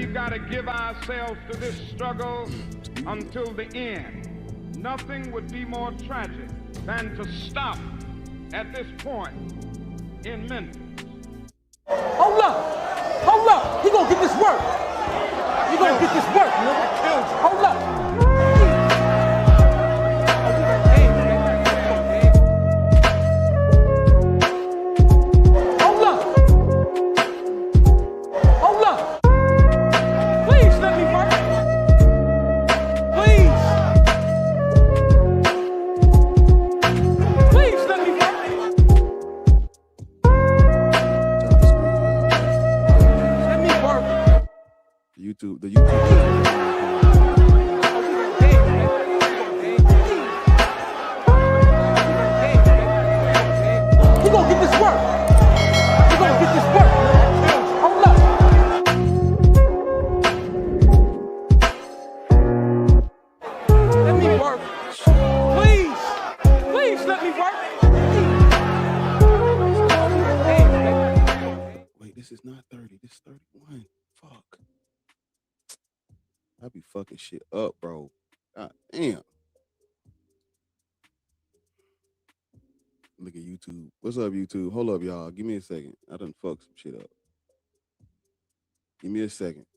we've got to give ourselves to this struggle until the end. Nothing would be more tragic than to stop at this point in Memphis. Hold up! Hold up! He gonna get this work! You gonna get this work, nigga! Hold up! The YouTube. You gonna get this work? You gonna get this work? Hold up. Let me work. Please. Please let me work. Wait, this is not 30. This is 31. Fuck. I be fucking shit up, bro. God damn. Look at YouTube. What's up, YouTube? Hold up, y'all. Give me a second. I done fucked some shit up. Give me a second.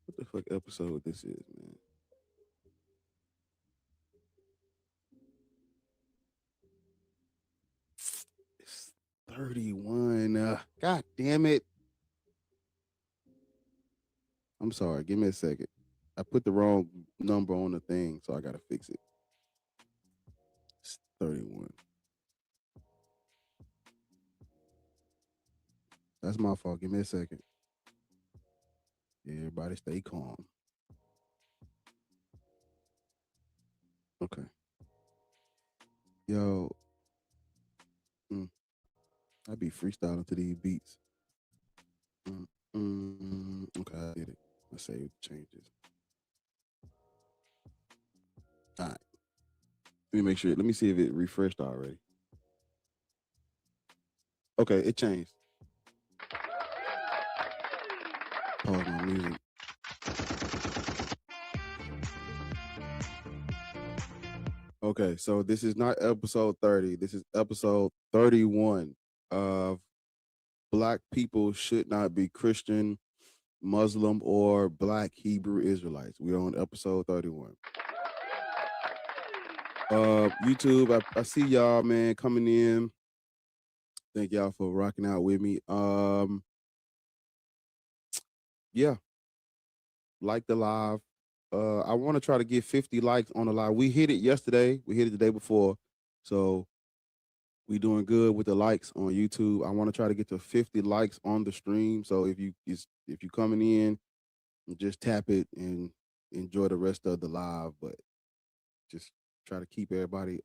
What the fuck episode this is, man? It's 31. God damn it. I'm sorry. Give me a second. I put the wrong number on the thing, so I gotta fix it. It's 31. That's my fault. Give me a second. Everybody stay calm. Okay. Yo. I be freestyling to these beats. Okay, I did it. I saved changes. All right. Let me make sure. Let me see if it refreshed already. Okay, it changed. Pause my music. Okay, so this is not episode 30. This is episode 31 of Black People Should Not Be Christian, Muslim, or Black Hebrew Israelites. We're on episode 31. YouTube, I see y'all, man, coming in. Thank y'all for rocking out with me. Yeah, like the live. I want to try to get 50 likes on the live. We hit it yesterday. We hit it the day before. So we doing good with the likes on YouTube. I want to try to get to 50 likes on the stream. So if you coming in, just tap it and enjoy the rest of the live. But just try to keep everybody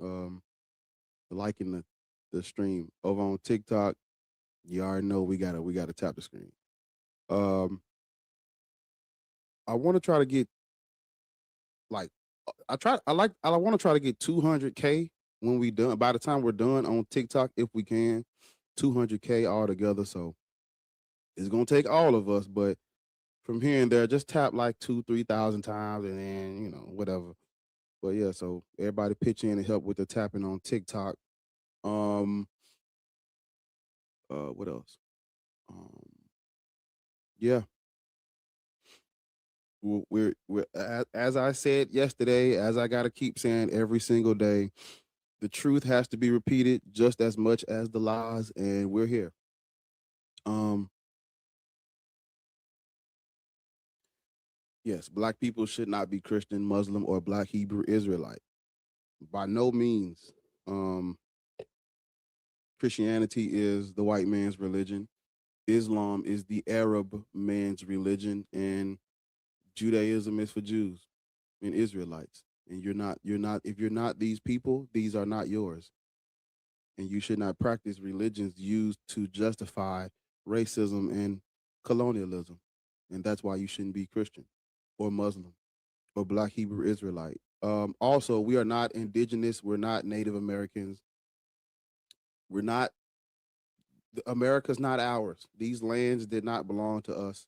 liking the stream. Over on TikTok, you already know we gotta tap the screen. I want to try to get I want to try to get 200K when we done. By the time we're done on TikTok, if we can, 200K all together. So it's gonna take all of us, but from here and there, just tap like 2,000-3,000 times, and then whatever. But yeah, so everybody pitch in and help with the tapping on TikTok. What else? Yeah. We're as I said yesterday, as I gotta keep saying every single day, the truth has to be repeated just as much as the lies, and we're here. Yes, Black people should not be Christian, Muslim, or Black Hebrew Israelite. By no means. Christianity is the white man's religion. Islam is the Arab man's religion, and Judaism is for Jews and Israelites. And if you're not these people, these are not yours. And you should not practice religions used to justify racism and colonialism. And that's why you shouldn't be Christian or Muslim or Black Hebrew Israelite. Also, we are not indigenous. We're not Native Americans. We're not America's not ours. These lands did not belong to us.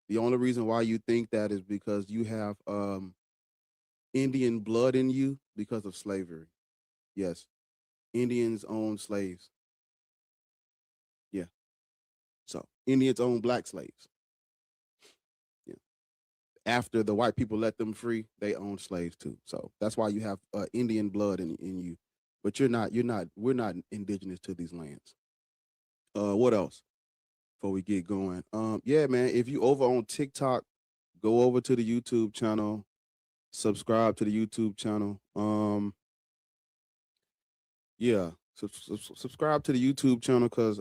The only reason why you think that is because you have Indian blood in you because of slavery. Yes, Indians owned slaves. Yeah, so Indians owned black slaves. Yeah, after the white people let them free, they owned slaves too. So that's why you have Indian blood in you. But you're not. You're not. We're not indigenous to these lands. What else? Before we get going, yeah, man. If you over on TikTok, go over to the YouTube channel, subscribe to the YouTube channel. Yeah, subscribe to the YouTube channel because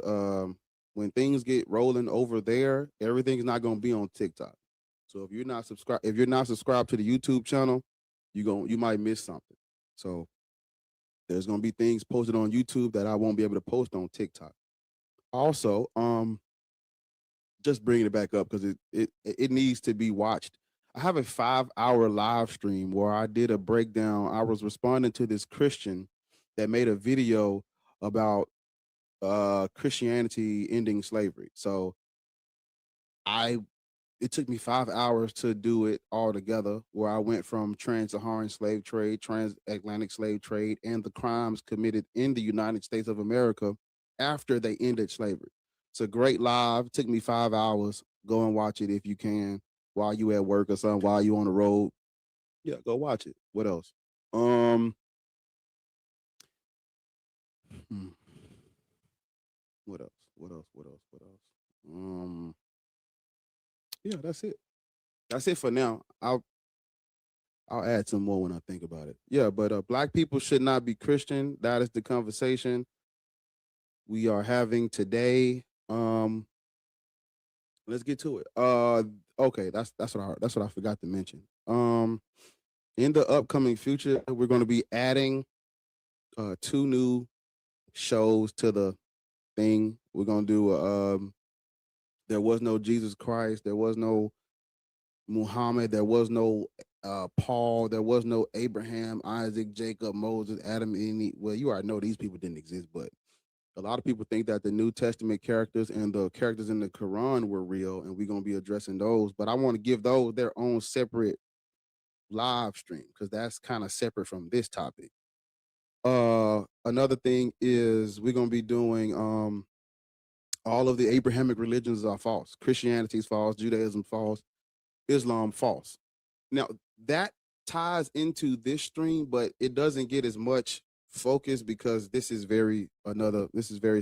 when things get rolling over there, everything's not gonna be on TikTok. So if you're not subscribed to the YouTube channel, you might miss something. So there's gonna be things posted on YouTube that I won't be able to post on TikTok. Also, just bringing it back up because it needs to be watched. I have a 5-hour live stream where I did a breakdown. I was responding to this Christian that made a video about Christianity ending slavery. So it took me 5 hours to do it all together, where I went from trans-Saharan slave trade, transatlantic slave trade, and the crimes committed in the United States of America after they ended slavery. It's a great live. It took me 5 hours. Go and watch it if you can while you at work or something, while you on the road. Yeah, go watch it. What else? Hmm. What else? What else? What else? What else? Yeah, that's it. That's it for now. I'll add some more when I think about it. Yeah, but black people should not be Christian. That is the conversation we are having today. Let's get to it. Okay, that's what I forgot to mention. In the upcoming future, we're going to be adding 2 new shows to the thing. We're going to do there was no Jesus Christ, there was no Muhammad, there was no Paul, there was no Abraham, Isaac, Jacob, Moses, Adam, and Eve. Well, you already know these people didn't exist, but a lot of people think that the New Testament characters and the characters in the Quran were real, and we're gonna be addressing those. But I want to give those their own separate live stream because that's kind of separate from this topic. Another thing is we're gonna be doing all of the Abrahamic religions are false. Christianity is false, Judaism false, Islam false. Now that ties into this stream, but it doesn't get as much focus because this is very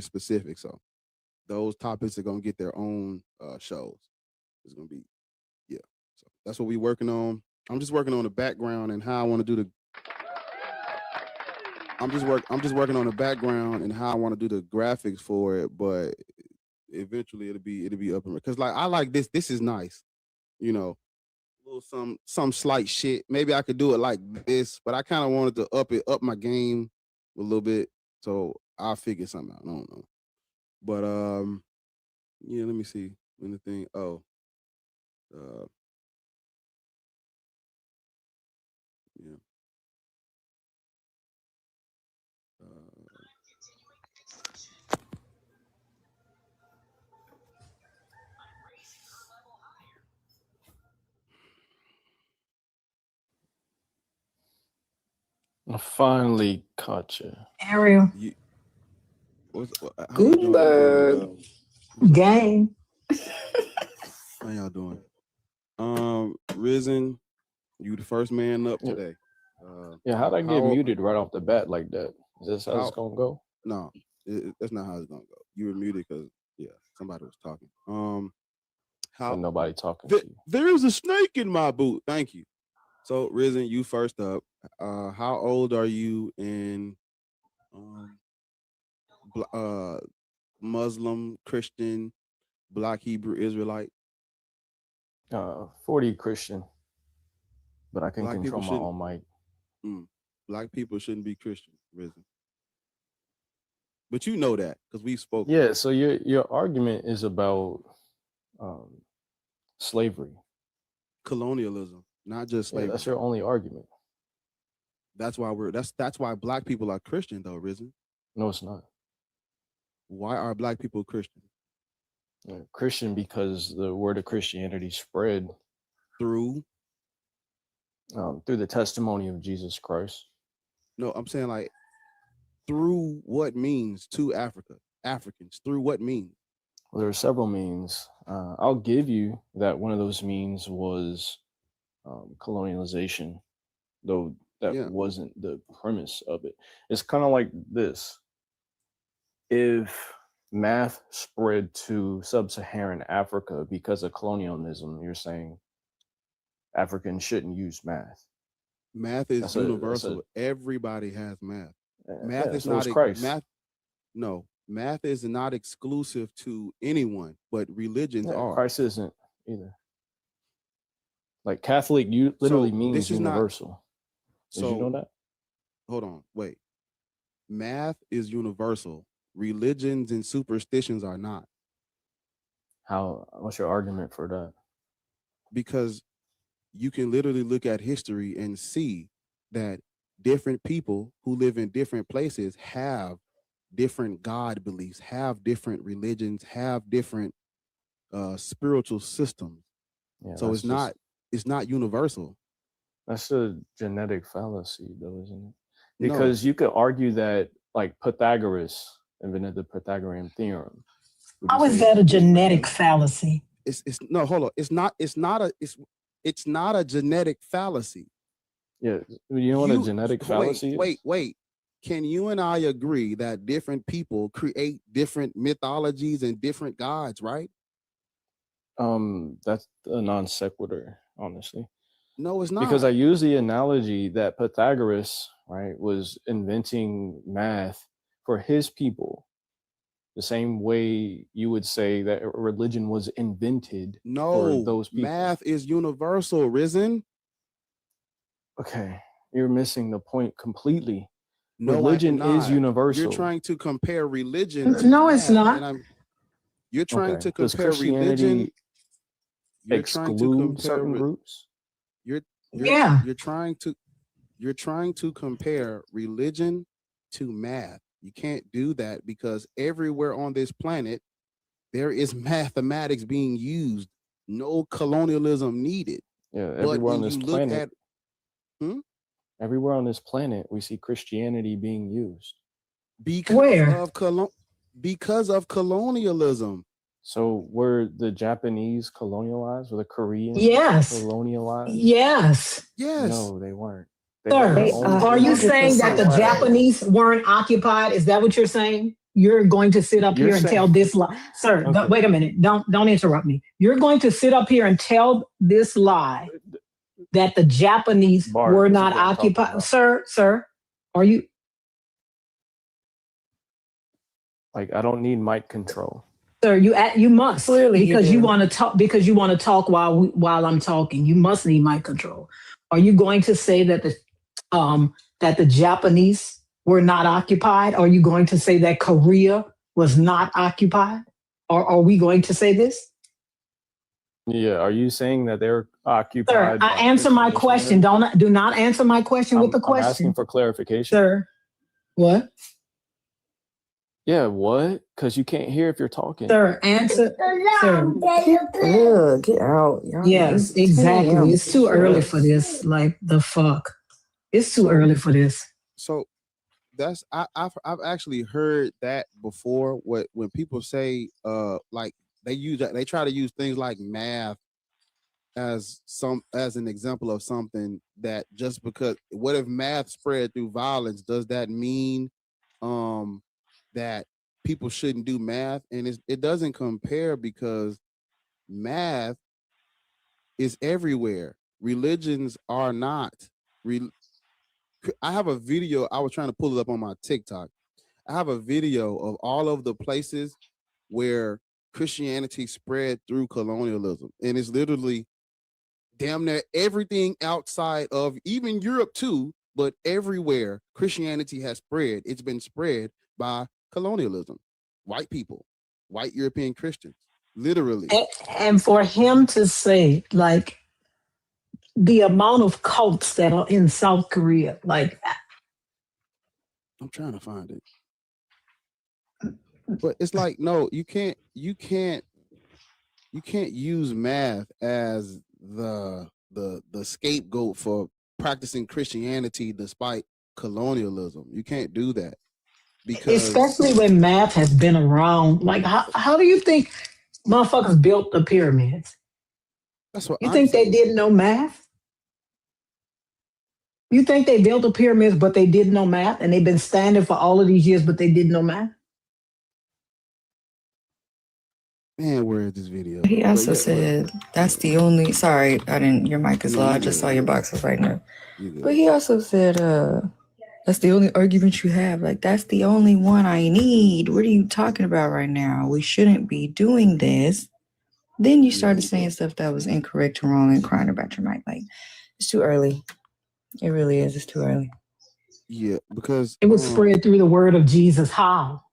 specific. So those topics are gonna get their own shows. It's gonna be, yeah. So that's what we're working on. I'm just working on the background and how I want to do the. I'm just working on the background and how I want to do the graphics for it, but eventually it'll be up and because like I like this. This is nice, you know. Little some slight shit. Maybe I could do it like this, but I kind of wanted to up my game a little bit. So I'll figure something out. I don't know. But yeah, let me see. Anything? Oh. Yeah. I finally caught you. Ariel. How you doing? Gang. How y'all doing? Risen, you the first man up today. Yeah, how'd I get muted right off the bat like that? Is this how it's gonna go? No, that's not how it's gonna go. You were muted because somebody was talking. How nobody talking to you? There is a snake in my boot. Thank you. So Risen, you first up. How old are you in Muslim, Christian, Black Hebrew Israelite? 40 Christian, but I can control my own mic. Black people shouldn't be Christian, Risen. But you know that because we spoke. Yeah. So your argument is about slavery, colonialism, not just slavery. Yeah, that's your only argument. That's why that's why Black people are Christian though, Risen. No, it's not. Why are black people Christian? Christian because the word of Christianity spread through the testimony of Jesus Christ. No, I'm saying like through what means to Africans, through what means? Well, there are several means. I'll give you that one of those means was colonialization, though that wasn't the premise of it. It's kind of like this. If math spread to sub-Saharan Africa because of colonialism, you're saying Africans shouldn't use math. Math is universal. Everybody has math. Math is so not Christ. Math. No, math is not exclusive to anyone, but religions are. Christ isn't either. Like Catholic, literally means universal. Did you know that? Hold on, wait. Math is universal. Religions and superstitions are not. What's your argument for that? Because you can literally look at history and see that different people who live in different places have different God beliefs, have different religions, have different spiritual systems. Yeah, so it's not universal. That's a genetic fallacy, though, isn't it? Because you could argue that, like, Pythagoras invented the Pythagorean theorem. How is that a genetic fallacy? It's no, hold on. It's not a genetic fallacy. Yeah, you know what a genetic fallacy is? Wait. Can you and I agree that different people create different mythologies and different gods, right? That's a non sequitur, honestly. No, it's not. Because I use the analogy that Pythagoras, right, was inventing math for his people, the same way you would say that religion was invented for those people. Math is universal, Risen. Okay, you're missing the point completely. No, religion is universal. You're trying to compare religion. No, it's not. You're trying to compare religion. Exclude certain groups. You're trying to compare religion to math. You can't do that because everywhere on this planet there is mathematics being used. No colonialism needed. Yeah, everywhere on this planet. Everywhere on this planet, we see Christianity being used. Because of colonialism. So were the Japanese colonialized? Were the Koreans colonialized? Yes. No, they weren't. Sir, are you saying that the Japanese weren't occupied? Is that what you're saying? You're going to sit up here and tell this lie. Sir, wait a minute. Don't interrupt me. You're going to sit up here and tell this lie that the Japanese were not occupied. Sir, are you? Like, I don't need mic control. Sir, you must clearly because you want to talk while I'm talking. You must need mic control. Are you going to say that the Japanese were not occupied? Are you going to say that Korea was not occupied? Or are we going to say this? Yeah, are you saying that they're occupied? Sir, answer my question. Do not answer my question with the question. I'm asking for clarification. Sir, what? Yeah, what? Because you can't hear if you're talking. Sir, answer. Sir. Get out. Yes, exactly. It's too early for this. Like, the fuck. It's too early for this. So I've actually heard that before. When people say like they try to use things like math as an example of something that just because what if math spread through violence, does that mean that people shouldn't do math? And it doesn't compare because math is everywhere. Religions are not. I have a video. I was trying to pull it up on my TikTok. I have a video of all of the places where Christianity spread through colonialism. And it's literally damn near everything outside of even Europe too, but everywhere Christianity has spread, it's been spread by colonialism. White people, white European Christians, literally. And for him to say, like, the amount of cults that are in South Korea, like, I'm trying to find it. But it's like, no, you can't use math as the scapegoat for practicing Christianity despite colonialism. You can't do that because Especially when math has been around. Like, how do you think motherfuckers built the pyramids? that's what You I'm think they saying. didn't know math? You think they built the pyramids, but they didn't know math, and they've been standing for all of these years, but they didn't know math? Man, where is this video? He But also yeah, said that's the only. Sorry, I didn't. Your mic is no, low. I you just good. saw your boxes right now. You good. But he also said, that's the only argument you have. Like, that's the only one I need. What are you talking about right now? We shouldn't be doing this. Then you started saying stuff that was incorrect and wrong and crying about your mic. Like, it's too early. It really is. It's too early. Yeah, because It was spread through the word of Jesus. How?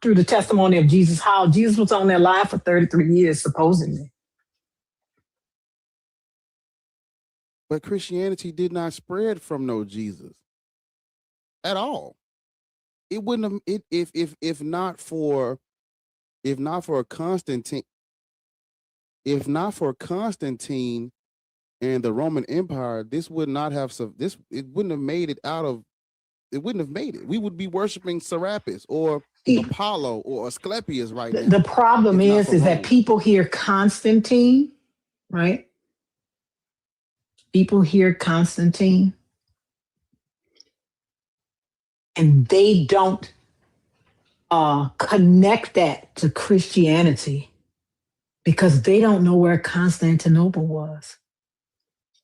Through the testimony of Jesus. How? Jesus was on their life for 33 years, supposedly. but Christianity did not spread from no Jesus at all. It wouldn't have it if not for Constantine, if not for Constantine and the Roman Empire, this would not have this. It wouldn't have made it out of. It wouldn't have made it. We would be worshiping Serapis or Apollo or Asclepius right now. The problem is that people hear Constantine, right? People hear Constantine, and they don't connect that to Christianity because they don't know where Constantinople was.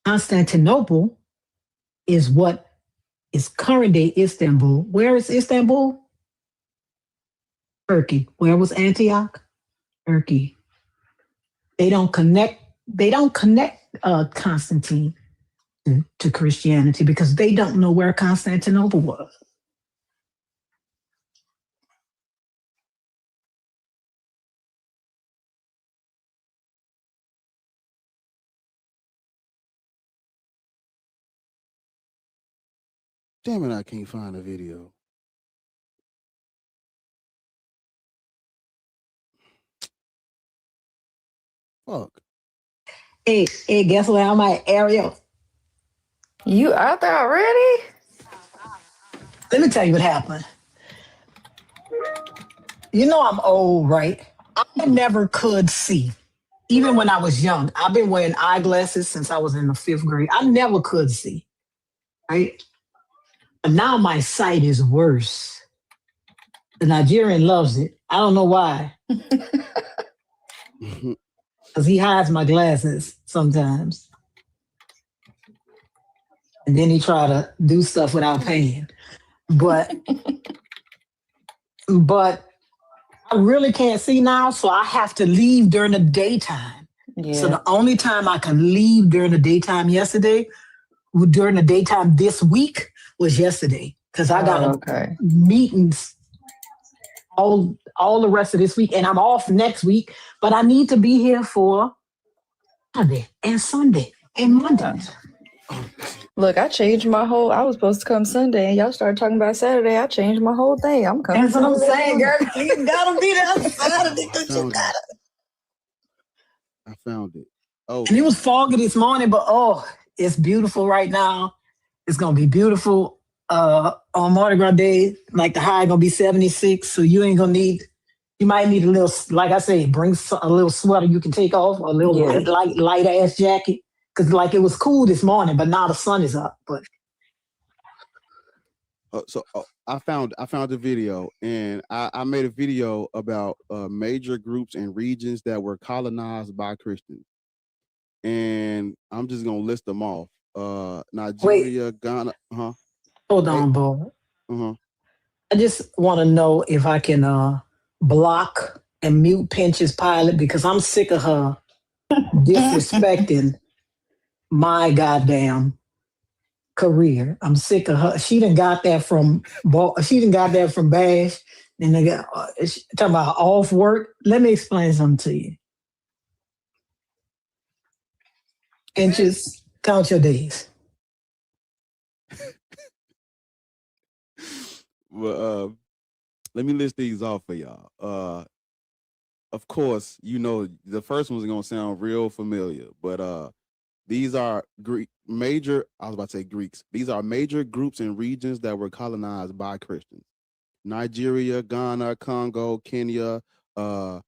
Constantinople is what is current day Istanbul. Where is Istanbul? Turkey. Where was Antioch? Turkey. They don't connect Constantine to Christianity because they don't know where Constantinople was. Damn it, I can't find a video. Fuck. Hey, guess what? I'm at Ariel. You out there already? Let me tell you what happened. You know I'm old, right? I never could see. Even when I was young, I've been wearing eyeglasses since I was in the 5th grade. I never could see, right? But now my sight is worse. The Nigerian loves it. I don't know why. Because he hides my glasses sometimes. And then he try to do stuff without paying. But I really can't see now, so I have to leave during the daytime. Yeah. So the only time I can leave during the daytime during the daytime this week was yesterday. Because I got meetings all the rest of this week, and I'm off next week, but I need to be here for Saturday and Sunday and Monday. Look, I changed my whole. I was supposed to come Sunday, and y'all started talking about Saturday. I changed my whole thing. I'm coming. That's what I'm saying, girl. You gotta be there Saturday. I found it. Oh, and it was foggy this morning, but it's beautiful right now. It's gonna be beautiful on Mardi Gras Day. Like the high gonna be 76, so you ain't gonna need. You might need a little, like I say, bring a little sweater you can take off, a little light ass jacket. Because like it was cool this morning, but now the sun is up. But I found the video, and I made a video about major groups and regions that were colonized by Christians, and I'm just gonna list them off. Nigeria, Ghana. Hold on, boy. I just want to know if I can block and mute Pinch's pilot because I'm sick of her disrespecting my goddamn career. I'm sick of her. She done got that from Bash. And they got talking about off work. Let me explain something to you. And just count your days. Well, Let me list these off for y'all. Of course, you know the first one's gonna sound real familiar, but these are major. I was about to say Greeks. These are major groups and regions that were colonized by Christians: Nigeria, Ghana, Congo, Kenya, the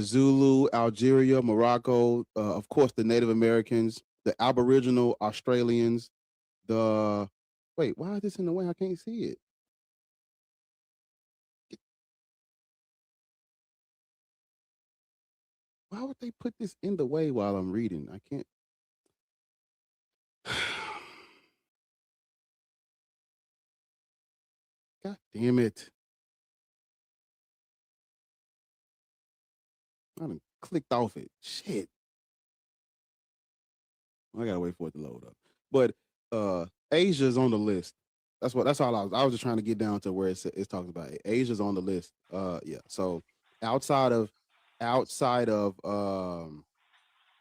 Zulu, Algeria, Morocco. Of course, the Native Americans, the Aboriginal Australians. Wait, why is this in the way? I can't see it. Why would they put this in the way while I'm reading? I can't. God damn it. I done clicked off it. Shit. I gotta wait for it to load up. But Asia's on the list. That's all I was just trying to get down to where it talks about it. Asia's on the list. Yeah. So outside of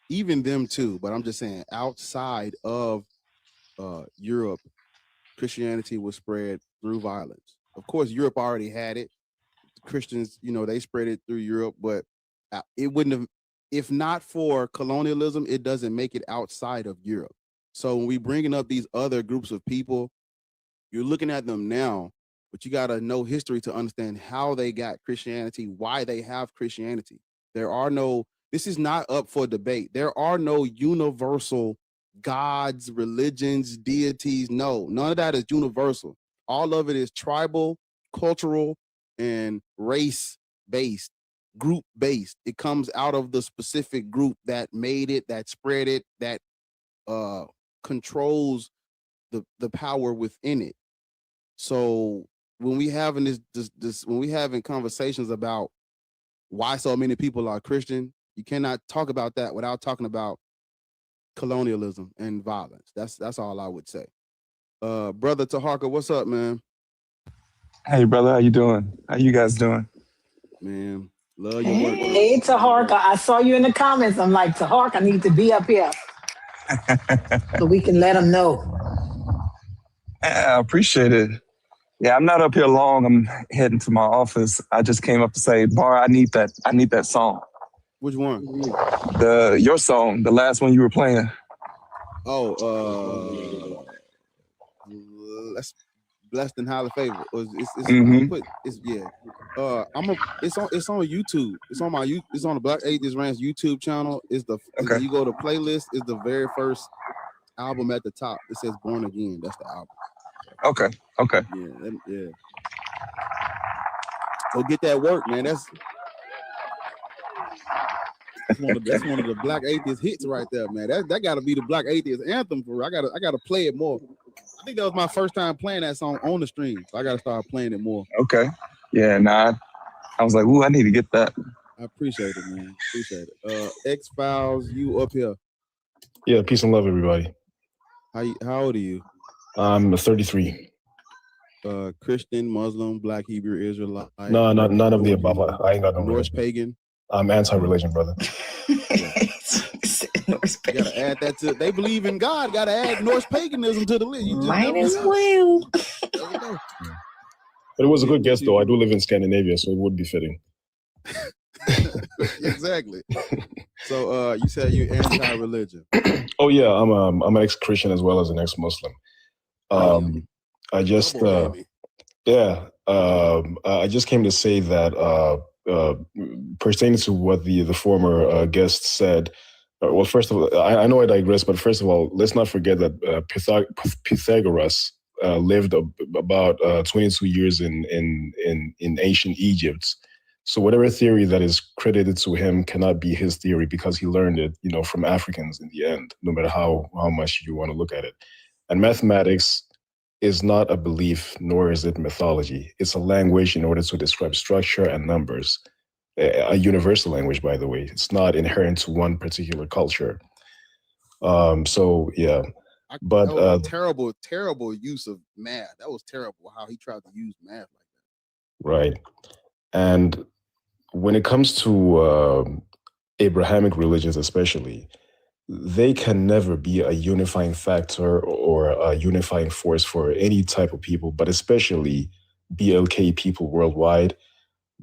even them too, but I'm just saying outside of Europe, Christianity was spread through violence. Of course, Europe already had it. Christians, you know, they spread it through Europe, but it wouldn't have, if not for colonialism, it doesn't make it outside of Europe. So when we bringing up these other groups of people, you're looking at them now, but you got to know history to understand how they got Christianity, why they have Christianity. This is not up for debate. There are no universal gods, religions, deities. No, none of that is universal. All of it is tribal, cultural, and race-based, group-based. It comes out of the specific group that made it, that spread it, that controls the power within it. So when we having when we having conversations about why so many people are Christian, you cannot talk about that without talking about colonialism and violence. That's all I would say. Brother Taharka, what's up, man? Hey, brother, how you doing? How you guys doing? Man, love your work. Hey, Taharka, I saw you in the comments. I'm like, Taharka, I need to be up here so we can let them know. I appreciate it. Yeah, I'm not up here long. I'm heading to my office. I just came up to say, Bar, I need that song. Which one? Your song, the last one you were playing. Oh, that's Blessed and Highly Favored. It's on YouTube. It's on the Black Atheist Ranch YouTube channel. Okay. You go to playlist, is the very first album at the top. It says Born Again. That's the album. Okay. Yeah. So get that work, man. That's one of the Black Atheist hits right there, man. That got to be the Black Atheist anthem for. I gotta play it more. I think that was my first time playing that song on the stream. So I gotta start playing it more. Okay. Yeah. Nah. I was like, ooh, I need to get that. I appreciate it, man. Appreciate it. X-Files, you up here? Yeah. Peace and love, everybody. How old are you? I'm 33. Christian, Muslim, Black, Hebrew, Israelite? No, none of the above. I ain't got no Norse pagan. I'm anti-religion, brother. Norse pagan. You gotta add that to. They believe in God. Gotta add Norse paganism to the list. Might as well. But it was a good guess, though. I do live in Scandinavia, so it would be fitting. Exactly. So you said you're anti-religion. Oh yeah, I'm an ex-Christian as well as an ex-Muslim. I just I just came to say that pertaining to what the former guest said. Well, first of all, I know I digress, but first of all, let's not forget that Pythagoras lived about 22 years in ancient Egypt. So whatever theory that is credited to him cannot be his theory because he learned it, from Africans in the end, no matter how much you want to look at it. And mathematics is not a belief, nor is it mythology. It's a language in order to describe structure and numbers. A universal language, by the way. It's not inherent to one particular culture. So yeah. But that was a terrible use of math. That was terrible how he tried to use math like that. Right. And when it comes to Abrahamic religions especially, they can never be a unifying factor or a unifying force for any type of people, but especially BLK people worldwide,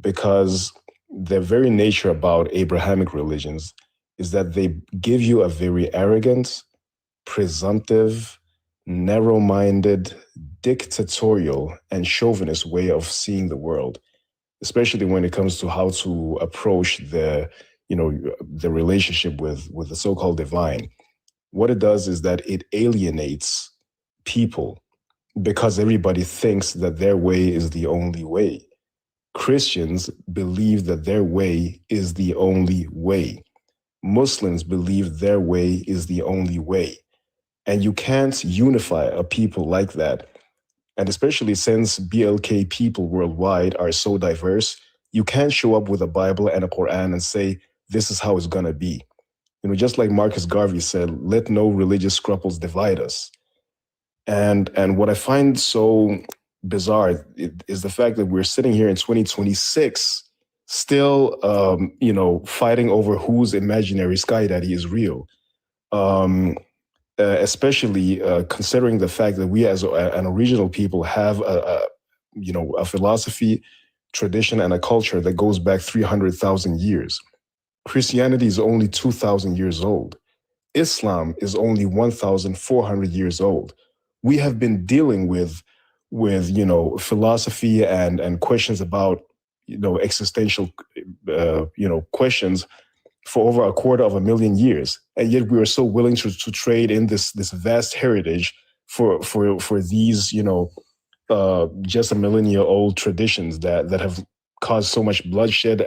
because the very nature about Abrahamic religions is that they give you a very arrogant, presumptive, narrow-minded, dictatorial, and chauvinist way of seeing the world, especially when it comes to how to approach the relationship with the so-called divine. What it does is that it alienates people because everybody thinks that their way is the only way. Christians believe that their way is the only way. Muslims believe their way is the only way. And you can't unify a people like that. And especially since BLK people worldwide are so diverse, you can't show up with a Bible and a Quran and say, this is how it's going to be. Just like Marcus Garvey said, let no religious scruples divide us. And what I find so bizarre is the fact that we're sitting here in 2026 still, fighting over whose imaginary sky daddy is real. Especially considering the fact that we as an original people have a philosophy, tradition, and a culture that goes back 300,000 years. Christianity is only 2,000 years old. Islam is only 1,400 years old. We have been dealing with philosophy and questions about existential questions for over 250,000 years, and yet we are so willing to trade in this vast heritage for these just a millennia old traditions that have caused so much bloodshed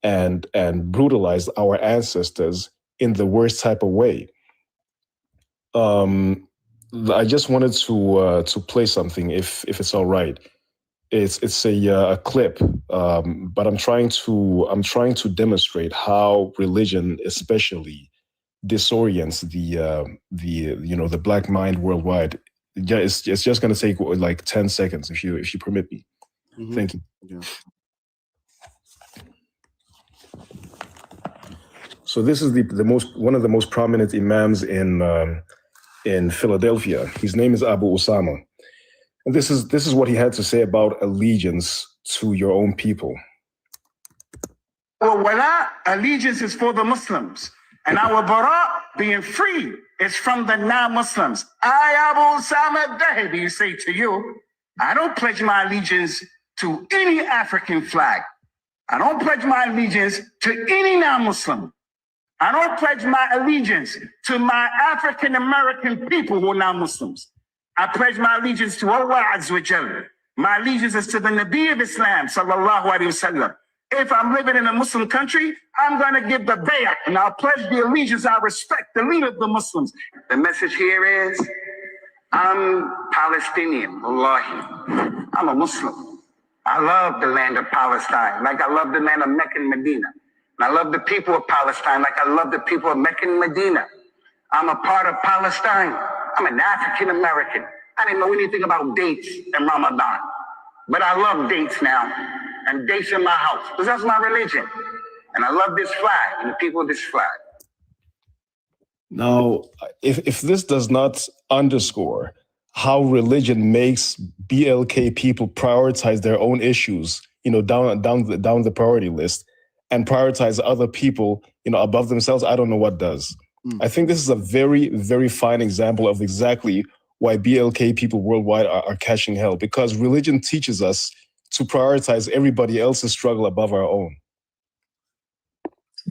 and brutalized our ancestors in the worst type of way. I just wanted to play something, if it's all right. It's a clip, but I'm trying to demonstrate how religion, especially, disorients the black mind worldwide. Yeah, it's just going to take like 10 seconds if you permit me. Mm-hmm. Thank you. Yeah. So this is one of the most prominent imams in Philadelphia. His name is Abu Usama. And this is what he had to say about allegiance to your own people. Our wala, allegiance is for the Muslims. And our bara, being free, is from the non-Muslims. I, Abu Usama Dahibi, say to you, I don't pledge my allegiance to any African flag. I don't pledge my allegiance to any non-Muslim. I don't pledge my allegiance to my African-American people who are non-Muslims. I pledge my allegiance to Allah Azza wa Jalla. My allegiance is to the Nabi of Islam, sallallahu alayhi wa sallam. If I'm living in a Muslim country, I'm going to give the bay'ah, and I'll pledge the allegiance. I respect the leader of the Muslims. The message here is, I'm Palestinian, wallahi. I'm a Muslim. I love the land of Palestine, like I love the land of Mecca and Medina. And I love the people of Palestine, like I love the people of Mecca and Medina. I'm a part of Palestine. I'm an African American. I didn't know anything about dates and Ramadan, but I love dates now, and dates in my house, because that's my religion. And I love this flag and the people of this flag. Now, if this does not underscore how religion makes BLK people prioritize their own issues, down the priority list, and prioritize other people, above themselves, I don't know what does. I think this is a very, very fine example of exactly why BLK people worldwide are catching hell, because religion teaches us to prioritize everybody else's struggle above our own.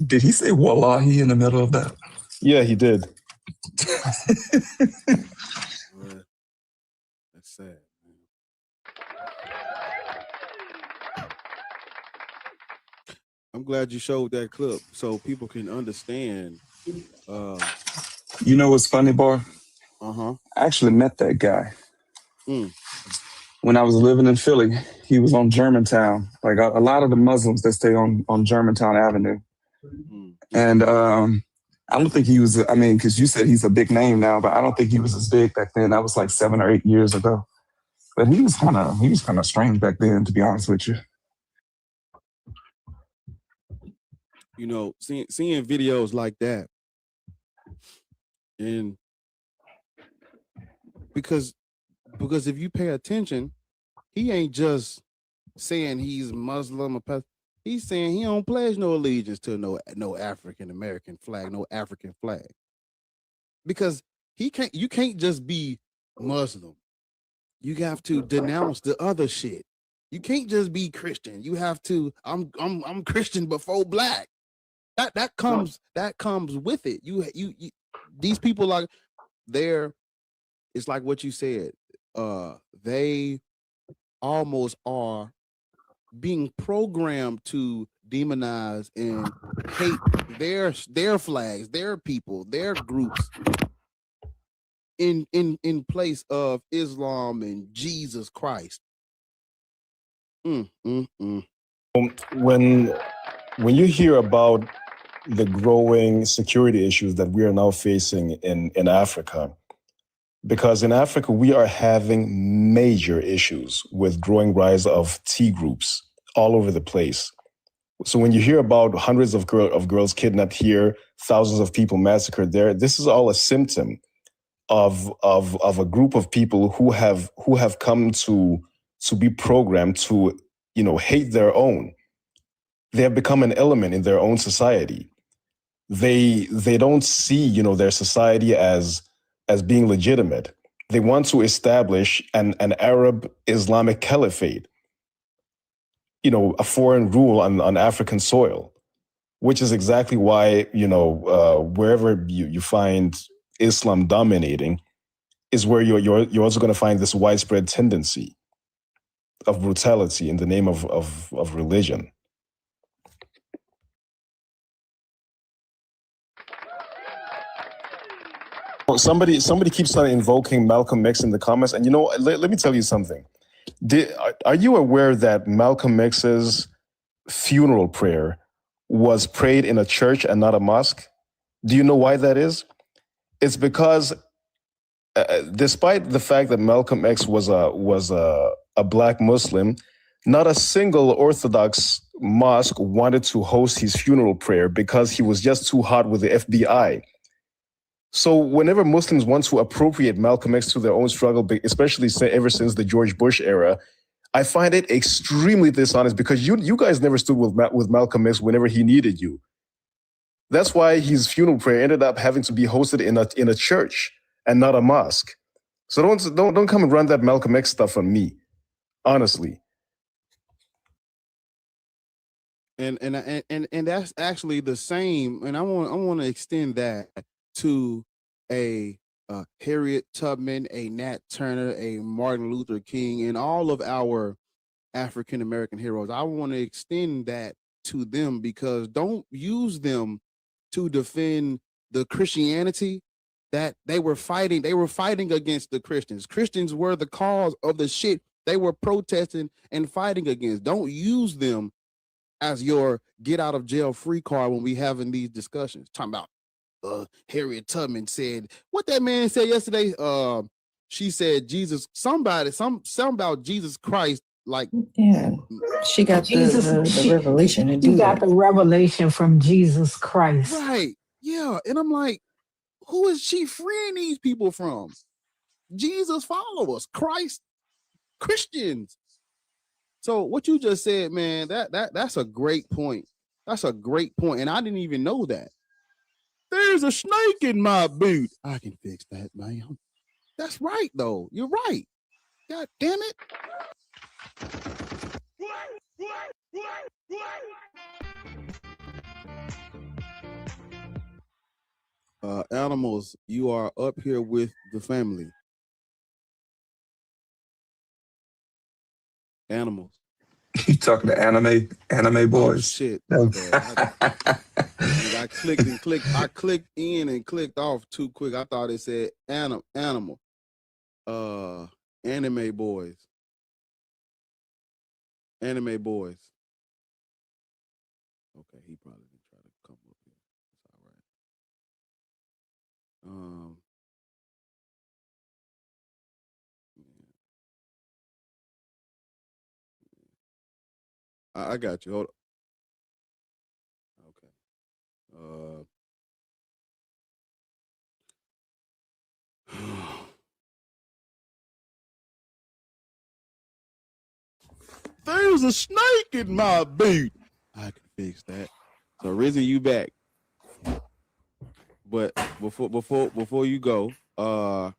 Did he say wallahi in the middle of that? Yeah, he did. That's sad. I'm glad you showed that clip so people can understand. You know what's funny, Bar? I actually met that guy. Mm. When I was living in Philly. He was on Germantown. Like a lot of the Muslims that stay on Germantown Avenue. And I don't think he was, because you said he's a big name now, but I don't think he was as big back then. That was like 7 or 8 years ago. But he was kind of strange back then, to be honest with you. Seeing videos like that, and because if you pay attention, he ain't just saying he's Muslim or he's saying he don't pledge no allegiance to no African American flag, no African flag. Because you can't just be Muslim. You have to denounce the other shit. You can't just be Christian. You have to I'm Christian before black. That comes with it. You these people are it's like what you said. They almost are being programmed to demonize and hate their flags, their people, their groups in place of Islam and Jesus Christ. When you hear about the growing security issues that we are now facing in Africa, because in Africa we are having major issues with growing rise of T groups all over the place. So when you hear about hundreds of girls kidnapped here, thousands of people massacred there, this is all a symptom of a group of people who have come to be programmed to, hate their own. They have become an element in their own society. They don't see, their society as being legitimate. They want to establish an Arab Islamic caliphate, a foreign rule on African soil, which is exactly why, wherever you find Islam dominating is where you're also going to find this widespread tendency of brutality in the name of religion. Somebody keeps on invoking Malcolm X in the comments, and let me tell you something. Are you aware that Malcolm X's funeral prayer was prayed in a church and not a mosque? Do you know why that is? It's because despite the fact that Malcolm X was a black Muslim, not a single Orthodox mosque wanted to host his funeral prayer because he was just too hot with the FBI. So whenever Muslims want to appropriate Malcolm X to their own struggle, especially ever since the George Bush era, I find it extremely dishonest because you guys never stood with Malcolm X whenever he needed you. That's why his funeral prayer ended up having to be hosted in a church and not a mosque. So don't come and run that Malcolm X stuff on me, honestly. And that's actually the same. And I want to extend that to a Harriet Tubman, a Nat Turner, a Martin Luther King, and all of our African American heroes. I want to extend that to them because don't use them to defend the Christianity that they were fighting. They were fighting against the Christians. Christians were the cause of the shit they were protesting and fighting against. Don't use them as your get out of jail free card when we having these discussions. Talking about Harriet Tubman said what that man said yesterday. She said Jesus, something about Jesus Christ. Like, yeah, she got the revelation to do She got that. the revelation from Jesus Christ. Right. Yeah. And I'm like, who is she freeing these people from? Jesus followers, Christ, Christians. So what you just said, man, that's a great point. That's a great point. And I didn't even know that. There's a snake in my boot. I can fix that, man. That's right, though. You're right. God damn it. Animals, you are up here with the family. Animals. You talking to anime boys? Oh, shit. My bad. I clicked in and clicked off too quick. I thought it said animal. Anime boys. Anime boys. Okay, he probably didn't try to come up here. It's all right. I got you. Hold on. Okay. There's a snake in my boot. I can fix that. So Rizzy, you back. But before you go, I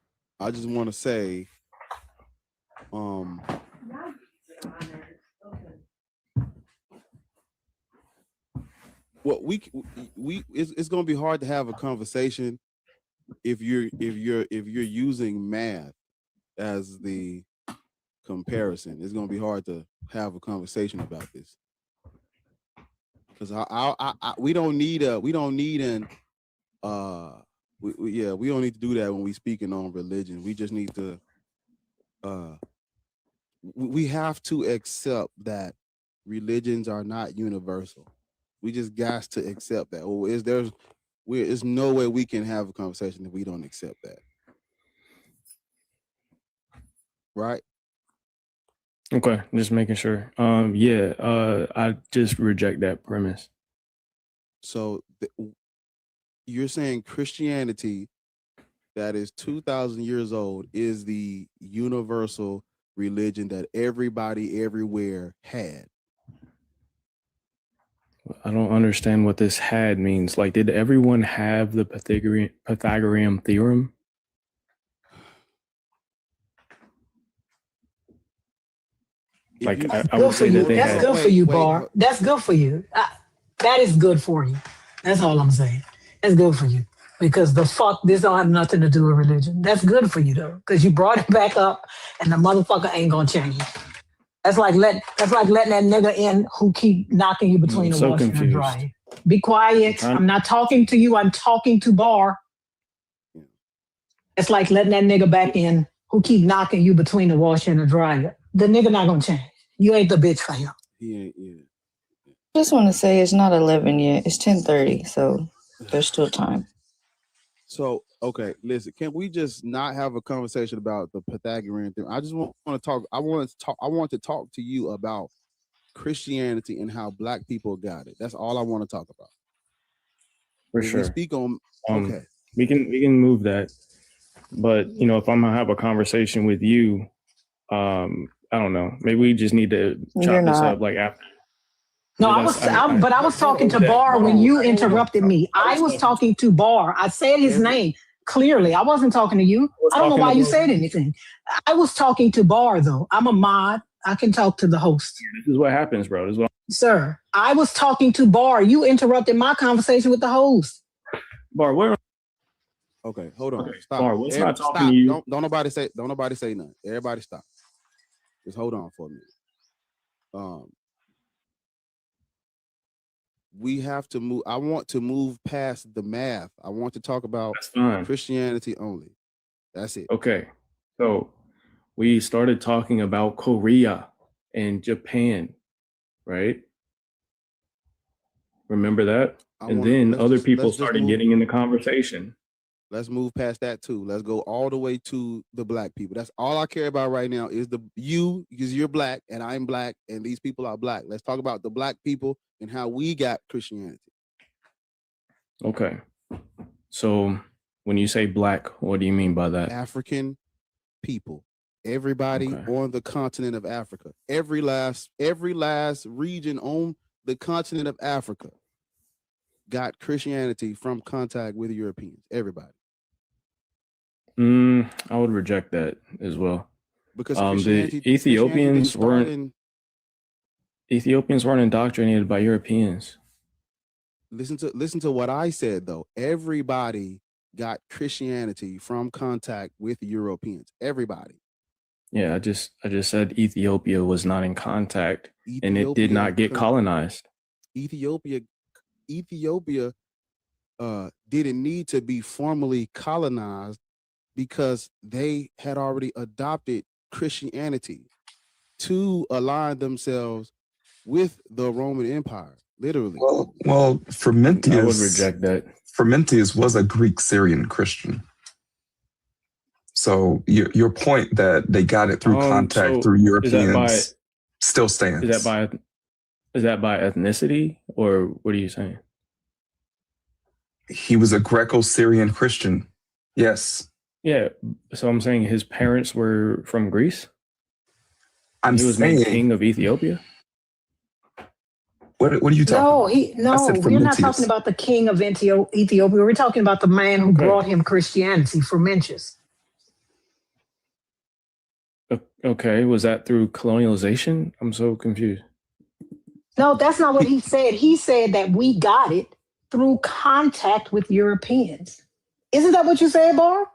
just want to say, well, it's gonna be hard to have a conversation if you're using math as the comparison. It's gonna be hard to have a conversation about this because we don't need we don't need to do that when we speaking on religion. We just need to we have to accept that religions are not universal. We just got to accept that. Or there's no way we can have a conversation if we don't accept that. Right? Okay, just making sure. I just reject that premise. So you're saying Christianity that is 2,000 years old is the universal religion that everybody everywhere had. I don't understand what this had means. Like, did everyone have the Pythagorean theorem? Like, I would say that they That's had. good for you, Bar. That's good for you. That is good for you. That's all I'm saying. That's good for you. Because this don't have nothing to do with religion. That's good for you though, because you brought it back up, and the motherfucker ain't gonna change. That's like letting that nigga in who keep knocking you between the washer and the dryer. Be quiet. I'm not talking to you. I'm talking to Bar. It's like letting that nigga back in who keep knocking you between the washer and the dryer. The nigga not gonna change. You ain't the bitch for him. Yeah. Just want to say it's not 11 yet. It's 10:30, so there's still time. So, okay, listen, can we just not have a conversation about the Pythagorean theorem? I just want to talk. I want to talk to you about Christianity and how Black people got it. That's all I want to talk about. For sure. We speak on. Okay, we can move that, but if I'm gonna have a conversation with you, I don't know. Maybe we just need to chop this up like after. No, I was talking to Bar when you interrupted me. I was talking to Bar. I said his name clearly. I wasn't talking to you. I don't know why you said anything. I was talking to Bar though. I'm a mod. I can talk to the host. This is what happens, bro. Sir, I was talking to Bar. You interrupted my conversation with the host. Bar, where? Okay, hold on. Stop. Bar, what's not talking to you? Don't nobody say nothing. Everybody stop. Just hold on for a minute. We have to move. I want to move past the math. I want to talk about Christianity only. That's it. Okay. So we started talking about Korea and Japan, right? Remember that? And then other people started getting in the conversation. Let's move past that too. Let's go all the way to the Black people. That's all I care about right now is because you're Black and I'm Black and these people are Black. Let's talk about the Black people and how we got Christianity. Okay. So when you say Black, what do you mean by that? African people. Everybody on the continent of Africa. Every last region on the continent of Africa got Christianity from contact with Europeans. Everybody. I would reject that as well. Because the Ethiopians weren't indoctrinated by Europeans. Listen to what I said though. Everybody got Christianity from contact with Europeans. Everybody. Yeah, I just said Ethiopia was not in contact and it did not get colonized. Ethiopia didn't need to be formally colonized because they had already adopted Christianity to align themselves with the Roman Empire, literally. Well, Frumentius, I would reject that. Frumentius was a Greek Syrian Christian. So your point that they got it through contact through Europeans still stands. Is that by ethnicity, or what are you saying? He was a Greco-Syrian Christian. Yes. Yeah. So I'm saying his parents were from Greece? I'm he was made saying, king of Ethiopia. what are you talking about? I said We're not talking Frumentius. about the king of Ethiopia. We're talking about the man who brought him Christianity, Frumentius. Okay, was that through colonialization? I'm so confused. No, that's not what he said. He said that we got it through contact with Europeans. Isn't that what you said, Bar?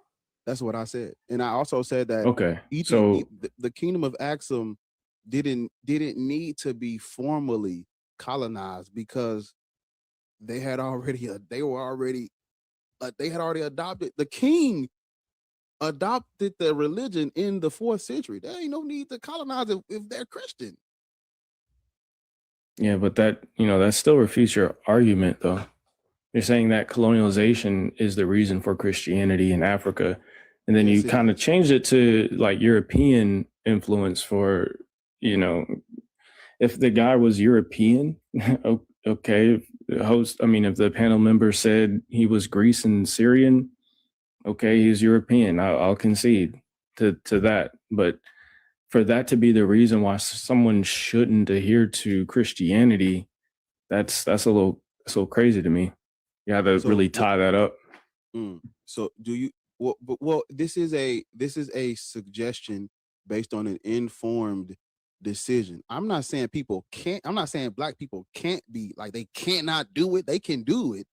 That's what I said. And I also said that the kingdom of Axum didn't need to be formally colonized because they had already adopted, the king adopted the religion in the 4th century. There ain't no need to colonize it if they're Christian. Yeah, but that still refutes your argument, though. You're saying that colonialization is the reason for Christianity in Africa, and then you kind of changed it to like European influence for, if the guy was European, okay, if the panel member said he was Greece and Syrian, okay, he's European. I'll concede to that. But for that to be the reason why someone shouldn't adhere to Christianity, that's a little crazy to me. You have to really tie that up. So do you? Well, this is a suggestion based on an informed decision. I'm not saying people can't. I'm not saying black people can't be like they cannot do it. They can do it,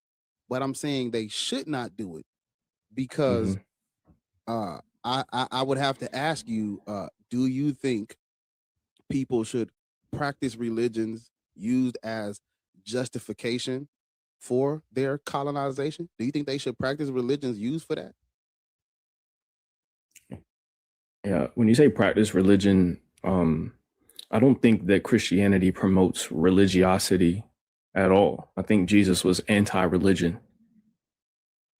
but I'm saying they should not do it because I would have to ask you, do you think people should practice religions used as justification for their colonization? Do you think they should practice religions used for that? Yeah, when you say practice religion, I don't think that Christianity promotes religiosity at all. I think Jesus was anti-religion.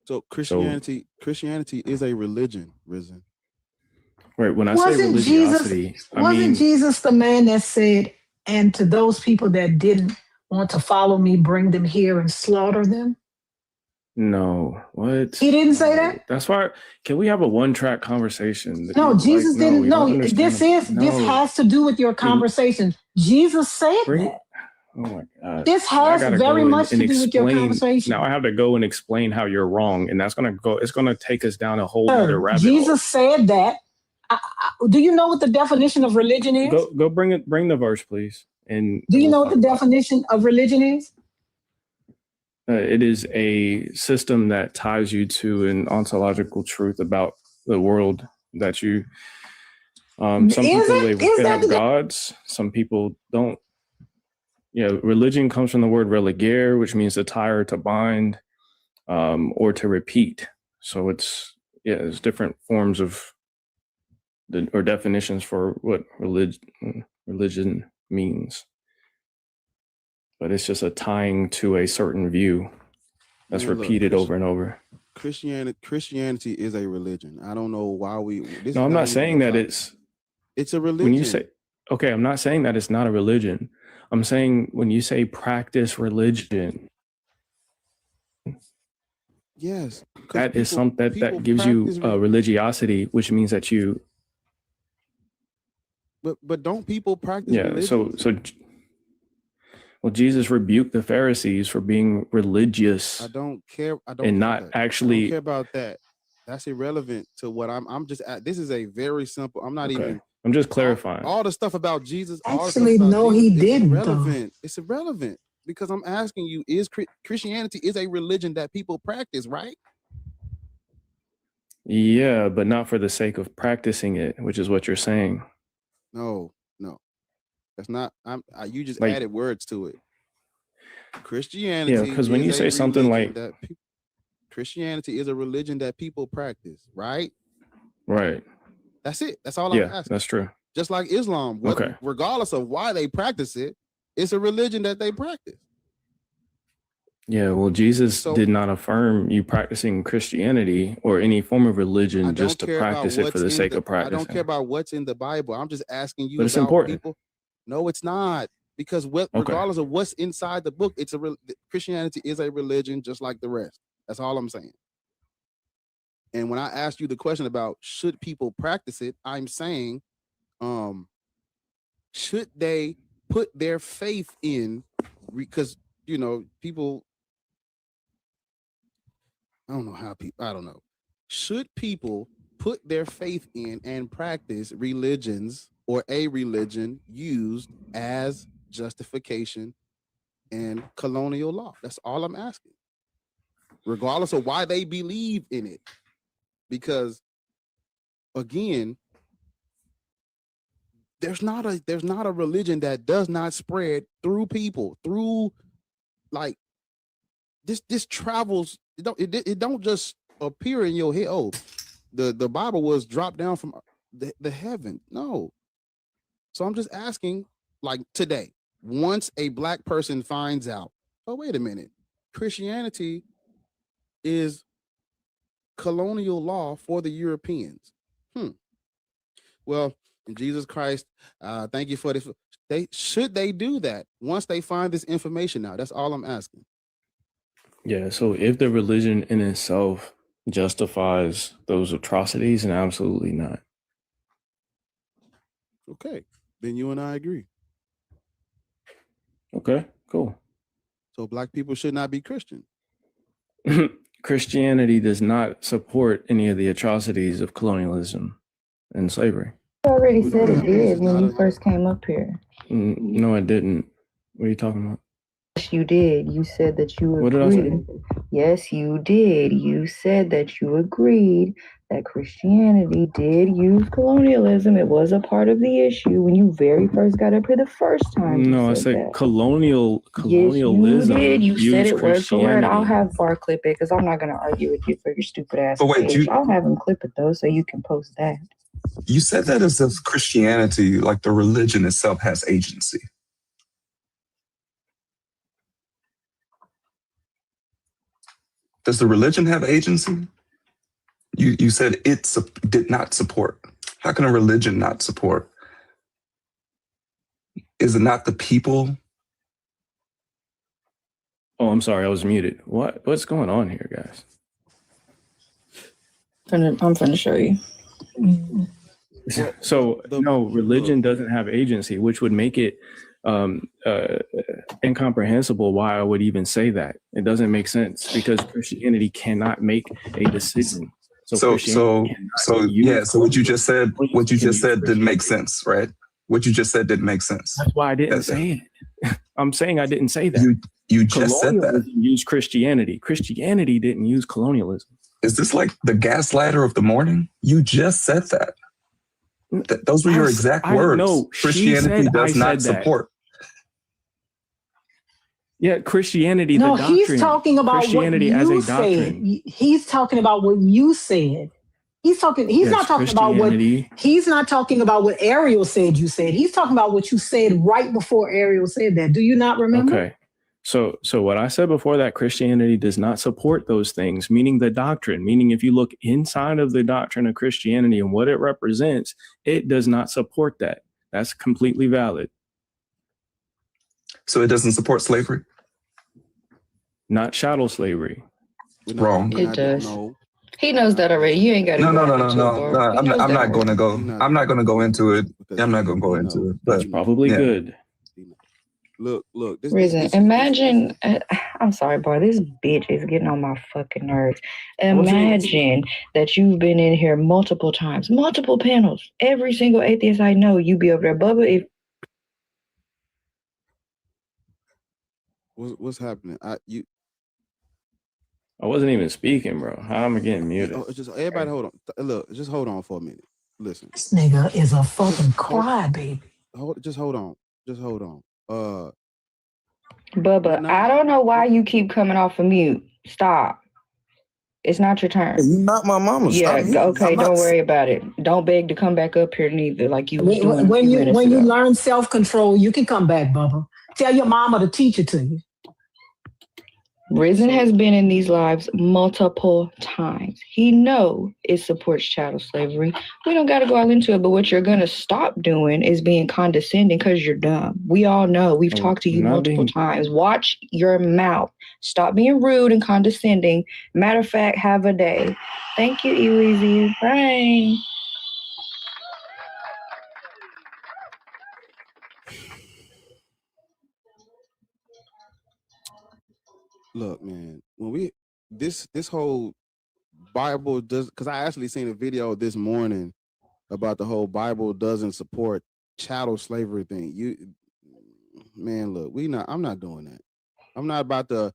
So Christianity is a religion, Risen. Right. When I say religiosity, wasn't Jesus the man that said, "And to those people that didn't want to follow me, bring them here and slaughter them"? No, what? He didn't say that? That's why. Can we have a one-track conversation? No, Jesus didn't. No, this has to do with your conversation. Jesus said that. Oh my God. This has very much to do with your conversation. Now I have to go and explain how you're wrong, and it's gonna take us down a whole other rabbit hole. Jesus said that. Do you know what the definition of religion is? Go bring the verse, please. And do you know what the definition of religion is? It is a system that ties you to an ontological truth about the world that you. Some people they have gods. Some people don't. Yeah, religion comes from the word religare, which means to tie or to bind, or to repeat. So it's different forms of or definitions for what religion means. But it's just a tying to a certain view that's repeated over and over. Christianity is a religion. I don't know why No, I'm not saying that it's a religion. When you say, okay, I'm not saying that it's not a religion. I'm saying when you say practice religion, yes, that is something that gives you religiosity, which means that you. But don't people practice religion? Well, Jesus rebuked the Pharisees for being religious. I don't care about that. That's irrelevant to what I'm just at. This is a very simple. I'm not even. I'm just clarifying. All the stuff about Jesus. Actually, no, he didn't. It's irrelevant because I'm asking you: is Christianity is a religion that people practice, right? Yeah, but not for the sake of practicing it, which is what you're saying. No, that's not. You just added words to it. Christianity. Yeah, because when you say something like Christianity is a religion that people practice, right? Right. That's it. That's all I'm asking. That's true. Just like Islam, regardless of why they practice it, it's a religion that they practice. Yeah, well, Jesus did not affirm you practicing Christianity or any form of religion just to practice it for the sake of practicing. I don't care about what's in the Bible. I'm just asking you. But it's important. People. No, it's not. Because regardless of what's inside the book, Christianity is a religion just like the rest. That's all I'm saying. And when I asked you the question about should people practice it, I'm saying should they put their faith in, because, people, I don't know. Should people put their faith in and practice religions or a religion used as justification in colonial law? That's all I'm asking, regardless of why they believe in it. Because again, there's not a religion that does not spread through people, through like this travels. It don't just appear in your head. Oh, the Bible was dropped down from the heaven. No. So I'm just asking, like today, once a black person finds out, oh, wait a minute, Christianity is colonial law for the Europeans. Well, in Jesus Christ, thank you for this. Should they do that once they find this information out? That's all I'm asking. Yeah, so if the religion in itself justifies those atrocities, then absolutely not. Okay, then you and I agree. Okay, cool. So black people should not be Christian. Christianity does not support any of the atrocities of colonialism and slavery. You already said it did when you first came up here. No, I didn't. What are you talking about? Yes, you did. You said that you agreed. What did I say? Yes, you did. You said that you agreed that Christianity did use colonialism. It was a part of the issue when you very first got up here the first time. No, I said that. colonialism. Yes, you did. You said it word for word. I'll Christianity. have Bar clip it because I'm not going to argue with you for your stupid ass. But wait, page. I'll have him clip it though, so you can post that. You said that as if Christianity, like the religion itself, has agency. Does the religion have agency? You said it did not support. How can a religion not support? Is it not the people? Oh, I'm sorry, I was muted. What's going on here, guys? I'm going to show you. So no, religion doesn't have agency, which would make it incomprehensible why I would even say that. It doesn't make sense because Christianity cannot make a decision. So what you just said didn't make sense, right? What you just said didn't make sense. That's why I didn't say it. I'm saying I didn't say that. You just said that. Used Christianity. Christianity didn't use colonialism. Is this like the gaslighter of the morning? You just said that. Those were your exact words. No, Christianity does not support. Yeah, Christianity. No, the doctrine, he's talking about Christianity what as you a doctrine. said. He's talking about what you said. He's not talking about what he's not talking about what Ariel said you said. He's talking about what you said right before Ariel said that. Do you not remember? Okay. So what I said before that, Christianity does not support those things, meaning the doctrine, meaning if you look inside of the doctrine of Christianity and what it represents, it does not support that. That's completely valid. So it doesn't support slavery? Not chattel slavery. Wrong. It does. No. He knows that already. You ain't got to. No. I'm not going to go. I'm not going to go into it. I'm not going to go into it. That's probably good. Look. Reason. Imagine. I'm sorry, boy. This bitch is getting on my fucking nerves. Imagine that you've been in here multiple times, multiple panels. Every single atheist I know, you be over there, Bubba. If what's happening? I wasn't even speaking, bro. How am I getting muted? Just everybody, hold on. Look, just hold on for a minute. Listen, this nigga is a fucking crybaby. Just hold on. Bubba, I don't know why you keep coming off of mute. Stop. It's not your turn. You're not my mama. Yeah, okay, don't worry about it. Don't beg to come back up here neither, like you was doing. When you learn self-control, you can come back, Bubba. Tell your mama to teach it to you. Risen has been in these lives multiple times. He know it supports chattel slavery. We don't got to go all into it, but what you're going to stop doing is being condescending because you're dumb. We all know. We've talked to you multiple times. Watch your mouth. Stop being rude and condescending. Matter of fact, have a day. Thank you, Easy. Bye. look, man, when we this whole Bible does, because I actually seen a video this morning about the whole Bible doesn't support chattel slavery thing. Man, look, I'm not doing that. I'm not about to.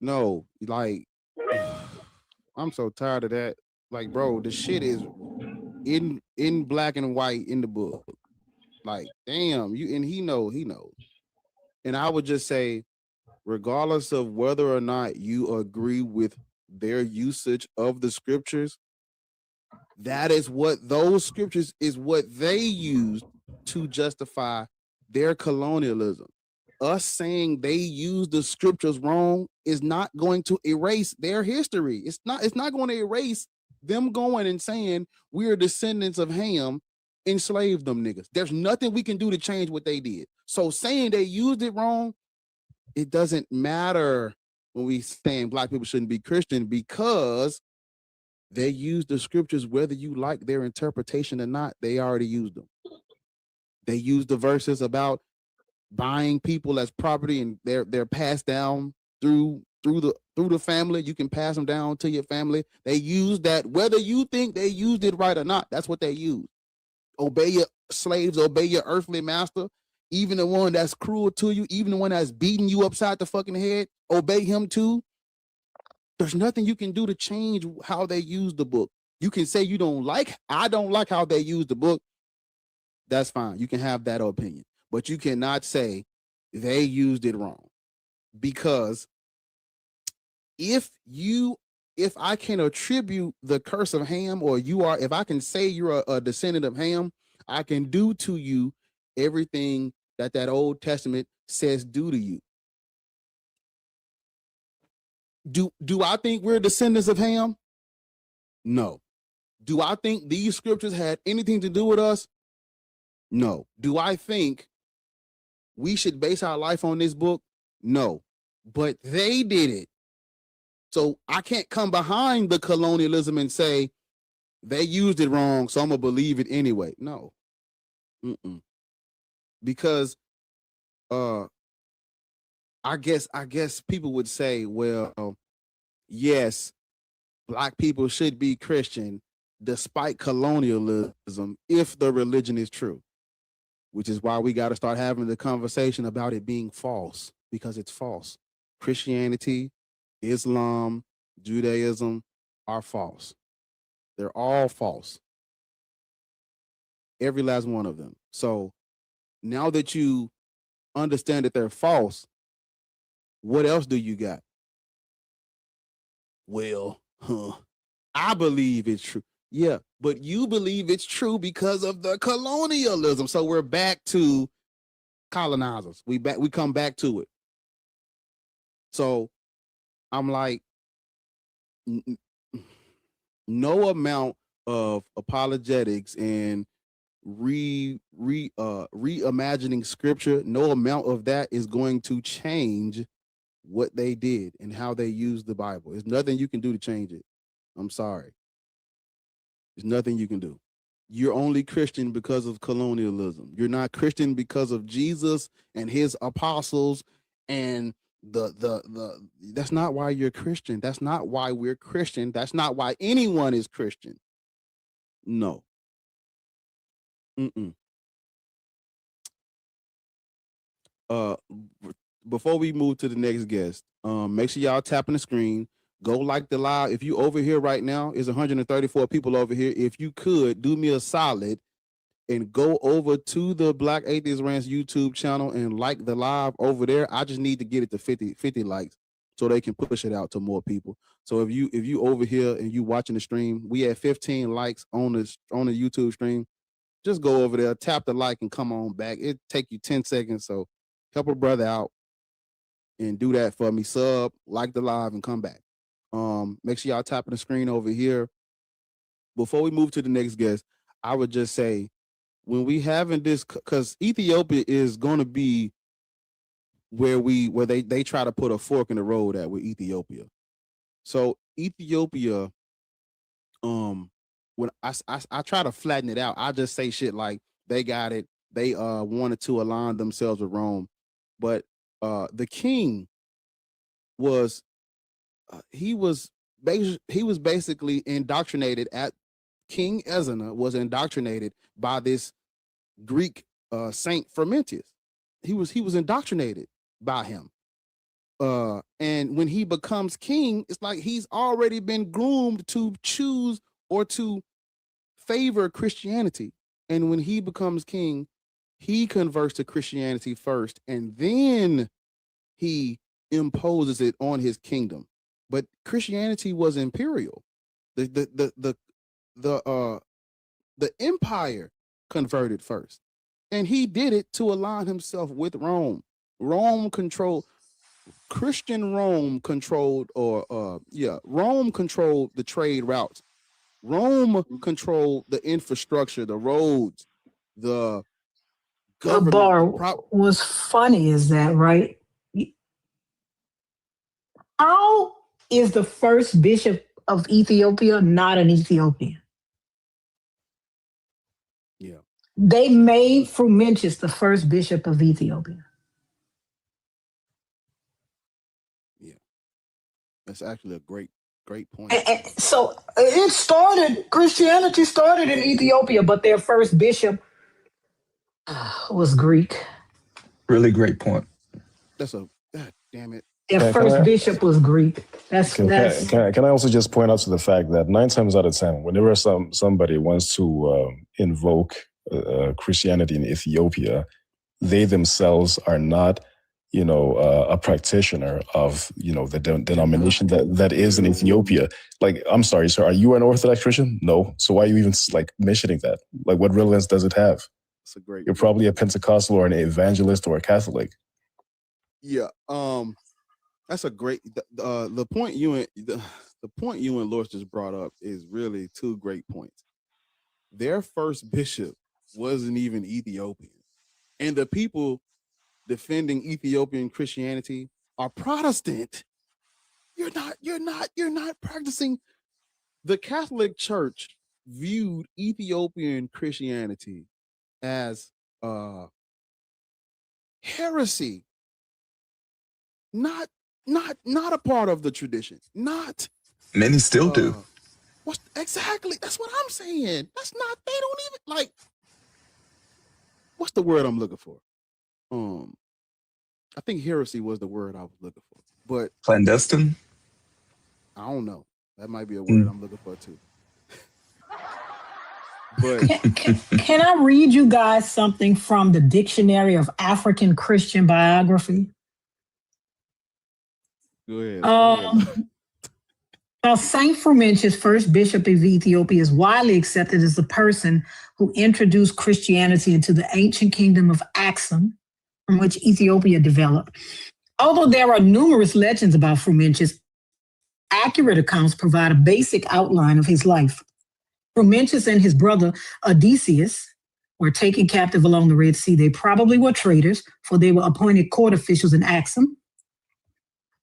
No, like, I'm so tired of that. Like, bro, the shit is in black and white in the book. Like, damn, and he knows. And I would just say, regardless of whether or not you agree with their usage of the scriptures, that is what those scriptures is what they used to justify their colonialism. Us saying they use the scriptures wrong is not going to erase their history. It's not going to erase them going and saying we're descendants of Ham, enslaved them niggas. There's nothing we can do to change what they did. So saying they used it wrong, it doesn't matter when we saying black people shouldn't be Christian, because they use the scriptures, whether you like their interpretation or not. They already used them. They used the verses about buying people as property, and they're passed down through the family. You can pass them down to your family. They use that, whether you think they used it right or not. That's what they use. Obey your slaves, obey your earthly master, even the one that's cruel to you, even the one that's beating you upside the fucking head. Obey him too. There's nothing you can do to change how they use the book. You can say I don't like how they use the book. That's fine. You can have that opinion. But you cannot say they used it wrong, because if I can attribute the curse of Ham, or if I can say you're a descendant of Ham, I can do to you everything that Old Testament says do to you. Do I think we're descendants of Ham? No. Do I think these scriptures had anything to do with us? No. Do I think we should base our life on this book? No. But they did it. So I can't come behind the colonialism and say they used it wrong, so I'm going to believe it anyway. No. Because I guess people would say, well, yes, black people should be Christian despite colonialism if the religion is true, which is why we got to start having the conversation about it being false, because it's false. Christianity, Islam, Judaism are false. They're all false. Every last one of them. So now that you understand that they're false, what else do you got? Well, I believe it's true. Yeah, but you believe it's true because of the colonialism. So we're back to colonizers. We come back to it. So I'm like, no amount of apologetics and reimagining scripture, no amount of that is going to change what they did and how they used the Bible. There's nothing you can do to change it. I'm sorry. There's nothing you can do. You're only Christian because of colonialism. You're not Christian because of Jesus and his apostles and that's not why you're Christian. That's not why we're Christian. That's not why anyone is Christian. No. Before we move to the next guest, make sure y'all tapping the screen. Go like the live. If you over here right now, is 134 people over here. If you could do me a solid and go over to the Black Atheist Rants YouTube channel and like the live over there. I just need to get it to 50 likes so they can push it out to more people. So if you over here and you watching the stream, we had 15 likes on the YouTube stream. Just go over there, tap the like, and come on back. It take you 10 seconds. So help a brother out and do that for me. Sub, like the live, and come back. Make sure y'all tapping the screen over here. Before we move to the next guest, I would just say, when we having this, because Ethiopia is going to be where they try to put a fork in the road at with Ethiopia. So Ethiopia, when I try to flatten it out, I just say shit like they got it. They wanted to align themselves with Rome, but the king was he was basically indoctrinated at King Ezana was indoctrinated by this Greek Saint Frumentius. He was indoctrinated by him. And when he becomes king, it's like he's already been groomed to choose or to favor Christianity. And when he becomes king, he converts to Christianity first, and then he imposes it on his kingdom. But Christianity was imperial. The empire converted first, and he did it to align himself with Rome. Rome controlled Rome controlled the trade routes. Rome controlled the infrastructure, the roads, the government. Bar, what's funny is that, right? How is the first bishop of Ethiopia not an Ethiopian? Yeah. They made Frumentius the first bishop of Ethiopia. Yeah. That's actually a great point. And so Christianity started in Ethiopia, but their first bishop was Greek. Really great point. God damn it. Their first bishop was Greek. Can I also just point out to the fact that 9 times out of 10, whenever somebody wants to invoke Christianity in Ethiopia, they themselves are not, a practitioner of, the denomination that is in Ethiopia. Like, I'm sorry, sir, are you an Orthodox Christian? No. So why are you even mentioning that? Like, what relevance does it have? That's a great. You're probably a Pentecostal or an evangelist or a Catholic. Yeah. That's a great. The point you and Lord just brought up is really 2 great points. Their first bishop wasn't even Ethiopian, and the people defending Ethiopian Christianity are Protestant. You're not practicing. The Catholic Church viewed Ethiopian Christianity as heresy, not a part of the tradition. Not many still do. Exactly? That's what I'm saying. That's not. They don't even like. What's the word I'm looking for? I think heresy was the word I was looking for, but clandestine. I don't know. That might be a word I'm looking for too. But can I read you guys something from the Dictionary of African Christian Biography? Go ahead. Now, Saint Frumentius, first bishop of Ethiopia, is widely accepted as the person who introduced Christianity into the ancient kingdom of Axum, from which Ethiopia developed. Although there are numerous legends about Frumentius, accurate accounts provide a basic outline of his life. Frumentius and his brother Odysseus were taken captive along the Red Sea. They probably were traitors, for they were appointed court officials in Axum.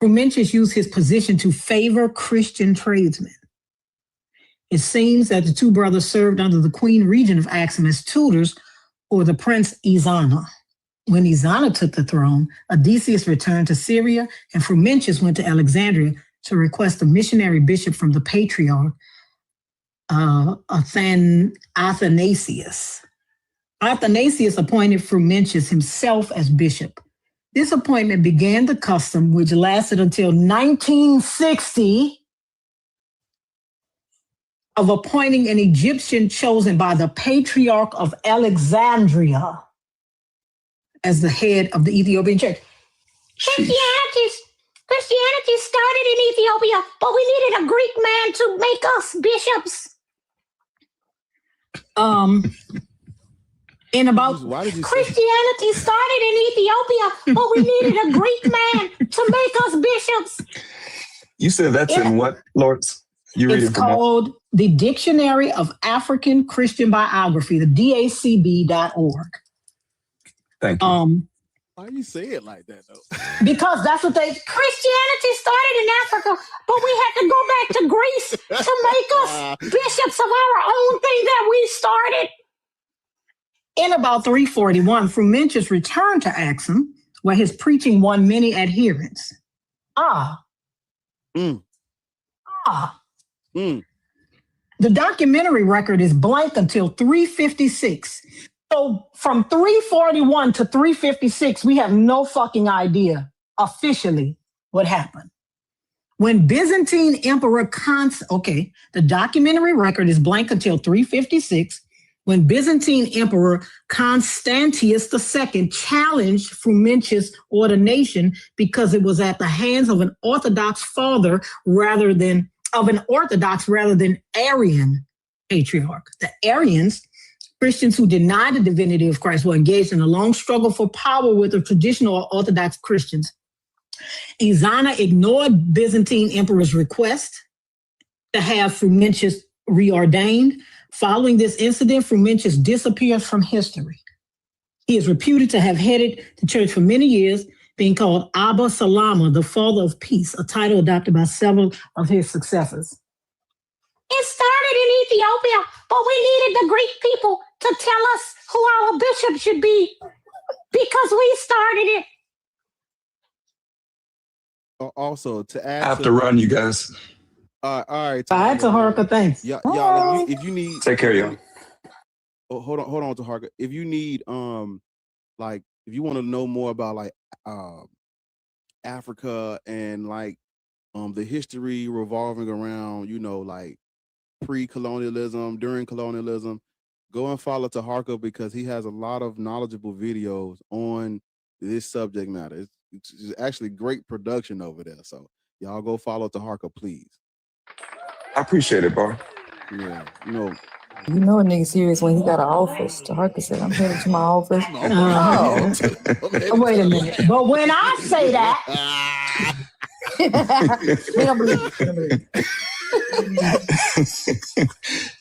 Frumentius used his position to favor Christian tradesmen. It seems that the 2 brothers served under the queen regent of Axum as tutors for the prince Ezana. When Ezana took the throne, Odysseus returned to Syria, and Frumentius went to Alexandria to request a missionary bishop from the patriarch Athanasius. Athanasius appointed Frumentius himself as bishop. This appointment began the custom, which lasted until 1960, of appointing an Egyptian chosen by the Patriarch of Alexandria as the head of the Ethiopian church. Christianity started in Ethiopia, but we needed a Greek man to make us bishops. Christianity started in Ethiopia, but we needed a Greek man to make us bishops. You said that's in what, Lawrence? It's called the Dictionary of African Christian Biography, the DACB.org. Thank you. Why you say it like that, though? Because that's what Christianity started in Africa, but we had to go back to Greece to make us bishops of our own thing that we started. In about 341, Frumentius returned to Axum, where his preaching won many adherents. Mm. Ah. The documentary record is blank until 356. So from 341 to 356, we have no fucking idea officially what happened. When Byzantine Emperor the documentary record is blank until 356, when Byzantine Emperor Constantius II challenged Frumentius' ordination because it was at the hands of an Orthodox rather than Arian patriarch. The Arians, Christians who denied the divinity of Christ, were engaged in a long struggle for power with the traditional Orthodox Christians. Izana ignored Byzantine Emperor's request to have Frumentius reordained. Following this incident, Frumentius disappears from history. He is reputed to have headed the church for many years, being called Abba Salama, the father of peace, a title adopted by several of his successors. It started in Ethiopia, but we needed the Greek people to tell us who our bishop should be because we started it. Also, to add, I have to run, you guys. All right. Bye, Taharka. Thanks. Y'all, if you need, take care, y'all. Hold on, Taharka. If you need, if you want to know more about Africa and the history revolving around, pre-colonialism, during colonialism, go and follow Taharka because he has a lot of knowledgeable videos on this subject matter. It's actually great production over there. So y'all go follow Taharka, please. I appreciate it, bro. Yeah, You know a nigga serious when he got an office. Taharka said, I'm headed to my office. Wait a minute. But when I say that, we don't believe it.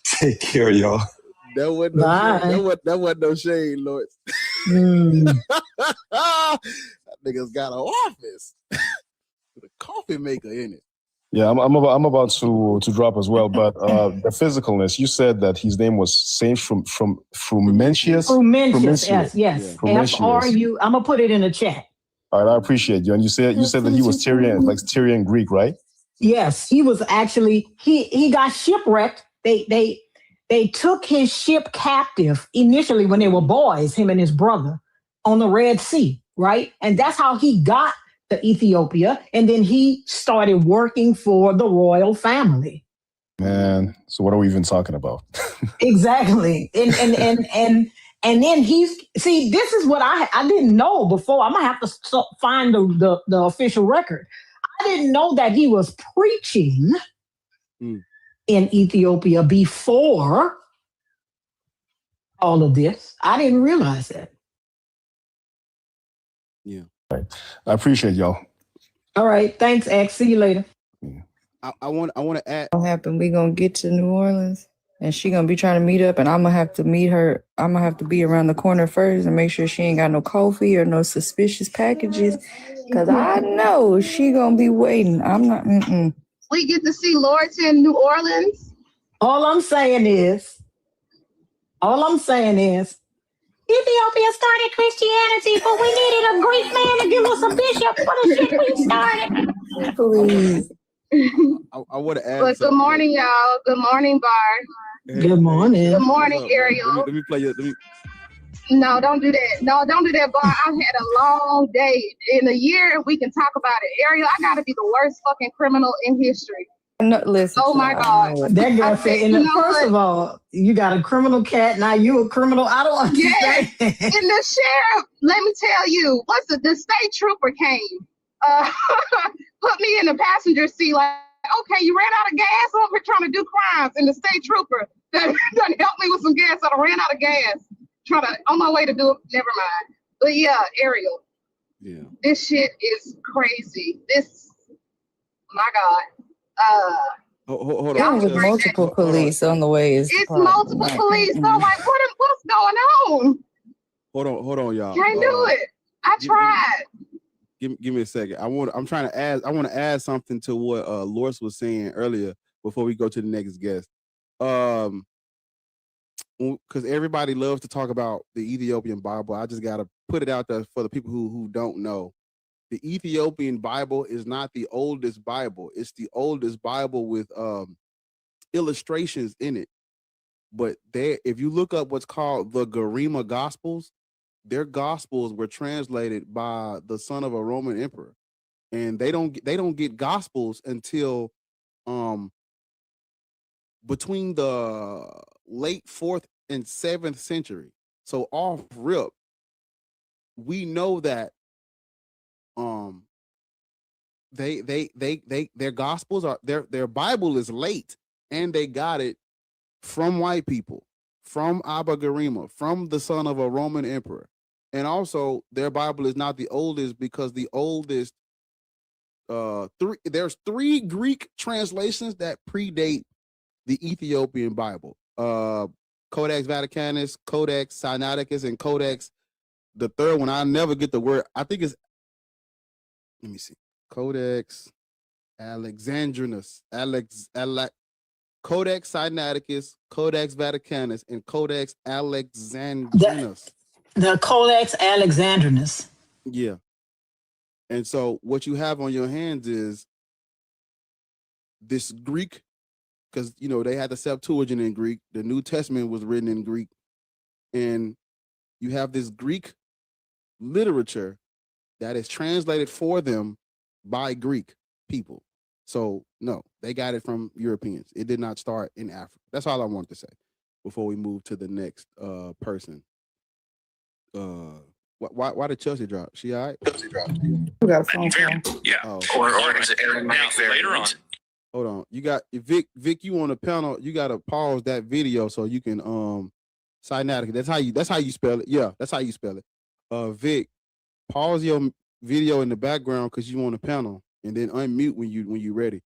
Take care, y'all. That wasn't no shade, Lord. That nigga's got an office with a coffee maker in it. Yeah, I'm about to drop as well, but the physicalness. You said that his name was Saint Frumentius. Frumentius, yes. F-R-U. I'm gonna put it in the chat. All right, I appreciate you. And you said that he was Tyrian, like Tyrian Greek, right? Yes, he was actually he got shipwrecked. They took his ship captive initially when they were boys, him and his brother, on the Red Sea, right? And that's how he got to Ethiopia, and then he started working for the royal family. Man, so what are we even talking about? Exactly, and then this is what I didn't know before. I'm gonna have to find the official record. I didn't know that he was preaching in Ethiopia before all of this. I didn't realize that. Yeah. Right. I appreciate y'all. All right. Thanks, X. See you later. I want to add. What happened? We gonna get to New Orleans, and she gonna be trying to meet up, and I'm gonna have to meet her. I'm gonna have to be around the corner first and make sure she ain't got no coffee or no suspicious packages, cause I know she gonna be waiting. I'm not. We get to see Lorton, New Orleans. All I'm saying is, Ethiopia started Christianity, but we needed a Greek man to give us a bishop for the shit we started. Please. I want to add. But good morning, y'all. Good morning, Bar. Good morning. Good morning, Ariel. Let me play it. No, don't do that. No, don't do that, Bar. I've had a long day. In a year, we can talk about it. Ariel, I gotta be the worst fucking criminal in history. No, listen. Oh my God. That girl said, first of all, you got a criminal cat. Now you a criminal. I don't understand. Yeah. And the sheriff, let me tell you, the state trooper came, put me in the passenger seat like, okay, you ran out of gas over here trying to do crimes. And the state trooper done helped me with some gas. So I ran out of gas, on my way to do it. Never mind. But yeah, Ariel. Yeah. This shit is crazy. My God. Hold on. With multiple police on the way. It's multiple police. So like, what's going on? Hold on, y'all. Can't do it. I tried. Give me a second. I want to add something to what Loris was saying earlier before we go to the next guest. Because everybody loves to talk about the Ethiopian Bible. I just gotta put it out there for the people who don't know. the Ethiopian Bible is not the oldest Bible. It's the oldest Bible with illustrations in it. But if you look up what's called the Garima Gospels, their Gospels were translated by the son of a Roman emperor, and they don't get Gospels until between the late 4th and 7th century. So off rip, we know that their Gospels are their Bible is late, and they got it from white people, from Abba Garima, from the son of a Roman emperor. And also their Bible is not the oldest, because the oldest there's 3 Greek translations that predate the Ethiopian Bible. Codex Vaticanus, Codex Sinaiticus, and Codex, the third one, I never get the word. I think it's, let me see. Codex Alexandrinus, Codex Sinaiticus, Codex Vaticanus, and Codex Alexandrinus. The Codex Alexandrinus. Yeah. And so what you have on your hands is this Greek, because, you know, they had the Septuagint in Greek. The New Testament was written in Greek. And you have this Greek literature that is translated for them by Greek people. So, no, they got it from Europeans. It did not start in Africa. That's all I wanted to say before we move to the next person. Why did Chelsea drop? She all right? Chelsea dropped. We got a phone call. Yeah. Oh. Or is it later on? Hold on. You got Vic, you on the panel, you gotta pause that video so you can Sinaiticus. That's how you spell it. Yeah, that's how you spell it. Vic, pause your video in the background because you on the panel, and then unmute when you ready.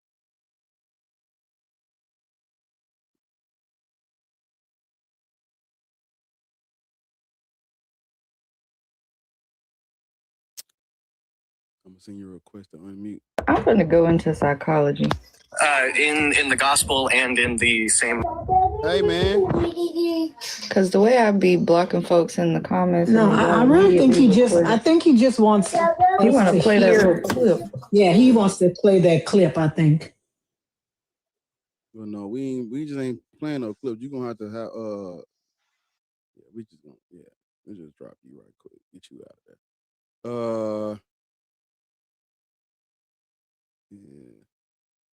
I'm gonna send you a request to unmute. I'm gonna go into psychology. In the gospel and in the same. Hey man. Because the way I be blocking folks in the comments. No, I really think he just. I think he just wants. You want to play that little clip? Yeah, he wants to play that clip. I think. Well, no, we just ain't playing no clips. You gonna have to have yeah, we just drop you right quick, get you out of there. Yeah,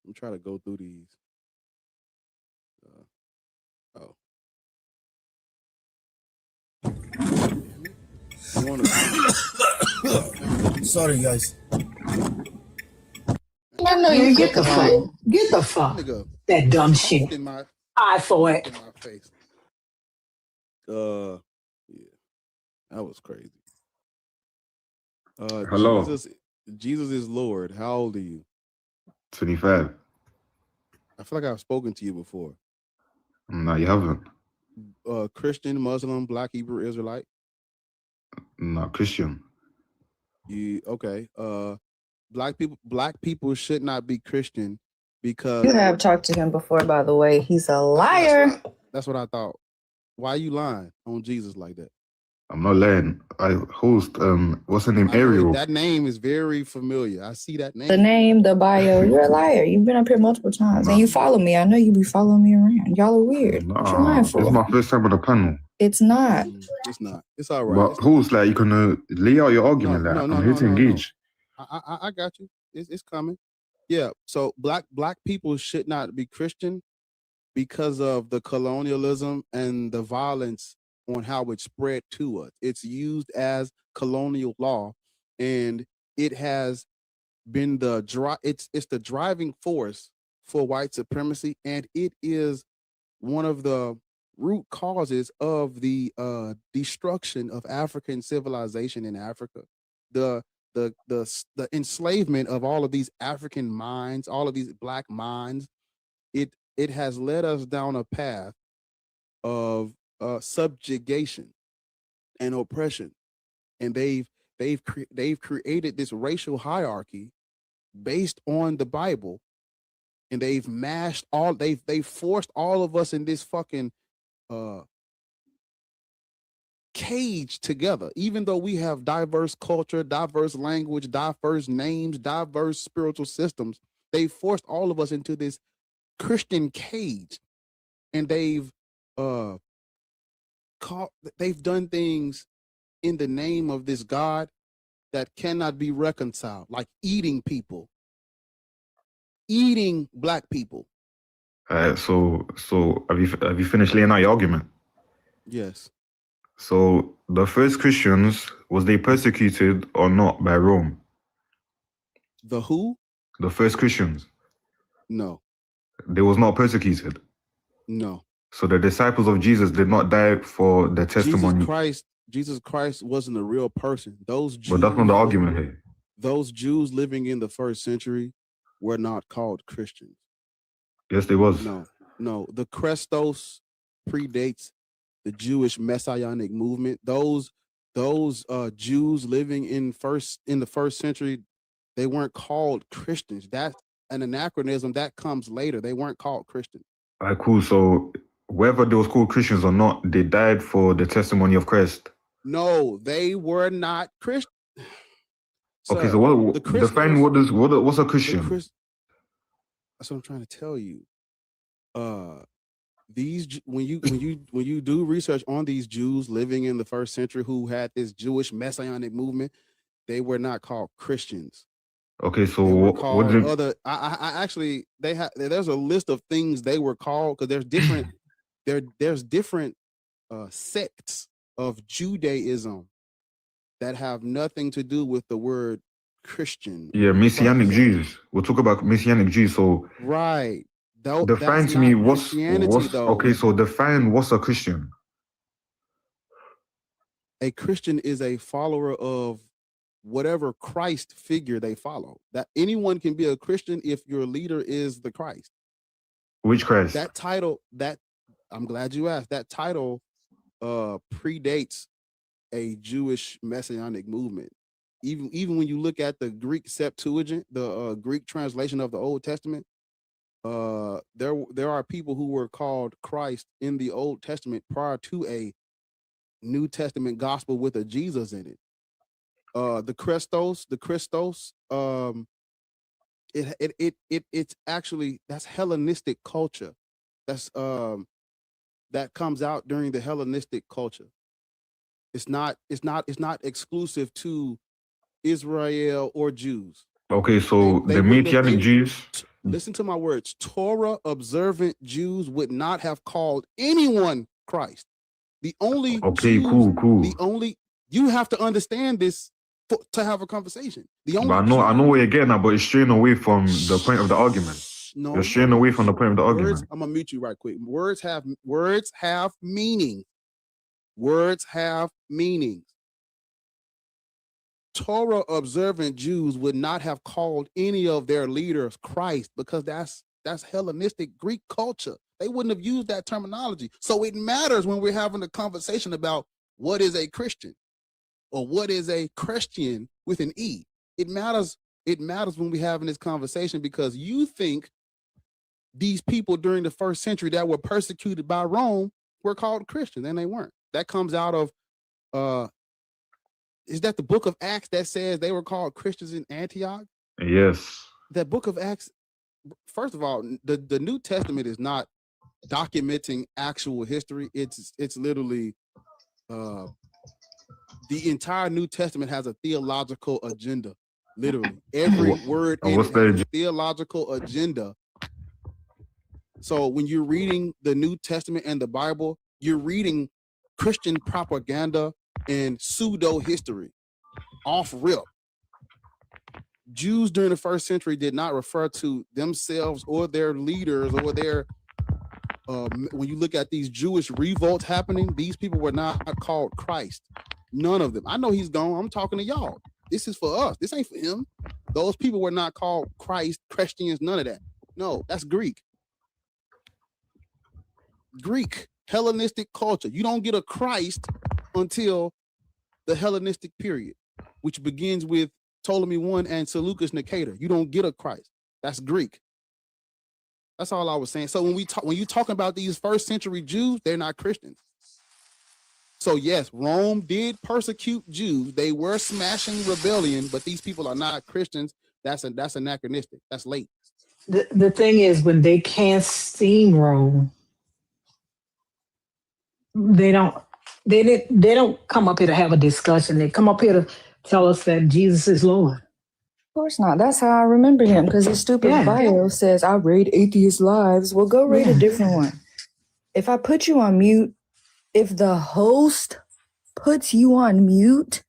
I'm trying to go through these. Sorry, guys. I know you get the fuck. Get the fuck. That dumb shit. I for it. In my face. Yeah, that was crazy. Hello. Jesus is Lord. How old are you? 25. I feel like I've spoken to you before. No, you haven't. Christian, Muslim, Black, Hebrew, Israelite? No, Christian. You okay? Black people should not be Christian because You have talked to him before, by the way. He's a liar. That's what I thought. Why are you lying on Jesus like that? I'm not lying. I host what's her name? Ariel. That name is very familiar. I see that name. The name, the bio. You're a liar. You've been up here multiple times, and you follow me. I know you be following me around. Y'all are weird. What you lying for? It's my first time on the panel. It's not. It's not. It's all right. But who's like you can lay out your argument? I'm here to engage. I got you. It's coming. Yeah. So black people should not be Christian because of the colonialism and the violence on how it spread to us. It's used as colonial law, and it has been it's the driving force for white supremacy, and it is one of the root causes of the destruction of African civilization in Africa. The enslavement of all of these African minds, all of these black minds, it has led us down a path of subjugation and oppression, and they've created this racial hierarchy based on the Bible, and they've forced all of us in this fucking caged together. Even though we have diverse culture, diverse language, diverse names, diverse spiritual systems, they forced all of us into this Christian cage, and they've done things in the name of this God that cannot be reconciled, like eating people, eating black people. So have you finished laying out your argument? Yes. So the first Christians, was they persecuted or not by Rome? The who? The first Christians. No. They was not persecuted. No. So the disciples of Jesus did not die for the testimony. Jesus Christ wasn't a real person. Those Jews, but that's not the argument here. Those Jews living in the first century were not called Christians. Yes, they was. No. The Christos predates the Jewish messianic movement. Those Jews living in the first century, they weren't called Christians. That's an anachronism that comes later. They weren't called Christians. All right, cool. So whether they was called Christians or not, they died for the testimony of Christ. No, they were not Christian. Okay, so define what's a Christian? That's what I'm trying to tell you. When you do research on these Jews living in the first century who had this Jewish messianic movement, they were not called Christians. Okay, so what there's a list of things they were called, because there's different sects of Judaism that have nothing to do with the word Christian. Yeah, Messianic Jews. We'll talk about Messianic Jews. So right. Define to me what's okay. So define what's a Christian. A Christian is a follower of whatever Christ figure they follow. That anyone can be a Christian if your leader is the Christ. Which Christ? That title, I'm glad you asked. That title predates a Jewish messianic movement. Even when you look at the Greek Septuagint, the Greek translation of the Old Testament, there are people who were called Christ in the Old Testament prior to a New Testament gospel with a Jesus in it. The Christos, it's actually, that's Hellenistic culture. That's that comes out during the Hellenistic culture. It's not exclusive to Israel or Jews. Okay, so the Messianic Jews. Listen to my words. Torah observant Jews would not have called anyone Christ. The only Jews, you have to understand this to have a conversation. I know where you're getting at, but it's straying away from the point of the argument. No, you're straying away from the point of the argument. I'm gonna mute you right quick. Words have meaning. Words have meanings. Torah observant Jews would not have called any of their leaders Christ, because that's Hellenistic Greek culture. They wouldn't have used that terminology. So it matters when we're having a conversation about what is a Christian or what is a Christian with an E. It matters when we're having this conversation, because you think these people during the first century that were persecuted by Rome were called Christians, and they weren't. That comes out of is that the book of Acts that says they were called Christians in Antioch? Yes. That book of Acts, first of all, the New Testament is not documenting actual history. It's literally the entire New Testament has a theological agenda. Literally, every word in it has a theological agenda. So when you're reading the New Testament and the Bible, you're reading Christian propaganda and pseudo history off rip. Jews during the first century did not refer to themselves or their leaders or their when you look at these Jewish revolts happening, these people were not called Christ. None of them. I know he's gone. I'm talking to y'all. This is for us. This ain't for him. Those people were not called Christ, Christians, none of that. No, that's Greek. Greek, Hellenistic culture. You don't get a Christ until the Hellenistic period, which begins with Ptolemy I and Seleucus Nicator. You don't get a Christ. That's Greek. That's all I was saying. So when you talking about these first century Jews, they're not Christians. So yes, Rome did persecute Jews. They were smashing rebellion, but these people are not Christians. That's anachronistic. That's late. The thing is, when they can't steamroll, they don't come up here to have a discussion. They come up here to tell us that Jesus is Lord. Of course not. That's how I remember him, because his stupid bio says, I read atheist lives. Well, go read a different one. If I put you on mute, if the host puts you on mute,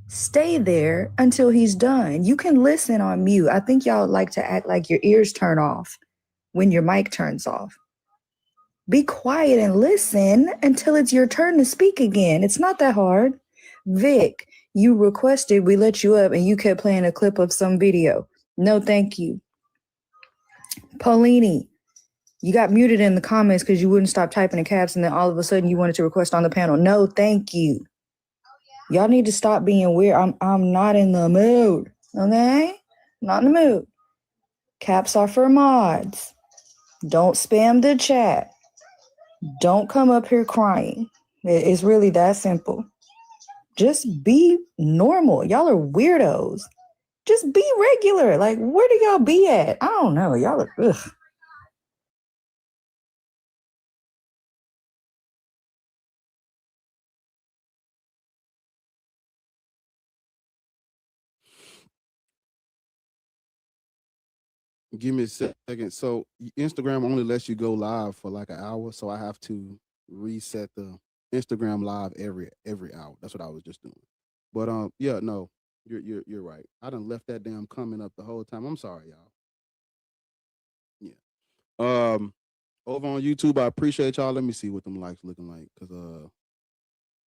stay there until he's done. You can listen on mute. I think y'all like to act like your ears turn off when your mic turns off. Be quiet and listen until it's your turn to speak again. It's not that hard. Vic, you requested we let you up and you kept playing a clip of some video. No, thank you. Paulini, you got muted in the comments because you wouldn't stop typing in caps, and then all of a sudden you wanted to request on the panel. No, thank you. Y'all need to stop being weird. I'm not in the mood. Okay? Not in the mood. Caps are for mods. Don't spam the chat. Don't come up here crying. It's really that simple. Just be normal. Y'all are weirdos. Just be regular. Like, where do y'all be at? I don't know. Y'all are, ugh. Give me a second. So Instagram only lets you go live for like an hour, so I have to reset the Instagram live every hour. That's what I was just doing. But yeah, no, you're right. I done left that damn comment up the whole time. I'm sorry, y'all. Yeah. Over on YouTube, I appreciate y'all. Let me see what them likes looking like, because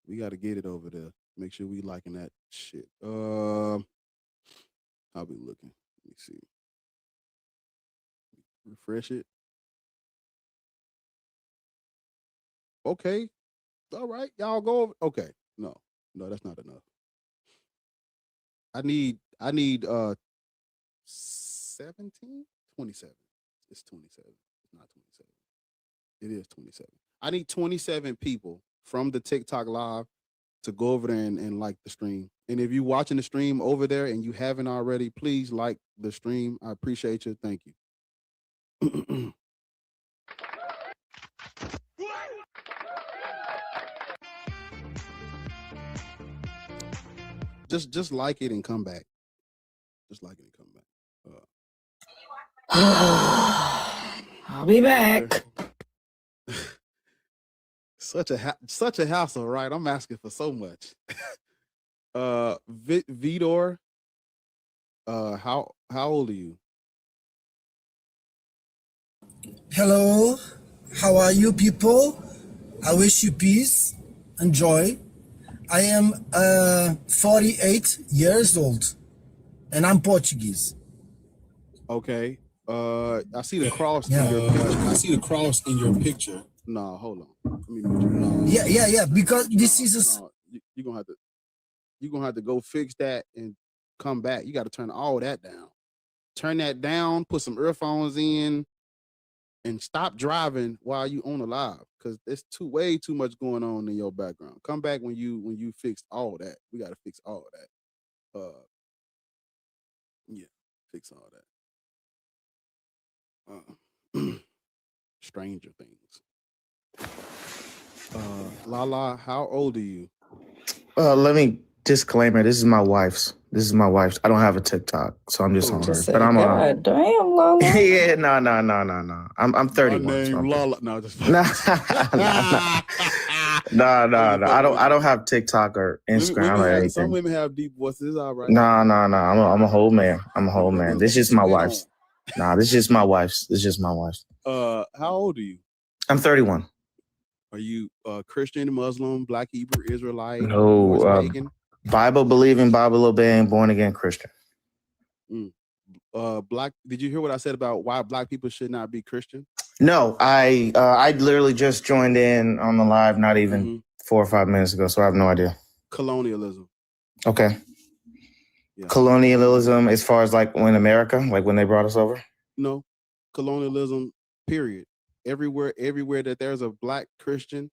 we got to get it over there. Make sure we liking that shit. I'll be looking. Let me see. Refresh it. Okay. All right. Y'all go over. Okay. No, that's not enough. I need 17? 27. It's 27. It's not 27. It is 27. I need 27 people from the TikTok live to go over there and like the stream. And if you're watching the stream over there and you haven't already, please like the stream. I appreciate you. Thank you. Just like it and come back. Just like it and come back. I'll be back. Such a hassle, right? I'm asking for so much. Vidor, how old are you? Hello, how are you people? I wish you peace and joy. I am 48 years old and I'm Portuguese. Okay. I see the cross in your picture. I see the cross in your picture. No, hold on. Let me mute you. No. Yeah, because this is you're gonna have to go fix that and come back. You got to turn all that down. Turn that down, put some earphones in, and stop driving while you on the live, because there's way too much going on in your background. Come back when you fix all that. We got to fix all that. Yeah, fix all that. Stranger Things. Lala, how old are you? Let me disclaimer. This is my wife's. I don't have a TikTok, so I'm just on her. But I'm God damn, Lala. Yeah, no. I'm 31. My name so Lala. No, just no. I don't have TikTok or Instagram or anything. Some women have deep voices. All right. No. I'm a whole man. This is my wife's. Nah, this is just my wife's. How old are you? I'm 31. Are you Christian, Muslim, Black, Hebrew, Israelite? No, pagan? Bible believing, Bible obeying, born again Christian. Black. Did you hear what I said about why Black people should not be Christian? No, I literally just joined in on the live, not even 4 or 5 minutes ago, so I have no idea. Colonialism. Okay. Yeah. Colonialism, as far as like when America, like when they brought us over? No, colonialism. Period. Everywhere that there's a Black Christian,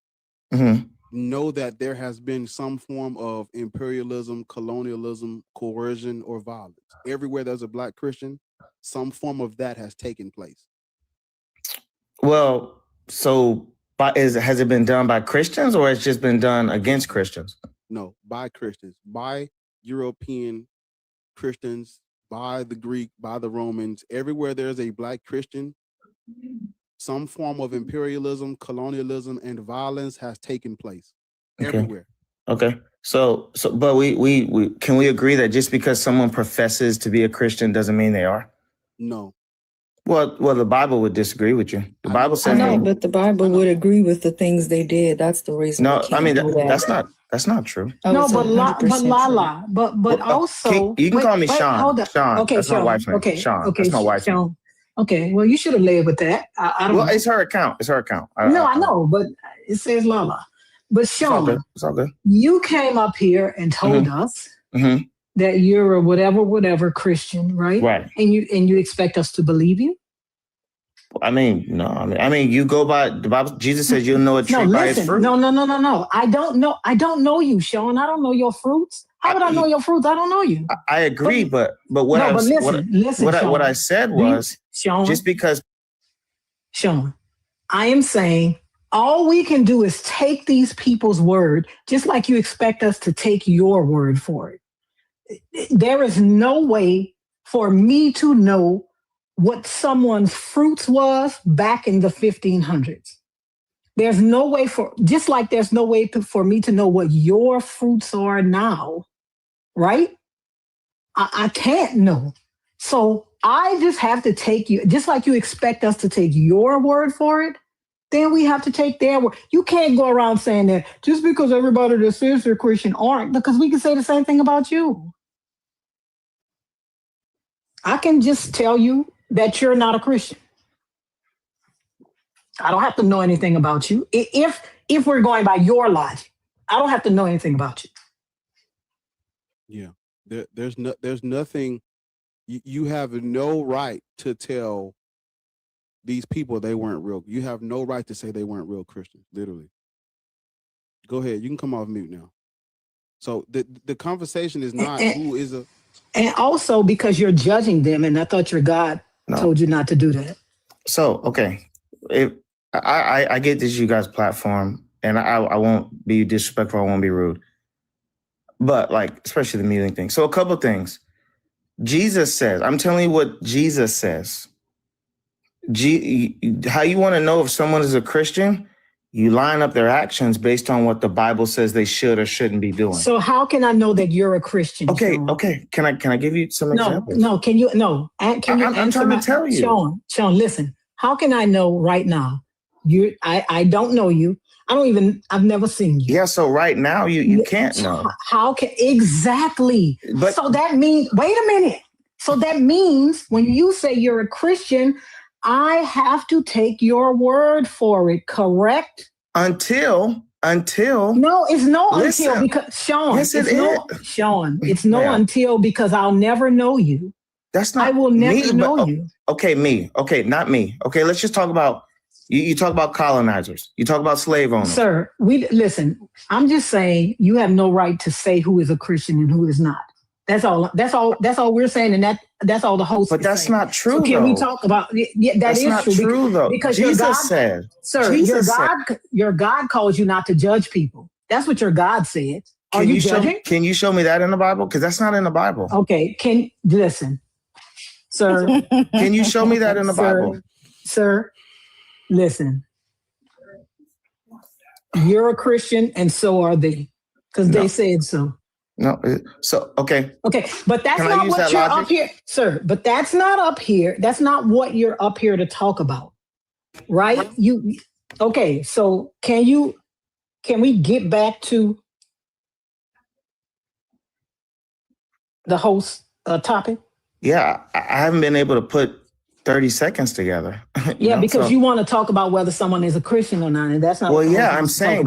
know that there has been some form of imperialism, colonialism, coercion, or violence. Everywhere there's a Black Christian, some form of that has taken place. Well, so has it been done by Christians or it's just been done against Christians? No, by Christians, by European Christians, by the Greek, by the Romans. Everywhere there's a Black Christian, some form of imperialism, colonialism, and violence has taken place. Okay. Everywhere. Okay. So, but we can we agree that just because someone professes to be a Christian doesn't mean they are? No. Well, the Bible would disagree with you. The Bible says I know, but the Bible would agree with the things they did. That's the reason. no. I mean, that's not true. No, but Lala, but also you can call me wait, Sean. Hold up. Sean. Okay, that's Sean. my wife's name. Okay, Sean. Okay, That's my wife's name. Sean. Okay, well, you should have led with that. I don't know. It's her account. It's her account. I know, but it says Lala. But Sean, it's all good. You came up here and told us that you're a whatever Christian, right? Right. And you expect us to believe you? I mean, no. I mean, you go by the Bible. Jesus says you'll know a tree by its fruit. No. I don't know you, Sean. I don't know your fruits. How would I know your fruits? I don't know you. I agree, but what I said was Sean, just because. Sean, I am saying all we can do is take these people's word, just like you expect us to take your word for it. There is no way for me to know what someone's fruits was back in the 1500s. There's no way just like there's no way for me to know what your fruits are now, right? I can't know. So I just have to take you, just like you expect us to take your word for it, then we have to take their word. You can't go around saying that just because everybody that says they're Christian aren't, because we can say the same thing about you. I can just tell you that you're not a Christian. I don't have to know anything about you. If we're going by your logic, I don't have to know anything about you. Yeah, there's nothing. You have no right to tell these people they weren't real. You have no right to say they weren't real Christians. Literally. Go ahead. You can come off mute now. So the conversation is not who is a. And also because you're judging them, and I thought your God told you not to do that. So, okay. I get this you guys platform, and I won't be disrespectful, I won't be rude. But especially the muting thing. So a couple things. Jesus says, I'm telling you what Jesus says. How you want to know if someone is a Christian? You line up their actions based on what the Bible says they should or shouldn't be doing. So how can I know that you're a Christian? Okay, Sean? okay. Can I give you some examples? No. Can you? I'm trying to tell you. Sean, listen. How can I know right now? I don't know you. I've never seen you. Yeah, so right now you can't know. Exactly. But so that means, wait a minute. So that means when you say you're a Christian, I have to take your word for it, correct? Until no, it's no listen, until because Sean, yes, Sean, it's no until because I'll never know you. That's not I will never know you. Okay, me. Okay, not me. Okay, let's just talk about you talk about colonizers. You talk about slave owners. Sir, listen, I'm just saying you have no right to say who is a Christian and who is not. That's all we're saying, and that's all the host. But that's saying. Not true. So can we talk about that's is not true though? Because Jesus said, sir, your God calls you not to judge people. That's what your God said. Are you judging? Can you show me that in the Bible? Because that's not in the Bible. Okay, listen, sir. Can you show me that in the Bible, sir? Listen, you're a Christian, and so are they, because they said so. No, so okay, but that's not what you're up here, sir. But that's not up here. That's not what you're up here to talk about, right? So can we get back to the host topic? Yeah, I haven't been able to put 30 seconds together. Because you want to talk about whether someone is a Christian or not, and that's not. Well, yeah, I'm saying.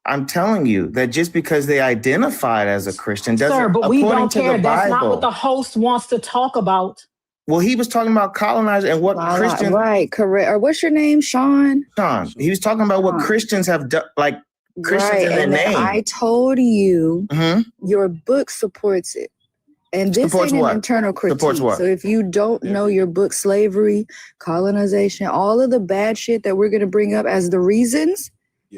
I'm telling you that just because they identified as a Christian doesn't. Sir, but we don't care. That's not what the host wants to talk about. Well, he was talking about colonizers and what Christians. Right, correct. Or what's your name, Sean? Sean. He was talking about what Christians have done, Christians in their and name. I told you your book supports it. And this Supports ain't what? an internal critique. Supports what? So if you don't know your book, slavery, colonization, all of the bad shit that we're going to bring up as the reasons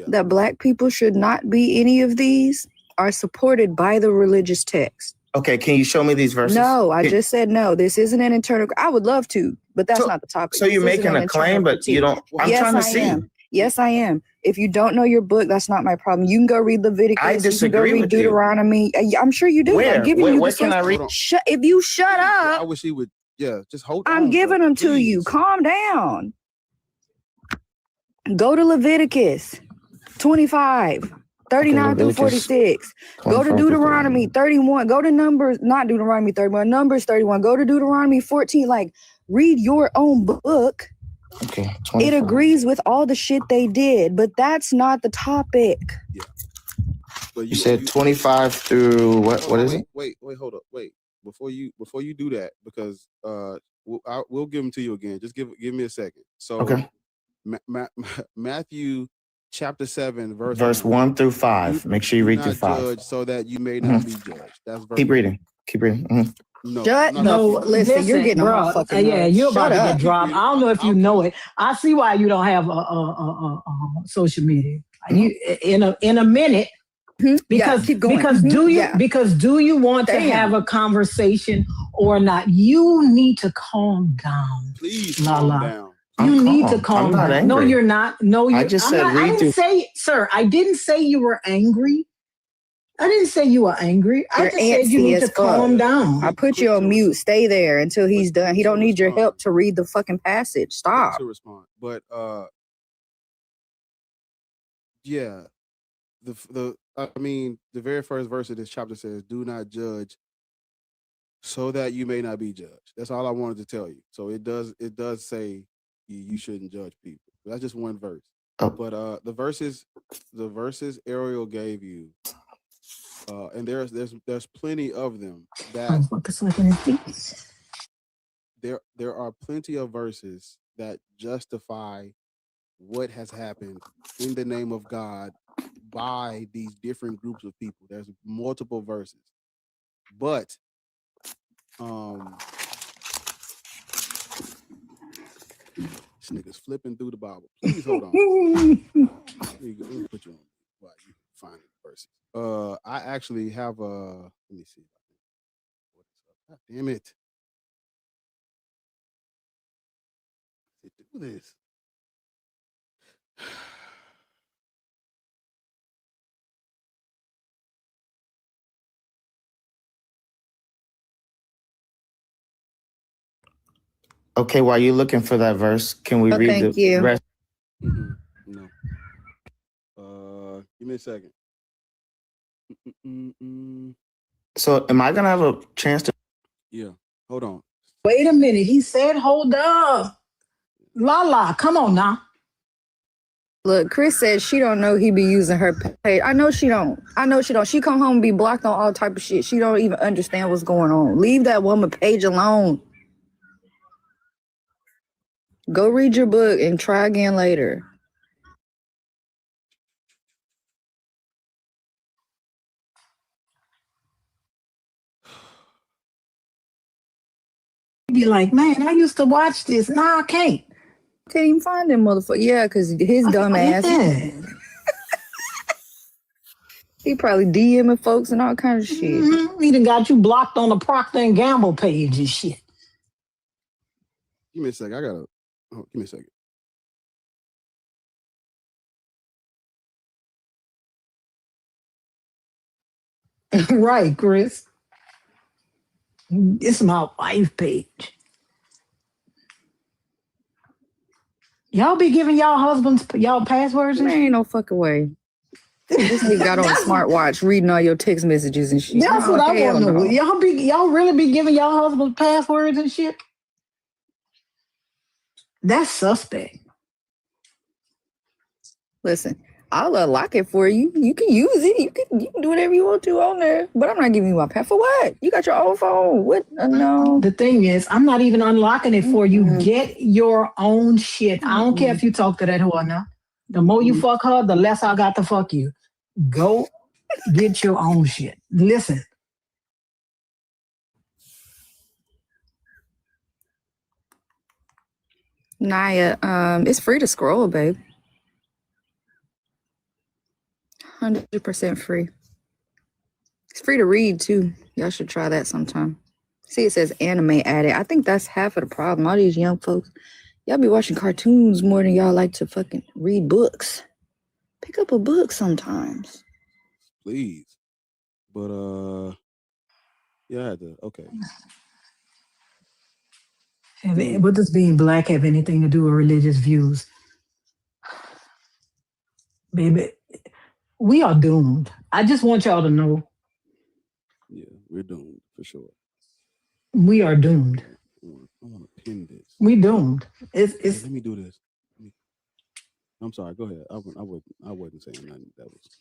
that Black people should not be any of these are supported by the religious text. Okay, can you show me these verses? No, I just said no. This isn't an internal. I would love to, but that's not the topic. So you're making a claim, but you don't. I'm trying to see. Yes, I am. If you don't know your book, that's not my problem. You can go read Leviticus. I disagree you can go read with Deuteronomy. I'm sure you do. Where? I'm giving you Where the can I read? If you shut up. I wish he would. Yeah, just hold on. I'm giving them to you. Calm down. Go to Leviticus 25, 39 through 46. Go to Deuteronomy 31. Go to Numbers, not Deuteronomy 31, Numbers 31. Go to Deuteronomy 14. Like, read your own book. Okay. It agrees with all the shit they did, but that's not the topic. Yeah. But you said 25 through what is it? Wait, hold up. Wait. Before you do that, because we'll give them to you again. Just give me a second. So okay. Matthew chapter 7, verse 1 through 5. Make sure you read through 5. Judge so that you may not be judged. That's verse Keep reading. Keep reading. No, listen, you're getting bro, a fucking yeah, you're about to get dropped. I don't know if you know it. I see why you don't have social media. You in a minute. Because keep going. Because do you want to have a conversation or not? You need to calm down. Please calm down. You need to calm down. Angry. No, you're not. No, I just said I didn't say, sir. I didn't say you were angry. I didn't say you were angry. I just said you need to calm down. I put you on mute. Stay there until he's done. He don't need your help to read the fucking passage. Stop. To respond, but yeah, the very first verse of this chapter says, "Do not judge, so that you may not be judged." That's all I wanted to tell you. So it does say you shouldn't judge people. That's just one verse. Oh. But the verses Ariel gave you. And there's plenty of them that there are plenty of verses that justify what has happened in the name of God by these different groups of people. There's multiple verses, but this nigga's flipping through the Bible. Please hold on. Let me put you on while you find the verses. I actually have let me see. God damn it. Do this. Okay, while you're looking for that verse, can we read the rest? No. Give me a second. So am I gonna have a chance to? Yeah, hold on. Wait a minute. He said, "Hold up, Lala, come on now." Look, Chris said she don't know he be using her page. I know she don't. She come home and be blocked on all type of shit. She don't even understand what's going on. Leave that woman page alone. Go read your book and try again later. Be like, man, I used to watch this. Nah, I can't. Can't even find them motherfucker. Yeah, because his dumb ass. He probably DMing folks and all kinds of shit. Mm-hmm. He done got you blocked on the Procter and Gamble page and shit. Give me a second. Give me a second. Right, Chris. It's my wife page. Y'all be giving y'all husbands y'all passwords? There ain't no fucking way. This nigga got on a smartwatch reading all your text messages and shit. That's what I want to know. Y'all really be giving y'all husbands passwords and shit? That's suspect. Listen, I'll unlock it for you. You can use it. You can do whatever you want to on there. But I'm not giving you my password. For what? You got your own phone. What? No. The thing is, I'm not even unlocking it for you. Get your own shit. I don't care if you talk to that whore now. The more you fuck her, the less I got to fuck you. Go get your own shit. Listen, Naya, it's free to scroll, babe. 100% free. It's free to read too. Y'all should try that sometime. See, it says anime added. I think that's half of the problem. All these young folks, y'all be watching cartoons more than y'all like to fucking read books. Pick up a book sometimes. Please. But yeah, I had to. Okay. what does being black have anything to do with religious views? Baby, we are doomed. I just want y'all to know. Yeah, we're doomed for sure. We are doomed. I want to pin this. We doomed. It's Hey, let me do this. I'm sorry. Go ahead. I wasn't saying nothing that was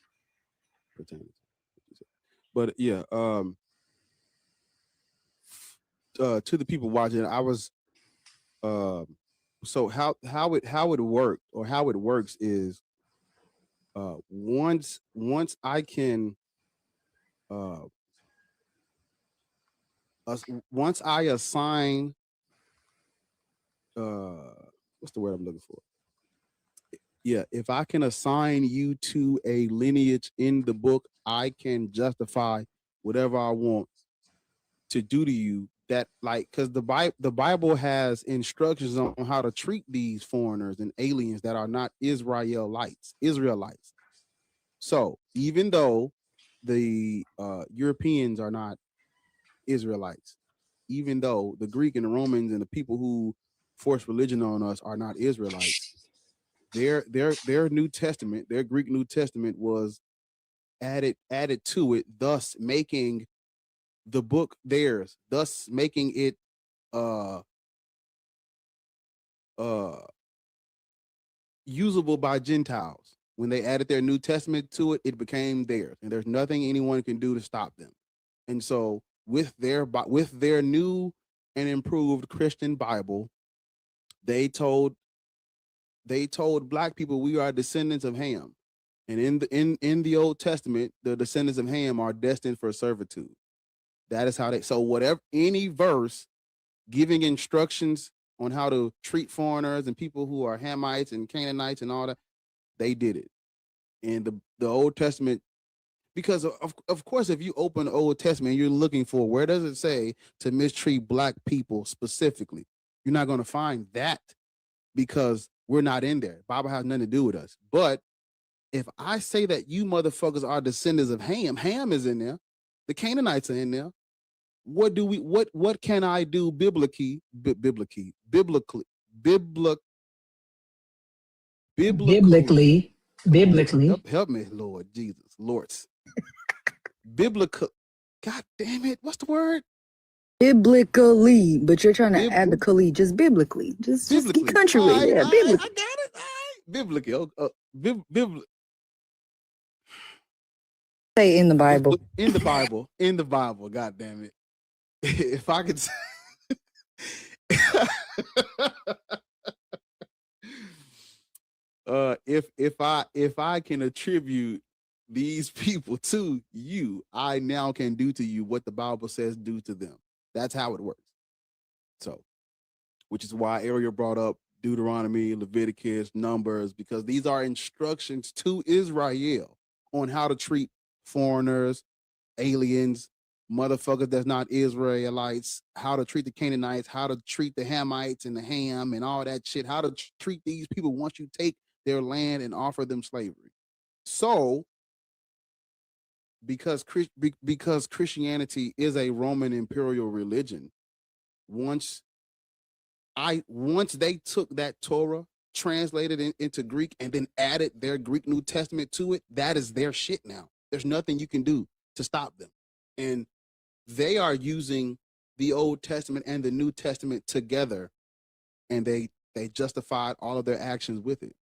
pertaining. But yeah, to the people watching, I was so how it worked or how it works is once I can once I assign what's the word I'm looking for? Yeah, if I can assign you to a lineage in the book, I can justify whatever I want to do to you. That, like, because the Bible has instructions on how to treat these foreigners and aliens that are not Israelites. So even though the Europeans are not Israelites, even though the Greek and the Romans and the people who force religion on us are not Israelites, their New Testament, their Greek New Testament was added to it, thus making the book theirs, thus making it usable by Gentiles. When they added their New Testament to it, it became theirs, and there's nothing anyone can do to stop them. And so with their new and improved Christian Bible, they told black people we are descendants of Ham. And in the Old Testament, the descendants of Ham are destined for servitude. That is how so whatever, any verse giving instructions on how to treat foreigners and people who are Hamites and Canaanites and all that, they did it. And the Old Testament, because of course, if you open the Old Testament, you're looking for where does it say to mistreat black people specifically. You're not going to find that because we're not in there. Bible has nothing to do with us. But if I say that you motherfuckers are descendants of Ham is in there, the Canaanites are in there. What can I do biblically? Help me, Lord Jesus, Lords. Biblical. God damn it! What's the word? Biblically, but you're trying to add the kali just biblically. Just get country with it. Yeah, biblically. I got it. Biblically. Say in the Bible. In the Bible. In the Bible. God damn it. If I could. If I can attribute these people to you, I now can do to you what the Bible says do to them. That's how it works. So, which is why Ariel brought up Deuteronomy, Leviticus, Numbers, because these are instructions to Israel on how to treat foreigners, aliens, motherfuckers that's not Israelites, how to treat the Canaanites, how to treat the Hamites and the Ham and all that shit, how to treat these people once you take their land and offer them slavery. So, because Christianity is a Roman imperial religion, once they took that Torah, translated it into Greek, and then added their Greek New Testament to it, that is their shit now. There's nothing you can do to stop them. And they are using the Old Testament and the New Testament together, and they justified all of their actions with it.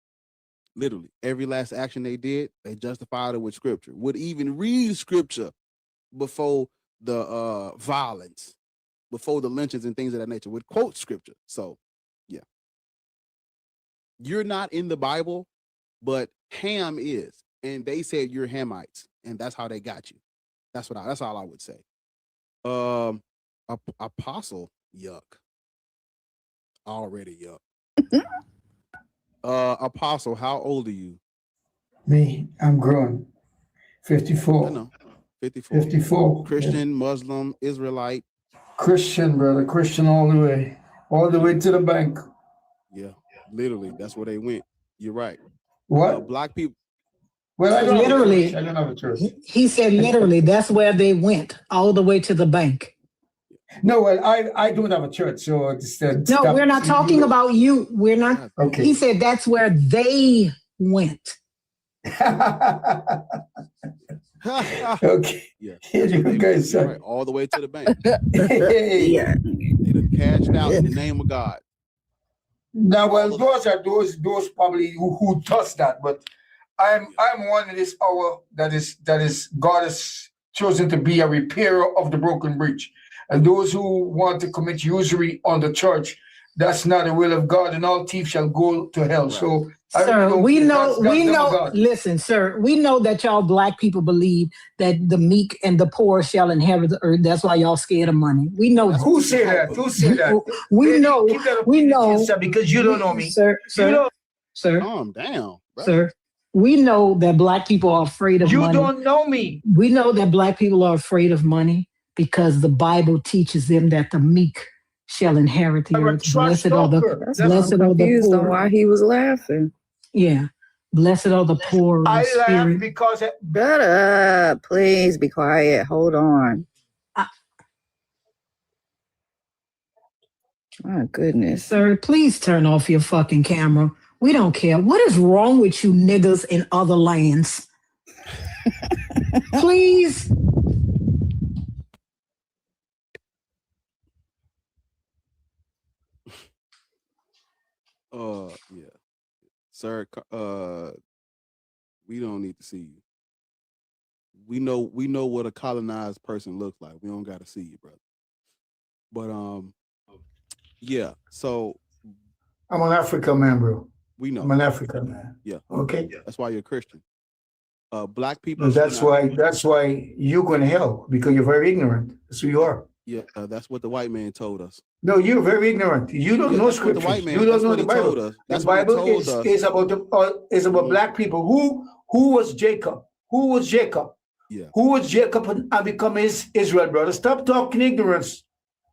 Literally, every last action they did, they justified it with scripture. Would even read scripture before the violence, before the lynchings and things of that nature, would quote scripture. So, yeah. You're not in the Bible, but Ham is. and they said you're Hamites, and that's how they got you. That's all I would say. Apostle, yuck. Already yuck. Apostle, how old are you? Me, I'm grown. 54. I know. 54. 54. Christian, Muslim, Israelite. Christian, brother. Christian all the way. All the way to the bank. Yeah, literally. That's where they went. You're right. What? Black people. Well, I don't literally. I don't have a church. He said literally, that's where they went, all the way to the bank. No, well, I don't have a church, so it's No, we're not talking about you. We're not. Okay. He said that's where they went. Okay. Yeah. Here you guys Right, all the way to the bank. Yeah. They done cashed out in the name of God. Now, well, those are those probably who does that, but I'm one in this hour that is God has chosen to be a repairer of the broken breach. And those who want to commit usury on the church, that's not the will of God, and all thieves shall go to hell. Right. So, sir, we know. Listen, sir, we know that y'all black people believe that the meek and the poor shall inherit the earth. That's why y'all scared of money. We know. Who said that? Who said that? We know. We know. Because you don't know me, sir. Calm down, bro. Sir. We know that black people are afraid of money. You don't know me. We know that black people are afraid of money because the Bible teaches them that the meek shall inherit the earth. Blessed are the poor. Why he was laughing? Yeah, blessed are the poor. I laugh because shut up, please be quiet. Hold on. My goodness, sir, please turn off your fucking camera. We don't care. What is wrong with you niggas in other lands? Please. Yeah. Sir, we don't need to see you. We know what a colonized person looks like. We don't gotta see you, brother. But yeah, so I'm an African man, bro. We know. I'm an African man. Yeah. Okay. That's why you're a Christian. Black people. That's why you're going to hell, because you're very ignorant. That's who you are. Yeah, that's what the white man told us. No, you're very ignorant. You don't know scripture. You don't know the Bible. The Bible is about black people. Who was Jacob? Who was Jacob? Yeah. Who was Jacob and become Israel, brother? Stop talking ignorance.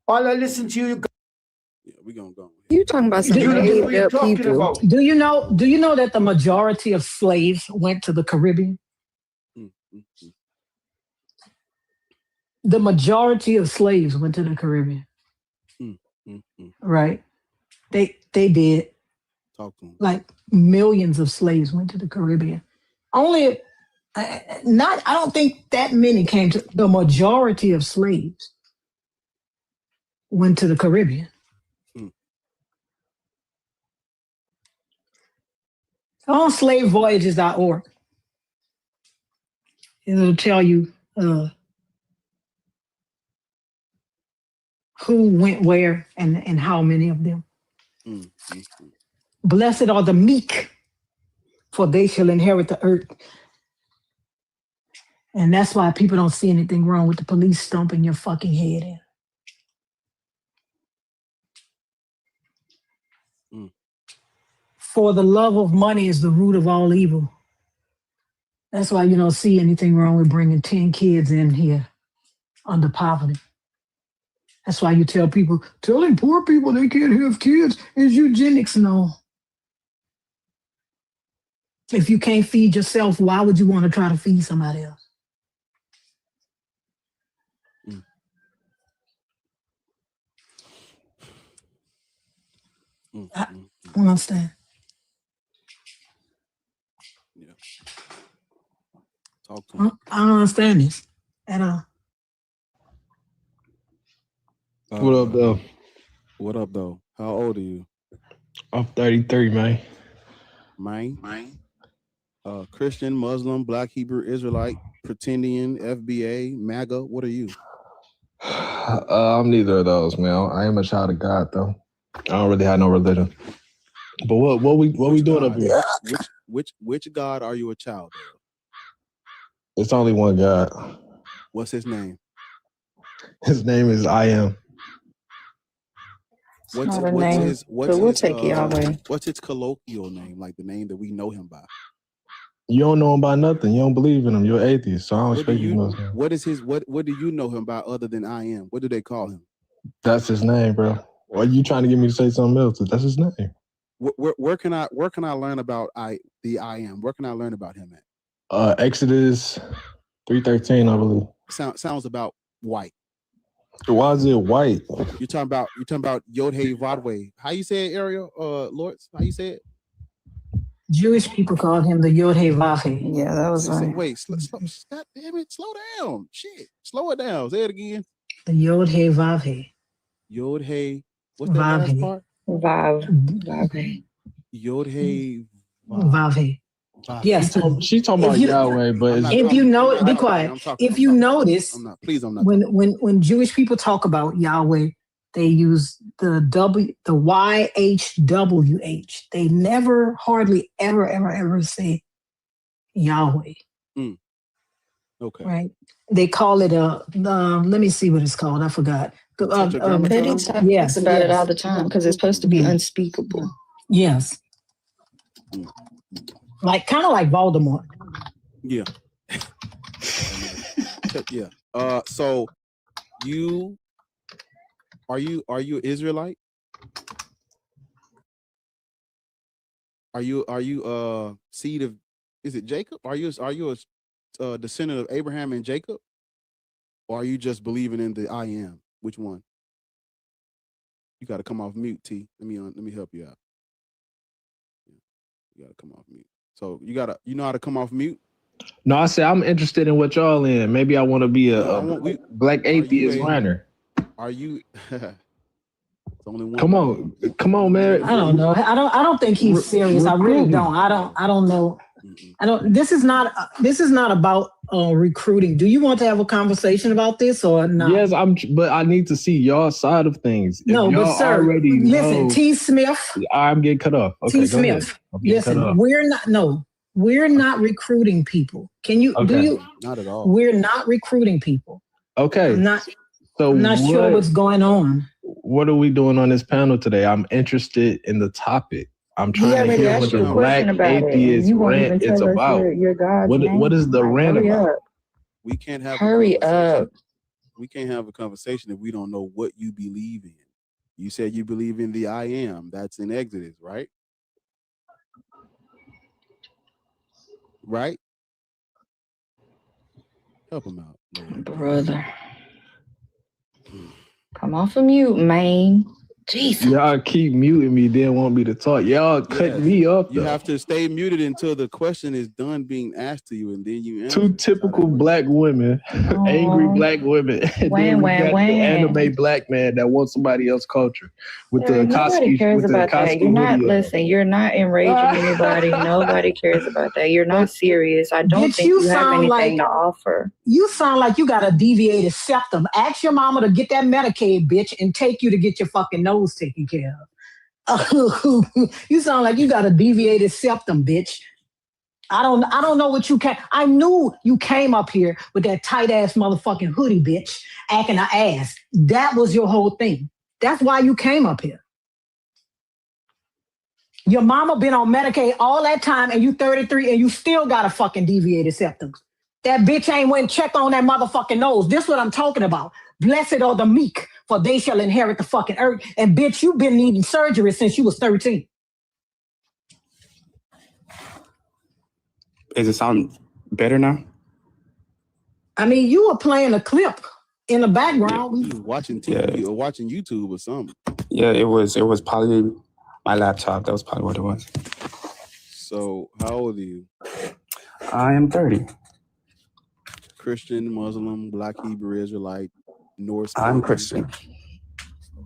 All I listen to you. Yeah, we're gonna go. You talking about some people? Do you know that the majority of slaves went to the Caribbean? Mm-hmm. The majority of slaves went to the Caribbean. Mm-hmm. Right? They did. Talk to them. Like millions of slaves went to the Caribbean. I don't think that many came to the majority of slaves went to the Caribbean. On slavevoyages.org. It'll tell you who went where and how many of them. Mm-hmm. Blessed are the meek, for they shall inherit the earth. And that's why people don't see anything wrong with the police stomping your fucking head in. For the love of money is the root of all evil. That's why you don't see anything wrong with bringing 10 kids in here under poverty. That's why you tell people, telling poor people they can't have kids is eugenics. No. If you can't feed yourself, why would you want to try to feed somebody else? I don't understand. Yeah. Talk to me. I don't understand this at all. What up, though? What up, though? How old are you? I'm 33, man. Mine. Christian, Muslim, Black, Hebrew, Israelite, Pretendian, FBA, MAGA. What are you? I'm neither of those, man. I am a child of God, though. I don't really have no religion. But what we doing up here? Which God are you a child It's only one God. What's his name? His name is I Am. What's not a name, his but we'll take Yahweh. what's his colloquial name, like the name that we know him by? You don't know him by nothing. You don't believe in him. You're atheist, so I don't expect you to know his name. What is his what do you know him by other than I Am? What do they call him? That's his name, bro. Or are you trying to get me to say something else? That's his name. Where can I learn about the I Am? Where can I learn about him at? Exodus 3:13, I believe. Sounds about white. Why is it white? You're talking about Yod Hey Vav Hey. How you say it, Ariel? Lords? How you say it? Jewish people called him the Yod Hey Vav Hey. Yeah, that was right. Wait, God damn it, slow down. Shit. Slow it down. Say it again. The Yod Hey Vav Hey. Yod Hey. What's that last part? Vav Hey. Yod Hey Vav Hey. Yes. She's talking about Yahweh, but if you know, be quiet. If you notice, I'm not. When Jewish people talk about Yahweh, they use the YHWH. They never, hardly ever say Yahweh. Okay. Right. They call it let me see what it's called. I forgot. Betty talks about it all the time because it's supposed to be unspeakable. Yes. Kind of like Voldemort. Yeah. Yeah. So you are you an Israelite? Are you seed of, is it Jacob? Are you a descendant of Abraham and Jacob? Or are you just believing in the I Am? Which one? You got to come off mute, T. Let me help you out. You got to come off mute. So you know how to come off mute? No, I said I'm interested in what y'all in. Maybe I want to be a black atheist runner. Are you? Only one. Come on, man. I don't know. I don't think he's serious. I really don't. I don't know. This is not about recruiting. Do you want to have a conversation about this or not? Yes, but I need to see y'all side of things. No, but sir, listen, T. Smith. I'm getting cut off. Okay, T. Smith. Listen, we're not recruiting people. Can you do you? Not at all. We're not recruiting people. Okay. I'm not sure what's going on. What are we doing on this panel today? I'm interested in the topic. I'm trying to hear what the black atheist rant is about. What is the rant about? We can't have Hurry up. We can't have a conversation if we don't know what you believe in. You said you believe in the I Am. That's in Exodus, right? Right? Help him out, Lord. Brother. Come off of mute, man. Jesus. Y'all keep muting me, then want me to talk. Y'all cut me up. You have to stay muted until the question is done being asked to you, and then you answer. Two typical black women, angry black women. And then we got the anime black man that wants somebody else's culture with the nobody cares about that. You're not listen. You're not enraging anybody. Nobody cares about that. You're not serious. I don't think you have anything to offer. You sound like you got a deviated septum. Ask your mama to get that Medicaid, bitch, and take you to get your fucking nose taken care of. You sound like you got a deviated septum, bitch. I don't know what you can. I knew you came up here with that tight ass motherfucking hoodie, bitch, acting an ass. That was your whole thing. That's why you came up here. Your mama been on Medicaid all that time, and you 33, and you still got a fucking deviated septum. That bitch ain't went and checked on that motherfucking nose. This what I'm talking about. Blessed are the meek, for they shall inherit the fucking earth. And bitch, you been needing surgery since you was 13. Does it sound better now? I mean, you were playing a clip in the background. You was watching TV or watching YouTube or something. Yeah, it was probably my laptop. That was probably what it was. So how old are you? I am 30. Christian, Muslim, Black, Hebrew, Israelite, Norse. I'm Christian.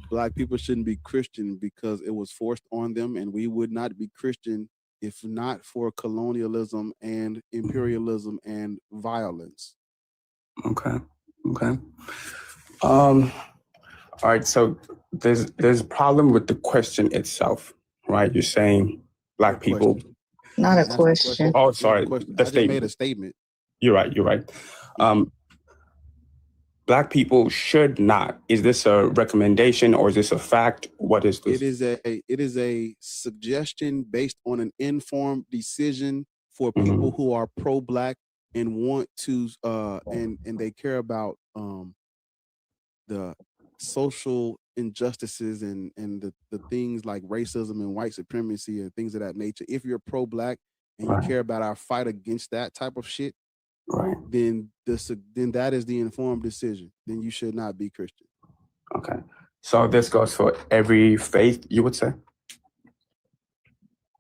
Black people shouldn't be Christian because it was forced on them, and we would not be Christian if not for colonialism and imperialism and violence. Okay. All right. So there's a problem with the question itself, right? You're saying Black people. Not a question. Oh, sorry. The statement. I just made a statement. You're right. Black people should not. Is this a recommendation or is this a fact? What is this? It is a suggestion based on an informed decision for people who are pro-Black and want to and they care about the social injustices and the things like racism and white supremacy and things of that nature. If you're pro-Black and you care about our fight against that type of shit, then that is the informed decision. Then you should not be Christian. Okay. So this goes for every faith, you would say?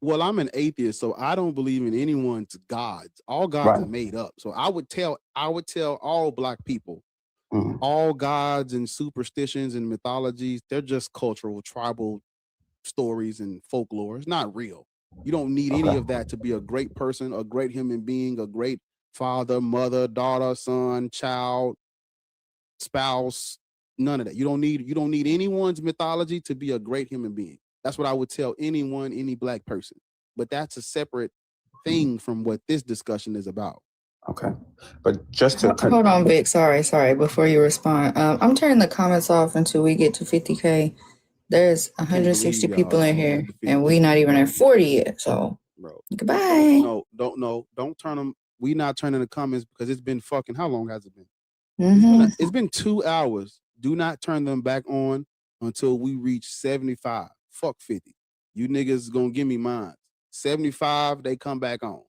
Well, I'm an atheist, so I don't believe in anyone's gods. All gods are made up. So I would tell all Black people, all gods and superstitions and mythologies, they're just cultural, tribal stories and folklore. It's not real. You don't need any of that to be a great person, a great human being, a great father, mother, daughter, son, child, spouse, none of that. You don't need anyone's mythology to be a great human being. That's what I would tell anyone, any Black person. But that's a separate thing from what this discussion is about. Okay. But just to hold on, Vic. Sorry. Before you respond, I'm turning the comments off until we get to 50K. There's 160 people in here, and we not even at 40 yet. So, goodbye. Don't turn them. We not turning the comments because it's been fucking. How long has it been? It's been 2 hours. Do not turn them back on until we reach 75. Fuck 50. You niggas gonna give me mine. 75, they come back on.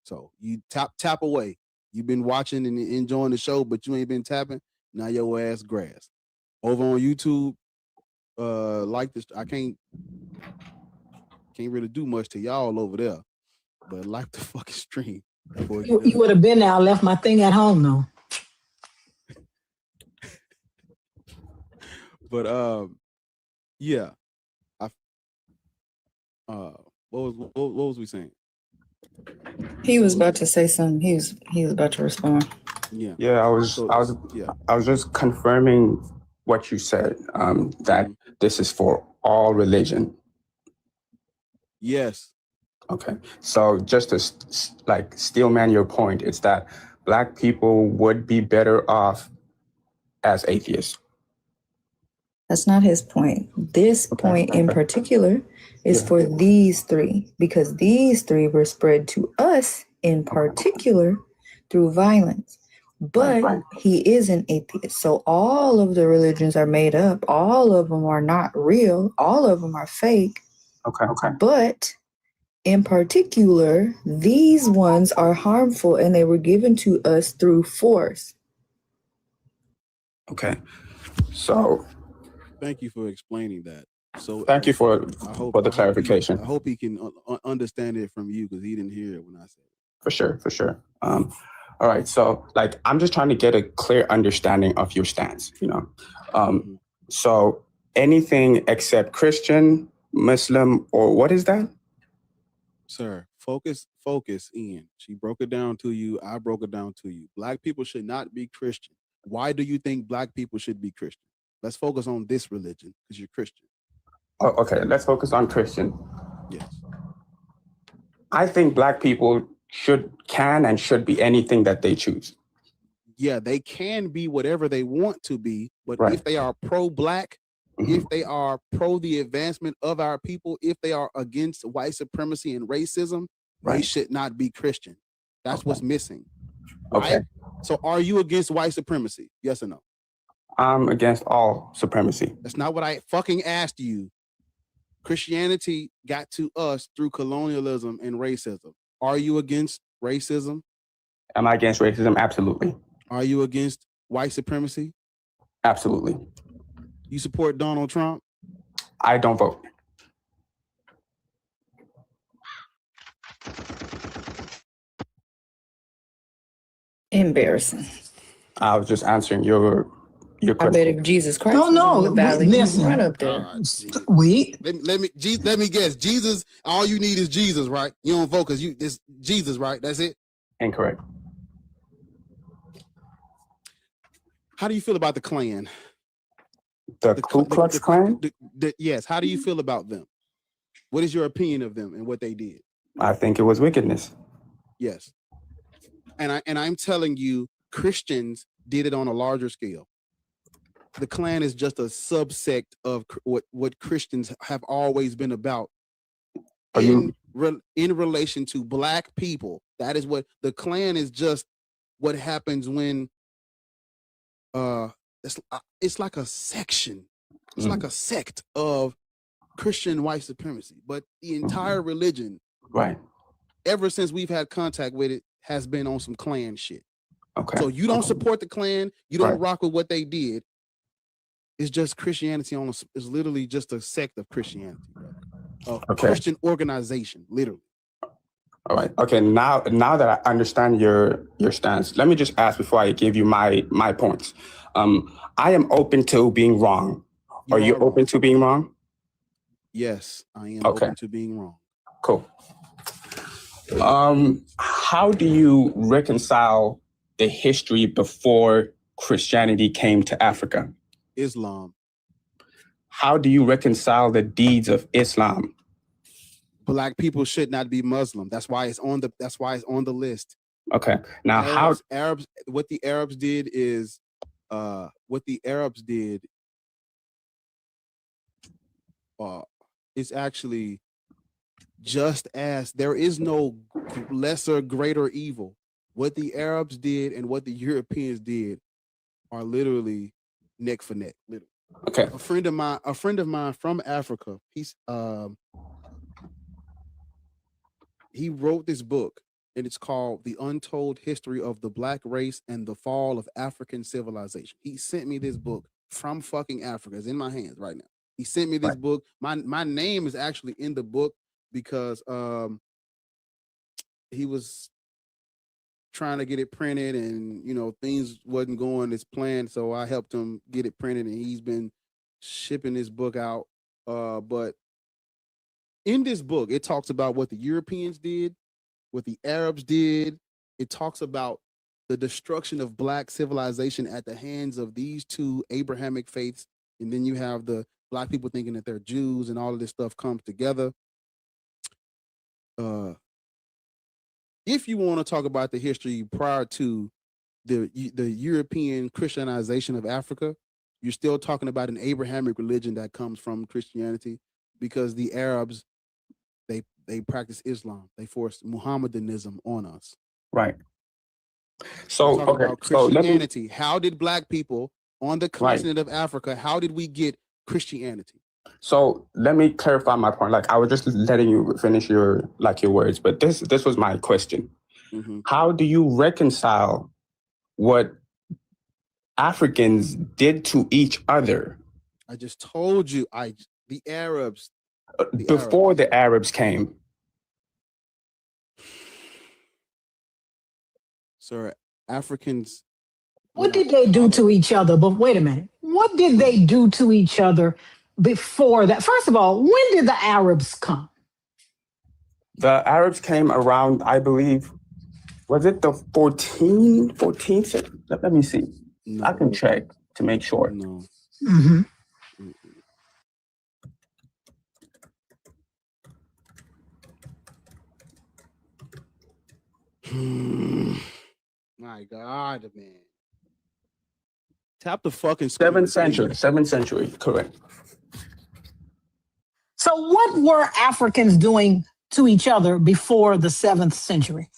So you tap away. You've been watching and enjoying the show, but you ain't been tapping. Now your ass grass. Over on YouTube, like this, I can't really do much to y'all over there, but like the fucking stream. You would have been there. I left my thing at home though. But yeah. What was we saying? He was about to say something. He was about to respond. Yeah, I was just confirming what you said, that this is for all religion. Yes. Okay. So just to steelman your point, it's that Black people would be better off as atheists. That's not his point. This point in particular is for these three, because these three were spread to us in particular through violence. But he is an atheist. So all of the religions are made up. All of them are not real. All of them are fake. Okay. But in particular, these ones are harmful and they were given to us through force. Okay. So thank you for explaining that. So thank you for the clarification. I hope he can understand it from you because he didn't hear it when I said it. For sure. All right. So I'm just trying to get a clear understanding of your stance, So anything except Christian, Muslim, or what is that? Sir, focus in. She broke it down to you. I broke it down to you. Black people should not be Christian. Why do you think Black people should be Christian? Let's focus on this religion because you're Christian. Oh, okay, let's focus on Christian. Yes. I think Black people can and should be anything that they choose. Yeah, they can be whatever they want to be, but if they are pro-Black, if they are pro the advancement of our people, if they are against white supremacy and racism, they should not be Christian. That's what's missing. Right? Okay. So are you against white supremacy? Yes or no? I'm against all supremacy. That's not what I fucking asked you. Christianity got to us through colonialism and racism. Are you against racism? Am I against racism? Absolutely. Are you against white supremacy? Absolutely. You support Donald Trump? I don't vote. Embarrassing. I was just answering your question. I bet if Jesus Christ listen, right up there. Let me guess. Jesus, all you need is Jesus, right? You don't vote because it's Jesus, right? That's it? Incorrect. How do you feel about the Klan? The Ku Klux Klan? Yes. How do you feel about them? What is your opinion of them and what they did? I think it was wickedness. Yes. And I'm telling you, Christians did it on a larger scale. The Klan is just a subsect of what Christians have always been about. In relation to Black people, that is what the Klan is. Just what happens when it's like a section. It's like a sect of Christian white supremacy, but the entire religion, right, ever since we've had contact with it, has been on some Klan shit. Okay. So you don't support the Klan, you don't rock with what they did. It's just Christianity is literally just a sect of Christianity, Christian organization, literally. All right. Okay. Now that I understand your stance, let me just ask before I give you my points. I am open to being wrong. Are you open to being wrong? Yes, I am open to being wrong. Cool. How do you reconcile the history before Christianity came to Africa? Islam. How do you reconcile the deeds of Islam? Black people should not be Muslim. That's why it's on the list. Okay. Now Arabs what the Arabs did is it's actually just as there is no lesser, greater evil. What the Arabs did and what the Europeans did are literally neck for neck. Literally. Okay. A friend of mine from Africa, he wrote this book, and it's called The Untold History of the Black Race and the Fall of African Civilization. He sent me this book from fucking Africa. It's in my hands right now. He sent me this book. My name is actually in the book because he was trying to get it printed, and things wasn't going as planned, so I helped him get it printed, and he's been shipping this book out. But in this book, it talks about what the Europeans did, what the Arabs did. It talks about the destruction of Black civilization at the hands of these two Abrahamic faiths, and then you have the Black people thinking that they're Jews, and all of this stuff comes together. If you want to talk about the history prior to the European Christianization of Africa, you're still talking about an Abrahamic religion that comes from Christianity, because the Arabs, they practice Islam. They forced Mohammedanism on us. Right. So about Christianity. How did Black people on the continent of Africa, how did we get Christianity? So let me clarify my point. Like, I was just letting you finish your words, but this was my question. Mm-hmm. How do you reconcile what Africans did to each other? I just told you, the Arabs. Before the Arabs came. Sir, Africans. What did they do to each other? But wait a minute. What did they do to each other before that? First of all, when did the Arabs come? The Arabs came around, I believe, was it the 14th? Let me see. No. I can check to make sure. No. Mm-hmm. My God, man. Tap the fucking 7th century, correct. So what were Africans doing to each other before the 7th century?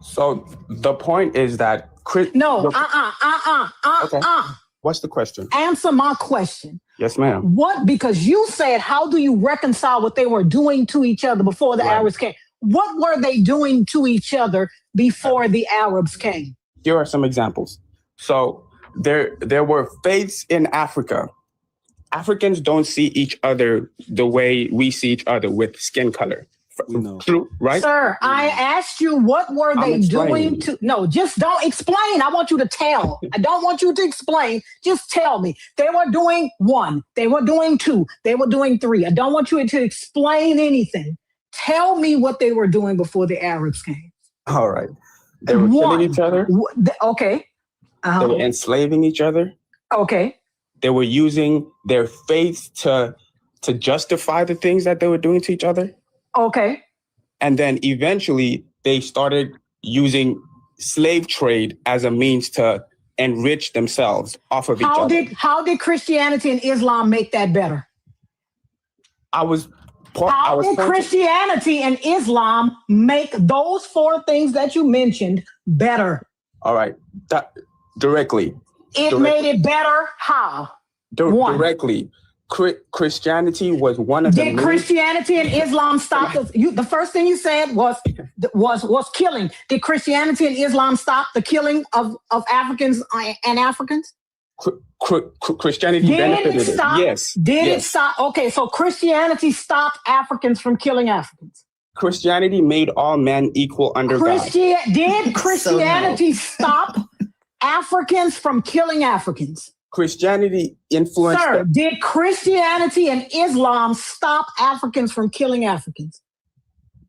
So the point is that... Okay. What's the question? Answer my question. Yes, ma'am. Because you said, how do you reconcile what they were doing to each other before the Arabs came? What were they doing to each other before the Arabs came? Here are some examples. So there were faiths in Africa. Africans don't see each other the way we see each other, with skin color. No. True, right? Sir, I asked you, what were they doing to... No, just don't explain. I want you to tell. I don't want you to explain. Just tell me. They were doing 1. They were doing 2. They were doing 3. I don't want you to explain anything. Tell me what they were doing before the Arabs came. All right. They were killing each other. Okay. They were enslaving each other. Okay. They were using their faith to justify the things that they were doing to each other. Okay. And then eventually they started using slave trade as a means to enrich themselves off of each other. How did Christianity and Islam make that better? How did Christianity and Islam make those four things that you mentioned better? All right, directly. Made it better how? Directly. Christianity was one of the. Did Christianity and Islam stop the first thing you said was killing? Did Christianity and Islam stop the killing of Africans and Africans? Christianity benefited it. Yes. Did it stop? Okay, so Christianity stopped Africans from killing Africans. Christianity made all men equal under God. Did Christianity stop Africans from killing Africans? Christianity influenced. Sir, did Christianity and Islam stop Africans from killing Africans?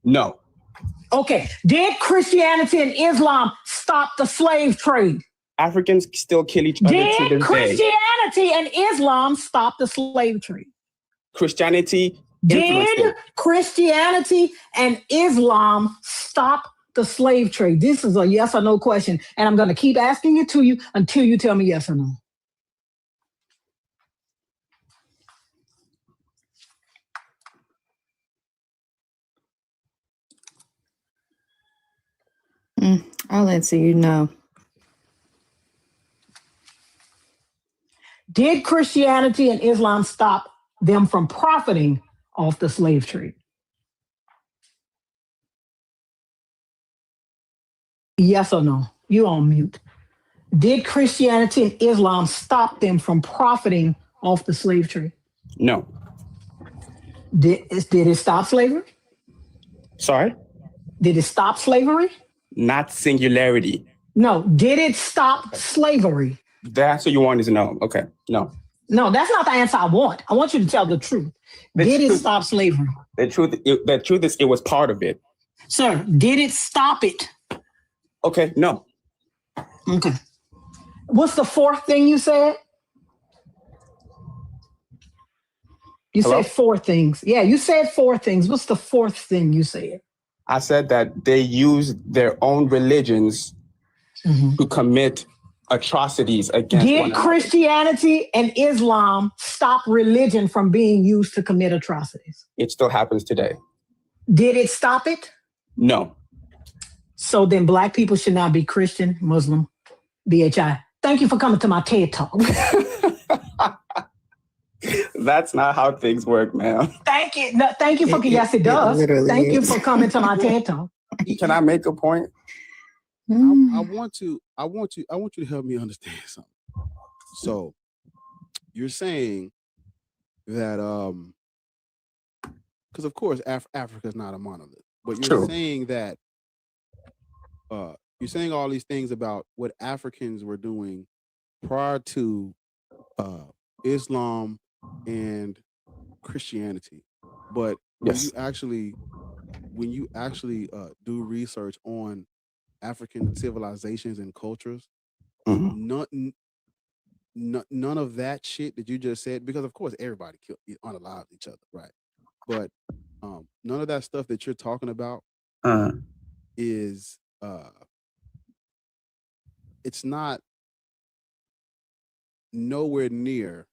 No. Okay. Did Christianity and Islam stop the slave trade? Africans still kill each other to this day. Did Christianity and Islam stop the slave trade? Christianity. Did Christianity and Islam stop the slave trade? This is a yes or no question, and I'm going to keep asking it to you until you tell me yes or no. I'll answer you no. Did Christianity and Islam stop them from profiting off the slave trade? Yes or no? You on mute. Did Christianity and Islam stop them from profiting off the slave trade? No. Did it stop slavery? Sorry? Did it stop slavery? Not singularity. No. Did it stop slavery? The answer you want is no. Okay. No. No, that's not the answer I want. I want you to tell the truth. Did it stop slavery? The truth is it was part of it. Sir, did it stop it? Okay, no. Okay. What's the fourth thing you said? You said four things. Yeah, you said four things. What's the fourth thing you said? I said that they use their own religions to commit atrocities against one another. Did Christianity and Islam stop religion from being used to commit atrocities? It still happens today. Did it stop it? No. So then Black people should not be Christian, Muslim, BHI. Thank you for coming to my TED Talk. That's not how things work, man. Thank you. No, thank you for yes, it does. Thank you for coming to my TED Talk. Can I make a point? I want you to help me understand something. So you're saying that because of course Africa is not a monolith, but you're saying that you're saying all these things about what Africans were doing prior to Islam and Christianity, but when you actually do research on African civilizations and cultures, none of that shit that you just said, because of course everybody unalived each other, right? But none of that stuff that you're talking about is it's not nowhere near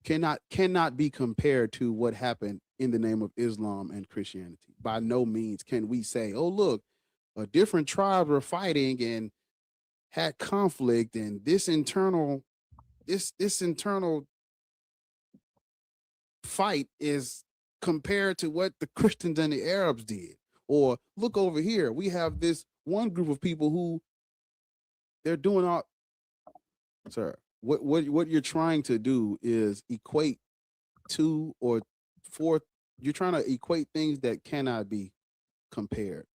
cannot be compared to what happened in the name of Islam and Christianity. By no means can we say, oh look, different tribes were fighting and had conflict, and this internal fight is compared to what the Christians and the Arabs did. Or look over here, we have this one group of people who they're doing all. Sir, what you're trying to do is equate two or four. You're trying to equate things that cannot be compared.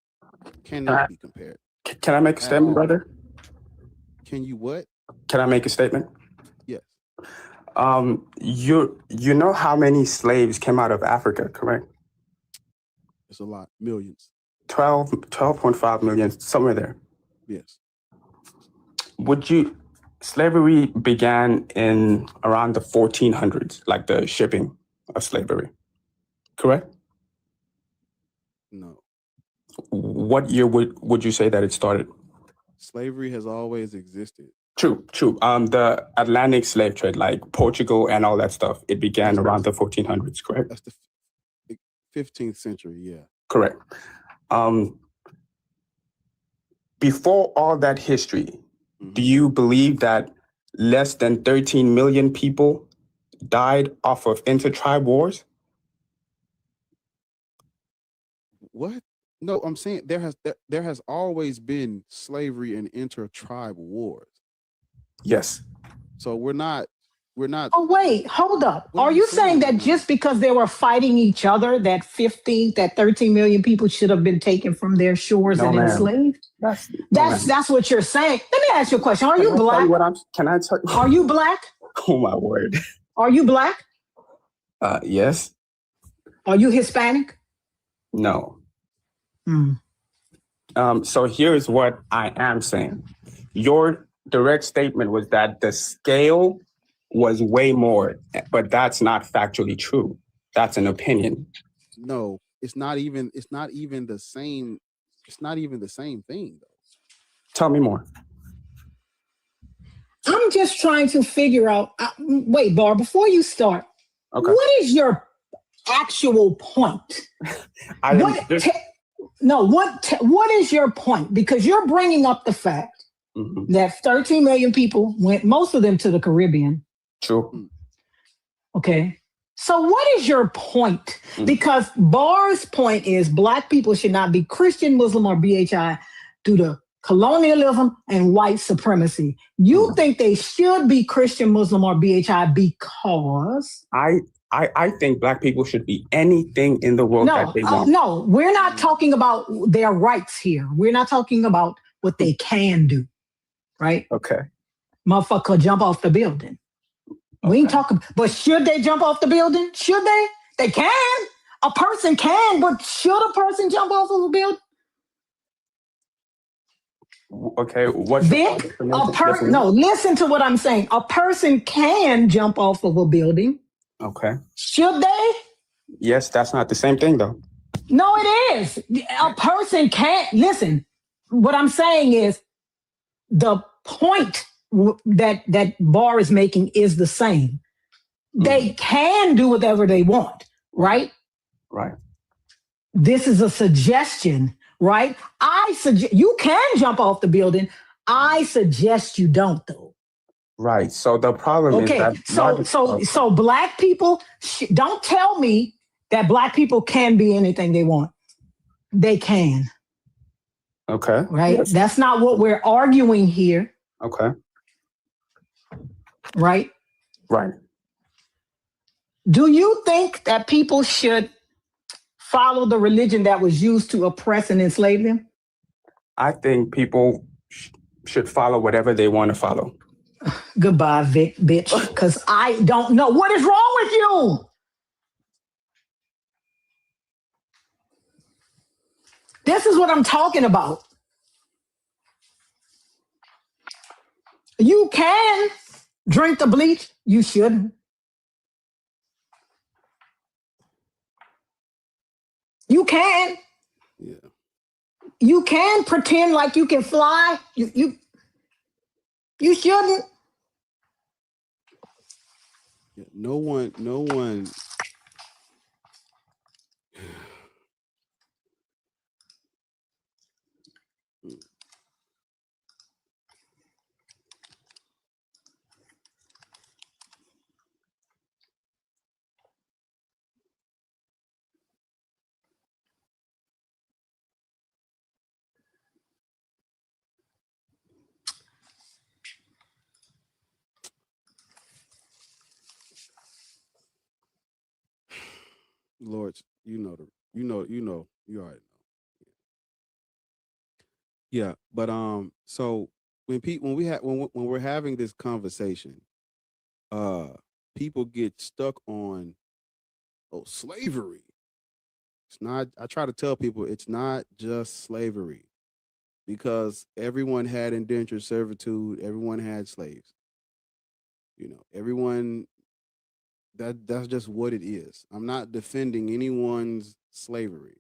Cannot be compared. Can I make a statement, brother? Can you what? Can I make a statement? Yes. You know how many slaves came out of Africa, correct? It's a lot. Millions. 12.5 million, somewhere there. Yes. Slavery began in around the 1400s, like the shipping of slavery, correct? No. What year would you say that it started? Slavery has always existed. True. The Atlantic slave trade, like Portugal and all that stuff, it began around the 1400s, correct? That's the 15th century, yeah. Correct. Before all that history, do you believe that less than 13 million people died off of inter-tribe wars? What? No, I'm saying there has always been slavery and inter-tribe wars. Yes. So we're not. Oh, wait, hold up. Are you saying that just because they were fighting each other, that 13 million people should have been taken from their shores and enslaved? That's what you're saying. Let me ask you a question. Are you black? Can I tell you? Are you black? Oh my word. Are you black? Yes. Are you Hispanic? No. So here's what I am saying. Your direct statement was that the scale was way more, but that's not factually true. That's an opinion. No, it's not even the same. It's not even the same thing, though. Tell me more. I'm just trying to figure out. Wait, Bar, before you start, what is your actual point? What is your point? Because you're bringing up the fact that 13 million people went, most of them to the Caribbean. True. Okay. So what is your point? Because Barr's point is Black people should not be Christian, Muslim, or BHI due to colonialism and white supremacy. You think they should be Christian, Muslim, or BHI because? I think Black people should be anything in the world that they want. No, we're not talking about their rights here. We're not talking about what they can do, right? Okay. Motherfucker, jump off the building. We ain't talking, but should they jump off the building? Should they? They can. A person can, but should a person jump off of a building? Okay, listen to what I'm saying. A person can jump off of a building. Okay. Should they? Yes, that's not the same thing, though. No, it is. A person can't. Listen, what I'm saying is the point that Barr is making is the same. They can do whatever they want, right? Right. This is a suggestion, right? I suggest you can jump off the building. I suggest you don't, though. Right. So the problem is that so Black people don't tell me that Black people can be anything they want. They can. Okay. Right. Yes. That's not what we're arguing here. Okay. Right. Right. Do you think that people should follow the religion that was used to oppress and enslave them? I think people should follow whatever they want to follow. Goodbye, Vic, bitch, because I don't know. What is wrong with you? This is what I'm talking about. You can drink the bleach. You shouldn't. You can. Yeah. You can pretend like you can fly. You shouldn't. Yeah, no one. Lord, you already know. Yeah, but so when we're having this conversation, people get stuck on slavery. It's not. I try to tell people it's not just slavery, because everyone had indentured servitude. Everyone had slaves. Everyone. That's just what it is. I'm not defending anyone's slavery.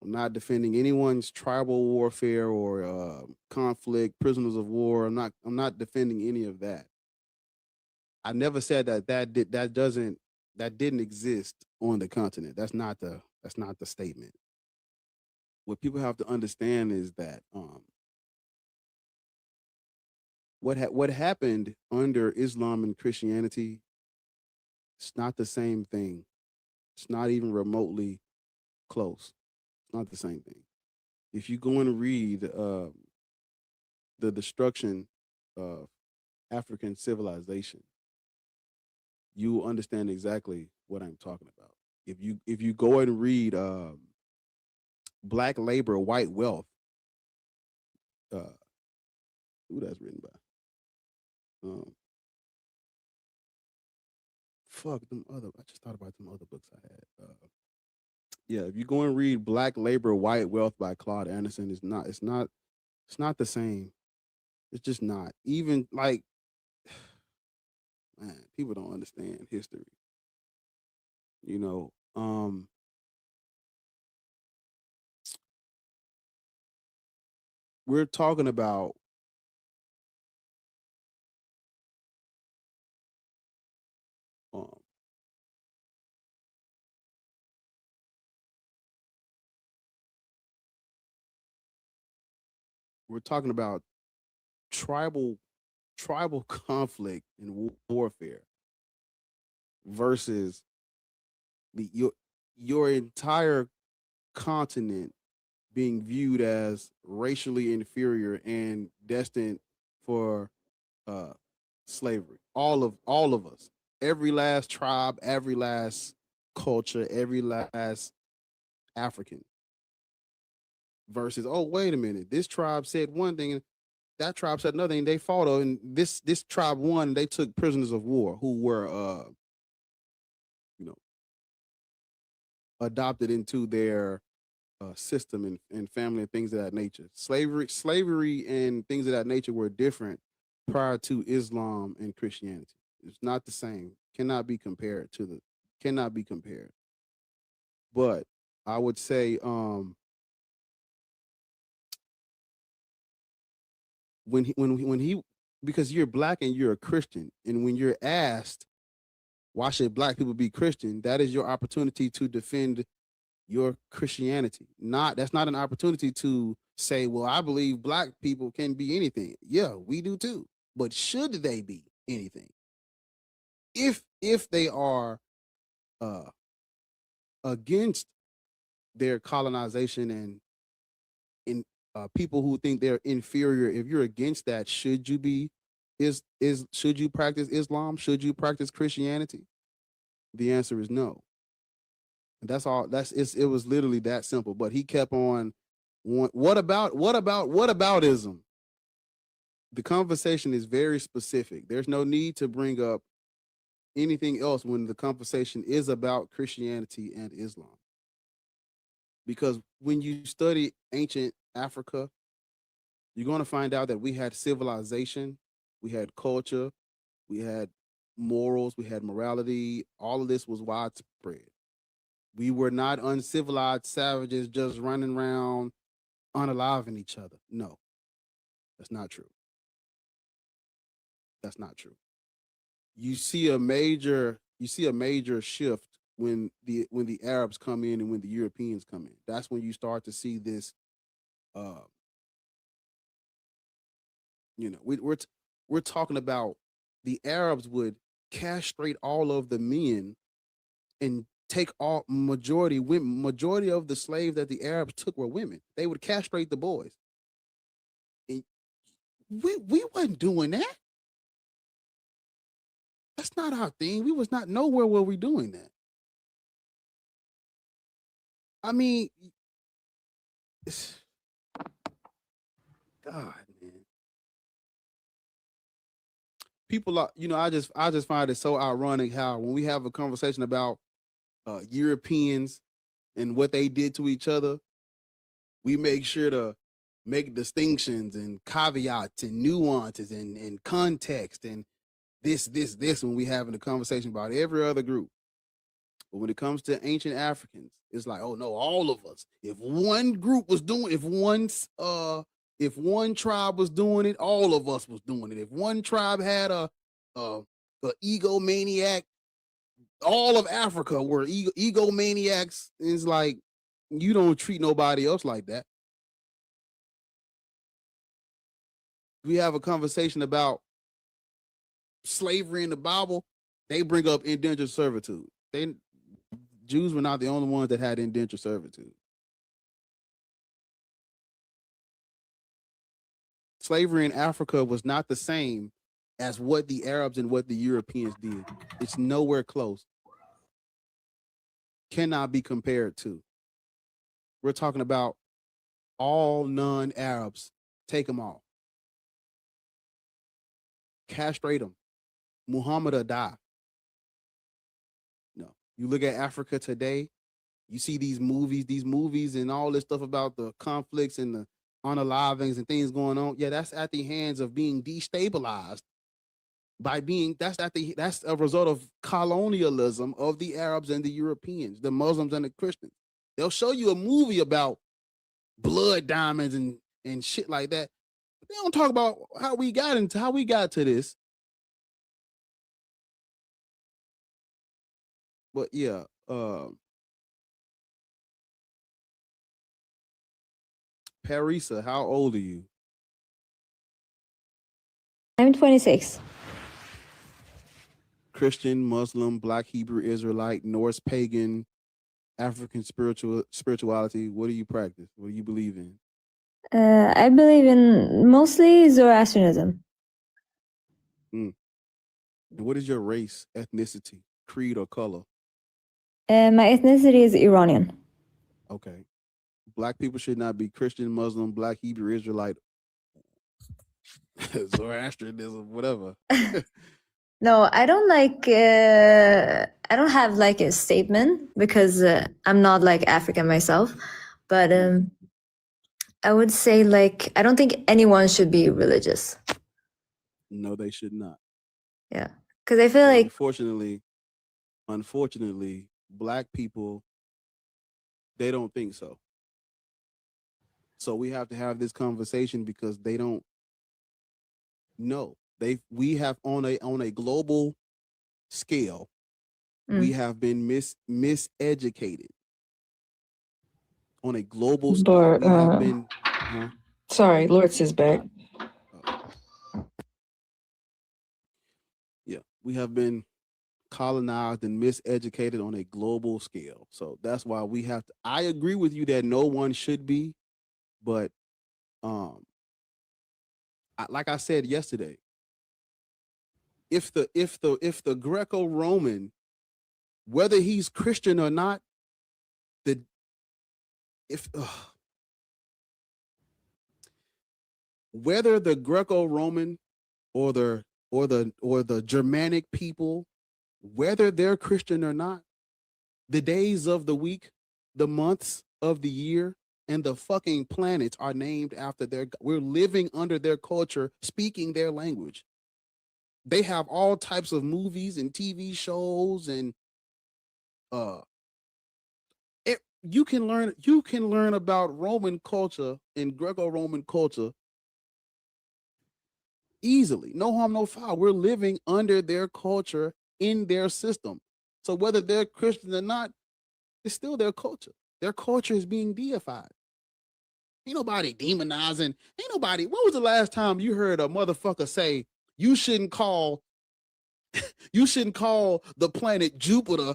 I'm not defending anyone's tribal warfare or conflict, prisoners of war. I'm not defending any of that. I never said that didn't exist on the continent. That's not the statement. What people have to understand is that what happened under Islam and Christianity, it's not the same thing. It's not even remotely close. It's not the same thing. If you go and read the destruction of African civilization, you will understand exactly what I'm talking about. If you go and read Black Labor, White Wealth, who that's written by? I just thought about them other books I had. Yeah, if you go and read Black Labor, White Wealth by Claude Anderson, it's not the same. It's just not. Even like, man, people don't understand history. You know, we're talking about tribal conflict and warfare versus your entire continent being viewed as racially inferior and destined for slavery. All of us, every last tribe, every last culture, every last African. Versus, oh, wait a minute, this tribe said one thing and that tribe said another thing. They fought, and this tribe won. They took prisoners of war who were, adopted into their system and family and things of that nature. Slavery and things of that nature were different prior to Islam and Christianity. It's not the same. Cannot be compared. But I would say, when he because you're Black and you're a Christian, and when you're asked why should Black people be Christian, that is your opportunity to defend your Christianity. That's not an opportunity to say, well, I believe Black people can be anything. Yeah, we do too. But should they be anything? If they are against their colonization and people who think they're inferior, if you're against that, should you be should you practice Islam? Should you practice Christianity? The answer is no. That's all. It was literally that simple. But he kept on. What aboutism? The conversation is very specific. There's no need to bring up anything else when the conversation is about Christianity and Islam. Because when you study ancient Africa, you're going to find out that we had civilization, we had culture, we had morals, we had morality. All of this was widespread. We were not uncivilized savages just running around unaliving each other. No, that's not true. That's not true. You see a major shift when the Arabs come in and when the Europeans come in. That's when you start to see this. We're talking about the Arabs would castrate all of the men and take majority of the slaves that the Arabs took were women. They would castrate the boys. And we wasn't doing that. That's not our thing. We was not nowhere were we doing that. I mean, God, man. People are, I just find it so ironic how when we have a conversation about Europeans and what they did to each other, we make sure to make distinctions and caveats and nuances and context and this when we having a conversation about every other group. But when it comes to ancient Africans, it's like, oh no, all of us. If one group was doing, if one tribe was doing it, all of us was doing it. If one tribe had a egomaniac, all of Africa were egomaniacs. It's like, you don't treat nobody else like that. We have a conversation about slavery in the Bible. They bring up indentured servitude. Jews were not the only ones that had indentured servitude. Slavery in Africa was not the same as what the Arabs and what the Europeans did. It's nowhere close. Cannot be compared to. We're talking about all non-Arabs. Take them all. Castrate them. Muhammad will die. No. You look at Africa today, you see these movies and all this stuff about the conflicts and the unalivings and things going on. Yeah, that's at the hands of being destabilized by being, that's a result of colonialism of the Arabs and the Europeans, the Muslims and the Christians. They'll show you a movie about blood diamonds and shit like that. But they don't talk about how we got to this. But yeah, Parisa, how old are you? I'm 26. Christian, Muslim, Black, Hebrew, Israelite, Norse, pagan, African spirituality. What do you practice? What do you believe in? I believe in mostly Zoroastrianism. And what is your race, ethnicity, creed, or color? My ethnicity is Iranian. Okay. Black people should not be Christian, Muslim, Black, Hebrew, Israelite, Zoroastrianism, whatever. No, I don't like, I don't have like a statement because I'm not like African myself, but I would say like, I don't think anyone should be religious. No, they should not. Yeah. Because I feel like, unfortunately, Black people, they don't think so. So we have to have this conversation because they don't know. We have on a global scale, we have been miseducated. On a global scale, we have been. Sorry, Lawrence is back. Yeah, we have been colonized and miseducated on a global scale. So that's why we have to. I agree with you that no one should be, but like I said yesterday, if the Greco-Roman, whether he's Christian or not, whether the Greco-Roman or the Germanic people, whether they're Christian or not, the days of the week, the months of the year, and the fucking planets are named after we're living under their culture, speaking their language. They have all types of movies and TV shows, and you can learn about Roman culture and Greco-Roman culture easily. No harm, no foul. We're living under their culture, in their system. So whether they're Christian or not, it's still their culture. Their culture is being deified. Ain't nobody demonizing. Ain't nobody. When was the last time you heard a motherfucker say you shouldn't call the planet Jupiter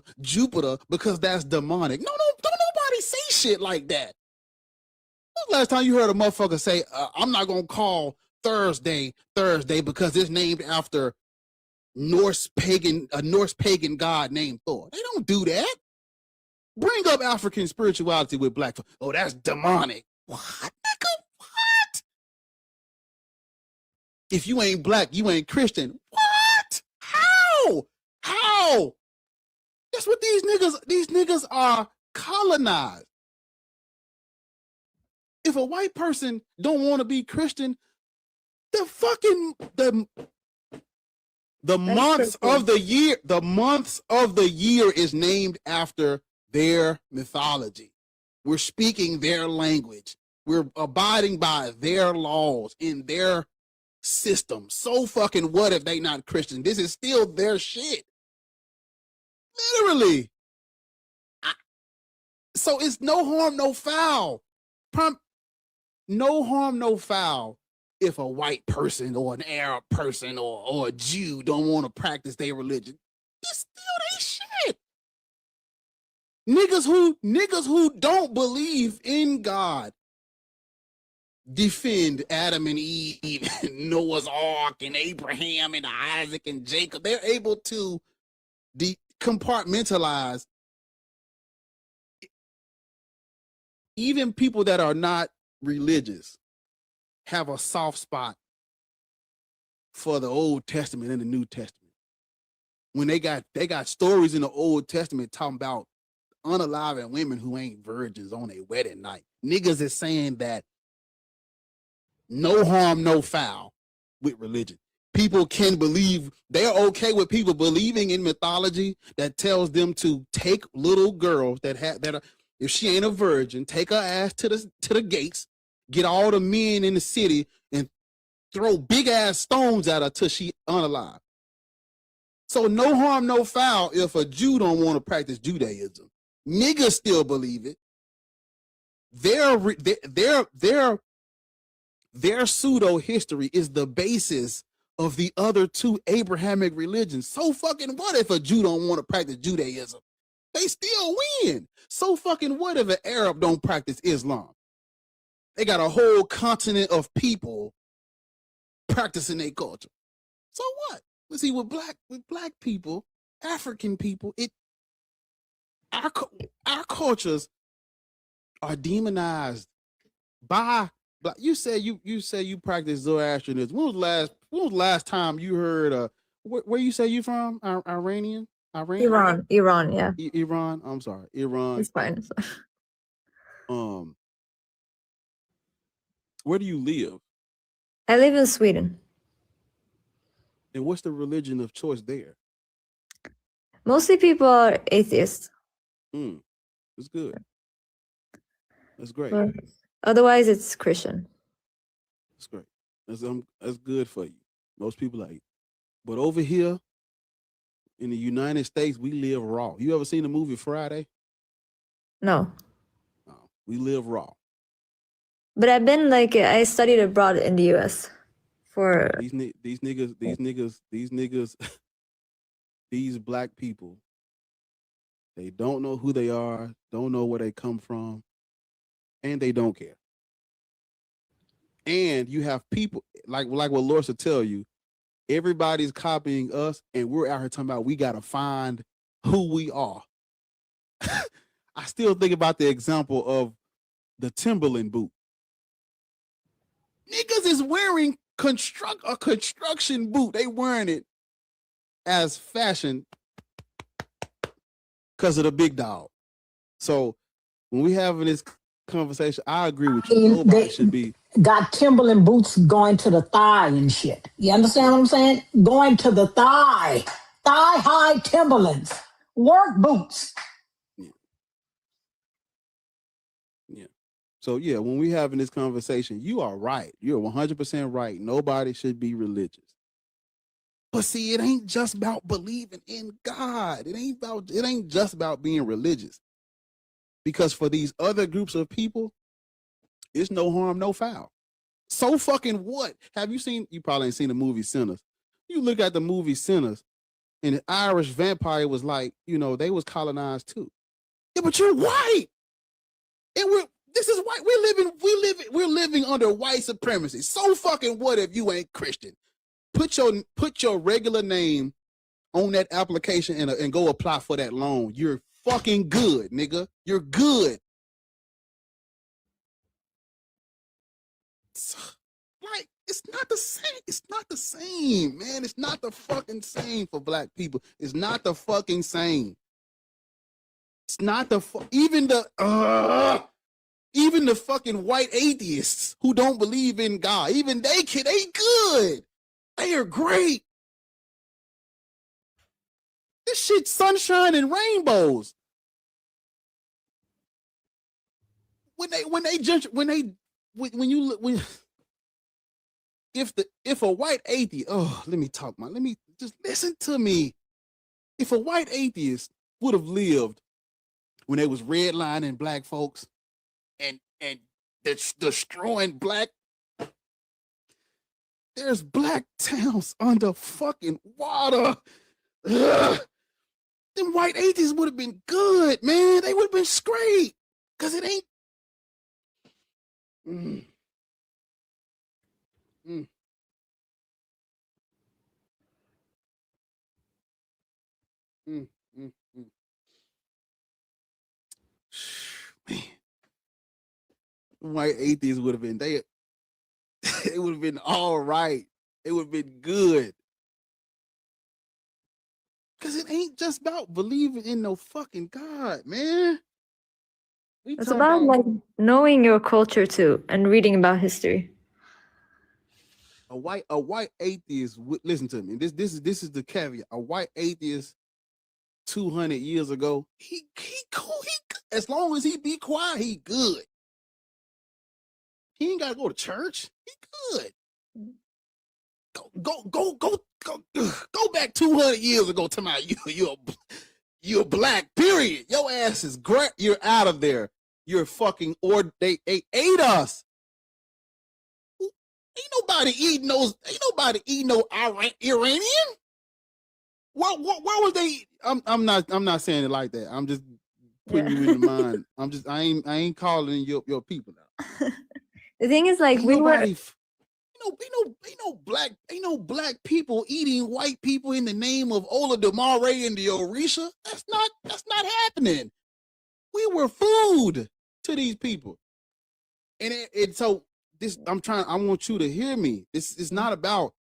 because that's demonic? No, don't nobody say shit like that. When was the last time you heard a motherfucker say, I'm not gonna call Thursday because it's named after a Norse pagan god named Thor? They don't do that. Bring up African spirituality with Black folk. Oh, that's demonic. What, nigga? What? If you ain't Black, you ain't Christian. What? How? That's what these niggas are colonized. If a white person don't want to be Christian, the The months of the year is named after their mythology. We're speaking their language. We're abiding by their laws in their system. So fucking what if they not Christian? This is still their shit. Literally. So it's no harm, no foul. No harm, no foul if a white person or an Arab person or a Jew don't want to practice their religion. It's still their shit. Niggas who don't believe in God defend Adam and Eve and Noah's Ark and Abraham and Isaac and Jacob. They're able to compartmentalize even people that are not religious have a soft spot for the Old Testament and the New Testament. When they got stories in the Old Testament talking about unaliving women who ain't virgins on their wedding night. Niggas is saying that no harm, no foul with religion. People can believe, they're okay with people believing in mythology that tells them to take little girls that are, if she ain't a virgin, take her ass to the gates, get all the men in the city and throw big ass stones at her till she unalive. So no harm, no foul if a Jew don't want to practice Judaism. Niggas still believe it. Their pseudo history is the basis of the other two Abrahamic religions. So fucking what if a Jew don't want to practice Judaism? They still win. So fucking what if an Arab don't practice Islam? They got a whole continent of people practicing their culture. So what? Let's see, with black people, African people, our cultures are demonized by black. You say you practice Zoroastrianism. When was the last time you heard where you say you from? Iran? Iran, yeah. Iran. I'm sorry, Iran. It's fine. Where do you live? I live in Sweden. And what's the religion of choice there? Mostly people are atheists. That's good. That's great. But otherwise, it's Christian. That's great. That's good for you. Most people are. But over here in the United States, we live raw. You ever seen the movie Friday? No. We live raw. But I've been I studied abroad in the U.S. for these niggas, these black people. They don't know who they are, don't know where they come from, and they don't care. And you have people like what Lorsa tell you, everybody's copying us, and we're out here talking about we gotta find who we are. I still think about the example of the Timberland boot. Niggas is wearing a construction boot. They wearing it as fashion because of the big dog. So when we having this conversation, I agree with you. Nobody should be got Timberland boots going to the thigh and shit. You understand what I'm saying? Going to the thigh high Timberlands, work boots. Yeah. So yeah, when we having this conversation, you are right. You're 100% right. Nobody should be religious. But see, it ain't just about believing in God. It ain't just about being religious. Because for these other groups of people, it's no harm, no foul. So fucking what? You probably ain't seen the movie Sinners. You look at the movie Sinners, and the Irish vampire was like, they was colonized too. Yeah, but you're white. And this is white. We're living under white supremacy. So fucking what if you ain't Christian? Put your regular name on that application and go apply for that loan. You're fucking good, nigga. You're good. Like, it's not the same. It's not the same, man. It's not the fucking same for black people. It's not the fucking same. It's not even the fucking white atheists who don't believe in God, even they good. They are great. This shit sunshine and rainbows. When if a white atheist, let me just listen to me. If a white atheist would have lived when they was redlining black folks and destroying black, there's black towns under fucking water. Ugh. Them white atheists would have been good, man. They would have been straight. Cause it ain't. Man. White atheists would have been they it would have been all right. It would have been good. Cause it ain't just about believing in no fucking God, man. It's about like knowing your culture too and reading about history. A white atheist would listen to me. This is the caveat. A white atheist 200 years ago, he cool. As long as he be quiet, he good. He ain't gotta go to church. He good. Go back 200 years ago to my you're black. Period. Your ass is great. You're out of there. You're fucking they ate us. Ain't nobody eating no Iranian. What was they? I'm not saying it like that. I'm just putting you in the mind. I ain't calling your people now. The thing is, like, ain't no black people eating white people in the name of Ola Demare and the Orisha. That's not happening. We were food to these people, and so this. I want you to hear me. This is not about.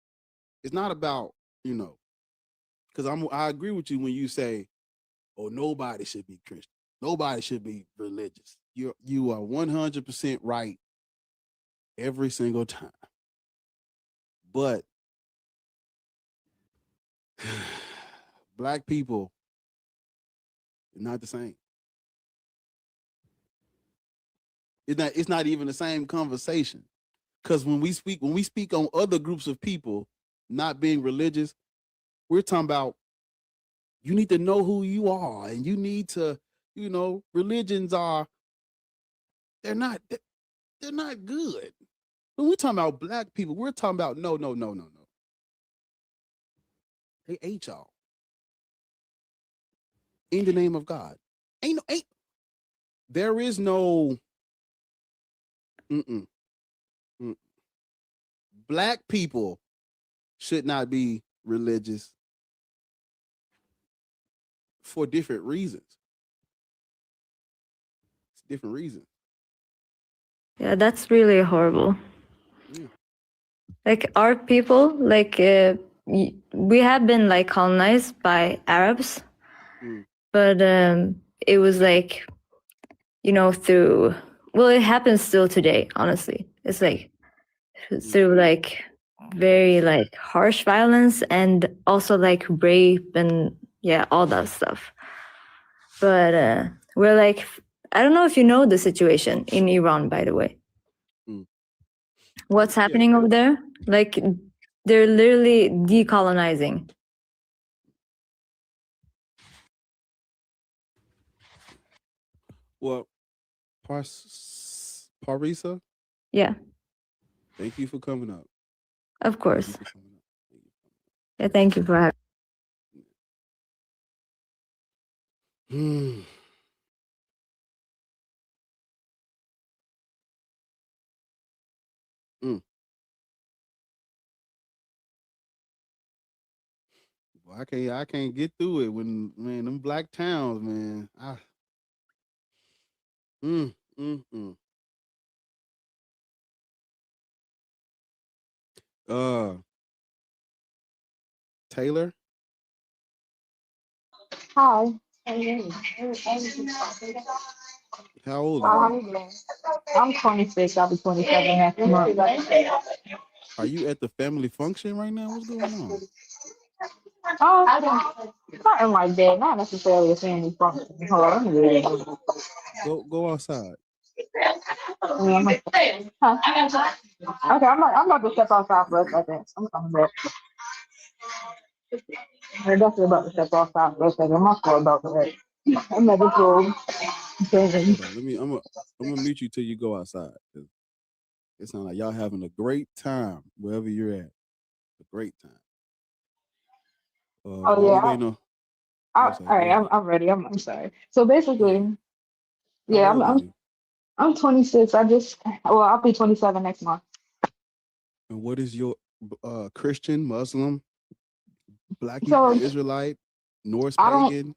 It's not about because I agree with you when you say, "Oh, nobody should be Christian. Nobody should be religious." You are 100% right every single time. But black people are not the same. It's not even the same conversation. Because when we speak on other groups of people not being religious, we're talking about you need to know who you are, and you need to, religions are they're not good. When we're talking about black people, we're talking about no. They ate y'all. In the name of God. There is no black people should not be religious for different reasons. It's different reasons. Yeah, that's really horrible. Yeah. Like our people, like we have been like colonized by Arabs, but it was like, through, well, it happens still today, honestly. It's like through like very like harsh violence and also like rape and all that stuff. But we're like, I don't know if you know the situation in Iran, by the way. What's happening over there? Like, they're literally decolonizing. Well, Parisa? Yeah. Thank you for coming up. Of course. Yeah, thank you for having me. Well, I can't get through it when them black towns, man. Taylor? Hi. How old are you? I'm 26. I'll be 27 next month. Are you at the family function right now? What's going on? Something like that. Not necessarily a family function. Hold on, let me read it. Go outside. Huh? Okay, I'm about to step outside for a second. I'm coming back. I'm definitely about to step outside for a second. I'm not sure about that. I'm at this room. Hold on. I'm gonna mute you till you go outside. It sounds like y'all having a great time wherever you're at. A great time. Oh While we yeah. waiting on. All right, I'm ready. I'm sorry. So basically, yeah, How old are you? I'm 26. I'll be 27 next month. And what is your Christian, Muslim, Black Hebrew Israelite, Norse pagan?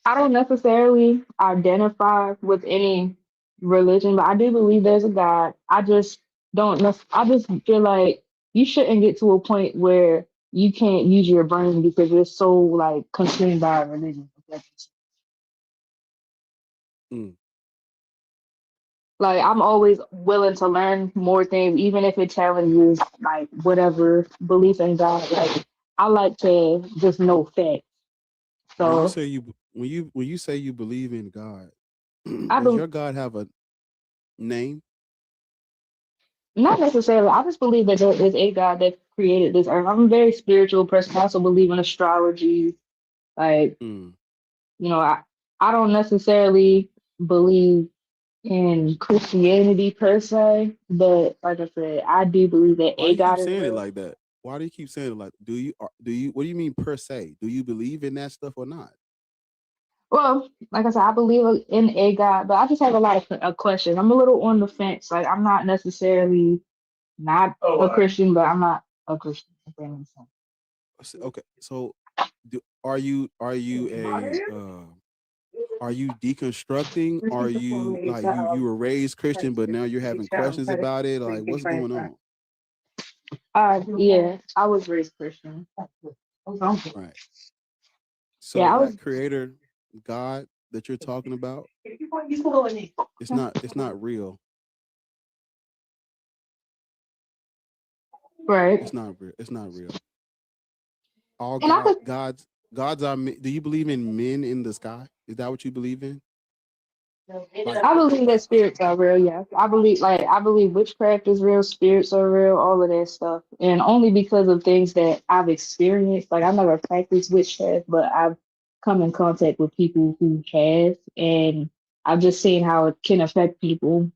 I don't necessarily identify with any religion, but I do believe there's a God. I just don't know. I just feel like you shouldn't get to a point where you can't use your brain because you're so like consumed by religion. Like I'm always willing to learn more things, even if it challenges like whatever belief in God. Like I like to just know facts. So When you say you believe in God, I does your God have a name? Not necessarily. I just believe that there is a God that created this earth. I'm a very spiritual person. I also believe in astrology. Like, I don't necessarily believe in Christianity per se, but like I said, I do believe that Why do a you keep God is saying it real. like that? Why do you keep saying it like? Do you? What do you mean per se? Do you believe in that stuff or not? Well, like I said, I believe in a God, but I just have a lot of questions. I'm a little on the fence. Like, I'm not necessarily not a Christian, but I'm not a Christian. If that makes sense. Okay, so are you deconstructing? Are you like you were raised Christian, but now you're having questions about it? Like, what's going on? Yeah, I was raised Christian. Right. So that creator God that you're talking about, it's not real. Right. It's not real. It's not real. All gods are. Do you believe in men in the sky? Is that what you believe in? I believe that spirits are real. Yes, I believe witchcraft is real. Spirits are real. All of that stuff, and only because of things that I've experienced. Like I've never practiced witchcraft, but I've come in contact with people who have, and I've just seen how it can affect people.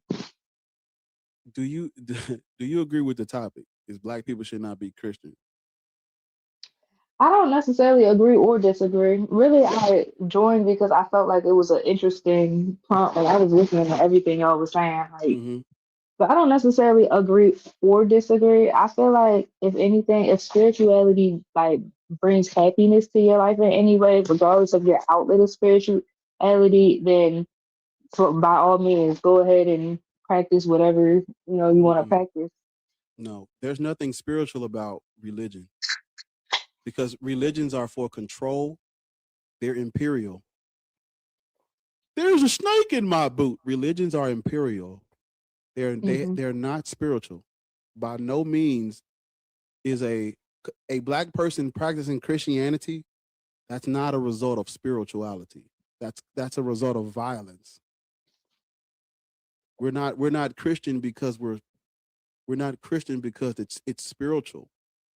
Do you agree with the topic? Is Black people should not be Christian? I don't necessarily agree or disagree. Really, I joined because I felt like it was an interesting prompt. Like I was listening to everything y'all was saying. Like, but I don't necessarily agree or disagree. I feel like if anything, if spirituality like brings happiness to your life in any way, regardless of your outlet of spirituality, then by all means, go ahead and practice whatever you want to practice. No, there's nothing spiritual about religion. Because religions are for control, they're imperial. There's a snake in my boot. Religions are imperial. They're not spiritual. By no means is a Black person practicing Christianity. That's not a result of spirituality. That's a result of violence. We're not Christian because we're not Christian because it's spiritual.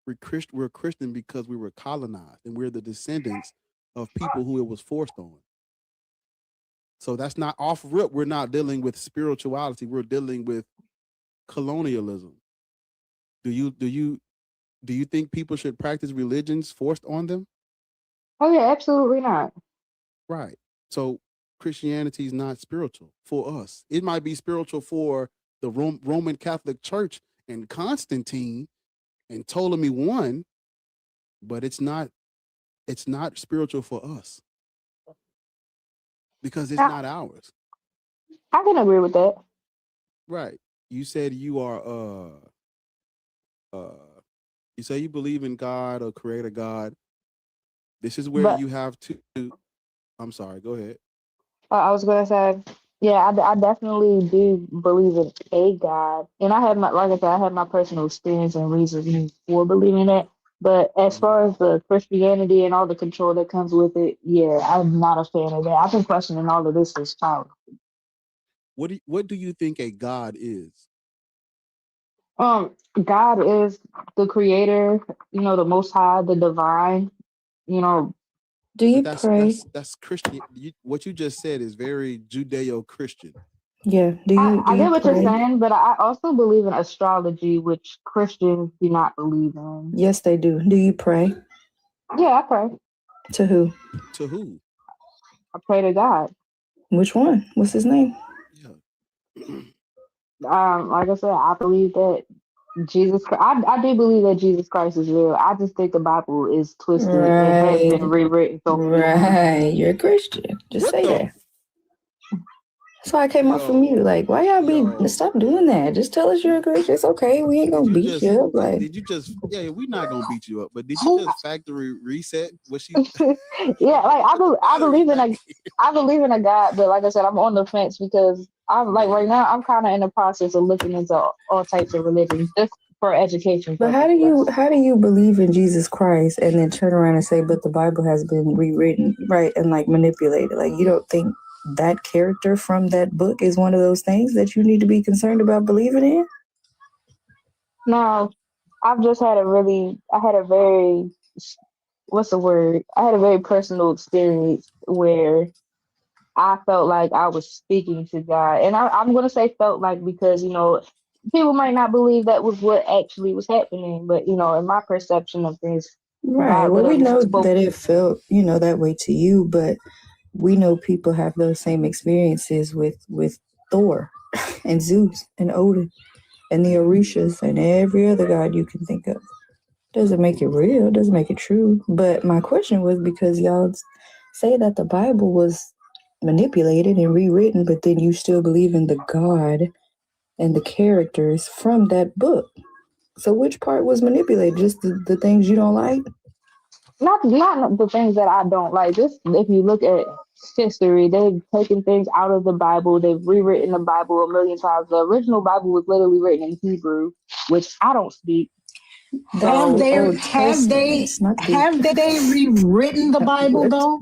We're Christian because we were colonized and we're the descendants of people who it was forced on. So that's not off rip. We're not dealing with spirituality. We're dealing with colonialism. Do you think people should practice religions forced on them? Oh yeah, absolutely not. Right. So Christianity is not spiritual for us. It might be spiritual for the Roman Catholic Church and Constantine and Ptolemy I, but it's not spiritual for us because it's not ours. I can agree with that. Right. You said you are you say you believe in God or creator God. This is where you have to I'm sorry, go ahead. I was gonna say, yeah, I definitely do believe in a God, and I have my personal experience and reasoning for believing that. But as far as the Christianity and all the control that comes with it, yeah, I'm not a fan of that. I've been questioning all of this since childhood. What do you think a God is? God is the creator, the most high, the divine, Do you pray? That's Christian. What you just said is very Judeo-Christian. Yeah. Do I you get what pray? you're saying, but I also believe in astrology, which Christians do not believe in. Yes, they do. Do you pray? Yeah, I pray. To who? To who? I pray to God. Which one? What's his name? Like I said, I believe that I do believe that Jesus Christ is real. I just think the Bible is twisted and has Right. been rewritten so many times. Right. You're a Christian. Just say that. That's why I came off from you. Like, why y'all be stop doing that? Just tell us you're a Christian. It's okay. We ain't gonna beat you up. Like, did you just? Yeah, we're not gonna beat you up. But did you just factory reset? Was she? Yeah, like I believe in a God, but like I said, I'm on the fence because I'm like right now I'm kind of in the process of looking into all types of religions just for education. but how do you believe in Jesus Christ and then turn around and say, but the Bible has been rewritten, right, and like manipulated? Like, you don't think that character from that book is one of those things that you need to be concerned about believing in? No, I've just had a very personal experience where I felt like I was speaking to God. And I'm going to say felt like because, people might not believe that was what actually was happening. But, in my perception of things, Right. God Well, we literally know spoke. that it felt, that way to you, but we know people have those same experiences with Thor and Zeus and Odin and the Orishas and every other god you can think of. Doesn't make it real, doesn't make it true. But my question was because y'all say that the Bible was manipulated and rewritten, but then you still believe in the God and the characters from that book. So which part was manipulated? Just the things you don't like? Not the things that I don't like. Just if you look at history, they've taken things out of the Bible. They've rewritten the Bible a million times. The original Bible was literally written in Hebrew, which I don't speak. Have they rewritten the Bible though?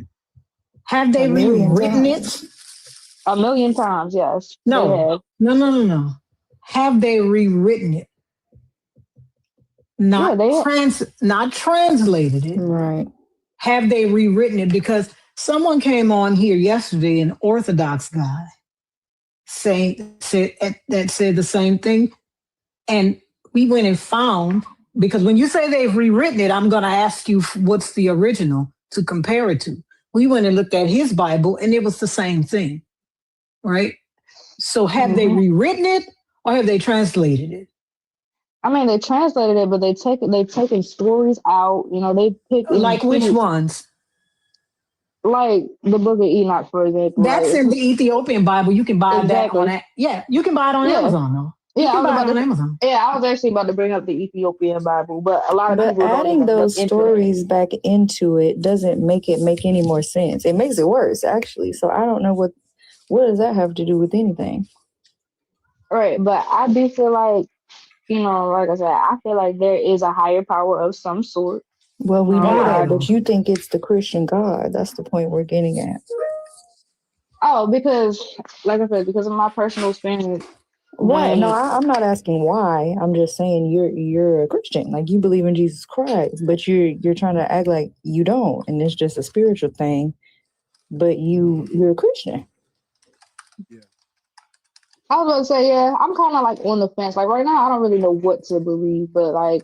Have they rewritten it? A million times, yes. No. Have they rewritten it? Not translated it. Right. Have they rewritten it? Because someone came on here yesterday, an Orthodox guy, said the same thing. And we went and found, because when you say they've rewritten it, I'm going to ask you what's the original to compare it to. We went and looked at his Bible and it was the same thing, right? So have they rewritten it or have they translated it? I mean, they translated it, but they've taken stories out. They picked like which ones? Like the Book of Enoch, for example. That's in the Ethiopian Bible. You can buy that on that. Yeah, you can buy it on Amazon though. Amazon. Yeah, I was actually about to bring up the Ethiopian Bible, but a lot of people adding those stories back into it doesn't make it make any more sense. It makes it worse, actually. So I don't know what does that have to do with anything. Right, but I do feel like, like I said, I feel like there is a higher power of some sort. Well, we know that, but you think it's the Christian God. That's the point we're getting at. Oh, because, like I said, because of my personal experience. Right. No, I'm not asking why. I'm just saying you're a Christian. Like you believe in Jesus Christ, but you're trying to act like you don't, and it's just a spiritual thing. But you're a Christian. Yeah. I was about to say, yeah, I'm kind of like on the fence. Like right now, I don't really know what to believe, but like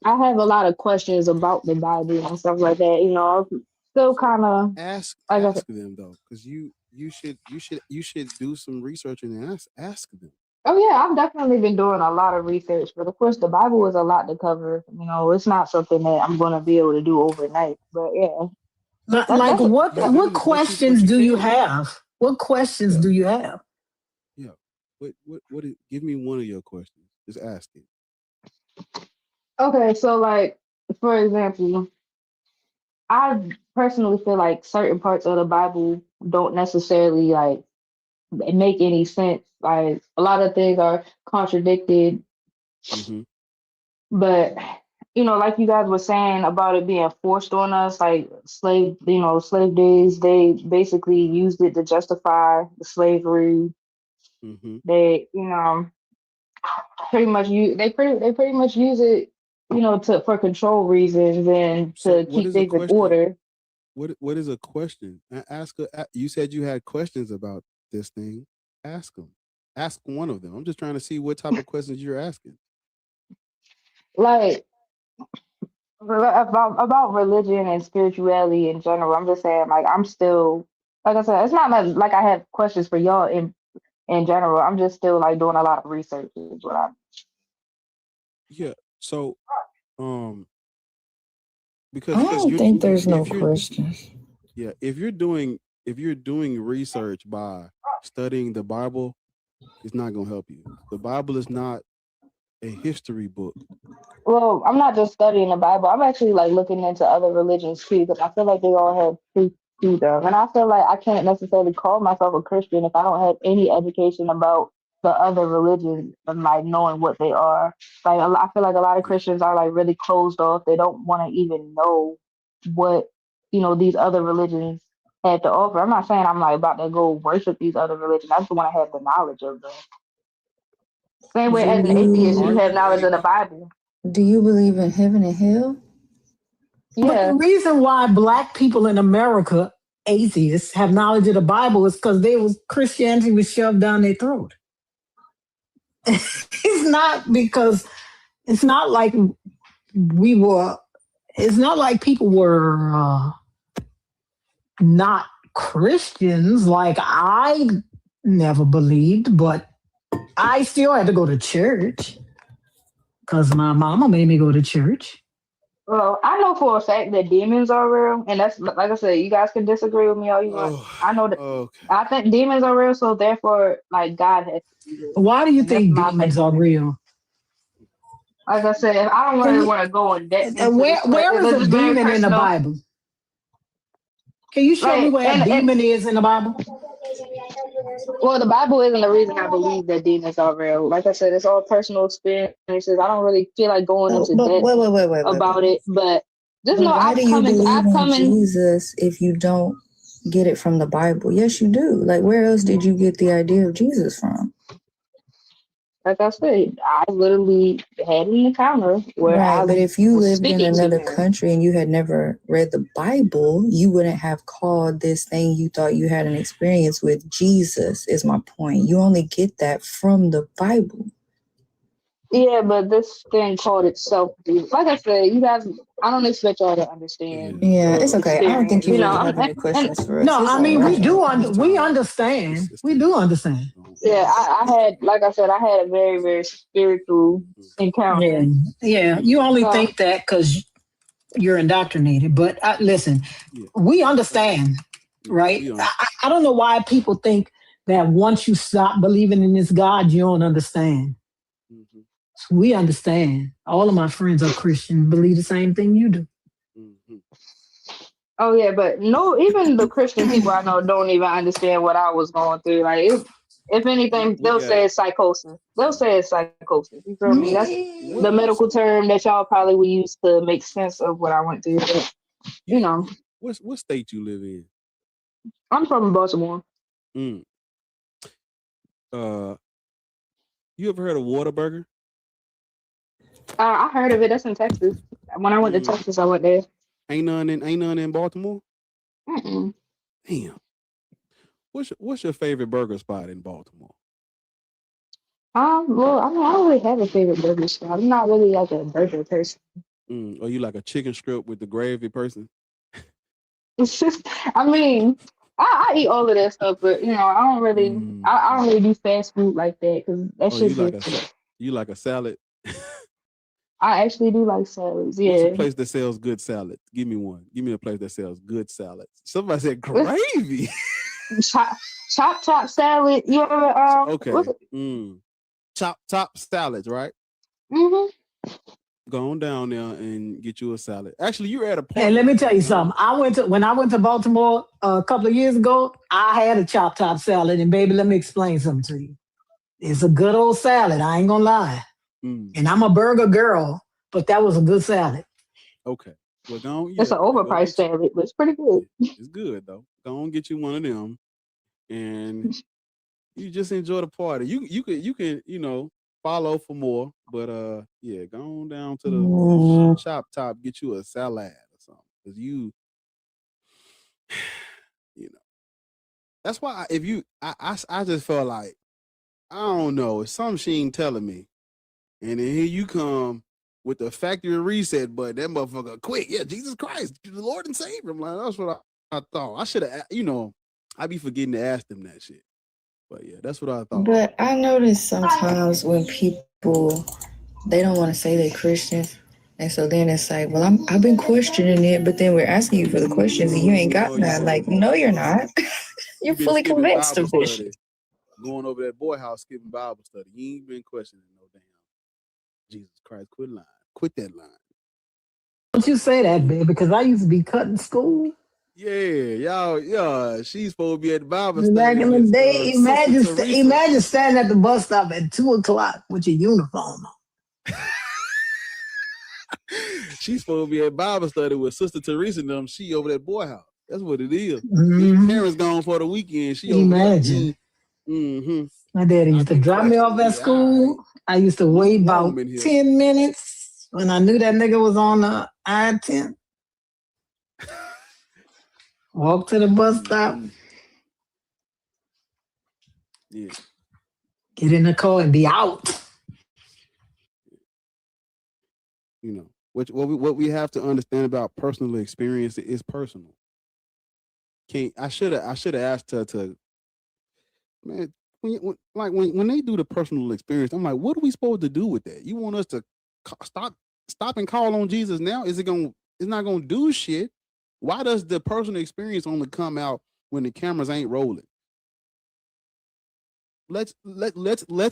I have a lot of questions about the Bible and stuff like that. I'm still kind of ask them though, because you should do some research and ask them. Oh yeah, I've definitely been doing a lot of research, but of course the Bible is a lot to cover. It's not something that I'm going to be able to do overnight. But yeah, like what questions do you have? What questions do you have? Yeah, what? Give me one of your questions. Just ask it. Okay, so like for example, I personally feel like certain parts of the Bible don't necessarily like make any sense. Like a lot of things are contradicted. But like you guys were saying about it being forced on us, like slave days, they basically used it to justify the slavery. Mm-hmm. They, pretty much they pretty much use it, for control reasons and So to what keep is a things in question? order. What is a question? Ask. You said you had questions about this thing. Ask them. Ask one of them. I'm just trying to see what type of questions you're asking. Like about religion and spirituality in general. I'm just saying, like, I'm still, like I said, it's not like I have questions for y'all in general. I'm just still like doing a lot of research is what I'm. Yeah. So, I don't think there's no questions. Yeah, if you're doing research by studying the Bible, it's not gonna help you. The Bible is not a history book. Well, I'm not just studying the Bible. I'm actually like looking into other religions too, because I feel like they all have truth to them. And I feel like I can't necessarily call myself a Christian if I don't have any education about the other religions and like knowing what they are. Like I feel like a lot of Christians are like really closed off. They don't want to even know what these other religions have to offer. I'm not saying I'm like about to go worship these other religions. I just want to have the knowledge of them. Same way as an atheist, you have knowledge of the Bible. Do you believe in heaven and hell? Yeah. But the reason why Black people in America, atheists, have knowledge of the Bible is because Christianity was shoved down their throat. It's not because it's not like people were not Christians. Like I never believed, but I still had to go to church because my mama made me go to church. Well, I know for a fact that demons are real, and that's like I said. You guys can disagree with me all you want. I know that. I think demons are real, so therefore, like God has to be real. Why do you think demons are real? Like I said, I don't really want to go in depth. Where is a demon in the Bible? Can you show me where a demon is in the Bible? Well, the Bible isn't the reason I believe that demons are real. Like I said, it's all personal experiences. I don't really feel like going into depth about it. But just know why do you believe in Jesus if you don't get it from the Bible? Yes, you do. Like, where else did you get the idea of Jesus from? Like I said, I literally had an encounter where but if you lived in another country and you had never read the Bible, you wouldn't have called this thing you thought you had an experience with Jesus, is my point. You only get that from the Bible. Yeah, but this thing called itself, like I said, you guys, I don't expect y'all to understand. Yeah, it's okay. I don't think you really have any questions for us. No, I mean, we understand. We do understand. Yeah, I had, like I said, I had a very, very spiritual encounter. Yeah. You only think that because you're indoctrinated. But listen, we understand, right? I don't know why people think that once you stop believing in this God, you don't understand. We understand. All of my friends are Christian, believe the same thing you do. Oh yeah, but no, even the Christian people I know don't even understand what I was going through. Like, if anything, they'll say it's psychosis. They'll say it's psychosis. You feel me? That's the medical term that y'all probably would use to make sense of what I went through. But, what state you live in? I'm from Baltimore. You ever heard of Whataburger? I heard of it. That's in Texas. When I went to Texas, I went there. Ain't none in Baltimore? Mm-mm. Damn. What's your favorite burger spot in Baltimore? Well, I don't really have a favorite burger spot. I'm not really like a burger person. Are you like a chicken strip with the gravy person? It's just, I mean, I eat all of that stuff, but I don't really, I don't really do fast food like that because that shit. You like a salad? I actually do like salads. Yeah. What's a place that sells good salad? Give me one. Give me a place that sells good salad. Somebody said gravy. Chop salad. You ever okay. Chop salads, right? Mm-hmm. Go on down there and get you a salad. Actually, you're at a point. Hey, let me tell you something. When I went to Baltimore a couple of years ago, I had a chop top salad, and baby, let me explain something to you. It's a good old salad. I ain't gonna lie. And I'm a burger girl, but that was a good salad. Okay. Well, go on. It's an overpriced salad, but it's pretty good. It's good though. Go on, get you one of them, and you just enjoy the party. You can follow for more, but yeah, go on down to the Chop Top, get you a salad or something, because you know that's why I just felt like I don't know, it's some she ain't telling me, and then here you come with the factory reset button. That motherfucker quick, yeah, Jesus Christ, the Lord and Savior. I'm like, that's what I thought. I should have, I be forgetting to ask them that shit. But yeah, that's what I thought. But I notice sometimes when people, they don't want to say they're Christians. And so then it's like, well, I've been questioning it, but then we're asking you for the questions and you ain't got none. Like, no, you're not. You're fully convinced of it. Going over that boy house, skipping Bible study. You ain't been questioning no damn Jesus Christ. Quit lying. Quit that line. Don't you say that, baby, because I used to be cutting school. Yeah, she's supposed to be at the Bible study. Back in the day, imagine standing at the bus stop at 2:00 with your uniform on. She's supposed to be at Bible study with Sister Teresa and them. She over that boy house. That's what it is. Mm-hmm. Parents gone for the weekend. She imagine. Mm-hmm. My daddy used to drop me off at school. I used to wait about 10 minutes when I knew that nigga was on the I-10. Walk to the bus stop. Yeah. Get in the car and be out. What we have to understand about personal experience is personal. I should have asked her to, man, when they do the personal experience, I'm like, what are we supposed to do with that? You want us to stop and call on Jesus now? It's not gonna do shit. Why does the personal experience only come out when the cameras ain't rolling? Let's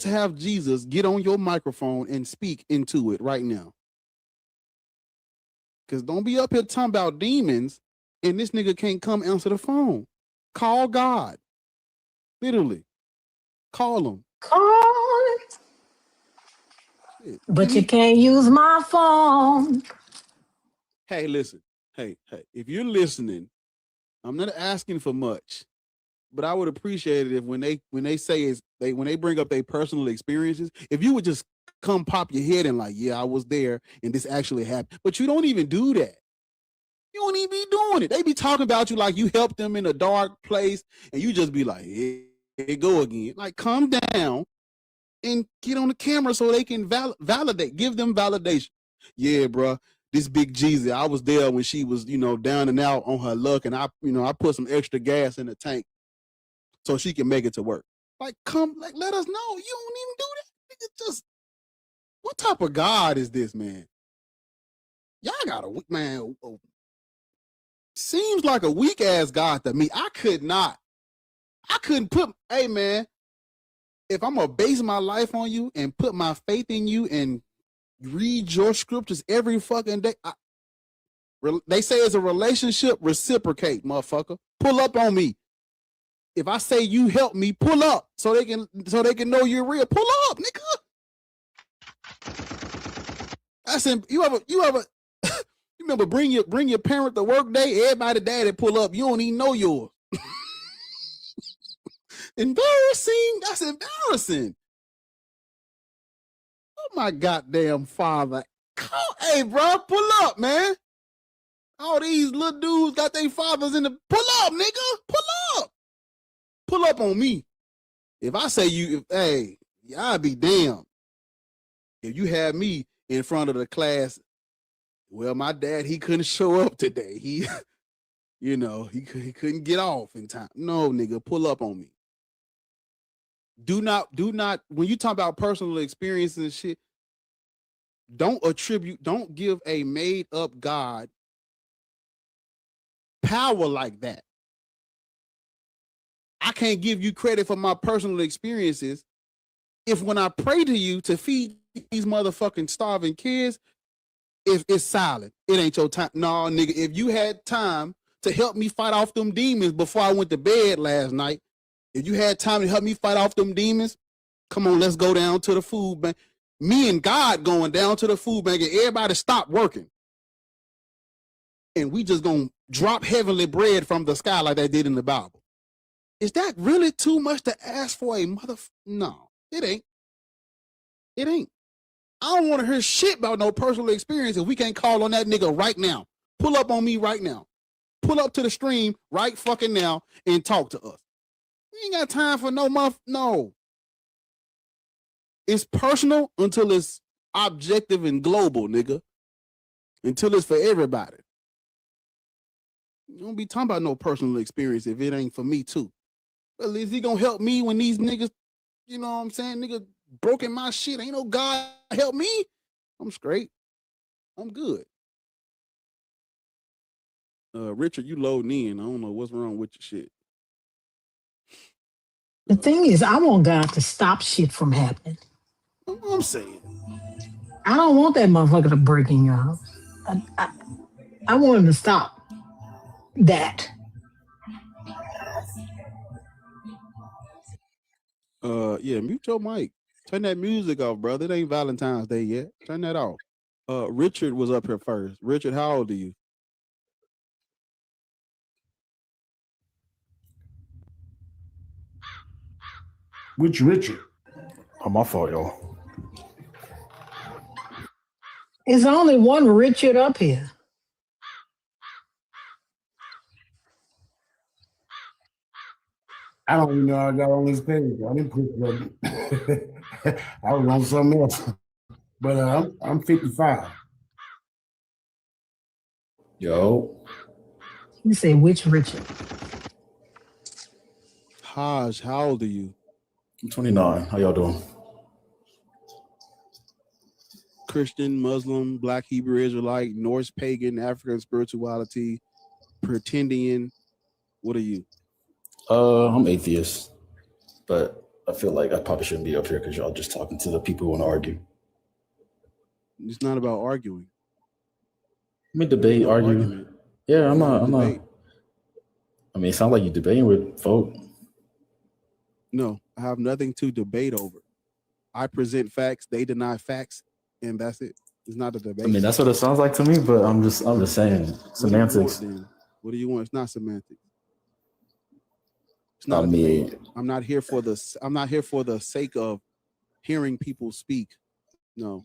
have Jesus get on your microphone and speak into it right now. Because don't be up here talking about demons and this nigga can't come answer the phone. Call God. Literally. Call him. Call it. But you can't use my phone. Hey, listen. Hey, if you're listening, I'm not asking for much, but I would appreciate it if when they bring up their personal experiences, if you would just come pop your head and like, yeah, I was there and this actually happened. But you don't even do that. You don't even be doing it. They be talking about you like you helped them in a dark place and you just be like, here it go again. Like, calm down and get on the camera so they can validate, give them validation. Yeah, bro. This big Jesus, I was there when she was, down and out on her luck, and I put some extra gas in the tank so she can make it to work. Like, let us know. You don't even do that. Nigga, just, what type of God is this, man? Y'all got a man. Seems like a weak ass God to me. I couldn't put. Hey, man, if I'm gonna base my life on you and put my faith in you and read your scriptures every fucking day. They say it's a relationship, reciprocate, motherfucker. Pull up on me. If I say you help me, pull up so they can know you're real. Pull up, nigga. That's you ever you remember bring your parent to work day, everybody daddy pull up. You don't even know yours. Embarrassing. That's embarrassing. Oh my goddamn father. Hey, bro, pull up, man. All these little dudes got their fathers in the... Pull up, nigga. Pull up. Pull up on me. If I say hey, I'll be damned. If you have me in front of the class, well, my dad, he couldn't show up today. He couldn't get off in time. No, nigga, pull up on me. Do not, when you talk about personal experiences and shit, don't give a made up God power like that. I can't give you credit for my personal experiences if when I pray to you to feed these motherfucking starving kids, if it's silent, it ain't your time. No, nigga, if you had time to help me fight off them demons before I went to bed last night, if you had time to help me fight off them demons, come on, let's go down to the food bank. me and God going down to the food bank and everybody stop working. And we just gonna drop heavenly bread from the sky like they did in the Bible. Is that really too much to ask for a No, it ain't. It ain't. I don't want to hear shit about no personal experience if we can't call on that nigga right now. Pull up on me right now. Pull up to the stream right fucking now and talk to us. We ain't got time for no. It's personal until it's objective and global, nigga. Until it's for everybody. You don't be talking about no personal experience if it ain't for me too. At least he gonna help me when these niggas, you know what I'm saying, nigga broken my shit. Ain't no God help me. I'm straight. I'm good. Richard, you loading in. I don't know what's wrong with your shit. The thing is, I want God to stop shit from happening. I'm saying. I don't want that motherfucker to break in your house. I want him to stop that. Yeah, mute your mic. Turn that music off, brother. It ain't Valentine's Day yet. Turn that off. Richard was up here first. Richard, how old are you? Which Richard? Oh, my fault, y'all. There's only one Richard up here. I don't even know how I got on this page. I didn't push nothing. I was on something else. But I'm 55. Yo. You say which Richard? Haj, how old are you? I'm 29. How y'all doing? Christian, Muslim, Black Hebrew Israelite, Norse pagan, African spirituality, pretendian. What are you? I'm atheist, but I feel like I probably shouldn't be up here because y'all just talking to the people who want to argue. It's not about arguing. I mean, debate, argue. Argument. Yeah, I'm not. I mean, it sounds like you're debating with folk. No, I have nothing to debate over. I present facts, they deny facts, and that's it. It's not a debate. I mean, that's what it sounds like to me, but I'm just saying semantics. What do you want? It's not semantics. It's not a debate. I'm not here for the sake of hearing people speak. No.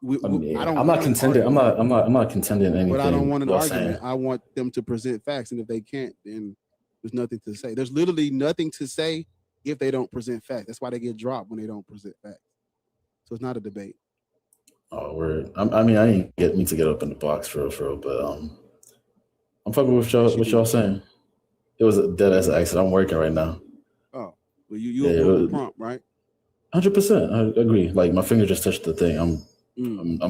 I'm not contending. I'm not contending anything. But I don't want an argument. I want them to present facts, and if they can't, then there's nothing to say. There's literally nothing to say if they don't present facts. That's why they get dropped when they don't present facts. So it's not a debate. Oh, word. I mean, I didn't get me to get up in the box for real, but I'm fucking with y'all. What y'all saying? It was a dead ass accident. I'm working right now. Oh, well, you avoid the prompt, right? 100%. I agree. Like my finger just touched the thing. I'm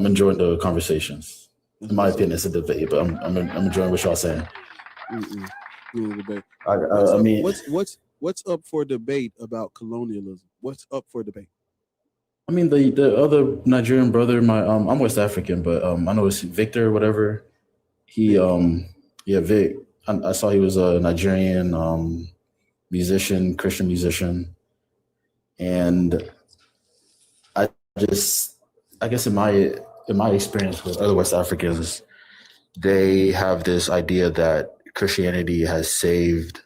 enjoying the conversations. In my opinion, it's a debate, but I'm enjoying what y'all saying. Debate. I mean, what's up for debate about colonialism? What's up for debate? I mean, the other Nigerian brother, I'm West African, but I know it's Victor or whatever. He Vic. I saw he was a Nigerian musician, Christian musician, and I guess in my experience with other West Africans, they have this idea that Christianity has saved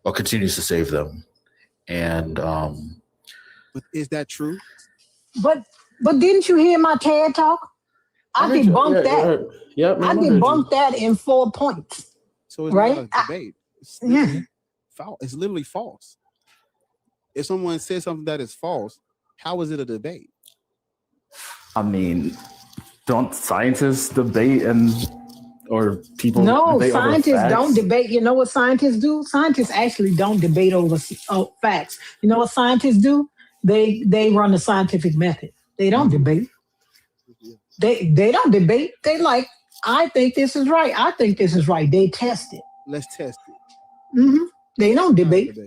or continues to save them, and but is that true? But didn't you hear my TED talk? I debunked that. I debunked that in 4 points. So it's right? not a debate. It's literally false. If someone says something that is false, how is it a debate? I mean, don't scientists debate or people? No, scientists don't debate. You know what scientists do? Scientists actually don't debate over facts. You know what scientists do? They run the scientific method. They don't debate. They don't debate. They like, I think this is right. I think this is right. They test it. Let's test it. They don't debate.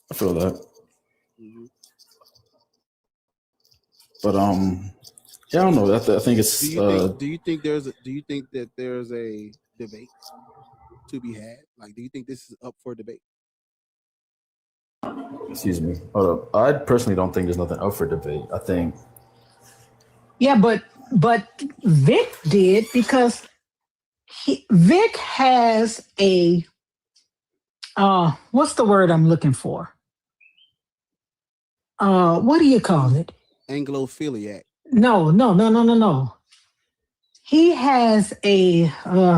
I feel that. But yeah, I don't know. I think it's. Do you think that there's a debate to be had? Like, do you think this is up for debate? Excuse me. Hold up. I personally don't think there's nothing up for debate. I think. Yeah, but Vic did because Vic has a what's the word I'm looking for? What do you call it? Anglophiliac. No. He has a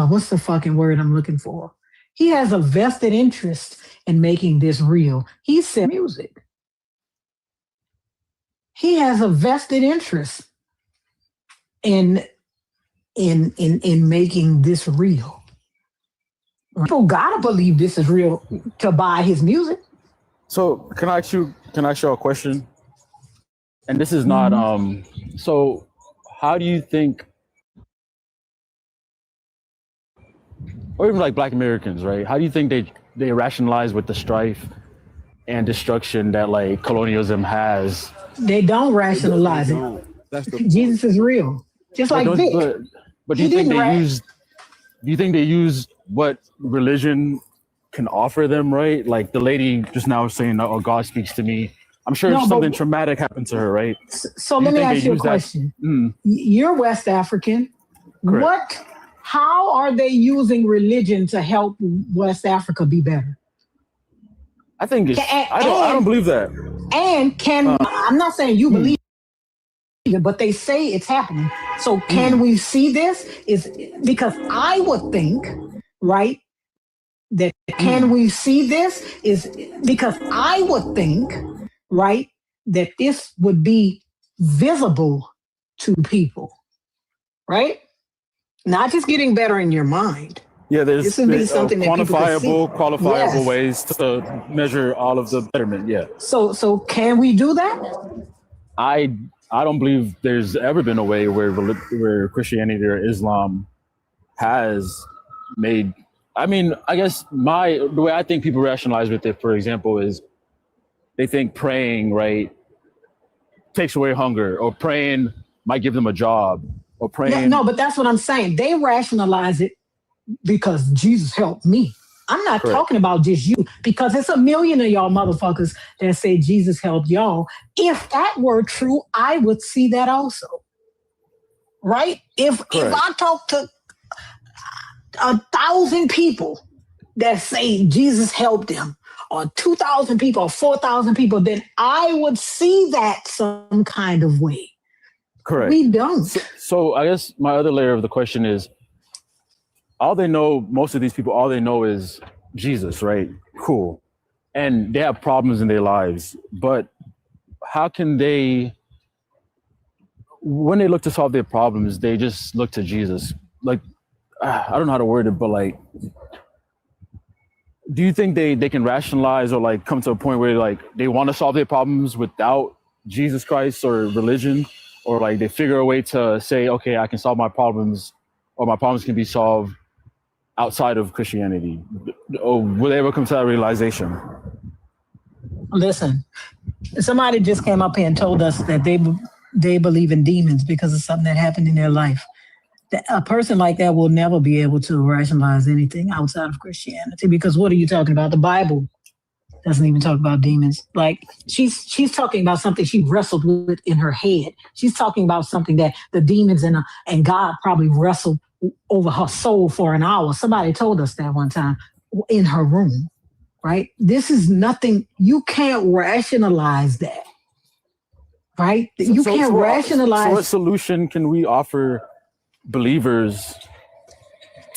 what's the fucking word I'm looking for? He has a vested interest in making this real. He said music. He has a vested interest in making this real. People gotta believe this is real to buy his music. So can I ask you a question? And this is not so how do you think, or even like Black Americans, right? How do you think they rationalize with the strife and destruction that like colonialism has? They don't rationalize it. Jesus is real. Just like Vic. But do you think they use what religion can offer them, right? Like the lady just now was saying, "Oh, God speaks to me." I'm sure something traumatic happened to her, right? So let me ask you a question. You're West African. Correct. How are they using religion to help West Africa be better? I think it's, I don't believe that. And I'm not saying you believe it, but they say it's happening. So can we see this? Is because I would think, right, that can we see this? Is because I would think, right, that this would be visible to people, right? Not just getting better in your mind. Yeah, there's something that qualifiable ways to measure all of the betterment. Yeah. So can we do that? I don't believe there's ever been a way where Christianity or Islam has made. I mean, I guess the way I think people rationalize with it, for example, is they think praying, right, takes away hunger, or praying might give them a job, or praying. No, but that's what I'm saying. They rationalize it because Jesus helped me. I'm not talking about just you, because it's a million of y'all motherfuckers that say Jesus helped y'all. If that were true, I would see that also. Right? If I talk to 1,000 people that say Jesus helped them, or 2,000 people, or 4,000 people, then I would see that some kind of way. Correct. We don't. So I guess my other layer of the question is, most of these people, all they know is Jesus, right? Cool. And they have problems in their lives. But how can they, when they look to solve their problems, they just look to Jesus? Like, I don't know how to word it, but like, do you think they can rationalize or like come to a point where like they want to solve their problems without Jesus Christ or religion? Or like they figure a way to say, okay, I can solve my problems, or my problems can be solved outside of Christianity? Or will they ever come to that realization? Listen, somebody just came up here and told us that they believe in demons because of something that happened in their life. A person like that will never be able to rationalize anything outside of Christianity, because what are you talking about? The Bible doesn't even talk about demons. Like she's talking about something she wrestled with in her head. She's talking about something that the demons and God probably wrestled over her soul for an hour. Somebody told us that one time in her room, right? This is nothing. You can't rationalize that, right? You can't rationalize. So what solution can we offer believers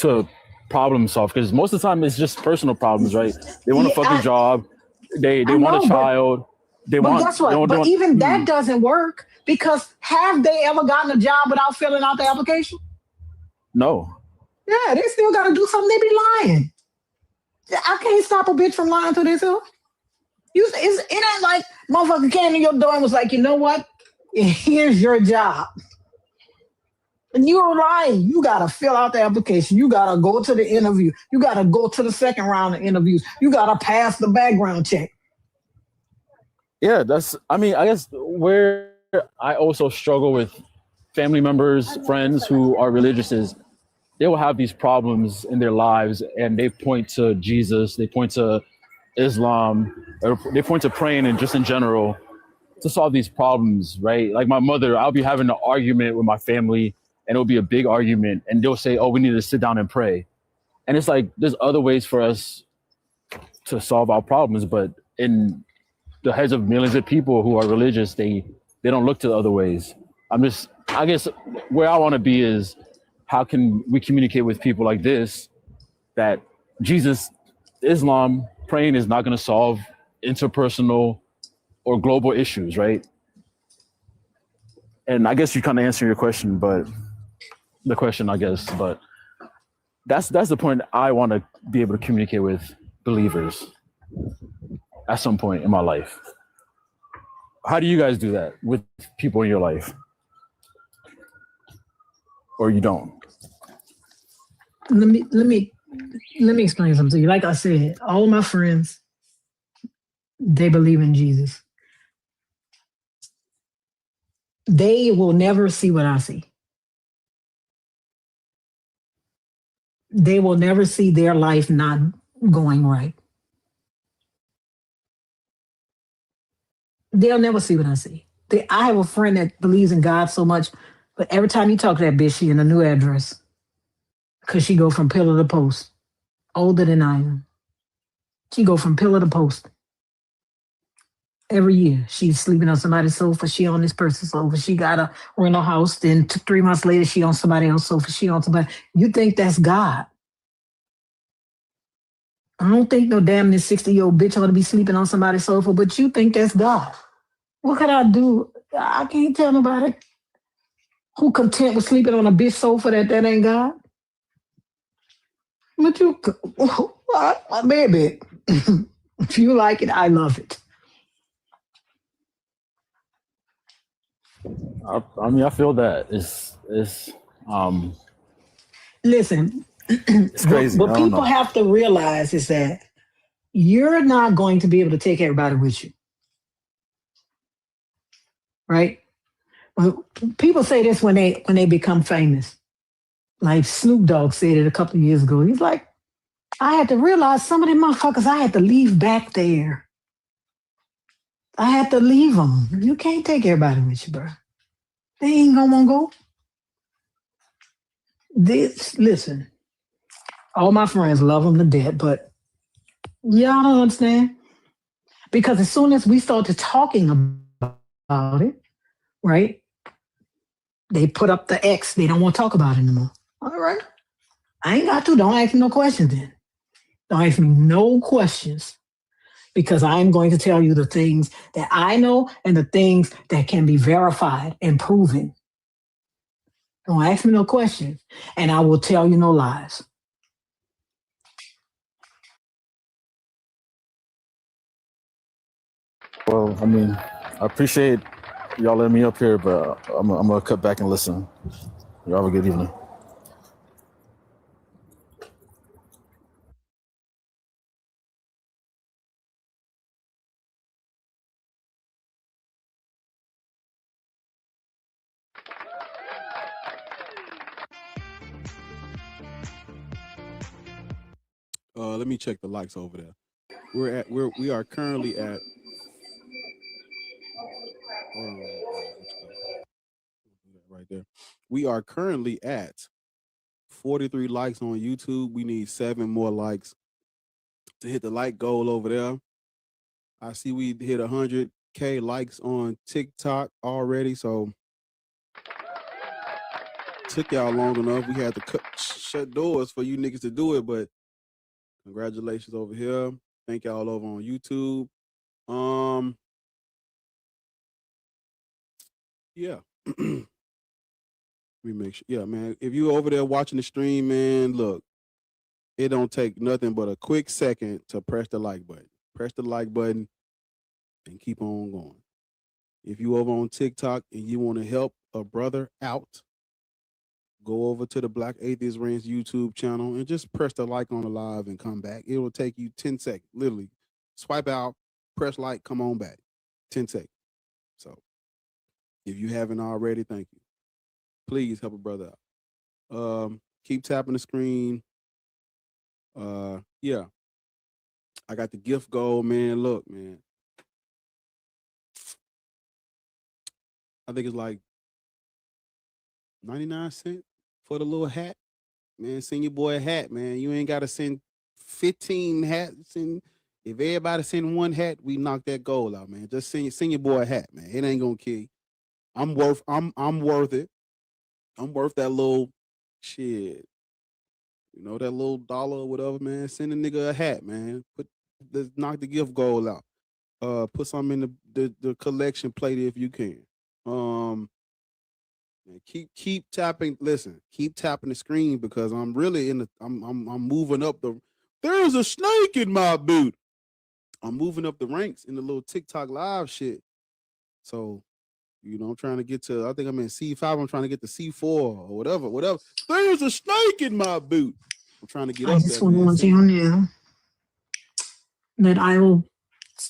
to problem solve? Because most of the time it's just personal problems, right? They want a fucking job. They want a child. Guess what? But even that doesn't work, because have they ever gotten a job without filling out the application? No. Yeah, they still got to do something. They be lying. I can't stop a bitch from lying to themselves. It ain't like motherfucker came to your door and was like, you know what? Here's your job. And you're lying. You got to fill out the application. You got to go to the interview. You got to go to the second round of interviews. You got to pass the background check. Yeah, I guess where I also struggle with family members, friends who are religious is they will have these problems in their lives and they point to Jesus. They point to Islam, or they point to praying and just in general to solve these problems, right? Like my mother, I'll be having an argument with my family and it'll be a big argument and they'll say, oh, we need to sit down and pray. And it's like, there's other ways for us to solve our problems, but in the heads of millions of people who are religious, they don't look to the other ways. I guess where I want to be is how can we communicate with people like this that Jesus, Islam, praying is not going to solve interpersonal or global issues, right? And I guess you kind of answer your question, but that's the point. I want to be able to communicate with believers at some point in my life. How do you guys do that with people in your life? Or you don't? Let me explain something to you. Like I said, all my friends, they believe in Jesus. They will never see what I see. They will never see their life not going right. They'll never see what I see. I have a friend that believes in God so much, but every time you talk to that bitch, she in a new address. Because she go from pillar to post. Older than I am. She go from pillar to post. Every year, she's sleeping on somebody's sofa. She on this person's sofa. She got a rental house. Then 3 months later, she on somebody else's sofa. She on somebody. You think that's God? I don't think no damn this 60-year-old bitch ought to be sleeping on somebody's sofa, but you think that's God. What could I do? I can't tell nobody who content with sleeping on a bitch sofa that ain't God. But you, baby, if you like it, I love it. I mean, I feel that listen, it's crazy. What people have to realize is that you're not going to be able to take everybody with you. Right? Well, people say this when they become famous. Like Snoop Dogg said it a couple of years ago. He's like, I had to realize some of them motherfuckers I had to leave back there. I had to leave them. You can't take everybody with you, bro. They ain't gonna want to go. Listen, all my friends love them to death, but y'all don't understand. Because as soon as we started talking about it, right, they put up the X. They don't want to talk about it anymore. All right. I ain't got to. Don't ask me no questions then. Don't ask me no questions. Because I'm going to tell you the things that I know and the things that can be verified and proven. Don't ask me no questions, and I will tell you no lies. Well, I mean, I appreciate y'all letting me up here, but I'm gonna cut back and listen. Y'all have a good evening. Let me check the likes over there. We are currently at. Hold on, right there. We are currently at 43 likes on YouTube. We need 7 more likes to hit the like goal over there. I see we hit 100K likes on TikTok already, so took y'all long enough. We had to shut doors for you niggas to do it, but congratulations over here. Thank y'all over on YouTube. Yeah. Let me make sure. Yeah, man. If you over there watching the stream, man, look, it don't take nothing but a quick second to press the like button. Press the like button and keep on going. If you over on TikTok and you want to help a brother out, go over to the Black Atheist Ranch YouTube channel and just press the like on the live and come back. It will take you 10 seconds, literally. Swipe out, press like, come on back. 10 seconds. So if you haven't already, thank you. Please help a brother out. Keep tapping the screen. Yeah. I got the gift gold, man. Look, man. I think it's like 99 cents for the little hat. Man, send your boy a hat, man. You ain't got to send 15 hats. If everybody send one hat, we knock that goal out, man. Just send your boy a hat, man. It ain't gonna kill you. I'm worth it. I'm worth that little shit. You know, that little dollar or whatever, man. Send a nigga a hat, man. Let's knock the gift goal out. Put something in the collection plate if you can. Man, keep tapping. Listen, keep tapping the screen because I'm really I'm moving up the. There's a snake in my boot. I'm moving up the ranks in the little TikTok live shit. So, you know, I'm trying to get to. I think I'm in C5. I'm trying to get to C4 or whatever. There's a snake in my boot. I'm trying to get up there. I just want to let you know that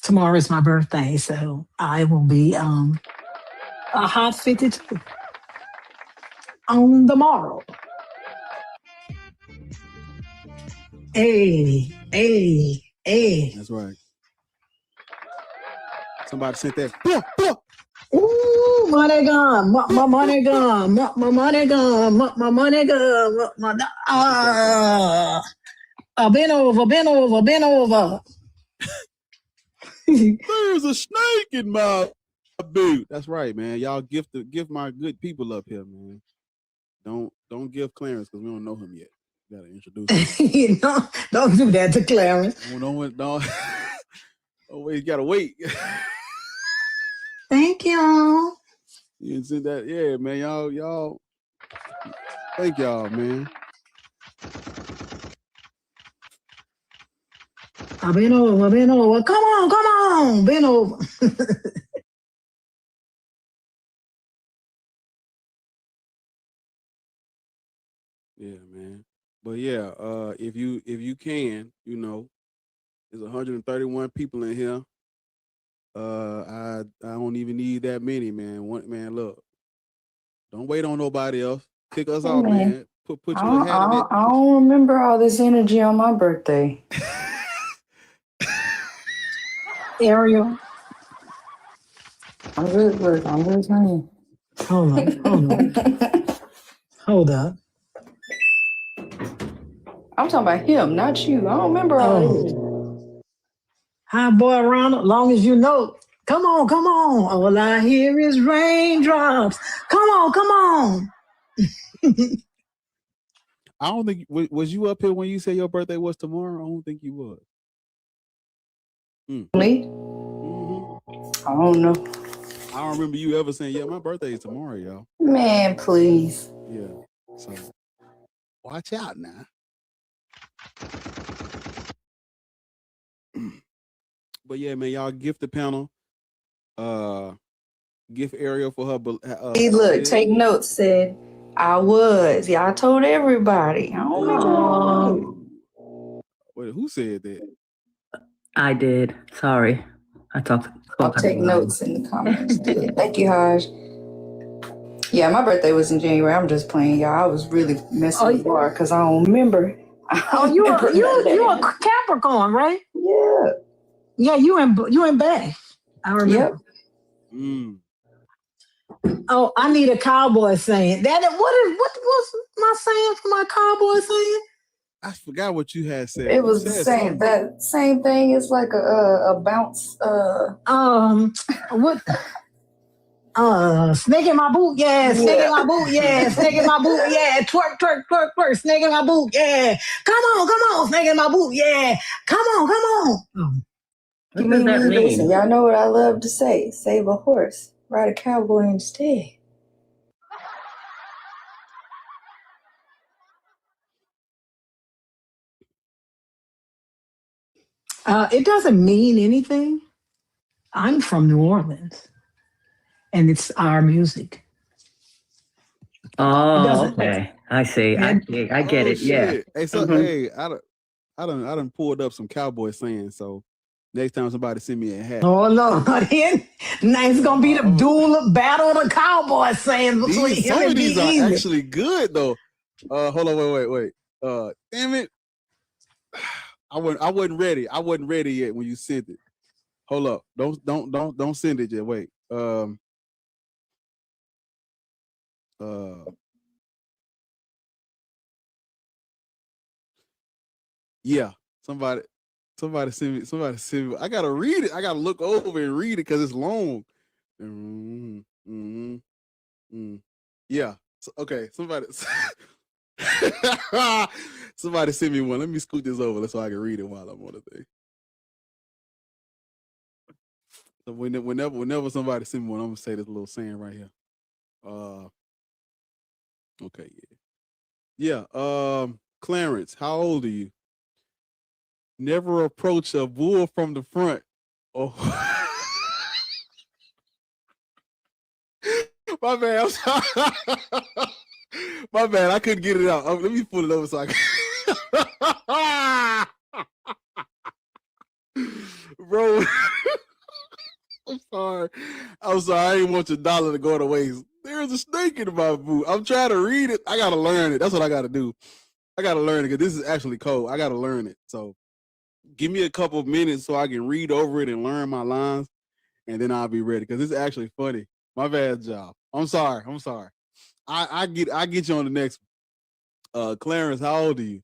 tomorrow is my birthday, so I will be a hot 52 on the morrow. Hey. That's right. Somebody sent that. Ooh, money gone. My money gone. My money gone. My money gone. Been over. There's a snake in my boot. That's right, man. Y'all gift my good people up here, man. Don't give Clarence because we don't know him yet. You gotta introduce him. Don't do that to Clarence. Don't. Always gotta wait. Thank you. You said that, yeah, man. Y'all. Thank y'all, man. I've been over. Come on. Been over. Yeah, man. But yeah, if you can, you know, there's 131 people in here. I don't even need that many, man. Look, don't wait on nobody else. Kick us out, man. Put you a hat in it. I don't remember all this energy on my birthday. Ariel. I'm good, look. I'm just saying. Hold up. I'm talking about him, not you. I don't remember all this. Hi, boy, Ronald. Long as you know. Come on. All I hear is raindrops. Come on. I don't think was you up here when you said your birthday was tomorrow? I don't think you was. Me? I don't know. I don't remember you ever saying, "Yeah, my birthday is tomorrow, y'all." Man, please. Yeah. So watch out now. But yeah, man, y'all gift the panel. Gift Ariel for her. Hey, look, take notes. Said I was. Yeah, I told everybody. I don't know. Wait, who said that? I did. Sorry, I'll take notes in the comments. Thank you, Haj. Yeah, my birthday was in January. I'm just playing, y'all. I was really messing with bar because I don't remember. You a Capricorn, right? Yeah. Yeah, you in Bay. I remember. Yep. Oh, I need a cowboy saying. What was my saying for my cowboy saying? I forgot what you had said. It was the same. That same thing is like a bounce. What? Snake in my boot, yeah. Snake in my boot, yeah. Snake in my boot, yeah. Twerk. Snake in my boot, yeah. Come on. Snake in my boot, yeah. Come on. What does that mean? Listen, y'all know what I love to say. Save a horse, ride a cowboy instead. It doesn't mean anything. I'm from New Orleans, and it's our music. Oh, okay. I see. I get it. Shit. Yeah. Hey, so hey, I done pulled up some cowboy sayings. So next time somebody send me a hat. Oh Lord, now it's gonna be the duel battle of the cowboy saying between Some him of and these are Easy. actually good though. Hold on, wait. Damn it. I wasn't ready. I wasn't ready yet when you sent it. Hold up. Don't send it yet. Wait. Yeah. Somebody send me. Somebody send me. I gotta read it. I gotta look over and read it because it's long. Yeah. So, okay. Somebody. Somebody send me one. Let me scoot this over so I can read it while I'm on the thing. So whenever somebody send me one, I'm gonna say this little saying right here. Okay, yeah. Clarence, how old are you? Never approach a bull from the front. Oh, my bad. I'm sorry. My bad. I couldn't get it out. Let me pull it over so I can. Bro, I'm sorry. I'm sorry. I didn't want your dollar to go to waste. There's a snake in my boot. I'm trying to read it. I gotta learn it. That's what I gotta do. I gotta learn it because this is actually code. I gotta learn it. So give me a couple of minutes so I can read over it and learn my lines, and then I'll be ready because it's actually funny. My bad, job. I'm sorry. I get you on the next one. Clarence, how old are you?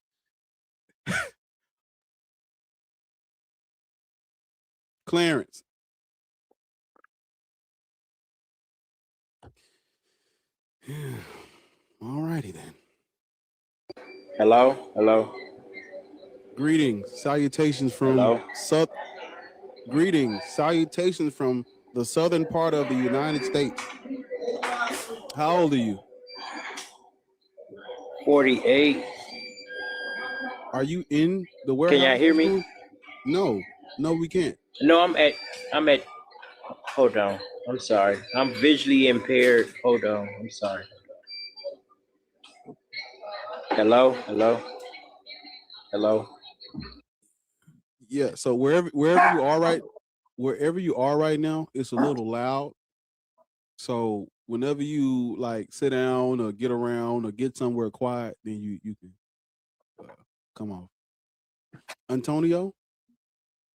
Clarence. All righty then. Hello. Greetings, salutations from salutations from the southern part of the United States. How old are you? 48. Are you in the warehouse? Can y'all hear me? No, we can't. No, I'm at. Hold on. I'm sorry. I'm visually impaired. Hold on. I'm sorry. Hello. Yeah. So wherever you are right now, it's a little loud. So whenever you like sit down or get around or get somewhere quiet, then you can come off. Antonio?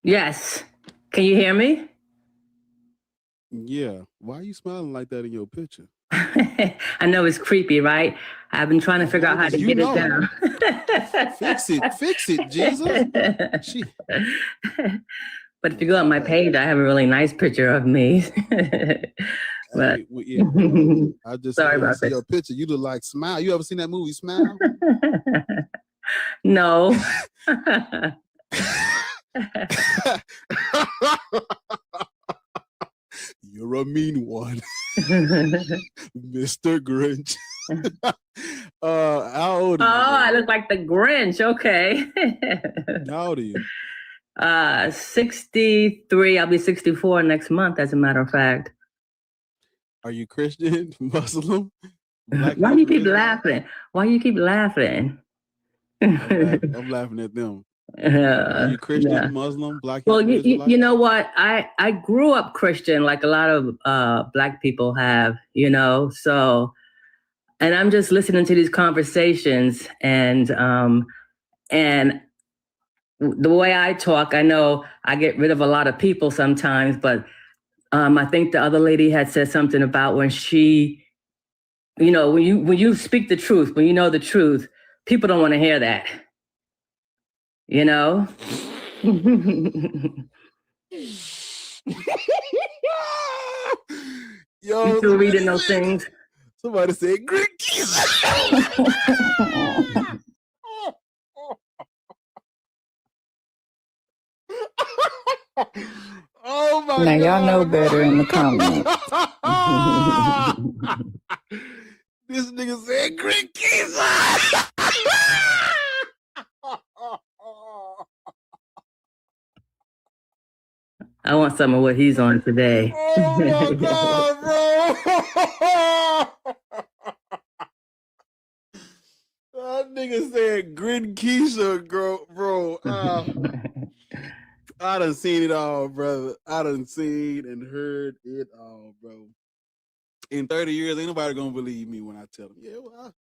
Yes. Can you hear me? Yeah. Why are you smiling like that in your picture? I know it's creepy, right? I've been trying to figure out how to get it down. Fix it, Jesus. But if you go on my page, I have a really nice picture of me. But I just sorry about see this. your picture. You look like Smile. You ever seen that movie Smile? No. You're a mean one, Mr. Grinch. How old are you? Oh, I look like the Grinch. Okay. How old are you? 63. I'll be 64 next month, as a matter of fact. Are you Christian, Muslim? Why do you keep laughing? I'm laughing at them. Are you Christian, Muslim, Black? Well, you know what? I grew up Christian, like a lot of Black people have, so, and I'm just listening to these conversations, and the way I talk, I know I get rid of a lot of people sometimes, but I think the other lady had said something about when she, when you speak the truth, when you know the truth, people don't want to hear that. Yo, you still reading those things? Somebody said Greek keys. Oh my God. Now y'all know better in the comments. This nigga said Greek keys. I want some of what he's on today. Oh my God, bro. That nigga said Grin Keisha, bro. I done seen it all, brother. I done seen and heard it all, bro. In 30 years, ain't nobody gonna believe me when I tell them. Yeah, well,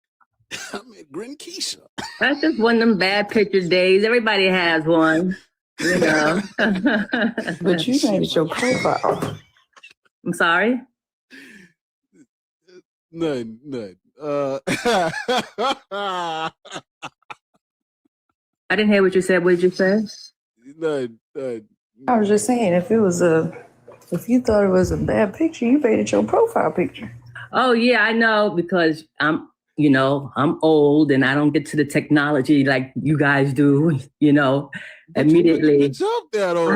I'm at Grin Keisha. That's just one of them bad picture days. Everybody has one, you know. But you made it your profile. I'm sorry? None. I didn't hear what you said. What did you say? None. I was just saying, if you thought it was a bad picture, you made it your profile picture. Oh yeah, I know, because I'm old and I don't get to the technology like you guys do, But immediately. It's up there, though.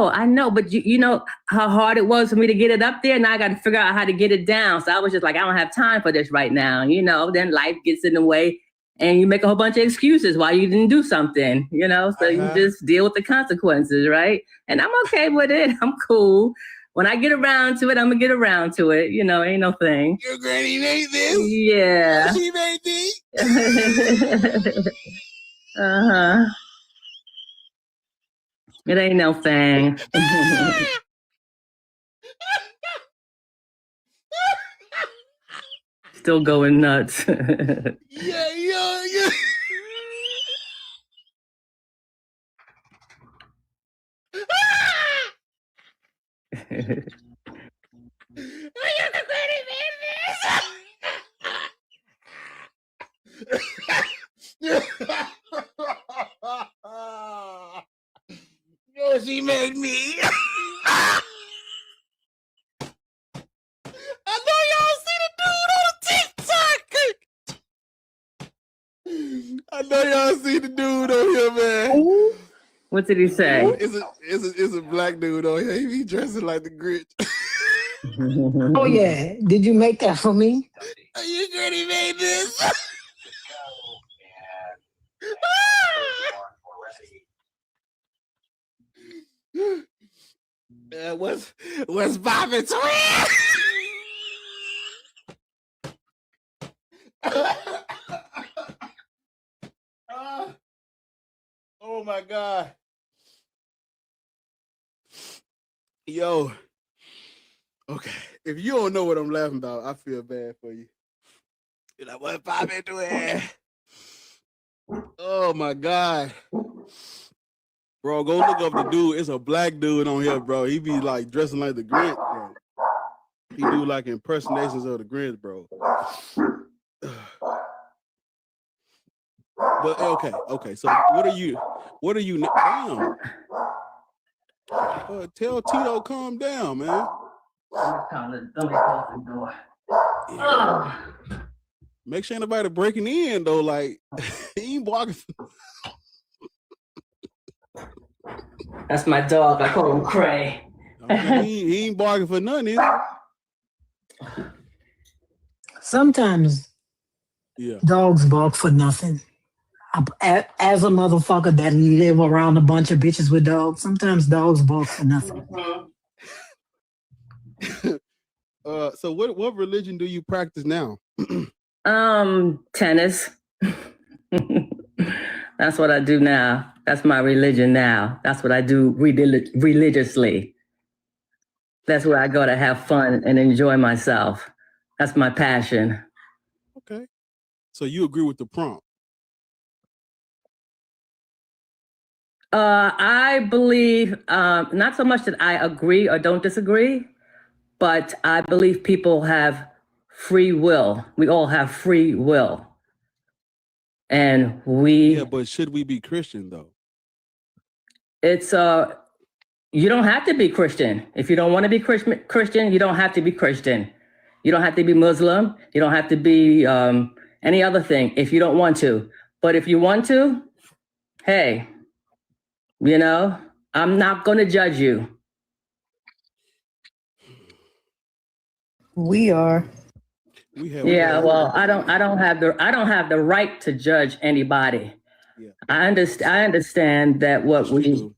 I know, but you know how hard it was for me to get it up there. Now I got to figure out how to get it down. So I was just like, I don't have time for this right now. Then life gets in the way and you make a whole bunch of excuses why you didn't do something, so you just deal with the consequences, right? And I'm okay with it. I'm cool. When I get around to it, I'm gonna get around to it. Ain't no thing. Your granny made this? Yeah. She made this? Uh-huh. It ain't no thing. Still going nuts. Yeah. Yo, she made me. I know y'all see the dude on TikTok. I know y'all see the dude on here, man. What did he say? It's a black dude on here. He be dressing like the Grinch. Oh yeah. Did you make that for me? You granny made this. What's Bobby twin? Oh my God. Yo. Okay. If you don't know what I'm laughing about, I feel bad for you. You're like, what Bobby doing? Oh my God. Bro, go look up the dude. It's a black dude on here, bro. He be like dressing like the Grinch, bro. He do like impersonations of the Grinch, bro. But okay. So what are you? Damn. Tell Tito calm down, man. Make sure ain't nobody breaking in though. Like he ain't blocking. That's my dog. I call him Cray. He ain't barking for nothing, is he? Sometimes dogs bark for nothing. As a motherfucker that live around a bunch of bitches with dogs, sometimes dogs bark for nothing. So what religion do you practice now? Tennis. That's what I do now. That's my religion now. That's what I do religiously. That's where I go to have fun and enjoy myself. That's my passion. Okay. So you agree with the prompt? I believe, not so much that I agree or don't disagree, but I believe people have free will. We all have free will. And Yeah, but should we be Christian though? It's you don't have to be Christian. If you don't want to be Christian, you don't have to be Christian. You don't have to be Muslim. You don't have to be any other thing if you don't want to. But if you want to, hey, I'm not going to judge you. We are. Well, I don't have the right to judge anybody. Yeah. I understand that what we.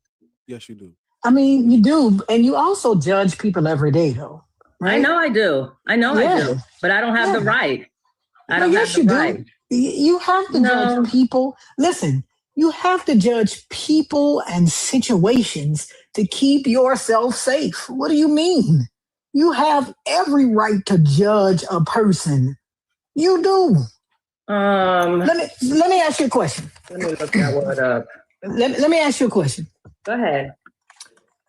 Yes, you do. I mean, you do, and you also judge people every day, though. Right? I know I do. I do, but I don't have the right. I don't have the right. You have to judge people. Listen, you have to judge people and situations to keep yourself safe. What do you mean? You have every right to judge a person. You do. Let me ask you a question. Let me look that word up. Let me ask you a question. Go ahead.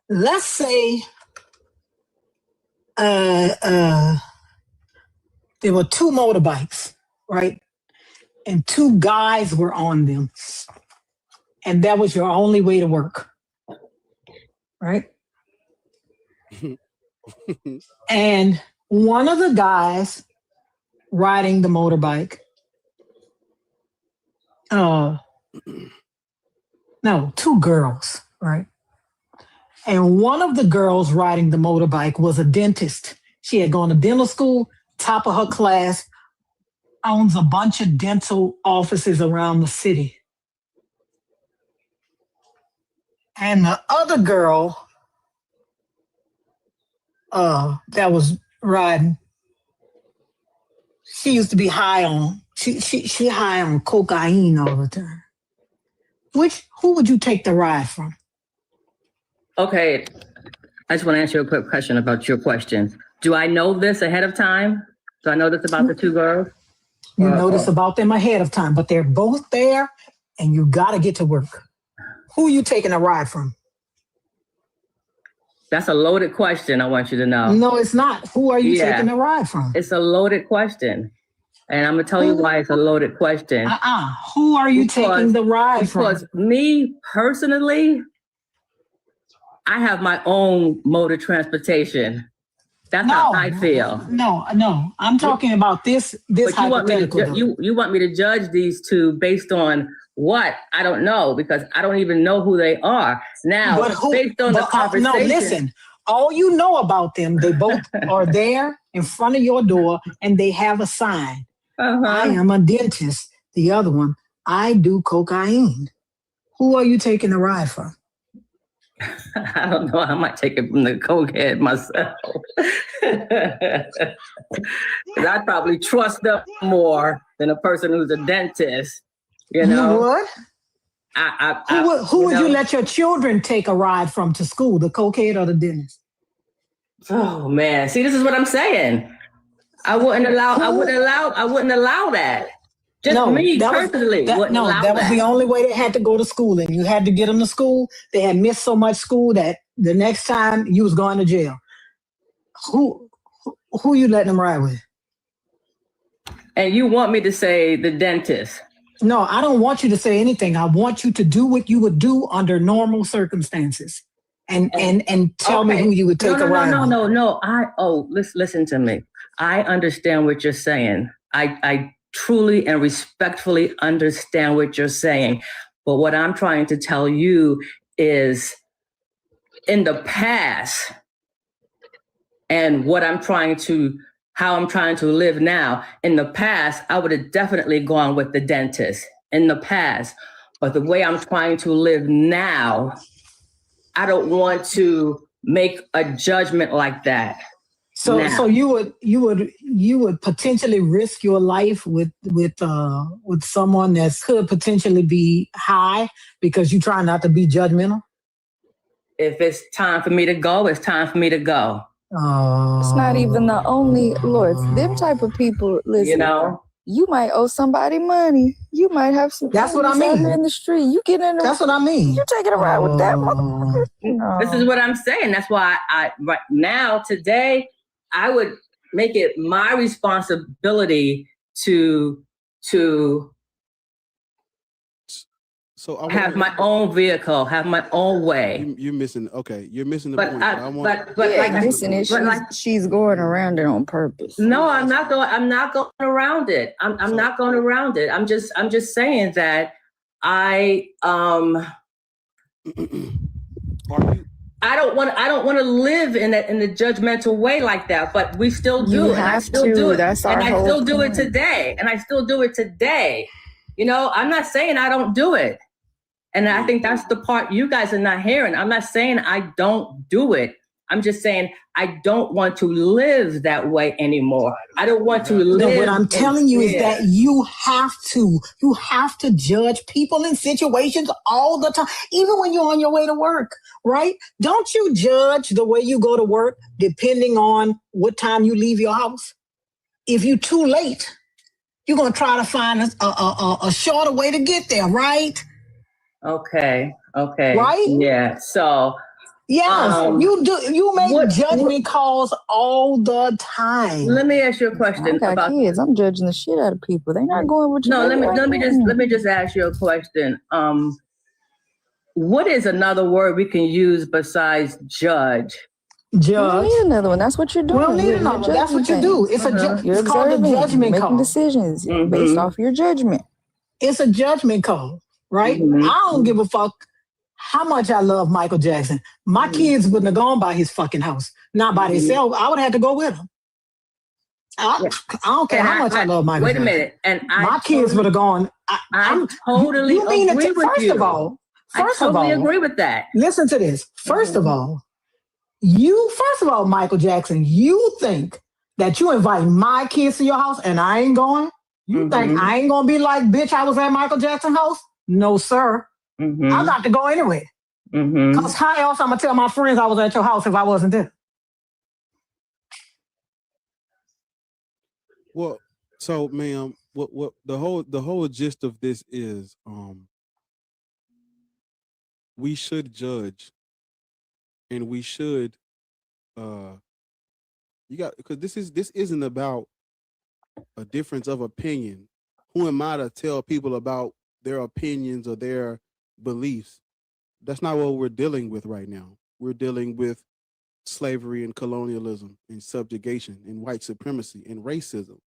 Let's say there were two motorbikes, right? And two guys were on them. And that was your only way to work, right? And one of the guys riding the motorbike, no, two girls, right? And one of the girls riding the motorbike was a dentist. She had gone to dental school, top of her class, owns a bunch of dental offices around the city. And the other girl that was riding, she used to be high on, she high on cocaine all the time. Who would you take the ride from? Okay, I just want to answer a quick question about your question. Do I know this ahead of time? Do I know this about the two girls? You know this about them ahead of time, but they're both there and you got to get to work. Who are you taking a ride from? That's a loaded question, I want you to know. No, it's not. Who are you taking a ride from? It's a loaded question. And I'm going to tell you why it's a loaded question. Who are you taking the ride from? Because me, personally, I have my own mode of transportation. That's how I feel. No. I'm talking about this hypothetical. You want me to judge these two based on what? I don't know, because I don't even know who they are. Now, based on the conversation. No, listen. All you know about them, they both are there in front of your door and they have a sign. I am a dentist. The other one, I do cocaine. Who are you taking the ride from? I don't know. I might take it from the cokehead myself. Because I probably trust them more than a person who's a dentist. You know? You would? Who would you let your children take a ride from to school, the cokehead or the dentist? Oh man. See, this is what I'm saying. I wouldn't allow that. Just me personally. That was the only way they had to go to school, and you had to get them to school. They had missed so much school that the next time you was going to jail. Who you letting them ride with? And you want me to say the dentist? No, I don't want you to say anything. I want you to do what you would do under normal circumstances, and tell me who you would take a ride with. No. Listen to me. I understand what you're saying. I truly and respectfully understand what you're saying. But what I'm trying to tell you is in the past and how I'm trying to live now. In the past, I would have definitely gone with the dentist in the past. But the way I'm trying to live now, I don't want to make a judgment like that. So you would potentially risk your life with someone that could potentially be high because you try not to be judgmental? If it's time for me to go, it's time for me to go. It's not even the only Lord. Them type of people, listen. You know, you might owe somebody money. You might have some. That's what I mean. In the street, you get in. That's what I mean. You taking a ride with that motherfucker? No. This is what I'm saying. That's why right now today I would make it my responsibility to have my own vehicle, have my own way. You're missing. Okay, you're missing the point. She's going around it on purpose. No, I'm not going around it. I'm not going around it. I'm just saying that I don't want to live in a judgmental way like that, but we still do. And I still do it. That's our and I whole still do point. it today. And I still do it today. You know, I'm not saying I don't do it. And I think that's the part you guys are not hearing. I'm not saying I don't do it. I'm just saying I don't want to live that way anymore. I don't want to live. No, what I'm telling you is that you have to judge people in situations all the time, even when you're on your way to work, right? Don't you judge the way you go to work depending on what time you leave your house? If you're too late, You're going to try to find a shorter way to get there, right? Okay. Right? Yeah. So yes, you make judgment calls all the time. Let me ask you a question I got about kids. I'm judging the shit out of people. They're not going with you. No, let me just ask you a question. What is another word we can use besides judge? We don't need another one. That's what you're doing. We don't need another one. That's what you do. It's it's called a judgment making call. decisions based off your judgment. It's a judgment call, right? I don't give a fuck how much I love Michael Jackson. My kids wouldn't have gone by his fucking house, not by themselves. I would have to go with him. I don't care how much I love Michael Wait a Jackson. minute, and my kids would have gone. I totally agree with you. First of all, I totally agree with that. Listen to this. First of all, Michael Jackson, you think that you invite my kids to your house and I ain't going? You think I ain't gonna be like, bitch, I was at Michael Jackson's house? No, sir. I got to go anyway. Because how else I'm gonna tell my friends I was at your house if I wasn't there? Well, so ma'am, what the whole gist of this is, we should judge, and we should, because this isn't about a difference of opinion. Who am I to tell people about their opinions or their beliefs? That's not what we're dealing with right now. We're dealing with slavery and colonialism and subjugation and white supremacy and racism,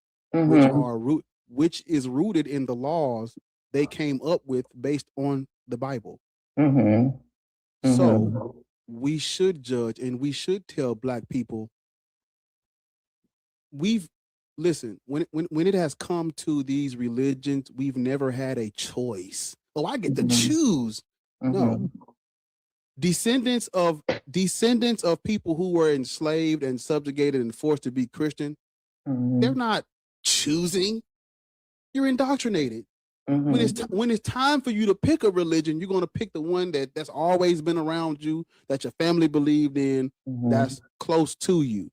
which is rooted in the laws they came up with based on the Bible. So we should judge, and we should tell Black people, listen, when it has come to these religions, we've never had a choice. Oh, I get to choose. No. Descendants of people who were enslaved and subjugated and forced to be Christian, they're not choosing. You're indoctrinated. When it's time for you to pick a religion, you're going to pick the one that's always been around you, that your family believed in, that's close to you.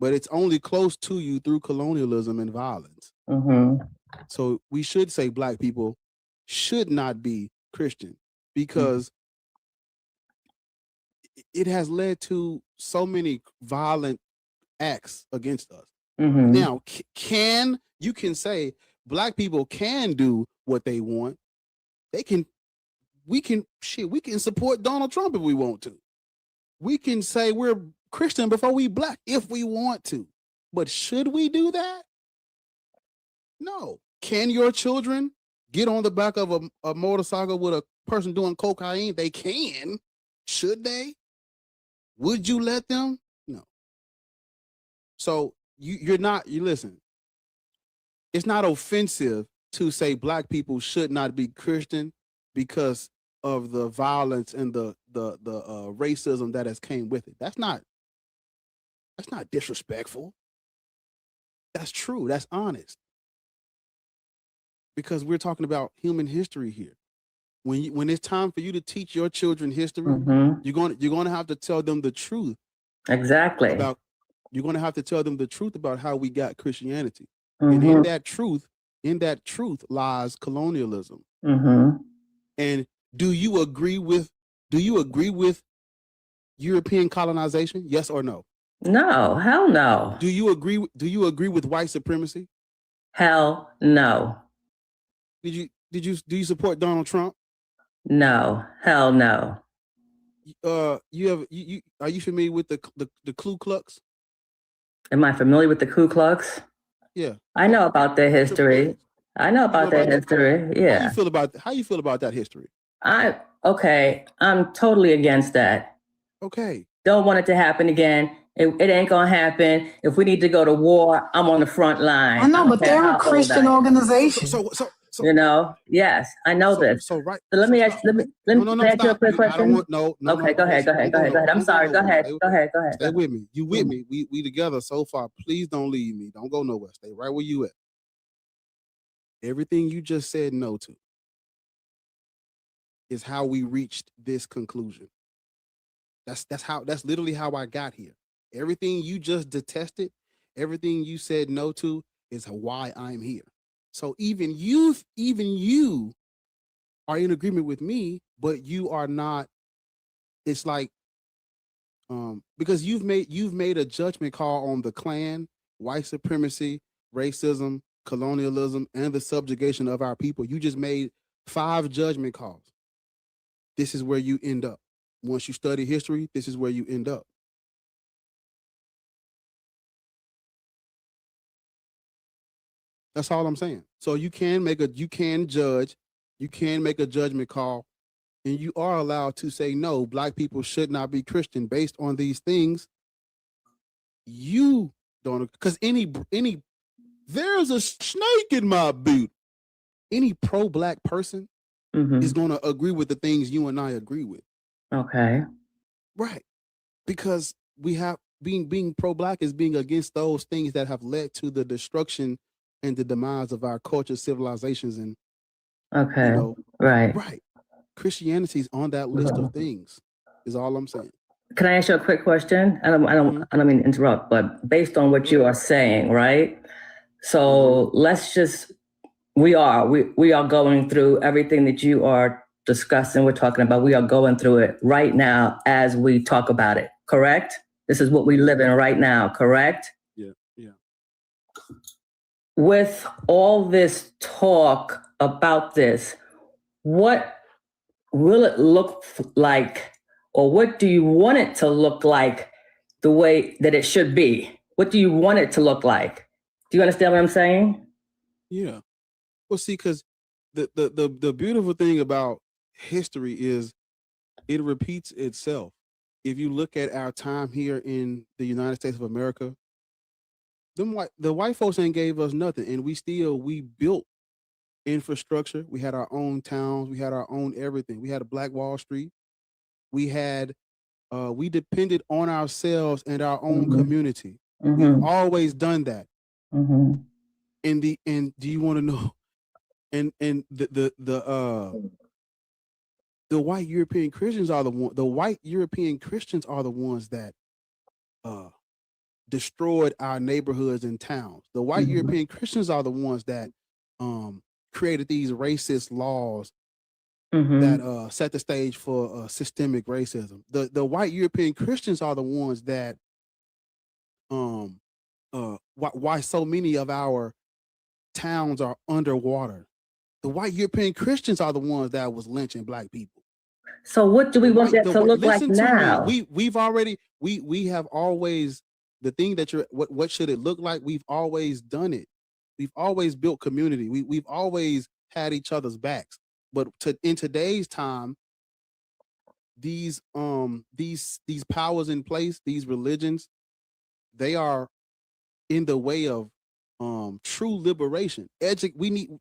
But it's only close to you through colonialism and violence. So we should say Black people should not be Christian, because it has led to so many violent acts against us. Now, you can say Black people can do what they want. We can support Donald Trump if we want to. We can say we're Christian before we Black if we want to. But should we do that? No. Can your children get on the back of a motorcycle with a person doing cocaine? They can. Should they? Would you let them? No. So you listen. It's not offensive to say Black people should not be Christian because of the violence and the racism that has came with it. That's not disrespectful. That's true. That's honest. Because we're talking about human history here. When it's time for you to teach your children history, you're going to have to tell them the truth. Exactly. You're going to have to tell them the truth about how we got Christianity. And in that truth lies colonialism. And do you agree with European colonization? Yes or no? No, hell no. Do you agree with white supremacy? Hell no. Do you support Donald Trump? No, hell no. Are you familiar with the Ku Klux? Am I familiar with the Ku Klux? Yeah. I know about their history. Yeah. How you feel about that history? I'm totally against that. Okay. Don't want it to happen again. It ain't gonna happen. If we need to go to war, I'm on the front line. I know, but they're a Christian organization. So yes, I know this. So right. So let me ask you a quick question. Okay, go ahead. I'm sorry. Go ahead. Stay with me. You with me? We together so far. Please don't leave me. Don't go nowhere. Stay right where you at. Everything you just said no to is how we reached this conclusion. That's literally how I got here. Everything you just detested, everything you said no to is why I'm here. So even you are in agreement with me, but you are not. It's like because you've made a judgment call on the Klan, white supremacy, racism, colonialism, and the subjugation of our people. You just made 5 judgment calls. This is where you end up. Once you study history, this is where you end up. That's all I'm saying. So you can judge, you can make a judgment call, and you are allowed to say no, black people should not be Christian based on these things. You don't, because there's a snake in my boot. Any pro-black person is going to agree with the things you and I agree with. Okay. Right. Because we have being pro-black is being against those things that have led to the destruction and the demise of our culture, civilizations, and Okay. Right. Right. Christianity's on that list of things, is all I'm saying. Can I ask you a quick question? I don't mean to interrupt, but based on what you are saying, right? So let's just, we are going through everything that you are discussing, we're talking about, we are going through it right now as we talk about it, correct? This is what we live in right now, correct? Yeah. With all this talk about this, what will it look like, or what do you want it to look like the way that it should be? What do you want it to look like? Do you understand what I'm saying? Yeah. Well, see, because the beautiful thing about history is it repeats itself. If you look at our time here in the United States of America, the white folks ain't gave us nothing, and we built infrastructure. We had our own towns. We had our own everything. We had a Black Wall Street. We had we depended on ourselves and our own community. We've always done that. And do you want to know? And the white European Christians are the white European Christians are the ones that destroyed our neighborhoods and towns. The white European Christians are the ones that created these racist laws that set the stage for systemic racism. The white European Christians are the ones that why so many of our towns are underwater. The white European Christians are the ones that was lynching black people. So what do we want that to look like now? We've already we have always, the thing that what should it look like? We've always done it. We've always built community. We've always had each other's backs. But in today's time, these powers in place, these religions, they are in the way of true liberation. We need,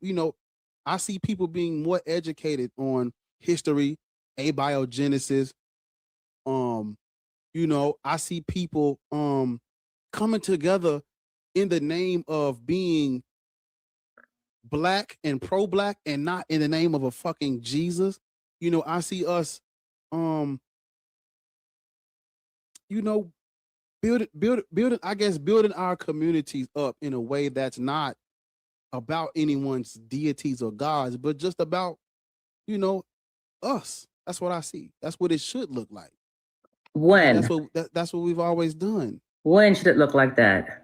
I see people being more educated on history, abiogenesis. I see people coming together in the name of being black and pro-black, and not in the name of a fucking Jesus. I see us building our communities up in a way that's not about anyone's deities or gods, but just about, us. That's what I see. That's what it should look like. When? That's what we've always done. When should it look like that?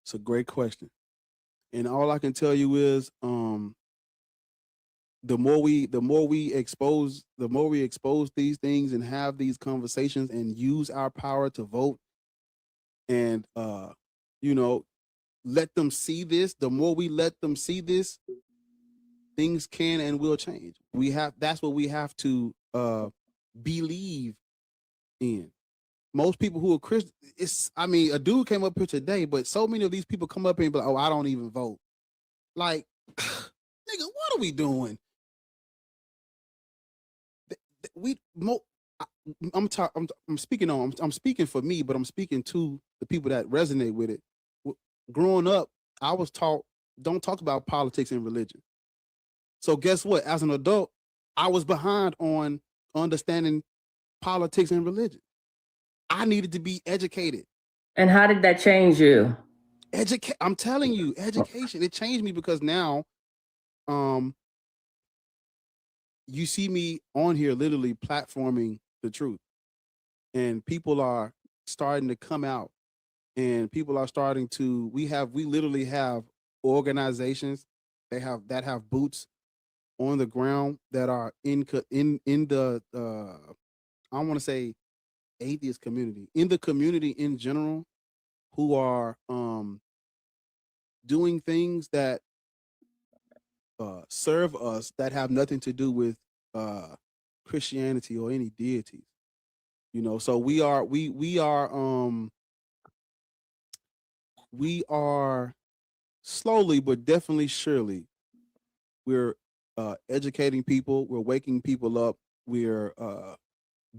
It's a great question. And all I can tell you is the more we expose these things and have these conversations and use our power to vote and let them see this, the more we let them see this, things can and will change. That's what we have to believe in. Most people who are Christian, a dude came up here today, but so many of these people come up here and be like, oh, I don't even vote. Like, nigga, what are we doing? I'm speaking for me, but I'm speaking to the people that resonate with it. Growing up, I was taught, don't talk about politics and religion. So guess what? As an adult, I was behind on understanding politics and religion. I needed to be educated. And how did that change you? I'm telling you, education. It changed me because now, you see me on here literally platforming the truth, and people are starting to come out, and people are starting to. We literally have organizations that have boots on the ground that are in the I don't want to say atheist community, in the community in general, who are doing things that serve us, that have nothing to do with Christianity or any deities. You know, so we are slowly but definitely surely, we're educating people, we're waking people up, we're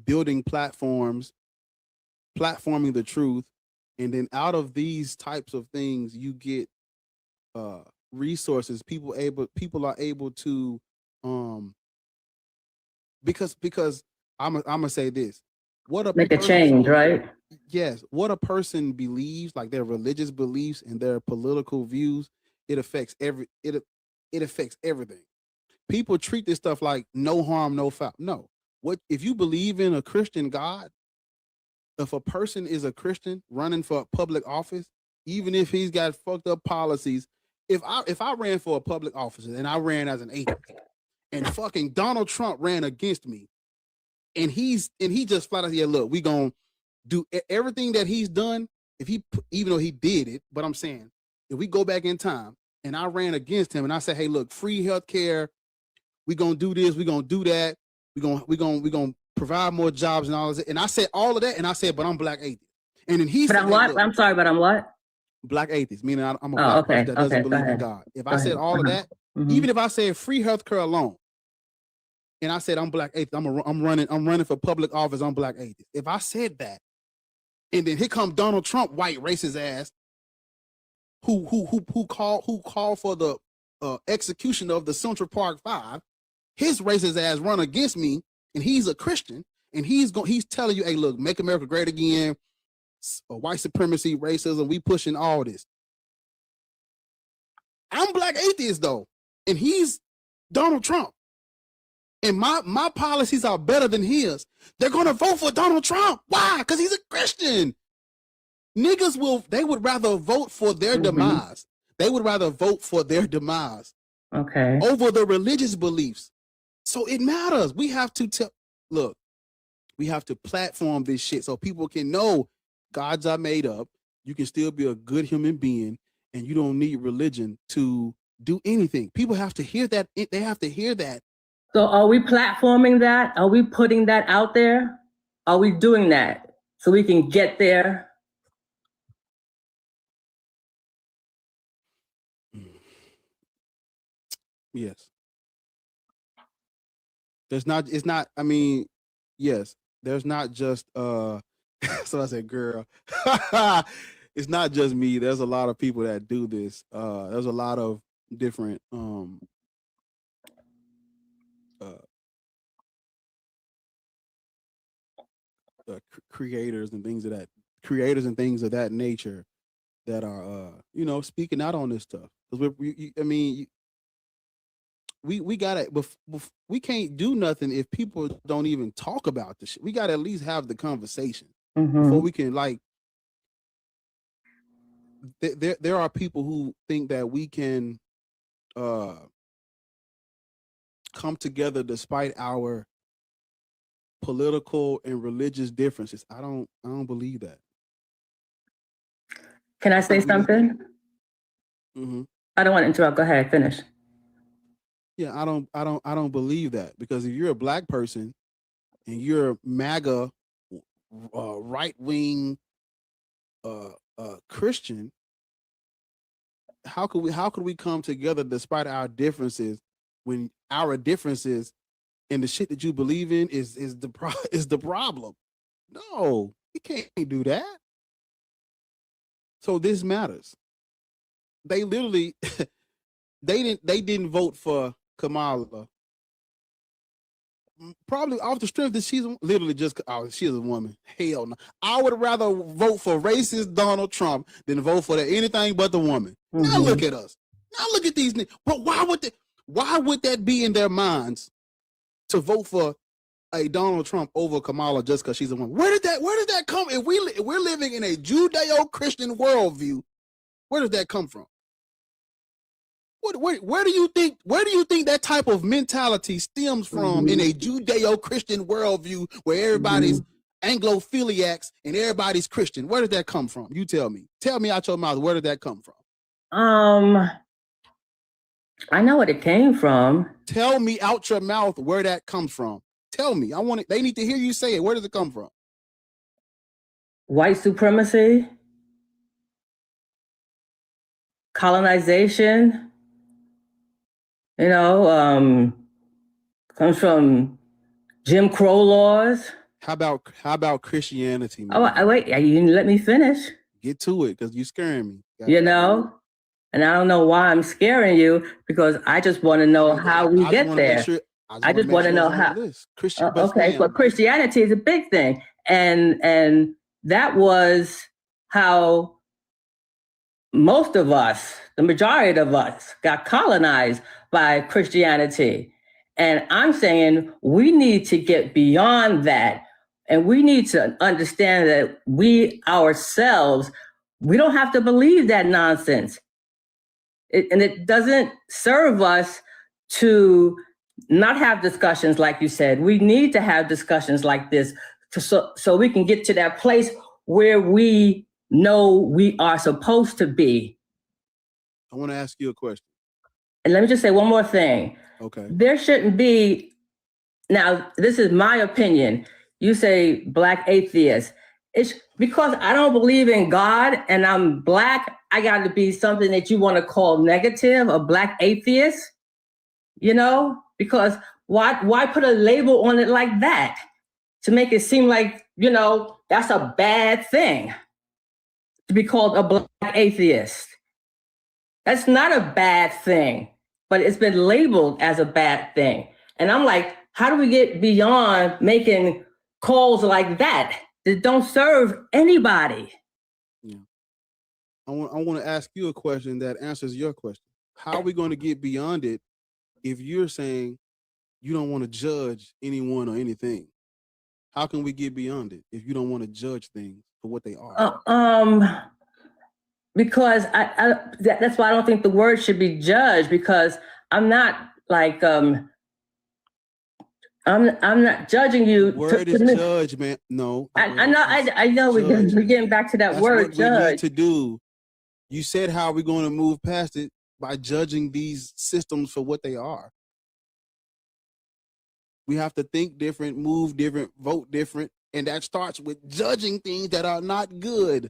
building platforms, platforming the truth, and then out of these types of things you get resources. People are able to because I'm gonna say this. What a Make a change, right? Yes, what a person believes, like their religious beliefs and their political views, it affects it affects everything. People treat this stuff like no harm, no foul. No. What if you believe in a Christian God? If a person is a Christian running for public office, even if he's got fucked up policies, if I ran for a public office and I ran as an atheist, and fucking Donald Trump ran against me, and he just flat out, yeah, look, we gonna do everything that he's done. Even though he did it, but I'm saying, if we go back in time and I ran against him and I said, hey, look, free healthcare, we gonna do this, we gonna do that, we gonna provide more jobs and all of that, and I said all of that, and I said, but I'm black atheist, and then he said, I'm what? I'm sorry, but I'm what? Black atheist, meaning I'm a black person that doesn't believe in God. If I said all of that, even if I said free healthcare alone, and I said I'm black atheist, I'm running for public office, I'm black atheist. If I said that, and then here come Donald Trump, white racist ass, who called for the execution of the Central Park Five, his racist ass run against me, and he's a Christian, and he's telling you, hey, look, make America great again, white supremacy, racism, we pushing all this. I'm black atheist though, and he's Donald Trump, and my policies are better than his. They're gonna vote for Donald Trump. Why? Because he's a Christian. Niggas would rather vote for their demise. They would rather vote for their demise. Okay. Over the religious beliefs. So it matters. We have to we have to platform this shit so people can know gods are made up. You can still be a good human being, and you don't need religion to do anything. People have to hear that. They have to hear that. So are we platforming that? Are we putting that out there? Are we doing that so we can get there? Yes. Yes, there's not just so I said, girl, it's not just me. There's a lot of people that do this. There's a lot of different creators and things of that nature that are speaking out on this stuff. Because we gotta, we can't do nothing if people don't even talk about this shit. We gotta at least have the conversation before we can there are people who think that we can come together despite our political and religious differences. I don't believe that. Can I say something? I don't want to interrupt. Go ahead, finish. Yeah, I don't believe that, because if you're a black person and you're MAGA right wing Christian, how could we come together despite our differences, when our differences and the shit that you believe in is the problem? No, we can't do that. So this matters. They literally they didn't vote for Kamala probably off the strength that she's literally just, she's a woman. Hell no. I would rather vote for racist Donald Trump than vote for anything but the woman. Now look at us. Now look at these niggas. But why would that be in their minds to vote for a Donald Trump over Kamala just because she's a woman? Where did that come? If we're living in a Judeo-Christian worldview, where does that come from? Where do you think that type of mentality stems from in a Judeo-Christian worldview where everybody's Anglophiliacs and everybody's Christian? Where did that come from? You tell me. Tell me out your mouth. Where did that come from? I know what it came from. Tell me out your mouth where that comes from. Tell me. I want it. They need to hear you say it. Where does it come from? White supremacy, colonization. Comes from Jim Crow laws. How about Christianity, man? Oh, wait, you didn't let me finish. Get to it, because you're scaring me. And I don't know why I'm scaring you, because I just want to know how we get there. I just want to know how. Okay, but Christianity is a big thing, and that was how most of us, the majority of us, got colonized by Christianity. And I'm saying we need to get beyond that. And we need to understand that we ourselves, we don't have to believe that nonsense. And it doesn't serve us to not have discussions like you said. We need to have discussions like this so we can get to that place where we know we are supposed to be. I want to ask you a question. And let me just say one more thing. Okay. There shouldn't be, now this is my opinion. You say Black atheist. It's because I don't believe in God and I'm Black, I got to be something that you want to call negative, a Black atheist, because why put a label on it like that to make it seem like, that's a bad thing to be called a Black atheist. That's not a bad thing, but it's been labeled as a bad thing. And I'm like, how do we get beyond making calls like that don't serve anybody? Yeah. I want to ask you a question that answers your question. How are we going to get beyond it if you're saying you don't want to judge anyone or anything? How can we get beyond it if you don't want to judge things for what they are? Because that's why I don't think the word should be judged, because I'm not like I'm not judging you. Word is judge, man. No. I know we're getting back to that word, judge. We need to do. You said how are we going to move past it by judging these systems for what they are. We have to think different, move different, vote different, and that starts with judging things that are not good.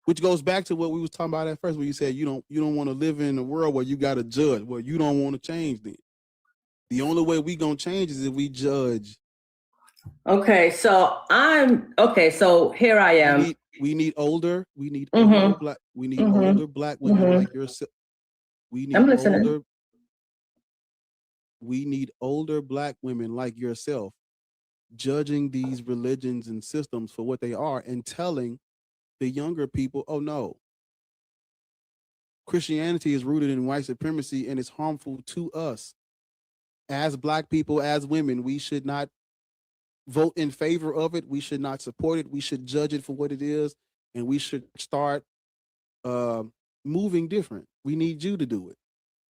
Which goes back to what we was talking about at first, where you said you don't want to live in a world where you got to judge, where you don't want to change then. The only way we gonna change is if we judge. Okay, so here I am. We need older Black older Black women like yourself. We need older Black women like yourself judging these religions and systems for what they are and telling the younger people, oh no, Christianity is rooted in white supremacy and it's harmful to us. As Black people, as women, we should not vote in favor of it. We should not support it. We should judge it for what it is. And we should start moving different. We need you to do it.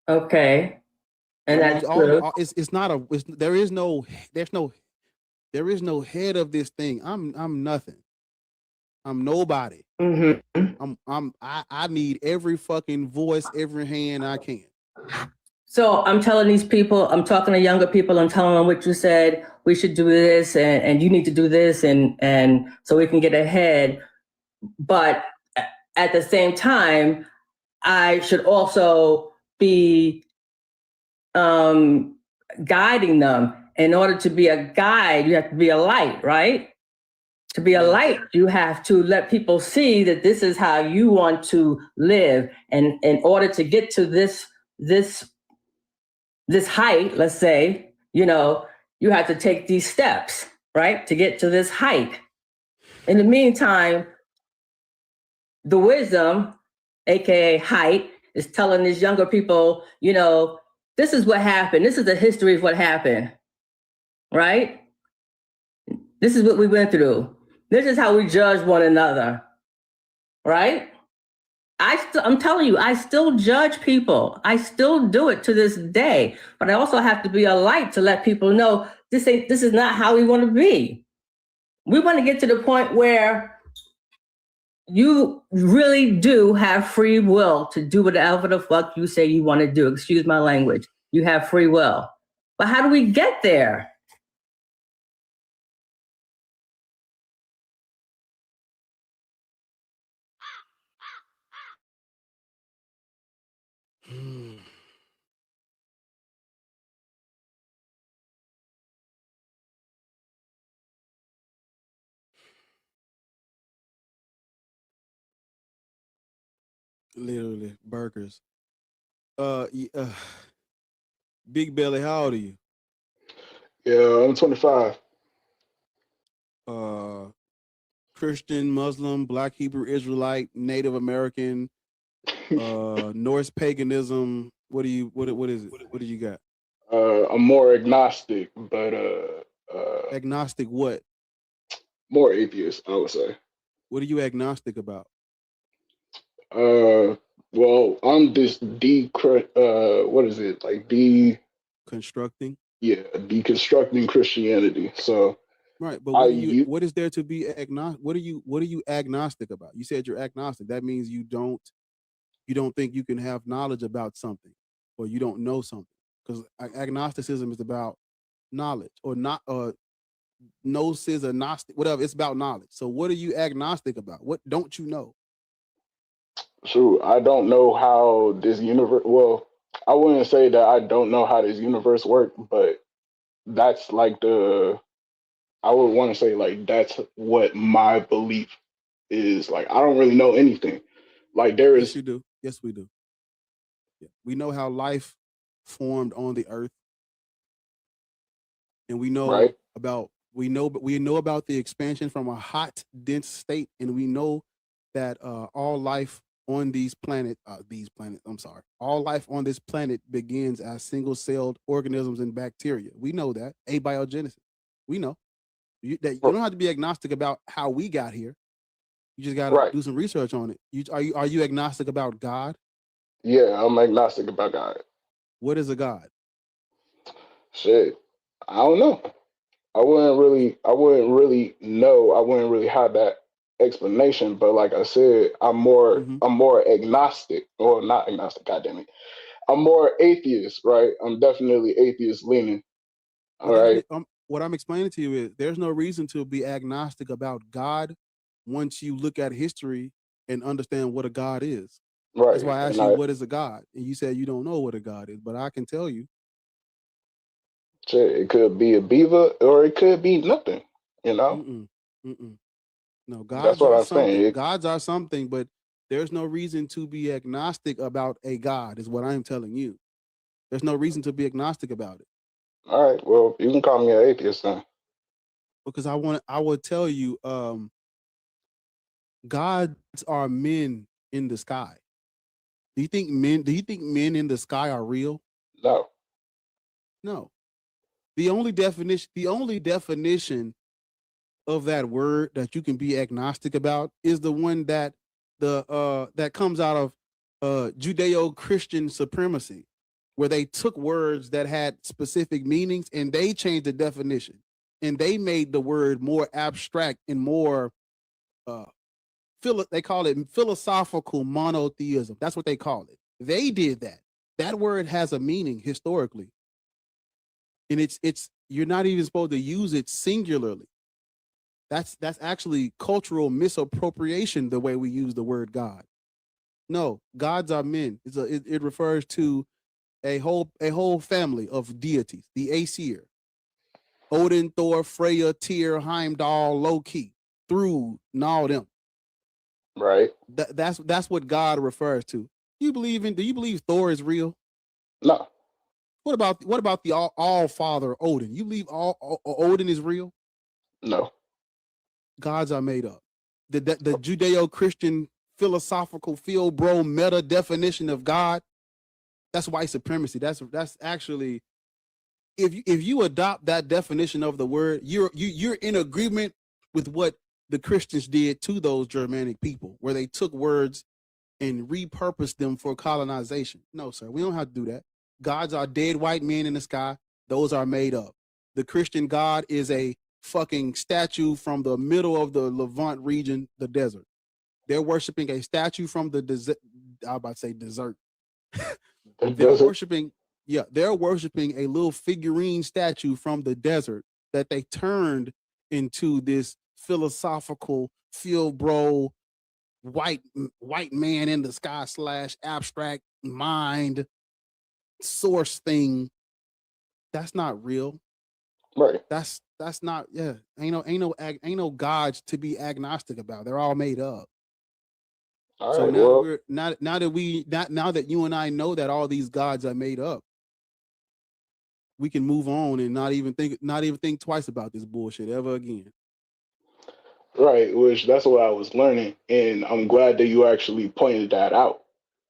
Okay. And that's true. There is no head of this thing. I'm nothing. I'm nobody. I need every fucking voice, every hand I can. So I'm telling these people, I'm talking to younger people, I'm telling them what you said, we should do this and you need to do this and so we can get ahead. But at the same time, I should also be guiding them. In order to be a guide, you have to be a light, right? To be a light, you have to let people see that this is how you want to live. And in order to get to this height, let's say, you know, you have to take these steps, right, to get to this height. In the meantime, the wisdom, aka height, is telling these younger people, you know, this is what happened. This is the history of what happened, right? This is what we went through. This is how we judge one another, right? I'm telling you, I still judge people. I still do it to this day, but I also have to be a light to let people know this is not how we want to be. We want to get to the point where you really do have free will to do whatever the fuck you say you want to do. Excuse my language. You have free will. But how do we get there? Literally burgers. Big Belly, how old are you? Yeah, I'm 25. Christian, Muslim, Black Hebrew Israelite, Native American, Norse paganism. What is it? What do you got? I'm more agnostic, but agnostic what? More atheist, I would say. What are you agnostic about? Well, I'm just what is it? Like constructing? Yeah, deconstructing Christianity. So right, but what is there to be agnostic? What are you agnostic about? You said you're agnostic. That means you don't think you can have knowledge about something, or you don't know something. Because agnosticism is about knowledge, or not gnosis or gnostic, whatever. It's about knowledge. So what are you agnostic about? What don't you know? True. I don't know how this universe. Well, I wouldn't say that I don't know how this universe works, but that's like I would want to say like that's what my belief is. Like I don't really know anything. Like there is. Yes, you do. Yes, we do. Yeah. We know how life formed on the earth, and we know about we know about the expansion from a hot, dense state, and we know that all life on all life on this planet begins as single-celled organisms and bacteria. We know that abiogenesis. We know you don't have to be agnostic about how we got here. You just got to do some research on it. Are you agnostic about God? Yeah, I'm agnostic about God. What is a God? Shit, I don't know. I wouldn't really know. I wouldn't really have that explanation. But like I said, I'm more agnostic, or not agnostic. God damn it, I'm more atheist, right? I'm definitely atheist leaning. All right. What I'm explaining to you is there's no reason to be agnostic about God once you look at history and understand what a God is. Right. That's why I asked you, what is a God? And you said you don't know what a God is, but I can tell you. It could be a beaver, or it could be nothing, you know? No, gods are something. Gods are something, but there's no reason to be agnostic about a God, is what I'm telling you. There's no reason to be agnostic about it. All right, well, you can call me an atheist then. Because I would tell you, gods are men in the sky. Do you think men in the sky are real? No. No. The only definition of that word that you can be agnostic about is the one that that comes out of Judeo-Christian supremacy, where they took words that had specific meanings and they changed the definition, and they made the word more abstract and more they call it philosophical monotheism. That's what they call it. They did that. That word has a meaning historically, and it's you're not even supposed to use it singularly. That's actually cultural misappropriation, the way we use the word God. No, gods are men. It refers to a whole family of deities, the Aesir. Odin, Thor, Freya, Tyr, Heimdall, Loki, Thrud, and all them. Right. That's what God refers to. Do you believe Thor is real? No. What about the all father Odin? You believe all Odin is real? No. Gods are made up. The Judeo-Christian philosophical field bro meta definition of God, that's white supremacy. That's actually, if you adopt that definition of the word, you're in agreement with what the Christians did to those Germanic people, where they took words and repurposed them for colonization. No, sir, we don't have to do that. Gods are dead white men in the sky. Those are made up. The Christian God is a fucking statue from the middle of the Levant region, the desert. They're worshiping a statue from the desert. I was about to say desert. They're worshiping a little figurine statue from the desert that they turned into this philosophical field bro white man in the sky / abstract mind source thing. That's not real. Right. That's not, yeah. Ain't no gods to be agnostic about. They're all made up. All So right, now well, we're now that you and I know that all these gods are made up, we can move on and not even think twice about this bullshit ever again. right, which that's what I was learning, and I'm glad that you actually pointed that out.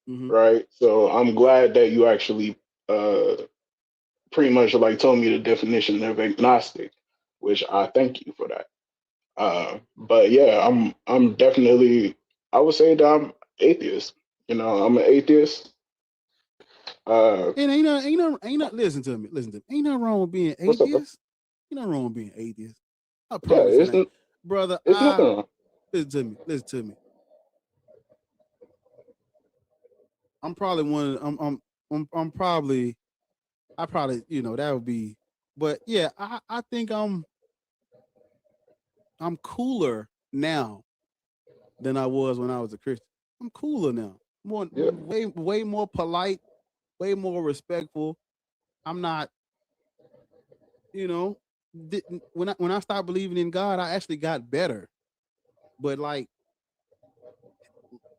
Right. So I'm glad that you actually pretty much like told me the definition of agnostic, which I thank you for that. But yeah, I'm definitely, I would say that I'm atheist. I'm an atheist. And ain't no listen to me. Ain't nothing wrong with being What's up, bro? atheist. Ain't nothing wrong with being atheist. I Yeah, promise you, isn't brother. it's nothing wrong. Listen to me. I'm probably one of I'm probably that would be, but yeah, I think I'm cooler now than I was when I was a Christian. I'm cooler now. Way more polite, way more respectful. I'm not, when I started believing in God, I actually got better. But like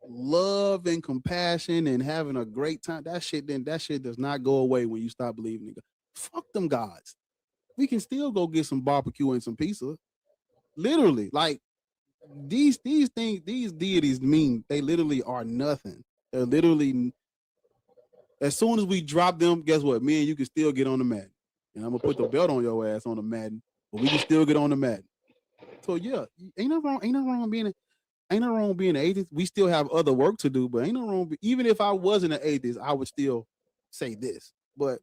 love and compassion and having a great time, that shit does not go away when you stop believing in God. Fuck them gods. We can still go get some barbecue and some pizza. Literally, like these things, these deities mean they literally are nothing. They're literally, as soon as we drop them, guess what? Me and you can still get on the mat. And I'm gonna put the belt on your ass on the mat, but we can still get on the mat. So yeah, ain't nothing wrong being an atheist. We still have other work to do, but ain't no wrong. Even if I wasn't an atheist, I would still say this. But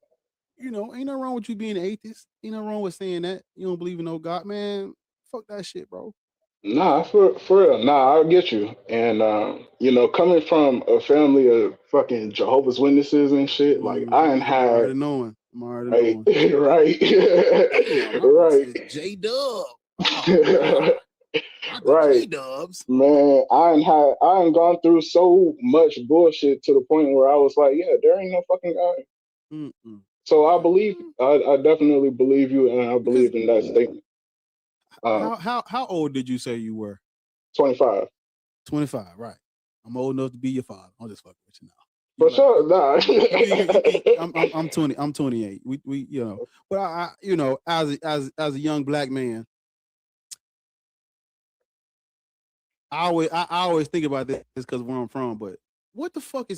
ain't no wrong with you being an atheist. Ain't no wrong with saying that you don't believe in no God, man. Fuck that shit, bro. Nah, for real. Nah, I get you. And coming from a family of fucking Jehovah's Witnesses and shit, like I ain't I'm already had knowing. right, right, Damn, right. J Dub. Oh, Right, J-dubs. man. I ain't gone through so much bullshit to the point where I was like, yeah, there ain't no fucking God. So I believe, I definitely believe you, and I believe in that statement. How old did you say you were? 25. 25, right? I'm old enough to be your father. I'm just fucking with you now. For sure, nah. I'm 20. I'm 28. We but I as a young black man, I always think about this because where I'm from. But who the fuck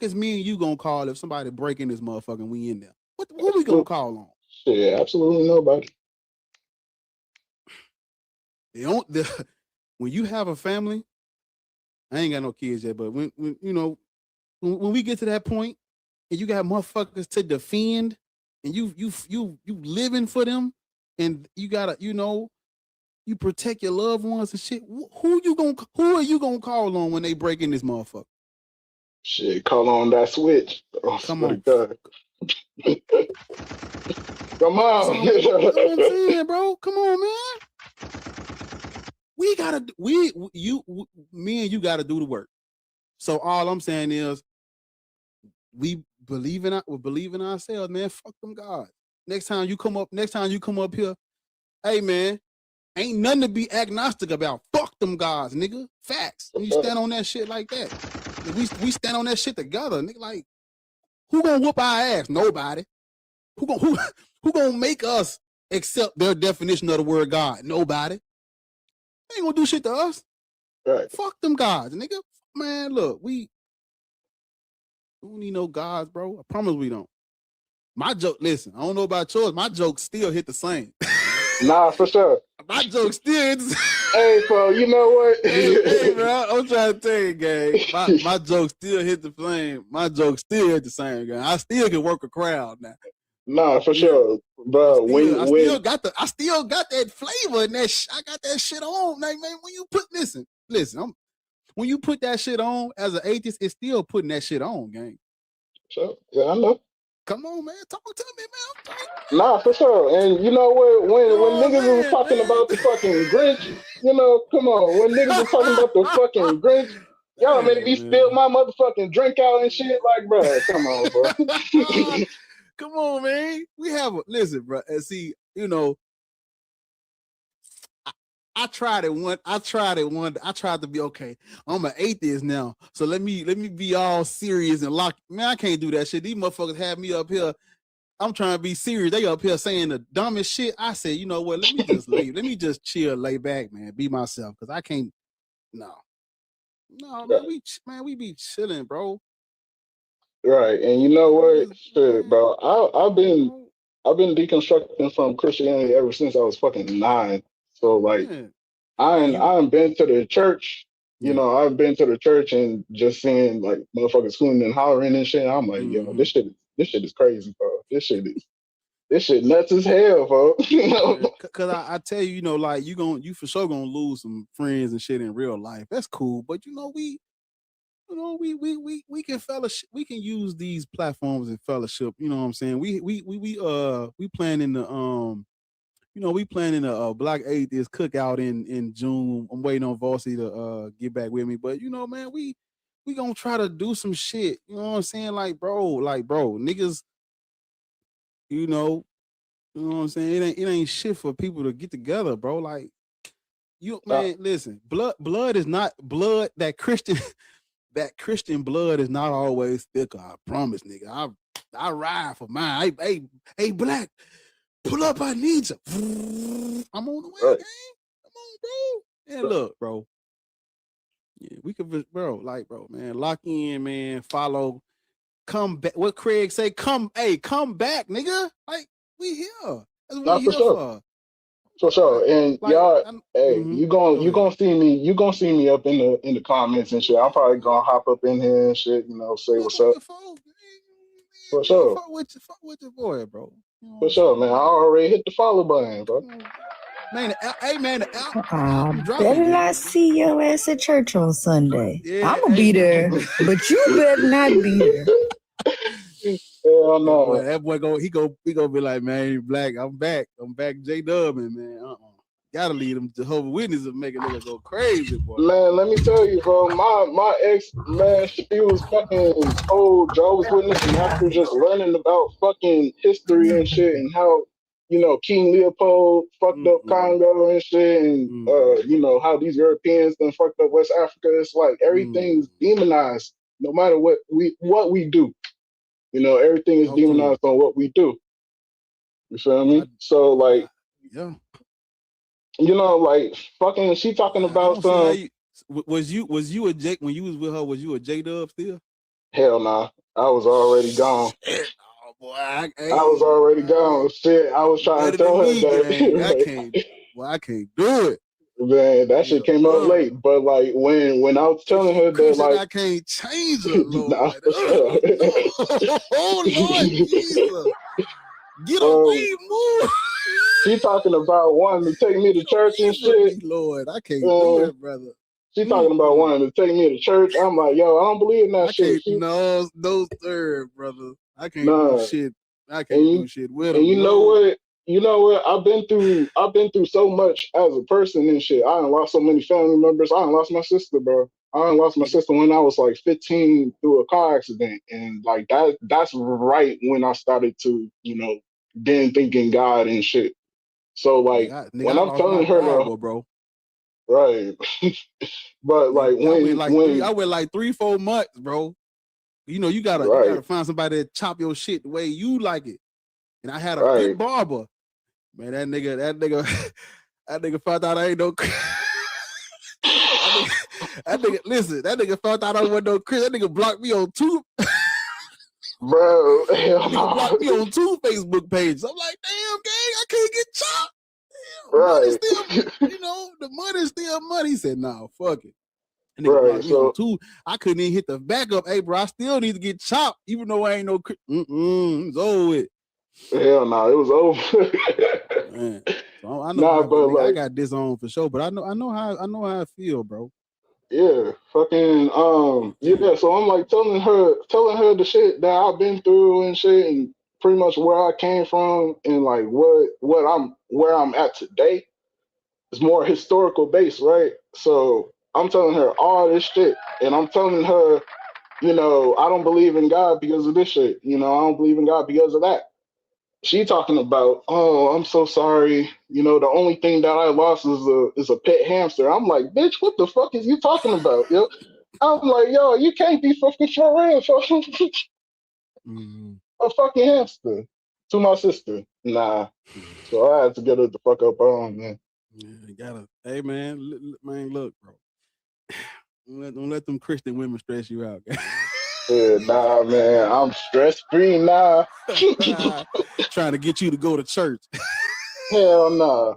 is me and you gonna call if somebody break in this motherfucker and we in there? Who we gonna call on? Shit, absolutely nobody. When you have a family, I ain't got no kids yet, but when we get to that point and you got motherfuckers to defend and you living for them and you gotta, you protect your loved ones and shit. Who are you gonna call on when they break in this motherfucker? Shit, call on that switch. Oh, come on. Come on. That's what I'm saying, bro. Come on, man. We gotta, me and you gotta do the work. So all I'm saying is, we believe in ourselves, man. Fuck them gods. Next time you come up here, hey man, ain't nothing to be agnostic about. Fuck them gods, nigga. Facts. When you stand on that shit like that, we stand on that shit together, nigga. Like, who gonna whoop our ass? Nobody. Who gonna make us accept their definition of the word God? Nobody. They ain't gonna do shit to us. Right. Fuck them gods, nigga. Man, look, we don't need no gods, bro. I promise we don't. My joke, listen, I don't know about yours. My jokes still hit the same. Nah, for sure. My jokes still hit the same. Hey, bro, you know what? hey, bro, I'm trying to tell you, gang. My jokes still hit the flame. My jokes still hit the same, gang. I still can work a crowd now. Nah, for sure, bro. I still got that flavor and that. I got that shit on, man. When you put listen, when you put that shit on as an atheist, it's still putting that shit on, gang. Sure, yeah, I know. Come on, man, talk to me, man. Nah, for sure. And you know what? When niggas was talking about the fucking Grinch, you know, come on. When niggas was talking about the fucking Grinch, y'all made me spill my motherfucking drink out and shit. Like, bro, come on, bro. Come on, man. We have listen, bro. And see, you know, I tried it one. I tried to be okay. I'm an atheist now, so let me be all serious and lock. Man, I can't do that shit. These motherfuckers have me up here. I'm trying to be serious. They up here saying the dumbest shit. I said, you know what? Let me just chill, lay back, man, be myself, because I can't. No, man, we be chilling, bro. Right, and you know what, shit, bro. I've been deconstructing from Christianity ever since I was fucking 9. So like, I've been to the church. You know, I've been to the church and just seeing like motherfuckers screaming and hollering and shit. I'm like, yo, this shit is crazy, bro. This shit nuts as hell, bro. You know? Cause I tell you, you know, like you for sure gonna lose some friends and shit in real life. That's cool, but you know, we can fellowship. We can use these platforms and fellowship. You know what I'm saying? We planning the we planning a Black Atheist cookout in June. I'm waiting on Vossi to get back with me, but you know, man, we gonna try to do some shit. You know what I'm saying? Like, bro, niggas. You know what I'm saying? It ain't shit for people to get together, bro. Like, listen, blood is not blood. That Christian blood is not always thicker. I promise, nigga. I ride for mine. Hey, Black, pull up. I need you. I'm on the way, gang. Come on, bro. And look, bro. Yeah, we could, bro. Like, bro, man, lock in, man. Follow. Come back. What Craig say? Come back, nigga. Like, we here. That's what we here for. For sure. And like, y'all, you gonna see me up in the comments and shit. I'm probably gonna hop up in here and shit, you know, say what's up. For sure. Fuck with your boy, bro. For sure, man. I already hit the follow button, bro. Man, man, better not see your ass at church on Sunday. Yeah, I'm gonna be there, but you better not be there. Hell no. That boy he gonna be like, man, Black, I'm back, J-Dub, man. Gotta lead them Jehovah's Witnesses and make a nigga go crazy, boy. Man, let me tell you, bro. My ex, man, she was fucking old Jehovah's Witness, and after just learning about fucking history and shit and how, you know, King Leopold fucked up Congo and shit, and you know how these Europeans done fucked up West Africa. It's like everything's demonized, no matter what we do. You know, everything is demonized on what we do. You feel me? So like, yeah. You know, like fucking, she talking about some. Was you a J when you was with her? Was you a J-Dub still? Hell nah, I was already gone. Oh boy, I was already gone. Shit, I was trying to tell her that. I can't do it. Man, that shit came up late. But like when I was telling her that, like, I can't change her, Lord. Nah, for sure. Oh Lord Jesus, get away, move. She talking about wanting to take me to church and shit. Lord, I can't do it, brother. She talking about wanting to take me to church. I'm like, yo, I don't believe in that shit. No, sir, brother. I can't do shit. I can't do shit with her. And you know what? You know what? I've been through so much as a person and shit. I done lost so many family members. I done lost my sister, bro. I done lost my sister when I was like 15 through a car accident. And like that's right when I started to, you know, then thinking God and shit. So like when I'm telling her that, bro. Right. But like I went like 3-4 months, bro. You know, you gotta find somebody to chop your shit the way you like it. and I had a good barber. Man, that nigga, that nigga found out I ain't no. That nigga, listen, that nigga found out I wasn't no Chris. That nigga blocked me on two. Bro, that nigga blocked me on 2 Facebook pages. I'm like, damn, gang, I can't get chopped. Damn, money still, the money's still money. He said, nah, fuck it. And nigga blocked me on 2. I couldn't even hit the backup. Hey, bro, I still need to get chopped, even though I ain't no Chris. It's over with. Hell no, it was over. Man, so I know how I got disowned for sure, but I know how I feel, bro. Yeah, fucking yeah. So I'm like telling her the shit that I've been through and shit, and pretty much where I came from, and like where I'm at today. It's more historical based, right? So I'm telling her all this shit, and I'm telling her, I don't believe in God because of this shit. I don't believe in God because of that. She talking about, oh, I'm so sorry. The only thing that I lost is a pet hamster. I'm like, bitch, what the fuck is you talking about? Yo, I'm like, yo, you can't be fucking for real. A fucking hamster to my sister. Nah. So I had to get her the fuck up on, man. Yeah, you gotta. Hey, man, look, bro. Don't let them Christian women stress you out. Yeah, nah, man, I'm stress free now. Trying to get you to go to church. Hell nah.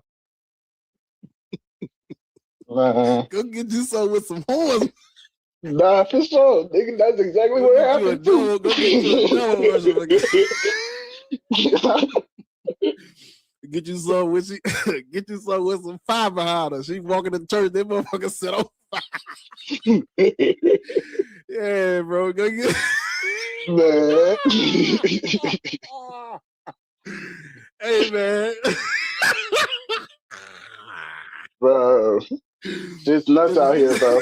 Go get you some with some horns. Nah, for sure, nigga. That's exactly what happened too. Go get you a devil version. Get you some with some fire behind her. She walking to church, that motherfucker set on fire. Yeah, bro. Go get man. Hey, man. Bro. Just nuts out here, bro.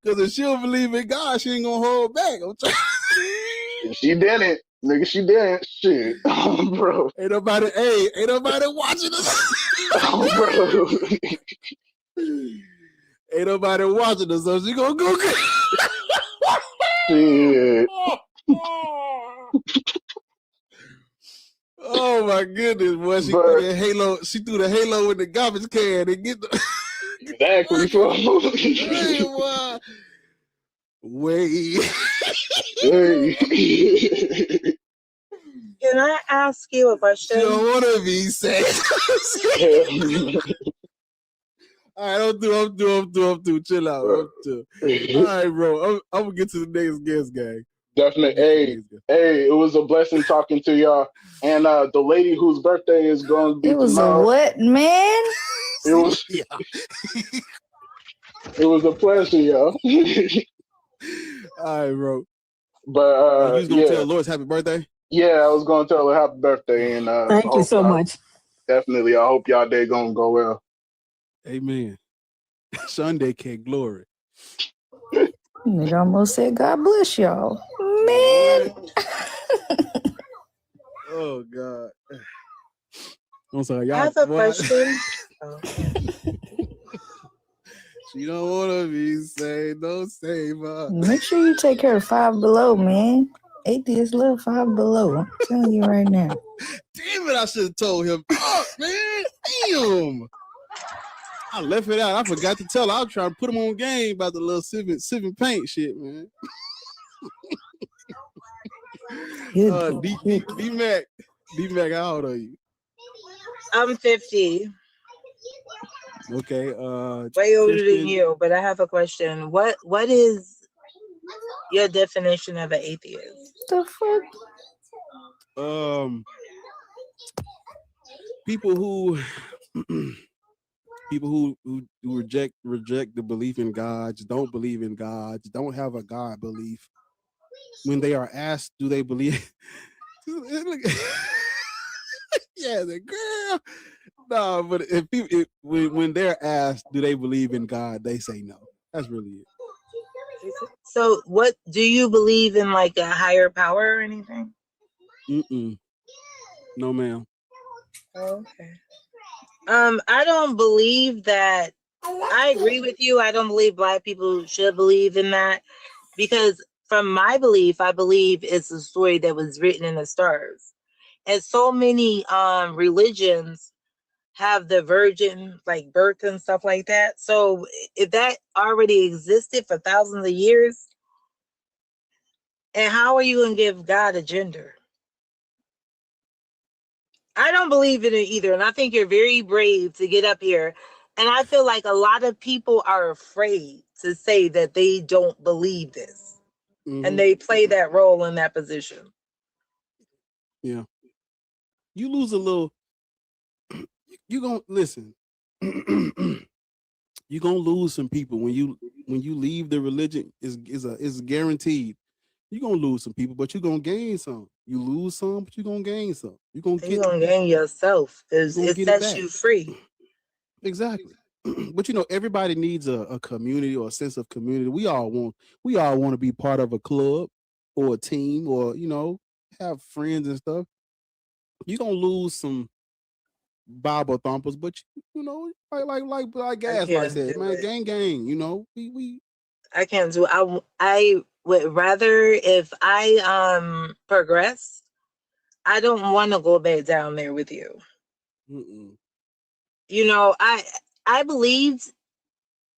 Because if she don't believe in God, she ain't gonna hold back. I'm trying. She didn't. Nigga, she didn't. Shit. Bro. Ain't nobody watching us. Bro. Ain't nobody watching us, so she gonna go. Shit. Oh my goodness, boy. She threw the halo in the garbage can and get the exactly. Hey, boy. Wait. Can I ask you a question? She don't want to be said. All right, I'm through. Chill out. All right, bro. I'm gonna get to the next guest, gang. Definitely. Hey, it was a blessing talking to y'all. And the lady whose birthday is going to be It was tomorrow. a what, man? It was. It was a pleasure, yo. All right, bro. But you was gonna tell Lois happy birthday? Yeah, I was gonna tell her happy birthday, and thank you so much. Definitely, I hope y'all day gonna go well. Amen. Sunday cake glory. Nigga almost said, God bless y'all. Man. Oh, God. I'm sorry. I have a question. She don't want to be saved. Don't save her. Make sure you take care of Five Below, man. Atheists love Five Below. I'm telling you right now. Damn it, I should have told him. Oh, man. Damn. I left it out. I forgot to tell her. I was trying to put him on game about the little sipping paint shit, man. D-Mac, how old are you? I'm 50. Okay. Way older than you, but I have a question. What is your definition of an atheist? The fuck? People who reject the belief in God, don't believe in God, don't have a God belief. When they are asked, do they believe? Yeah, the girl. No, but when they're asked, do they believe in God, they say no. That's really it. So, what do you believe in, like a higher power or anything? No, ma'am. Okay. I don't believe that. I agree with you. I don't believe Black people should believe in that, because from my belief, I believe it's a story that was written in the stars. And so many religions have the virgin like birth and stuff like that. So if that already existed for thousands of years, and how are you going to give God a gender? I don't believe in it either. And I think you're very brave to get up here. And I feel like a lot of people are afraid to say that they don't believe this. And they play that role in that position. Yeah. You lose a little, you gonna listen. You're gonna lose some people when you leave the religion. Is guaranteed. You're gonna lose some people, but you're gonna gain some. You lose some, but you're gonna gain some. You're gonna gain yourself because it sets you free. Exactly. But everybody needs a community or a sense of community. We all want to be part of a club or a team, or have friends and stuff. You're gonna lose some Bible thumpers, but like Gaslight said, man, gang. We I can't do it. I would rather, if I progress, I don't want to go back down there with you. I believed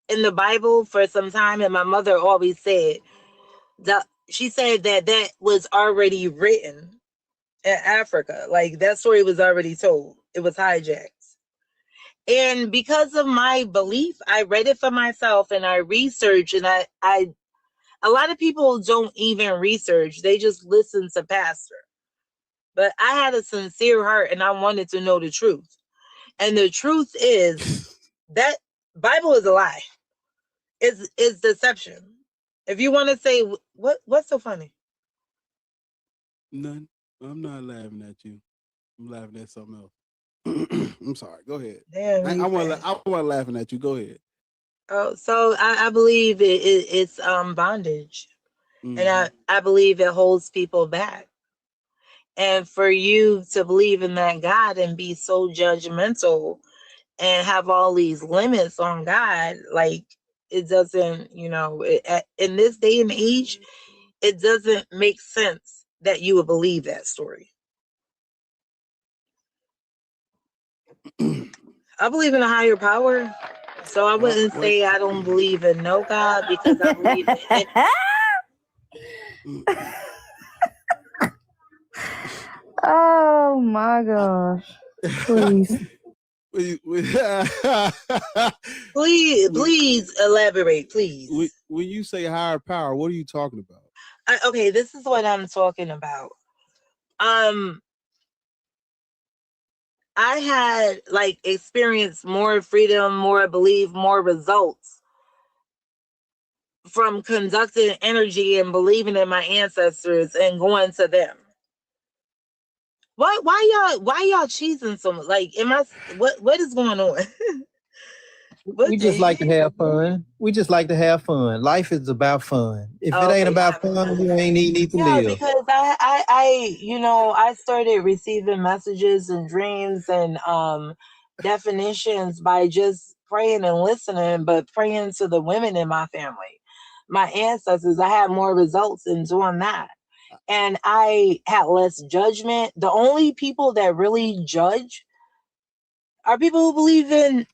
in the Bible for some time, and my mother always said that she said that was already written in Africa. Like that story was already told. It was hijacked. And because of my belief, I read it for myself and I researched, and a lot of people don't even research. They just listen to pastor. But I had a sincere heart and I wanted to know the truth. And the truth is that Bible is a lie. It's deception. If you want to say what's so funny? None. I'm not laughing at you. I'm laughing at something else. I'm sorry. Go ahead. Damn, I wasn't laughing at you. Go ahead. Oh, so I believe it's bondage, and I believe it holds people back. And for you to believe in that God and be so judgmental and have all these limits on God, like it doesn't, in this day and age, it doesn't make sense that you would believe that story. I believe in a higher power, so I wouldn't say I don't believe in no God, because I believe in Oh my gosh. Please. Please elaborate, please. When you say higher power, what are you talking about? Okay, this is what I'm talking about. I had experienced more freedom, more belief, more results from conducting energy and believing in my ancestors and going to them. Why y'all cheesing so much? What is going on? We just like to have fun. We just like to have fun. Life is about fun. If it ain't about fun, you ain't need to live. Because I started receiving messages and dreams and definitions by just praying and listening, but praying to the women in my family, my ancestors. I had more results in doing that. And I had less judgment. The only people that really judge are people who believe in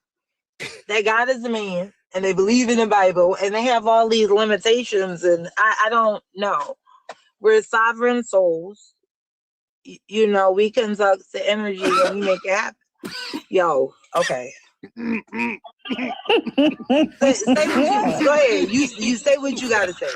that God is a man and they believe in the Bible and they have all these limitations. And I don't know. We're sovereign souls. We conduct the energy and we make it happen. Yo, okay. Say what go ahead. You say what you gotta say.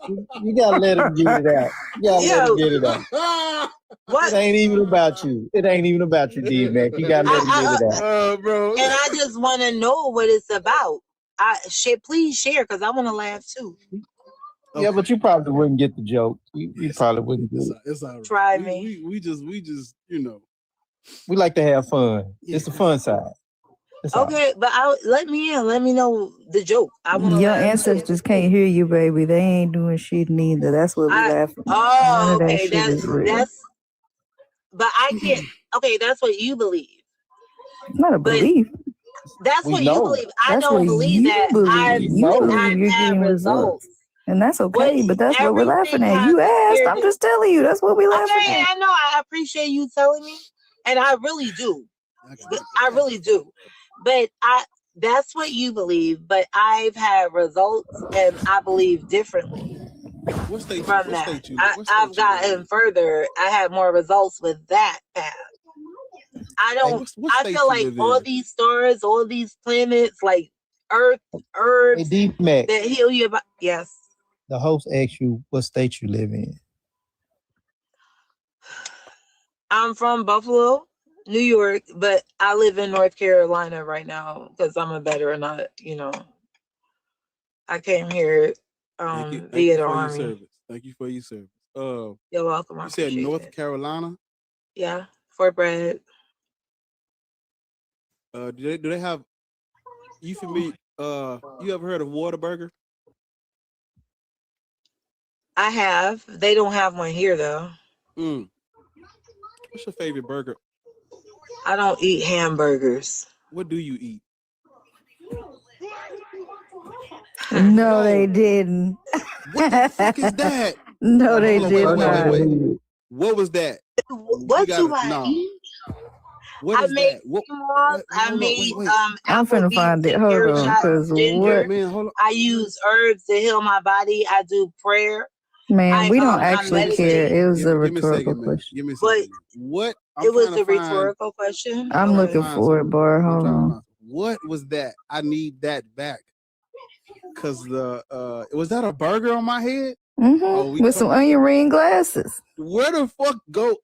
You gotta let him get it out. You gotta let him get it out. What? It ain't even about you. It ain't even about you, D-Mac. You gotta let him get it out. Bro. And I just want to know what it's about. Please share, because I want to laugh too. Yeah, but you probably wouldn't get the joke. You probably wouldn't do it. It's all right. Try me. We just we like to have fun. Yeah. It's the fun side. Okay, but let me in. Let me know the joke. I want your ancestors can't hear you, baby. They ain't doing shit neither. That's what we laughing at. Oh, okay. That's. But I can't. Okay, that's what you believe. It's not a belief. That's what you believe. I don't believe that. I've had results. And that's okay, but that's what we're laughing everything at. You has a asked. spirit. I'm just telling you. That's what we laughing Okay, at. I know. I appreciate you telling me, and I really do. I really do. But that's what you believe. But I've had results, and I believe differently from that. I've gotten further. I had more results with that path. I feel like all these stars, all these planets, like Earth, herbs that heal your body. Yes. The host asked you what state you live in. I'm from Buffalo, New York, but I live in North Carolina right now because I'm a veteran. I came here via the Army. Thank you for your service. You're welcome. You said North Carolina? Yeah, Fort Bragg. Do they have? You familiar? You ever heard of Whataburger? I have. They don't have one here though. What's your favorite burger? I don't eat hamburgers. What do you eat? No, they didn't. What the fuck is that? No, they did not. Wait. What was that? What do I eat? What is that? I'm finna find it. Hold on, because what? Man, hold on. I use herbs to heal my body. I do prayer. Man, we don't actually care. It was a rhetorical question. Give me a second. What? It was a rhetorical question. I'm looking for it, Bar. Hold on. What was that? I need that back. Cause was that a burger on my head? With some onion ring glasses. Where the fuck go?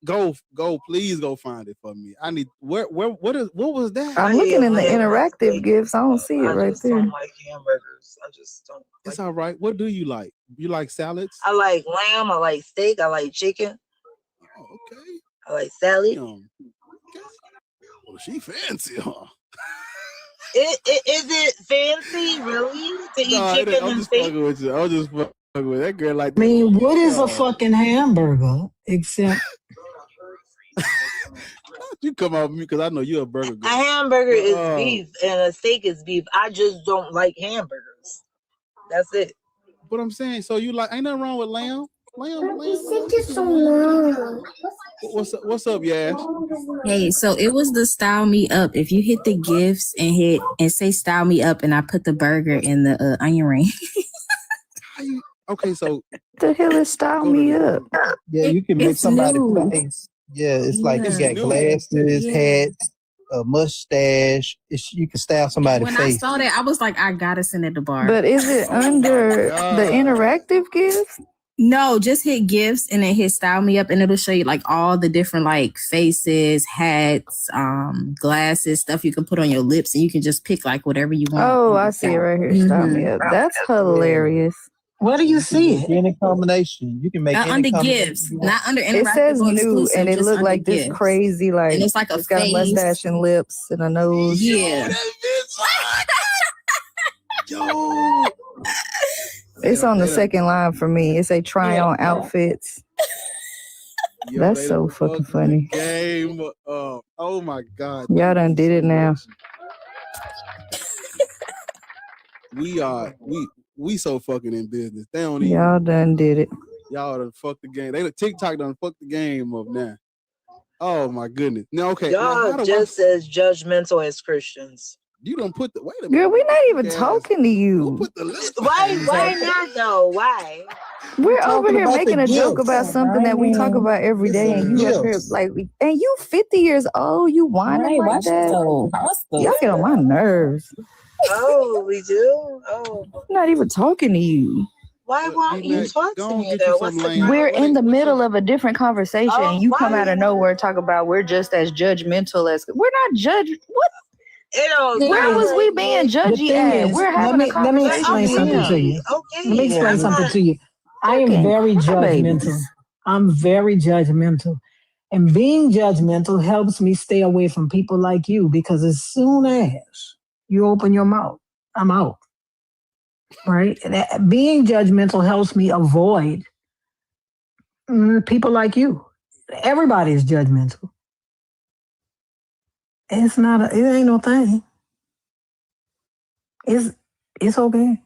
Please go find it for me. I need what was that? I'm looking in the interactive gifts. I don't see it right there. I don't like hamburgers. I just don't. It's all right. What do you like? You like salads? I like lamb. I like steak. I like chicken. Oh, okay. I like salad. Well, she fancy, huh? Is it fancy, really, to eat chicken and steak? I'm just fucking with that girl like that. I mean, what is a fucking hamburger except? You come out with me because I know you're a burger girl. A hamburger is beef and a steak is beef. I just don't like hamburgers. That's it. But I'm saying, so you like? Ain't nothing wrong with lamb. What's up, Yash? Hey, so it was the style me up. If you hit the gifts and say style me up, and I put the burger in the onion ring. Okay, so the hell is style me up? Yeah, you can make somebody face. Yeah, it's like you got glasses, hats, a mustache. You can style somebody's face. When I saw that, I was like, I gotta send it to Bar. But is it under the interactive gifts? No, just hit gifts and then hit style me up, and it'll show you like all the different like faces, hats, glasses, stuff you can put on your lips, and you can just pick like whatever you want. Oh, I see it right here. Style me up. That's hilarious. Where do you see it? Any combination. You can make under gifts, not under interactive. It says new, and it looked like this gifts. Crazy, like and it's like it's got a mustache and lips and a nose. Yeah. Yo. It's on the second line for me. It's a try on outfits. That's so fucking funny. Game. Oh my God. Y'all done did it now. We so fucking in business. They don't even. Y'all done did it. Y'all done fucked the game. TikTok done fucked the game up now. Oh my goodness. No, okay. Y'all just as judgmental as Christians. You don't put the wait a minute. Girl, we're not even talking to you. Why not though? Why? We're over here making a joke about something that we talk about every day, and you up here like, and you 50 years old, you whining like that. Y'all get on my nerves. Oh, we do. Oh, I'm not even talking to you. Why won't you talk to me though? We're in the middle of a different conversation, and you come out of nowhere and talk about we're just as judgmental as we're not judge. What? Where was we being judgy at? We're having a conversation. Let me explain something to you. Okay. Let me explain something to you. I am very judgmental. I'm very judgmental. And being judgmental helps me stay away from people like you, because as soon as you open your mouth, I'm out. Right? Being judgmental helps me avoid people like you. Everybody is judgmental. It ain't no thing. It's okay.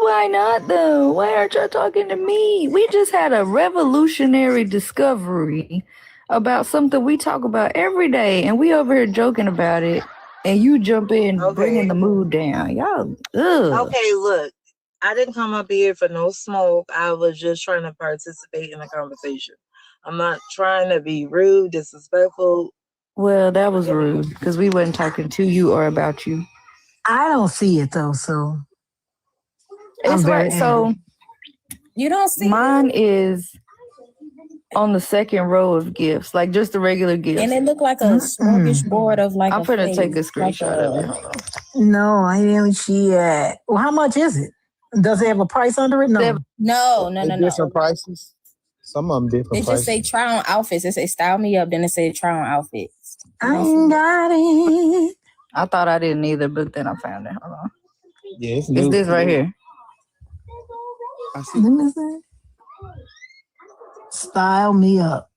Why not though? Why aren't y'all talking to me? We just had a revolutionary discovery about something we talk about every day, and we over here joking about it, and you jump in bringing the mood down. Y'all, ugh. Okay, look, I didn't come up here for no smoke. I was just trying to participate in the conversation. I'm not trying to be rude, disrespectful. Well, that was rude because we wasn't talking to you or about you. I don't see it though, so It's right. So you don't see mine is on the second row of gifts, like just the regular gifts. And it looked like a smorgasbord of like I'm a finna take a face, screenshot of it. like no, I didn't see it. Well, how much is it? Does it have a price under it? No. No. Different prices. Some of them different It just prices. say try on outfits. It say style me up, then it say try on outfits. I ain't got it. I thought I didn't either, but then I found it. Hold on. Yeah, it's It's this right here. I see. Let me see. Style me up.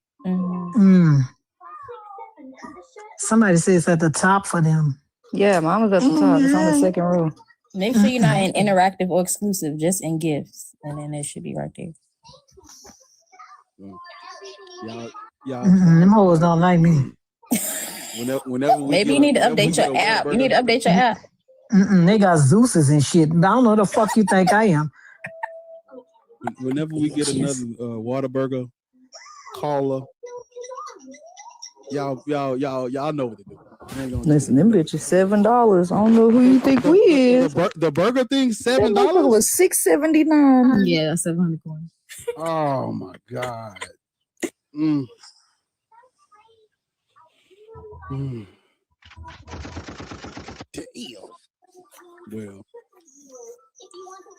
Somebody says it's at the top for them. Yeah, mine was at the top. It's on the second row. Make sure you're not in interactive or exclusive, just in gifts, and then it should be right there. Y'all. Them hoes don't like me. Whenever we Maybe you need to update your app. You need to update your app. They got Zeus's and shit. I don't know who the fuck you think I am. Whenever we get another Whataburger, caller, y'all know what to do. Listen, them bitches $7. I don't know who you think we is. The burger thing $7 was $6.79. Yeah, 700 coins. Oh my god. Damn. Well,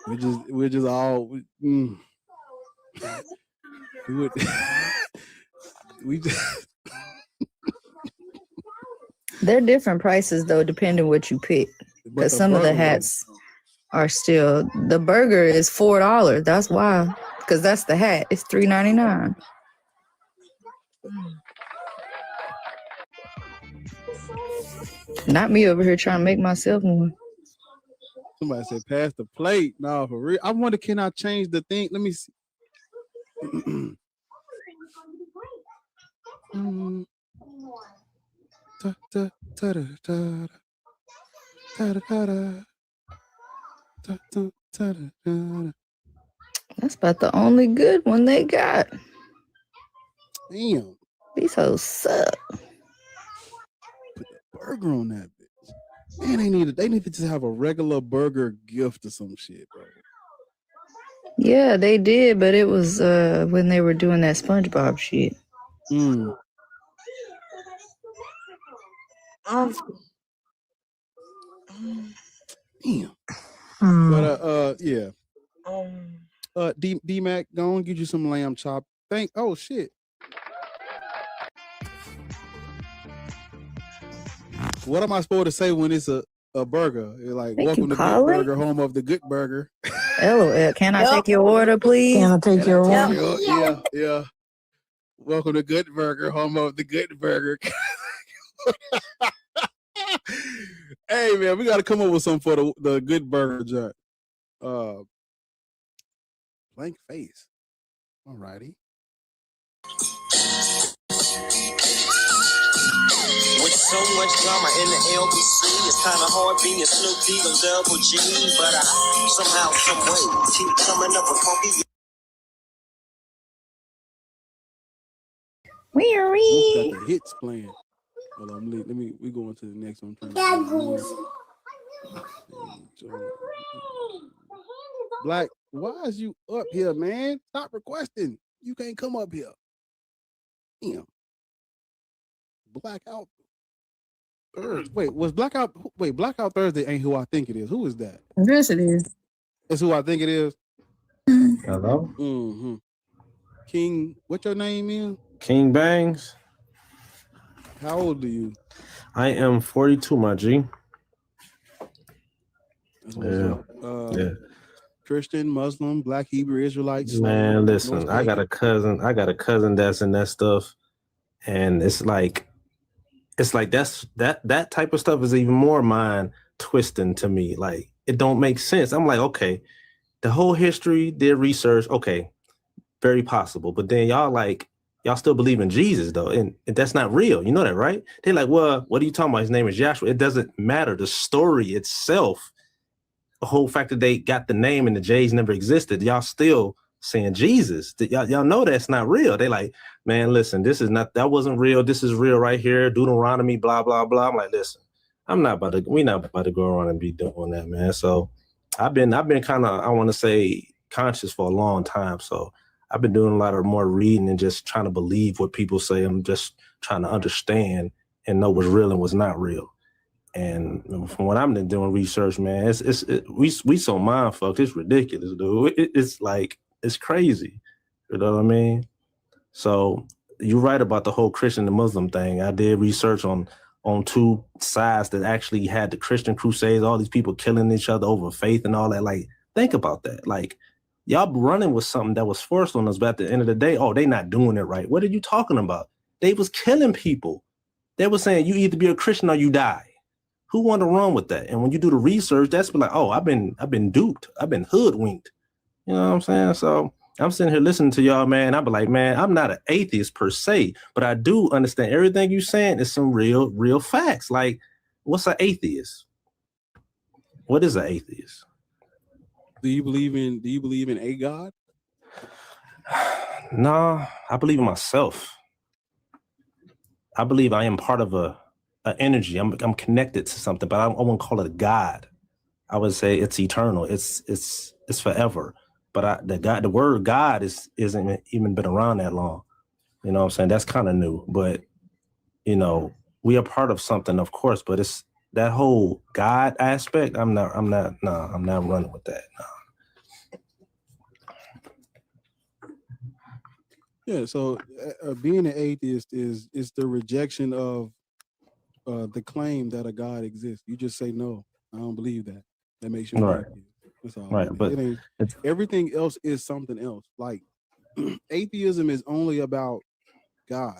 we're just all we just They're different prices though, depending what you pick. Because some of the hats are still. The burger is $4. That's why. Because that's the hat. It's $3.99. Not me over here trying to make myself one. Somebody said pass the plate. No, for real. I wonder, can I change the thing? Let me see. That's about the only good one they got. Damn. These hoes suck. Put the burger on that bitch. Man, they need to just have a regular burger gift or some shit, bro. Yeah, they did, but it was when they were doing that SpongeBob shit. Damn. But yeah. D Mac, go on, get you some lamb chop. Oh shit. What am I supposed to say when it's a burger? It's like, welcome to Good Burger, home of the Good Burger. LOL. Can I take your order, please? Can I take your order? Yeah. Welcome to Good Burger, home of the Good Burger. Hey man, we got to come up with something for the Good Burger joint. Blank face. Alrighty. With so much drama in the LBC, it's kind of hard being Snoop D and Double G, but I somehow, some way keep coming up with funky. Got the hits playing. Hold on, let me. We going to the next one. Black, why is you up here, man? Stop requesting. You can't come up here. Damn. Blackout Thursday. Blackout Thursday ain't who I think it is. Who is that? Yes, it is. It's who I think it is. Hello? Mm-hmm. King, what your name is? King Bangs. How old are you? I am 42, my G. Yeah. Christian, Muslim, Black, Hebrew, Israelite. Man, listen, I got a cousin that's in that stuff, and it's like that type of stuff is even more mind twisting to me. Like, it don't make sense. I'm like, okay, the whole history, did research. Okay, very possible. But then y'all still believe in Jesus though, and that's not real. You know that, right? They're like, well, what are you talking about? His name is Joshua. It doesn't matter. The story itself, the whole fact that they got the name and the J's never existed, y'all still saying Jesus. Y'all know that's not real. They like, man, listen, that wasn't real. This is real right here. Deuteronomy, blah, blah, blah. I'm like, listen, we're not about to go around and be doing that, man. So I've been kind of, I want to say, conscious for a long time. So I've been doing a lot of more reading and just trying to believe what people say. I'm just trying to understand and know what's real and what's not real. And from what I'm doing research, man, we so mind fucked. It's ridiculous, dude. It's like, it's crazy. You know what I mean? So you're right about the whole Christian and Muslim thing. I did research on two sides that actually had the Christian crusades, all these people killing each other over faith and all that. Like, think about that. Like, y'all running with something that was forced on us, but at the end of the day, oh, they not doing it right. What are you talking about? They was killing people. They were saying you either be a Christian or you die. Who want to run with that? And when you do the research, that's like, oh, I've been duped. I've been hoodwinked. You know what I'm saying? So I'm sitting here listening to y'all, man. I'll be like, man, I'm not an atheist per se, but I do understand everything you're saying is some real facts. Like, what's an atheist? What is an atheist? Do you believe in a God? No, I believe in myself. I believe I am part of an energy. I'm connected to something, but I won't call it a God. I would say it's eternal. It's forever. But the word God isn't even been around that long. You know what I'm saying? That's kind of new. But you know, we are part of something, of course. But it's that whole God aspect. I'm not running with that. No. Yeah. So being an atheist is the rejection of the claim that a God exists. You just say no. I don't believe that. That makes you an right. atheist. That's all. Right, but everything else is something else. Like atheism is only about God.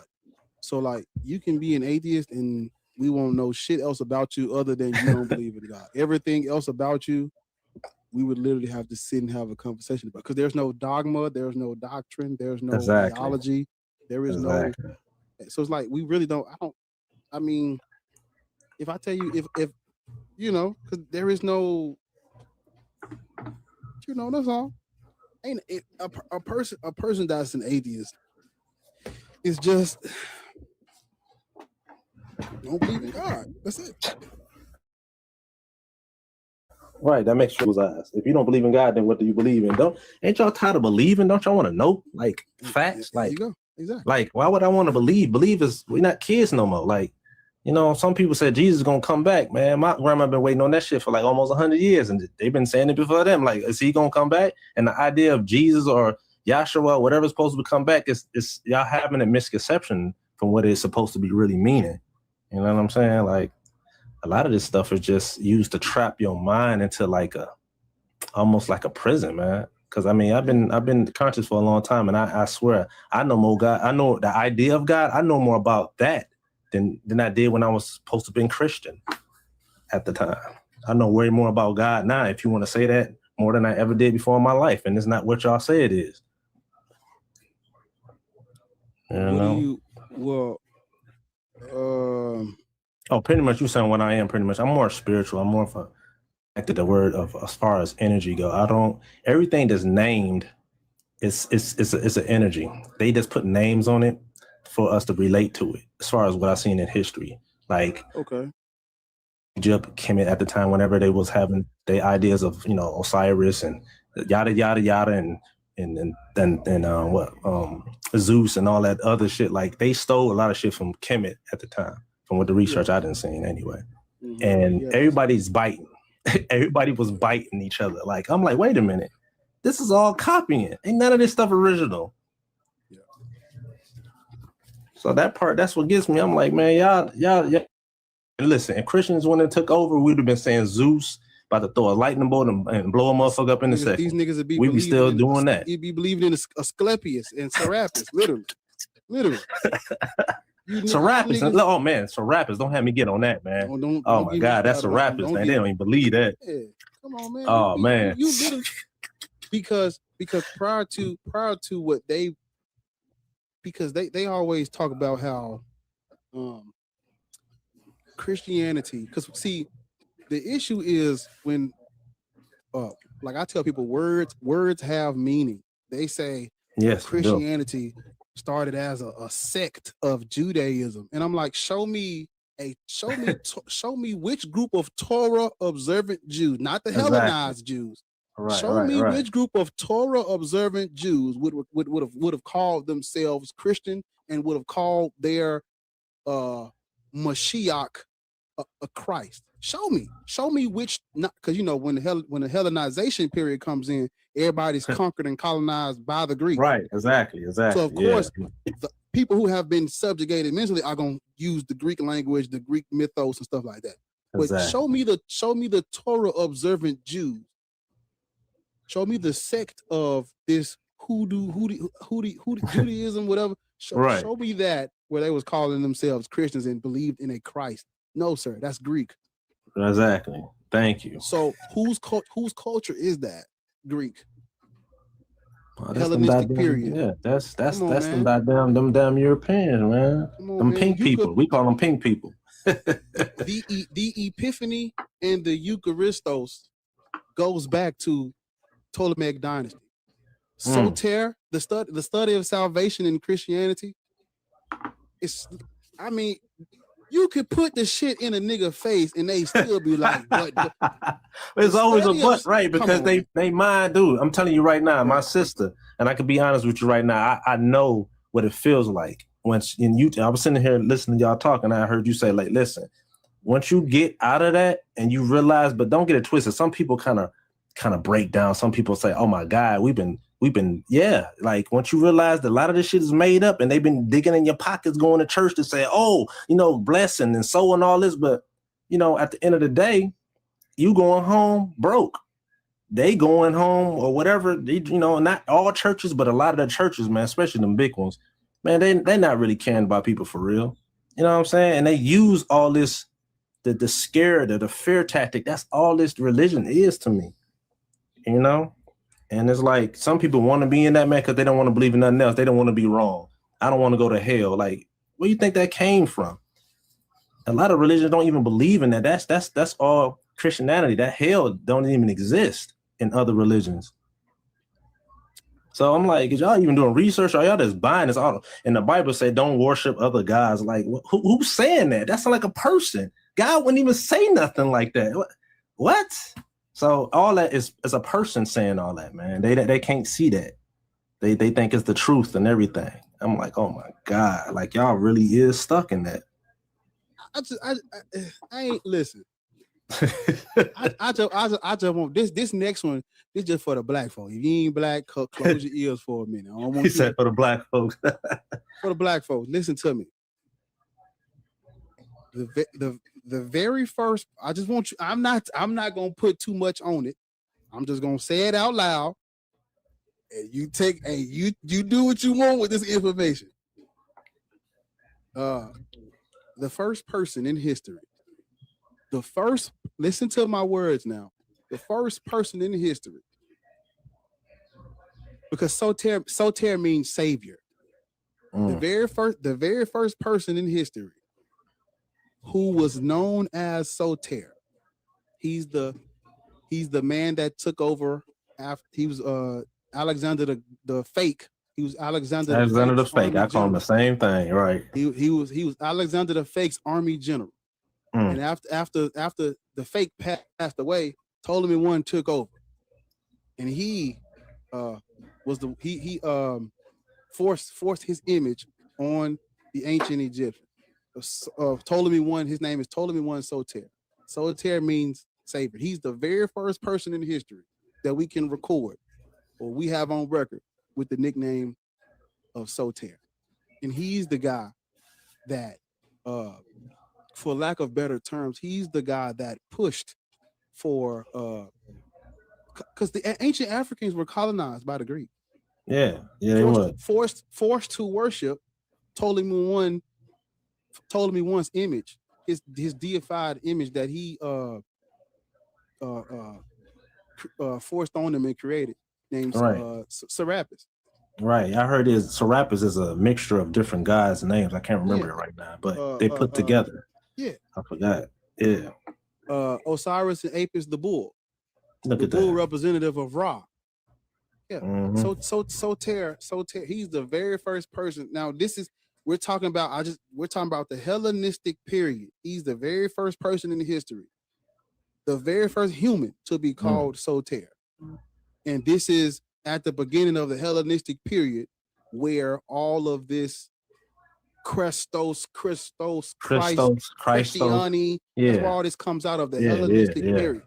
So like you can be an atheist and we won't know shit else about you other than you don't believe in God. Everything else about you, we would literally have to sit and have a conversation about, because there's no dogma, there's no doctrine, there's no theology, there is no. So it's like we really don't. I mean, if I tell you, if you know, because there is no. You know, that's all. Ain't it, a person that's an atheist is just don't believe in God. That's it. Right, that makes people's eyes. If you don't believe in God, then what do you believe in? Ain't y'all tired of believing? Don't y'all want to know like facts? There you go. Exactly. Like, why would I want to believe? Believe is we're not kids no more. Like, you know, some people said Jesus is gonna come back, man. My grandma been waiting on that shit for like almost 100 years, and they've been saying it before them. Like, is he gonna come back? And the idea of Jesus or Yahshua, whatever's supposed to come back, is y'all having a misconception from what it's supposed to be really meaning. You know what I'm saying? Like, a lot of this stuff is just used to trap your mind into like almost like a prison, man. Because I mean, I've been conscious for a long time, and I swear I know more God. I know the idea of God. I know more about that than I did when I was supposed to be Christian at the time. I know way more about God now, if you want to say that, more than I ever did before in my life. And it's not what y'all say it is. Pretty much you saying what I am, pretty much. I'm more spiritual. I'm more of to the word of as far as energy go. Everything that's named it's an energy. They just put names on it for us to relate to it, as far as what I've seen in history. Like Egypt, Kemet at the time, whenever they was having their ideas of, you know, Osiris and yada yada yada and Zeus and all that other shit. Like, they stole a lot of shit from Kemet at the time, from what the research I didn't see anyway. Mm-hmm. And everybody's biting. Everybody was biting each other. Like, I'm like, wait a minute, this is all copying. Ain't none of this stuff original. Yeah. So that part, that's what gets me. I'm like, man, y'all. Listen, if Christians, when it took over, we'd have been saying Zeus about to throw a lightning bolt and blow a motherfucker up in a second. These niggas would be we be still doing that. You'd be believing in Asclepius and Serapis, literally. Serapis, oh man, Serapis, don't have me get on that, man. Oh my God, that's Serapis, man. They don't even believe that. Yeah. Come on, man. Oh man. You literally, because prior to what they, because they always talk about how Christianity, because see, the issue is when like I tell people, words have meaning. They say Christianity started as a sect of Judaism, and I'm like, show me which group of Torah observant Jews, not the Hellenized Jews. Show me which group of Torah observant Jews would have called themselves Christian and would have called their Mashiach a Christ. Show me which, not because you know when the Hellenization period comes in, everybody's conquered and colonized by the Greeks. Right, exactly. So of course, the people who have been subjugated mentally are going to use the Greek language, the Greek mythos, and stuff like that. But show me the Torah observant Jews. Show me the sect of this hoodoo Judaism, whatever. Show me that where they was calling themselves Christians and believed in a Christ. No, sir, that's Greek. Exactly. Thank you. So whose culture is that? Greek. Hellenistic period. Yeah, that's them damn Europeans, man. Them pink people. We call them pink people. The Epiphany and the Eucharistos goes back to Ptolemaic dynasty. Soter, the study of salvation in Christianity. You could put the shit in a nigga face and they still be like, but it's always a but, right? Because they mind, dude. I'm telling you right now, my sister, and I can be honest with you right now, I know what it feels like. Once I was sitting here listening to y'all talk, and I heard you say, like, listen, once you get out of that and you realize, but don't get it twisted. Some people kind of break down. Some people say, oh my God, we've been, like once you realize that a lot of this shit is made up and they've been digging in your pockets, going to church to say, oh, blessing and so and all this. But, at the end of the day, you going home broke. They going home or whatever, not all churches, but a lot of the churches, man, especially them big ones, man, they're not really caring about people for real. You know what I'm saying? And they use all this, the scare, the fear tactic. That's all this religion is to me, And it's like some people want to be in that, man, because they don't want to believe in nothing else. They don't want to be wrong. I don't want to go to hell. Like, where do you think that came from? A lot of religions don't even believe in that. That's all Christianity. That hell don't even exist in other religions. So I'm like, is y'all even doing research? Or y'all just buying this all? And the Bible say don't worship other gods. Like, who's saying that? That's like a person. God wouldn't even say nothing like that. What? So all that is a person saying all that, man. They can't see that. They think it's the truth and everything. I'm like, oh my God, like y'all really is stuck in that. I ain't listen. I just want this next one. This just for the black folk. If you ain't black, close your ears for a minute. I don't want he said for the black folks. For the black folks, listen to me. The very first, I just want you. I'm not gonna put too much on it. I'm just gonna say it out loud, and you take you do what you want with this information. The first person in history, listen to my words now. The first person in history, because soter means savior. The very first person in history who was known as soter. He's the man that took over after he was Alexander the Fake. He was Alexander the Fake. I call him the same thing, right? He was Alexander the Fake's army general. And after the Fake passed away, Ptolemy I took over, and he forced his image on the ancient Egyptians. Ptolemy I, his name is Ptolemy I Soter. Soter means savior. He's the very first person in history that we can record or we have on record with the nickname of Soter. And he's the guy that, for lack of better terms, he's the guy that pushed for, because the ancient Africans were colonized by the Greeks. Yeah, they were. Forced to worship Ptolemy I's image, his deified image that he forced on them and created. named Right. Serapis. Right. I heard Serapis is a mixture of different guys' names. I can't remember it right now, but they put together. Yeah. I forgot. Yeah. Osiris and Apis the bull. Look the at bull that. representative of Ra. Yeah. Mhm. Soter. He's the very first person. Now we're talking about the Hellenistic period. He's the very first person in history, the very first human to be called Soter. And this is at the beginning of the Hellenistic period, where all of this Christos, Christiani, that's where all this comes out of the Hellenistic period.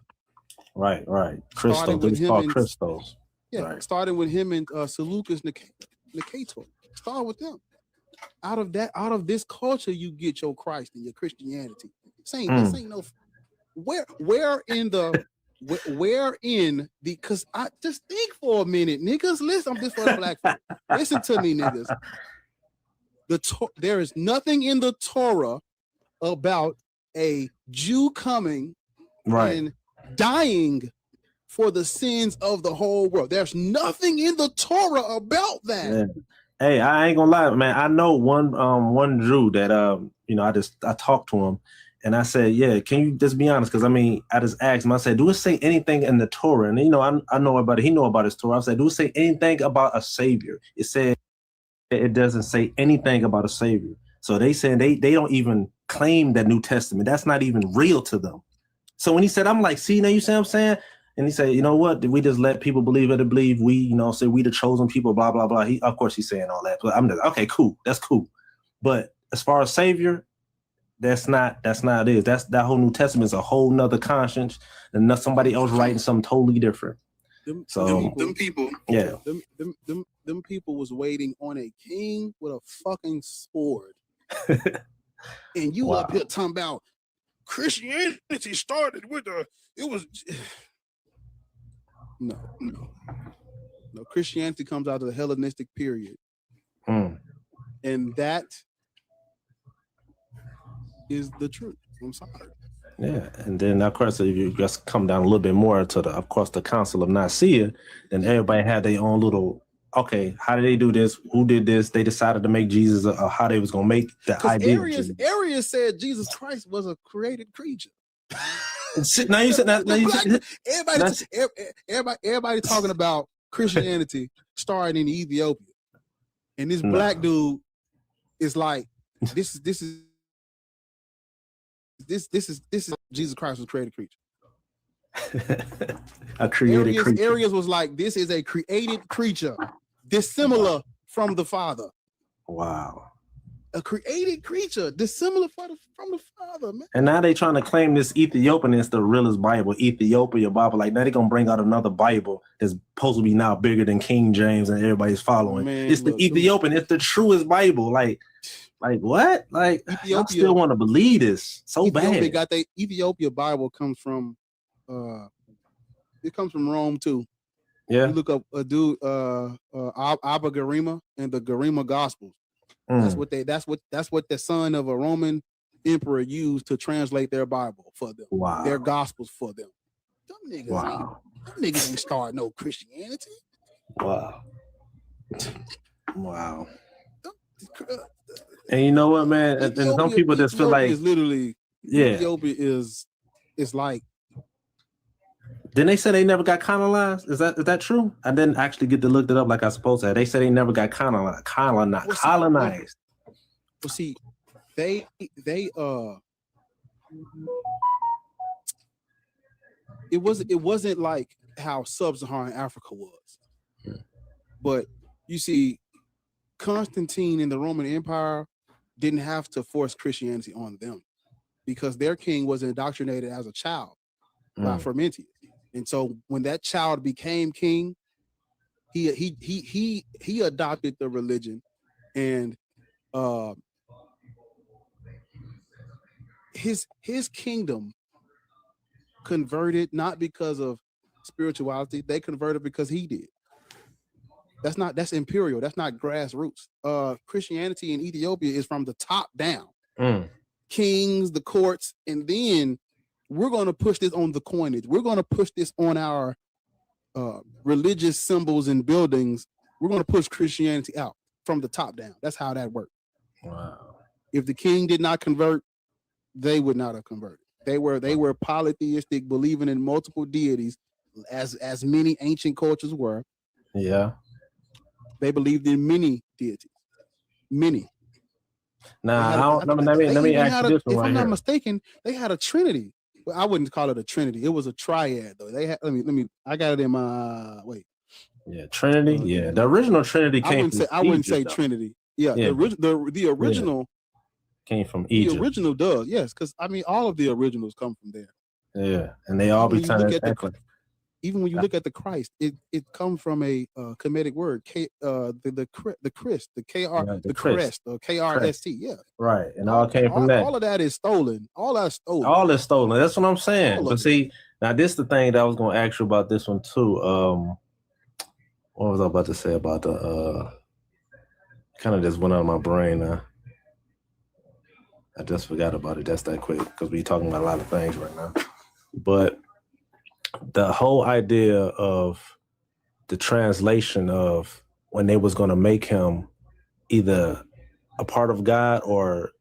Right. Christos. It's called Christos. Yeah, right. Starting with him and Seleucus Nicator. Start with them. Out of this culture, you get your Christ and your Christianity. This ain't no. Where in the because I just think for a minute, niggas. Listen, I'm just for the black folk. Listen to me, niggas. There is nothing in the Torah about a Jew coming and dying for the sins of the whole world. There's nothing in the Torah about that. Yeah. Hey, I ain't gonna lie, man. I know one Jew that I talked to him and I said, yeah, can you just be honest? Because I just asked him, I said, do it say anything in the Torah? And I know about it, he know about his Torah. I said, do it say anything about a savior? It said it doesn't say anything about a savior. So they saying they don't even claim the New Testament. That's not even real to them. So when he said, I'm like, see, now you see what I'm saying? And he said, you know what? Did we just let people believe it to believe we, say we the chosen people, blah, blah, blah. Of course he's saying all that. But I'm just, okay, cool. That's cool. But as far as Savior, that's not it. That whole New Testament is a whole nother conscience and somebody else writing something totally different. Them people was waiting on a king with a fucking sword. And you up here talking about Christianity started with No. Christianity comes out of the Hellenistic period. And that is the truth. I'm sorry. Yeah. And then, of course, if you just come down a little bit more to the Council of Nicaea, then everybody had their own little, okay, how did they do this? Who did this? They decided to make Jesus how they was going to make the idea. Arius said Jesus Christ was a created creature. Everybody talking about Christianity starting in Ethiopia, and this black dude is like, this is Jesus Christ was a created creature. A created creature. Arius was like, this is a created creature, dissimilar from the Father. Wow. A created creature, dissimilar from the Father, man. And now they trying to claim this Ethiopian is the realest Bible, Ethiopia Bible. Like now they gonna bring out another Bible that's supposed to be now bigger than King James and everybody's following. Man, it's the Ethiopian. It's the truest Bible. Like what? Like Ethiopia, I still want to believe this so bad. Got the Ethiopia Bible comes from it comes from Rome too. Yeah. You look up a dude Abba Garima and the Garima Gospels. That's what the son of a Roman emperor used to translate their Bible for them. Wow. Their gospels for them. Them niggas ain't start no Christianity. Wow. And you know what, man? And some people just feel like is literally Ethiopia is like. Didn't they say they never got colonized? Is that true? I didn't actually get to look it up like I supposed to. They said they never got colonized. Well, see, they it wasn't like how sub-Saharan Africa was. But you see, Constantine in the Roman Empire didn't have to force Christianity on them because their king was indoctrinated as a child by Frumentius. And so when that child became king, he adopted the religion, and his kingdom converted not because of spirituality. They converted because he did. That's imperial. That's not grassroots. Christianity in Ethiopia is from the top down. Kings, the courts, and then we're going to push this on the coinage. We're going to push this on our religious symbols and buildings. We're going to push Christianity out from the top down. That's how that worked. Wow. If the king did not convert, they would not have converted. They were polytheistic, believing in multiple deities, as many ancient cultures were. Yeah. They believed in many deities. Many. Now, let me ask you this one if right I'm here. not mistaken, they had a trinity. Well, I wouldn't call it a trinity. It was a triad, though. They had. Let me. I got it in my wait. Yeah, Trinity. Yeah, the original Trinity came from I wouldn't say Egypt, though. Trinity. Yeah, Yeah, the original came from Egypt. The original does, yes, because I mean all of the originals come from there. Yeah, and they all be When you look trying at to even when you look at the Christ, it comes from a Kemetic word, the Christ, the crest, or KRST, yeah. Right, and all came from that. All of that is stolen. All that's stolen. All is stolen. That's what I'm saying. All But of see, now this is the thing that I was going to ask you about this one too. What was I about to say about the? Kind of just went out of my brain now. I just forgot about it. That's that quick because we're talking about a lot of things right now. But the whole idea of the translation of when they was going to make him either a part of God or,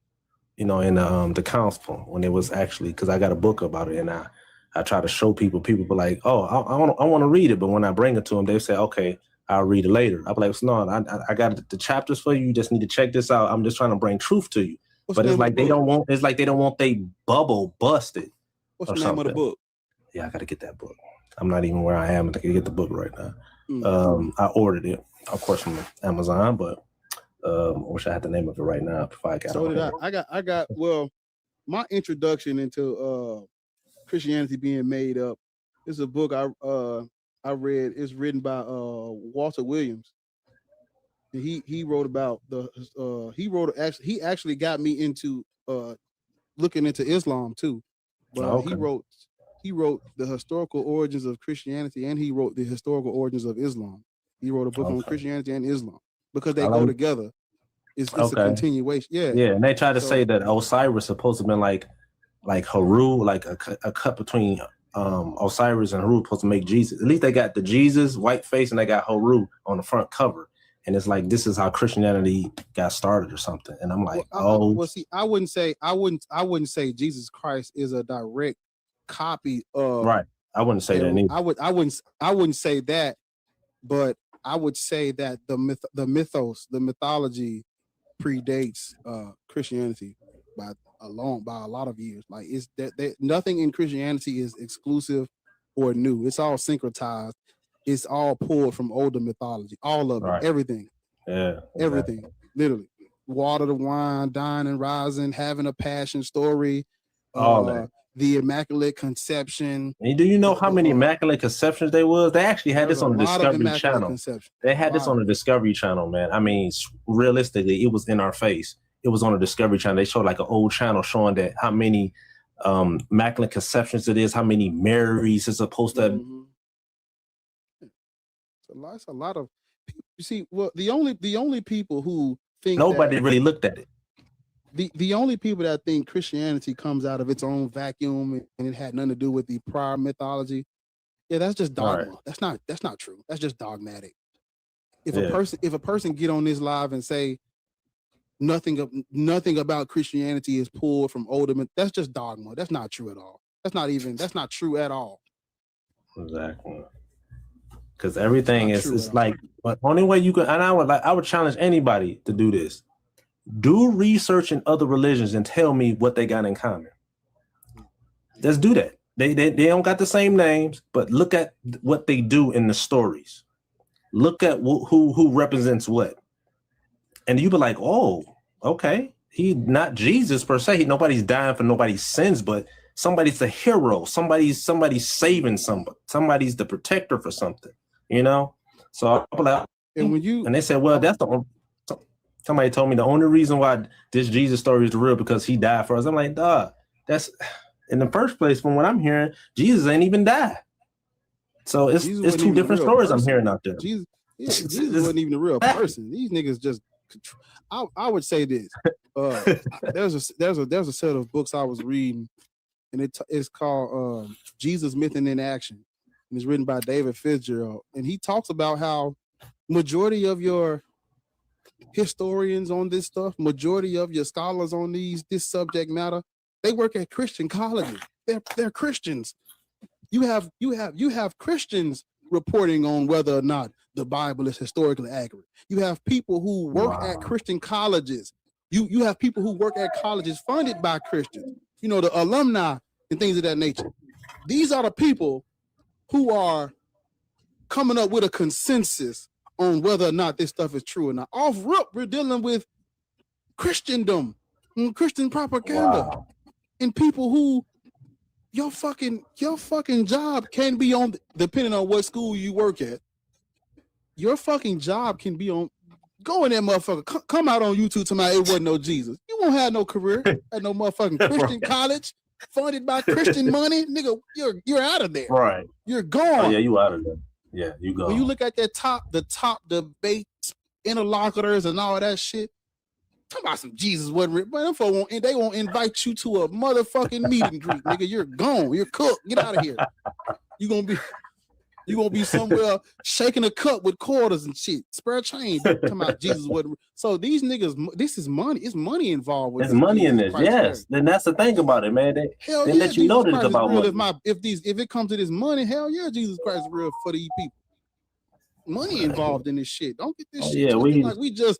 in the council when it was actually, because I got a book about it and I try to show people be like, oh, I want to read it. But when I bring it to them, they say, okay, I'll read it later. I'll be like, no, I got the chapters for you. You just need to check this out. I'm just trying to bring truth to you. But it's like they don't want they bubble busted. What's the name of the book? Yeah, I got to get that book. I'm not even where I am. I can get the book right now. I ordered it, of course, from Amazon, but I wish I had the name of it right now. If I got so did I got well, my introduction into Christianity being made up is a book I read. It's written by Walter Williams. And he wrote about he actually got me into looking into Islam too. But he wrote the historical origins of Christianity and he wrote the historical origins of Islam. He wrote a book on Christianity and Islam because they go together. It's a continuation. Yeah. Yeah, and they try to say that Osiris supposed to have been like Haru, like a cut between Osiris and Haru supposed to make Jesus. At least they got the Jesus white face and they got Haru on the front cover. And it's like this is how Christianity got started or something. And I'm like, see, I wouldn't say Jesus Christ is a direct copy of right. I wouldn't say that either. I wouldn't say that, but I would say that the mythology predates Christianity by a lot of years. Like it's that nothing in Christianity is exclusive or new. It's all syncretized. It's all pulled from older mythology. All of it, everything. Yeah, everything. Literally, water to wine, dying and rising, having a passion story. All that. The Immaculate Conception. And do you know how many Immaculate Conceptions there was? They actually had this on the Discovery Channel. They had this on the Discovery Channel, man. I mean, realistically, it was in our face. It was on the Discovery Channel. They showed like an old channel showing that how many Immaculate Conceptions it is, how many Marys is supposed to. Mm-hmm. It's a lot of people. You see, well, the only people who think nobody really looked at it. The only people that think Christianity comes out of its own vacuum and it had nothing to do with the prior mythology, yeah, that's just dogma. Right. That's not true. That's just dogmatic. If a person get on this live and say nothing about Christianity is pulled from older myth, that's just dogma. That's not true at all. That's not true at all. Exactly. Because everything is like, but only way you can, and I would challenge anybody to do this. Do research in other religions and tell me what they got in common. Let's do that. They don't got the same names, but look at what they do in the stories. Look at who represents what, and you be like, oh, okay, he not Jesus per se. Nobody's dying for nobody's sins, but somebody's the hero. Somebody's saving somebody. Somebody's the protector for something. So I'm like, and they said, well, that's the only. Somebody told me the only reason why this Jesus story is real because he died for us. I'm like, duh, that's in the first place. From what I'm hearing, Jesus ain't even died. So it's two different stories I'm hearing out there. Jesus wasn't even a real person. These niggas just. I would say this. There's a set of books I was reading, and it's called Jesus, Myth, and in Action. and it's written by David Fitzgerald. And he talks about how majority of your historians on this stuff, majority of your scholars on this subject matter, they work at Christian colleges. They're Christians. You have Christians reporting on whether or not the Bible is historically accurate. You have people who work at Christian colleges. You have people who work at colleges funded by Christians. You know, the alumni and things of that nature. These are the people who are coming up with a consensus on whether or not this stuff is true or not. Off rip, we're dealing with Christendom, Christian propaganda, and people who your fucking job can be on, depending on what school you work at. Your fucking job can be on. Go in that motherfucker. Come out on YouTube tonight. It wasn't no Jesus. You won't have no career at no motherfucking Christian college funded by Christian money, nigga. You're out of there. Right. You're gone. Oh, yeah, you out of there. Yeah, you go. When you look at the top debates, interlocutors, and all that shit, talk about some Jesus wasn't written, but they won't invite you to a motherfucking meet and greet, nigga. You're gone. You're cooked. Get out of here. You gonna be somewhere shaking a cup with quarters and shit. Spare change. Talking about Jesus wasn't. So these niggas, this is money. It's money involved with. There's money in this. Yes. Then that's the thing about it, man. They let you know that it's about money. If it comes to this money, hell yeah, Jesus Christ is real for these people. Money involved in this shit. Don't get this shit. Yeah, we just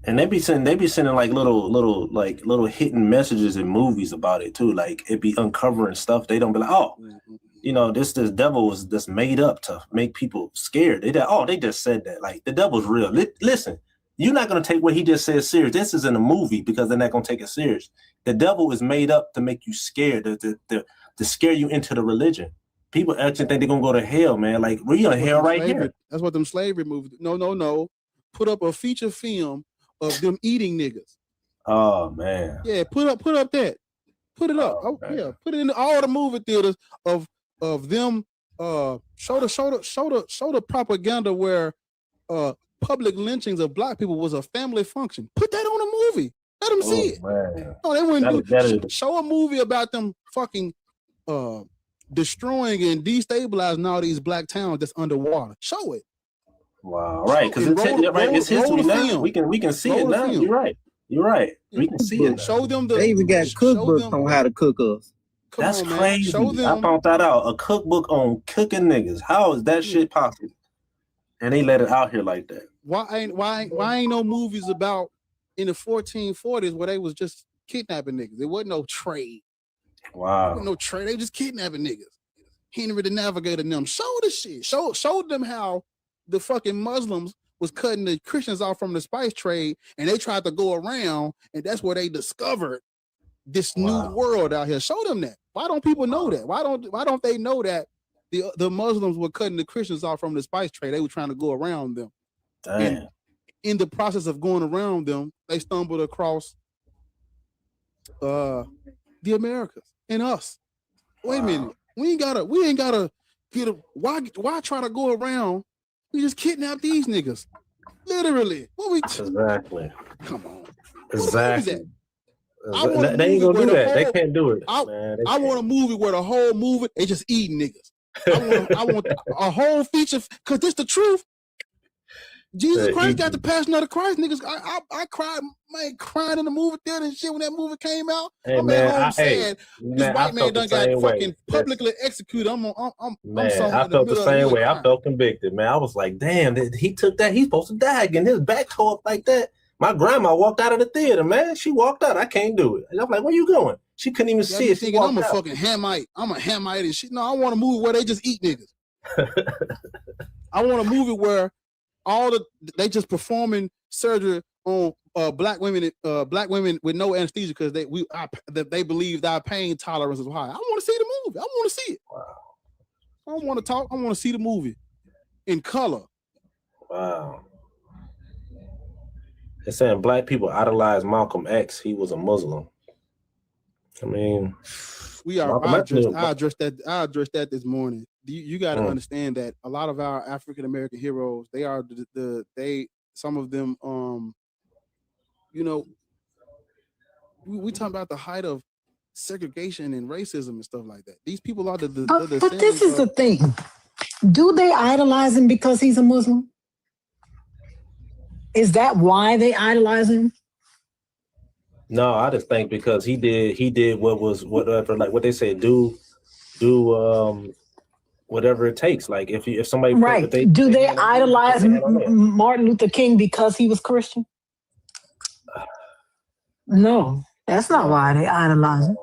And they be sending like little hidden messages in movies about it too. Like it be uncovering stuff. They don't be like, oh, you know, this devil was just made up to make people scared. They just said that. Like the devil's real. Listen, you're not gonna take what he just said serious. This is in a movie because they're not gonna take it serious. The devil is made up to make you scared, to scare you into the religion. People actually think they're gonna go to hell, man. Like we're in hell right here. That's what them slavery movies. No. Put up a feature film of them eating niggas. Oh man. Yeah, put up that. Put it up. Oh yeah, put it in all the movie theaters of them. Show the propaganda where public lynchings of black people was a family function. Put that on a movie. Let them see it. Man. No, they wouldn't show a movie about them fucking destroying and destabilizing all these black towns that's underwater. Show it. Wow, right? Because it's history now. We can see it now. You're right. We can see it. Show them they even got cookbooks on how to cook us. That's crazy. I found that out. A cookbook on cooking niggas. How is that shit possible? And they let it out here like that. Why ain't no movies about in the 1440s where they was just kidnapping niggas? There wasn't no trade. Wow. There wasn't no trade. They just kidnapping niggas. Henry the Navigator and them. Show the shit. Show them how the fucking Muslims was cutting the Christians off from the spice trade, and they tried to go around, and that's where they discovered this new world out here. Show them that. Why don't people know that? Why don't they know that the Muslims were cutting the Christians off from the spice trade? They were trying to go around them. Damn. And in the process of going around them, they stumbled across the Americas and us. Wait a minute. We ain't gotta get a why try to go around? We just kidnap these niggas. Literally. Exactly. Come on. Exactly. They ain't gonna do that. They can't do it. I want a movie where the whole movie they just eating niggas. I want a whole feature because this the truth. Jesus Christ got the passion of the Christ, niggas. I cried, man, crying in the movie theater and shit when that movie came out. Hey, I'm man, at home sad. This white man done got fucking publicly executed. I felt the same way. I felt convicted, man. I was like, damn, he took that. He's supposed to die again. His back tore up like that. My grandma walked out of the theater, man. She walked out. I can't do it. And I'm like, where you going? She couldn't even see it. She I'm a fucking Hamite. I'm a Hamite and shit. No, I want a movie where they just eat niggas. I want a movie where they just performing surgery on black women with no anesthesia because they believe our pain tolerance is high. I want to see the movie. I want to see it. Wow. I don't want to talk. I want to see the movie in color. Wow. They're saying black people idolize Malcolm X. He was a Muslim. I mean, I addressed that this morning. You got to understand that a lot of our African American heroes, they are some of them, you know, we talking about the height of segregation and racism and stuff like that. These people are the but this is the thing. Do they idolize him because he's a Muslim? Is that why they idolize him? No, I just think because he did whatever, like what they say, do whatever it takes. Like if somebody right, do they idolize Martin Luther King because he was Christian? No, that's not why they idolize him.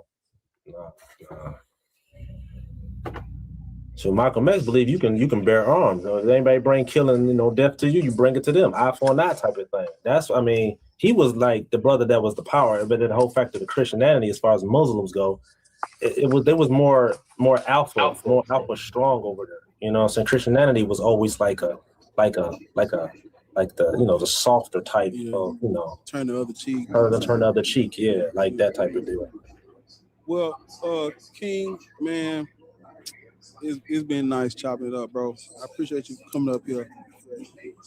So Malcolm X believe you can bear arms. If anybody bring killing, death to you, you bring it to them. Eye for an eye type of thing. He was like the brother that was the power, but the whole fact of the Christianity, as far as Muslims go, there was more alpha strong over there. So Christianity was always like the the softer type of turn the other cheek. Turn the other cheek, yeah, like that type of deal. Well, King, man, it's been nice chopping it up, bro. I appreciate you coming up here.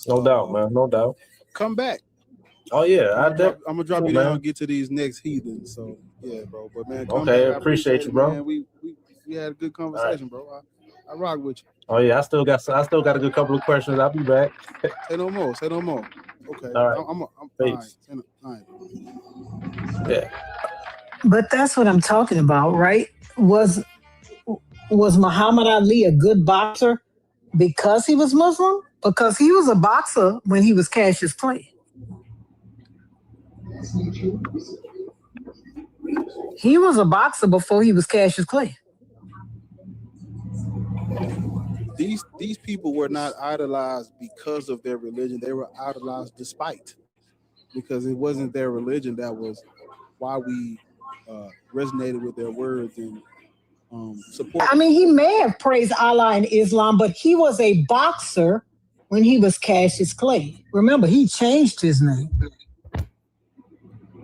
No doubt, man. No doubt. Come back. Oh yeah, I'm gonna drop you down and get to these next heathens. So yeah, bro. But man, come okay, back. Appreciate you, bro. Man. We had a good conversation, bro. I rock with you. Oh yeah, I still got a good couple of questions. I'll be back. Say no more. Okay. All right. I'm all right. Yeah. But that's what I'm talking about, right? Was Muhammad Ali a good boxer because he was Muslim? Because he was a boxer when he was Cassius Clay. He was a boxer before he was Cassius Clay. These people were not idolized because of their religion. They were idolized despite, because it wasn't their religion that was why we resonated with their words and support. I mean, he may have praised Allah in Islam, but he was a boxer when he was Cassius Clay. Remember, he changed his name.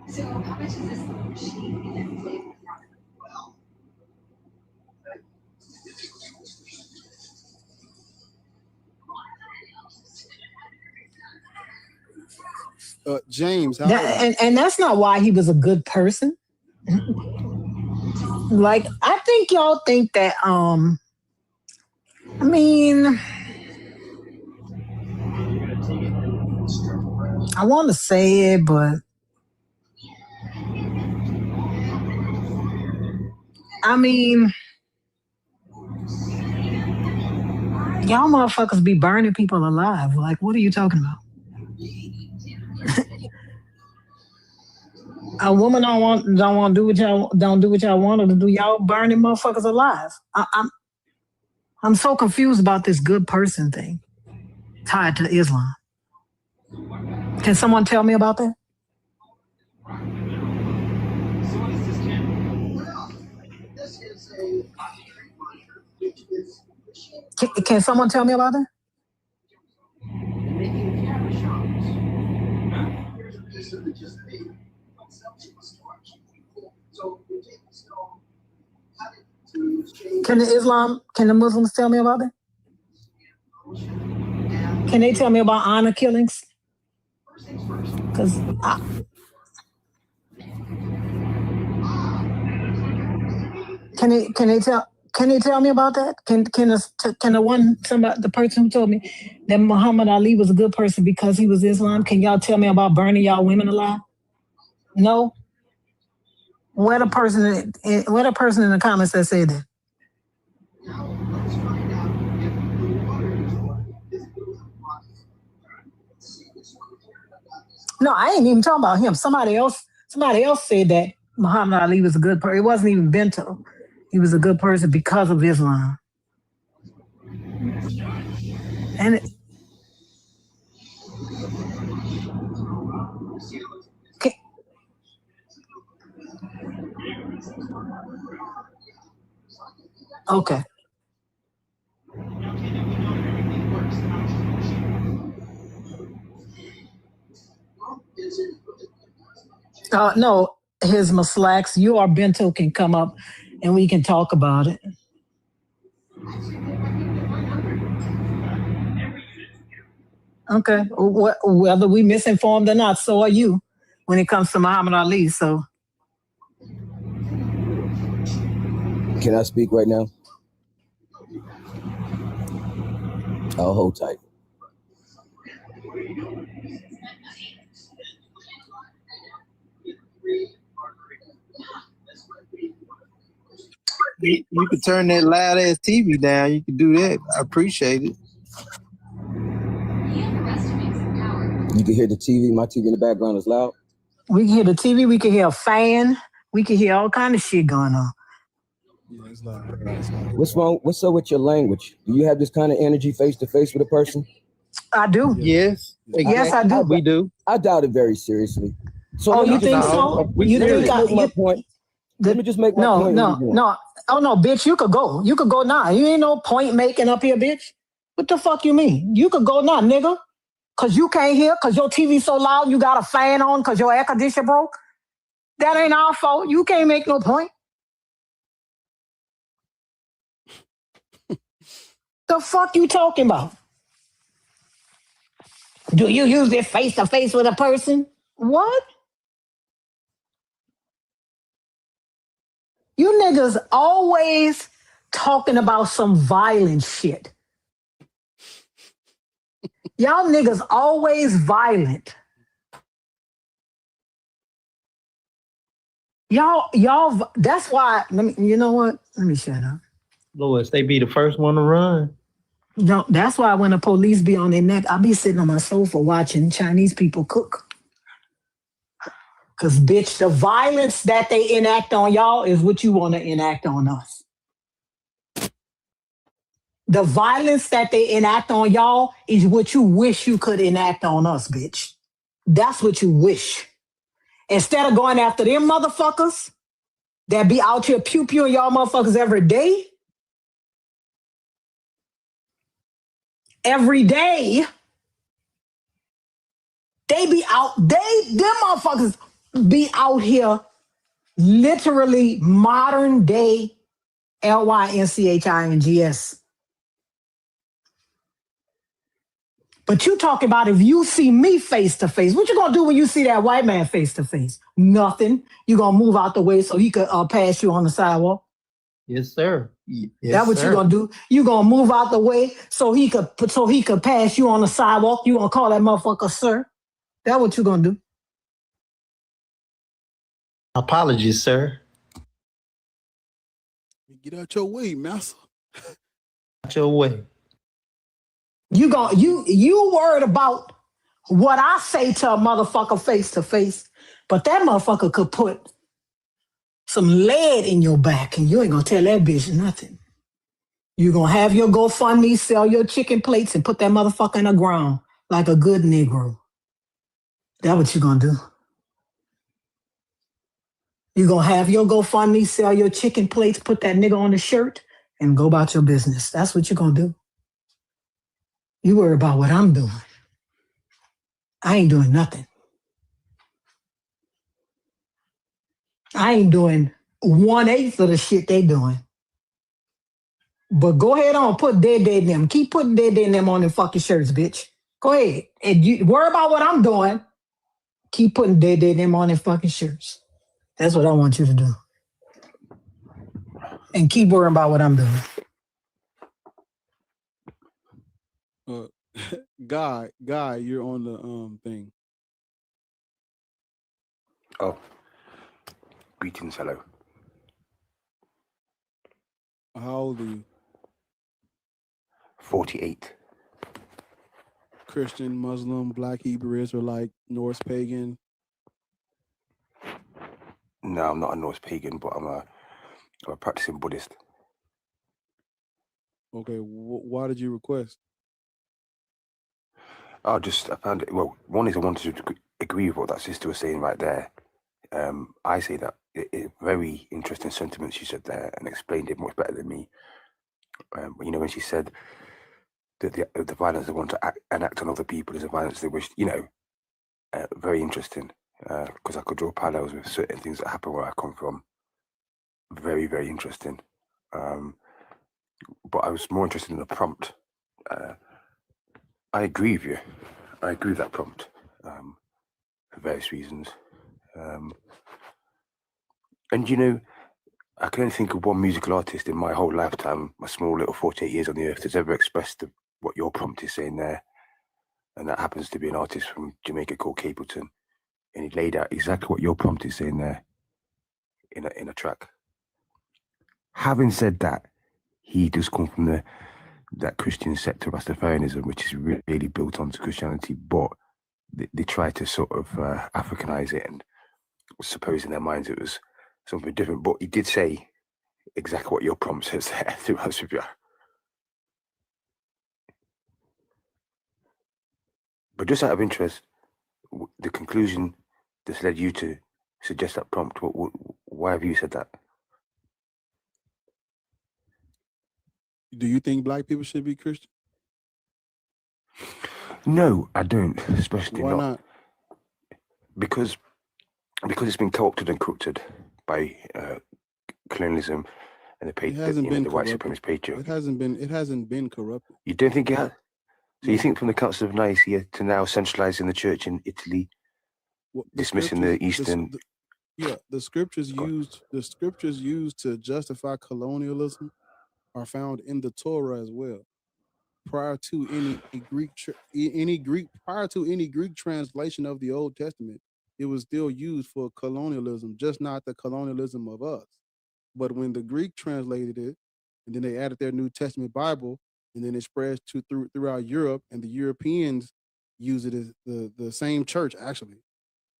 So how much is this machine? James, and that's not why he was a good person. Like, I think y'all think that I mean, I want to say it, but I mean, y'all motherfuckers be burning people alive. Like, what are you talking about? A woman don't want to do what y'all want her to do. Y'all burning motherfuckers alive. I'm so confused about this good person thing tied to Islam. Can someone tell me about that? Can someone tell me about that? Can the Muslims tell me about that? Can they tell me about honor killings? Because can they tell me about that? The person who told me that Muhammad Ali was a good person because he was Islam, can y'all tell me about burning y'all women alive? No. Where the person in the comments that said that? No, I ain't even talking about him. Somebody else said that Muhammad Ali was a good person. It wasn't even Bento. He was a good person because of Islam. And okay. No, his Maslaks, you or Bento can come up and we can talk about it. Okay. Whether we misinformed or not, so are you when it comes to Muhammad Ali. So Can I speak right now? I'll hold tight. You can turn that loud ass TV down. You can do that. I appreciate it. You can hear the TV. My TV in the background is loud. We can hear the TV. We can hear a fan. We can hear all kind of shit going on. Yeah, it's loud. What's wrong? What's up with your language? Do you have this kind of energy face to face with a person? I do. Yes. Exactly. Yes, I do. We do. I doubt it very seriously. So Oh, you think so? You think Let me just make my point. No. Oh no, bitch, you could go. You could go now. You ain't no point making up here, bitch. What the fuck you mean? You could go now, nigga. Cause you can't hear, cause your TV so loud, you got a fan on, cause your air conditioner broke. That ain't our fault. You can't make no point. The fuck you talking about? Do you use it face to face with a person? What? You niggas always talking about some violent shit. Y'all niggas always violent. Y'all, that's why, you know what? Let me shut up. Lois, they be the first one to run. No, that's why when the police be on their neck, I be sitting on my sofa watching Chinese people cook. Because, bitch, the violence that they enact on y'all is what you want to enact on us. The violence that they enact on y'all is what you wish you could enact on us, bitch. That's what you wish. Instead of going after them motherfuckers that be out here pew-pewing y'all motherfuckers every day, they be out, them motherfuckers be out here literally modern day LYNCHINGS. But you talking about if you see me face to face, what you gonna do when you see that white man face to face? Nothing. You gonna move out the way so he could pass you on the sidewalk? Yes, sir. Yes, that's what you gonna do. You gonna move out the way so he could pass you on the sidewalk. You gonna call that motherfucker sir? That's what you gonna do. Apologies, sir. Get out your way, massa. Out your way. You worried about what I say to a motherfucker face to face, but that motherfucker could put some lead in your back and you ain't gonna tell that bitch nothing. You gonna have your GoFundMe, sell your chicken plates and put that motherfucker in the ground like a good Negro. That's what you gonna do. You gonna have your GoFundMe, sell your chicken plates, put that nigga on the shirt and go about your business. That's what you gonna do. You worry about what I'm doing. I ain't doing nothing. I ain't doing 1/8 of the shit they doing. But go ahead on, put dead in them. Keep putting dead in them on them fucking shirts, bitch. Go ahead. And you worry about what I'm doing. Keep putting dead in them on them fucking shirts. That's what I want you to do. And keep worrying about what I'm doing. Guy, you're on the thing. Oh, greetings, hello. How old are you? 48. Christian, Muslim, Black, Hebrew, Israelite, Norse pagan. No, I'm not a Norse pagan, but I'm a practicing Buddhist. Okay, why did you request? I found it. Well, one is I wanted to agree with what that sister was saying right there. I say that very interesting sentiments she said there and explained it much better than me. When she said that the violence they want to enact on other people is a violence they wish, very interesting. Because I could draw parallels with certain things that happen where I come from. Very, very interesting. But I was more interested in the prompt. I agree with you. I agree with that prompt for various reasons. And I can only think of one musical artist in my whole lifetime, my small little 48 years on the earth, that's ever expressed what your prompt is saying there. And that happens to be an artist from Jamaica called Capleton. And he laid out exactly what your prompt is saying there in a track. Having said that, he does come from that Christian sect of Rastafarianism, which is really built onto Christianity, but they try to sort of Africanize it and suppose in their minds it was something different. But he did say exactly what your prompt says there, to be honest with you. But just out of interest, the conclusion that's led you to suggest that prompt, why have you said that? Do you think black people should be Christian? No, I don't. Especially Why not? Because it's been co-opted and corrupted by colonialism and the white supremacist patriarchy. It hasn't been corrupted. You don't think it has? So you think from the Council of Nicaea to now centralizing the church in Italy, dismissing the Eastern? The scriptures used to justify colonialism are found in the Torah as well. Prior to any Greek translation of the Old Testament, it was still used for colonialism, just not the colonialism of us. But when the Greek translated it, and then they added their New Testament Bible, and then it spreads throughout Europe, and the Europeans use it as the same church. Actually,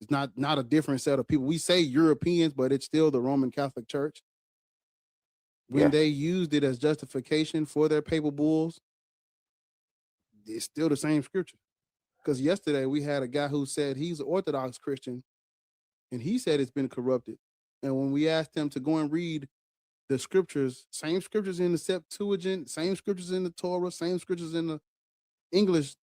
it's not a different set of people. We say Europeans, but it's still the Roman Catholic Church. When they used it as justification for their papal bulls, it's still the same scripture. Because yesterday we had a guy who said he's an Orthodox Christian, and he said it's been corrupted. And when we asked him to go and read the scriptures, same scriptures in the Septuagint, same scriptures in the Torah, same scriptures in the English,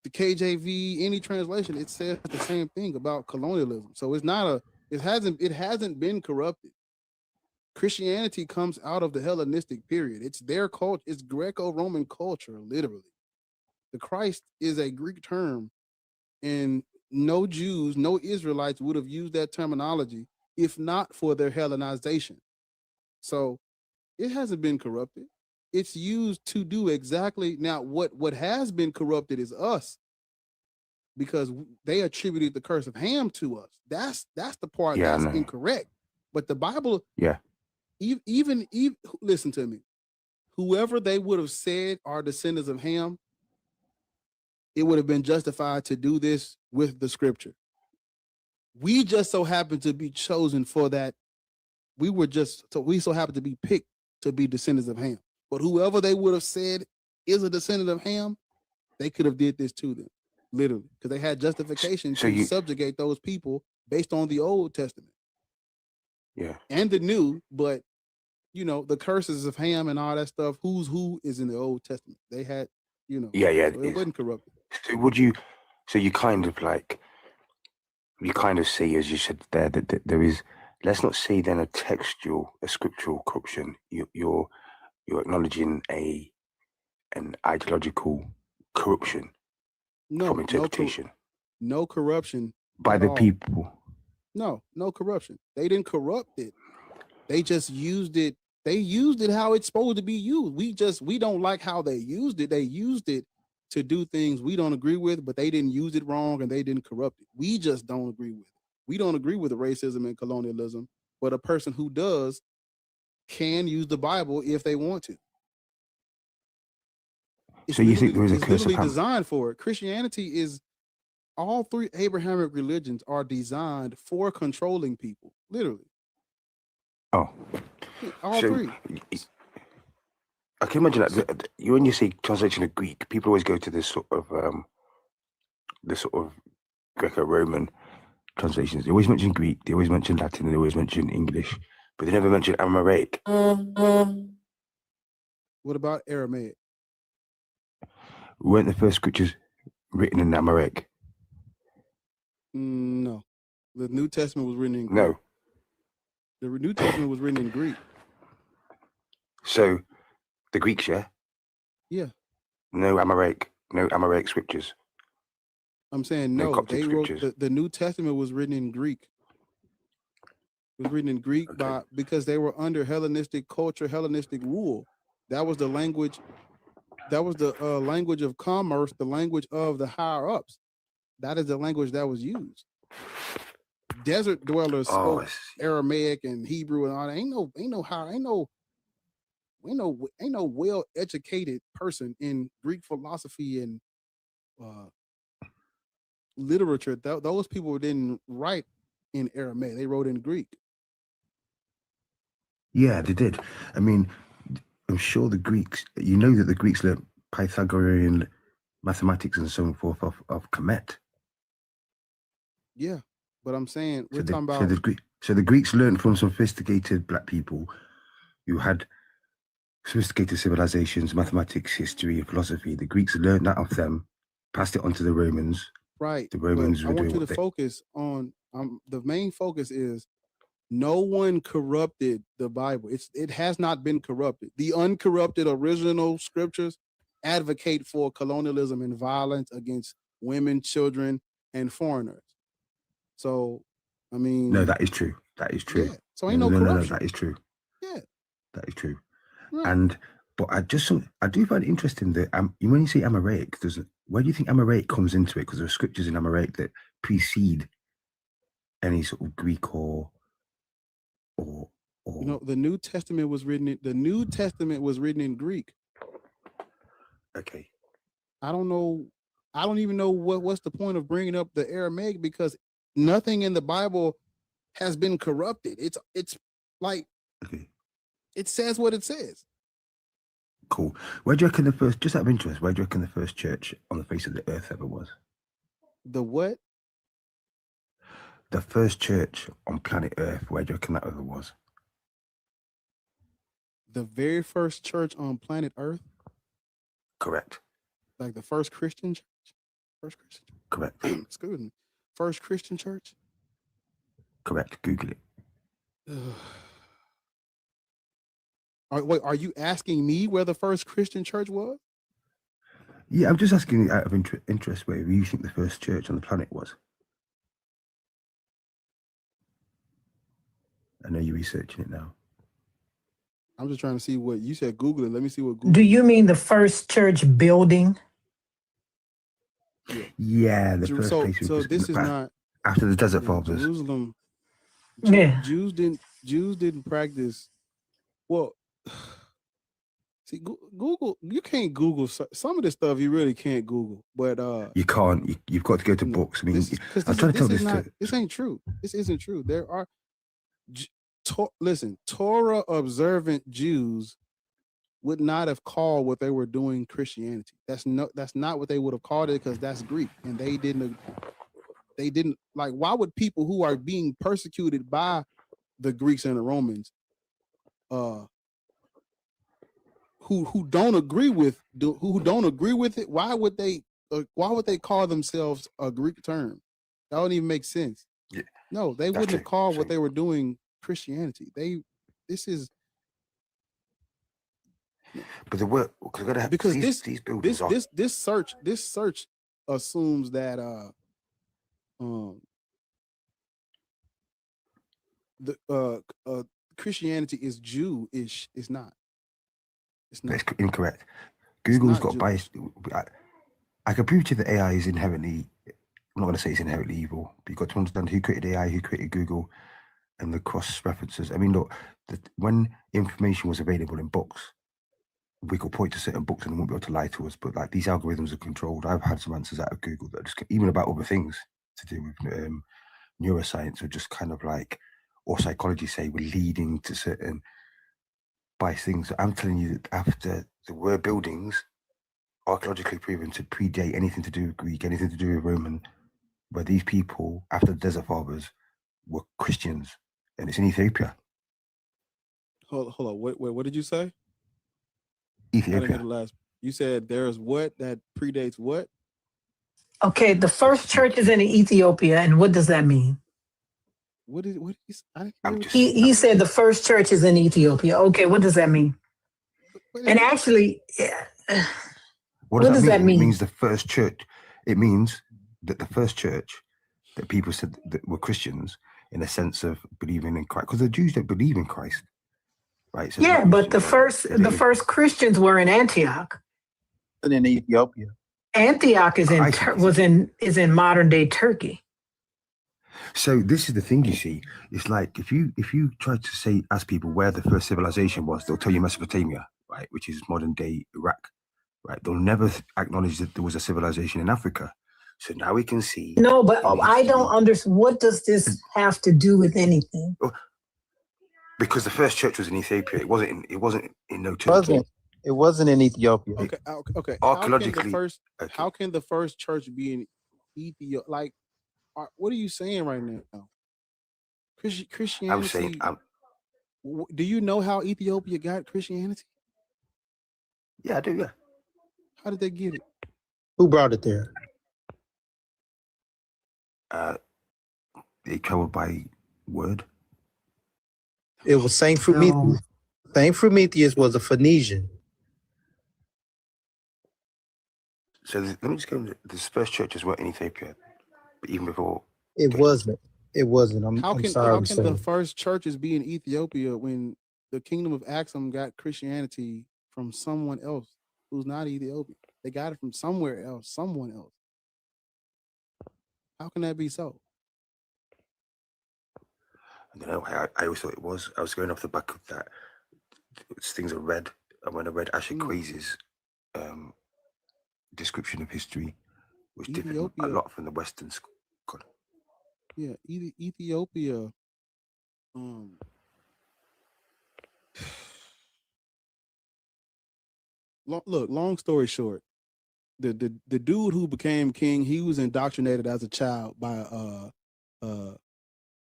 the KJV, any translation, it says the same thing about colonialism. So it hasn't been corrupted. Christianity comes out of the Hellenistic period. It's their culture. It's Greco-Roman culture, literally. The Christ is a Greek term, and no Jews, no Israelites would have used that terminology if not for their Hellenization. So it hasn't been corrupted. It's used to do exactly now what has been corrupted is us, because they attributed the curse of Ham to us. That's the part that's incorrect. But the Bible, even listen to me, whoever they would have said are descendants of Ham, it would have been justified to do this with the scripture. We just so happened to be chosen for that. We so happened to be picked to be descendants of Ham. But whoever they would have said is a descendant of Ham, they could have did this to them, literally, because they had justification to subjugate those people based on the Old Testament. Yeah. And the New, but the curses of Ham and all that stuff, who's who is in the Old Testament. They had, so it wasn't corrupted. So you kind of say, as you said there, that there is, let's not say then a scriptural corruption. You're acknowledging an ideological corruption from interpretation. No corruption by the people. No corruption. They didn't corrupt it. They just used it. They used it how it's supposed to be used. We don't like how they used it. They used it to do things we don't agree with, but they didn't use it wrong and they didn't corrupt it. We just don't agree with it. We don't agree with the racism and colonialism, but a person who does can use the Bible if they want to. So you think there is a curse of Ham? It's designed for it. Christianity is, all three Abrahamic religions are designed for controlling people, literally. Oh. All three. I can imagine that when you say translation of Greek, people always go to this sort of Greco-Roman translations. They always mention Greek, they always mention Latin, they always mention English, but they never mention Aramaic. What about Aramaic? Weren't the first scriptures written in Aramaic? No. The New Testament was written in Greek. No. The New Testament was written in Greek. So, the Greeks, yeah? Yeah. No Aramaic scriptures. I'm saying no. They wrote the New Testament was written in Greek. It was written in Greek because they were under Hellenistic culture, Hellenistic rule. That was the language. That was the language of commerce, the language of the higher ups. That is the language that was used. Desert dwellers spoke Aramaic and Hebrew and all that. Ain't no well-educated person in Greek philosophy and literature. Those people didn't write in Aramaic. They wrote in Greek. Yeah, they did. I mean, I'm sure the Greeks, you know that the Greeks learned Pythagorean mathematics and so forth of Kemet. Yeah, but I'm saying we're talking about... So the Greeks learned from sophisticated black people who had sophisticated civilizations, mathematics, history, and philosophy. The Greeks learned that of them, passed it on to the Romans. Right. The Romans I want you to focus on, the main focus is no one corrupted the Bible. It has not been corrupted. The uncorrupted original scriptures advocate for colonialism and violence against women, children, and foreigners. So, I mean... No, that is true. That is true. Yeah. So ain't no corruption. No, that is true. Yeah. That is true. Right. But I do find it interesting that when you say Amoraic, where do you think Amoraic comes into it? Because there are scriptures in Amoraic that precede any sort of Greek or the New Testament was written in Greek. Okay. I don't know. I don't even know what's the point of bringing up the Aramaic, because nothing in the Bible has been corrupted. It's like it says what it says. Cool. Where do you reckon just out of interest, where do you reckon the first church on the face of the earth ever was? The what? The first church on planet Earth, where do you reckon that ever was? The very first church on planet Earth? Correct. Like the first Christian church? First Christian church? Correct. Excuse me. First Christian church? Correct. Google it. Are you asking me where the first Christian church was? Yeah, I'm just asking out of interest where you think the first church on the planet was. I know you're researching it now. I'm just trying to see what you said. Google it. Let me see what Google. Do you mean the first church building? Yeah, the first place. So this is not after the Desert Fathers. Jerusalem. Yeah. Jews didn't practice. Well, see, Google. You can't Google some of this stuff. You really can't Google. But you can't. You've got to go to books. I mean, I'm trying to tell this. This ain't true. This isn't true. There are. Listen, Torah observant Jews would not have called what they were doing Christianity. That's not what they would have called it, because that's Greek, and they didn't like. Why would people who are being persecuted by the Greeks and the Romans, who don't agree with it, why would they call themselves a Greek term? That don't even make sense. Yeah. No, they wouldn't have called what they were doing Christianity. This search assumes that Christianity is Jew-ish. It's not. It's not. That's incorrect. Google's got bias. I can prove to you that AI is inherently. I'm not going to say it's inherently evil, but you've got to understand who created AI, who created Google, and the cross references. I mean, look, when information was available in books, we could point to certain books and they won't be able to lie to us. But like, these algorithms are controlled. I've had some answers out of Google that just even about other things to do with neuroscience, or just kind of like, or psychology, say we're leading to certain biased things. I'm telling you that after there were buildings archaeologically proven to predate anything to do with Greek, anything to do with Roman, where these people after the Desert Fathers were Christians, and it's in Ethiopia. Hold on. What did you say? Ethiopia. You said there's what that predates what? Okay, the first church is in Ethiopia, and what does that mean? He said the first church is in Ethiopia. Okay, what does that mean? And actually, what does that mean? It means the first church. It means that the first church that people said that were Christians in a sense of believing in Christ, because the Jews don't believe in Christ, right? So Yeah, but the first Christians were in Antioch. And in Ethiopia. Antioch is in modern day Turkey. So this is the thing, you see. It's like if you try to ask people where the first civilization was, they'll tell you Mesopotamia, right, which is modern day Iraq, right? They'll never acknowledge that there was a civilization in Africa. So now we can see. No, but I don't understand. What does this have to do with anything? Because the first church was in Ethiopia. It wasn't in no Turkey. It wasn't in Ethiopia. Okay. Archaeologically, how can the first church be in Ethiopia? Like, what are you saying right now? Christianity. I'm saying. Do you know how Ethiopia got Christianity? Yeah, I do. Yeah. How did they get it? Who brought it there? They traveled by word. It was Saint Prometheus. Saint Prometheus was a Phoenician. So let me just go. The first churches were in Ethiopia, but even before. It wasn't. I'm sorry. How can the first churches be in Ethiopia when the kingdom of Axum got Christianity from someone else who's not Ethiopian? They got it from somewhere else, someone else. How can that be so? I don't know. I always thought it was. I was going off the back of that. Things are read, and when I read Asher Crazy's description of history, which differed a lot from the Western school. Yeah, Ethiopia. Long story short, the dude who became king, he was indoctrinated as a child by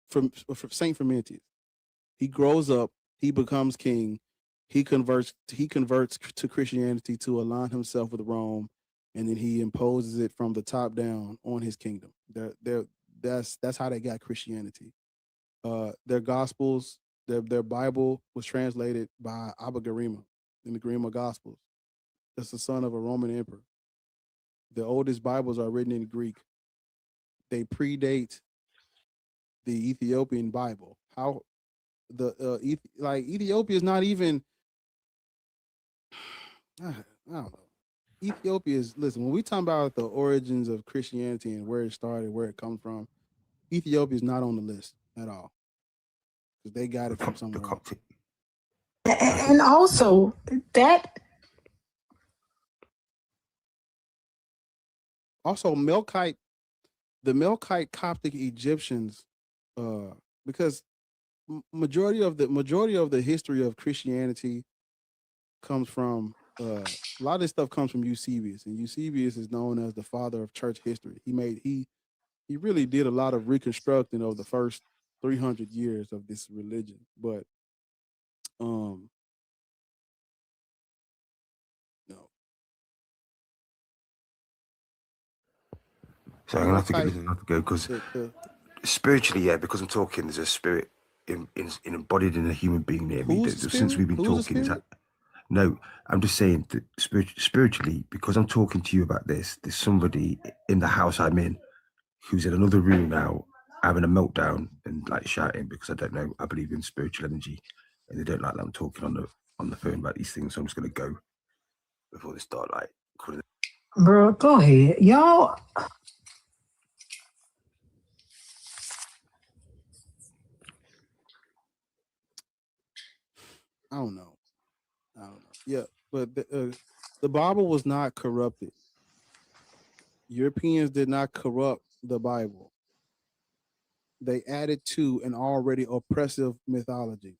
from Saint Frumentius. He grows up, he becomes king, he converts to Christianity to align himself with Rome, and then he imposes it from the top down on his kingdom. That's how they got Christianity. Their Gospels, their Bible was translated by Abba Garima in the Garima Gospels. That's the son of a Roman emperor. The oldest Bibles are written in Greek. They predate the Ethiopian Bible. How Ethiopia is not even. I don't know. Ethiopia is, listen, when we talk about the origins of Christianity and where it started, where it comes from, Ethiopia is not on the list at all. Because they got it from somewhere else. And also, the Melkite Coptic Egyptians, because majority of the history of Christianity comes from a lot of this stuff comes from Eusebius, and Eusebius is known as the father of church history. He really did a lot of reconstructing of the first 300 years of this religion, but no. So I'm gonna have to go because spiritually, yeah, because I'm talking, there's a spirit embodied in a human being near me. Since we've been talking, no, I'm just saying that spiritually, because I'm talking to you about this, there's somebody in the house I'm in who's in another room now having a meltdown and like shouting because I don't know. I believe in spiritual energy, and they don't like that I'm talking on the phone about these things. So I'm just gonna go before they start like calling. Bro, go ahead, y'all. I don't know. Yeah, but the Bible was not corrupted. Europeans did not corrupt the Bible. They added to an already oppressive mythology.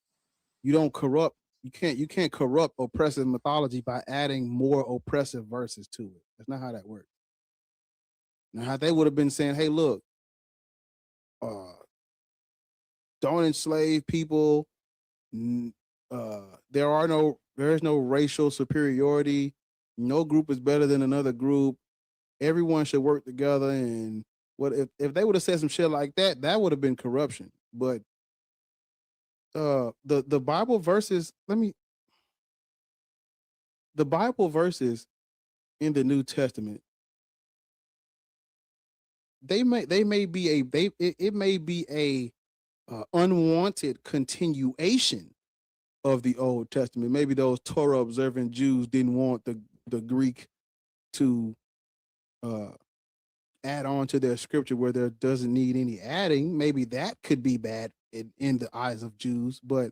You can't corrupt oppressive mythology by adding more oppressive verses to it. That's not how that works. Now, how they would have been saying, hey, look, don't enslave people. There is no racial superiority. No group is better than another group. Everyone should work together. And what if they would have said some shit like that, that would have been corruption. But the Bible verses, the Bible verses in the New Testament, it may be a unwanted continuation of the Old Testament. Maybe those Torah observant Jews didn't want the Greek to add on to their scripture where there doesn't need any adding. Maybe that could be bad in the eyes of Jews, but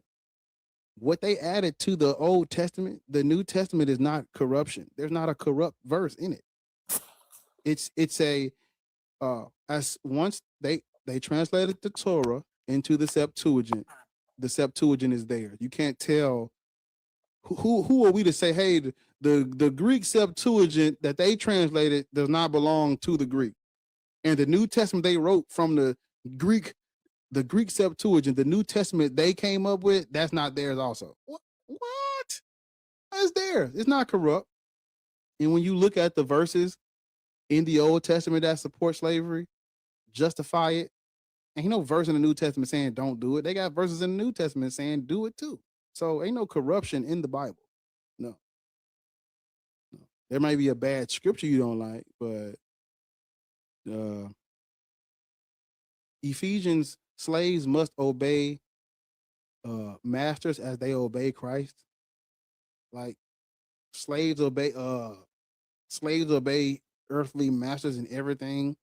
what they added to the Old Testament, the New Testament is not corruption. There's not a corrupt verse in it. It's a as once they translated the Torah into the Septuagint. The Septuagint is there. You can't tell who are we to say, hey, the Greek Septuagint that they translated does not belong to the Greek. And the New Testament they wrote from the Greek Septuagint, the New Testament they came up with, that's not theirs also. What? That's theirs. It's not corrupt. And when you look at the verses in the Old Testament that support slavery, justify it, ain't no verse in the New Testament saying don't do it. They got verses in the New Testament saying do it too. So ain't no corruption in the Bible. No. There might be a bad scripture you don't like, but Ephesians, slaves must obey masters as they obey Christ. Like slaves obey earthly masters in everything.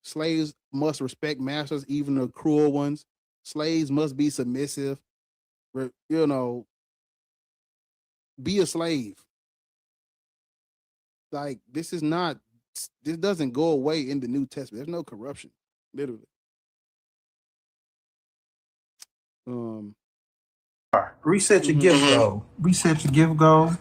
Slaves must respect masters, even the cruel ones. Slaves must be submissive. You know, be a slave. Like this doesn't go away in the New Testament. There's no corruption, literally. Reset your gift goal. Reset your gift goal.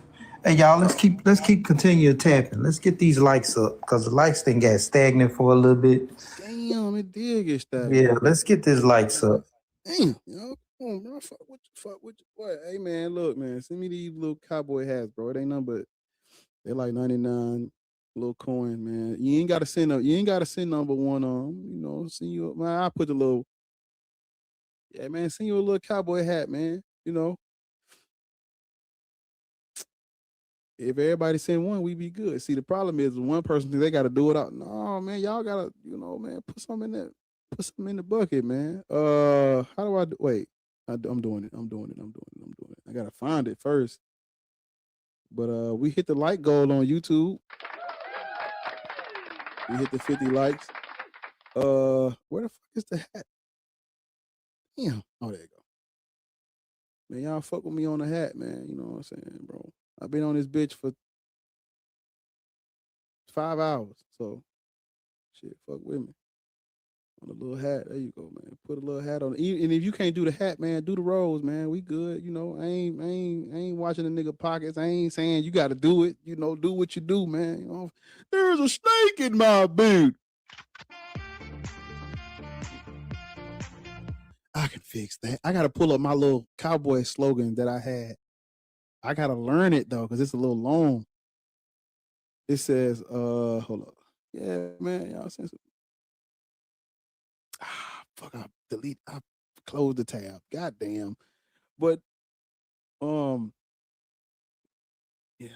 Hey y'all, let's keep continue tapping. Let's get these likes up because the likes thing got stagnant for a little bit. Damn, it did get stagnant. Yeah, let's get these likes up. Damn, yo, come on, bro. Fuck with you. What? Hey man, look, man, send me these little cowboy hats, bro. It ain't nothing but they're like 99 little coin, man. You ain't gotta send number one on, you know, send you man. I put the little, yeah, man, send you a little cowboy hat, man. You know. If everybody send one, we be good. See, the problem is one person thinks they got to do it out. No, man, y'all gotta, you know, man, put something in the bucket, man. How do I do? Wait, I'm doing it. I gotta find it first. But we hit the like goal on YouTube. We hit the 50 likes. Where the fuck is the hat? Damn. Oh, there you go. Man, y'all fuck with me on the hat, man. You know what I'm saying, bro? I've been on this bitch for 5 hours, so shit, fuck with me. On the little hat, there you go, man. Put a little hat on, and if you can't do the hat, man, do the rolls, man. We good, you know. I ain't watching the nigga pockets. I ain't saying you got to do it, you know. Do what you do, man. You know, there's a snake in my boot. I can fix that. I gotta pull up my little cowboy slogan that I had. I gotta learn it though, because it's a little long. It says, hold up. Yeah, man, y'all seen some. Fuck, I closed the tab. God damn. But yeah,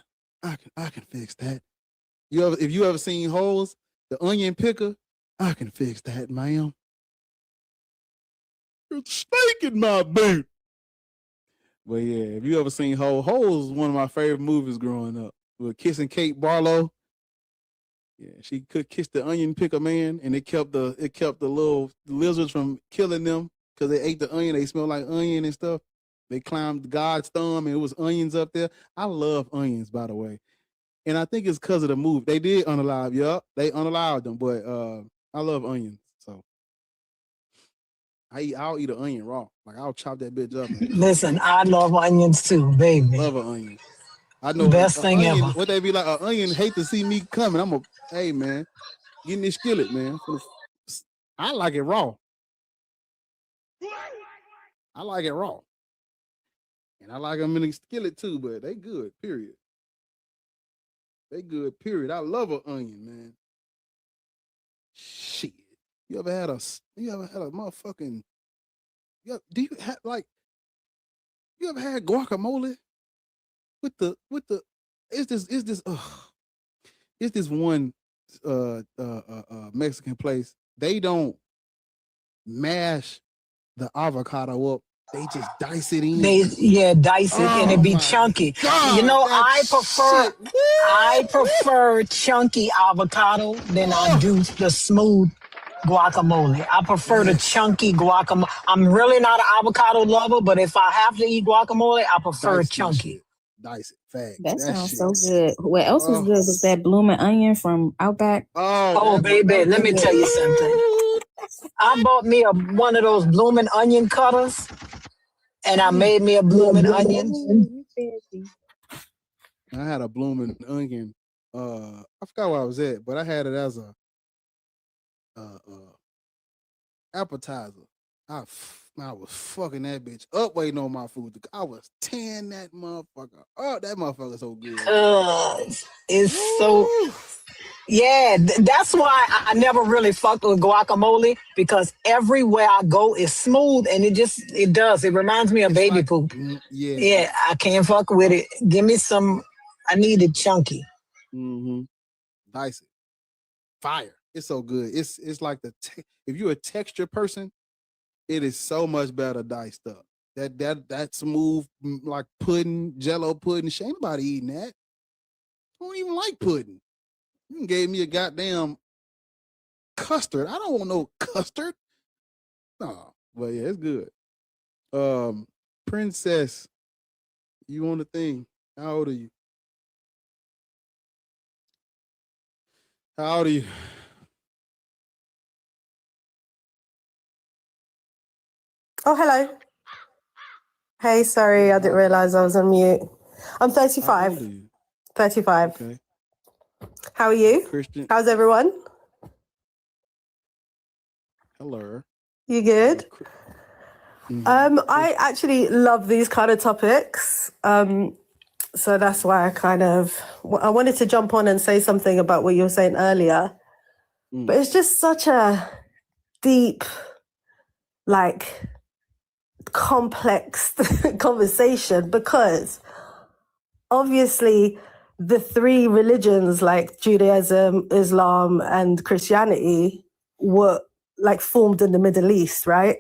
I can fix that. If you ever seen Holes, the onion picker, I can fix that, ma'am. There's a snake in my boot. But yeah, if you ever seen Holes was one of my favorite movies growing up. With Kissing Kate Barlow. Yeah, she could kiss the onion picker man, and it kept the little lizards from killing them because they ate the onion. They smell like onion and stuff. They climbed God's thumb, and it was onions up there. I love onions, by the way, and I think it's because of the movie. They did unalive, yup, they unalived them, but I love onions, so I'll eat an onion raw. Like I'll chop that bitch up. Listen, I love onions too, baby. Love an onion. I know best thing onion, ever. what they be like, an onion hate to see me coming. Hey man, get in this skillet, man. I like it raw. I like it raw. And I like them in the skillet too, but they good, period. They good, period. I love an onion, man. Shit. You ever had a motherfucking, you ever had guacamole? With the it's this one Mexican place. They don't mash the avocado up. They just dice it in. Dice it and it be chunky. God, you know, I shit. prefer chunky avocado than I do the smooth guacamole. I prefer the chunky guacamole. I'm really not an avocado lover, but if I have to eat guacamole, I prefer chunky. Dice it, facts. That sounds so good. What else was good was that blooming onion from Outback. Oh, baby, let me tell you something. I bought me one of those blooming onion cutters, and I made me a blooming onion. I had a blooming onion. I forgot where I was at, but I had it as a appetizer. I was fucking that bitch up waiting on my food. I was tearing that motherfucker up. That motherfucker so good. It's so... Yeah, that's why I never really fucked with guacamole, because everywhere I go is smooth and it reminds me of baby poop. Yeah, I can't fuck with it. Give me some, I need it chunky. Mm-hmm. Dice it. Fire. It's so good. It's like if you're a texture person, it is so much better diced up. That smooth, like pudding, Jello pudding. Ain't nobody eating that. I don't even like pudding. You gave me a goddamn custard. I don't want no custard. No, but yeah, it's good. Princess, you on the thing? How old are you? How old are you? Oh, hello. Hey, sorry, I didn't realize I was on mute. I'm 35. How old are you? 35. Okay. How are you? Christian. How's everyone? Hello. You good? Mm-hmm. I actually love these kind of topics. So that's why I wanted to jump on and say something about what you were saying earlier. But it's just such a deep, like, complex conversation, because obviously the three religions, like Judaism, Islam, and Christianity, were like formed in the Middle East, right?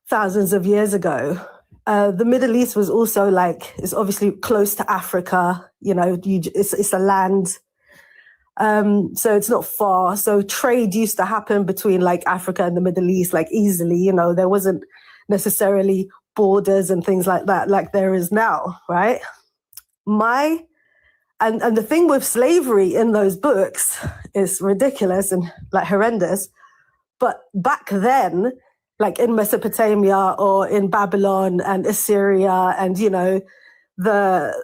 Thousands of years ago. The Middle East was also it's obviously close to Africa, it's a land. So it's not far. So trade used to happen between Africa and the Middle East, easily, there wasn't necessarily borders and things like that, like there is now, right? And the thing with slavery in those books is ridiculous and horrendous. But back then, in Mesopotamia or in Babylon and Assyria and, the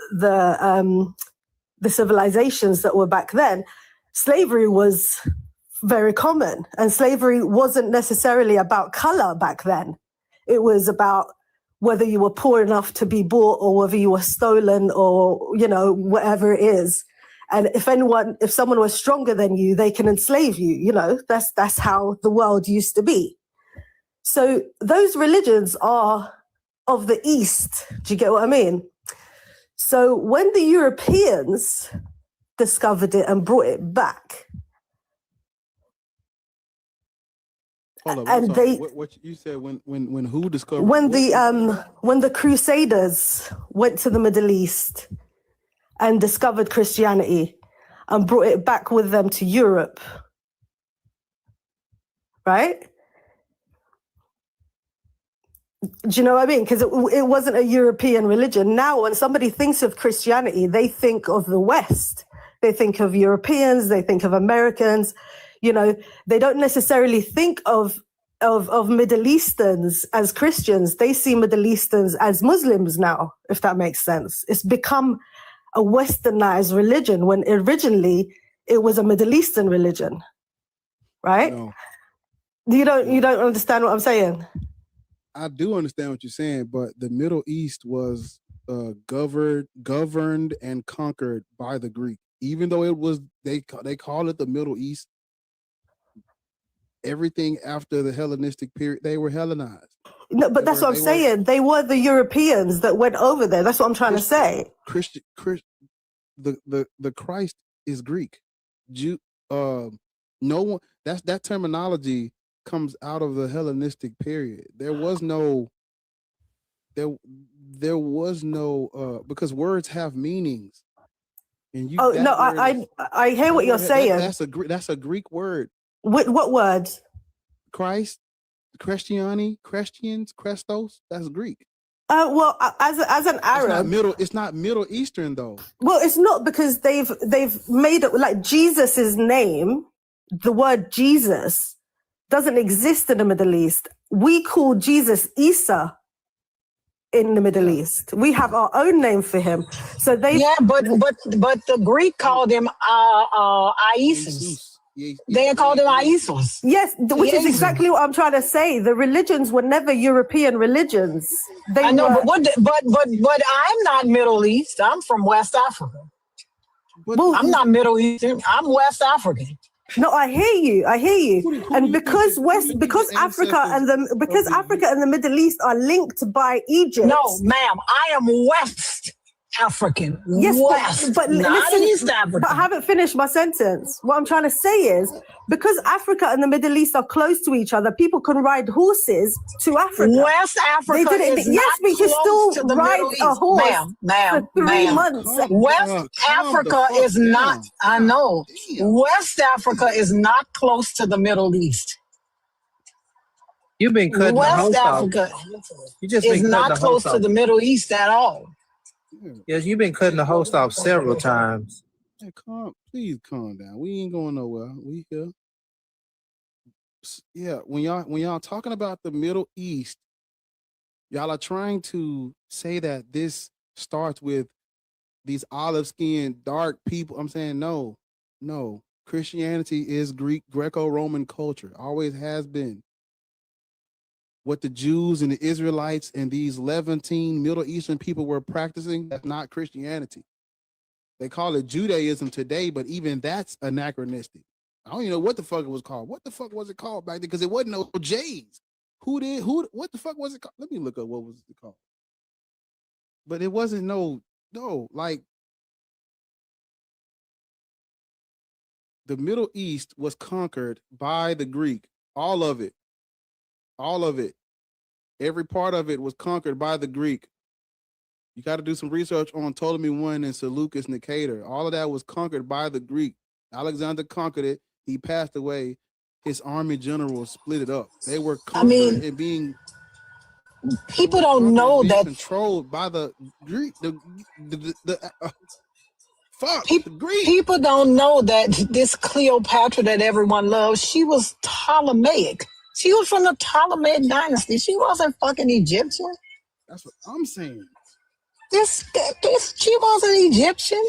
civilizations that were back then, slavery was very common. And slavery wasn't necessarily about color back then. It was about whether you were poor enough to be bought or whether you were stolen or, whatever it is. And if someone was stronger than you, they can enslave you, that's how the world used to be. So those religions are of the East. Do you get what I mean? So when the Europeans discovered it and brought it back, hold on, and what you said when who discovered? When the Crusaders went to the Middle East and discovered Christianity and brought it back with them to Europe, right? Do you know what I mean? Because it wasn't a European religion. Now, when somebody thinks of Christianity, they think of the West. They think of Europeans. They think of Americans. They don't necessarily think of Middle Easterns as Christians. They see Middle Easterns as Muslims now, if that makes sense. It's become a westernized religion when originally it was a Middle Eastern religion, right? No. You don't understand what I'm saying? I do understand what you're saying, but the Middle East was governed and conquered by the Greek. Even though it was, they call it the Middle East. Everything after the Hellenistic period, they were Hellenized. No, but that's what I'm saying. They were the Europeans that went over there. That's what I'm trying to say. The Christ is Greek. No one. That terminology comes out of the Hellenistic period. There was no because words have meanings. And you I hear what you're saying. That's a Greek word. What words? Christ, Christiani, Christians, Christos, that's Greek. Well, as an Arab, it's not Middle Eastern though. Well, it's not, because they've made it like Jesus's name. The word Jesus doesn't exist in the Middle East. We call Jesus Isa in the Middle East. We have our own name for him. So they but the Greek called him Isis. They called him Isis. Yes, which is exactly what I'm trying to say. The religions were never European religions. I know, but I'm not Middle East. I'm from West Africa. I'm not Middle Eastern. I'm West African. No, I hear you. And because Africa and the Middle East are linked by Egypt. No, ma'am, I am West African. Yes, West, but not listen, East African. But I haven't finished my sentence. What I'm trying to say is, because Africa and the Middle East are close to each other, people can ride horses to Africa. West Africa is yes, not but you can close still to the ride Middle a East. horse Ma'am, for 3 months. West Africa is not. I know. West Africa is not close to the Middle East. You've been cutting West the host Africa off. You just is been not cutting the close host to off. the Middle East at all. Yes, you've been cutting the host off several times. Hey, please calm down. We ain't going nowhere. We here. Yeah, when y'all talking about the Middle East, y'all are trying to say that this starts with these olive-skinned dark people. I'm saying no. Christianity is Greco-Roman culture. Always has been. What the Jews and the Israelites and these Levantine Middle Eastern people were practicing, that's not Christianity. They call it Judaism today, but even that's anachronistic. I don't even know what the fuck it was called. What the fuck was it called back then? Because it wasn't no J's. What the fuck was it called? Let me look up what was it called. But it wasn't like the Middle East was conquered by the Greek. All of it. Every part of it was conquered by the Greek. You got to do some research on Ptolemy I and Seleucus Nicator. All of that was conquered by the Greek. Alexander conquered it. He passed away. His army generals split it up. They were conquered and being people don't know that controlled by the Greek. The Greek. People don't know that this Cleopatra that everyone loves, she was Ptolemaic. She was from the Ptolemaic dynasty. She wasn't fucking Egyptian. That's what I'm saying. She wasn't Egyptian.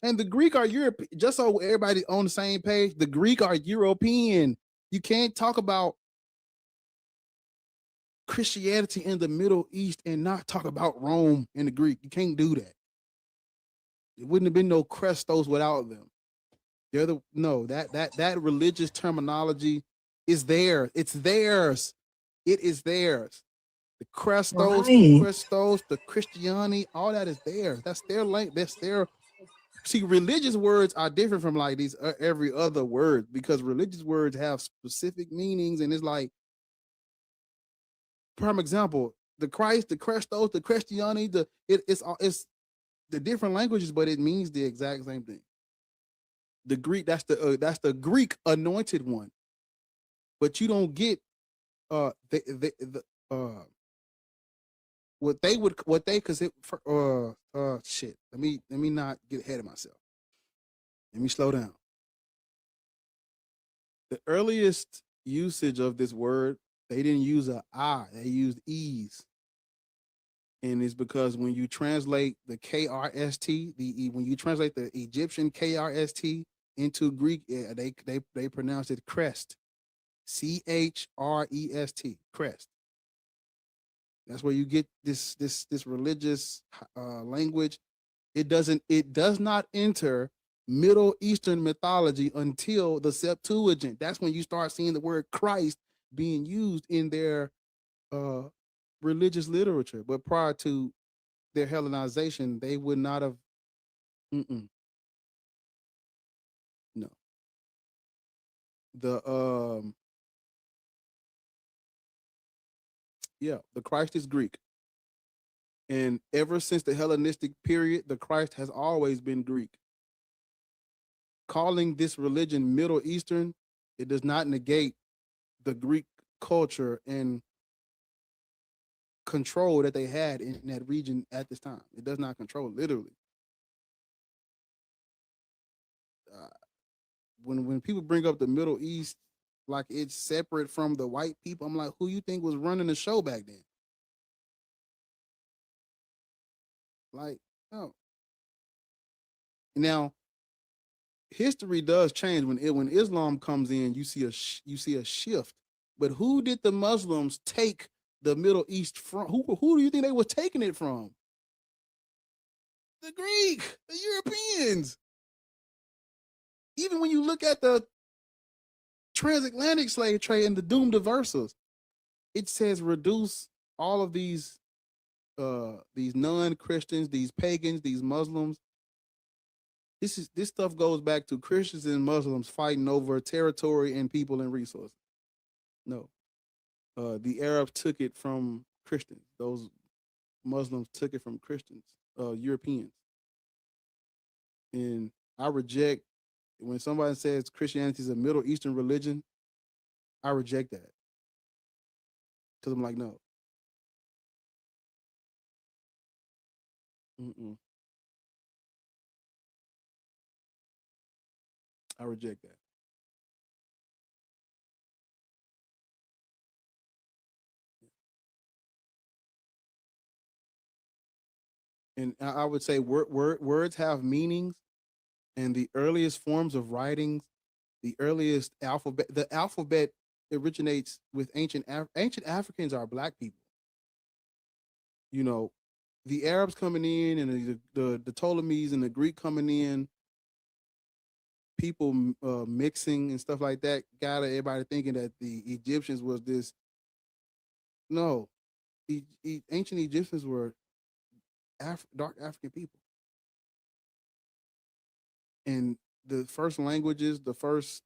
And the Greek are European. Just so everybody on the same page, the Greek are European. You can't talk about Christianity in the Middle East and not talk about Rome and the Greek. You can't do that. It wouldn't have been no Christos without them. That religious terminology is there. It's theirs. It is theirs. The Christos, the Christiani, all that is theirs. That's their language. That's their. See, religious words are different from like these every other word, because religious words have specific meanings, and it's like, prime example, the Christ, the Christos, the Christiani, it's the different languages, but it means the exact same thing. The Greek, that's the Greek anointed one, but you don't get shit. Let me not get ahead of myself. Let me slow down. The earliest usage of this word, they didn't use a I, they used e's. And it's because when you translate the KRST, when you translate the Egyptian KRST into Greek, they pronounce it crest. CHREST, crest. That's where you get this religious language. It does not enter Middle Eastern mythology until the Septuagint. That's when you start seeing the word Christ being used in their religious literature. But prior to their Hellenization, they would not have. No. the Christ is Greek. And ever since the Hellenistic period, the Christ has always been Greek. Calling this religion Middle Eastern, it does not negate the Greek culture and control that they had in that region at this time. It does not control it, literally. When people bring up the Middle East like it's separate from the white people, I'm like, who you think was running the show back then? Like, no. Now, history does change when Islam comes in. You see a shift. But who did the Muslims take the Middle East from? Who do you think they were taking it from? The Greek, the Europeans. Even when you look at the transatlantic slave trade and the Doomed Verses, it says reduce all of these non-Christians, these pagans, these Muslims. This stuff goes back to Christians and Muslims fighting over territory and people and resources. No. The Arabs took it from Christians. Those Muslims took it from Christians, Europeans. And I reject when somebody says Christianity is a Middle Eastern religion, I reject that. Because I'm like, no. I reject that. And I would say words have meanings, and the earliest forms of writings, the earliest alphabet, the alphabet originates with ancient Africans are Black people. You know, the Arabs coming in and the Ptolemies and the Greek coming in, people mixing and stuff like that, got everybody thinking that the Egyptians was this. No, ancient Egyptians were dark African people. And the first languages, the first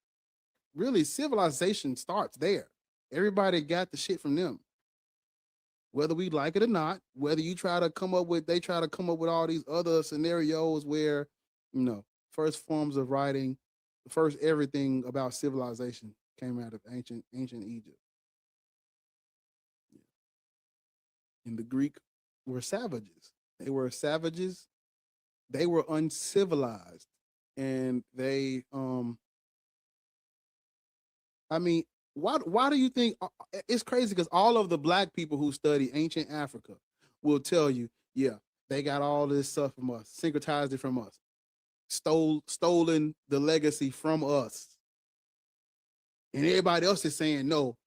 really civilization starts there. Everybody got the shit from them. Whether we like it or not, whether you try to come up with, they try to come up with all these other scenarios where, first forms of writing, the first everything about civilization came out of ancient Egypt. And the Greek were savages. They were savages. They were uncivilized. And they, why do you think it's crazy? Because all of the Black people who study ancient Africa will tell you, yeah, they got all this stuff from us, syncretized it from us, stolen the legacy from us. And everybody else is saying, no,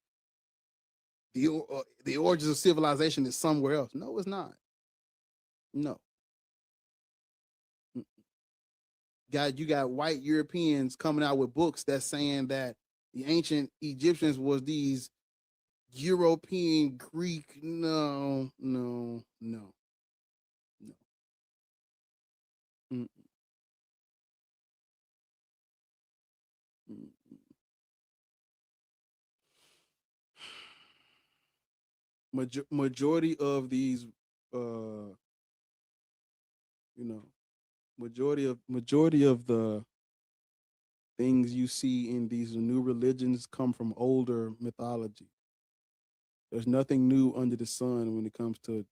the origins of civilization is somewhere else. No, it's not. No. You got white Europeans coming out with books that's saying that the ancient Egyptians was these European Greek. No. Majority of these, majority of the things you see in these new religions come from older mythology. There's nothing new under the sun when it comes to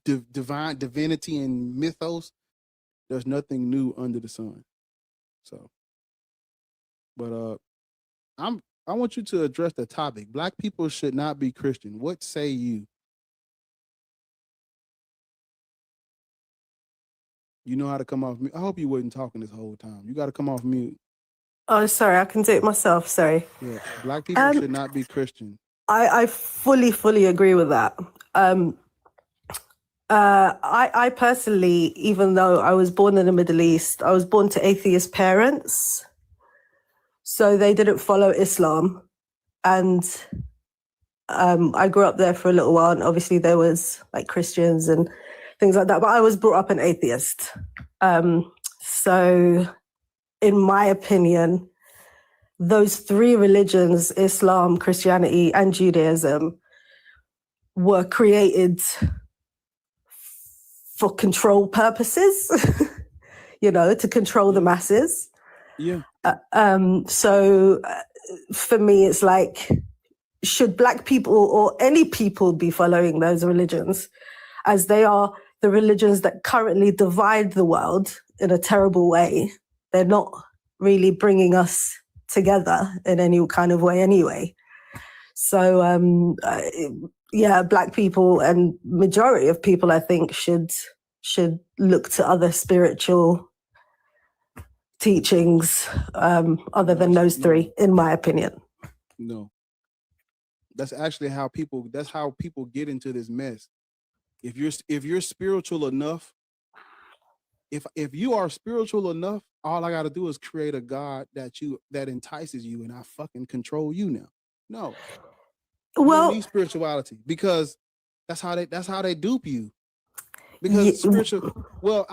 divinity and mythos. There's nothing new under the sun. So, but I want you to address the topic. Black people should not be Christian. What say you? You know how to come off mute. I hope you wasn't talking this whole time. You got to come off mute. Oh, sorry, I can do it myself. Sorry. Yeah, Black people should not be Christian. I fully agree with that. I personally, even though I was born in the Middle East, I was born to atheist parents. So they didn't follow Islam. And I grew up there for a little while. And obviously there was like Christians and things like that. But I was brought up an atheist. So in my opinion, those three religions, Islam, Christianity, and Judaism, were created for control purposes, to control the masses. Yeah. So for me, it's like, should Black people or any people be following those religions, as they are the religions that currently divide the world in a terrible way? They're not really bringing us together in any kind of way anyway. So, Black people and majority of people, I think, should look to other spiritual teachings other than those three, in my opinion. No. That's actually how people get into this mess. If you're spiritual enough, if you are spiritual enough, all I got to do is create a God that entices you, and I fucking control you now. No. Well, you don't need spirituality, because that's how they dupe you. Because spiritual. Well,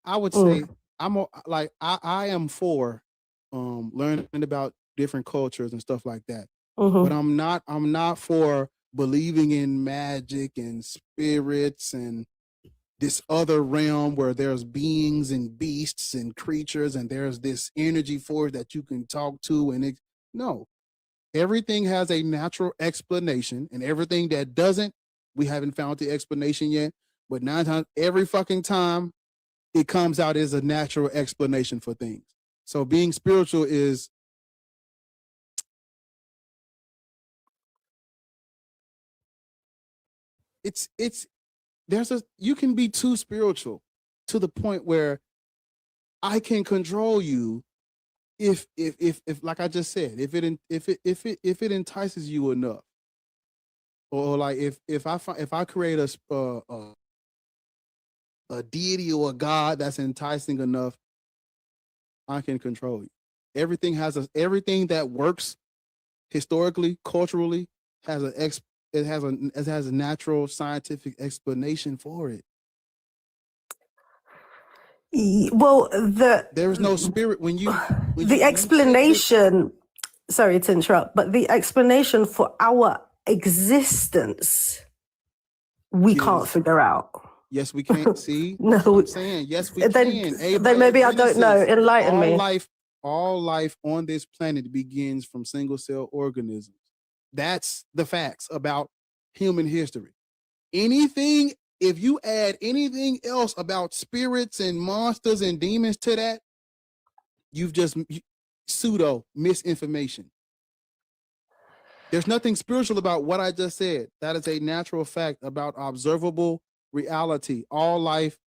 I would say I am for learning about different cultures and stuff like that. But I'm not for believing in magic and spirits and this other realm where there's beings and beasts and creatures and there's this energy force that you can talk to. And no, everything has a natural explanation, and everything that doesn't, we haven't found the explanation yet. But 9 times, every fucking time, it comes out as a natural explanation for things. So being spiritual is, you can be too spiritual to the point where I can control you if like I just said, if it entices you enough, or like if I create a deity or a God that's enticing enough, I can control you. Everything that works historically, culturally, has a natural scientific explanation for it. Well, there's no spirit the explanation. Sorry to interrupt, but the explanation for our existence, we can't figure out. Yes, we can't see. No, I'm saying yes, we can. Then maybe I don't know. Enlighten me. All life on this planet begins from single cell organisms. That's the facts about human history. If you add anything else about spirits and monsters and demons to that, you've just pseudo misinformation. There's nothing spiritual about what I just said. That is a natural fact about observable reality. All life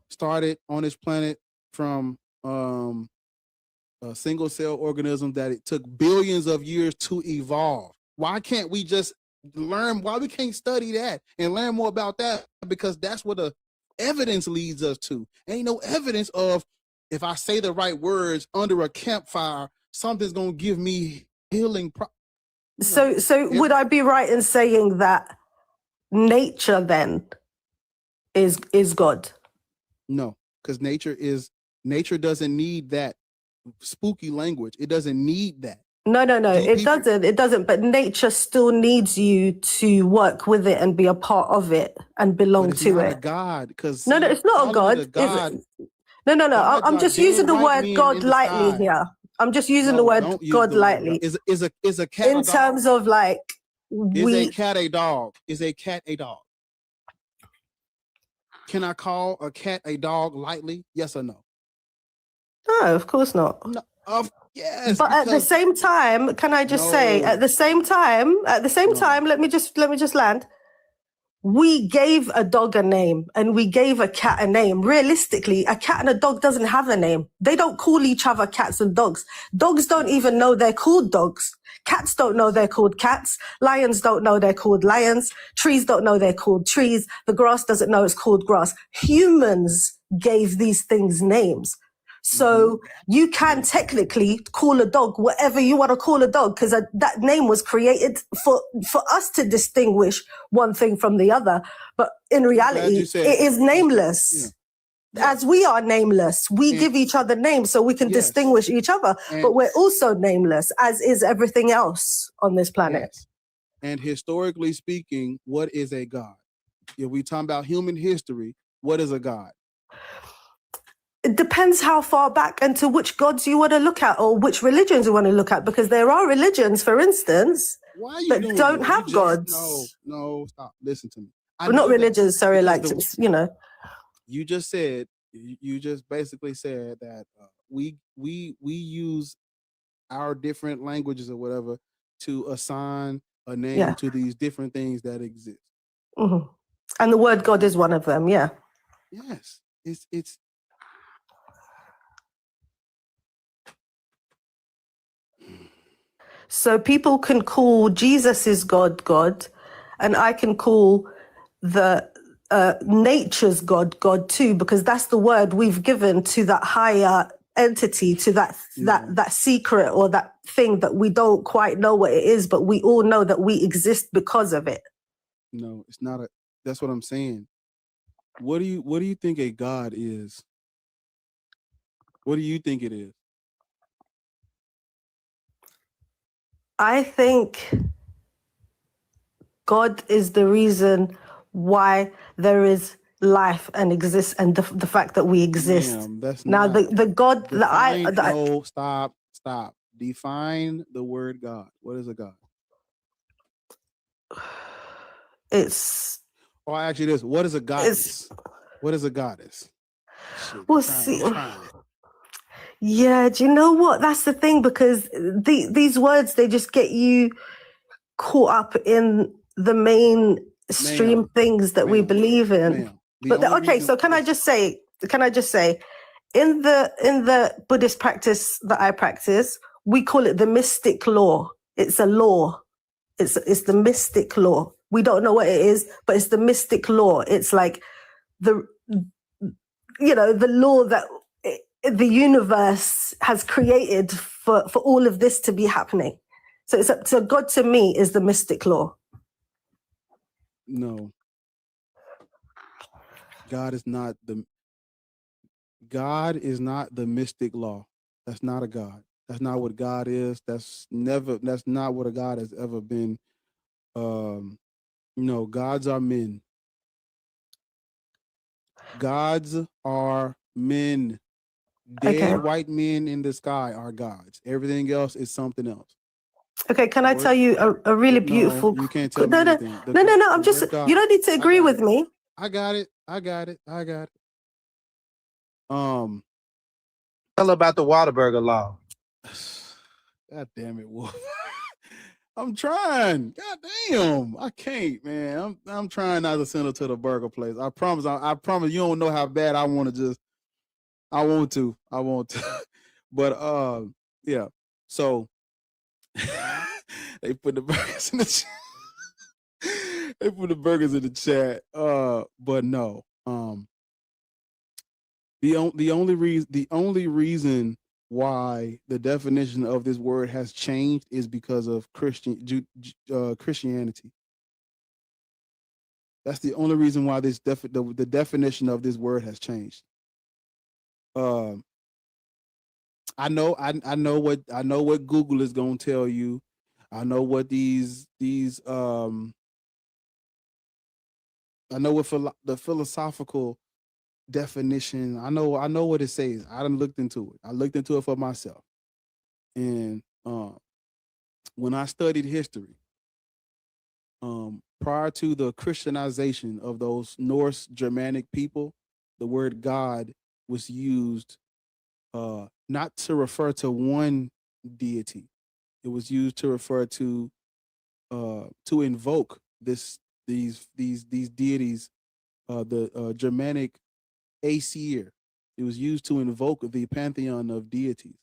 started on this planet from a single cell organism that it took billions of years to evolve. Why can't we just learn? Why we can't study that and learn more about that? Because that's what the evidence leads us to. Ain't no evidence of, if I say the right words under a campfire, something's gonna give me healing. So would I be right in saying that nature then is God? No, because nature doesn't need that spooky language. It doesn't need that. No, it doesn't. But nature still needs you to work with it and be a part of it and belong to not it. A God, because no, it's not a God. No. I'm just using the word God lightly here. I'm just using the word God lightly. Is a cat in terms of like is a cat a dog? Is a cat a dog? Can I call a cat a dog lightly? Yes or no? No, of course not. No, yes. But at the same time, can I just say, at the same time, let me just land. We gave a dog a name and we gave a cat a name. Realistically, a cat and a dog doesn't have a name. They don't call each other cats and dogs. Dogs don't even know they're called dogs. Cats don't know they're called cats. Lions don't know they're called lions. Trees don't know they're called trees. The grass doesn't know it's called grass. Humans gave these things names. So you can technically call a dog whatever you want to call a dog, because that name was created for us to distinguish one thing from the other. But in reality, it is nameless. as we are nameless. We give each other names so we can distinguish each other, but we're also nameless, as is everything else on this planet. Yes. And historically speaking, what is a God? If we talking about human history, what is a God? It depends how far back and to which gods you want to look at, or which religions you want to look at, because there are religions, for instance, that don't have gods. No, stop. Listen to me. Well, not religions, sorry, like, you know. You just said, you just basically said that we use our different languages or whatever to assign a name to these different things that exist. Mm-hmm. And the word God is one of them, yeah. Yes, it's. So people can call Jesus' God, God, and I can call the nature's God, God too, because that's the word we've given to that higher entity, to that secret or that thing that we don't quite know what it is, but we all know that we exist because of it. No, it's not a. That's what I'm saying. What do you think a God is? What do you think it is? I think God is the reason why there is life and exists, and the fact that we exist. Ma'am, that's now not the God that I no, stop. Define the word God. What is a God? It's. Oh, actually, this. What is a goddess? What is a goddess? Shit, We'll see. Yeah, do you know what? That's the thing, because these words, they just get you caught up in the mainstream things that we believe in. But okay, so can I just say, in the Buddhist practice that I practice, we call it the mystic law. It's a law. It's the mystic law. We don't know what it is, but it's the mystic law. It's like the law that the universe has created for all of this to be happening. So God to me is the mystic law. No. God is not the mystic law. That's not a God. That's not what God is. That's not what a God has ever been. Gods are men. Gods are men. Dead white men in the sky are gods. Everything else is something else. Okay, can I tell you a really beautiful? No, you can't tell me anything. No. I'm just. You don't need to agree with me. I got it. Tell about the Whataburger law. God damn it, Wolf. I'm trying. God damn. I can't, man. I'm trying not to send her to the burger place. I promise you don't know how bad I want to. But yeah. So they put the burgers in the chat. They put the burgers in the chat. But no. The only reason why the definition of this word has changed is because of Christianity. That's the only reason why the definition of this word has changed. I know what Google is going to tell you. I know what I know what the philosophical definition. I know what it says. I done looked into it. I looked into it for myself. And when I studied history, prior to the Christianization of those Norse Germanic people, the word God was used not to refer to one deity. It was used to refer to invoke these deities, the Germanic Aesir. It was used to invoke the pantheon of deities.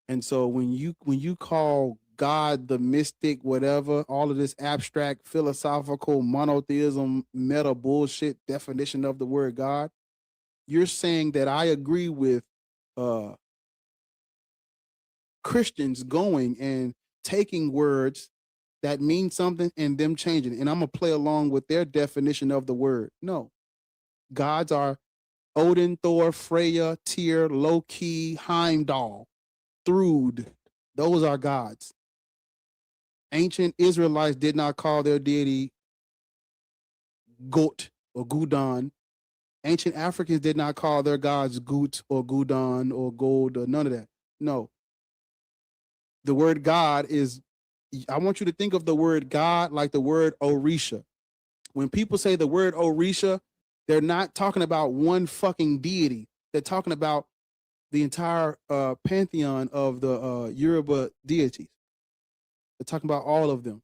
And so when you call God the mystic, whatever, all of this abstract philosophical monotheism meta bullshit definition of the word God, you're saying that I agree with Christians going and taking words that mean something and them changing it. And I'm going to play along with their definition of the word. No. Gods are Odin, Thor, Freya, Tyr, Loki, Heimdall, Thrud. Those are gods. Ancient Israelites did not call their deity Gut or Gudon. Ancient Africans did not call their gods Gut or Gudon or Gold or none of that. No. The word God is, I want you to think of the word God like the word Orisha. When people say the word Orisha, they're not talking about one fucking deity. They're talking about the entire pantheon of the Yoruba deities. They're talking about all of them.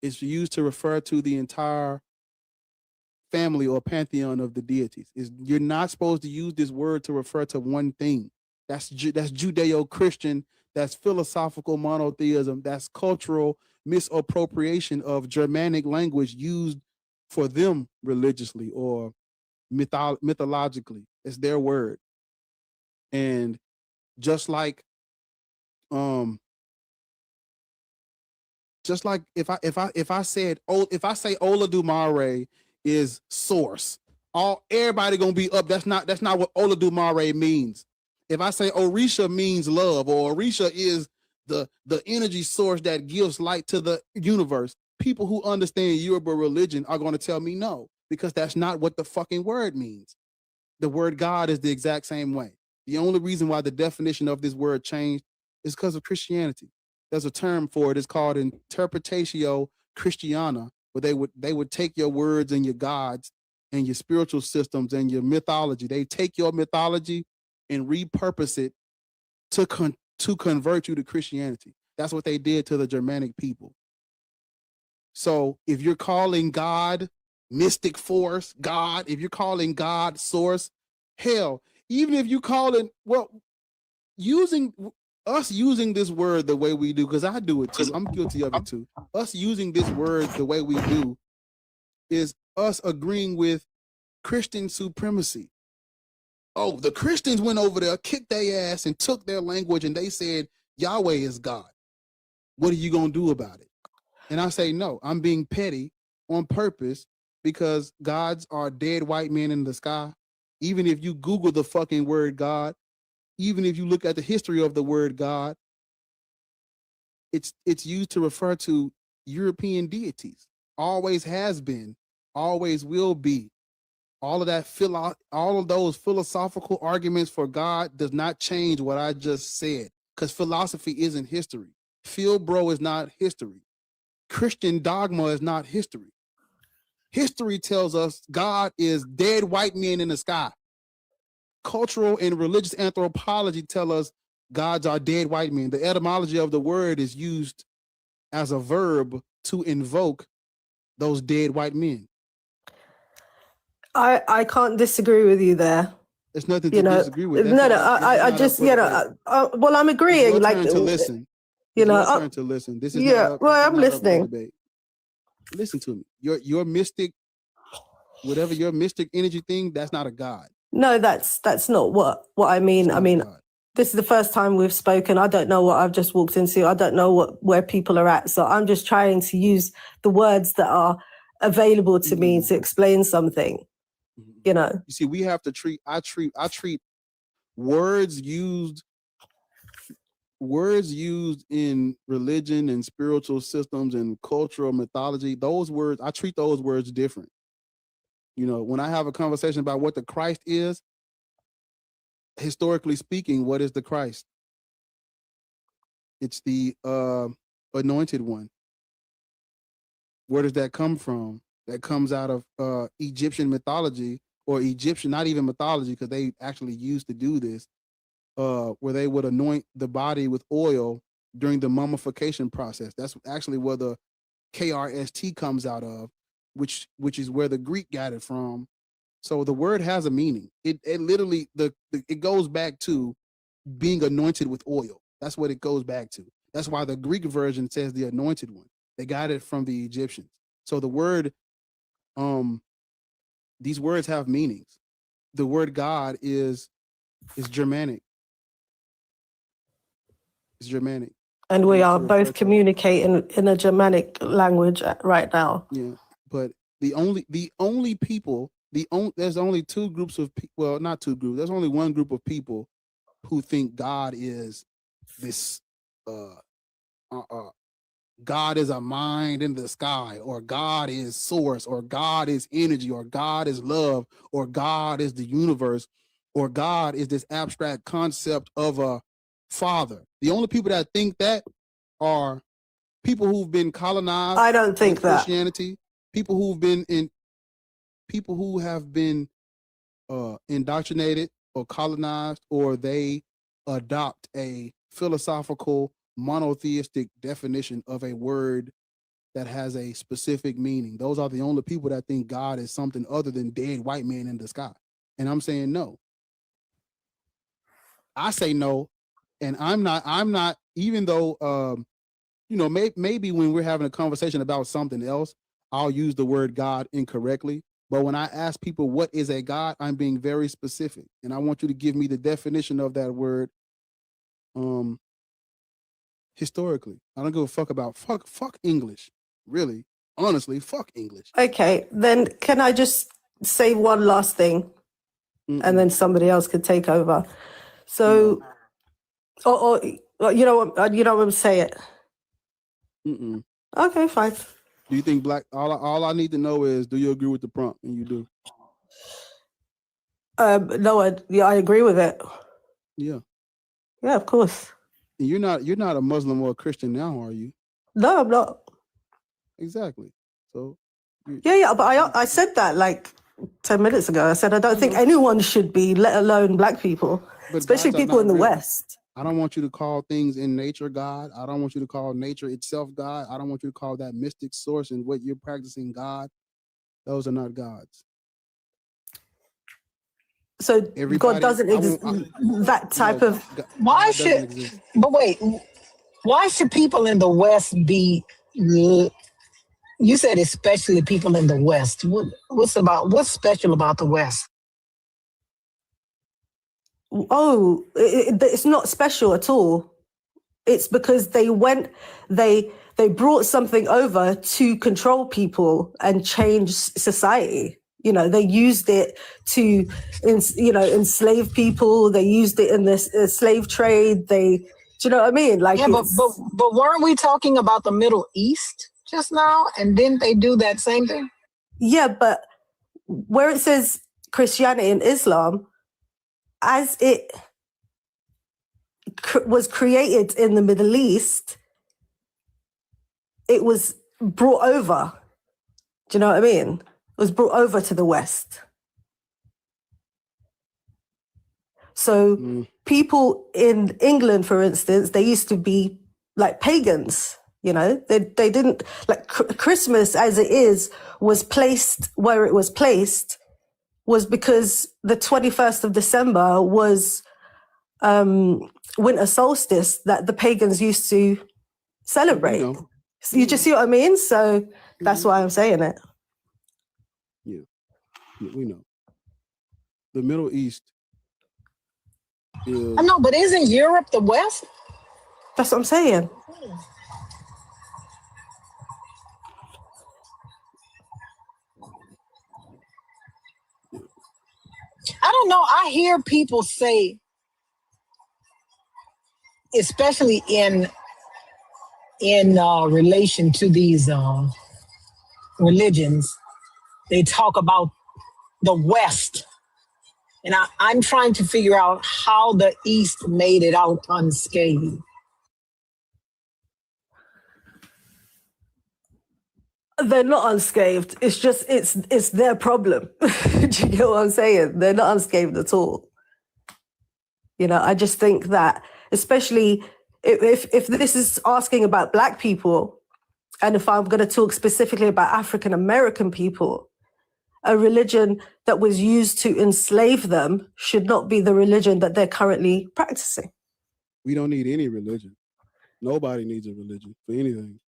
It's used to refer to the entire family or pantheon of the deities. You're not supposed to use this word to refer to one thing. That's Judeo-Christian. That's philosophical monotheism. That's cultural misappropriation of Germanic language used for them religiously or mythologically. It's their word. And just like if I say Olodumare is source, everybody gonna be up. That's not what Olodumare means. If I say Orisha means love, or Orisha is the energy source that gives light to the universe, people who understand Yoruba religion are gonna tell me no, because that's not what the fucking word means. The word God is the exact same way. The only reason why the definition of this word changed is because of Christianity. There's a term for it. It's called interpretatio Christiana, where they would take your words and your gods and your spiritual systems and your mythology. They take your mythology and repurpose it to convert you to Christianity. That's what they did to the Germanic people. So if you're calling God mystic force, God, if you're calling God source, hell, even if you call it, well, using this word the way we do, because I do it too, I'm guilty of it too. Us using this word the way we do is us agreeing with Christian supremacy. Oh, the Christians went over there, kicked their ass, and took their language, and they said Yahweh is God. What are you gonna do about it? And I say, no, I'm being petty on purpose, because gods are dead white men in the sky. Even if you Google the fucking word God, even if you look at the history of the word God, it's used to refer to European deities. Always has been, always will be. All of those philosophical arguments for God does not change what I just said, because philosophy isn't history. Phil Bro is not history. Christian dogma is not history. History tells us God is dead white men in the sky. Cultural and religious anthropology tell us gods are dead white men. The etymology of the word is used as a verb to invoke those dead white men. I can't disagree with you there. There's nothing to disagree with. Well, I'm agreeing. It's your turn to listen. Your turn to listen. This is not I'm listening. Debate. Listen to me. Your mystic, whatever your mystic energy thing, that's not a god. No, that's not what I mean. I mean, this is the first time we've spoken. I don't know what I've just walked into. I don't know where people are at. So I'm just trying to use the words that are available to me to explain something. You know. You see, we have to treat. I treat words used in religion and spiritual systems and cultural mythology. Those words, I treat those words different. You know, when I have a conversation about what the Christ is, historically speaking, what is the Christ? It's the anointed one. Where does that come from? That comes out of Egyptian mythology, or Egyptian, not even mythology, because they actually used to do this, where they would anoint the body with oil during the mummification process. That's actually where the KRST comes out of, which is where the Greek got it from. So the word has a meaning. It literally it goes back to being anointed with oil. That's what it goes back to. That's why the Greek version says the anointed one. They got it from the Egyptians. So the word, these words have meanings. The word God is Germanic. It's Germanic. And we are both communicating in a Germanic language right now. Yeah, but the only people there's only two groups of well, not two groups. There's only one group of people who think God is this God is a mind in the sky, or God is source, or God is energy, or God is love, or God is the universe, or God is this abstract concept of a father. The only people that think that are people who've been colonized. I don't think with that. Christianity, people who have been indoctrinated or colonized, or they adopt a philosophical monotheistic definition of a word that has a specific meaning. Those are the only people that think God is something other than dead white man in the sky. And I'm saying no. I say no, and I'm not, even though maybe when we're having a conversation about something else, I'll use the word God incorrectly. But when I ask people what is a God, I'm being very specific, and I want you to give me the definition of that word historically. I don't give a fuck about fuck English. Really, honestly, fuck English. Okay, then can I just say one last thing, and then somebody else could take over? So, or you know what I'm saying? Okay, fine. Do you think black? All I need to know is, do you agree with the prompt? And you do. No, I agree with it. Yeah. Yeah, of course. And you're not a Muslim or a Christian now, are you? No, I'm not. Exactly. So. Yeah, but I said that like 10 minutes ago. I said I don't think anyone should be, let alone black people, But especially gods are people not in the real. West. I don't want you to call things in nature God. I don't want you to call nature itself God. I don't want you to call that mystic source and what you're practicing God. Those are not gods. So God doesn't exist. That type of. Why should? But wait, why should people in the West be? You said especially people in the West. What's special about the West? Oh, it's not special at all. It's because they brought something over to control people and change society. You know, they used it to, enslave people. They used it in this slave trade. Do you know what I mean? Like, yeah, but weren't we talking about the Middle East just now? And didn't they do that same thing? Yeah, but where it says Christianity and Islam, as it was created in the Middle East, it was brought over. Do you know what I mean? It was brought over to the West. So people in England, for instance, they used to be like pagans. You know, they didn't like Christmas as it is was placed where it was placed was because the 21st of December was winter solstice that the pagans used to celebrate. So you just see what I mean? So that's why I'm saying it. Yeah, we know. The Middle East is. I know, but isn't Europe the West? That's what I'm saying. I don't know. I hear people say, especially in relation to these religions, they talk about the West. And I'm trying to figure out how the East made it out unscathed. They're not unscathed. It's just, it's their problem. Do you get what I'm saying? They're not unscathed at all. You know, I just think that, especially if this is asking about black people, and if I'm going to talk specifically about African American people, a religion that was used to enslave them should not be the religion that they're currently practicing. We don't need any religion. Nobody needs a religion for anything.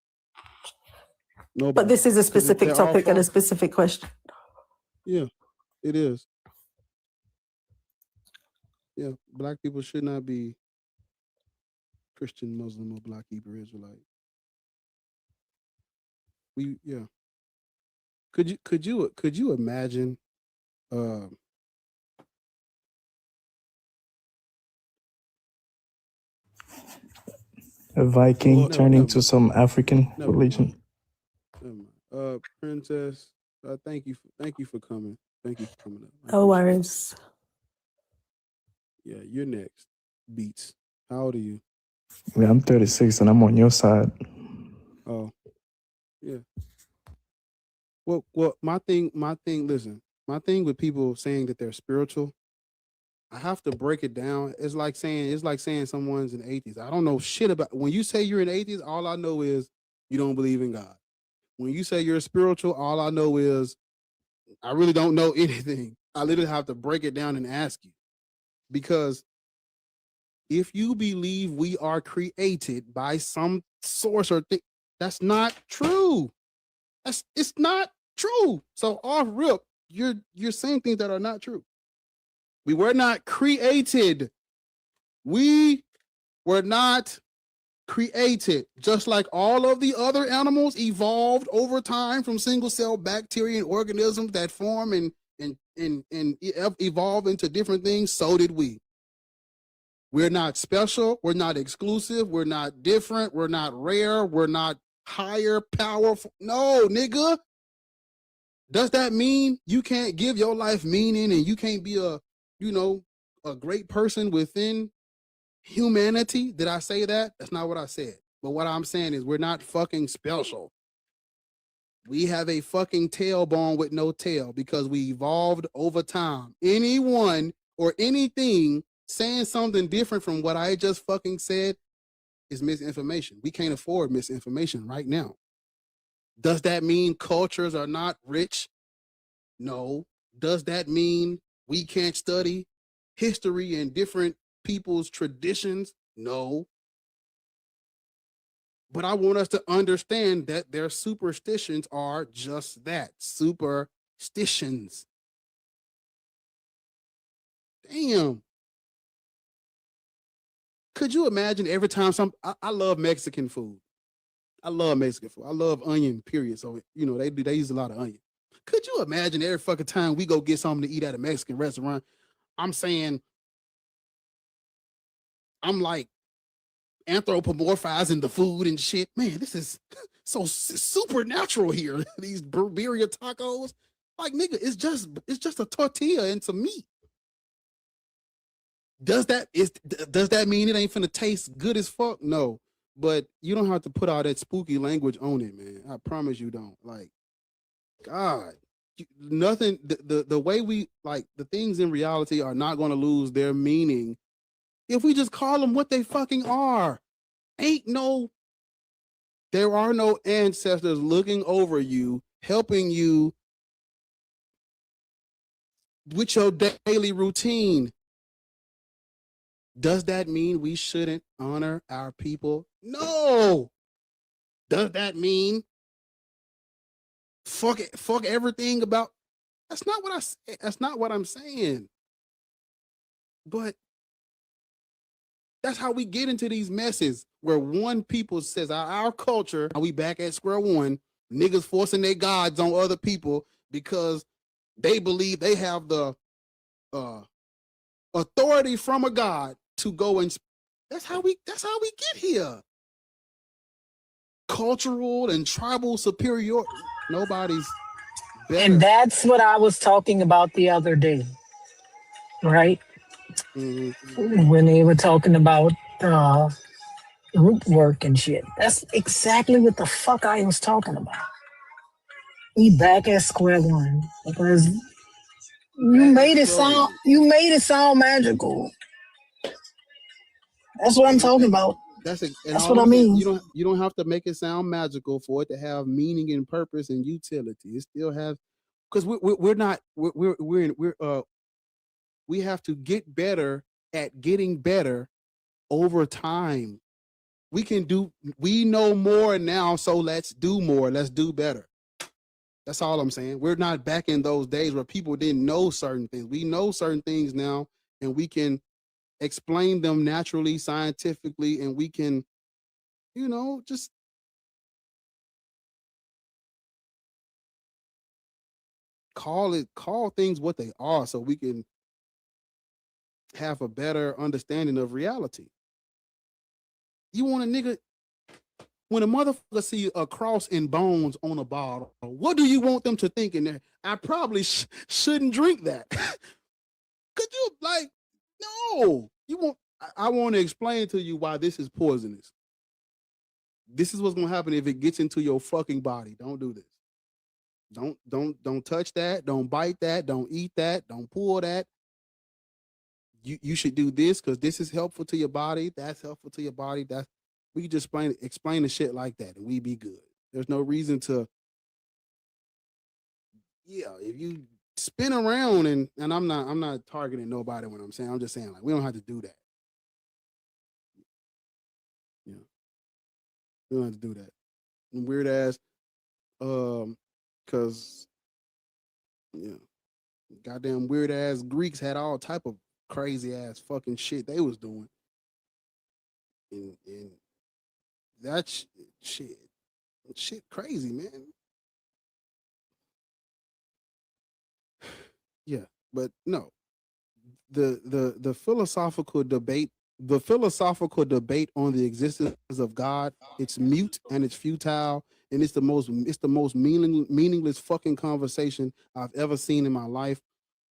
Nobody. But this is a specific topic and a specific question. Yeah, it is. Yeah, black people should not be Christian, Muslim, or Black Hebrew Israelite. Could you imagine A Viking turning to some African religion. Princess, thank you for coming. Thank you for coming up. No worries. Yeah, you're next. Beats. How old are you? Yeah, I'm 36 and I'm on your side. Oh, yeah. Well, my thing, listen, my thing with people saying that they're spiritual, I have to break it down. It's like saying someone's an atheist. I don't know shit about, when you say you're an atheist, all I know is you don't believe in God. When you say you're spiritual, all I know is I really don't know anything. I literally have to break it down and ask you. Because if you believe we are created by some source or thing, that's not true. It's not true. So off rip, you're saying things that are not true. We were not created. We were not created. Just like all of the other animals evolved over time from single cell bacteria and organisms that form and evolve into different things, so did we. We're not special. We're not exclusive. We're not different. We're not rare. We're not higher, powerful. No, nigga. Does that mean you can't give your life meaning and you can't be a great person within humanity? Did I say that? That's not what I said. But what I'm saying is we're not fucking special. We have a fucking tailbone with no tail because we evolved over time. Anyone or anything saying something different from what I just fucking said is misinformation. We can't afford misinformation right now. Does that mean cultures are not rich? No. Does that mean we can't study history and different people's traditions? No. But I want us to understand that their superstitions are just that, superstitions. Damn. Could you imagine every time I love Mexican food. I love Mexican food. I love onion, period. So, they use a lot of onion. Could you imagine every fucking time we go get something to eat at a Mexican restaurant, I'm saying, I'm like anthropomorphizing the food and shit. Man, this is so supernatural here. These birria tacos. Like, nigga, it's just a tortilla and some meat. Does that mean it ain't finna taste good as fuck? No. But you don't have to put all that spooky language on it, man. I promise you don't. Like, God, nothing. The way we like the things in reality are not going to lose their meaning if we just call them what they fucking are. There are no ancestors looking over you, helping you with your daily routine. Does that mean we shouldn't honor our people? No. Does that mean fuck everything about? That's not what I say. That's not what I'm saying. But that's how we get into these messes where one people says our culture, are we back at square one, niggas forcing their gods on other people because they believe they have the authority from a god to go and that's how we get here. Cultural and tribal superiority. Nobody's better. And that's what I was talking about the other day, right? Mm-hmm. When they were talking about root work and shit. That's exactly what the fuck I was talking about. We back at square one because you made it sound magical. That's what I'm talking about. That's what I mean. You don't have to make it sound magical for it to have meaning and purpose and utility. It still has, because we have to get better at getting better over time. We know more now, so let's do more. Let's do better. That's all I'm saying. We're not back in those days where people didn't know certain things. We know certain things now, and we can explain them naturally, scientifically, and we can, just call things what they are so we can have a better understanding of reality. You want a nigga, when a motherfucker see a cross and bones on a bottle, what do you want them to think in there? I probably shouldn't drink that. Could you, like, no, you want, I want to explain to you why this is poisonous. This is what's going to happen if it gets into your fucking body. Don't do this. Don't touch that. Don't bite that. Don't eat that. Don't pull that. You should do this because this is helpful to your body. That's helpful to your body. We can just explain the shit like that and we be good. There's no reason to, if you spin around and I'm not targeting nobody when I'm saying, I'm just saying, like, we don't have to do that. Yeah. We don't have to do that. And weird ass, cause goddamn weird ass Greeks had all type of crazy ass fucking shit they was doing. And that shit crazy, man. Yeah, but no. The philosophical debate on the existence of God, it's mute and it's futile, and it's the most meaningless fucking conversation I've ever seen in my life,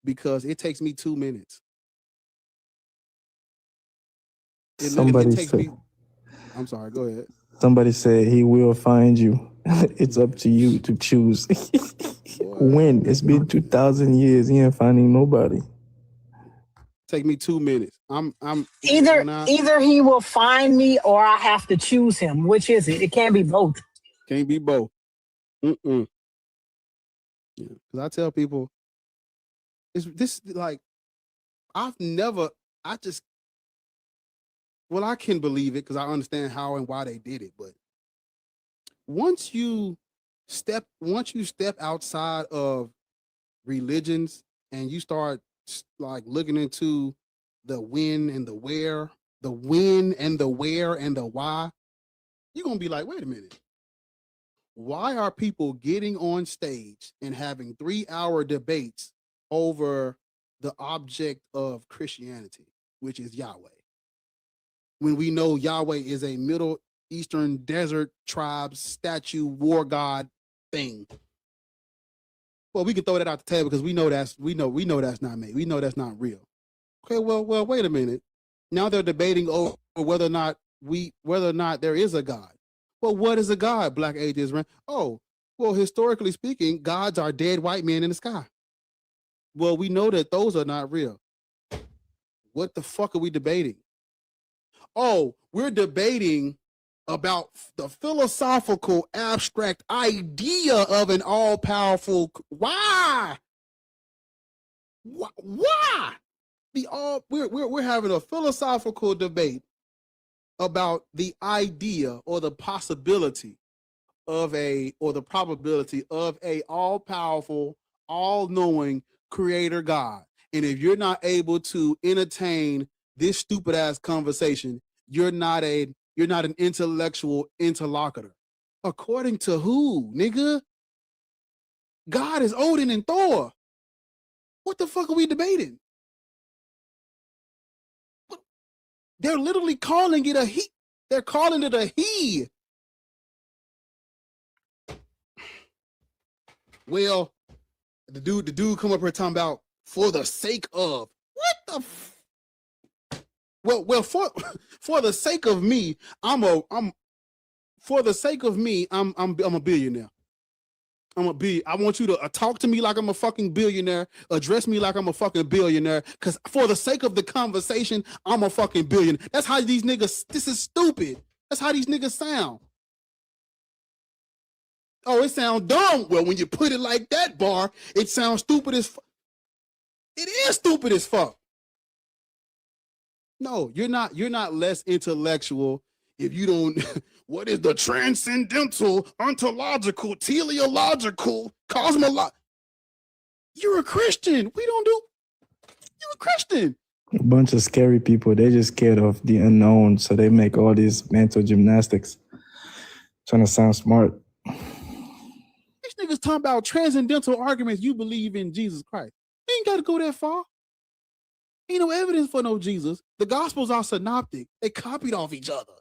because it takes me 2 minutes. Somebody said, I'm sorry, go ahead. Somebody said he will find you. It's up to you to choose. When? It's been 2,000 years. He ain't finding nobody. Take me 2 minutes. Either he will find me or I have to choose him. Which is it? It can't be both. Can't be both. Yeah. Because I tell people, I can believe it because I understand how and why they did it. But once you step outside of religions and you start like looking into the when and the where, the where and the why, you're gonna be like, wait a minute. Why are people getting on stage and having 3-hour debates over the object of Christianity, which is Yahweh, when we know Yahweh is a Middle Eastern desert tribe statue war god thing? Well, we can throw that out the table because we know that's not made. We know that's not real. Okay, well, wait a minute. Now they're debating over whether or not there is a God. Well, what is a God, Black atheist? Oh, well, historically speaking, gods are dead white men in the sky. Well, we know that those are not real. What the fuck are we debating? Oh, we're debating about the philosophical abstract idea of an all-powerful. Why? Why? We're having a philosophical debate about the idea or the possibility of or the probability of a all-powerful, all-knowing creator God. And if you're not able to entertain this stupid ass conversation, you're not an intellectual interlocutor. According to who, nigga? God is Odin and Thor. What the fuck are we debating? They're literally calling it a he. They're calling it a he. Well, the dude come up here talking about for the sake of what the well for the sake of me, I'm a billionaire. I want you to talk to me like I'm a fucking billionaire, address me like I'm a fucking billionaire, because for the sake of the conversation, I'm a fucking billionaire. That's how these niggas, this is stupid. That's how these niggas sound. Oh, it sounds dumb. Well, when you put it like that, Bar, it sounds stupid as fuck. It is stupid as fuck. No, you're not less intellectual if you don't. What is the transcendental, ontological, teleological, cosmological? You're a Christian. You're a Christian. A bunch of scary people. They're just scared of the unknown, so they make all these mental gymnastics, trying to sound smart. These niggas talking about transcendental arguments. You believe in Jesus Christ. You ain't got to go that far. Ain't no evidence for no Jesus. The Gospels are synoptic. They copied off each other.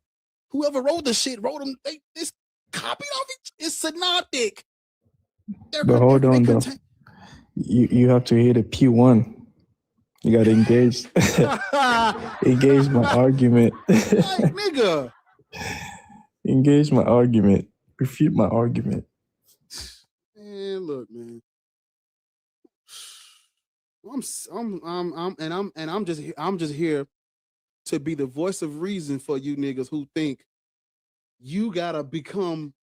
Whoever wrote the shit wrote them. It's copied off each. It's synoptic. But hold on, though. You have to hit a P1. You got to engage. Engage my argument. Like, nigga. Engage my argument. Refute my argument. Man, look, man. I'm just here to be the voice of reason for you niggas who think you gotta become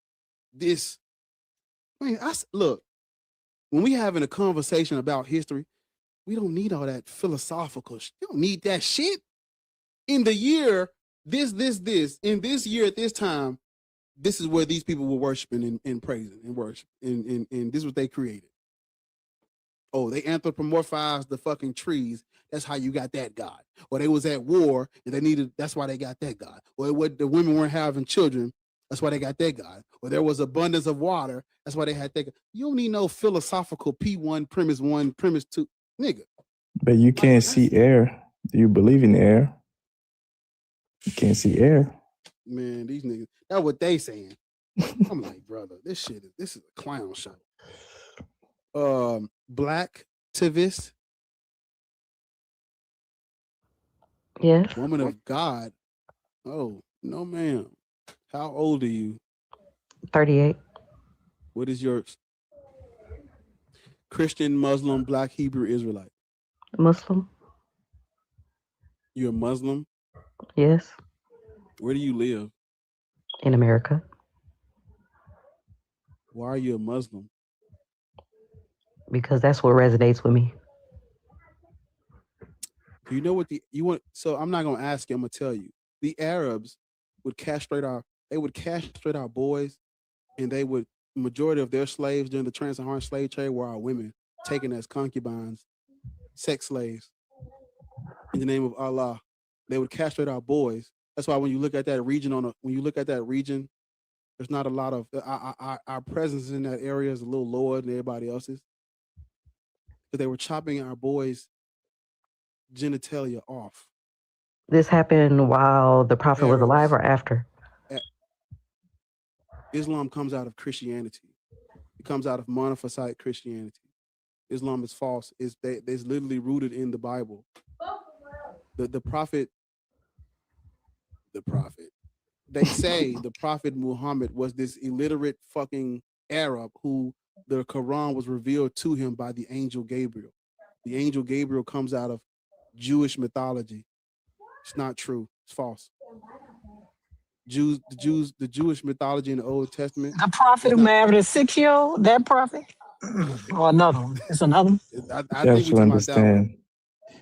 this. I mean, look, when we having a conversation about history, we don't need all that philosophical shit. You don't need that shit. In the year, in this year at this time, this is where these people were worshiping and praising and worship. And this is what they created. Oh, they anthropomorphized the fucking trees. That's how you got that God. Or they was at war and that's why they got that God. Or the women weren't having children. That's why they got that God. Or there was abundance of water. That's why they had that God. You don't need no philosophical P1, premise 1, premise 2. Nigga. But you can't see air. Do you believe in air? You can't see air. Man, these niggas, that's what they saying. I'm like, brother, this is a clown show. Black Tivist. Yes. Woman of God. Oh, no, ma'am. How old are you? 38. What is your Christian, Muslim, Black, Hebrew, Israelite? Muslim. You're a Muslim? Yes. Where do you live? In America. Why are you a Muslim? Because that's what resonates with me. Do you know what you want? So I'm not gonna ask you. I'm gonna tell you. The Arabs would castrate our boys, and majority of their slaves during the trans-Saharan slave trade were our women, taken as concubines, sex slaves. In the name of Allah, they would castrate our boys. That's why when you look at that region, there's not a lot of our presence in that area is a little lower than everybody else's. But they were chopping our boys' genitalia off. This happened while the Prophet was alive or after? Islam comes out of Christianity. It comes out of monophysite Christianity. Islam is false. It's literally rooted in the Bible. The prophet. They say the Prophet Muhammad was this illiterate fucking Arab who the Quran was revealed to him by the angel Gabriel. The angel Gabriel comes out of Jewish mythology. It's not true. It's false. The Jewish mythology in the Old Testament. The prophet who married a 6-year-old, that prophet? Or another one? It's another one? I You think have to understand.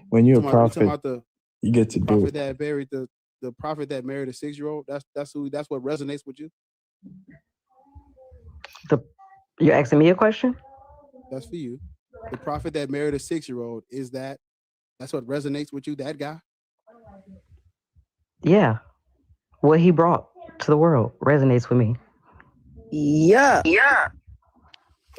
When you're a prophet, you get to do it. That buried the prophet that married a 6-year-old. That's what resonates with you. You're asking me a question? That's for you. The prophet that married a 6-year-old, that's what resonates with you, that guy? Yeah. What he brought to the world resonates with me. Yeah.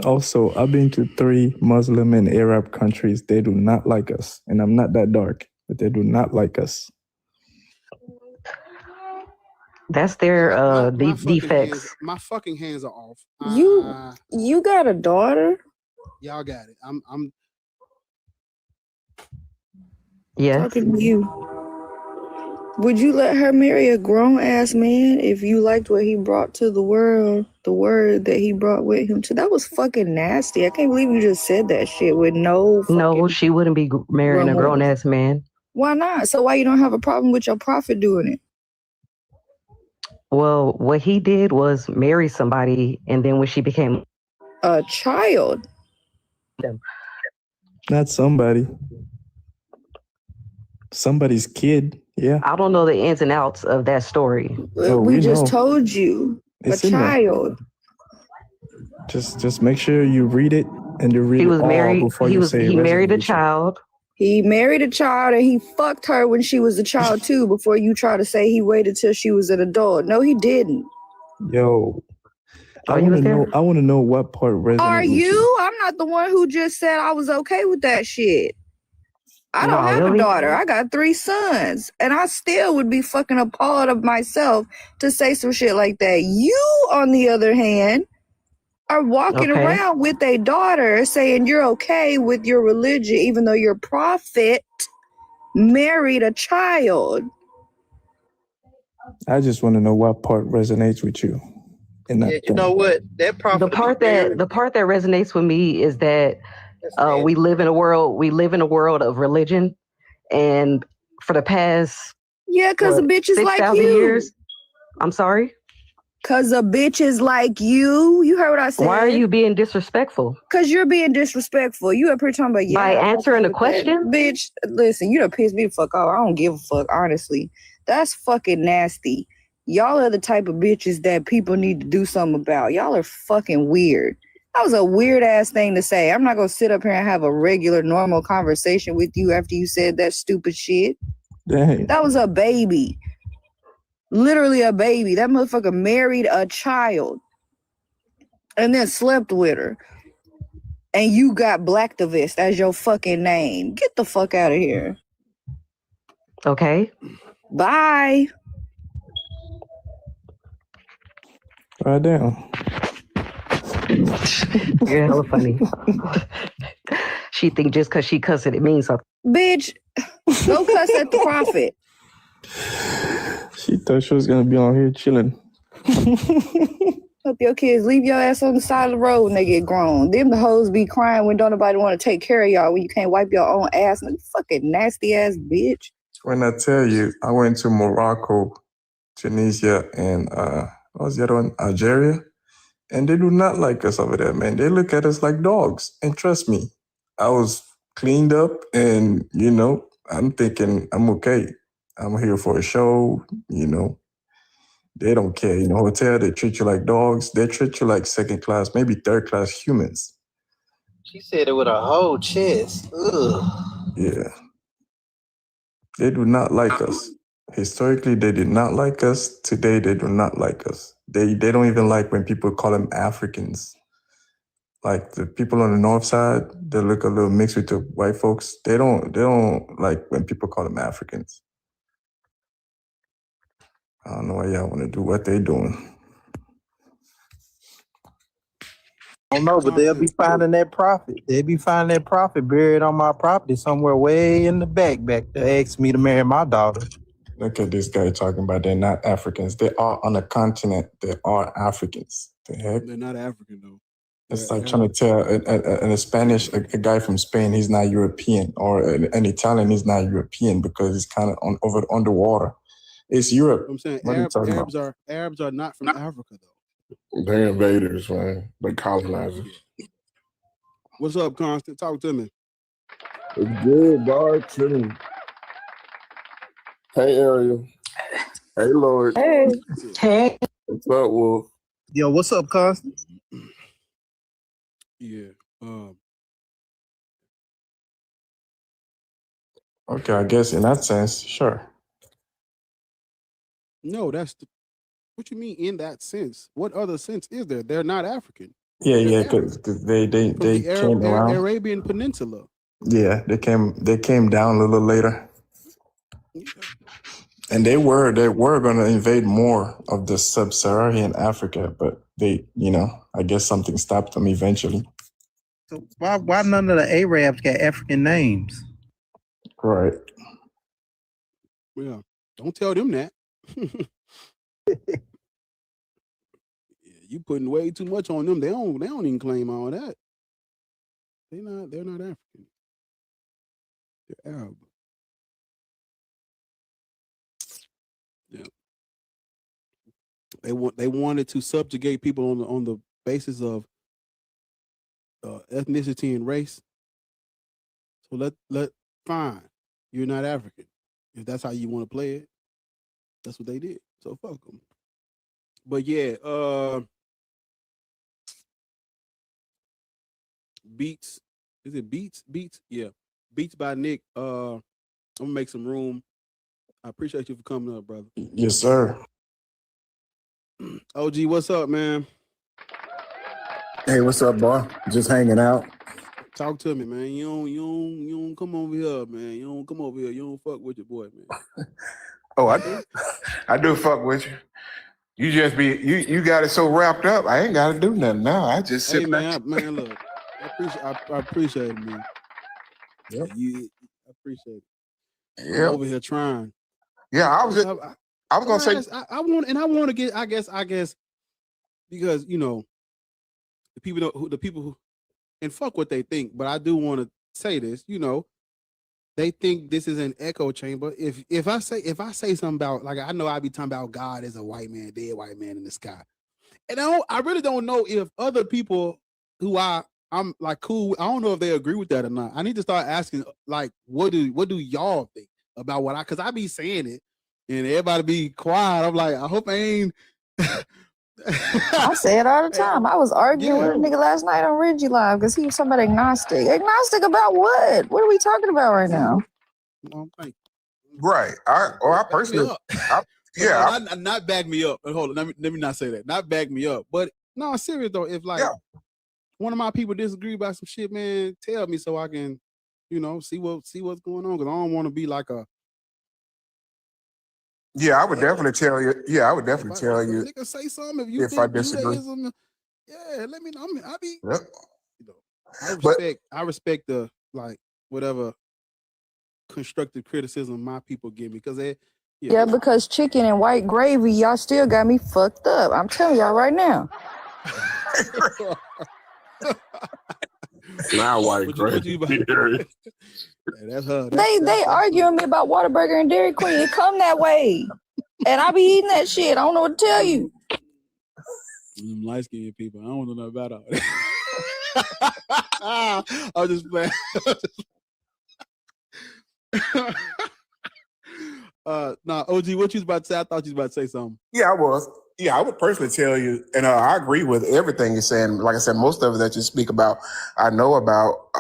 Also, I've been to 3 Muslim and Arab countries. They do not like us. And I'm not that dark, but they do not like us. That's their defects. My fucking hands are off. You got a daughter? Y'all got it. I'm Yes. Talking to you. Would you let her marry a grown-ass man if you liked what he brought to the world, the word that he brought with him? That was fucking nasty. I can't believe you just said that shit with no fucking... No, she wouldn't be marrying a grown-ass man. Why not? So why you don't have a problem with your prophet doing it? Well, what he did was marry somebody, and then when she became a child... Not somebody. Somebody's kid. Yeah. I don't know the ins and outs of that story. We just told you. It's a child. Just make sure you read it and you read he was it all married. before you say he married a child. He married a child and he fucked her when she was a child too, before you try to say he waited till she was an adult. No, he didn't. Yo, Are you with there? I want to know what part resonates. Are you? I'm not the one who just said I was okay with that shit. I don't have a daughter. I got 3 sons. And I still would be fucking appalled of myself to say some shit like that. You, on the other hand, are walking around with a daughter saying you're okay with your religion, even though your prophet married a child. I just want to know what part resonates with you. Yeah, you know what? That prophet. The part that resonates with me is that we live in a world of religion, and for the past because a bitch is like 6,000 you. years. I'm sorry. Because a bitch is like you. You heard what I said. Why are you being disrespectful? Because you're being disrespectful. You up here talking about By answering the question? Bitch, listen, you done pissed me the fuck off. I don't give a fuck, honestly. That's fucking nasty. Y'all are the type of bitches that people need to do something about. Y'all are fucking weird. That was a weird ass thing to say. I'm not gonna sit up here and have a regular, normal conversation with you after you said that stupid shit. Dang. That was a baby. Literally a baby. That motherfucker married a child and then slept with her. And you got Blacktivist as your fucking name. Get the fuck out of here. Okay. Bye. Right down. You're hella funny. She think just because she cussed it means something. Bitch, go cuss at the prophet. She thought she was going to be on here chilling. Hope your kids leave your ass on the side of the road when they get grown. Them the hoes be crying when don't nobody want to take care of y'all, when you can't wipe your own ass. You fucking nasty ass bitch. When I tell you, I went to Morocco, Tunisia, and what was the other one? Algeria. And they do not like us over there, man. They look at us like dogs. And trust me, I was cleaned up and, I'm thinking I'm okay. I'm here for a show, They don't care. Hotel, they treat you like dogs. They treat you like second class, maybe third class humans. She said it with a whole chest. Ugh. Yeah. They do not like us. Historically, they did not like us. Today, they do not like us. They don't even like when people call them Africans. Like the people on the north side, they look a little mixed with the white folks. They don't like when people call them Africans. I don't know why y'all want to do what they doing. I don't know, but they'll be finding that prophet. They'll be finding that prophet buried on my property somewhere way in the back there. Asked me to marry my daughter. Look at this guy talking about they're not Africans. They are on a continent. They are Africans. The heck? They're not African, though. It's like trying to tell a Spanish, a guy from Spain, he's not European, or an Italian, he's not European because he's kind of underwater. It's Europe. I'm saying Arabs are not from Africa, though. They're invaders, man. They colonizers. What's up, Constant? Talk to me. It's good, dog. Chilling. Hey, Ariel. Hey, Lord. Hey. What's up, Wolf? Yo, what's up, Constant? Yeah. Okay, I guess in that sense, sure. No, what you mean in that sense? What other sense is there? They're not African. Yeah, because they came around. Arabian Peninsula. Yeah, they came down a little later. Yeah. And they were going to invade more of the sub-Saharan Africa, but they, I guess something stopped them eventually. So why none of the Arabs got African names? Right. Yeah. Don't tell them that. You putting way too much on them. They don't even claim all that. They're not African. They're Arab. Yeah. They wanted to subjugate people on the basis of ethnicity and race. So fine. You're not African. If that's how you want to play it, that's what they did. So fuck them. But yeah, Beats. Is it Beats? Beats? Yeah. Beats by Nick. I'm gonna make some room. I appreciate you for coming up, brother. Yes, sir. OG, what's up, man? Hey, what's up, boy? Just hanging out. Talk to me, man. You don't come over here, man. You don't come over here. You don't fuck with your boy, man. Oh, I do fuck with you. You just be you got it so wrapped up. I ain't got to do nothing now. I just sit back. Man, look, I appreciate it, man. Yep. I appreciate it. Yeah. I'm over here trying. Yeah, I was gonna say I want to get. I guess because the people who and fuck what they think, but I do want to say this. They think this is an echo chamber. If I say something about, like, I know I be talking about God as a white man, dead white man in the sky, and I really don't know if other people who I'm like cool, I don't know if they agree with that or not. I need to start asking, like, what do y'all think about what because I be saying it and everybody be quiet. I'm like, I hope I ain't. I say it all the time. I was arguing with a nigga last night on Reggie Live because he was talking about agnostic. Agnostic about what? What are we talking about right now? right. I personally, not back me up. Hold on, let me not say that. Not back me up, but no, serious though. If like one of my people disagree about some shit, man, tell me so I can, see what's going on. Because I don't want to be like a. Yeah, I would definitely tell you. Yeah, I would definitely tell you. Nigga, say something if you think I disagree. Judaism. Yeah, let me know. I be. Yep. I respect the like whatever constructive criticism my people give me because they. Yeah, because chicken and white gravy, y'all still got me fucked up. I'm telling y'all right now. Now white gravy. That's her. They arguing me about Whataburger and Dairy Queen. It come that way. And I be eating that shit. I don't know what to tell you. Them light-skinned people. I don't know nothing about all that. I'm just playing. Nah, OG, what you was about to say? I thought you was about to say something. Yeah, I was. Yeah, I would personally tell you, and I agree with everything you're saying. Like I said, most of it that you speak about, I know about.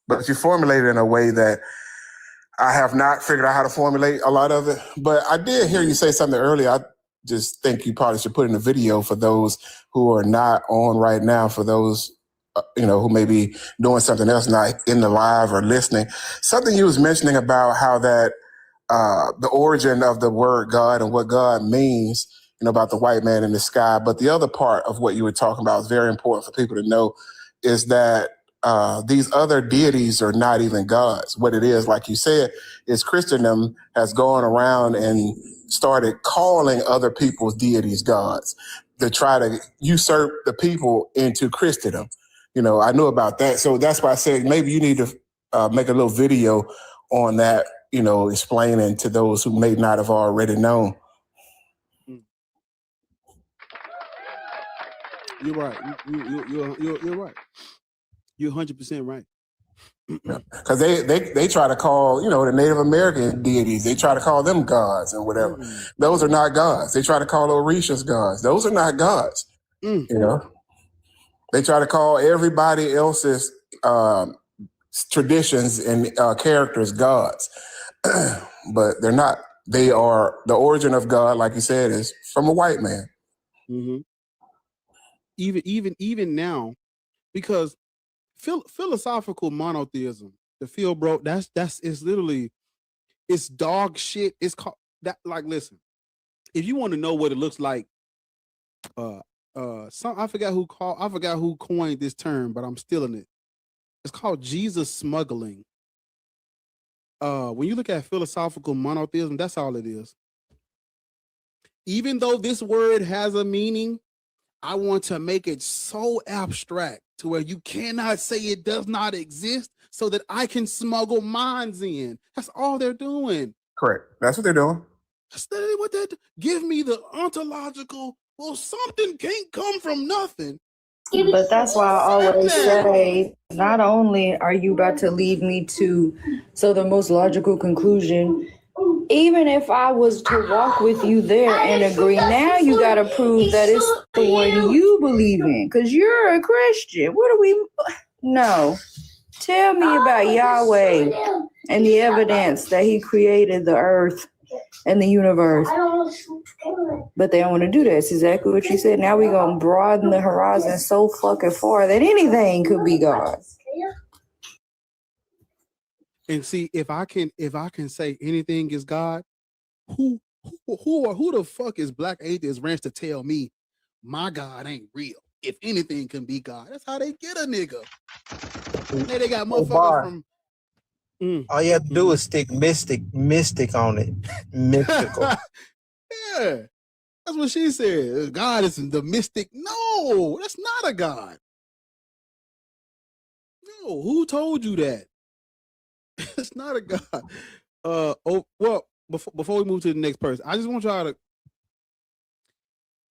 But you formulate it in a way that I have not figured out how to formulate a lot of it. But I did hear you say something earlier. I just think you probably should put in a video for those who are not on right now, for those who may be doing something else, not in the live or listening. Something you was mentioning about how that the origin of the word God and what God means, about the white man in the sky. But the other part of what you were talking about is very important for people to know is that these other deities are not even gods. What it is, like you said, is Christendom has gone around and started calling other people's deities gods to try to usurp the people into Christendom. I knew about that. So that's why I said maybe you need to make a little video on that, explaining to those who may not have already known. You're right. You're right. You're 100% right. Because they try to call, the Native American deities, they try to call them gods and whatever. Those are not gods. They try to call Orishas gods. Those are not gods. They try to call everybody else's traditions and characters gods. But they're not. They are, the origin of God, like you said, is from a white man. Mm-hmm. Even now, because philosophical monotheism, the field bro, that's it's literally, it's dog shit. It's called that. Like, listen, if you want to know what it looks like, I forgot who coined this term, but I'm stealing it. It's called Jesus smuggling. When you look at philosophical monotheism, that's all it is. Even though this word has a meaning, I want to make it so abstract to where you cannot say it does not exist so that I can smuggle minds in. That's all they're doing. Correct. That's what they're doing. That's what they give me the ontological, well, something can't come from nothing. But that's why I always say, not only are you about to lead me to the most logical conclusion, even if I was to walk with you there and agree, now you got to prove that it's the one you believe in, because you're a Christian. No. Tell me about Yahweh and the evidence that he created the earth and the universe. But they don't want to do that. It's exactly what you said. Now we're going to broaden the horizon so fucking far that anything could be God. And see, if I can say anything is God, who the fuck is Black Atheist Ranch to tell me my God ain't real? If anything can be God, that's how they get a nigga. Now they got motherfuckers from. All you have to do is stick mystic on it. Mystical. Yeah, that's what she said. God is the mystic. No, that's not a God. No, who told you that? It's not a God. Well, before we move to the next person, I just want y'all to.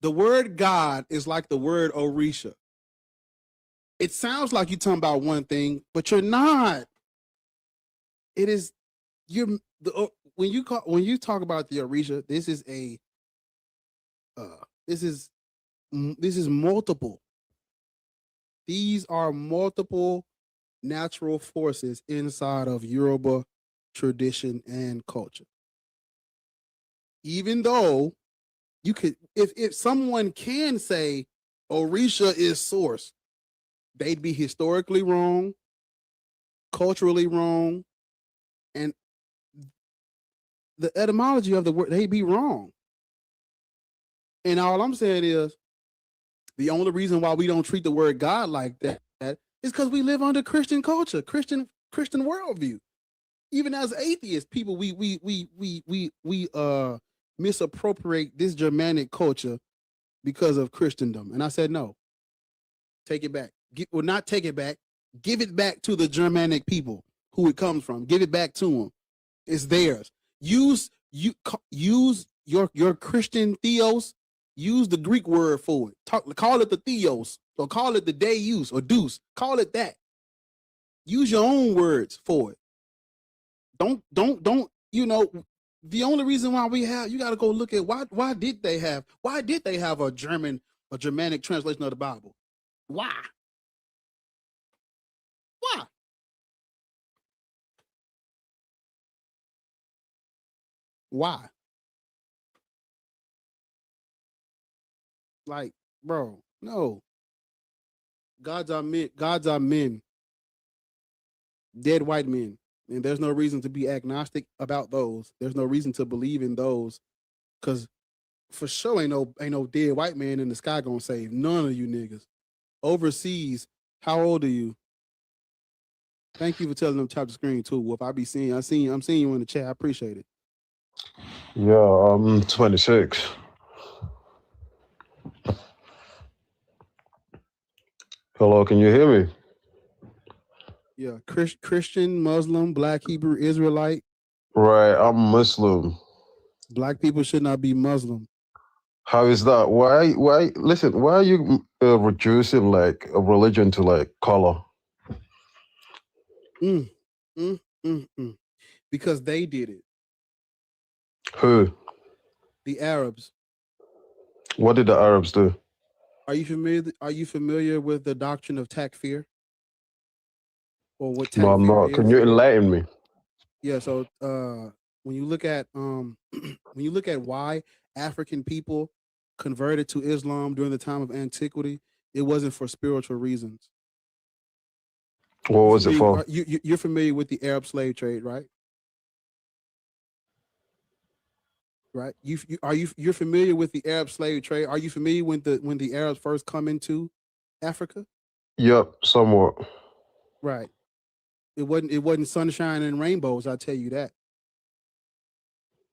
The word God is like the word Orisha. It sounds like you're talking about one thing, but you're not. It is when you talk about the Orisha, this is multiple. These are multiple natural forces inside of Yoruba tradition and culture. Even though you could, if someone can say Orisha is source, they'd be historically wrong, culturally wrong, and the etymology of the word, they'd be wrong. And all I'm saying is, the only reason why we don't treat the word God like that is because we live under Christian culture, Christian worldview. Even as atheists, people we misappropriate this Germanic culture because of Christendom. And I said no. Take it back. Not take it back. Give it back to the Germanic people who it comes from. Give it back to them. It's theirs. Use your Christian theos. Use the Greek word for it. Call it the theos, or call it the deus or deus. Call it that. Use your own words for it. Don't. The only reason why you got to go look at why did they have a Germanic translation of the Bible? Why? Why? Like, bro, no. Gods are men. Dead white men. And there's no reason to be agnostic about those. There's no reason to believe in those. Because for sure ain't no dead white man in the sky gonna save none of you niggas. Overseas, how old are you? Thank you for telling them to tap the screen too, Wolf. I'm seeing you in the chat. I appreciate it. Yeah, I'm 26. Hello, can you hear me? Yeah, Christian, Muslim, Black, Hebrew, Israelite. Right, I'm Muslim. Black people should not be Muslim. How is that? Why, listen, why are you reducing like a religion to like color? Because they did it. Who? The Arabs. What did the Arabs do? Are you familiar with the doctrine of takfir? Or what takfir No, I'm not. is? Can you enlighten me? Yeah, so when you look at why African people converted to Islam during the time of antiquity, it wasn't for spiritual reasons. What was it for? You're familiar with the Arab slave trade, right? Right. You're familiar with the Arab slave trade? Are you familiar when the Arabs first come into Africa? Yep, somewhat. Right. It wasn't sunshine and rainbows, I tell you that.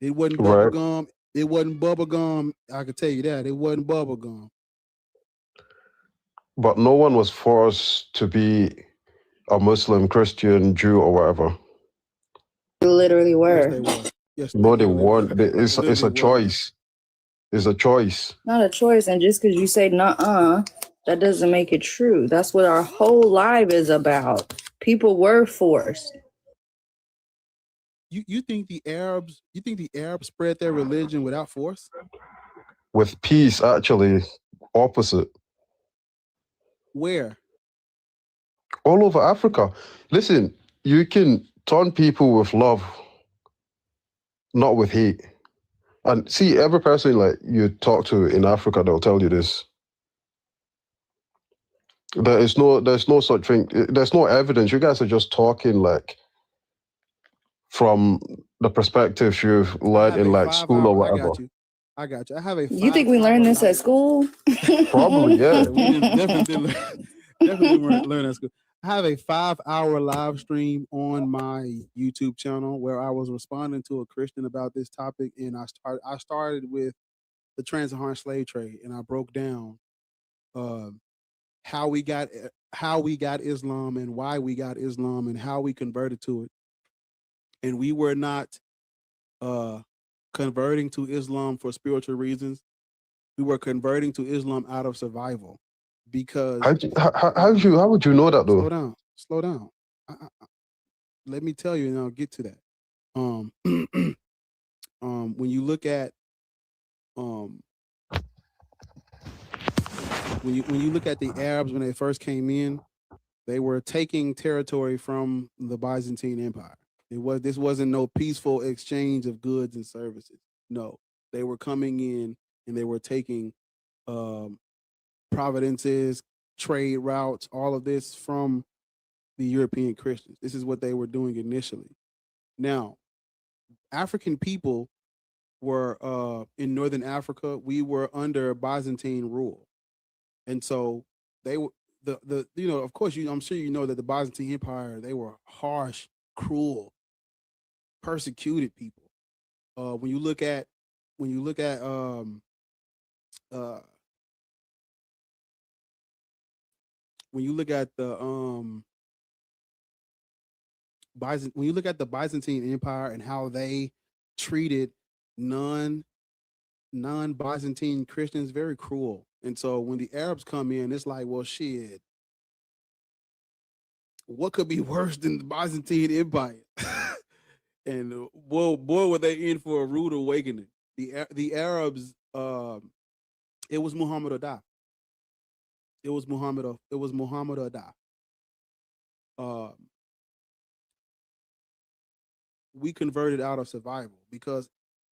It wasn't bubble gum. It wasn't bubble gum. I can tell you that. It wasn't bubble gum. But no one was forced to be a Muslim, Christian, Jew, or whatever. You literally were. Yes, they were. Yes, No, they weren't. It's a choice. It's a choice. Not a choice. And just because you say nuh-uh, that doesn't make it true. That's what our whole life is about. People were forced. You think the Arabs spread their religion without force? With peace, actually, opposite. Where? All over Africa. Listen, you can turn people with love, not with hate. And see, every person like you talk to in Africa, they'll tell you this. There's no such thing. There's no evidence. You guys are just talking like from the perspective you've learned in like school or whatever. I got you. I have a 5 You think we learned this at school? Probably, yeah. We definitely learn at school. I have a 5-hour live stream on my YouTube channel where I was responding to a Christian about this topic, and I started with the trans-Saharan slave trade, and I broke down how we got Islam and why we got Islam and how we converted to it. And we were not converting to Islam for spiritual reasons. We were converting to Islam out of survival. Because how would you know that though? Slow down. Let me tell you, and I'll get to that. When you look at when you look at the Arabs when they first came in, they were taking territory from the Byzantine Empire. This wasn't no peaceful exchange of goods and services. No, they were coming in and they were taking providences, trade routes, all of this from the European Christians. This is what they were doing initially. Now, African people were in Northern Africa. We were under Byzantine rule, and so they were the of course I'm sure you know that the Byzantine Empire, they were harsh, cruel, persecuted people. When you look at the Byzantine Empire and how they treated non-Byzantine Christians, very cruel. And so when the Arabs come in, it's like, well, shit, what could be worse than the Byzantine Empire? And boy, were they in for a rude awakening. The Arabs, it was Muhammad Ada. It was Muhammad Ada. We converted out of survival because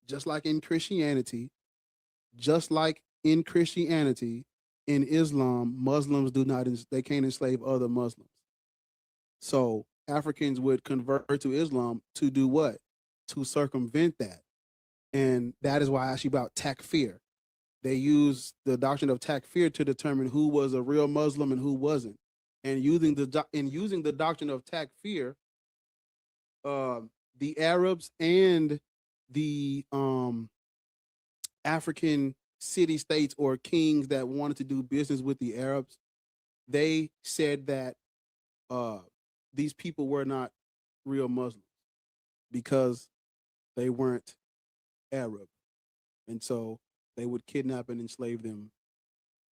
just like in Christianity, in Islam, Muslims they can't enslave other Muslims. So Africans would convert to Islam to do what? To circumvent that. And that is why I asked you about takfir. They use the doctrine of takfir to determine who was a real Muslim and who wasn't. And using the doctrine of takfir, the Arabs and the African city-states or kings that wanted to do business with the Arabs, they said that these people were not real Muslims because they weren't Arab. And so they would kidnap and enslave them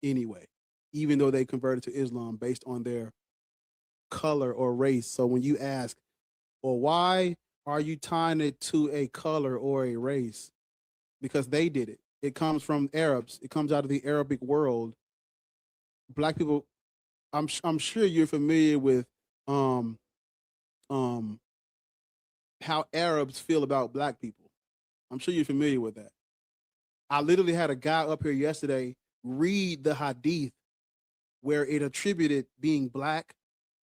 anyway, even though they converted to Islam based on their color or race. So when you ask, well, why are you tying it to a color or a race? Because they did it. It comes from Arabs. It comes out of the Arabic world. Black people, I'm sure you're familiar with how Arabs feel about black people. I'm sure you're familiar with that. I literally had a guy up here yesterday read the hadith where it attributed being black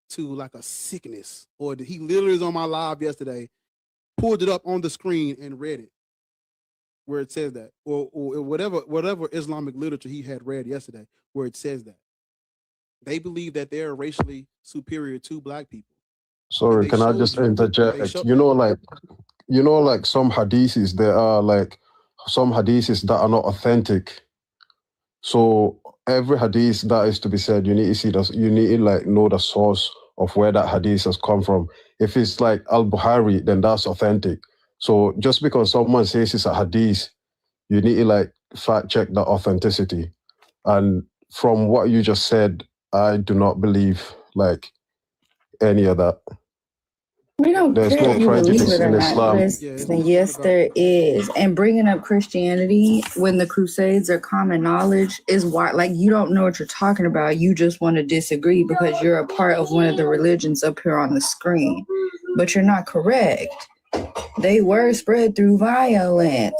to like a sickness, or he literally was on my live yesterday, pulled it up on the screen and read it where it says that, or whatever Islamic literature he had read yesterday where it says that. They believe that they're racially superior to black people. Sorry, can I just interject? Like some hadiths, there are like some hadiths that are not authentic. So every hadith that is to be said, you need to see you need to like know the source of where that hadith has come from. If it's like Al-Bukhari, then that's authentic. So just because someone says it's a hadith, you need to like fact check the authenticity. And from what you just said, I do not believe like any of that. We don't There's care no if you believe prejudice it or in not. Islam. Listen, yes, there is. And bringing up Christianity when the Crusades are common knowledge is why, like, you don't know what you're talking about. You just want to disagree because you're a part of one of the religions up here on the screen. But you're not correct. They were spread through violence.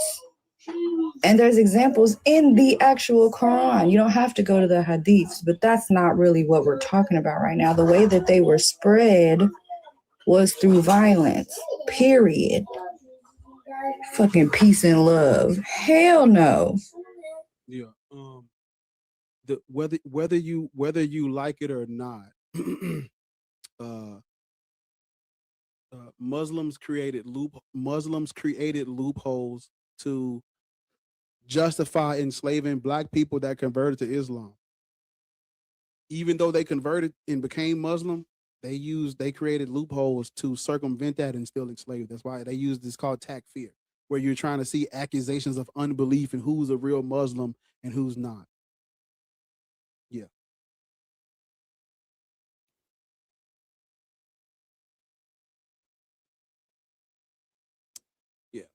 And there's examples in the actual Quran. You don't have to go to the hadiths, but that's not really what we're talking about right now. The way that they were spread was through violence, period. Fucking peace and love. Hell no. Yeah. Whether you like it or not, Muslims created loopholes to justify enslaving black people that converted to Islam. Even though they converted and became Muslim, they created loopholes to circumvent that and still enslave. That's why they use this called takfir, where you're trying to see accusations of unbelief and who's a real Muslim and who's not. Yeah. Yeah.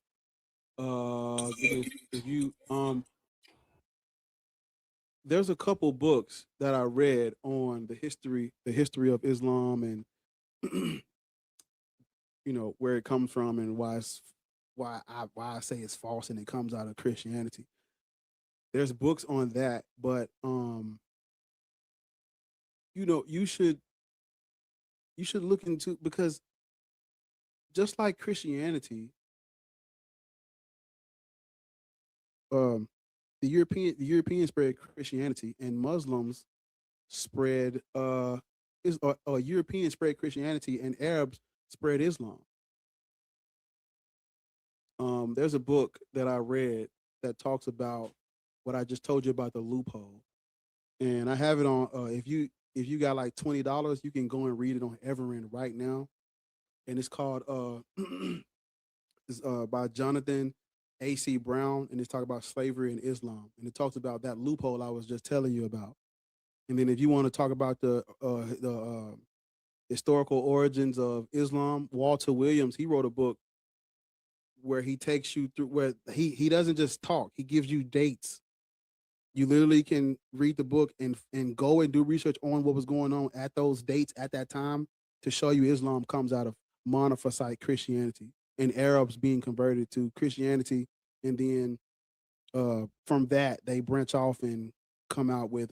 If you there's a couple books that I read on the history of Islam and where it comes from and why I say it's false and it comes out of Christianity. There's books on that, but you should look into, because just like Christianity, the Europeans spread Christianity and Muslims spread Europeans spread Christianity and Arabs spread Islam. There's a book that I read that talks about what I just told you about the loophole, and I have it on. If you got like $20, you can go and read it on Everend right now, and it's called it's by Jonathan A.C. Brown, and it's talking about slavery and Islam, and it talks about that loophole I was just telling you about. And then if you want to talk about the historical origins of Islam, Walter Williams, he wrote a book where he takes you through, where he doesn't just talk, he gives you dates. You literally can read the book and go and do research on what was going on at those dates at that time to show you Islam comes out of monophysite Christianity and Arabs being converted to Christianity, and then from that they branch off and come out with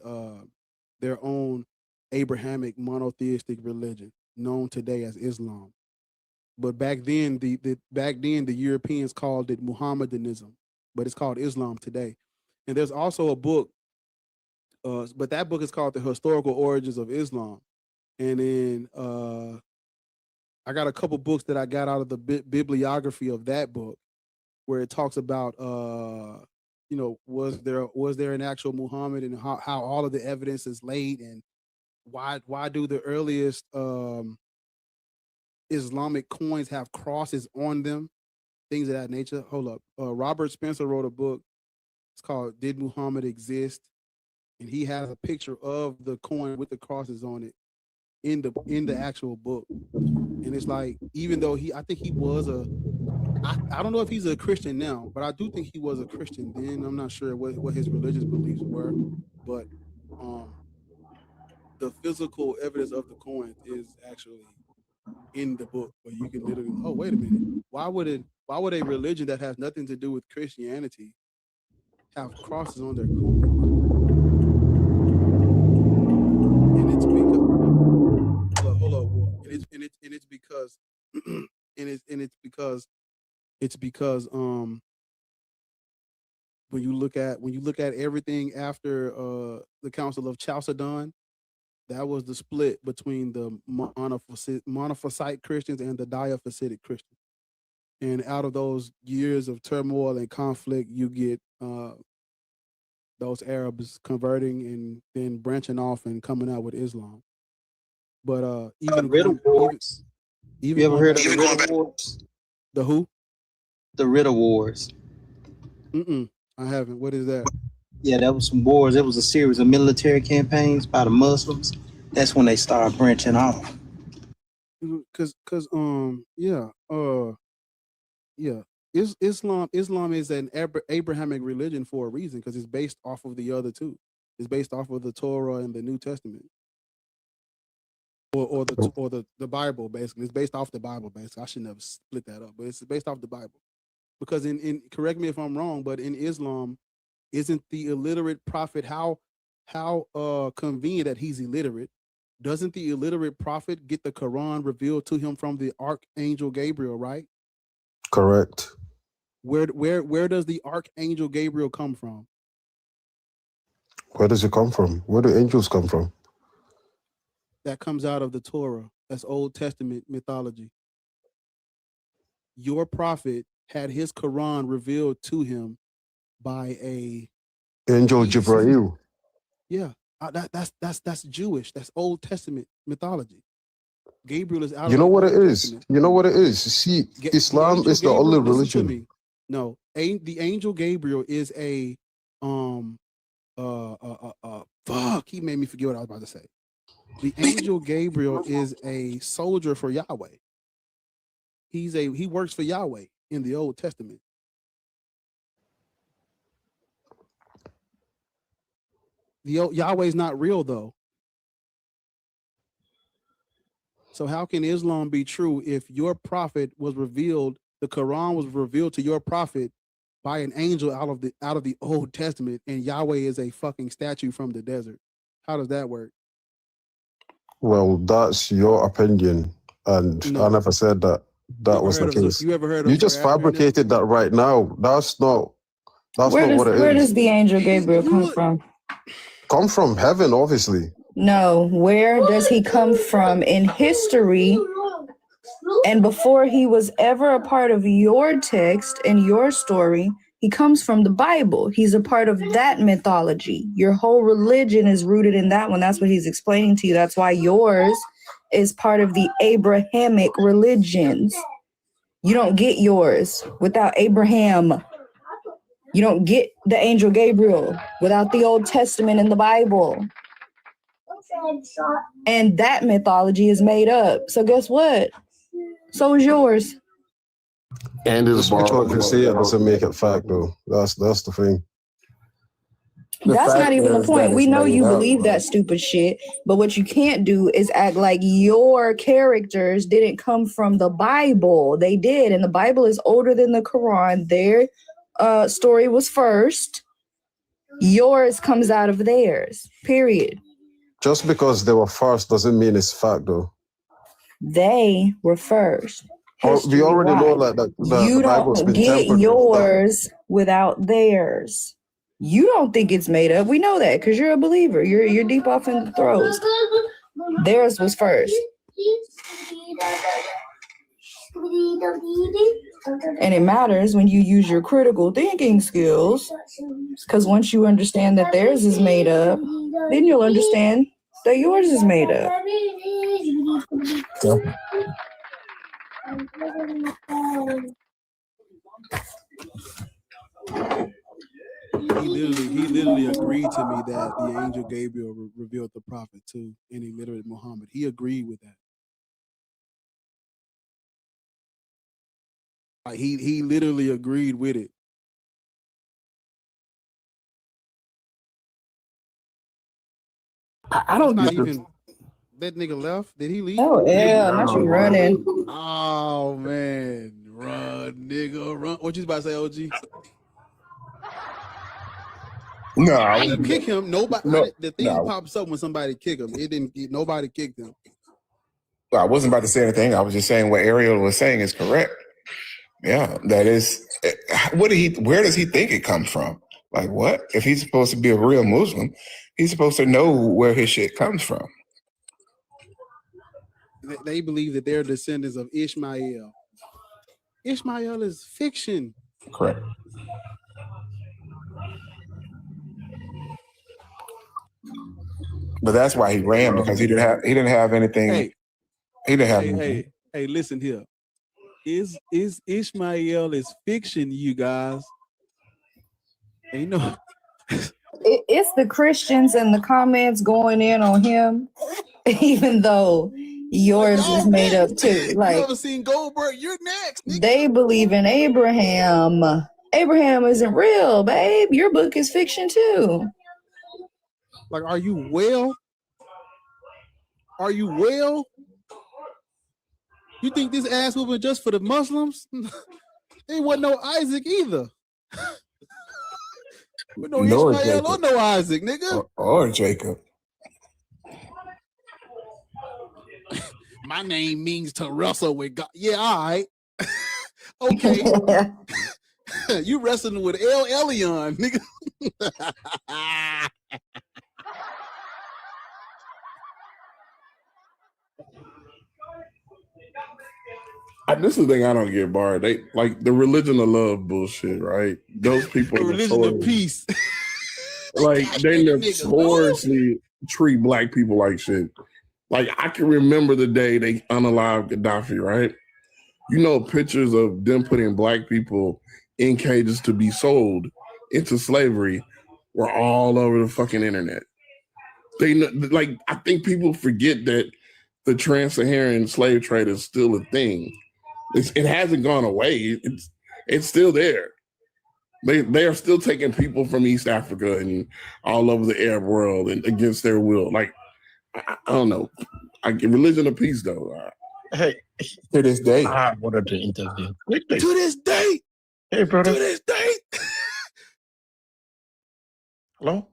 their own Abrahamic monotheistic religion known today as Islam. But back then, the Europeans called it Muhammadanism, but it's called Islam today. And there's also a book, but that book is called The Historical Origins of Islam. And then I got a couple books that I got out of the bibliography of that book, where it talks about, was there an actual Muhammad, and how all of the evidence is laid, and why do the earliest Islamic coins have crosses on them, things of that nature. Hold up. Robert Spencer wrote a book. It's called Did Muhammad Exist? And he has a picture of the coin with the crosses on it in the actual book. And it's like, even though I think he was I don't know if he's a Christian now, but I do think he was a Christian then. I'm not sure what his religious beliefs were, but the physical evidence of the coin is actually in the book, where you can literally, oh, wait a minute, why would a religion that has nothing to do with Christianity have crosses on their coin? And it's because hold up, and it's because it's because when you look at everything after the Council of Chalcedon, that was the split between the monophysite Christians and the diaphysitic Christians. And out of those years of turmoil and conflict, you get those Arabs converting and then branching off and coming out with Islam. But even Riddle Wars. Even you ever heard of the Riddle Wars? The who? The Riddle Wars. I haven't. What is that? Yeah, that was some wars. It was a series of military campaigns by the Muslims. That's when they started branching off. Islam is an Abrahamic religion for a reason, because it's based off of the other two. It's based off of the Torah and the New Testament, or the Bible. Basically, it's based off the Bible. Basically, I shouldn't have split that up, but it's based off the Bible. Because in correct me if I'm wrong, but in Islam, isn't the illiterate prophet how convenient that he's illiterate? Doesn't the illiterate prophet get the Quran revealed to him from the Archangel Gabriel, right? Correct. Where does the Archangel Gabriel come from? Where does it come from? Where do angels come from? That comes out of the Torah. That's Old Testament mythology. Your prophet had his Quran revealed to him by a Angel Jibreel. Yeah, that's Jewish. That's Old Testament mythology. Gabriel is out You of know the what Old it is? Testament. You know what it is? See, Islam Angel is the Gabriel, only listen religion. to me. No, the angel Gabriel is a fuck. He made me forget what I was about to say. The angel Gabriel is a soldier for Yahweh. He works for Yahweh in the Old Testament. Yahweh is not real though. So how can Islam be true if your prophet was revealed, the Quran was revealed to your prophet by an angel out of the Old Testament, and Yahweh is a fucking statue from the desert? How does that work? Well, that's your opinion, and I never said that was the case. You ever heard of You just fabricated that right now. That's not what it is. Where does the angel Gabriel come from? Come from heaven, obviously. No, where does he come from in history? And before he was ever a part of your text and your story, he comes from the Bible. He's a part of that mythology. Your whole religion is rooted in that one. That's what he's explaining to you. That's why yours is part of the Abrahamic religions. You don't get yours without Abraham. You don't get the angel Gabriel without the Old Testament and the Bible. And that mythology is made up. So guess what? So is yours. And it's which one can say it doesn't make it fact, though. That's the thing. That's not even the point. We know you believe that stupid shit, but what you can't do is act like your characters didn't come from the Bible. They did, and the Bible is older than the Quran. Their story was first. Yours comes out of theirs, period. Just because they were first doesn't mean it's fact, though. They were first. We already know that You the Bible's don't been get tempered. yours without theirs. You don't think it's made up. We know that because you're a believer. You're deep off in the throes. Theirs was first. And it matters when you use your critical thinking skills, because once you understand that theirs is made up, then you'll understand that yours is made up. He literally agreed to me that the angel Gabriel revealed the prophet to any illiterate Muhammad. He agreed with that. Like he literally agreed with it. I don't not get even that nigga left. Did he leave? Oh yeah, not you running. Oh man, run, nigga, run. What you about to say, OG? No, I didn't kick him. Nobody. The thing pops up when somebody kick him. It didn't. Nobody kicked him. Well, I wasn't about to say anything. I was just saying what Ariel was saying is correct. Yeah, that is. Where does he think it comes from? Like what? If he's supposed to be a real Muslim, he's supposed to know where his shit comes from. They believe that they're descendants of Ishmael. Ishmael is fiction. Correct. But that's why he ran, because he didn't have anything. He didn't have anything. Hey, listen here. Is Ishmael is fiction, you guys? Ain't no. It's the Christians in the comments going in on him, even though yours is made up too. Like, you ever seen Goldberg? You're next. Nigga. They believe in Abraham. Abraham isn't real, babe. Your book is fiction too. Like, are you well? Are you well? You think this ass whooping just for the Muslims? There wasn't no Isaac either. No Nor Ishmael Jacob. or no Isaac, nigga. Or Jacob. My name means to wrestle with God. Yeah, all right. Okay. You wrestling with El Elyon, nigga. This is the thing I don't get, Bar. They like the religion of love bullshit, right? Those people The religion of peace. Like they notoriously treat black people like shit. Like I can remember the day they unalived Gaddafi, right? You know, pictures of them putting black people in cages to be sold into slavery were all over the fucking internet. They like I think people forget that the trans-Saharan slave trade is still a thing. It hasn't gone away. It's still there. They are still taking people from East Africa and all over the Arab world and against their will. Like I don't know. Religion of peace though. Hey, to this day, I wanted to intervene. To this day. Hey, brother. To this day. Hello?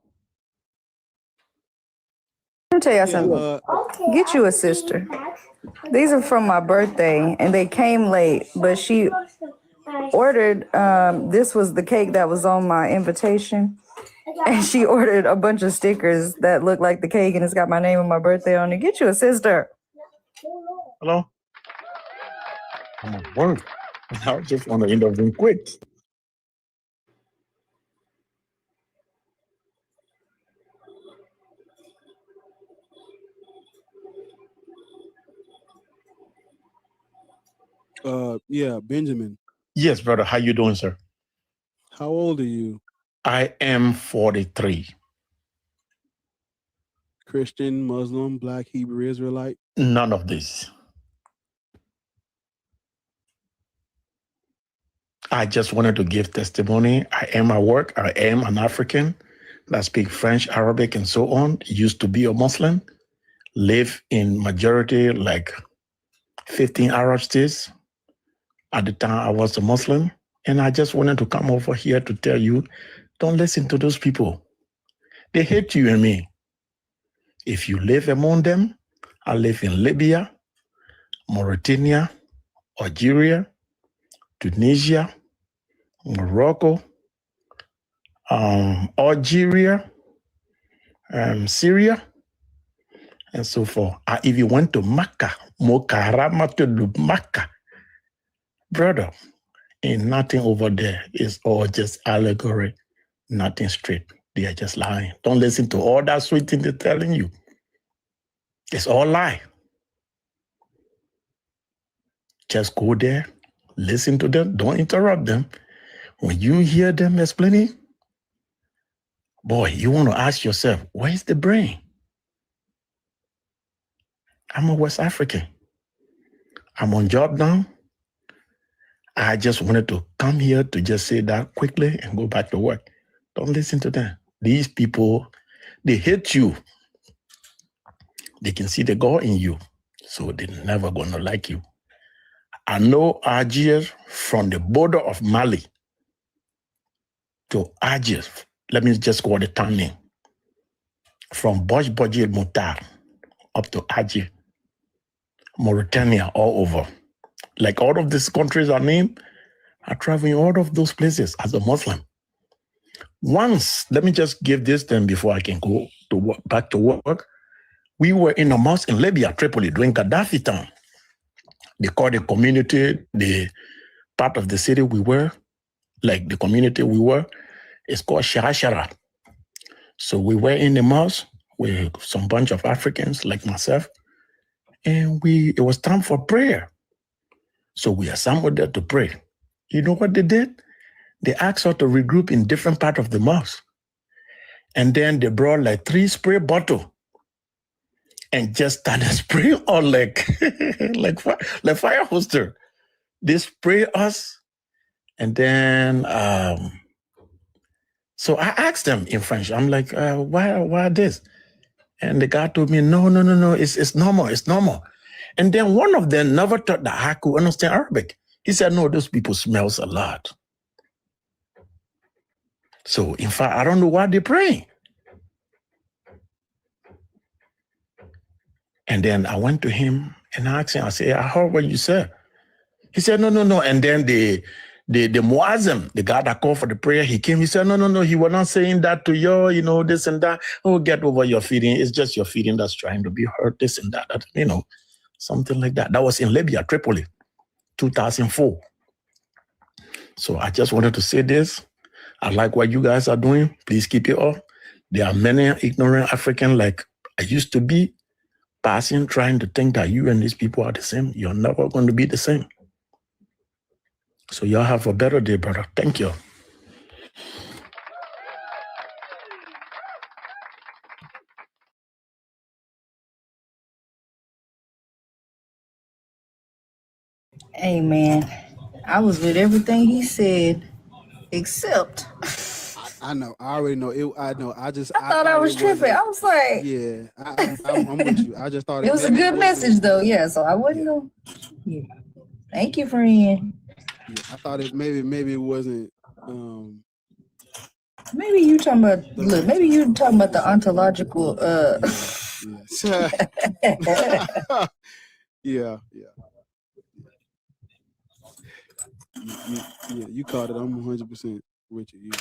Let me tell you something. Get you a sister. These are from my birthday, and they came late, but she ordered, this was the cake that was on my invitation, and she ordered a bunch of stickers that look like the cake, and it's got my name and my birthday on it. Get you a sister. Hello? I'm at work. I just want to intervene quick. Yeah, Benjamin. Yes, brother. How you doing, sir? How old are you? I am 43. Christian, Muslim, Black, Hebrew, Israelite? None of this. I just wanted to give testimony. I am at work. I am an African that speak French, Arabic, and so on. Used to be a Muslim. Live in majority like 15 Arab states. At the time, I was a Muslim. And I just wanted to come over here to tell you, don't listen to those people. They hate you and me. If you live among them, I live in Libya, Mauritania, Algeria, Tunisia, Morocco, Algeria, Syria, and so forth. I even went to Mecca, Mecca. Brother, ain't nothing over there. It's all just allegory, nothing straight. They are just lying. Don't listen to all that sweet thing they're telling you. It's all lie. Just go there, listen to them, don't interrupt them. When you hear them explaining, boy, you want to ask yourself, where's the brain? I'm a West African. I'm on job now. I just wanted to come here to just say that quickly and go back to work. Don't listen to them. These people, they hate you. They can see the God in you, so they're never going to like you. I know Algiers from the border of Mali to Algiers. Let me just call the town name. From Bojbojil Mutar up to Algiers, Mauritania, all over. Like all of these countries are named, I travel in all of those places as a Muslim. Once, let me just give this then before I can go to work, back to work. We were in a mosque in Libya, Tripoli, during Gaddafi time. They called the community, the part of the city we were, like the community we were, it's called CASHAPP. So we were in the mosque with some bunch of Africans like myself, and it was time for prayer. So we assembled there to pray. You know what they did? They asked us to regroup in different parts of the mosque. And then they brought like 3 spray bottles and just started spraying on like fire hose. They spray us. And then, so I asked them in French, I'm like, why this? And the guy told me, no, it's normal, it's normal. And then one of them never thought that I could understand Arabic. He said, no, those people smells a lot. So, in fact, I don't know why they're praying. And then I went to him and asked him, I said, I heard what you said. He said, no. And then the Muazzam, the guy that called for the prayer, he came, he said, no, he was not saying that to you, this and that. Oh, get over your feeling. It's just your feeling that's trying to be hurt, this and that, something like that. That was in Libya, Tripoli, 2004. So I just wanted to say this. I like what you guys are doing. Please keep it up. There are many ignorant Africans like I used to be, passing, trying to think that you and these people are the same. You're never going to be the same. So y'all have a better day, brother. Thank you. Hey, man, I was with everything he said, except I know. I already know. I know. I thought I was tripping. I was like, yeah, I'm with you. I just thought it was a good message, though. Yeah, so I wouldn't know. Yeah. Thank you, friend. Yeah, I thought maybe it wasn't. Maybe you talking about the ontological. Yeah. Yeah, you caught it. I'm 100% with you.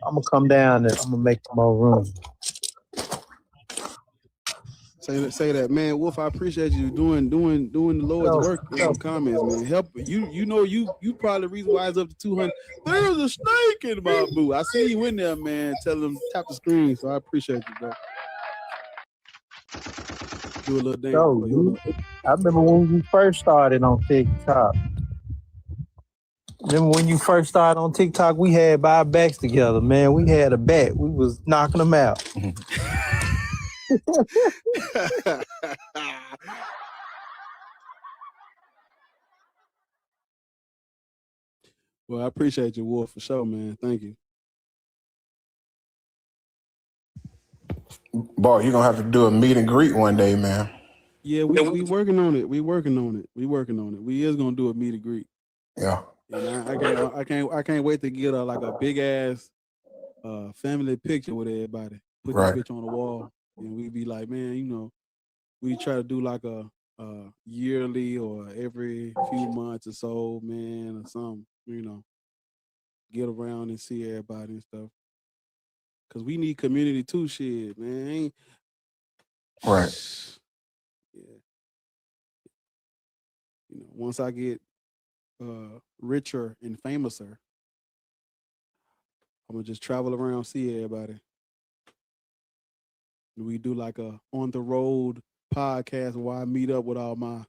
I'm gonna come down and I'm gonna make more room. Say that, man. Wolf, I appreciate you doing the Lord's work in the comments, man. Help you probably the reason why it's up to 200. There's a snake in my boo. I see you in there, man. Tell them tap the screen. So I appreciate you, bro. Do a little dance. I remember when you first started on TikTok. Remember when you first started on TikTok, we had our backs together, man. We had a bet. We was knocking them out. Well, I appreciate you, Wolf, for sure, man. Thank you. Boy, you're gonna have to do a meet and greet one day, man. Yeah, we working on it. We is gonna do a meet and greet. Yeah. And I can't wait to get a big ass family picture with everybody. Put that bitch on the wall, and we be like, man, we try to do like a yearly or every few months or so, man, or something. Get around and see everybody and stuff. Cause we need community too, shit, man. Right. Yeah. Once I get richer and famouser, I'm gonna just travel around, see everybody. We do like a on the road podcast where I meet up with all my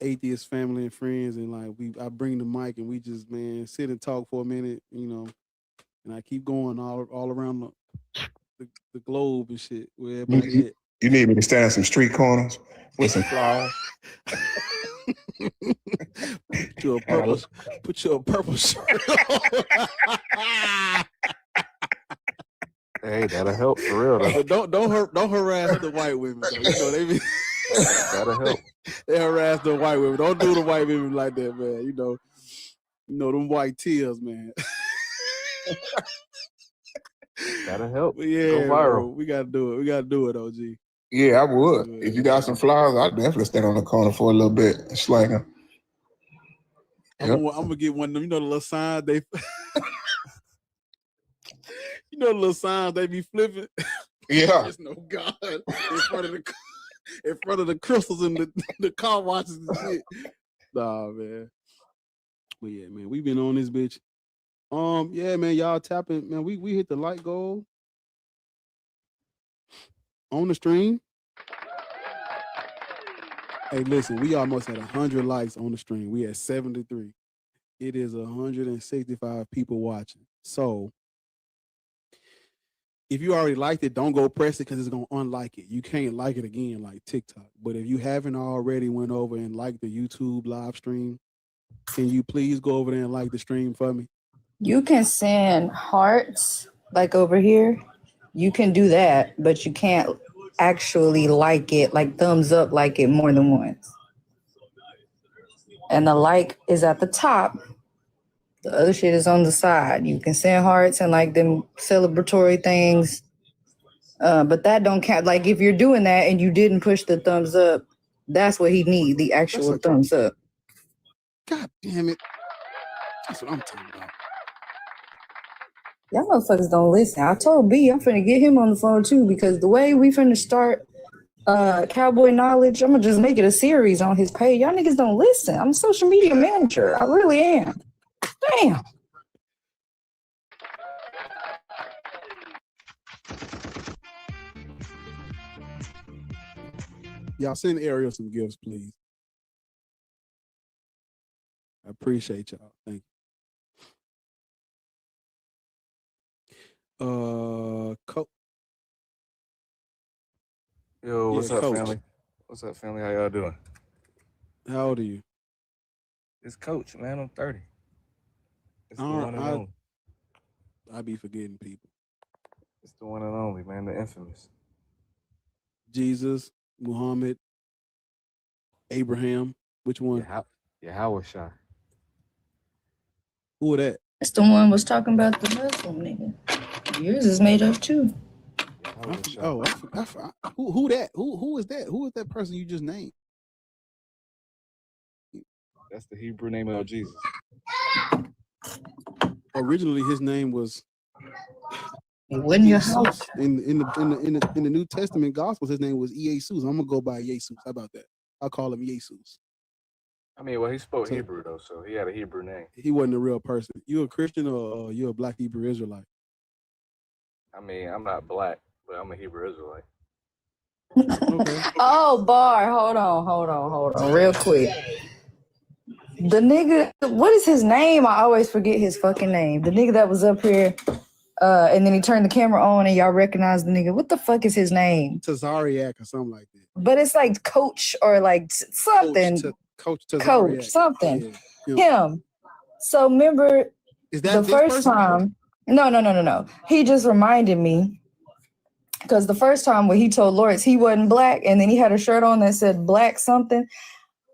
atheist family and friends, and I bring the mic and we just sit and talk for a minute, and I keep going all around the globe and shit. Where everybody at. You need me to stand in some street corners with some flowers. Put your purple shirt on. Hey, that'll help for real. Don't harass the white women. Though. They be that'll help. They harass the white women. Don't do the white women like that, man. Them white tears, man. That'll help. But yeah, go viral. Bro, we gotta do it. We gotta do it, OG. Yeah, I would. If you got some flowers, I'd definitely stand on the corner for a little bit and slang them. I'm gonna get one of them. The little signs they. The little signs they be flipping. Yeah. There's no God in front of the crystals and the car washes and shit. Nah, man. But yeah, man, we been on this bitch. Yeah, man, y'all tapping, man. We hit the like goal on the stream. Hey, listen, we almost had 100 likes on the stream. We had 73. It is 165 people watching. So if you already liked it, don't go press it because it's going to unlike it. You can't like it again like TikTok. But if you haven't already went over and liked the YouTube live stream, Can you please go over there and like the stream for me? You can send hearts like over here. You can do that, but you can't actually like it, like thumbs up, like it more than once. And the like is at the top. The other shit is on the side. You can send hearts and like them celebratory things. But that don't count. Like if you're doing that and you didn't push the thumbs up, that's what he needs, the actual thumbs up. God damn it. That's what I'm talking about. Y'all motherfuckers don't listen. I told B I'm finna get him on the phone too, because the way we finna start Cowboy Knowledge, I'm gonna just make it a series on his page. Y'all niggas don't listen. I'm a social media manager. I really am. Damn. Y'all send Ariel some gifts, please. I appreciate y'all. Thank you. Yo, what's Yeah, up, Coach. family? What's up, family? How y'all doing? How old are you? It's Coach, man. I'm 30. It's the All right, one and only. I be forgetting people. It's the one and only, man. The infamous. Jesus, Muhammad, Abraham. Which one? Howard Shah. Who are that? That's the one was talking about the Muslim nigga. Yours is made up too. I who that? Who is that? Who is that person you just named? That's the Hebrew name of Jesus. Originally, his name was. When your house in the New Testament Gospels, his name was Jesus. I'm gonna go by Jesus. How about that? I'll call him Jesus. I mean, well, he spoke Hebrew though, so he had a Hebrew name. He wasn't a real person. You a Christian or you a Black Hebrew Israelite? I mean, I'm not black, but I'm a Hebrew Israelite. Okay. Oh, Bar, hold on, real quick. The nigga, what is his name? I always forget his fucking name. The nigga that was up here, and then he turned the camera on and y'all recognize the nigga. What the fuck is his name? Tazariak or something like that. But it's like Coach or like something. Coach something. Yeah. Him. So remember is that the first time? No. He just reminded me. Because the first time when he told Lawrence he wasn't black, and then he had a shirt on that said black something.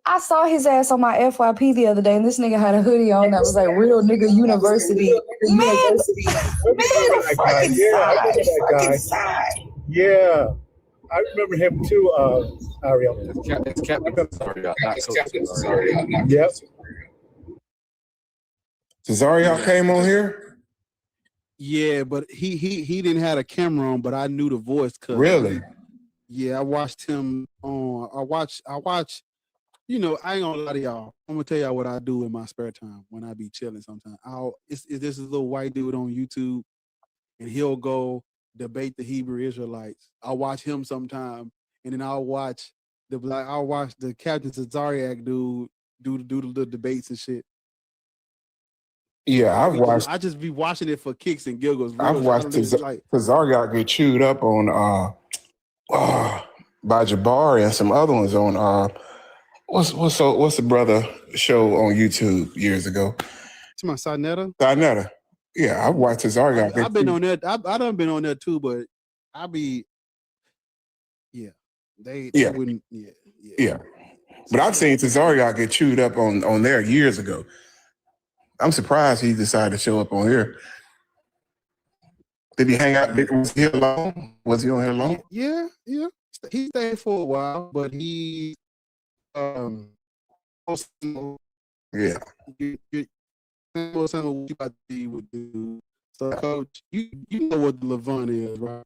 I saw his ass on my FYP the other day, and this nigga had a hoodie on that was like Real Nigga University. Man, fucking side. Yeah, I remember him too, Ariel. It's Captain Tazariak, not Coach Tazariak. Yep. Tazariak came on here? Yeah, but he didn't have a camera on, but I knew the voice. Really? Yeah, I watched him on. I watch. You know, I ain't gonna lie to y'all. I'm gonna tell y'all what I do in my spare time when I be chilling. Sometimes it's this little white dude on YouTube, and he'll go debate the Hebrew Israelites. I'll watch him sometime, and then I'll watch the Captain Tazariak dude do the debates and shit. Yeah, I just be watching it for kicks and giggles. I've watched Tazariak get chewed up on by Jabari and some other ones on what's the brother show on YouTube years ago? To my Sinetta? Sinetta. Yeah, I've watched Tazariak. I've been on that. I done been on that too, but they wouldn't. Yeah. But I've seen Tazariak get chewed up on there years ago. I'm surprised he decided to show up on here. Did he hang out? Was he alone? Was he on here alone? Yeah. He stayed for a while, but he Yeah. What you about to would do. So, Coach, you know what the Levant is, right?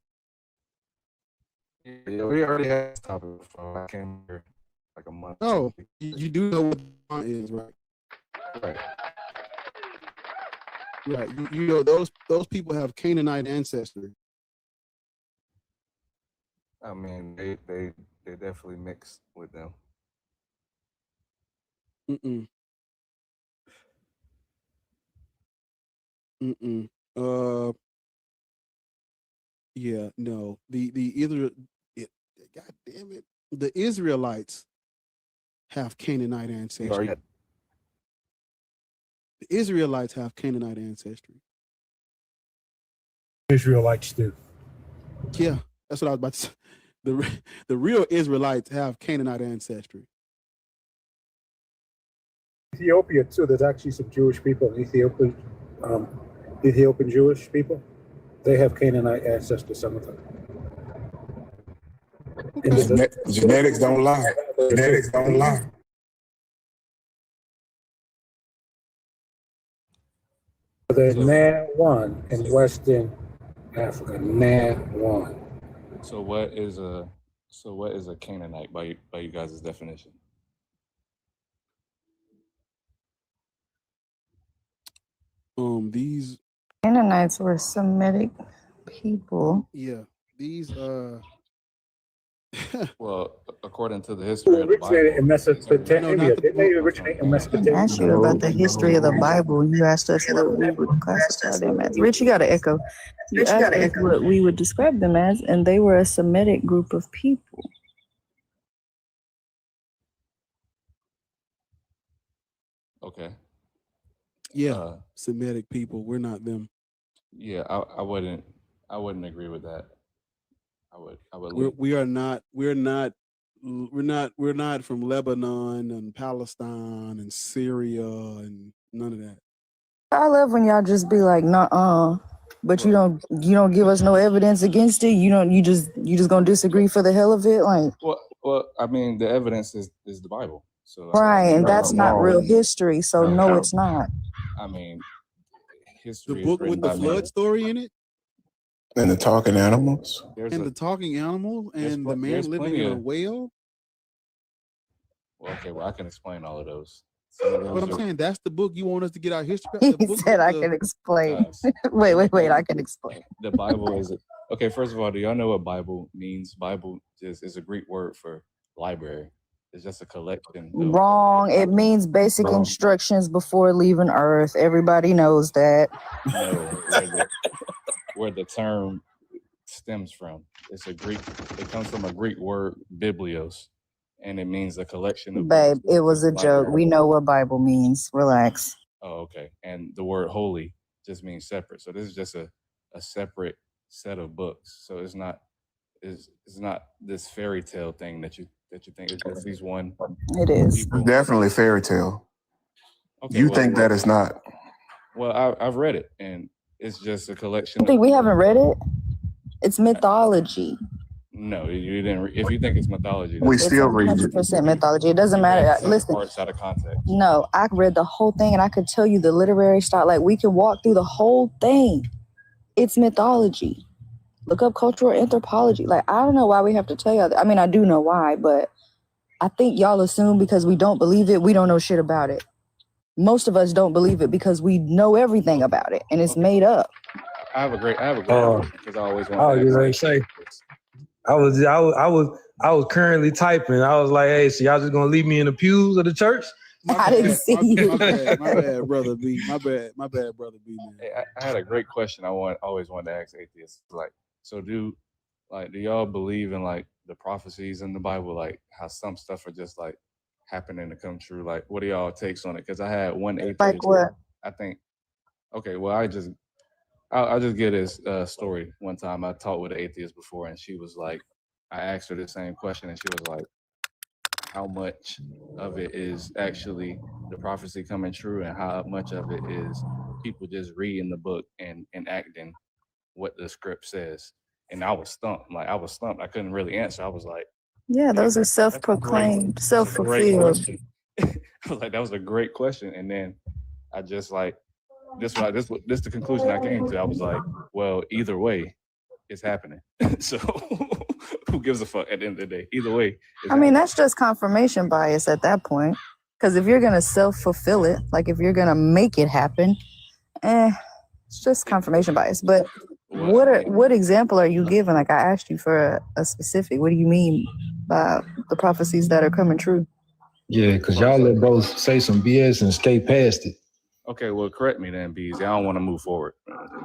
Yeah, we already had this topic before. I came here like a month. Oh, you do know what the Levant is, right? Right. Right. You know those people have Canaanite ancestry. I mean, they definitely mix with them. Yeah, no. God damn it. The Israelites have Canaanite ancestry. The Israelites have Canaanite ancestry. Israelites do. Yeah, that's what I was about to say. The real Israelites have Canaanite ancestry. Ethiopia too. There's actually some Jewish people in Ethiopia. Ethiopian Jewish people. They have Canaanite ancestors. Some of them. Genetics don't lie. Genetics don't lie. There's Nan one in Western Africa. Nan one. So what is a Canaanite by you guys' definition? These Canaanites were Semitic people. Yeah, these Well, according to the history Who of the Bible, originated in Mesopotamia? Didn't they originate in I Mesopotamia? asked you about the history of the Bible. You asked us what we would classify them as. Rich, you got an echo. You asked us what we would describe them as, and they were a Semitic group of people. okay. Yeah, Semitic people. We're not them. Yeah, I wouldn't agree with that. I would. We're not from Lebanon and Palestine and Syria and none of that. I love when y'all just be like, "Nuh-uh," but you don't give us no evidence against it. You just gonna disagree for the hell of it, like. Well, I mean, the evidence is the Bible. So Right, and that's not real history. So no, it's not. I mean, The history. book with the flood story in it, And the talking animals. and the talking animals, and the man living in a whale. Well, okay, well, I can explain all of those. But I'm saying that's the book you want us to get our history. He said I can explain. Wait, I can explain. The Bible is okay. First of all, do y'all know what Bible means? Bible is a Greek word for library. It's just a collection. Wrong. It means basic instructions before leaving Earth. Everybody knows that. No, where the term stems from. It's a Greek. It comes from a Greek word, biblios, and it means a collection of. Babe, it was a joke. We know what Bible means. Relax. Oh, okay. And the word holy just means separate. So this is just a separate set of books. So it's not this fairy tale thing that you think it's just these one. It is definitely fairy tale. Okay, You think that it's not? Well, I've read it, and it's just a collection. You think we haven't read it? It's mythology. No, you didn't. If you think it's mythology, We still read it. 100% mythology. It doesn't matter. Listen. Parts out of context. No, I read the whole thing, and I could tell you the literary style. Like, we can walk through the whole thing. It's mythology. Look up cultural anthropology. Like, I don't know why we have to tell y'all that. I mean, I do know why, but I think y'all assume because we don't believe it, we don't know shit about it. Most of us don't believe it because we know everything about it, and it's made up. I have a great because I always want. I was just gonna say, I was currently typing. I was like, hey, so y'all just gonna leave me in the pews of the church? I didn't see you. My bad, brother B. My bad, brother B. Man. Hey, I had a great question. Always wanted to ask atheists. Like, so do y'all believe in like the prophecies in the Bible? Like how some stuff are just like happening to come true. Like, what are y'all takes on it? Because I had one atheist. Like what? I think. Okay, well, I'll just get this story. One time I talked with an atheist before, and she was like, I asked her the same question, and she was like, how much of it is actually the prophecy coming true, and how much of it is people just reading the book and acting what the script says? And I was stumped. I couldn't really answer. I was like, yeah, those are self-proclaimed, self-fulfilled. I was like, that was a great question. And then I just like, this the conclusion I came to. I was like, well, either way, it's happening. So who gives a fuck at the end of the day? Either way. I mean, that's just confirmation bias at that point. Because if you're going to self-fulfill it, like if you're going to make it happen, it's just confirmation bias. But what example are you giving? Like I asked you for a specific, what do you mean by the prophecies that are coming true? Yeah, because y'all let both say some BS and skate past it. Okay, well, correct me then, Bees. I don't want to move forward.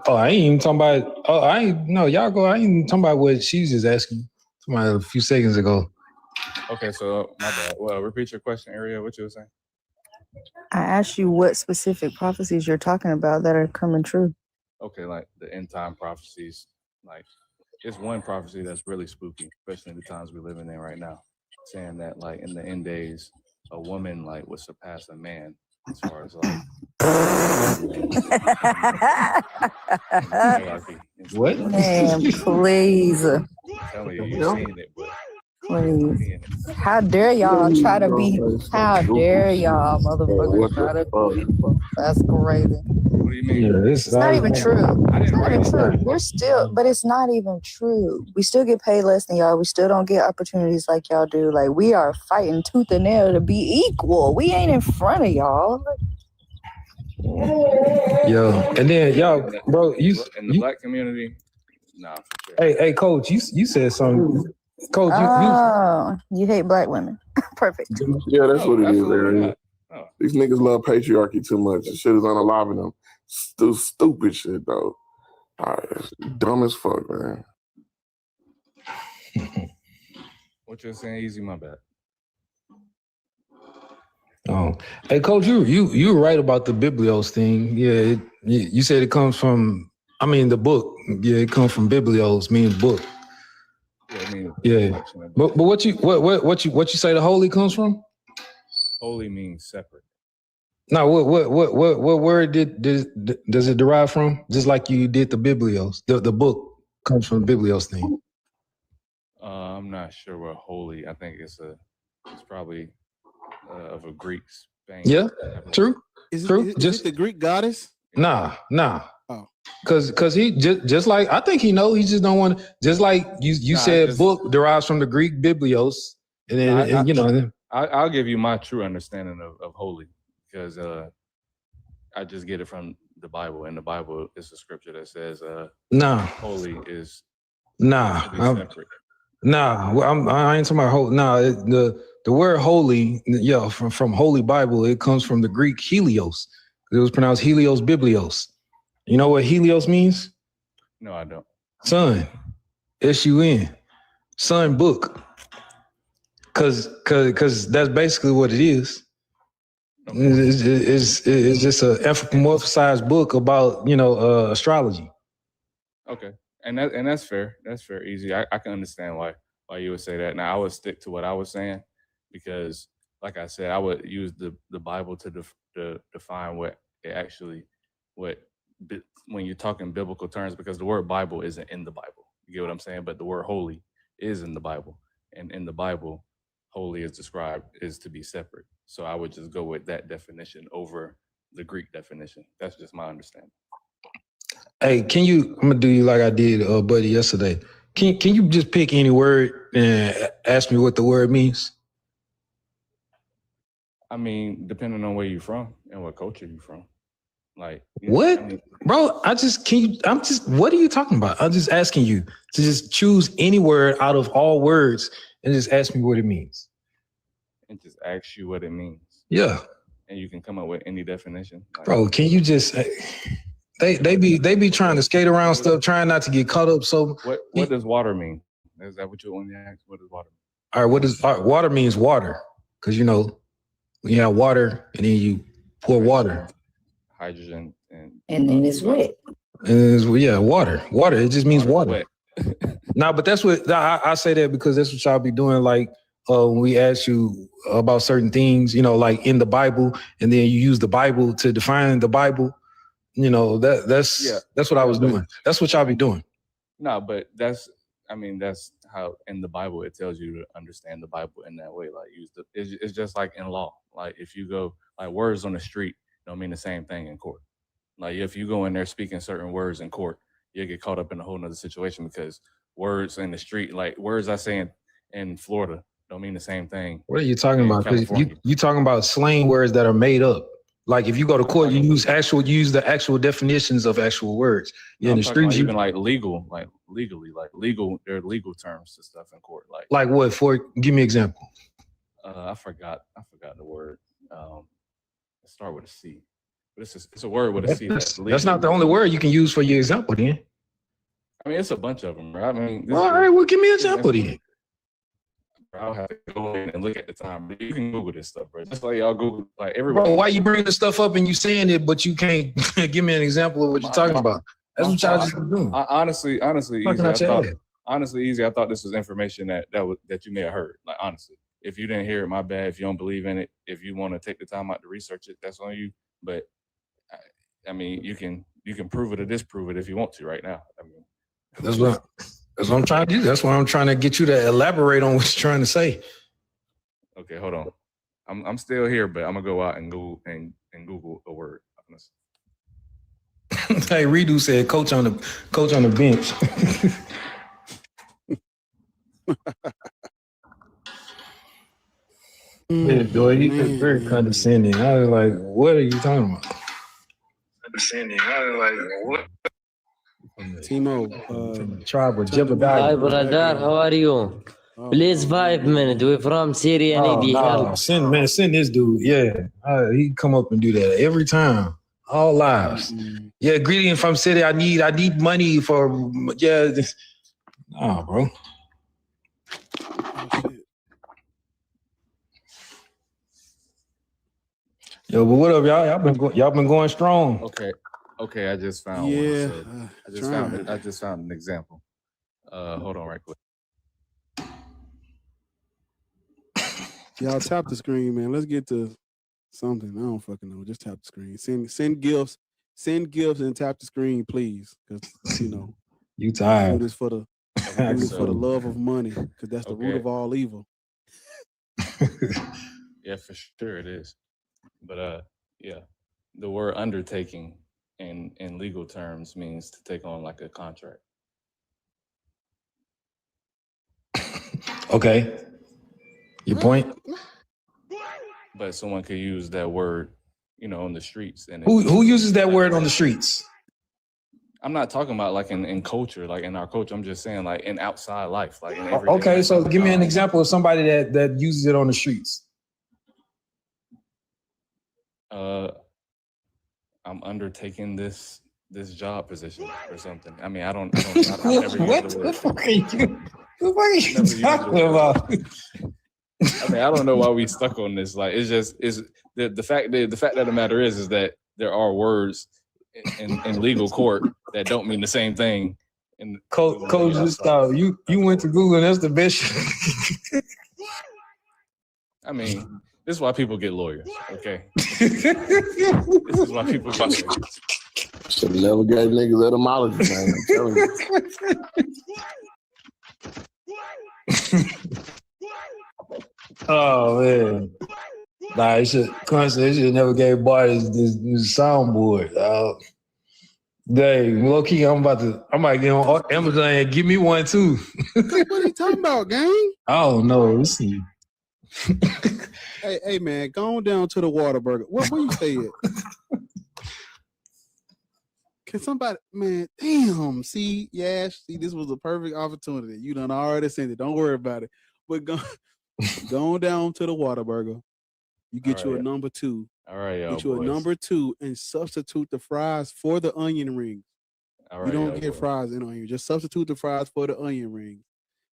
Oh, I ain't even talking about. Oh, I ain't even talking about what she was just asking. Talking about a few seconds ago. Okay, so my bad. Well, repeat your question, Ariel. What you were saying? I asked you what specific prophecies you're talking about that are coming true. Okay, like the end time prophecies, like it's one prophecy that's really spooky, especially in the times we're living in right now, saying that like in the end days, a woman like would surpass a man as far as like hierarchy. What? Man, please. I'm telling you, you've seen it, but Please. How dare y'all try to be, how dare y'all motherfuckers try to be equal. That's crazy. What do you mean? Yeah, It's not even true. It's not even true. We're still, but it's not even true. We still get paid less than y'all. We still don't get opportunities like y'all do. Like, we are fighting tooth and nail to be equal. We ain't in front of y'all. Yo, and then y'all, bro, in the black community, nah, for sure. Hey, coach, you said something. Coach, you hate black women. Perfect. Yeah, that's what it is, absolutely Larry. not. These niggas love patriarchy too much. This shit is unaliving them. Stupid shit, though. Dumb as fuck, man. What you're saying, easy, my bad. Oh, hey, coach, you were right about the Biblios thing. Yeah, you said it comes from. I mean, the book. Yeah, it comes from Biblios, meaning book. Yeah, I mean, yeah. But what you say the holy comes from? Holy means separate. No, what word does it derive from? Just like you did the Biblios. The book comes from the Biblios thing. I'm not sure what holy. I think it's probably of a Greek Spain. Yeah, true. Is True. it the Greek goddess? Nah. Oh. Cause he just like I think he know he just don't want to just like you said book derives from the Greek Biblios and then I'll give you my true understanding of holy because I just get it from the Bible, and the Bible is a scripture that says holy is separate. I ain't talking about holy. The word holy, from Holy Bible, it comes from the Greek helios. It was pronounced helios biblios. You know what helios means? No, I don't. Sun, S-U-N, sun book. Cause that's basically what it is. Okay. It's just an anthropomorphized book about astrology. Okay, and that's fair. That's fair, easy. I can understand why you would say that. Now I would stick to what I was saying because, like I said, I would use the Bible to define what it actually when you're talking biblical terms, because the word Bible isn't in the Bible. You get what I'm saying? But the word holy is in the Bible, and in the Bible, holy is described is to be separate. So I would just go with that definition over the Greek definition. That's just my understanding. Hey, I'm gonna do you like I did, buddy, yesterday. Can you just pick any word and ask me what the word means? I mean, depending on where you're from and what culture you're from. Like what? I mean, bro, what are you talking about? I'm just asking you to just choose any word out of all words and just ask me what it means. And just ask you what it means. Yeah. And you can come up with any definition. Like, bro, can you just they be trying to skate around stuff, trying not to get caught up. So what does water mean? Is that what you want to ask? What does water mean? All right, water means water. Because when you have water and then you pour water. Hydrogen and then it's wet. And water. Water. It just means water. No, but that's what I say that because that's what y'all be doing. Like when we ask you about certain things, like in the Bible, and then you use the Bible to define the Bible. That's what I was doing. That's what y'all be doing. No, but that's how in the Bible it tells you to understand the Bible in that way. Like it's just like in law. Like if you go like words on the street don't mean the same thing in court. Like if you go in there speaking certain words in court, you'll get caught up in a whole nother situation because words in the street, like words I say in Florida don't mean the same thing. What are you talking about? Because you talking about slang words that are made up. Like if you go to court, you use the actual definitions of actual words. Yeah, in the street, even like legal, like legally, like legal. There are legal terms to stuff in court. Like what? Give me an example. I forgot the word. It start with a C, but it's a word with a C. That's not the only word you can use for your example, then. I mean, it's a bunch of them, right? I mean, all right. Well, give me an example, then. I'll have to go in and look at the time. But you can Google this stuff, bro. Just like y'all Google, like everybody. Bro, why you bringing the stuff up and you saying it, but you can't give me an example of what you're talking about? That's what y'all just doing. Honestly, Easy, I thought this was information that you may have heard. Like, honestly, if you didn't hear it, my bad. If you don't believe in it, if you want to take the time out to research it, that's on you. But I mean, you can prove it or disprove it if you want to right now. I mean, that's what I'm trying to do. That's why I'm trying to get you to elaborate on what you're trying to say. Okay, hold on. I'm still here, but I'm gonna go out and Google a word. Hey, Redo said, coach on the bench. Yeah, boy, he was very condescending. I was like, what are you talking about? Condescending. I was like, what? Timo, tribe with Jebediah. Hi, brother. How are you? Please 5 minutes. We're from Syria. Oh, Need help. Send this dude. Yeah, he come up and do that every time. All lives. Yeah, greeting from city. I need money for Nah, bro. Yo, but what up, y'all? Y'all been going strong. Okay. I just found one. I just found an example. Hold on, right quick. Y'all tap the screen, man. Let's get to something. I don't fucking know. Just tap the screen. Send gifts. Send gifts and tap the screen, please. Because you tired. Do this for the love of money, because that's the root of all evil. Yeah, for sure it is. But the word undertaking in legal terms means to take on like a contract. Okay. Your point? But someone could use that word, on the streets. And who uses that word on the streets? I'm not talking about like in culture, like in our culture. I'm just saying like in outside life, like in everyday Okay, life. so give me an example of somebody that uses it on the streets. I'm undertaking this job position or something. I mean, I've never used the word. What are you talking about? I mean, I don't know why we stuck on this. Like, it's the fact of the matter is that there are words in legal court that don't mean the same thing. Coach, just stop. You went to Google, and that's the best. I mean, this is why people get lawyers. Okay, this is why people get lawyers. Should have never gave niggas etymology, man. I'm telling you. Oh man, nah, it should never gave Bart this soundboard. Dang, low key, I might get on Amazon and give me one too. What are you talking about, gang? I don't know. Let's see. Hey, man, go on down to the Whataburger. Where you stay at? Can somebody, man, damn, see, this was a perfect opportunity. You done already sent it. Don't worry about it. But go on down to the Whataburger. You get you a number 2. All right, y'all. Get you a number 2 and substitute the fries for the onion rings. All right, you don't get fries in onion. Just substitute the fries for the onion rings,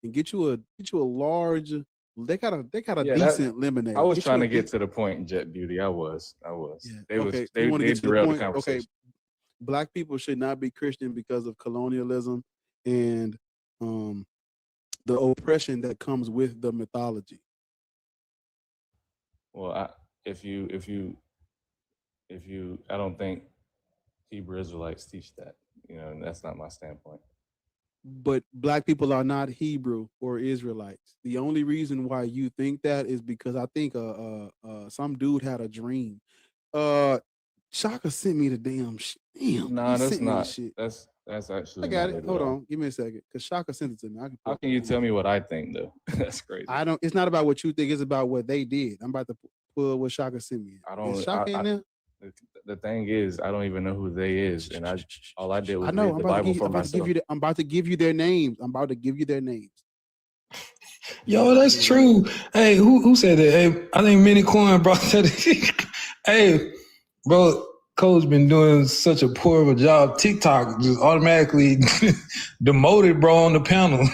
and get you a large. They got a decent lemonade. I was trying to get to the point, Jet Beauty. I was. Yeah. They The derailed the conversation. Okay, Black people should not be Christian because of colonialism and the oppression that comes with the mythology. Well, if you, I don't think Hebrew Israelites teach that. And that's not my standpoint. But Black people are not Hebrew or Israelites. The only reason why you think that is because I think some dude had a dream. Shaka sent me the damn. Nah, that's not. That's actually. I got it. Hold on, give me a second, because Shaka sent it to me. How can you tell me what I think though? That's crazy. I don't. It's not about what you think. It's about what they did. I'm about to pull what Shaka sent me. Is Shaka in there? The thing is, I don't even know who they is, and all I did was I know. read the Bible for myself. I'm about to give you their names. Yo, that's true. Hey, who said that? Hey, I think Mini Coin brought that. Hey, bro, Coach been doing such a poor of a job. TikTok just automatically demoted bro on the panel. I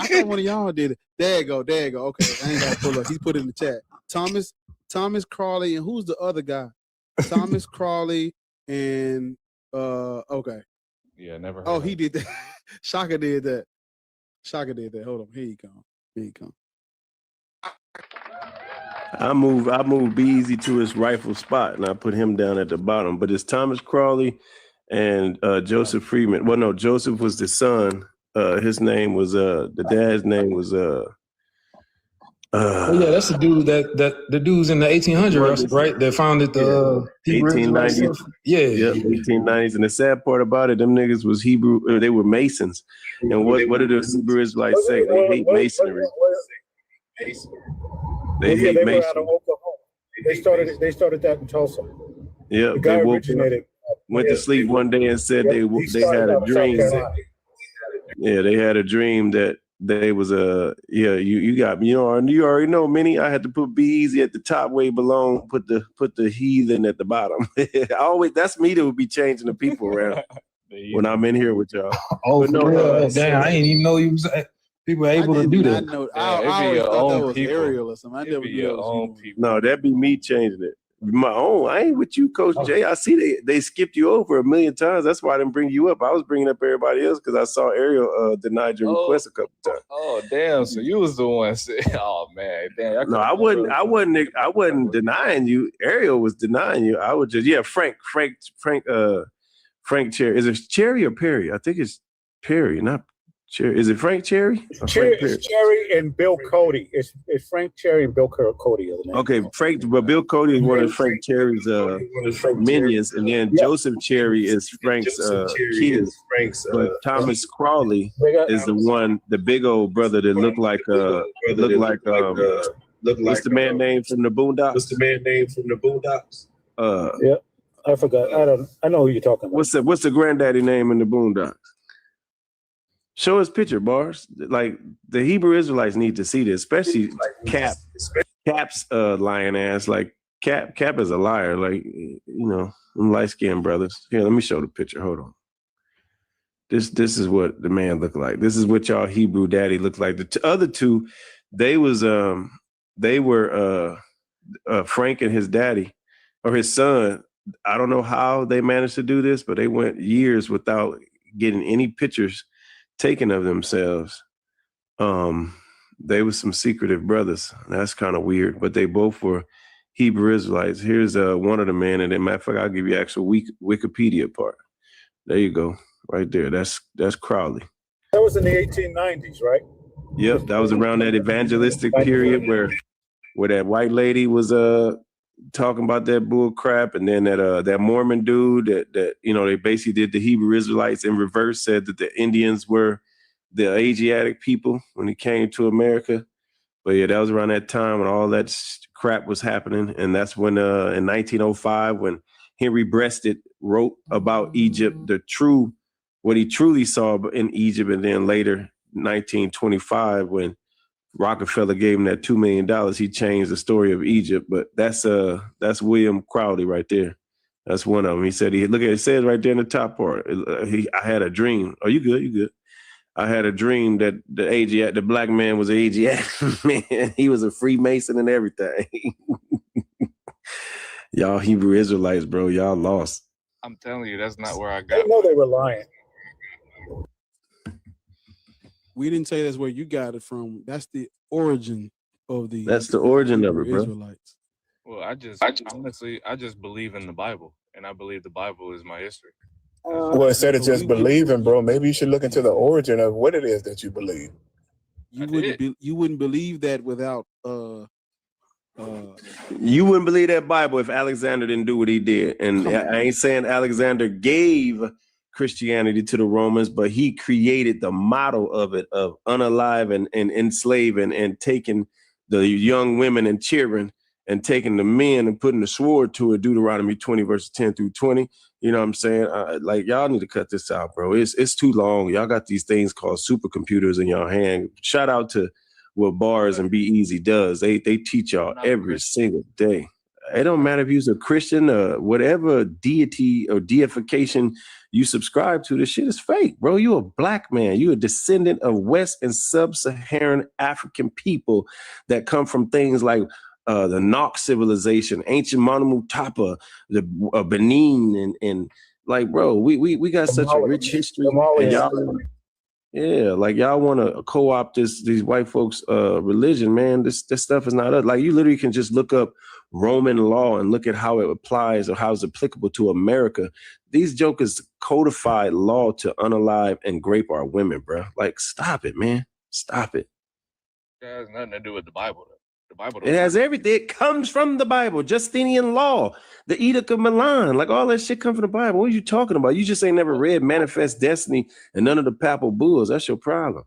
thought one of y'all did it. There you go. Okay, I ain't got to pull up. He's put it in the chat. Thomas Crawley, and who's the other guy? Thomas Crawley and okay. Yeah, never heard. Oh, he did that. Shaka did that. Hold on. Here you come. I moved Be Easy to his rightful spot, and I put him down at the bottom. But it's Thomas Crawley and Joseph Freeman. Well, no, Joseph was the son. His name was the dad's name was oh yeah, that's the dude the dudes in the 1800s, right? That founded the Hebrew 1890s. Yeah, 1890s. And the sad part about it, them niggas was Hebrew. They were Masons. And what do the Hebrew Israelites say? They hate masonry. They hate were masonry. out of Oklahoma. They started that in Tulsa. Yeah, The guy they originated. went to sleep one day and said they had a dream. Yeah, they had a dream that they was you got me. You already know, Minnie. I had to put Be Easy at the top where it belong. Put the heathen at the bottom. That's me that would be changing the people around when I'm in here with y'all. Oh, no, damn! I didn't even know you was. People are able to do that. I always thought that was Ariel or something. I never knew that was you. No, that'd be me changing it. My own. I ain't with you, Coach Jay. I see they skipped you over a million times. That's why I didn't bring you up. I was bringing up everybody else because I saw Ariel denied your request a couple times. Oh damn! So you was the one saying, "Oh man, damn." No, I wasn't denying you. Ariel was denying you. I would just Frank Cherry. Is it Cherry or Perry? I think it's Perry, not Cherry. Is it Frank Cherry? It's Cherry and Bill Cody. It's Frank Cherry and Bill Cody. Okay, but Bill Cody is one of Frank Cherry's minions, and then Joseph Cherry is Frank's kid. But Thomas Crawley is the big old brother that looked like what's the man name from the Boondocks? Yeah, I forgot. I know who you're talking about. What's the granddaddy name in the Boondocks? Show us picture, Bars. Like the Hebrew Israelites need to see this, especially Cap's lying ass. Like Cap is a liar. Like them light skinned brothers. Here, let me show the picture. Hold on. This is what the man looked like. This is what y'all Hebrew daddy looked like. The other two, they were Frank and his daddy or his son. I don't know how they managed to do this, but they went years without getting any pictures taken of themselves. They were some secretive brothers. That's kind of weird, but they both were Hebrew Israelites. Here's one of the men, and matter of fact, I'll give you actual Wikipedia part. There you go, right there. That's Crowley. That was in the 1890s, right? Yep, that was around that evangelistic period where that white lady was talking about that bull crap, and then that Mormon dude that they basically did the Hebrew Israelites in reverse, said that the Indians were the Asiatic people when he came to America. But yeah, that was around that time when all that crap was happening, and that's when in 1905 when Henry Breasted wrote about Egypt, what he truly saw in Egypt, and then later 1925 when Rockefeller gave him that $2 million, he changed the story of Egypt. But that's William Crowley right there. That's one of them. He said, it says right there in the top part. I had a dream. Oh, you good. I had a dream that the black man was an Asiatic man. He was a Freemason and everything. Y'all Hebrew Israelites, bro, y'all lost. I'm telling you, that's not where I got. I know they were lying. We didn't say that's where you got it from. That's the origin of the. That's the origin of it, bro. Israelites. Well, I just believe in the Bible, and I believe the Bible is my history. Well, instead of just believing, bro, maybe you should look into the origin of what it is that you believe. You wouldn't believe that without. You wouldn't believe that Bible if Alexander didn't do what he did. And I ain't saying Alexander gave Christianity to the Romans, but he created the model of it, of unalive and enslave and taking the young women and children and taking the men and putting the sword to it, Deuteronomy 20, verses 10 through 20. You know what I'm saying? Like, y'all need to cut this out, bro. It's too long. Y'all got these things called supercomputers in your hand. Shout out to what Bars and Be Easy does. They teach y'all every single day. It don't matter if you're a Christian or whatever deity or deification you subscribe to. This shit is fake, bro. You a black man. You a descendant of West and Sub-Saharan African people that come from things like the Nok civilization, ancient Monomotapa, the Benin, and like, bro, we got such a rich history, and y'all. Yeah, like y'all want to co-opt these white folks' religion, man. This stuff is not us. Like you literally can just look up Roman law and look at how it applies or how it's applicable to America. These jokers codified law to unalive and grape our women, bro. Like, stop it, man. Stop it. It has nothing to do with the Bible, though. The Bible. It has everything. It comes from the Bible. Justinian law, the Edict of Milan, like all that shit come from the Bible. What are you talking about? You just ain't never read Manifest Destiny and none of the papal bulls. That's your problem.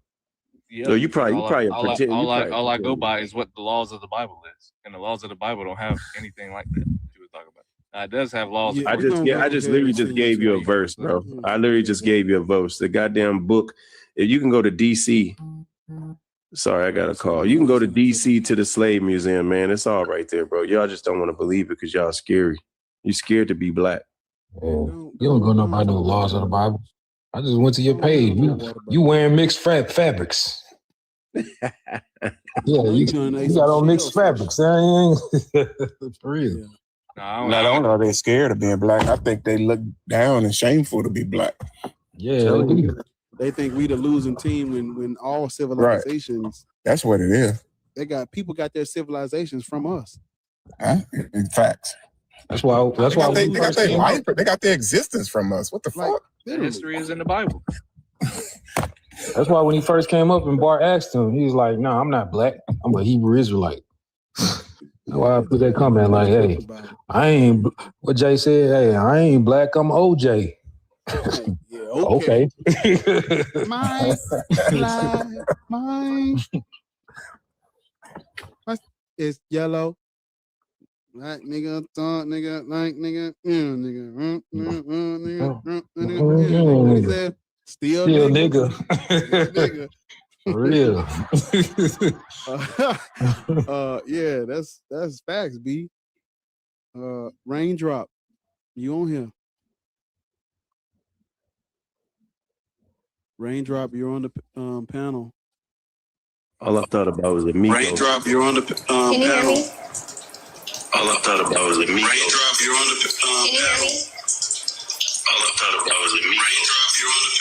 Yeah, So you probably all I go by is what the laws of the Bible is, and the laws of the Bible don't have anything like that you were talking about. Now, it does have laws. I just literally just gave you a verse, bro. I literally just gave you a verse. The goddamn book. If you can go to DC. Sorry, I got a call. You can go to DC to the Slave Museum, man. It's all right there, bro. Y'all just don't want to believe it because y'all scary. You scared to be black. You don't go know about no laws of the Bible. I just went to your page. You wearing mixed fabrics. Yeah, you got on mixed fabrics. For real. Not only are they scared of being black, I think they look down and shameful to be black. Yeah, they think we the losing team when all civilizations. That's what it is. People got their civilizations from us. In fact. That's why they got their life, they got their existence from us. What the fuck? The history is in the Bible. That's why when he first came up and Bart asked him, he was like, "No, I'm not black. I'm a Hebrew Israelite." That's why I put that comment like, "Hey, I ain't what Jay said. Hey, I ain't black. I'm OJ." Okay. Mine. It's yellow. Black nigga, thought nigga, like nigga, nigga. What he said? Still nigga. Nigga. For real. Yeah, that's facts, B. Raindrop, you on here? Raindrop, you're on the panel. All I thought about was a Migos. Raindrop, you're on the panel. Can you hear me? All I thought about was a Migos. Raindrop, you're on the panel. Can you hear me? All I thought about was a Migos. Raindrop, you're on the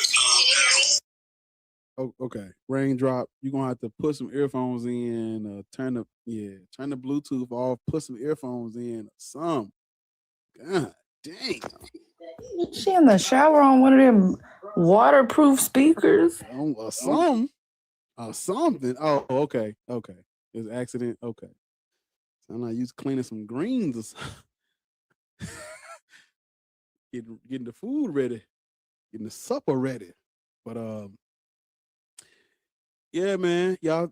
panel. Oh, okay. Raindrop, you're gonna have to put some earphones in, turn the Bluetooth off, put some earphones in, some. God dang. She in the shower on one of them waterproof speakers. Something. Oh, okay. It's an accident. Okay. Sound like you was cleaning some greens or something. getting the food ready, getting the supper ready. But yeah, man, y'all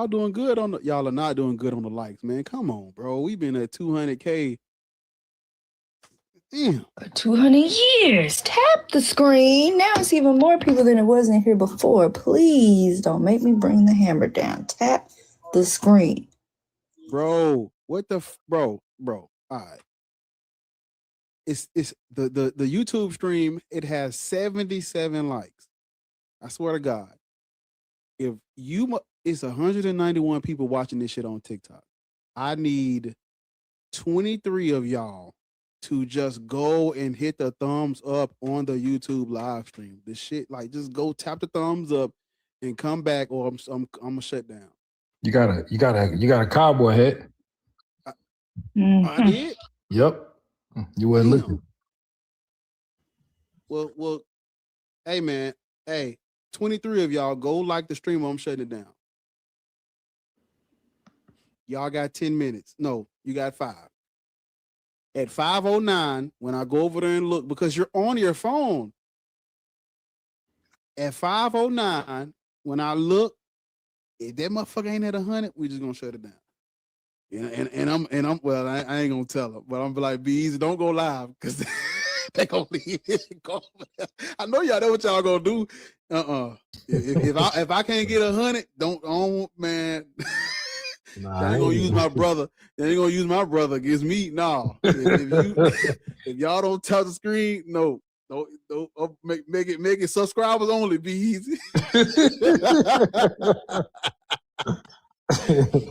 doing good on y'all are not doing good on the likes, man. Come on, bro. We've been at 200K. Damn. 200 years. Tap the screen. Now it's even more people than it was in here before. Please don't make me bring the hammer down. Tap the screen. Bro, what the bro? All right. It's the YouTube stream, it has 77 likes. I swear to God. If it's 191 people watching this shit on TikTok. I need 23 of y'all to just go and hit the thumbs up on the YouTube live stream. The shit, like, just go tap the thumbs up and come back, or I'm gonna shut down. You got a cowboy hat. I did. Yep. You wasn't looking. Well, hey man, 23 of y'all go like the stream. I'm shutting it down. Y'all got 10 minutes. No, you got 5. At 5:09, when I go over there and look, because you're on your phone. At 5:09, when I look, if that motherfucker ain't at 100, we just gonna shut it down. And I'm well, I ain't gonna tell them, but I'm like, be easy, don't go live, because they gonna leave it. I know y'all know what y'all gonna do. If I can't get 100, don't man. They ain't gonna use my brother. They ain't gonna use my brother against me. No. If y'all don't touch the screen, no. Don't make it subscribers only. Be easy.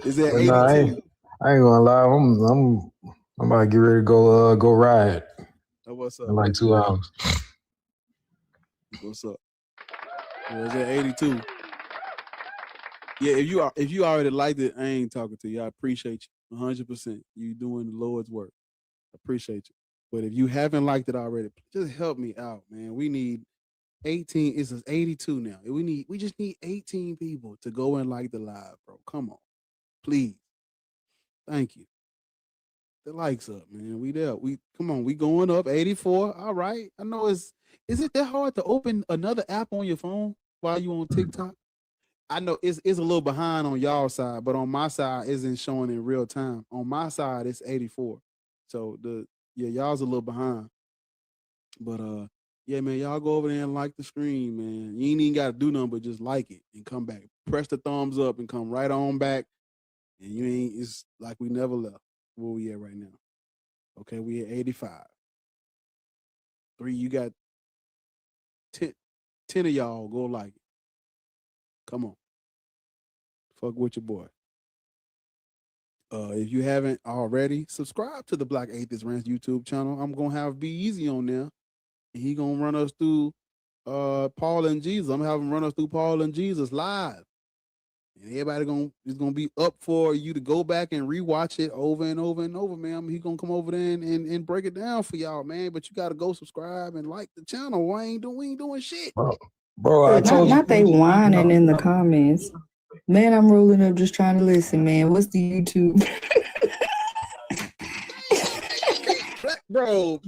Is that 82? I ain't gonna lie. I'm about to get ready to go ride. Oh, what's up? In like 2 hours. What's up? Yeah, it's at 82. Yeah, if you already liked it, I ain't talking to you. I appreciate you 100%. You doing the Lord's work. I appreciate you. But if you haven't liked it already, just help me out, man. We need 18. It's 82 now. We just need 18 people to go and like the live, bro. Come on, please. Thank you. The likes up, man. We there. Come on. We going up 84. All right. I know is it that hard to open another app on your phone while you on TikTok? I know it's a little behind on y'all side, but on my side, it isn't showing in real time. On my side, it's 84. So y'all's a little behind. But yeah, man, y'all go over there and like the stream, man. You ain't even gotta do nothing but just like it and come back. Press the thumbs up and come right on back. And it's like we never left. Where we at right now? Okay, we at 85. 3, you got 10 of y'all go like it. Come on. Fuck with your boy. If you haven't already, subscribe to the Black Atheist Rants YouTube channel. I'm gonna have Be Easy on there, and he gonna run us through Paul and Jesus. I'm gonna have him run us through Paul and Jesus live, and everybody is gonna be up for you to go back and rewatch it over and over and over, man. He gonna come over there and break it down for y'all, man. But you gotta go subscribe and like the channel. We ain't doing shit, bro. I told you. Not they whining in the comments. Man, I'm rolling up just trying to listen, man. What's the YouTube? bro.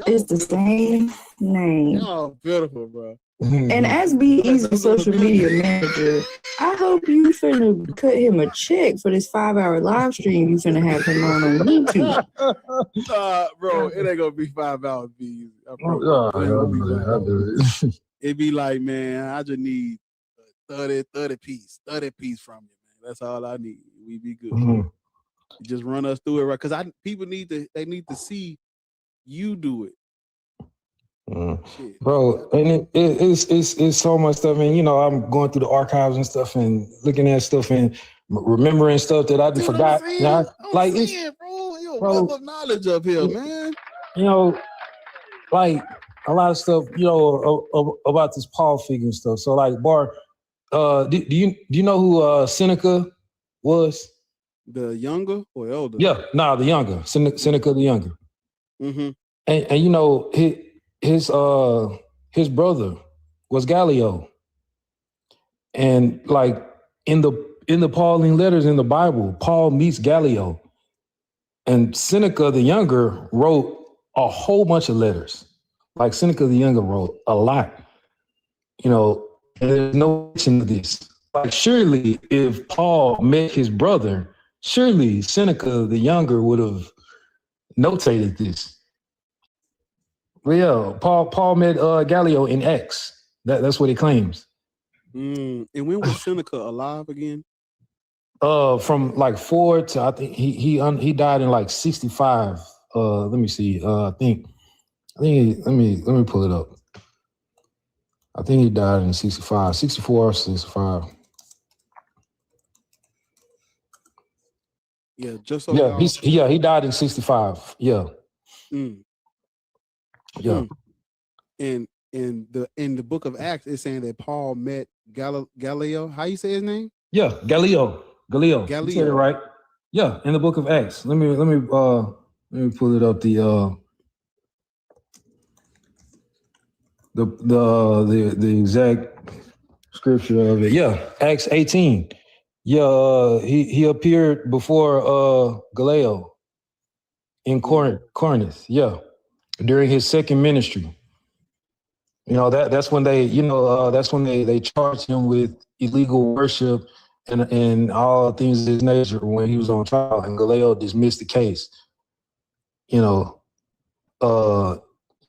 It's the same name. Y'all beautiful, bro. And as Be Easy social media manager, I hope you finna cut him a check for this 5-hour live stream you finna have him on YouTube. Bro, it ain't gonna be 5 hours. Be Easy. It'd be like, man, I just need 30 piece from you, man. That's all I need. We be good. Mm-hmm. Just run us through it, right? Because people need to see you do it. Bro, and it's so much stuff, and I'm going through the archives and stuff and looking at stuff and remembering stuff that I forgot. Bro, you a wealth of knowledge up here, man. Like a lot of stuff, about this Paul figure and stuff. So like, Bar, do you know who Seneca was? The younger or elder? Yeah, the younger. Seneca the younger. Mm-hmm. And his brother was Gallio. And like in the Pauline letters in the Bible, Paul meets Gallio. And Seneca the younger wrote a whole bunch of letters. Like Seneca the younger wrote a lot. And there's no mention of this. Like surely if Paul met his brother, surely Seneca the younger would have notated this. Well, yeah, Paul met Gallio in Acts. That's what he claims. And when was Seneca alive again? From like 4 to I think he died in like 65. Let me see. Let me pull it up. I think he died in 64 or 65. Yeah, just so he died in 65. Yeah. Yeah. And in the book of Acts, it's saying that Paul met Gallio. How you say his name? Yeah, Gallio. You said it right. Yeah, in the book of Acts. Let me pull it up. The exact scripture of it. Yeah, Acts 18. Yeah, he appeared before Gallio in Corinth. Yeah, during his second ministry. That's when they charged him with illegal worship and all things of this nature when he was on trial, and Gallio dismissed the case.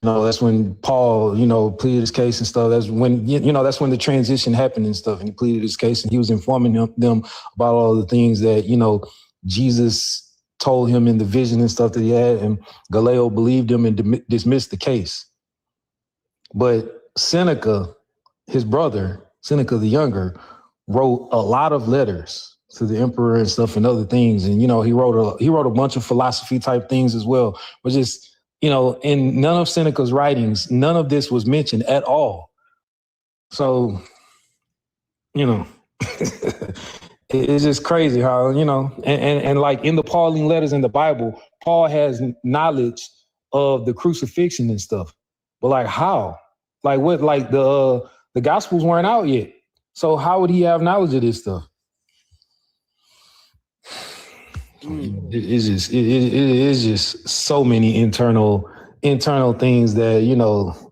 That's when Paul, pleaded his case and stuff. That's when, that's when the transition happened and stuff. And he pleaded his case and he was informing them about all the things that, Jesus told him in the vision and stuff that he had. And Galileo believed him and dismissed the case. But Seneca, his brother, Seneca the Younger, wrote a lot of letters to the emperor and stuff and other things. And, he wrote a bunch of philosophy type things as well, but just, in none of Seneca's writings, none of this was mentioned at all. So, it's just crazy how, and like in the Pauline letters in the Bible, Paul has knowledge of the crucifixion and stuff. But like how? Like what? Like the Gospels weren't out yet. So how would he have knowledge of this stuff? It is just so many internal things that,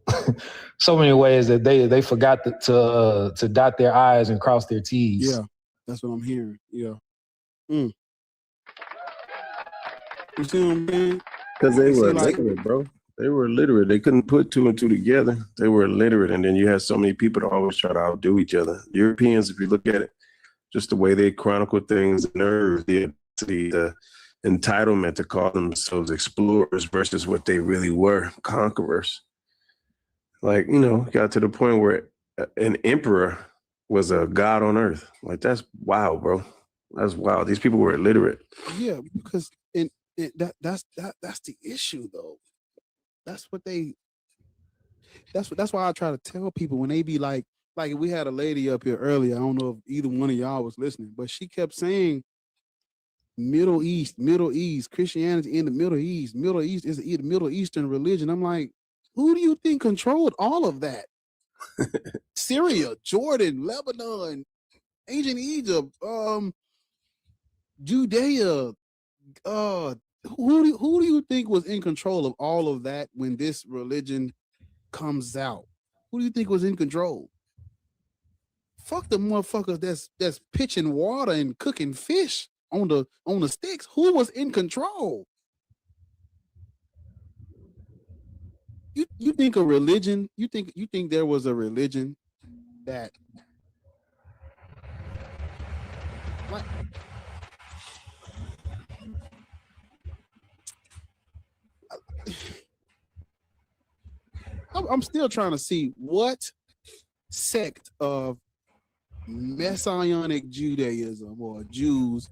so many ways that they forgot to dot their I's and cross their T's. Yeah, that's what I'm hearing. Yeah. You see what I'm saying? Because they were illiterate, bro. They were illiterate. They couldn't put two and two together. They were illiterate. And then you had so many people that always try to outdo each other. Europeans, if you look at it, just the way they chronicle things, nerve, the entitlement to call themselves explorers versus what they really were, conquerors. Like, got to the point where an emperor was a god on earth. Like, that's wild, bro. That's wild. These people were illiterate. Yeah, because that's the issue, though. That's why I try to tell people when they be like we had a lady up here earlier. I don't know if either one of y'all was listening, but she kept saying Middle East, Christianity in the Middle East. Middle East is the Middle Eastern religion. I'm like, who do you think controlled all of that? Syria, Jordan, Lebanon, ancient Egypt, Judea. Who do you think was in control of all of that when this religion comes out? Who do you think was in control? Fuck the motherfuckers that's pitching water and cooking fish on the sticks. Who was in control? You think a religion? You think there was a religion that what? I'm still trying to see what sect of Messianic Judaism or Jews,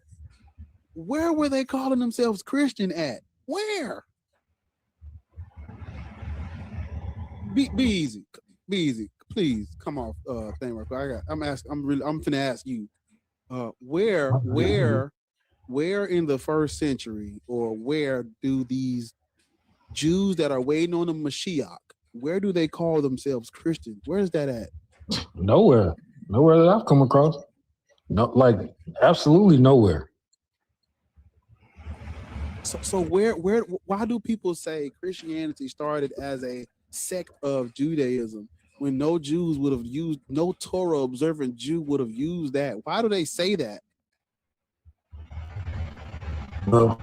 where were they calling themselves Christian at? Where? Be easy, please come off thing right quick. I'm finna ask you, where in the first century, or where do these Jews that are waiting on the Mashiach, where do they call themselves Christian? Where is that at? Nowhere that I've come across. No, like absolutely nowhere. So why do people say Christianity started as a sect of Judaism when no Jews would have used, no Torah observant Jew would have used that? Why do they say that? Well,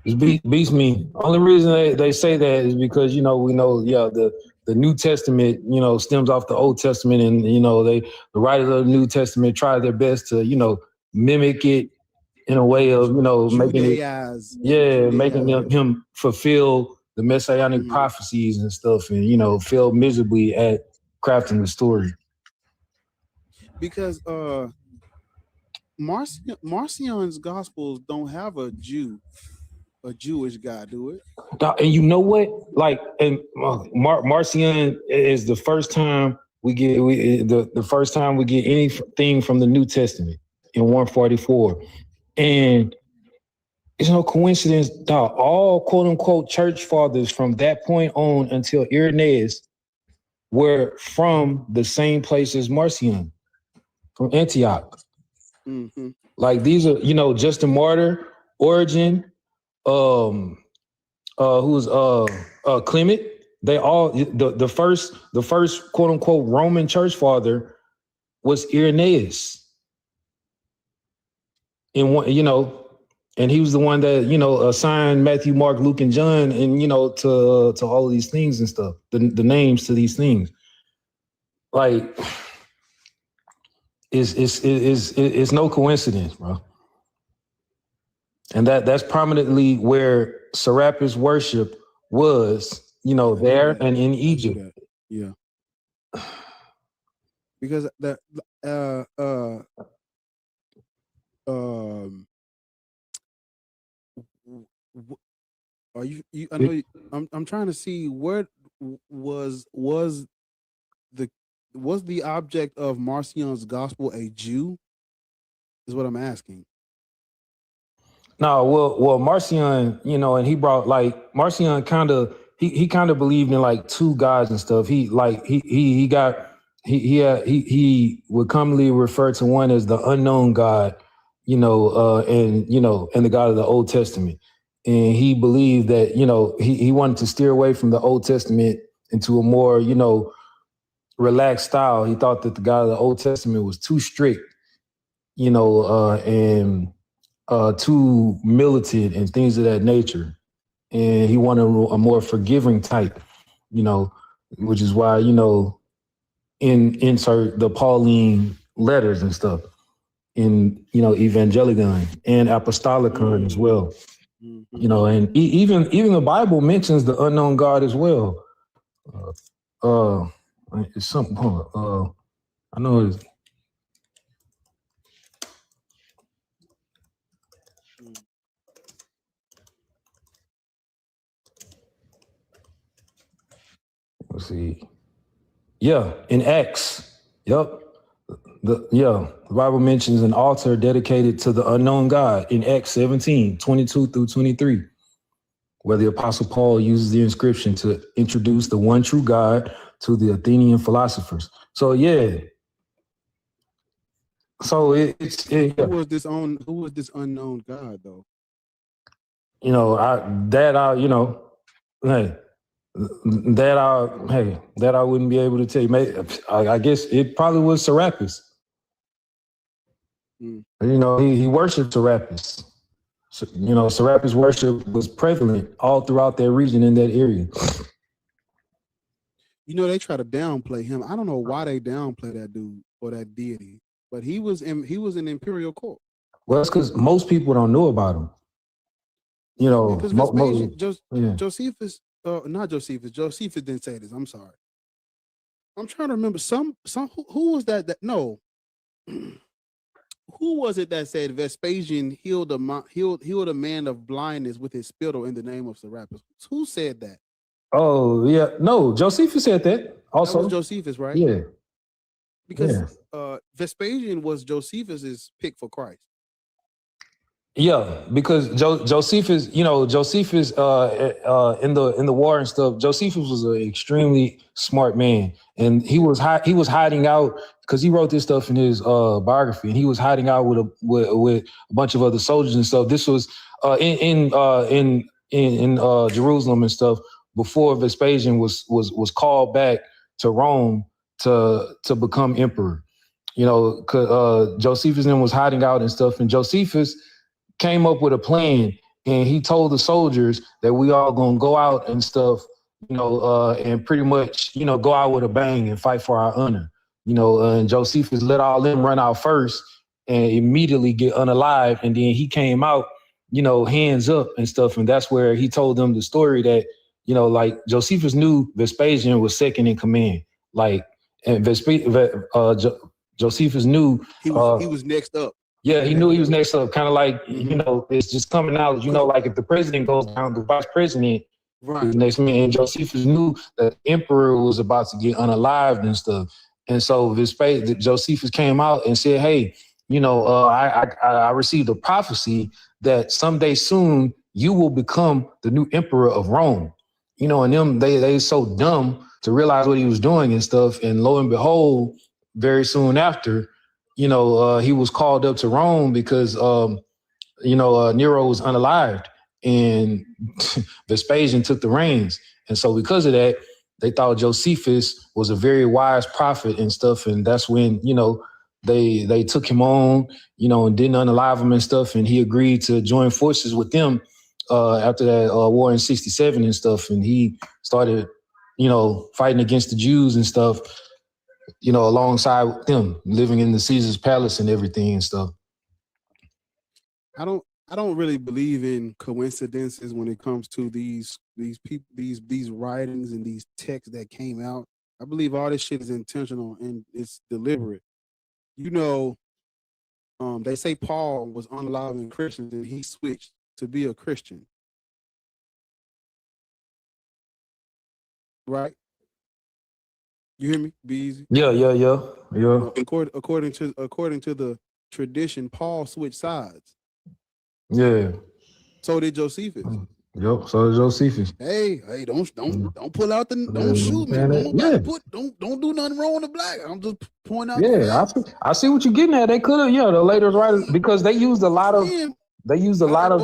it beats me. Only reason they say that is because, we know, the New Testament, stems off the Old Testament, and, the writers of the New Testament try their best to, mimic it in a way of, making it, making him fulfill the messianic prophecies and stuff, and, fail miserably at crafting the story. Because Marcion's Gospels don't have a Jewish guy, do it? And you know what? Like, and Marcion is the first time we get the first time we get anything from the New Testament in 144, and it's no coincidence that all quote unquote church fathers from that point on until Irenaeus were from the same place as Marcion, from Antioch. Mm-hmm. Like these are, Justin Martyr, Origen, who's Clement. They all the first quote unquote Roman church father was Irenaeus. In one, And he was the one that, assigned Matthew, Mark, Luke, and John, and, to all of these things and stuff, the names to these things. Like, it's no coincidence, bro. And that's prominently where Serapis worship was, there and in Egypt. Yeah. Because that are you I know I'm trying to see what was the object of Marcion's gospel a Jew? Is what I'm asking. No, well, Marcion, and he brought Marcion he kind of believed in like two gods and stuff. He would commonly refer to one as the unknown God, and the God of the Old Testament. And he believed that, he wanted to steer away from the Old Testament into a more, relaxed style. He thought that the God of the Old Testament was too strict, and too militant and things of that nature. And he wanted a more forgiving type, which is why, insert the Pauline letters and stuff in, Evangelion and Apostolicon as well. And even the Bible mentions the unknown God as well. It's something, I know it's, let's see. Yeah, in Acts. Yep. The Bible mentions an altar dedicated to the unknown God in Acts 17, 22 through 23, where the Apostle Paul uses the inscription to introduce the one true God to the Athenian philosophers. So yeah. So Who was this unknown God though? That I wouldn't be able to tell you. I guess it probably was Serapis. He worshipped Serapis. So, Serapis worship was prevalent all throughout that region in that area. They try to downplay him. I don't know why they downplay that dude or that deity, but he was in imperial court. Well, it's because most people don't know about him. Josephus, not Josephus. Josephus didn't say this. I'm sorry. I'm trying to remember who was that? No, who was it that said Vespasian healed a man of blindness with his spittle in the name of Serapis? Who said that? Oh yeah, no, Josephus said that. Also, that was Josephus, right? Yeah, because Vespasian was Josephus's pick for Christ. Yeah, because Josephus, in the war and stuff, Josephus was an extremely smart man, and he was hiding out because he wrote this stuff in his biography, and he was hiding out with a bunch of other soldiers and stuff. This was in Jerusalem and stuff before Vespasian was called back to Rome to become emperor. Josephus then was hiding out and stuff, and Josephus came up with a plan, and he told the soldiers that we all gonna go out and stuff, and pretty much, go out with a bang and fight for our honor. And Josephus let all them run out first and immediately get unalived, and then he came out, hands up and stuff, and that's where he told them the story that, like Josephus knew Vespasian was second in command, and Josephus knew he was next up. Yeah, he knew he was next up. Kind of like, it's just coming out, like if the president goes down, the vice president is next man. And Josephus knew that the emperor was about to get unalived and stuff. And so Josephus came out and said, hey, I received a prophecy that someday soon you will become the new emperor of Rome. And them, they so dumb to realize what he was doing and stuff. And lo and behold, very soon after, he was called up to Rome because, Nero was unalived and Vespasian took the reins. And so because of that, they thought Josephus was a very wise prophet and stuff. And that's when, they took him on, you know, and didn't unalive him and stuff, and he agreed to join forces with them after that war in '67 and stuff, and he started, you know, fighting against the Jews and stuff, you know, alongside with them, living in the Caesar's palace and everything and stuff. I don't really believe in coincidences when it comes to these people, these writings and these texts that came out. I believe all this shit is intentional and it's deliberate. You know, they say Paul was unloving Christians and he switched to be a Christian. Right? You hear me? Be easy. Yeah. You know, according to the tradition, Paul switched sides. Yeah. So did Josephus. Yep. So did Josephus. Hey, don't pull out the, don't shoot me. Don't do nothing wrong with the black. I'm just pointing out. Yeah, I see what you're getting at. They could have, yeah, the later writers, because they used a lot of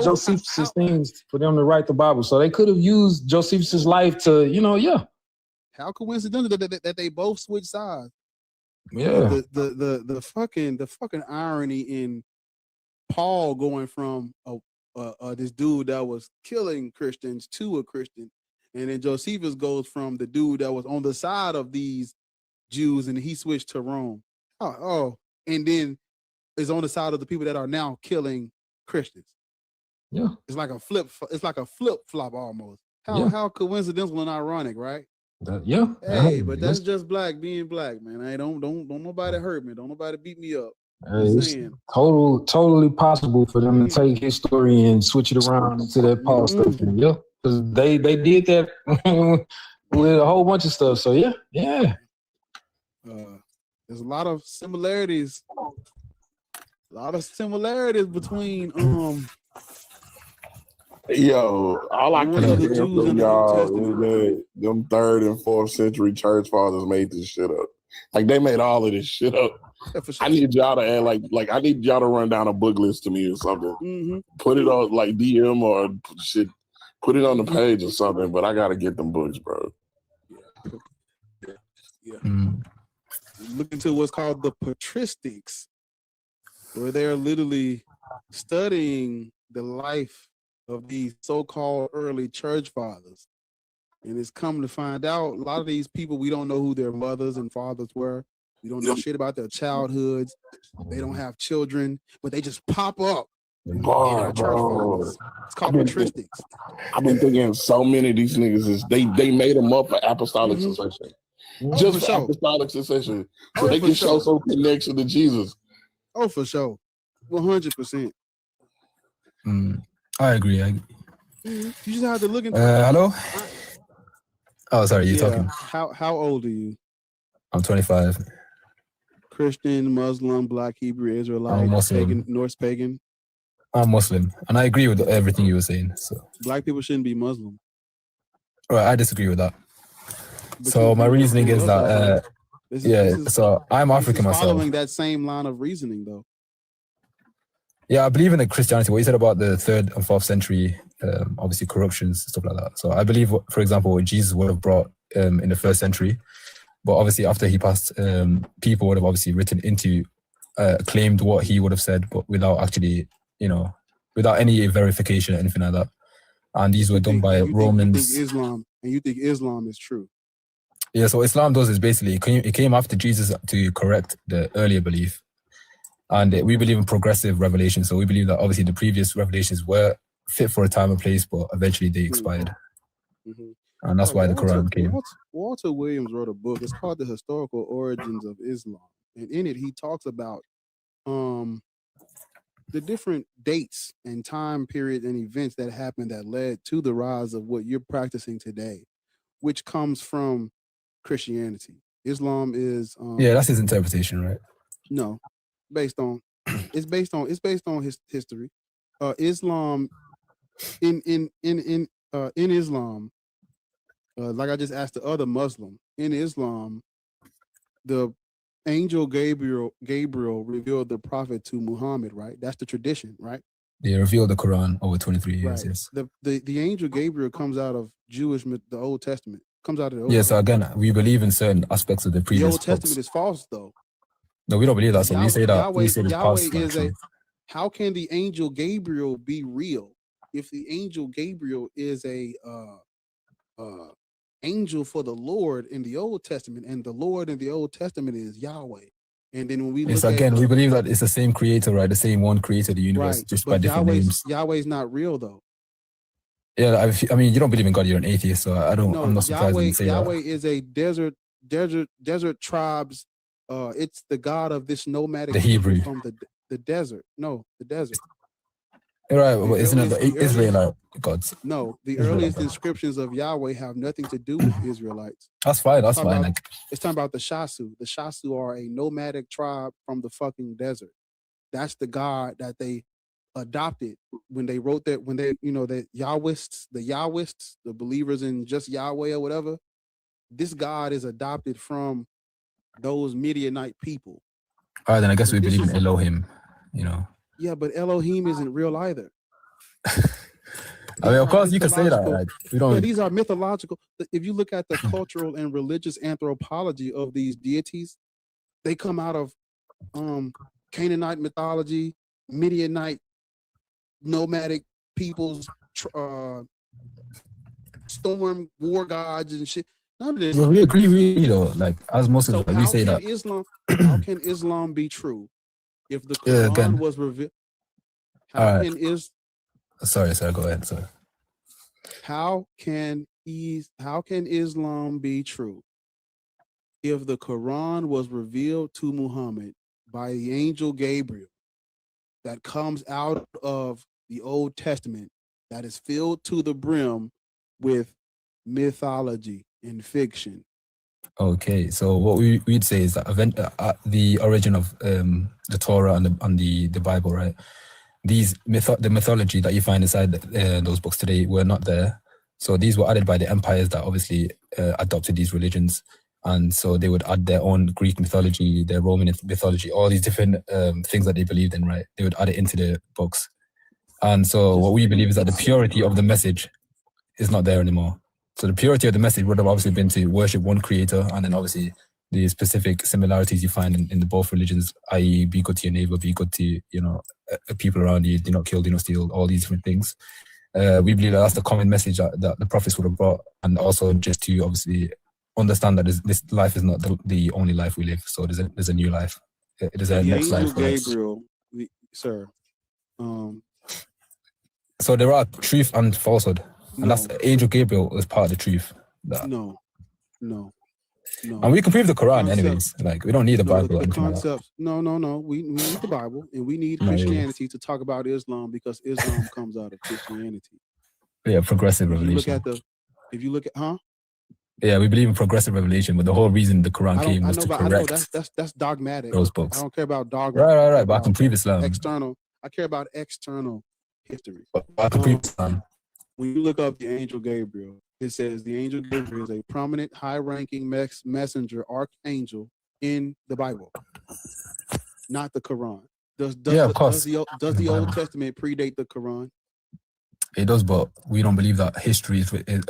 Josephus things for them to write the Bible. So they could have used Josephus's life to, you know, yeah. How coincidental that they both switched sides. Yeah. The fucking irony in Paul going from this dude that was killing Christians to a Christian, and then Josephus goes from the dude that was on the side of these Jews and he switched to Rome. And then is on the side of the people that are now killing Christians. Yeah, it's like a flip flop almost. How coincidental and ironic, right? Hey, but that's just black being black, man. Hey, don't nobody hurt me. Don't nobody beat me up. It's totally possible for them to take his story and switch it around into that Paul stuff. Yeah, because they did that with a whole bunch of stuff. So yeah. There's a lot of similarities. Between Yo, all I can hear from y'all is that them 3rd and 4th century church fathers made this shit up. Like they made all of this shit up. Yeah, for sure. I need y'all to add like I need y'all to run down a book list to me or something. Mm-hmm. Put it on like DM or shit. Put it on the page or something. But I gotta get them books, bro. Yeah. Look into what's called the patristics, where they're literally studying the life of these so-called early church fathers. And it's come to find out a lot of these people, we don't know who their mothers and fathers were. We don't know shit about their childhoods. They don't have children, but they just pop up. It's called patristics. I've been thinking so many of these niggas is they made them up for apostolic succession. Just for apostolic succession. So they can show some connection to Jesus. Oh, for sure. 100%. I agree. You just have to look into hello? Oh, sorry, you talking? How old are you? I'm 25. Christian, Muslim, Black, Hebrew, Israelite, pagan, Norse pagan. I'm Muslim, and I agree with everything you were saying. So Black people shouldn't be Muslim. Right, I disagree with that. So my reasoning is that so I'm African myself. Following that same line of reasoning, though. Yeah, I believe in the Christianity. What you said about the 3rd and 4th century, obviously corruptions, stuff like that. So I believe, for example, what Jesus would have brought in the 1st century, but obviously after he passed, people would have obviously written into, claimed what he would have said, but without actually, without any verification or anything like that. And these were done by Romans. You think Islam is true? Yeah, so Islam does is basically, it came after Jesus to correct the earlier belief. And we believe in progressive revelation. So we believe that obviously the previous revelations were fit for a time and place, but eventually they expired. Mm-hmm. And that's why the Quran came. Walter Williams wrote a book. It's called The Historical Origins of Islam. And in it, he talks about the different dates and time periods and events that happened that led to the rise of what you're practicing today, which comes from Christianity. Islam is yeah, that's his interpretation, right? No. It's based on his history. Islam in Islam, like I just asked the other Muslim, in Islam, the angel Gabriel revealed the prophet to Muhammad, right? That's the tradition, right? They revealed the Quran over 23 years, right. Yes. The angel Gabriel comes out of the Old Testament. Comes out of the Old Testament. So again, we believe in certain aspects of the previous The Old Testament is false, though. No, we don't believe that. So we say that Yahweh, we say this Yahweh past is not is a. true. How can the angel Gabriel be real if the angel Gabriel is a angel for the Lord in the Old Testament, and the Lord in the Old Testament is Yahweh? And then when we It's look again, at we believe that it's the same creator, right? The same one created the universe, right, just by but different names. Yahweh's not real though. Yeah, I mean, you don't believe in God, you're an atheist, so I'm No, not surprised when you say Yahweh that. is a desert tribes. It's the God of this nomadic The people Hebrew. from the desert. No, the desert. Right, but isn't it the Israelite gods? No, the Israelite earliest gods. inscriptions of Yahweh have nothing to do with Israelites. That's fine. That's Talking fine. about- It's talking about the Shasu. The Shasu are a nomadic tribe from the fucking desert. That's the God that they adopted when they wrote that. When they, the Yahwists, the believers in just Yahweh or whatever. This God is adopted from those Midianite people. All right, then I guess But we this believe in is- Elohim. Yeah, but Elohim isn't real either. I mean, of course, you can say that. mythological- Like, we don't. Yeah, these are mythological. If you look at the cultural and religious anthropology of these deities, they come out of Canaanite mythology, Midianite nomadic peoples, storm war gods and shit. None of this. Well, we agree, like as Muslims, So we say that. how can Islam be true if the Yeah, Quran again. was revealed? All How right. can is Sorry, go ahead. Sorry. how can Islam be true if the Quran was revealed to Muhammad by the angel Gabriel that comes out of the Old Testament that is filled to the brim with mythology and fiction? Okay, so what we'd say is that the origin of the Torah and the Bible, right? The mythology that you find inside those books today were not there. So these were added by the empires that obviously adopted these religions, and so they would add their own Greek mythology, their Roman mythology, all these different things that they believed in, right? They would add it into the books, and so what we believe is that the purity of the message is not there anymore. So the purity of the message would have obviously been to worship one creator, and then obviously the specific similarities you find in the both religions, i.e. be good to your neighbor, be good to, people around you, do not kill, do not steal, all these different things. We believe that that's the common message that the prophets would have brought, and also just to obviously understand that this life is not the only life we live. So there's a new life. There's a The next angel life for us. Gabriel, sir. So there are truth and falsehood. And that's Angel Gabriel is part of the truth. No. And we can prove the Quran anyways. Like, we don't need the Bible. The or anything like that. concepts. No. We need the Bible, and we need No, yeah. Christianity to talk about Islam, because Islam comes out of Christianity. Yeah, progressive revelation. If you look at, Yeah, we believe in progressive revelation, but the whole reason the Quran came was to I know correct that's dogmatic. those books. I don't care about dogma. Right. But I can prove Islam. External. I care about external history. But I can prove Islam. When you look up the angel Gabriel, it says the angel Gabriel is a prominent, high-ranking messenger, archangel in the Bible, not the Quran. Of course. Does the Old Testament predate the Quran? It does, but we don't believe that history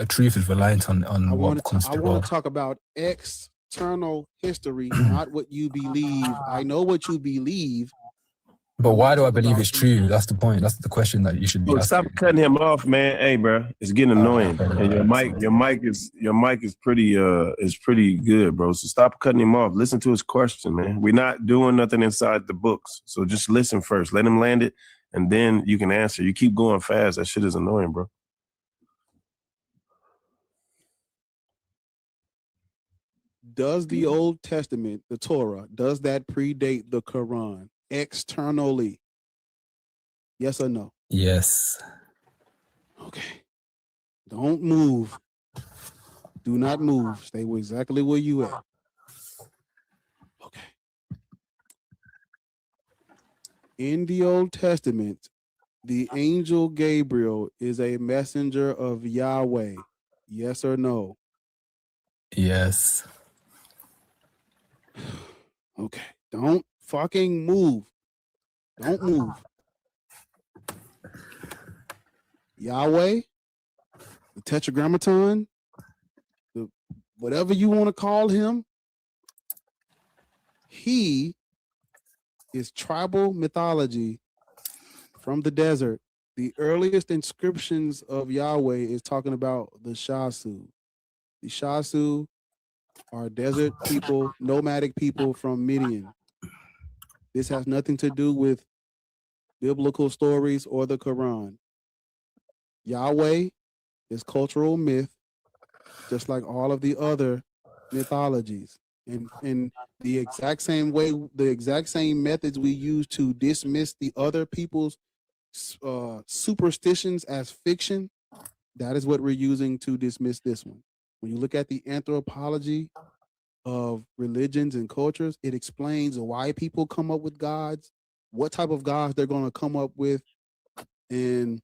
truth is reliant on what comes to I want to talk about external history, not what you believe. I know what you believe. But why do I believe it's true? That's the point. That's the question that you should be asking. Stop cutting him off, man. Hey, bro, it's getting annoying. And your mic is pretty good, bro. So stop cutting him off. Listen to his question, man. We're not doing nothing inside the books, so just listen first. Let him land it, and then you can answer. You keep going fast. That shit is annoying, bro. Does the Old Testament, the Torah, does that predate the Quran externally? Yes or no? Yes. Okay. Don't move. Do not move. Stay exactly where you at. Okay. In the Old Testament, the angel Gabriel is a messenger of Yahweh. Yes or no? Yes. Okay. Don't fucking move. Don't move. Yahweh, the Tetragrammaton, whatever you want to call him, he is tribal mythology from the desert. The earliest inscriptions of Yahweh is talking about the Shasu. The Shasu are desert people, nomadic people from Midian. This has nothing to do with biblical stories or the Quran. Yahweh is cultural myth, just like all of the other mythologies. And the exact same way, the exact same methods we use to dismiss the other people's superstitions as fiction, that is what we're using to dismiss this one. When you look at the anthropology of religions and cultures, it explains why people come up with gods, what type of gods they're going to come up with, and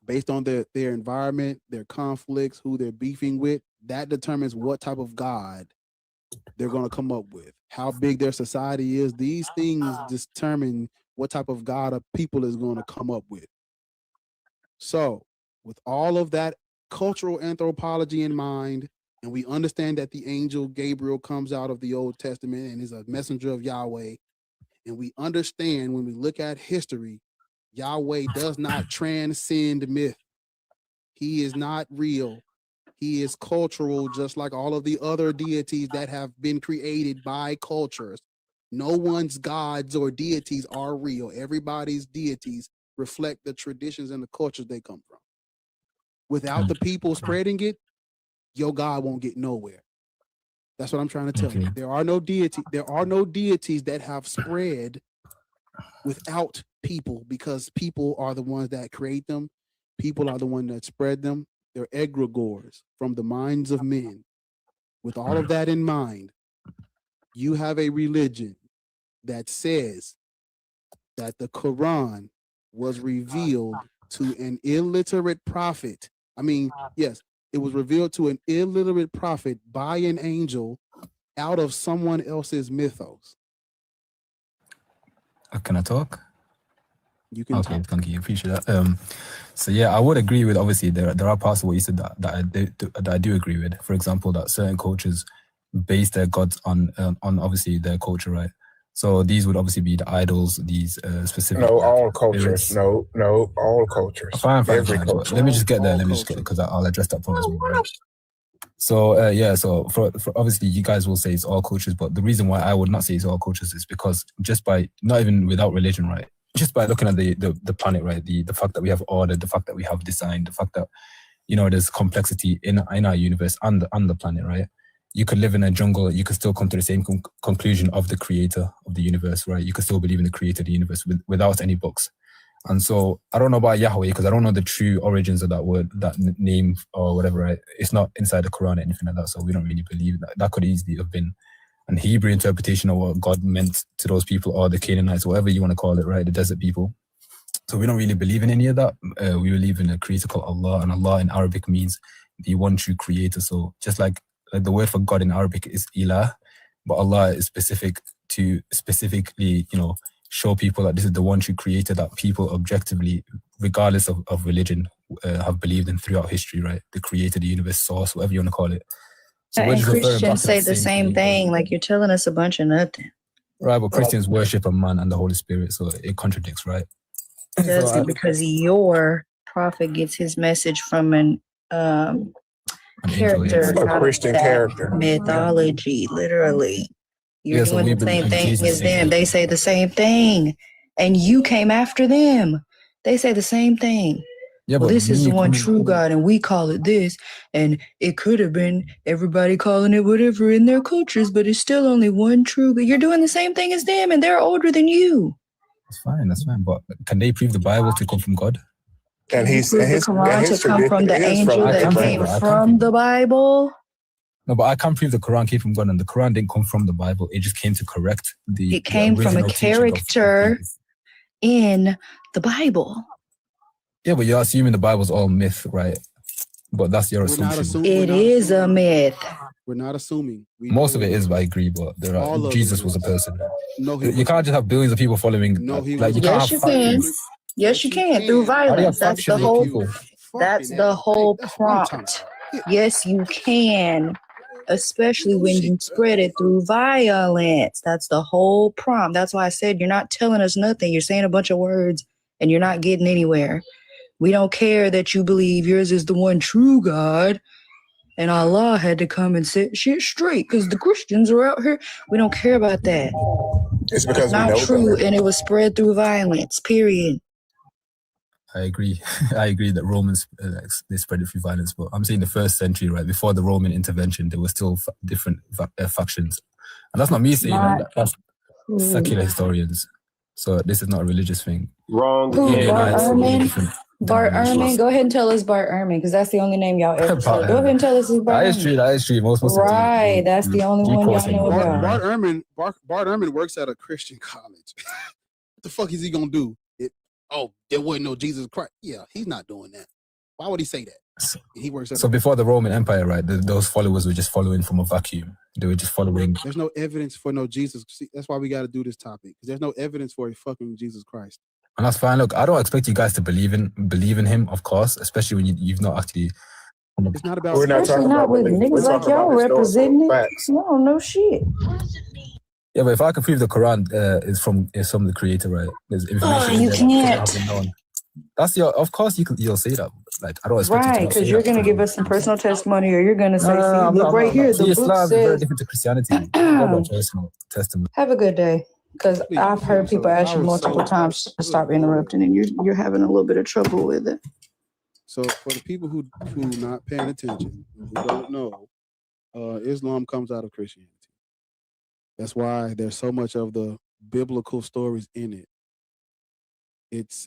based on their environment, their conflicts, who they're beefing with, that determines what type of god they're going to come up with. How big their society is, these things determine what type of god a people is going to come up with. So, with all of that cultural anthropology in mind, and we understand that the angel Gabriel comes out of the Old Testament and is a messenger of Yahweh, and we understand when we look at history, Yahweh does not transcend myth. He is not real. He is cultural, just like all of the other deities that have been created by cultures. No one's gods or deities are real. Everybody's deities reflect the traditions and the cultures they come from. Without the people spreading it, your God won't get nowhere. That's what I'm trying to tell you. There are no deities that have spread without people, because people are the ones that create them. People are the ones that spread them. They're egregores from the minds of men. With all of that in mind, you have a religion that says that the Quran was revealed to an illiterate prophet. I mean, yes, it was revealed to an illiterate prophet by an angel out of someone else's mythos. Can I talk? You can okay, talk. thank you. Appreciate that. So yeah, I would agree with, obviously there are parts of what you said that I do agree with. For example, that certain cultures base their gods on obviously their culture, right? So these would obviously be the idols, these specific. No, all cultures. No, all cultures. Fine. Every culture. Let me just get there. Because I'll address that point as well. Right? So so for obviously you guys will say it's all cultures, but the reason why I would not say it's all cultures is because just by, not even without religion, right? Just by looking at the planet, right? The fact that we have order, the fact that we have design, the fact that, there's complexity in our universe and the planet, right? You could live in a jungle, you could still come to the same conclusion of the creator of the universe, right? You could still believe in the creator of the universe without any books. And so I don't know about Yahweh, because I don't know the true origins of that word, that name or whatever, right? It's not inside the Quran or anything like that, so we don't really believe that. That could easily have been an Hebrew interpretation of what God meant to those people, or the Canaanites, whatever you want to call it, right? The desert people. So we don't really believe in any of that. We believe in a creator called Allah, and Allah in Arabic means the one true creator. So just like the word for God in Arabic is ilah, but Allah is specifically, show people that this is the one true creator that people objectively, regardless of religion, have believed in throughout history, right? The creator, the universe, source, whatever you want to call it. So and Christians say the same thing, like you're telling us a bunch of nothing. Right, but Christians worship a man and the Holy Spirit, so it contradicts, right? Because your prophet gets his message from an character, a Christian character, mythology, literally. You're doing the same thing as them. They say the same thing, and you came after them. They say the same thing. Yeah, well, this is the one true God, and we call it this, and it could have been everybody calling it whatever in their cultures, but it's still only one true God. You're doing the same thing as them, and they're older than you. That's fine. But can they prove the Bible to come from God? And his Quran to come from the angel that came from the Bible? No, but I can't prove the Quran came from God, and the Quran didn't come from the Bible. It just came to correct It came from a character in the Bible. Yeah, but you're assuming the Bible's all myth, right? But that's your assumption. It is a myth. We're not assuming. Most of it is, I agree, but Jesus was a person. No, you can't just have billions of people following. No, yes, you can. Yes, you can through violence. That's the whole. That's the whole prompt. Yes, you can. especially when you spread it through violence. That's the whole problem. That's why I said you're not telling us nothing. You're saying a bunch of words and you're not getting anywhere. We don't care that you believe yours is the one true God and Allah had to come and set shit straight because the Christians are out here. We don't care about that. It's because It's not true, and it was spread through violence, period. I agree. I agree that Romans, they spread it through violence, but I'm saying the first century, right, before the Roman intervention, there were still different factions. And that's not me saying that, that's secular historians. So this is not a religious thing. Wrong. Who, Bart Ehrman? Bart Ehrman? Go ahead and tell us Bart Ehrman, because that's the only name y'all ever said. Go ahead and tell us who's Bart Ehrman. That is true. Most right, that's the only one y'all know about. Bart Ehrman works at a Christian college. What the fuck is he gonna do? There wasn't no Jesus Christ. Yeah, he's not doing that. Why would he say that? He works at So before the Roman Empire, right, those followers were just following from a vacuum. They were just following. There's no evidence for no Jesus. See, that's why we got to do this topic, because there's no evidence for a fucking Jesus Christ. And that's fine. Look, I don't expect you guys to believe in him, of course, especially when you've not actually. It's not about. We're not talking about with niggas like y'all representing it. You don't know shit. Yeah, but if I can prove the Quran is from the Creator, right? There's information. You can't. That have been known. That's of course you'll say that. Like I don't expect you to right, because you're gonna give us some personal testimony, or you're gonna say, look right here, the book Islam is very says. different to Christianity. Personal testimony. Have a good day, because I've heard people ask you multiple times to stop interrupting, and you're having a little bit of trouble with it. So for the people who not paying attention, who don't know, Islam comes out of Christianity. That's why there's so much of the biblical stories in it. It's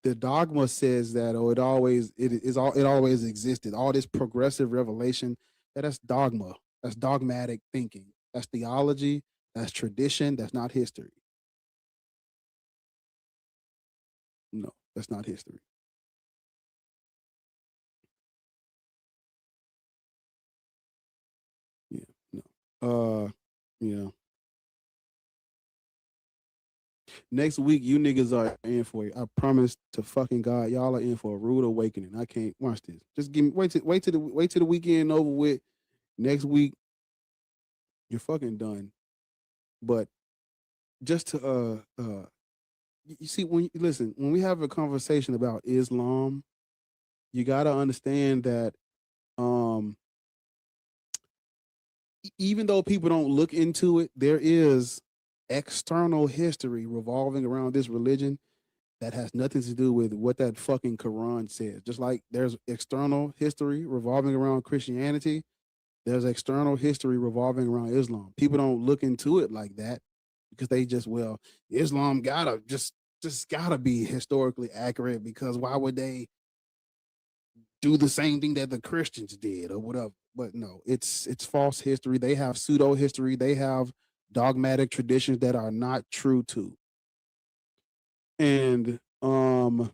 the dogma says that it always existed. All this progressive revelation, that's dogma. That's dogmatic thinking. That's theology. That's tradition. That's not history. No, that's not history. Yeah, no. Yeah. Next week, you niggas are in for it. I promise to fucking God, y'all are in for a rude awakening. I can't watch this. Just give me wait till the weekend over with. Next week, you're fucking done. But just to you see, when we have a conversation about Islam, you gotta understand that even though people don't look into it, there is external history revolving around this religion that has nothing to do with what that fucking Quran says. Just like there's external history revolving around Christianity, there's external history revolving around Islam. People don't look into it like that because they just, Islam gotta just gotta be historically accurate, because why would they do the same thing that the Christians did or whatever? But no, it's false history. They have pseudo history. They have dogmatic traditions that are not true to. And all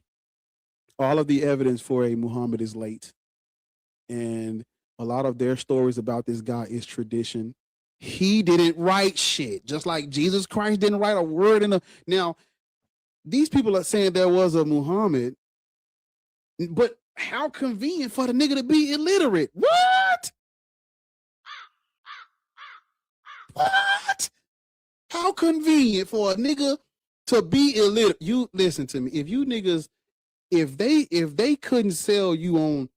of the evidence for a Muhammad is late. And a lot of their stories about this guy is tradition. He didn't write shit, just like Jesus Christ didn't write a word in a. Now, these people are saying there was a Muhammad, but how convenient for the nigga to be illiterate. What? What? How convenient for a nigga to be illiterate. You listen to me. If you niggas, if they couldn't sell you on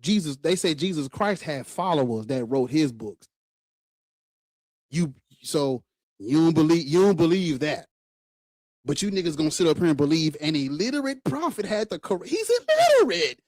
Jesus, they say Jesus Christ had followers that wrote his books. You don't believe that. But you niggas gonna sit up here and believe an illiterate prophet had the correct. He's illiterate.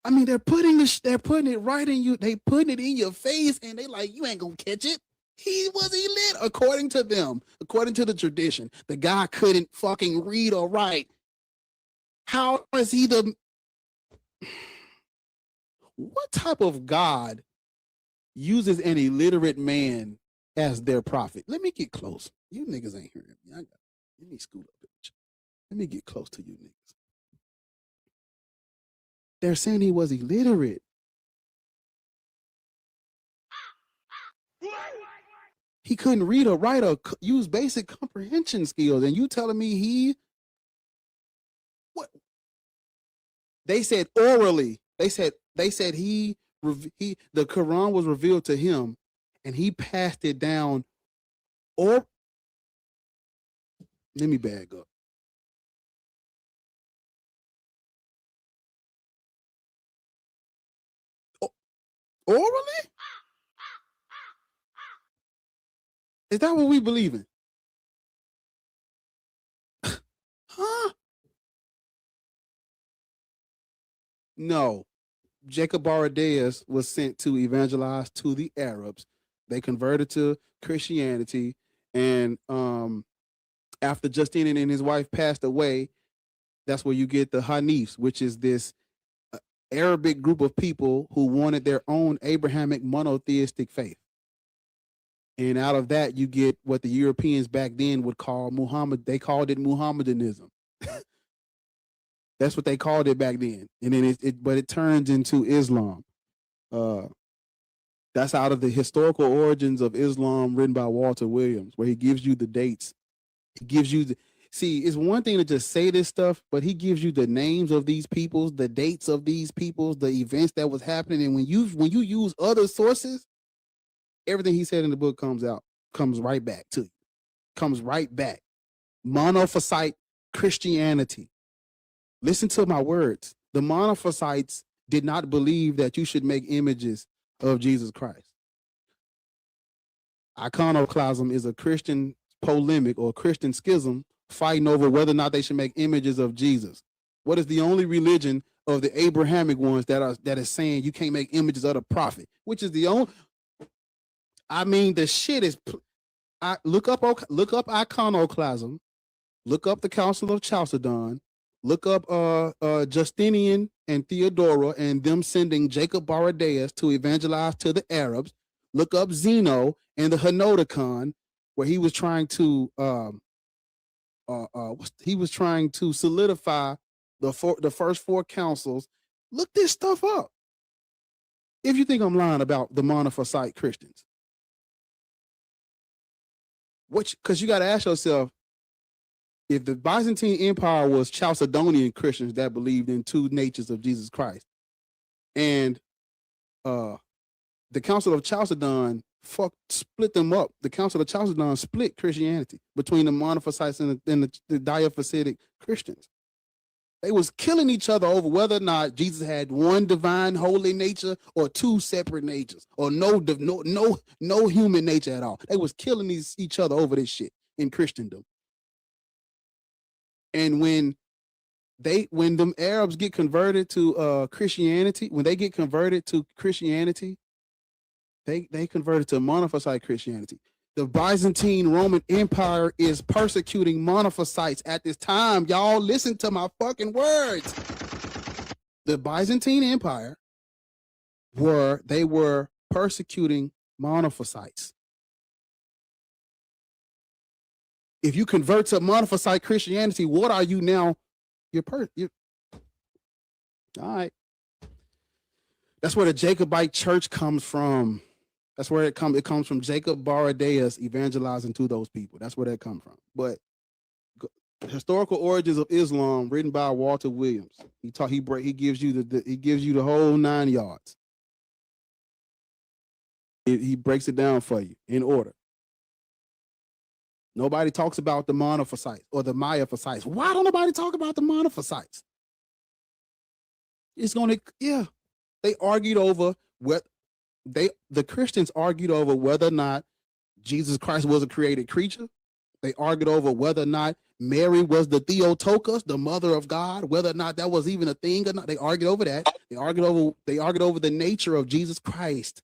I mean, they're putting it right in you. They putting it in your face, and they like, you ain't gonna catch it. He was illiterate, according to them, according to the tradition. The guy couldn't fucking read or write. How is he the? What type of God uses an illiterate man as their prophet? Let me get close. You niggas ain't hearing me. Let me scoot up. Let me get close to you niggas. They're saying he was illiterate. He couldn't read or write or use basic comprehension skills. And you telling me They said orally. They said the Quran was revealed to him, and he passed it down. Or let me bag up. Orally? Is that what we believe in? Huh? No. Jacob Baradaeus was sent to evangelize to the Arabs. They converted to Christianity, and after Justinian and his wife passed away, that's where you get the Hanifs, which is this Arabic group of people who wanted their own Abrahamic monotheistic faith. And out of that, you get what the Europeans back then would call Muhammad. They called it Muhammadanism. That's what they called it back then. And then but it turns into Islam. That's out of the historical origins of Islam, written by Walter Williams, where he gives you the dates. He gives you see, it's one thing to just say this stuff, but he gives you the names of these peoples, the dates of these peoples, the events that was happening. And when you use other sources, everything he said in the book comes right back to you. Comes right back. Monophysite Christianity. Listen to my words. The monophysites did not believe that you should make images of Jesus Christ. Iconoclasm is a Christian polemic or Christian schism fighting over whether or not they should make images of Jesus. What is the only religion of the Abrahamic ones that is saying you can't make images of the prophet? Which is the only. I mean, the shit is. Look up iconoclasm. Look up the Council of Chalcedon. Look up Justinian and Theodora and them sending Jacob Baradaeus to evangelize to the Arabs. Look up Zeno and the Henoticon, where he was trying to solidify the first four councils. Look this stuff up. If you think I'm lying about the monophysite Christians, because you got to ask yourself, if the Byzantine Empire was Chalcedonian Christians that believed in two natures of Jesus Christ, and the Council of Chalcedon split them up. The Council of Chalcedon split Christianity between the monophysites and the diaphysitic Christians. They was killing each other over whether or not Jesus had one divine holy nature or two separate natures, or no human nature at all. They was killing each other over this shit in Christendom. And when them Arabs get converted to Christianity, when they get converted to Christianity, they converted to monophysite Christianity. The Byzantine Roman Empire is persecuting monophysites at this time. Y'all listen to my fucking words. The Byzantine Empire were persecuting monophysites. If you convert to monophysite Christianity, what are you now? You're all right. That's where the Jacobite church comes from. That's where it comes. It comes from Jacob Baradaeus evangelizing to those people. That's where that comes from. But historical origins of Islam, written by Walter Williams. He gives you the whole 9 yards. He breaks it down for you in order. Nobody talks about the monophysites or the Miaphysites. Why don't nobody talk about the monophysites? They argued over the Christians argued over whether or not Jesus Christ was a created creature. They argued over whether or not Mary was the Theotokos, the mother of God, whether or not that was even a thing or not. They argued over that. They argued over the nature of Jesus Christ.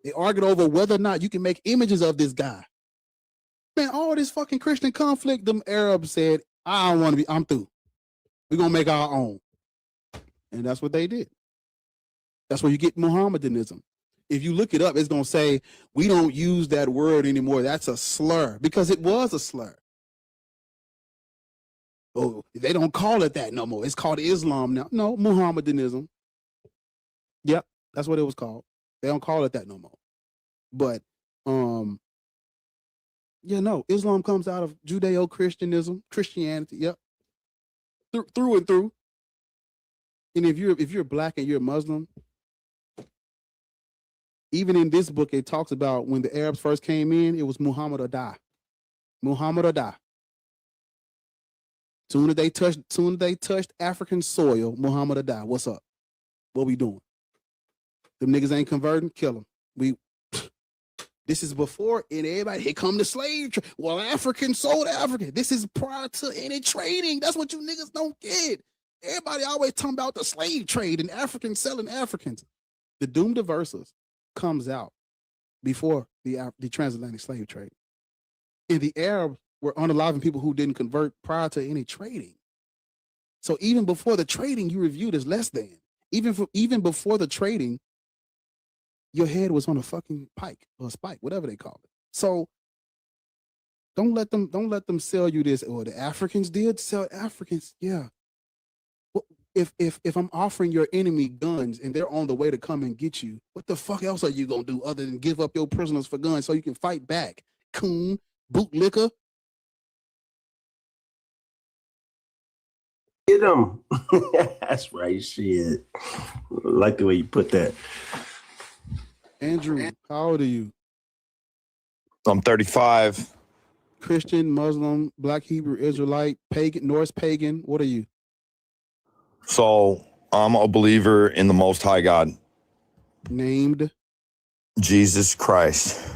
They argued over whether or not you can make images of this guy. Man, all this fucking Christian conflict, them Arabs said, I'm through. We're going to make our own. And that's what they did. That's where you get Mohammedanism. If you look it up, it's going to say, we don't use that word anymore. That's a slur, because it was a slur. Oh, they don't call it that no more. It's called Islam now. No, Mohammedanism. Yep, that's what it was called. They don't call it that no more. But, Islam comes out of Judeo-Christianism, Christianity, yep. Through and through. And if you're black and you're Muslim, even in this book, it talks about when the Arabs first came in, it was Muhammad or die. Muhammad or die. Soon as they touched African soil, Muhammad or die. What's up? What we doing? Them niggas ain't converting, kill them. This is before, and everybody, here come the slave trade. Well, African sold African. This is prior to any trading. That's what you niggas don't get. Everybody always talking about the slave trade and Africans selling Africans. The Doom Diversus comes out before the transatlantic slave trade. And the Arabs were unaliving people who didn't convert prior to any trading. So even before the trading, you reviewed as less than. Even before the trading, your head was on a fucking pike or a spike, whatever they call it. So don't let them sell you this. Or the Africans did sell Africans. Yeah. Well, if I'm offering your enemy guns and they're on the way to come and get you, what the fuck else are you gonna do other than give up your prisoners for guns so you can fight back? Coon, bootlicker. Get them. That's right, shit. Like the way you put that. Andrew, how old are you? I'm 35. Christian, Muslim, Black Hebrew, Israelite, pagan, Norse pagan. What are you? So I'm a believer in the Most High God. Named? Jesus Christ.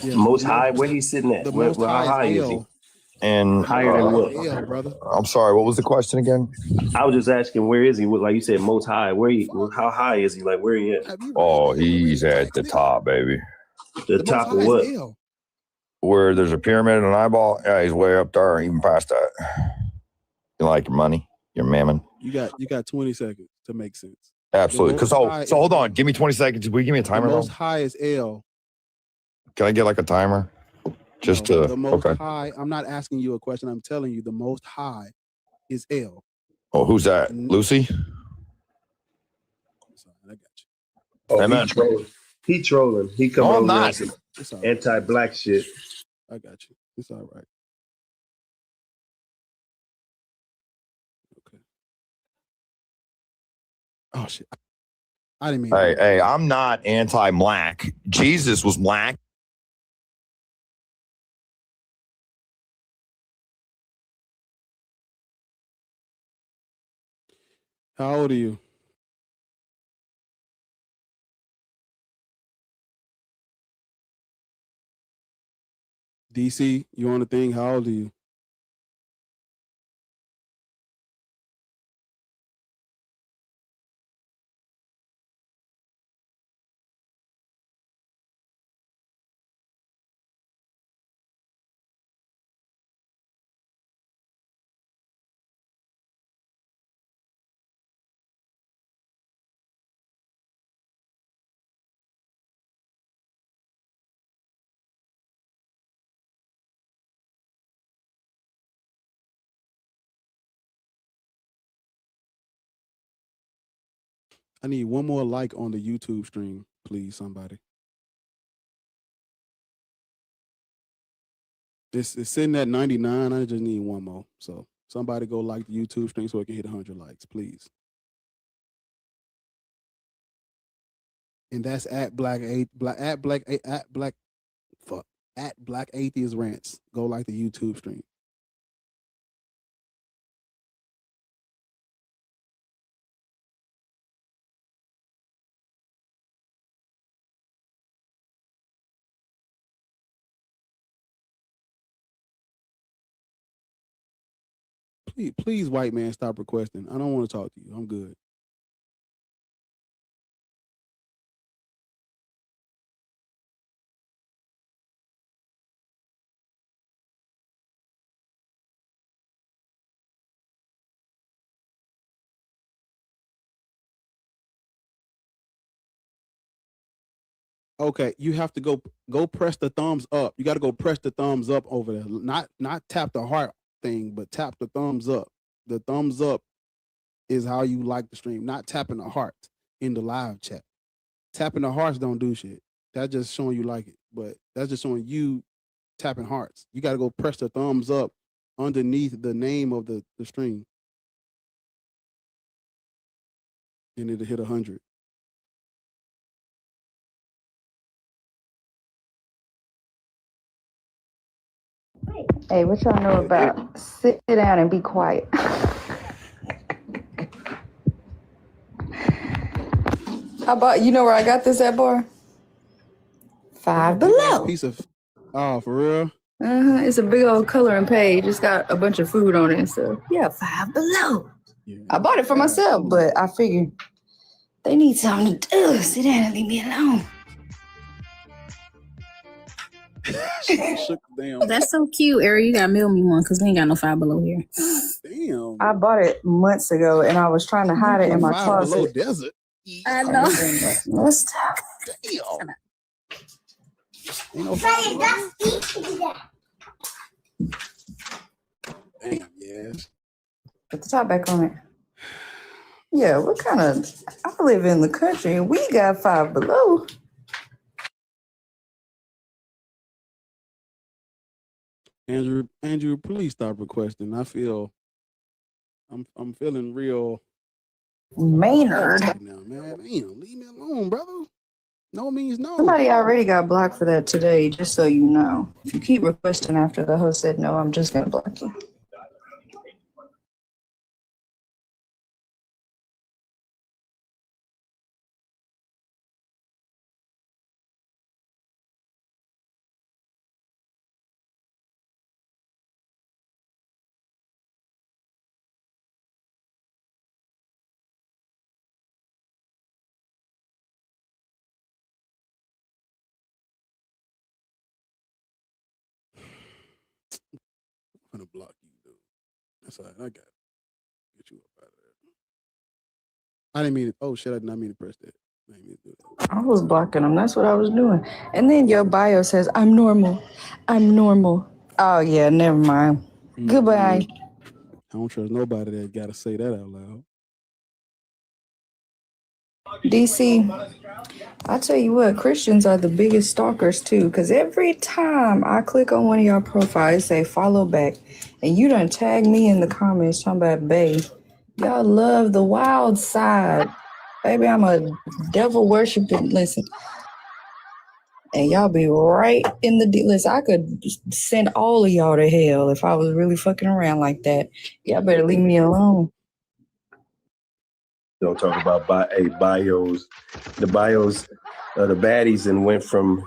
Yeah, Most High, where he's sitting at? The How Most High high is is he? El. And Higher than what? El, brother. I'm sorry, what was the question again? I was just asking, where is he? Like you said, Most High. How high is he? Like, where he at? Oh, he's at the top, baby. The top of what? Where there's a pyramid and an eyeball? Yeah, he's way up there, even past that. You like your money, your mammon? You got 20 seconds to make sense. Absolutely. Because so hold on, give me 20 seconds. Will you give me a timer? The Most High is El. Can I get like a timer? Just No, the Most okay. High. I'm not asking you a question. I'm telling you, the Most High is El. Oh, who's that? Lucy? Sorry, I got you. Oh, Amen. He trolling. He come No, I'm over not. on some anti-black shit. I got you. It's all right. Okay. Oh shit. I didn't mean. Hey, I'm not anti-black. Jesus was black. How old are you? DC, you on the thing? How old are you? I need one more like on the YouTube stream, please, somebody. It's sitting at 99. I just need one more. So somebody go like the YouTube stream so it can hit 100 likes, please. And that's at Black Atheist Rants. Go like the YouTube stream. Please, white man, stop requesting. I don't want to talk to you. I'm good. Okay, you have to go press the thumbs up. You got to go press the thumbs up over there. Not tap the heart thing, but tap the thumbs up. The thumbs up is how you like the stream, not tapping the heart in the live chat. Tapping the hearts don't do shit. That's just showing you like it, but that's just showing you tapping hearts. You got to go press the thumbs up underneath the name of the stream. and it'll hit 100. Hey, what y'all know about sit down and be quiet? How about, you know where I got this at, bar? Five Below. Piece of, oh, for real? It's a big old coloring page. It's got a bunch of food on it. So yeah, Five Below. Yeah. I bought it for myself, but I figured they need something to do. Sit down and leave me alone. Oh, that's so cute, Ari. You gotta mail me one because we ain't got no Five Below here. Damn. I bought it months ago and I was trying to hide it in my closet. Below desert. I know. Let's talk. Damn. Ain't no Damn, yes. Put the top back on it. Yeah, what kind of, I live in the country and we got Five Below. Andrew, please stop requesting. I feel I'm feeling real Maynard. now, man. Damn, leave me alone, brother. No means no. Somebody already got blocked for that today, just so you know. If you keep requesting after the host said no, I'm just gonna block you. I'm gonna block you, dude. That's all right. I got it. Get you up out of there. I didn't mean it. Oh shit, I did not mean to press that. I didn't mean to do that. I was blocking them. That's what I was doing. And then your bio says, I'm normal. I'm normal. Oh, yeah, never mind. Goodbye. I don't trust nobody that got to say that out loud. DC, I tell you what, Christians are the biggest stalkers too, because every time I click on one of your profiles, say follow back, and you done tag me in the comments talking about, babe, y'all love the wild side. Baby, I'm a devil worshiping, listen. And y'all be right in the listen. I could send all of y'all to hell if I was really fucking around like that. Y'all better leave me alone. Don't talk about bios. The bios, the baddies, and went from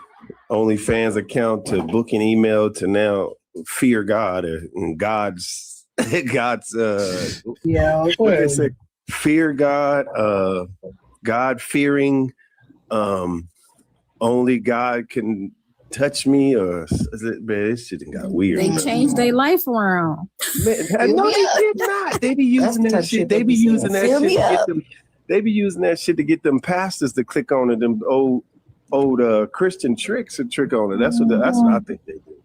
OnlyFans account to booking email to now fear God and God's yeah. What they say? Fear God, God fearing. Only God can touch me, or is it, man, this shit got weird. They changed their life around. Man, no, they did not. They be using that shit. They be using that shit to get them. They be using that shit to get them pastors to click on it. Them old Christian tricks and trick on it. That's what I think they do.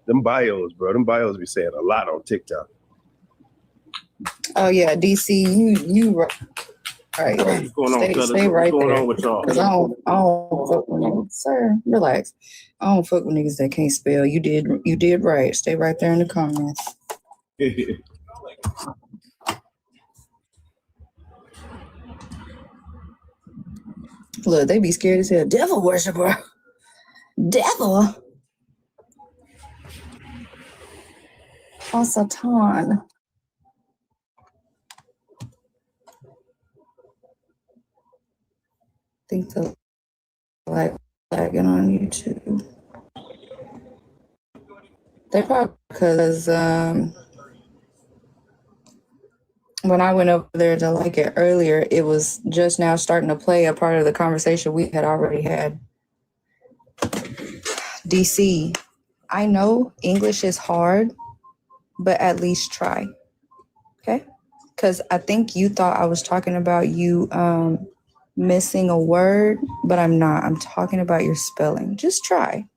Them bios, bro. Them bios be saying a lot on TikTok. Oh yeah, DC, you right. What's going on, stay right What's going there. on with y'all? Cause I don't fuck with niggas. Sir, relax. I don't fuck with niggas that can't spell. You did right. Stay right there in the comments. Look, they be scared as hell. Devil worshiper. Devil. Oh, Satan. Think the like lagging on YouTube. They probably because when I went over there to like it earlier, it was just now starting to play a part of the conversation we had already had. DC, I know English is hard, but at least try. Okay? Because I think you thought I was talking about you missing a word, but I'm not. I'm talking about your spelling. Just try.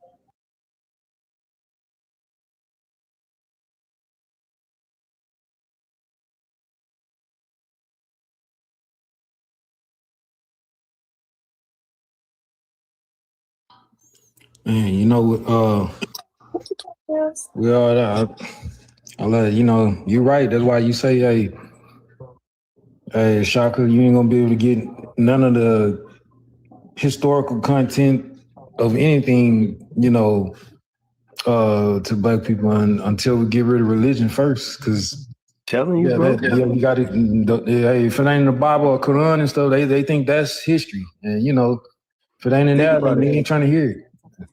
Man, you know, we all, I love, you know, you're right. That's why you say, hey, Hey, Shaka, you ain't gonna be able to get none of the historical content of anything, to black people until we get rid of religion first. Because telling you, bro. You got it. Hey, if it ain't in the Bible or Quran and stuff, they think that's history. And if it ain't in there, they ain't trying to hear it.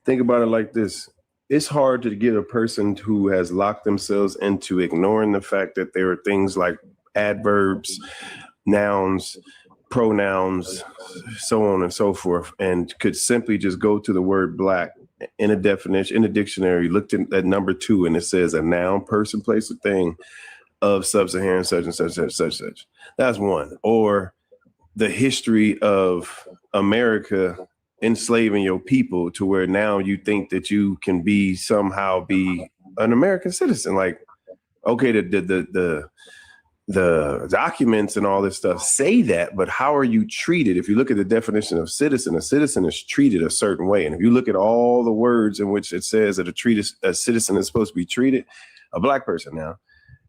Think about it like this. It's hard to get a person who has locked themselves into ignoring the fact that there are things like adverbs, nouns, pronouns, so on and so forth, and could simply just go to the word black in a definition, in a dictionary, looked at number 2, and it says a noun, person, place, or thing of sub-Saharan such and such, such, such, such. That's one. Or the history of America enslaving your people to where now you think that you can somehow be an American citizen. Like, okay, the documents and all this stuff say that, but how are you treated? If you look at the definition of citizen, a citizen is treated a certain way. And if you look at all the words in which it says that a citizen is supposed to be treated, a black person now,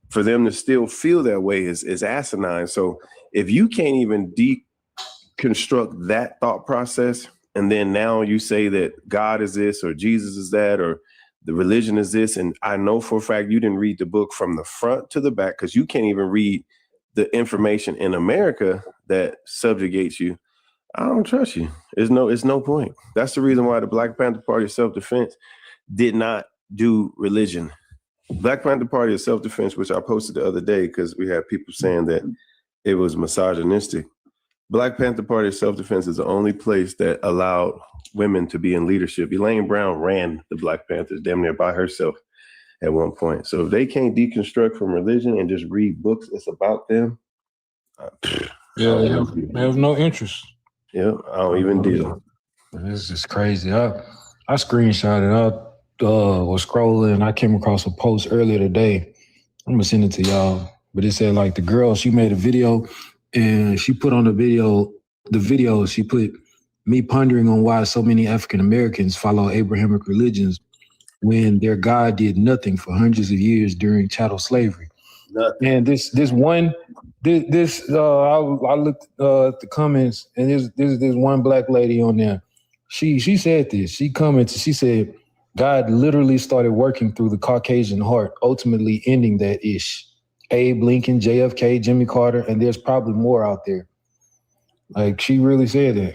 for them to still feel that way is asinine. So if you can't even deconstruct that thought process, and then now you say that God is this or Jesus is that or the religion is this, and I know for a fact you didn't read the book from the front to the back because you can't even read the information in America that subjugates you. I don't trust you. It's no point. That's the reason why the Black Panther Party of Self-Defense did not do religion. Black Panther Party of Self-Defense, which I posted the other day because we had people saying that it was misogynistic. Black Panther Party of Self-Defense is the only place that allowed women to be in leadership. Elaine Brown ran the Black Panthers damn near by herself at one point. So if they can't deconstruct from religion and just read books that's about them, they have no interest. Yeah, I don't even deal. This is crazy. I screenshotted. I was scrolling. I came across a post earlier today. I'm gonna send it to y'all. But it said like the girl, she made a video and she put on the video, she put me pondering on why so many African Americans follow Abrahamic religions when their God did nothing for hundreds of years during chattel slavery. And I looked at the comments, and there's one black lady on there. She said this. She commented. She said, God literally started working through the Caucasian heart, ultimately ending that ish. Abe Lincoln, JFK, Jimmy Carter, and there's probably more out there. Like, she really said that.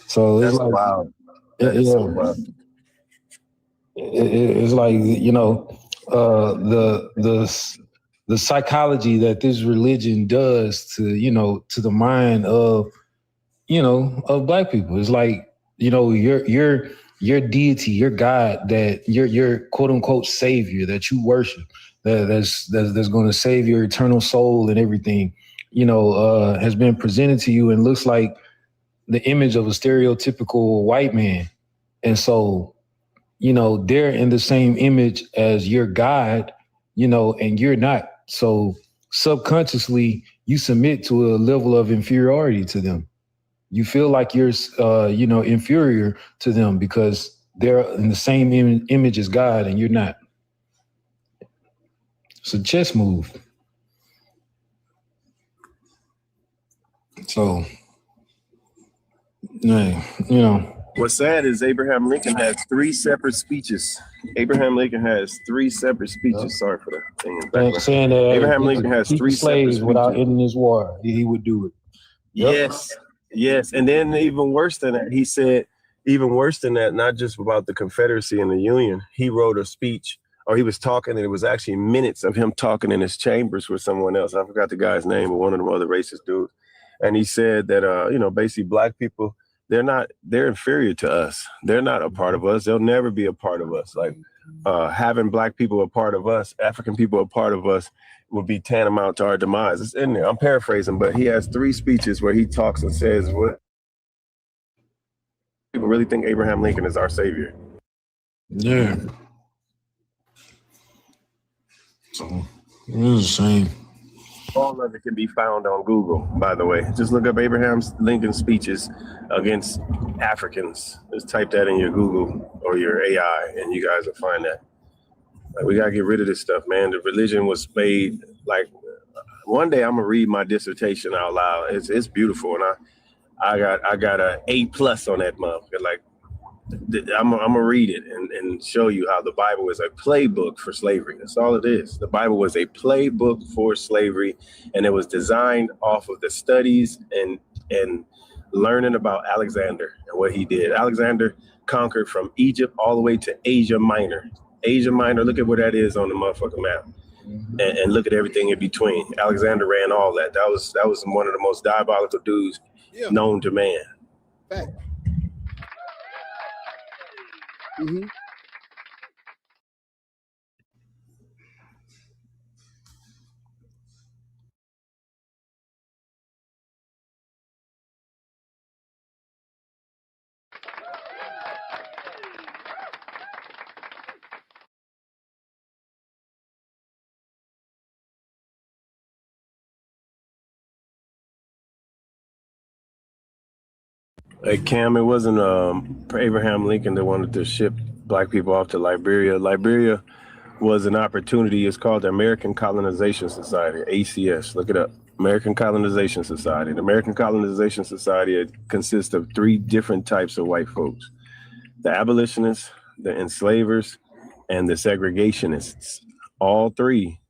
So it's like, wild. So wild. It's like, the psychology that this religion does to the mind of black people. It's like, your deity, your God, that your quote unquote savior that you worship, that's going to save your eternal soul and everything, has been presented to you and looks like the image of a stereotypical white man. And so, they're in the same image as your God, and you're not. So subconsciously, you submit to a level of inferiority to them. You feel like you're, inferior to them because they're in the same image as God and you're not. It's a chess move. So, What's sad is Abraham Lincoln has 3 separate speeches. Sorry for that. Saying that Abraham Lincoln has 3 slaves separate without speeches. ending this war. He would do it. Yes. And then even worse than that, he said, not just about the Confederacy and the Union. He wrote a speech, or he was talking, and it was actually minutes of him talking in his chambers with someone else. I forgot the guy's name, but one of them other racist dudes. And he said that, basically black people, they're inferior to us. They're not a part of us. They'll never be a part of us. Like having black people a part of us, African people a part of us would be tantamount to our demise. It's in there. I'm paraphrasing, but he has 3 speeches where he talks and says, what people really think Abraham Lincoln is our savior. Yeah. So it was the same. All of it can be found on Google, by the way. Just look up Abraham Lincoln speeches against Africans. Just type that in your Google or your AI, and you guys will find that. Like, we got to get rid of this stuff, man. The religion was made, like, one day I'm gonna read my dissertation out loud. It's beautiful, and I got a A+ on that motherfucker. Like I'm gonna read it and show you how the Bible is a playbook for slavery. That's all it is. The Bible was a playbook for slavery, and it was designed off of the studies and learning about Alexander and what he did. Alexander conquered from Egypt all the way to Asia Minor. Asia Minor, look at where that is on the motherfucking map. And look at everything in between. Alexander ran all that. That was one of the most diabolical dudes known to man. Fact. Mm-hmm. Hey Cam, it wasn't Abraham Lincoln that wanted to ship black people off to Liberia. Liberia was an opportunity. It's called the American Colonization Society, ACS. Look it up. American Colonization Society. The American Colonization Society consists of 3 different types of white folks: the abolitionists, the enslavers, and the segregationists. All three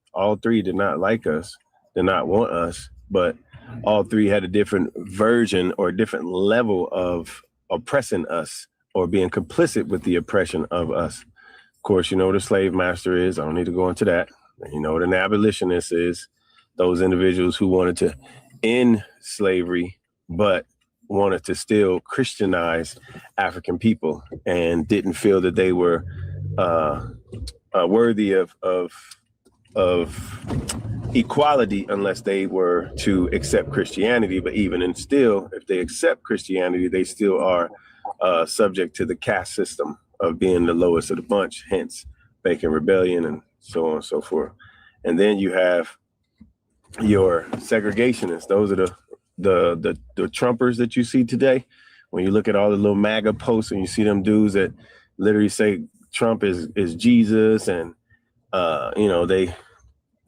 did not like us, did not want us, but all 3 had a different version or a different level of oppressing us or being complicit with the oppression of us. Of course, you know what a slave master is. I don't need to go into that. You know what an abolitionist is. Those individuals who wanted to end slavery, but wanted to still Christianize African people and didn't feel that they were worthy of equality unless they were to accept Christianity. But even and still, if they accept Christianity, they still are subject to the caste system of being the lowest of the bunch, hence Bacon Rebellion and so on and so forth. And then you have your segregationists. Those are the Trumpers that you see today. When you look at all the little MAGA posts and you see them dudes that literally say Trump is Jesus, and they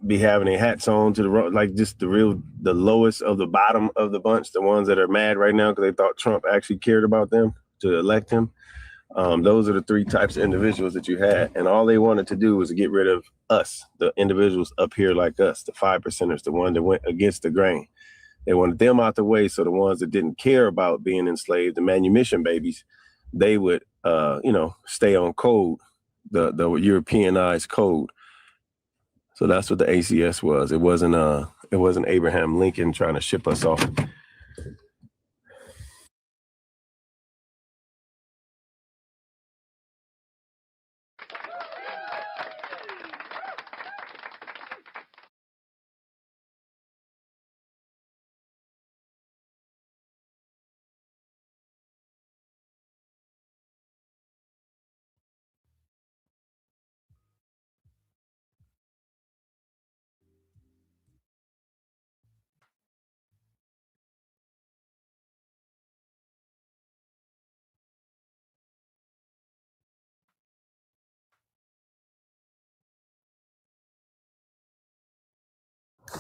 be having their hats on to the like just the lowest of the bottom of the bunch, the ones that are mad right now because they thought Trump actually cared about them to elect him. Those are the 3 types of individuals that you had, and all they wanted to do was get rid of us, the individuals up here like us, the 5%ers, the one that went against the grain. They wanted them out the way, so the ones that didn't care about being enslaved, the manumission babies, they would stay on code, the Europeanized code. So that's what the ACS was. It wasn't Abraham Lincoln trying to ship us off.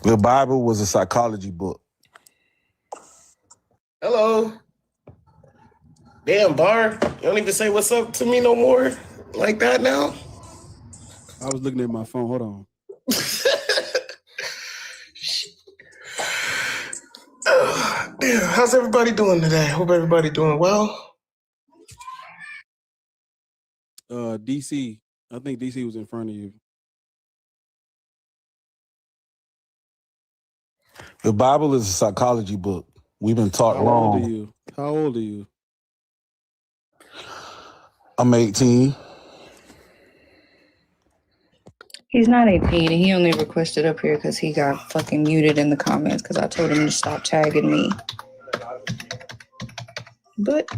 The Bible was a psychology book. Hello. Damn, Bar. You don't even say what's up to me no more like that now? I was looking at my phone. Hold on. Damn, how's everybody doing today? Hope everybody doing well. DC. I think DC was in front of you. The Bible is a psychology book. We've been taught How wrong. old are you? How old are you? I'm 18. He's not 18, and he only requested up here because he got fucking muted in the comments because I told him to stop tagging me. But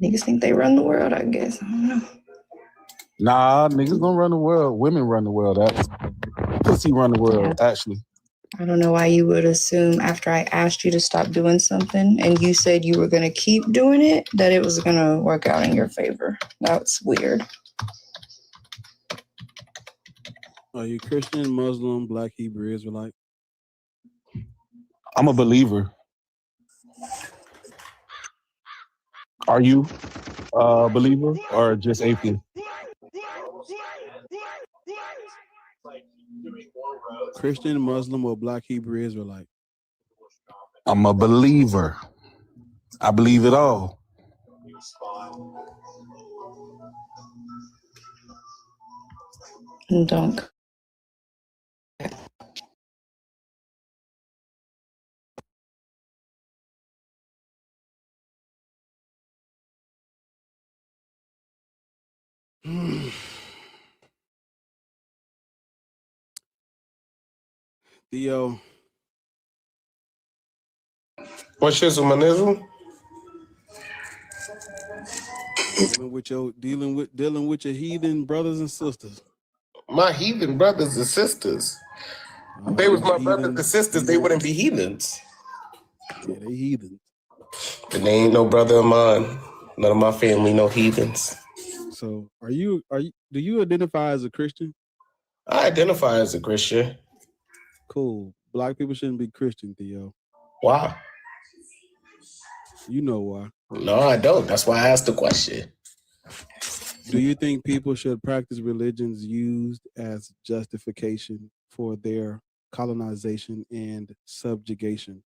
niggas think they run the world, I guess. I don't know. Nah, niggas don't run the world. Women run the world. Pussy run the world, actually. I don't know why you would assume after I asked you to stop doing something and you said you were going to keep doing it, that it was going to work out in your favor. That's weird. Are you Christian, Muslim, Black, Hebrew, Israelite? I'm a believer. Are you a believer or just atheist? Christian, Muslim, or Black Hebrew Israelite? I'm a believer. I believe it all. Don't. Theo. What shizzle, my nizzle? Dealing with your heathen brothers and sisters. My heathen brothers and sisters. If they was my brothers and sisters, they wouldn't be heathens. Yeah, they heathens. And they ain't no brother of mine. None of my family, no heathens. So do you identify as a Christian? I identify as a Christian. Cool. Black people shouldn't be Christian, Theo. Why? You know why. No, I don't. That's why I asked the question. Do you think people should practice religions used as justification for their colonization and subjugation?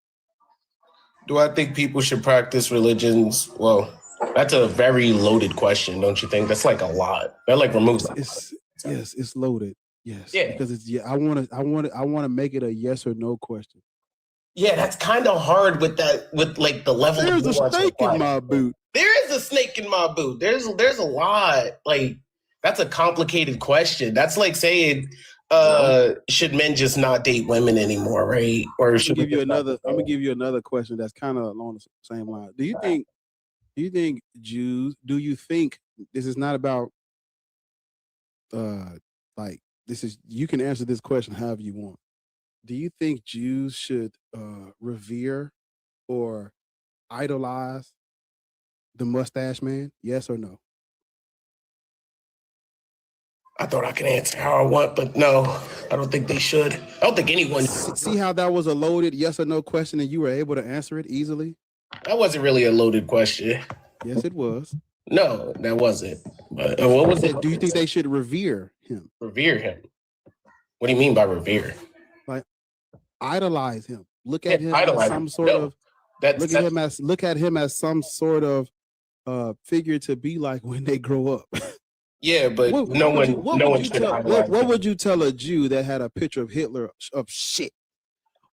Do I think people should practice religions? Well, that's a very loaded question, don't you think? That's like a lot. That like removes. Yes, it's loaded. Yes. Yeah. Because it's I want to make it a yes or no question. Yeah, that's kind of hard with that, with like the level. There's a snake in my boot. There is a snake in my boot. There's a lot. Like, that's a complicated question. That's like saying, should men just not date women anymore, right? Or should I'm gonna give you another question that's kind of along the same line. Do you think Jews? Do you think this is not about like this is? You can answer this question however you want. Do you think Jews should revere or idolize the mustache man? Yes or no? I thought I could answer how I want, but no, I don't think they should. I don't think anyone. See how that was a loaded yes or no question and you were able to answer it easily? That wasn't really a loaded question. Yes, it was. No, that wasn't. But what was it? Do you think they should revere him? Revere him? What do you mean by revere? Like idolize him. Look at him idolize as some sort of. Look at him as some sort of figure to be like when they grow up. Yeah, but What would you tell a Jew that had a picture of Hitler of shit?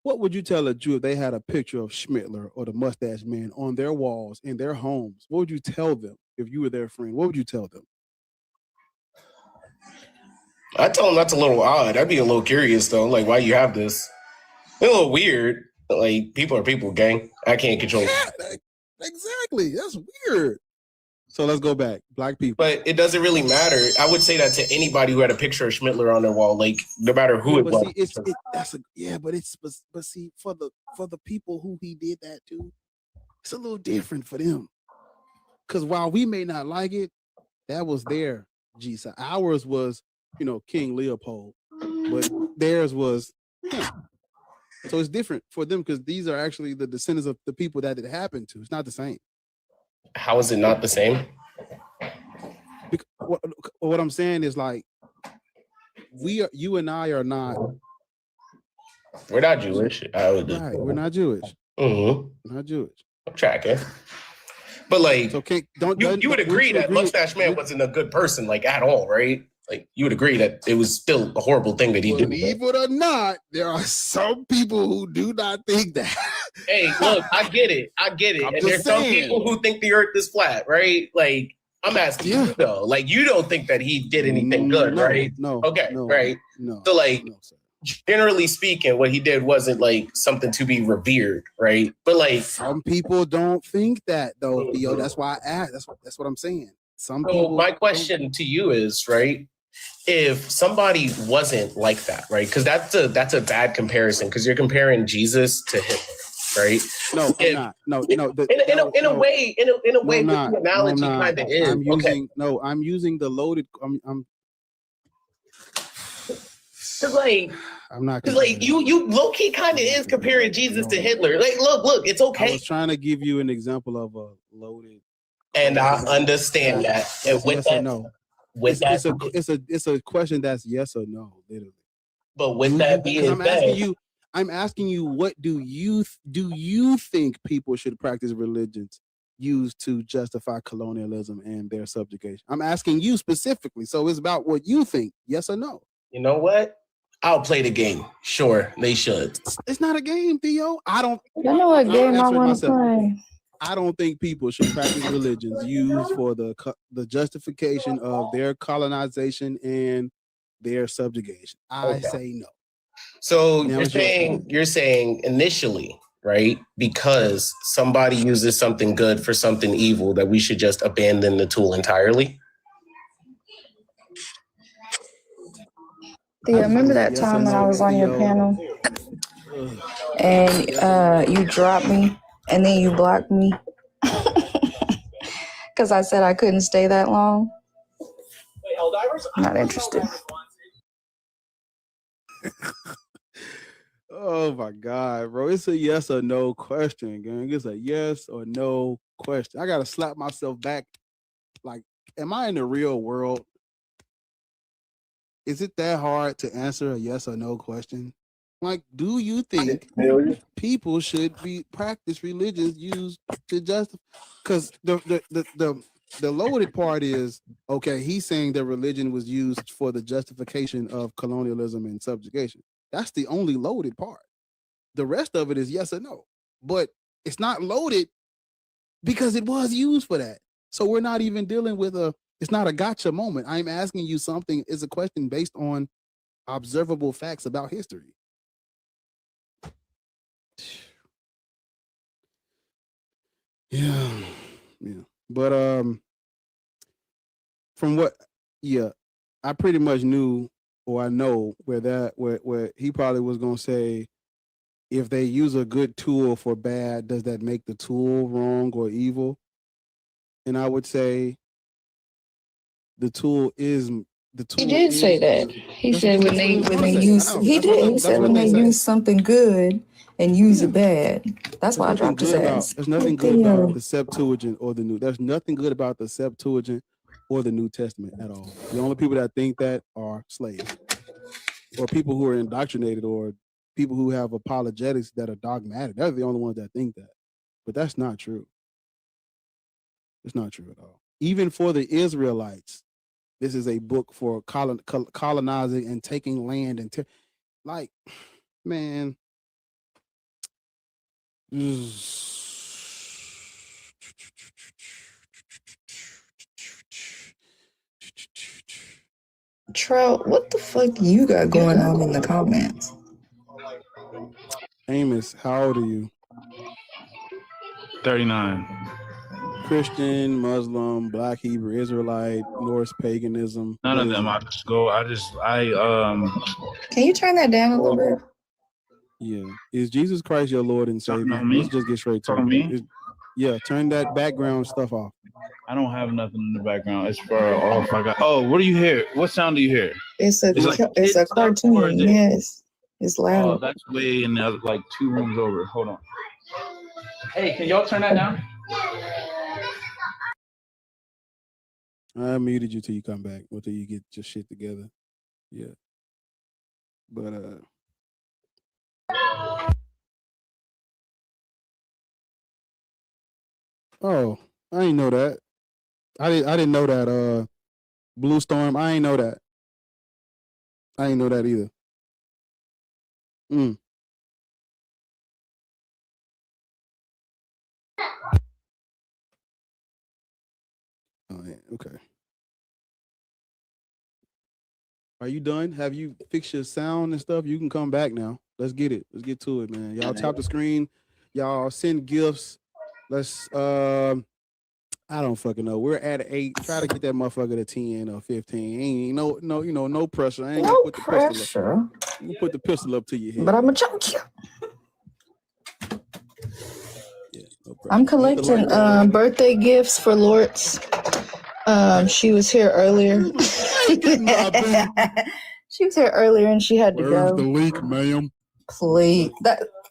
What would you tell a Jew if they had a picture of Schmittler or the Mustache Man on their walls in their homes? What would you tell them if you were their friend? What would you tell them? I tell them that's a little odd. I'd be a little curious though. Like, why you have this? It's a little weird. Like, people are people, gang. I can't control. Yeah, exactly. That's weird. So let's go back. Black people. But it doesn't really matter. I would say that to anybody who had a picture of Schmittler on their wall, like no matter who it was. But see, for the people who he did that to, it's a little different for them. Because while we may not like it, that was their Jesus. Ours was, King Leopold, but theirs was him. So it's different for them because these are actually the descendants of the people that it happened to. It's not the same. How is it not the same? What I'm saying is like, you and I are not. We're not Jewish. Right, we're not Jewish. Mm-hmm. We're not Jewish. I'm tracking. But like, so you would agree that Mustache Man wasn't a good person, like at all, right? Like, you would agree that it was still a horrible thing that he did. Believe it or not, there are some people who do not think that. Hey, look, I get it. And there's some people who think the earth is flat, right? Like, I'm asking you though. Like, you don't think that he did anything good, right? No. Okay, no, right. No. So like, generally speaking, what he did wasn't like something to be revered, right? But like, some people don't think that though, Theo. That's why I asked. That's what I'm saying. Some people. My question to you is, right? If somebody wasn't like that, right? Because that's a bad comparison. Because you're comparing Jesus to Hitler, right? No, I'm not. No. In a way, the analogy kind of is. I'm using the loaded. Cause like, I'm not. Cause like you low key kind of is comparing Jesus to Hitler. Like, look, it's okay. I was trying to give you an example of a loaded. And I understand that. And with yes that, or no. With It's a question that's yes or no, literally. But with that being said, I'm asking you, what do you think people should practice religions used to justify colonialism and their subjugation? I'm asking you specifically, so it's about what you think, yes or no. You know what? I'll play the game. Sure, they should. It's not a game, Theo. I know what game I want to play. I don't think people should practice religions used for the justification of their colonization and their subjugation. I say no. So you're saying initially, right? Because somebody uses something good for something evil, that we should just abandon the tool entirely? Thea, remember that time when I was on your panel and you dropped me and then you blocked me because I said I couldn't stay that long? Not interested. Oh my God, bro. It's a yes or no question, gang. It's a yes or no question. I gotta slap myself back. Like, am I in the real world? Is it that hard to answer a yes or no question? Like, do you think people should be practice religions used to justify? Because the loaded part is, okay, he's saying that religion was used for the justification of colonialism and subjugation. That's the only loaded part. The rest of it is yes or no. But it's not loaded because it was used for that. So we're not even dealing with it's not a gotcha moment. I'm asking you something. It's a question based on observable facts about history. Yeah. But from what, I pretty much knew, or I know where he probably was gonna say, if they use a good tool for bad, does that make the tool wrong or evil? And I would say the tool is the tool. He did say that. He said when they use he said when they use something good and use it bad. That's why I dropped his ass. There's nothing good about the Septuagint or the New. There's nothing good about the Septuagint or the New Testament at all. The only people that think that are slaves, or people who are indoctrinated, or people who have apologetics that are dogmatic. They're the only ones that think that. But that's not true. It's not true at all. Even for the Israelites, this is a book for colonizing and taking land and like, man. Trout, what the fuck you got going on in the comments? Amos, how old are you? 39. Christian, Muslim, Black Hebrew Israelite, Norse paganism. None of them. Can you turn that down a little bit? Yeah. Is Jesus Christ your Lord and Savior? Let's just get straight to it. Yeah, turn that background stuff off. I don't have nothing in the background. It's for if I got. Oh, what do you hear? What sound do you hear? It's a cartoon. Yes, it's loud. Oh, that's way in the other, like 2 rooms over. Hold on. Hey, can y'all turn that down? I muted you till you come back, until you get your shit together. Yeah. But oh, I didn't know that. I didn't know that Blue Storm. I ain't know that. I ain't know that either. Oh yeah, okay. Are you done? Have you fixed your sound and stuff? You can come back now. Let's get it. Let's get to it, man. Y'all tap the screen. Y'all send gifts. Let's I don't fucking know. We're at 8. Try to get that motherfucker to 10 or 15. Ain't no pressure. I ain't gonna put the pistol up. I'm gonna put the pistol up to your head. But I'm gonna choke you. I'm collecting birthday gifts for Lords. She was here earlier. She was here earlier and she had to Where's go. the leak, ma'am? Please.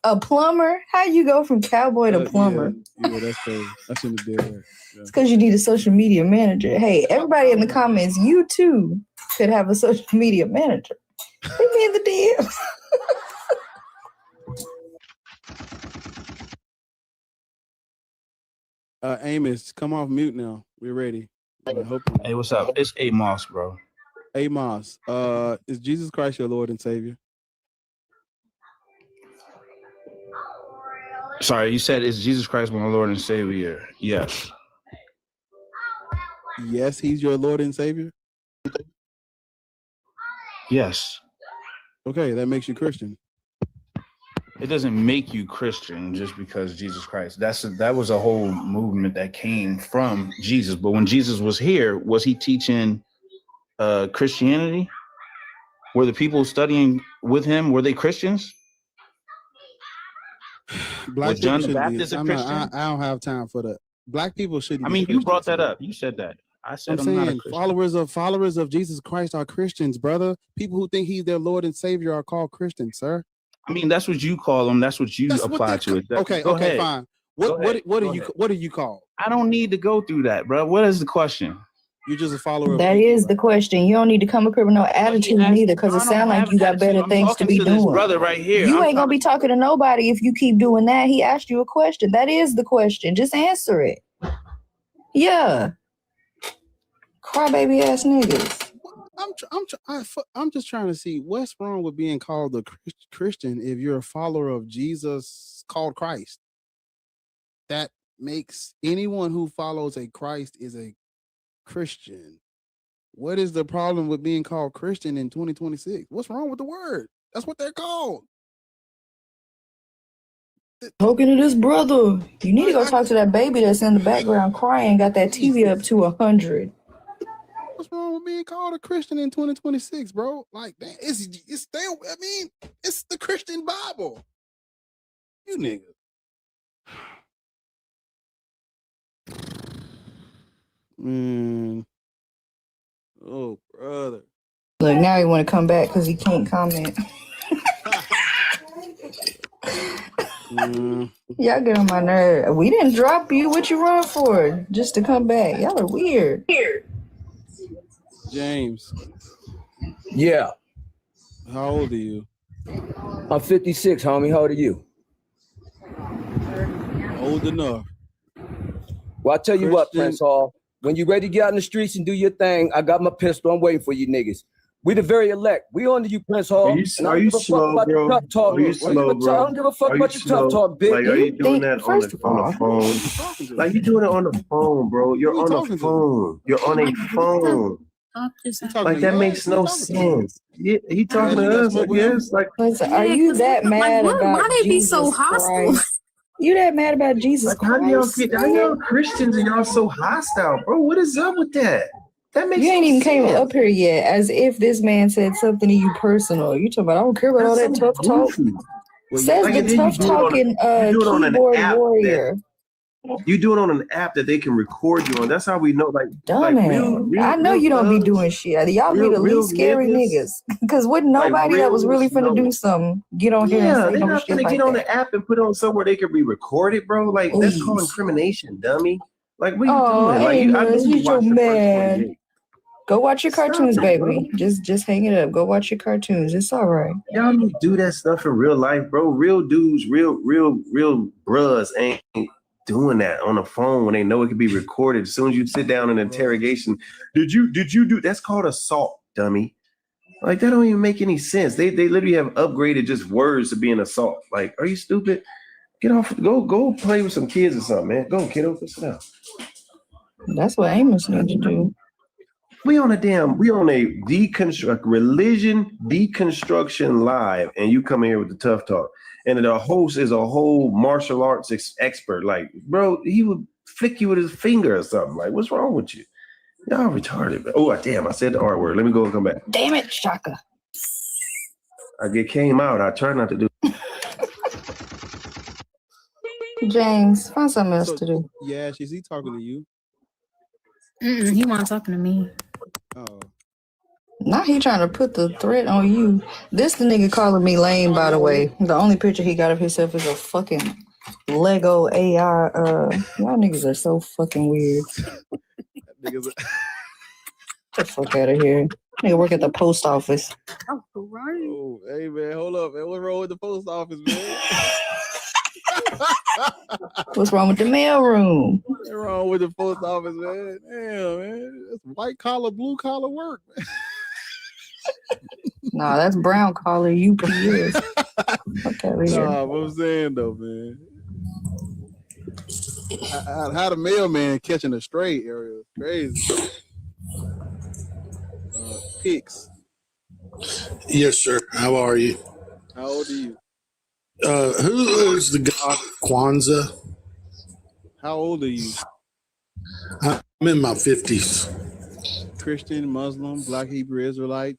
A plumber? How you go from cowboy to plumber? Yeah, that's crazy. I shouldn't have did that. It's because you need a social media manager. Hey, everybody in the comments, you too could have a social media manager. Hit me in the DMs. Amos, come off mute now. We're ready. Hey, what's up? It's Amos, bro. Amos, is Jesus Christ your Lord and Savior? Sorry, you said is Jesus Christ my Lord and Savior? Yes. Yes, he's your Lord and Savior? Yes. Okay, that makes you Christian. It doesn't make you Christian just because Jesus Christ. That was a whole movement that came from Jesus. But when Jesus was here, was he teaching Christianity? Were the people studying with him, were they Christians? Black Was people John the shouldn't be. Baptist a Christian? I don't have time for that. Black people shouldn't I be mean, Christians. you brought that up. You said that. I said I'm not a saying Christian. followers of Jesus Christ are Christians, brother. People who think he's their Lord and Savior are called Christians, sir. I mean, that's what you call them. That's what you apply to it. Okay, Go okay, ahead. fine. Go ahead. What Go do you ahead. what do you call? I don't need to go through that, bro. What is the question? You're just a follower of That is the question. You don't need to come up here with no attitude neither, because it sounds like you got better things to be doing. Brother right here. You ain't gonna be talking to nobody if you keep doing that. He asked you a question. That is the question. Just answer it. Yeah. Crybaby ass niggas. I'm just trying to see what's wrong with being called a Christian if you're a follower of Jesus called Christ. That makes anyone who follows a Christ is a Christian. What is the problem with being called Christian in 2026? What's wrong with the word? That's what they're called. Talking to this brother. You need to go talk to that baby that's in the background crying, got that TV up to 100. What's wrong with being called a Christian in 2026, bro? Like, it's the Christian Bible. You niggas. Oh, brother. Look, now he want to come back because he can't comment. Y'all get on my nerve. We didn't drop you. What you run for? Just to come back. Y'all are weird. James. Yeah. How old are you? I'm 56, homie. How old are you? Old enough. Well, I tell you what, Prince Hall. When you ready to get out in the streets and do your thing, I got my pistol. I'm waiting for you niggas. We the very elect. We on to you, Prince Hall. Are you slow, bro? Are you slow, bro? I don't give a fuck about your tough talk, bitch. Like, are you doing that on the phone? Like, you doing it on the phone, bro. You're on the phone. You're on a phone. Like, that makes no sense. Yeah, he talking to us, I guess. Like, listen, are you that mad about why they be so Jesus hostile? Christ? You that mad about Jesus how do y'all Christ? get? How y'all Christians and y'all so hostile, bro? What is up with that? That makes You ain't no even sense. came up here yet, as if this man said something to you personal. You talking about, I don't care about all that tough talk. Says Like, and the then tough talking keyboard warrior. You do it on an app that they can record you on. That's how we know. Like Dumbass. I know you don't be doing shit. Y'all be the least scary niggas. Because wouldn't nobody that was really finna do something get on here and say they're no not shit gonna like get on that. the app and put it on somewhere they could be recorded, bro. Like, that's called incrimination, dummy. Like, what are you doing? Like, Hey, I man, know you you so watch the first mad. 28. Go watch your cartoons, Stop it, baby. bro. Just hang it up. Go watch your cartoons. It's all right. Y'all need to do that stuff in real life, bro. Real dudes, real bruhs ain't doing that on the phone when they know it can be recorded. As soon as you sit down in interrogation, did you do? That's called assault, dummy. Like, that don't even make any sense. They literally have upgraded just words to being assault. Like, are you stupid? Get off. Go play with some kids or something, man. Go, kiddo. Go sit down. That's what Amos needs to do. We on a religion deconstruction live, and you come here with the tough talk. And the host is a whole martial arts expert. Like, bro, he would flick you with his finger or something. Like, what's wrong with you? Y'all retarded. Bro. Oh, damn, I said the R word. Let me go and come back. Damn it, Shaka. It came out. I try not to do. James, find something else to do. Yeah, is he talking to you? He wasn't talking to me. Oh. Now he trying to put the threat on you. This the nigga calling me lame, by the way. The only picture he got of himself is a fucking Lego AI. Y'all niggas are so fucking weird. Niggas Get the fuck out of here. Nigga work at the post office. Oh, hey man, hold up, man. What's wrong with the post office, man? What's wrong with the mail room? What's wrong with the post office, man? Damn, man. That's white collar, blue collar work, man. Nah, that's brown collar UPS. Fuck out of here. Nah, what I'm saying though, man. How the mailman catching a stray area? Crazy. Pix. Yes, sir. How are you? How old are you? Who is the god of Kwanzaa? How old are you? I'm in my 50s. Christian, Muslim, Black Hebrew Israelite,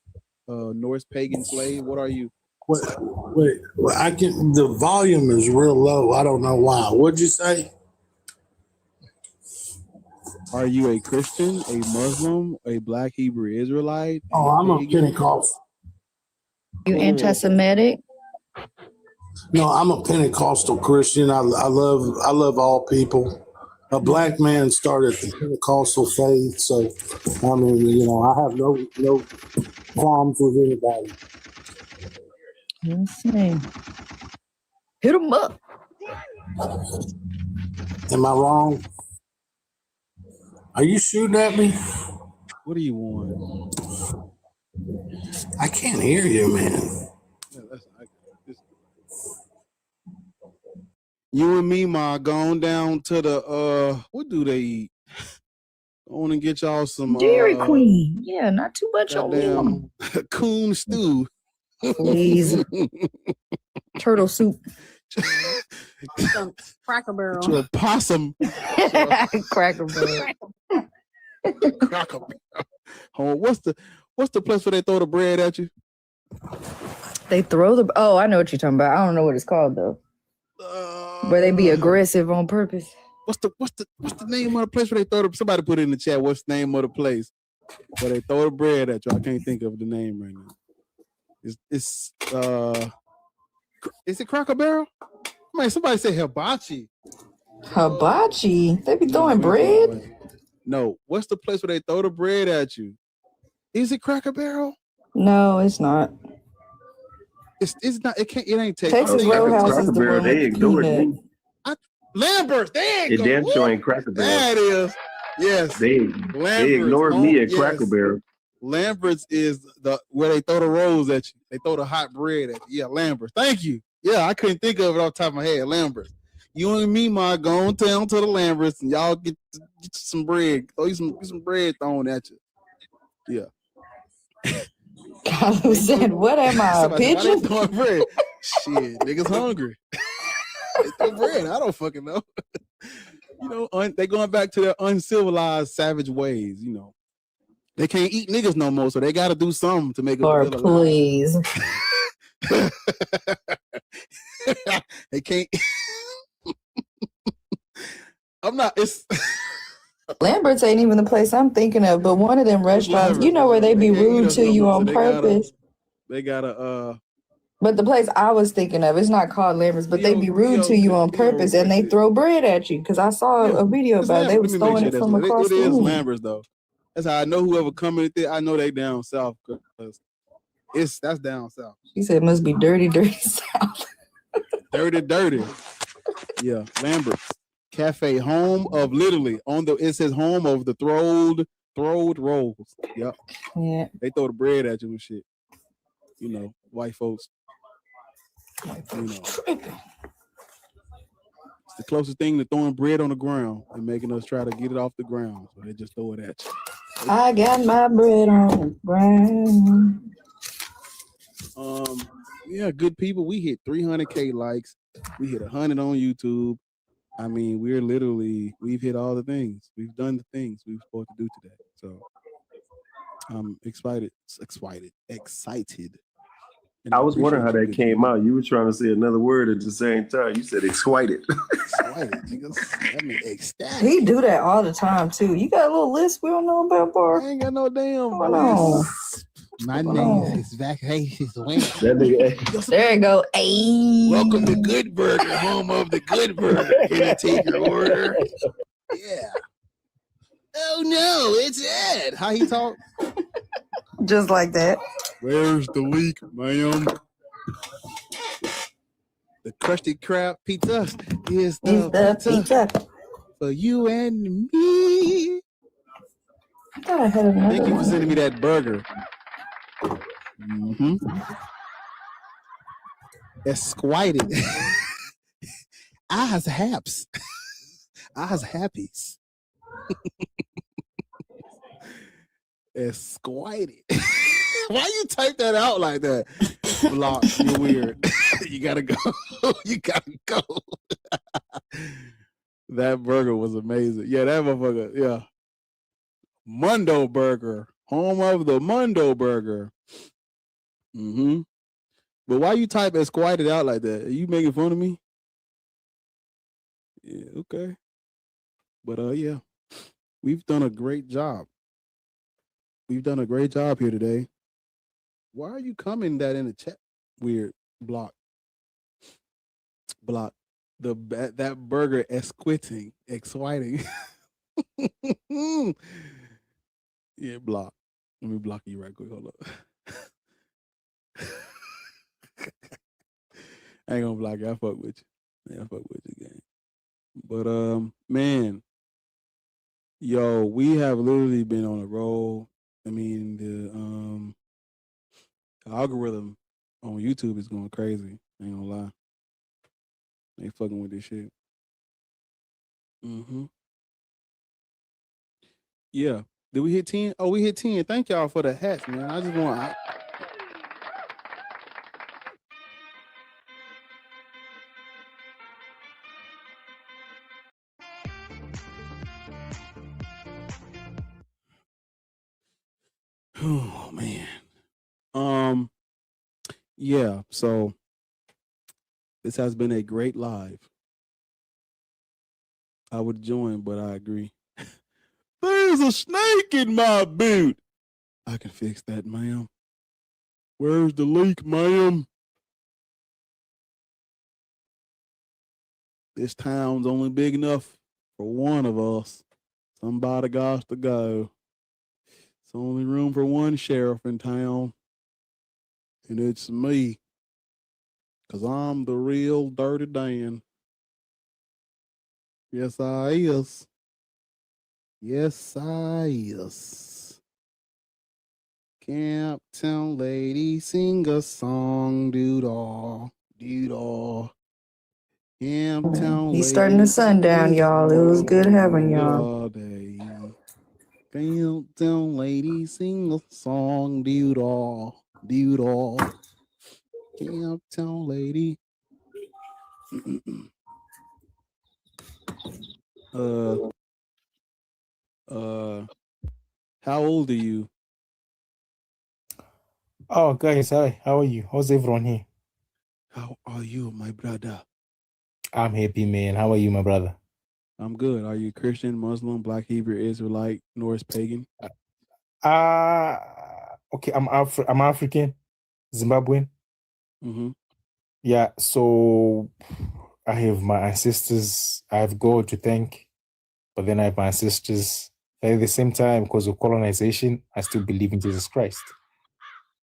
Norse pagan slave. What are you? Wait, the volume is real low. I don't know why. What'd you say? Are you a Christian, a Muslim, a Black Hebrew Israelite? Oh, I'm a Pentecostal. You anti-Semitic? No, I'm a Pentecostal Christian. I love all people. A black man started the Pentecostal faith, so I mean, I have no qualms with anybody. Let's see. Hit him up. Am I wrong? Are you shooting at me? What do you want? I can't hear you, man. You and me, ma, going down to the what do they eat? Go on and get y'all some Dairy Queen. Yeah, not too much on me. coon stew. Please. Turtle soup. Some Cracker Barrel. To a possum. Cracker Barrel. Cracker Barrel. Oh, what's the place where they throw the bread at you? They throw the. Oh, I know what you're talking about. I don't know what it's called though. Where they be aggressive on purpose. What's the name of the place where they throw the? Somebody put it in the chat. What's the name of the place where they throw the bread at you? I can't think of the name right now. Is it Cracker Barrel? Man, somebody say hibachi. Hibachi? They be throwing bread? No. What's the place where they throw the bread at you? Is it Cracker Barrel? No, it's not. It's not. It can't. It ain't Texas Roadhouse is the one with the peanut. Lambert's. There you It go. damn sure ain't Cracker Barrel. There it is. Yes. They ignored me at Yes. Cracker Barrel. Lambert's is where they throw the rolls at you. They throw the hot bread at you. Yeah, Lambert's. Thank you. Yeah, I couldn't think of it off the top of my head. Lambert's. You and me, ma, go on down to the Lambert's and y'all get you some bread. Throw you some bread thrown at you. Yeah. Who said, what am I, a Somebody said, why they pigeon? throwing bread? Shit, niggas hungry. They throw bread. I don't fucking know. They going back to their uncivilized, savage ways. They can't eat niggas no more, so they got to do something to make it Or feel alive. please. They can't. I'm not. It's Lambert's ain't even the place I'm thinking of, but one of them restaurants, where they be rude to you on purpose. They gotta But the place I was thinking of, it's not called Lambert's, but they be rude to you on purpose and they throw bread at you. Because I saw a video about it. They was throwing it from across the room. It is room. Lambert's though. That's how I know whoever coming at it. I know they down south because that's down south. She said it must be dirty south. Dirty. Yeah, Lambert's Cafe, home of literally it says home of the throwed rolls. Yep. Yeah. They throw the bread at you and shit. White folks. It's the closest thing to throwing bread on the ground and making us try to get it off the ground. So they just throw it at you. I got my bread on the ground. Yeah, good people. We hit 300K likes. We hit 100 on YouTube. I mean, we've hit all the things. We've done the things we were supposed to do today. So I'm excited. I was wondering how that came out. You were trying to say another word at the same time. You said excited. That mean ecstatic. He do that all the time too. You got a little list we don't know about, Bar? I ain't got no damn list. My Hold name on. is Vacations Wayne. That nigga, There you go. Ayy. Welcome to Good Burger, home of the Good Burger. Can I take your order? Yeah. Oh no, it's Ed. How he talk? Just like that. Where's the leak, ma'am? The crusty crab pizza is the pizza for you and me. I thought I had another Thank you for one. sending me that burger. Mm-hmm. Esquided. Eyes haps. Eyes happies. Esquided. Why you type that out like that? Block, you're weird. You gotta go. You gotta go. That burger was amazing. Yeah, that motherfucker. Yeah. Mundo Burger. Home of the Mundo Burger. Mm-hmm. But why you type Esquided out like that? Are you making fun of me? Yeah, okay. But yeah. We've done a great job. We've done a great job here today. Why are you coming that in the chat? Weird. Block. That burger exciting. Yeah, block. Let me block you right quick. Hold up. I ain't gonna block you. I fuck with you. Yeah, I fuck with you, gang. But man, yo, we have literally been on a roll. I mean, the algorithm on YouTube is going crazy. I ain't gonna lie. They fucking with this shit. Mm-hmm. Yeah. Did we hit 10? Oh, we hit 10. Thank y'all for the hats, man. I just want oh man. Yeah, so this has been a great live. I would join, but I agree. There's a snake in my boot. I can fix that, ma'am. Where's the leak, ma'am? This town's only big enough for one of us. Somebody got to go. It's only room for one sheriff in town. And it's me. Because I'm the real Dirty Dan. Yes, I is. Yes, I is. Camptown lady, sing a song, doo-dah, doo-dah. Camptown He's starting the sun down, y'all. It was good having y'all. all day. Camptown lady, sing a song, doo-dah, doo-dah. Camptown lady. How old are you? Oh, guys, hi. How are you? How's everyone here? How are you, my brother? I'm happy, man. How are you, my brother? I'm good. Are you Christian, Muslim, Black, Hebrew, Israelite, Norse, pagan? Okay, I'm African, Zimbabwean. Mm-hmm. Yeah, so I have my ancestors. I have God to thank, but then I have my ancestors. At the same time, because of colonization, I still believe in Jesus Christ.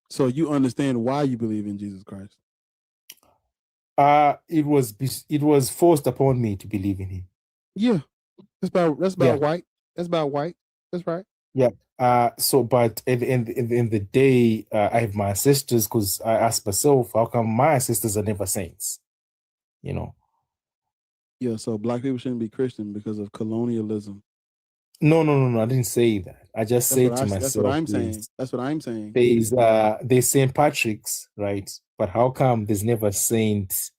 So you understand why you believe in Jesus Christ? It was forced upon me to believe in him. Yeah, that's about Yeah. white. That's about white. That's right. Yeah. So, but at the end of the day, I have my ancestors because I asked myself, how come my ancestors are never saints? You know. Yeah. So black people shouldn't be Christian because of colonialism. No. I didn't say that. I just said to myself, That's what I'm saying. That's what I'm saying. There's Saint Patrick's, right? But how come there's never Saint?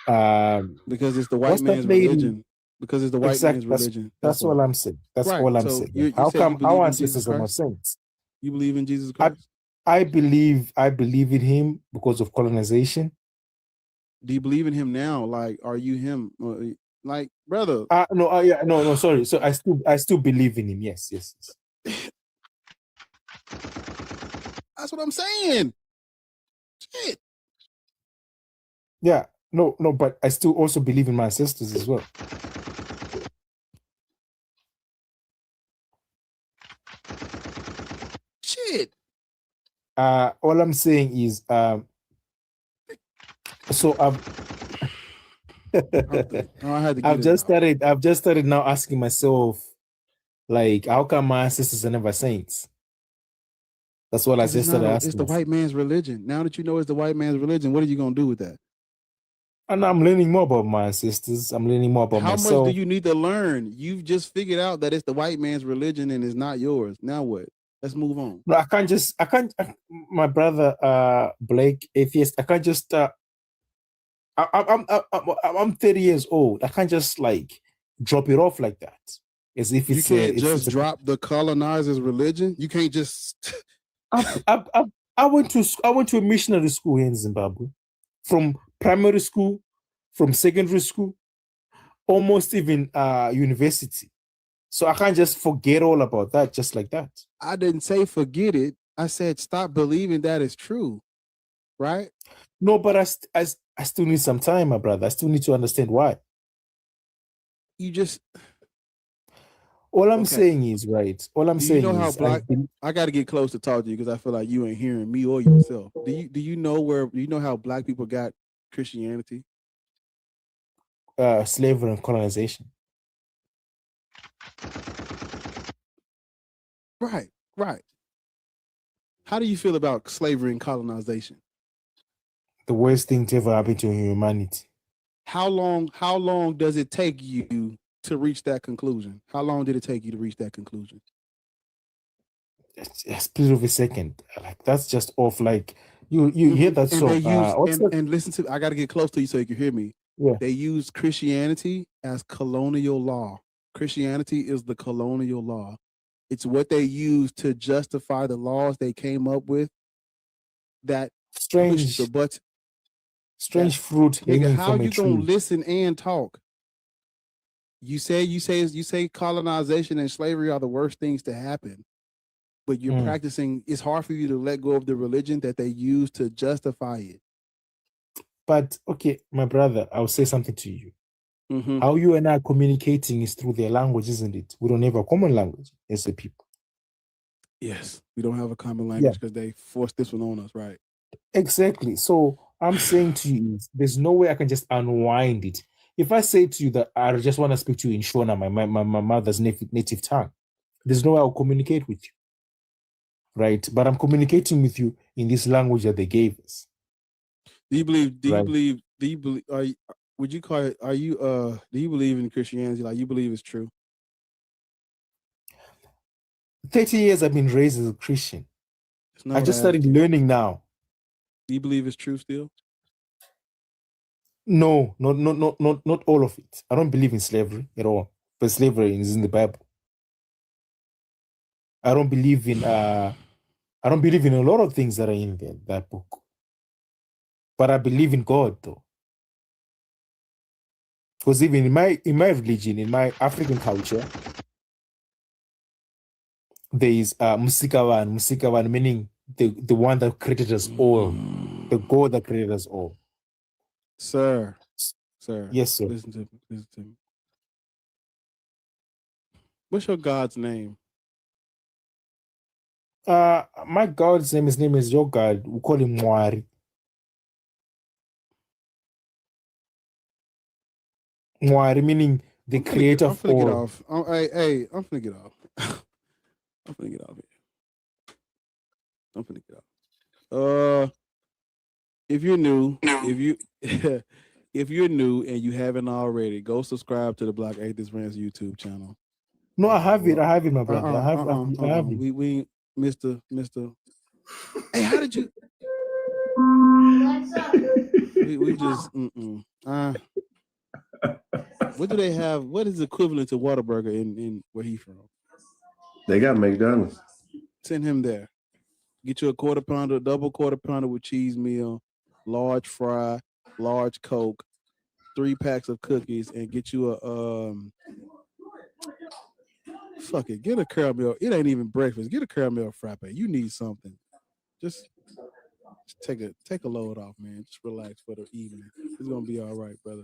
Because it's the white man's religion. Because it's the white man's religion. That's all I'm saying. That's right. all I'm So saying. How come our ancestors are not saints? You believe in Jesus Christ? I believe in him because of colonization. Do you believe in him now? Like, are you him? Like, brother? No. Sorry. So I still believe in him. Yes. That's what I'm saying. Shit. Yeah, no, but I still also believe in my ancestors as well. Shit. All I'm saying is, so I've just started now asking myself, like, how come my ancestors are never saints? That's what I just started asking. It's the white man's religion. Now that you know it's the white man's religion, what are you gonna do with that? And I'm learning more about my ancestors. I'm learning more about myself. How much do you need to learn? You've just figured out that it's the white man's religion and it's not yours. Now what? Let's move on. No, my brother, Blake, atheist, I can't just, I'm 30 years old. I can't just like drop it off like that. As if You can't just drop the colonizer's religion. You can't just. I went to a missionary school here in Zimbabwe, from primary school, from secondary school, almost even university. So I can't just forget all about that just like that. I didn't say forget it. I said stop believing that it's true, right? No, but I still need some time, my brother. I still need to understand why. You just. All I'm saying is, right. All I'm saying you know is, how I got to get close to talk to you because I feel like you ain't hearing me or yourself. Do you know how black people got Christianity? Slavery and colonization. Right. How do you feel about slavery and colonization? The worst thing to ever happen to humanity. How long does it take you to reach that conclusion? How long did it take you to reach that conclusion? It's a split of a second. Like that's just off. Like you hear that song. And listen to. I got to get close to you so you can hear me. Yeah. They use Christianity as colonial law. Christianity is the colonial law. It's what they use to justify the laws they came up with. That strange fruit hanging how from a you tree. gonna listen and talk? You say colonization and slavery are the worst things to happen, but you're practicing. It's hard for you to let go of the religion that they use to justify it. But okay, my brother, I'll say something to you. Mm-hmm. How you and I are communicating is through their language, isn't it? We don't have a common language as a people. Yes, we don't have a common language because they forced this one on us, right? Exactly. So I'm saying to you, there's no way I can just unwind it. If I say to you that I just want to speak to you in Shona, my mother's native tongue, there's no way I'll communicate with you, right? But I'm communicating with you in this language that they gave us. Do you believe? Would you call it? Do you believe in Christianity? Like you believe it's true? 30 years I've been raised as a Christian. I just started learning now. Do you believe it's true still? No, not all of it. I don't believe in slavery at all. But slavery is in the Bible. I don't believe in a lot of things that are in that book. But I believe in God though. Because even in my religion, in my African culture, there is Musikawan, meaning the one that created us all, the God that created us all. Sir. Yes, sir. Listen to me. What's your God's name? My God's name, his name is your God. We call him Mwari. Mwari, meaning the creator of all. Get off. I'm finna get off. I'm finna get off here. I'm finna get off. If you're new, if you're new and you haven't already, go subscribe to the Black Atheist Rants YouTube channel. No, I have it, my brother. I have it. We Mr. Hey, how did you? we just what do they have? What is equivalent to Whataburger in where he from? They got McDonald's. Send him there. Get you a quarter pounder, double quarter pounder with cheese meal, large fry, large Coke, 3 packs of cookies, and get you a fuck it. Get a caramel. It ain't even breakfast. Get a caramel frappe. You need something. just take a load off, man. Just relax for the evening. It's gonna be all right, brother.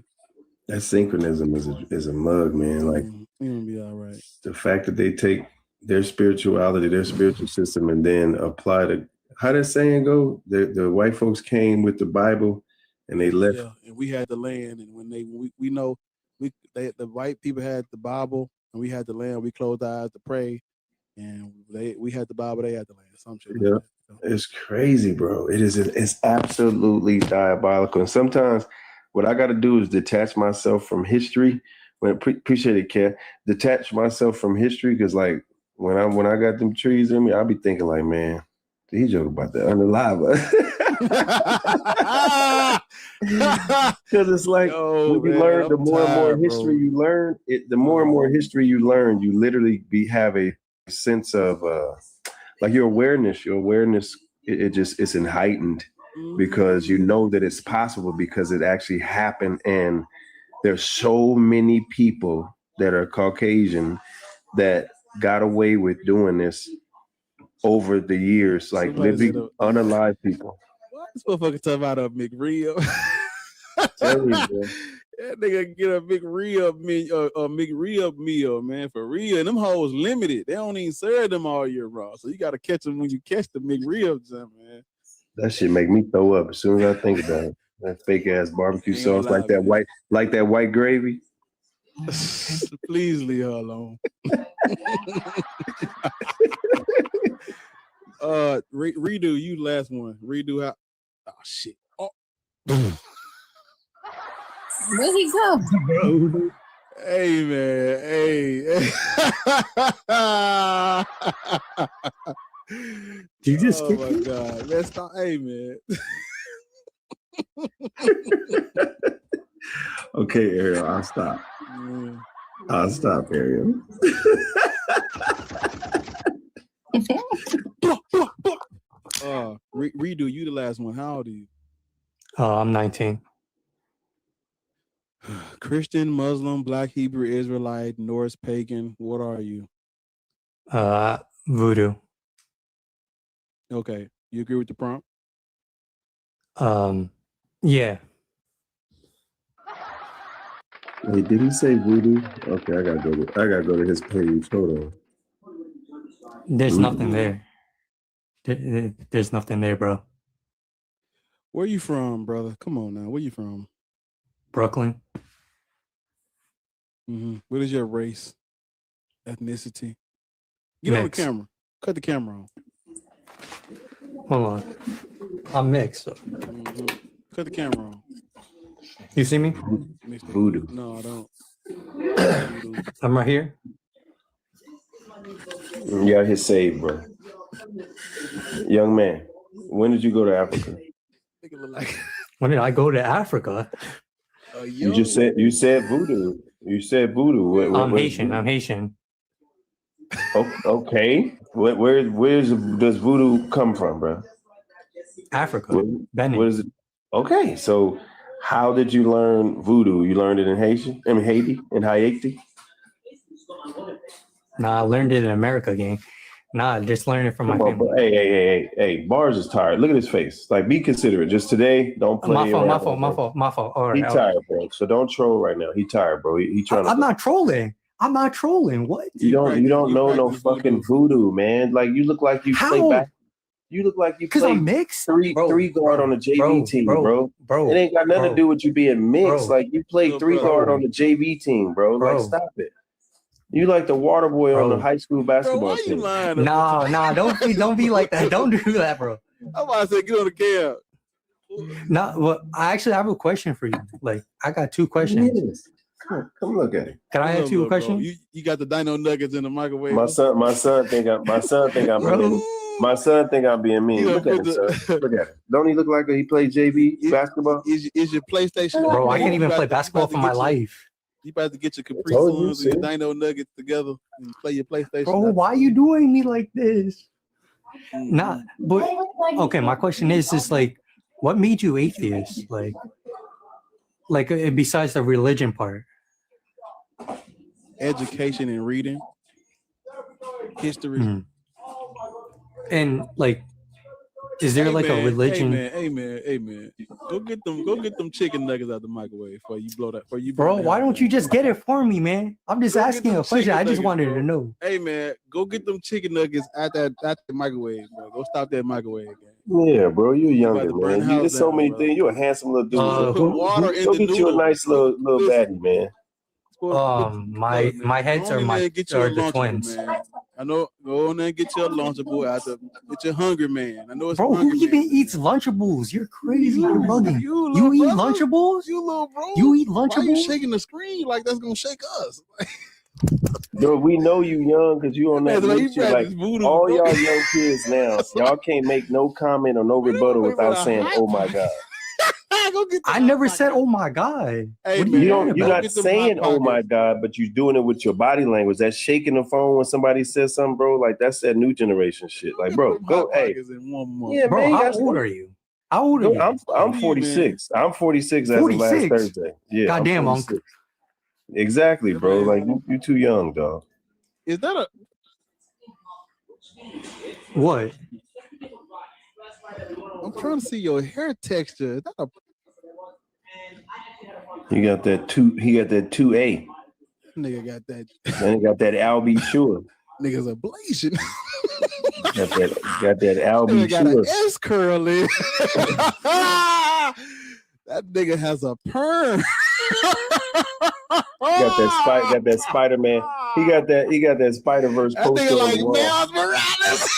That synchronism is a mug, man. Like It's gonna be all right. the fact that they take their spirituality, their spiritual system, and then apply the how that saying go. The white folks came with the Bible, and they left. Yeah, and we had the land, and when we know the white people had the Bible, and we had the land. We closed our eyes to pray, and we had the Bible. They had the land. Some shit. Yeah, it's crazy, bro. It's absolutely diabolical. And sometimes what I got to do is detach myself from history. Appreciate it, Ken. Detach myself from history because, like, when I got them trees in me, I'll be thinking like, man, he joking about the unalive. Because it's like when you learn, the more and more history you learn, the more and more history you learn, you literally have a sense of like your awareness it's heightened because you know that it's possible because it actually happened, and there's so many people that are Caucasian that got away with doing this over the years, like living unalive people. This motherfucker talking about a McRib. Tell me, bro. That nigga get a McRib meal, man, for real. And them hoes limited. They don't even serve them all year round. So you got to catch them when you catch the McRibs, man. That shit make me throw up as soon as I think about it. That fake ass barbecue sauce, like that white gravy. Please leave her alone. Redo, you last one. Redo how? Oh shit. Oh. Where'd he go? Hey man, hey. You just oh my god, let's stop. Hey man. Okay, Ariel, I'll stop. Yeah. I'll stop, Ariel. Redo, you the last one. How old are you? I'm 19. Christian, Muslim, Black, Hebrew, Israelite, Norse, pagan. What are you? Voodoo. Okay, you agree with the prompt? Yeah. Wait, did he say voodoo? Okay, I gotta go to his page. Hold on. There's Voodoo. nothing there. There's nothing there, bro. Where you from, brother? Come on now. Where you from? Brooklyn. Mm-hmm. What is your race? Ethnicity? Get on the Mixed. camera. Cut the camera on. Hold on. I'm mixed. So. Mm-hmm. Cut the camera on. You see me? Voodoo. No, I don't. I'm right here. Yeah, his save, bro. Young man, when did you go to Africa? When did I go to Africa? You said voodoo. You said voodoo. I'm Haitian. I'm Haitian. Okay. Where does voodoo come from, bro? Africa. Benin. What is it? Okay, so how did you learn voodoo? You learned it in Haiti, in Haiti? Nah, I learned it in America, gang. Nah, I just learned it from my family. Hey, Bars is tired. Look at his face. Like, be considerate. Just today, don't play. My fault. All right. He tired, bro. So don't troll right now. He tired, bro. He trying I'm not trolling. I'm not trolling. What? You don't know no fucking voodoo, man. Like, you look like you play back. You look like you play I'm mixed. three guard on the JV team, bro. It ain't got nothing to do with you being mixed. Like, you play 3 guard on the JV team, bro. Like, stop it. You like the water boy on the high school basketball team. Nah, don't be like that. Don't do that, bro. I'm about to say, get on the cam. No, well, I actually have a question for you. Like, I got 2 questions. Come look at it. Can I ask you a question? You got the dino nuggets in the microwave. My son think I'm being my son think I'm being mean. Look at him, son. Look at him. Don't he look like he played JV basketball? Is your PlayStation? Bro, I can't even play basketball for my life. You about to get your Capri Suns and your Dino Nuggets together and play your PlayStation. Bro, why are you doing me like this? Nah, but okay. My question is like, what made you atheist? Like besides the religion part, education and reading, history, and like, Is there like a religion? Hey man. Go get them chicken nuggets out the microwave before you blow that. Bro, why don't you just get it for me, man? I'm just asking a question. I just wanted to know. Hey man, go get them chicken nuggets at the microwave, bro. Go stop that microwave game. Yeah, bro, you're about younger, to burn the man. There's house so down, many bro. things. You're a handsome little dude. Put water in Go the get you a noodle. nice little baddie, man. My heads are the twins. Man. I know. Go on there and get your Lunchable get your hungry man. I know it's Bro, hungry who even eats Lunchables? You're crazy. You're bugging. You eat brother? Lunchables? You little bro. You eat Why Lunchables? you shaking the screen like that's gonna shake us? Bro, we know you young because you on that Man, new you shit. Like practice voodoo, all bro. y'all young kids now, y'all can't make no comment or no rebuttal without saying, "Oh my god." I never said, "Oh my god." Hey, what are You you don't. talking You're about? not saying "Oh my god," but you're doing it with your body language. That's shaking the phone when somebody says something, bro. Like that's that new generation shit. Like, bro, go. Hey, yeah, Bro, man. how old are you? How old are you? I'm 46. I'm 46 as of last 46? Thursday. Yeah, Goddamn, I'm 46. Exactly, bro. Like you too young, dog. Is that a what? I'm trying to see your hair texture. Is that a He got that 2A. nigga got that? Then he got that Albie Sure. Nigga's a blazing. Got that Albie Nigga got an Sure. S curl in. That nigga has a perm. Got that Spider-Man. He got that Spider-Verse That poster nigga on like the wall. Miles Morales.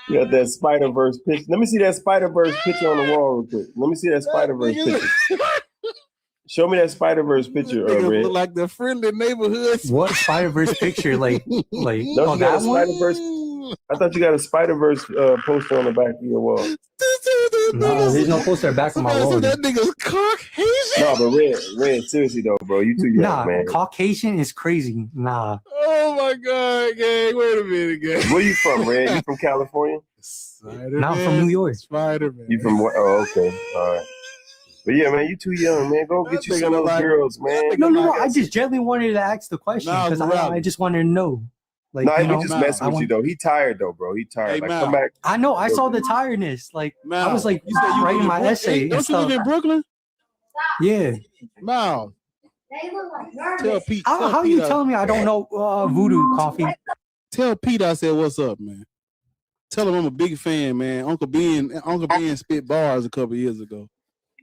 You got that Spider-Verse picture. Let me see that Spider-Verse picture on the wall real quick. Let me see that Spider-Verse picture. Show me that Spider-Verse picture, Nigga Red. look like the friendly neighborhood. What Spider-Verse picture? Like Don't oh, you got that a Spider-Verse? I thought you got a Spider-Verse poster on the back of your wall. No, there's no poster back of my wall. That nigga's Caucasian. No, but Red, seriously though, bro, you too young, Nah, man. Caucasian is crazy. Nah. Oh my god, gang. Wait a minute, gang. Where you from, Red? You from California? Nah, I'm from New York. Spider-Man. You from what? Oh, okay, all right. But yeah, man, you too young, man. Go get you some of those girls, man. No. I just generally wanted to ask the question because I just wanted to know. Like, Nah, you he know, just messing with you though. He tired though, bro. He tired. Hey, like, Mal. come back. I know. I saw the tiredness. Like, I was like you said you live writing in my Brooklyn? essay and Don't you live stuff. in Brooklyn? Yeah. Mal. Tell Pete. How are you telling me I don't know voodoo coffee? Tell Pete I said what's up, man. Tell him I'm a big fan, man. Uncle Ben spit bars a couple years ago.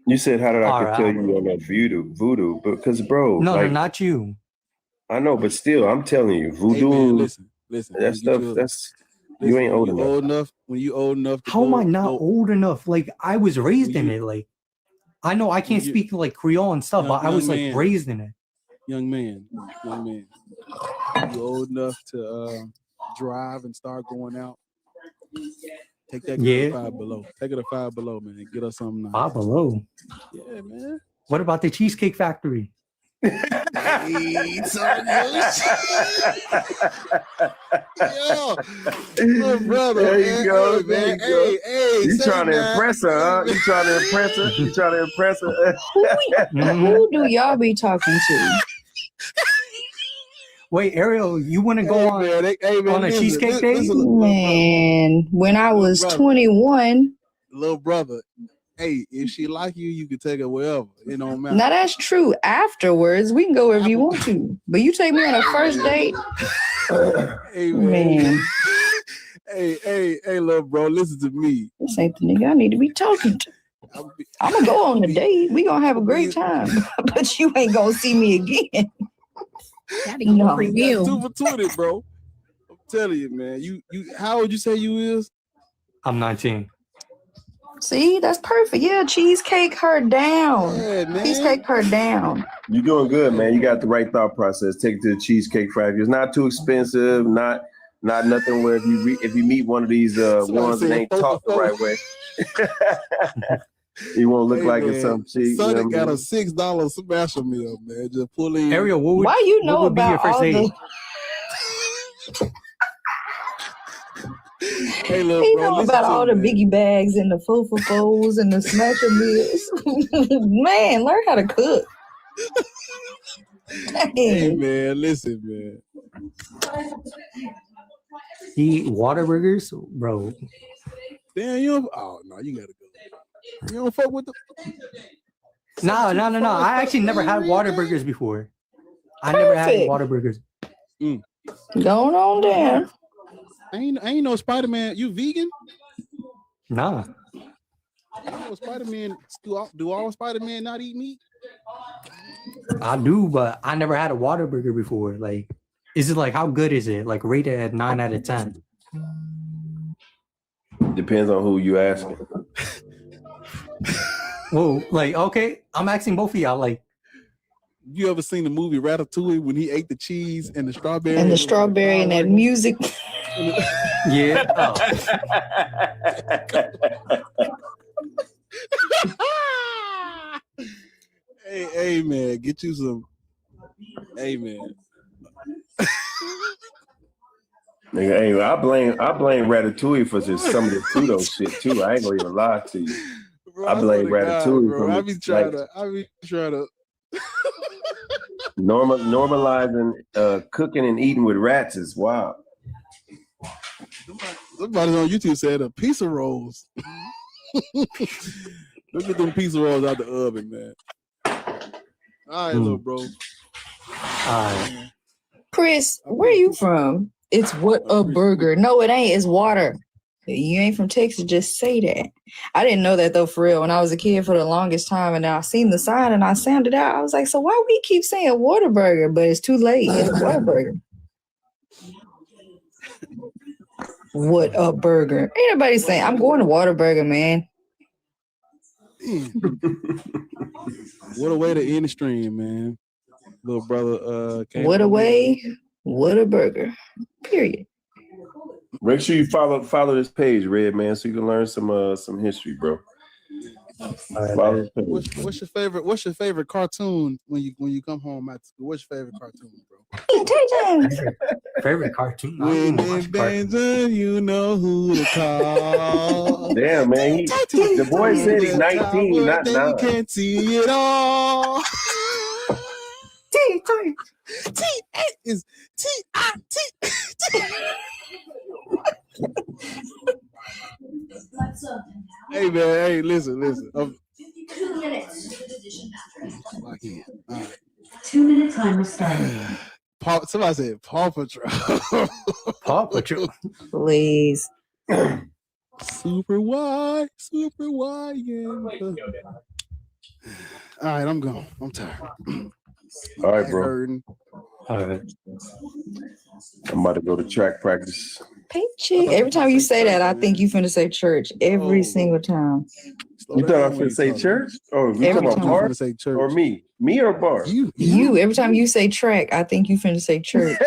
You said how did I All could right. tell you on that voodoo? Because bro, No, like, not you. I know, but still, I'm telling you, voodoo. Hey, man, listen. That stuff. You ain't old enough. When you old enough to How am I not old enough? Like, I was raised in it. Like, I know I can't speak like Creole and stuff, but I was like raised in it. Young man. You old enough to drive and start going out. Take that girl to Five Below. Take her to Five Below, man. And get her something nice. Five Below. Yeah, man. What about the Cheesecake Factory? Hey, sorry, yo, little brother. There man. you go, Hey, man. there you go. Hey, You say trying to that. impress her, huh? You trying to impress her? You trying to impress her? Who do y'all be talking to? Wait, Ariel, you want to go on a listen, cheesecake date? Man, when I was 21. Little brother. Hey, if she like you, you can take her wherever. It don't matter. Now that's true. Afterwards, we can go wherever you want to. But you take me on a first date. Hey, man. Hey, little bro, listen to me. This ain't the nigga I need to be talking to. I'm gonna go on a date. We gonna have a great time. But you ain't gonna see me again. No. You got 2 for 20, bro. I'm telling you, man. You how old you say you is? I'm 19. See, that's perfect. Yeah, cheesecake her down. Yeah, man. Cheesecake her down. You're doing good, man. You got the right thought process. Take it to the Cheesecake Factory. It's not too expensive. Not nothing where if you meet one of these ones that ain't taught the right way, you won't look like it's some cheap. Sonny got a $6 special meal, man. Just pull in. Ariel, Why you know about all the? Hey, little He bro, know listen about to all me, the man. biggie bags and the fofos and the smasher meals. Man, learn how to cook. Hey, man, listen, man. He eat Whataburgers, bro. Damn, you don't, oh no, you gotta go. You don't fuck with the No. I actually never had Whataburgers before. I never had Whataburgers. Going on down. Ain't no Spider-Man. You vegan? Nah. You know Spider-Man do all Spider-Man not eat meat? I do, but I never had a Whataburger before. Like, is it like how good is it? Like rated at 9 out of 10. Depends on who you asking. Whoa, like okay, I'm asking both of y'all. Like, you ever seen the movie Ratatouille when he ate the cheese and the strawberry? And the strawberry and that music. Yeah. Oh. Hey man, get you some. Hey man. Nigga, hey, I blame Ratatouille for some of the pseudo shit too. I ain't gonna even lie to you. Bro, I blame Ratatouille bro. for I be trying to normalizing cooking and eating with rats is wild. Somebody on YouTube said a piece of rolls. Look at them pizza rolls out the oven, man. All right, little bro. Chris, where you from? It's what a burger. No, it ain't. It's water. You ain't from Texas. Just say that. I didn't know that though, for real. When I was a kid for the longest time, and I seen the sign and I sounded out. I was like, so why we keep saying Whataburger? But it's too late. It's Whataburger. What a burger. Ain't nobody saying I'm going to Whataburger, man. What a way to end the stream, man. Little brother. What a way. What a burger. Period. Make sure you follow this page, Red Man, so you can learn some history, bro. What's your favorite cartoon when you come home after school? What's your favorite cartoon, bro? Favorite cartoon? When it's danger, you know who to call. Damn, man. The boy said he's 19, not 9. You can't see it all. Is T-I-T. Hey man, hey, listen. 2 minutes. Lock in. All right. 2 minute timer started. Somebody said Paw Patrol. Paw Patrol. Please. Super wide. Yeah. All right, I'm gone. I'm tired. All right, bro. All right. I'm about to go to track practice. Paycheck. Every time you say that, I think you finna say church. Every single time. You thought I was finna say church? Oh, you talking about Bar or me? Me or Bar? You. Every time you say track, I think you finna say church.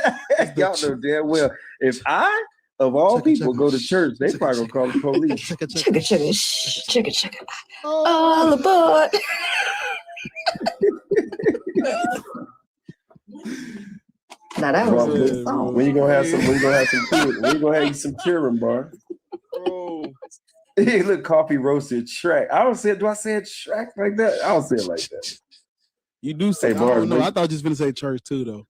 Y'all know damn well. If I, of all people, go to church, they probably gonna call the police. Chugga. All aboard. Now that was a good song. When you gonna have some cheering, Bar? Bro. Hey, look, coffee roasted track. Do I say it track like that? I don't say it like that. You do say, Bar, I don't know. I thought you was gonna say church too, though.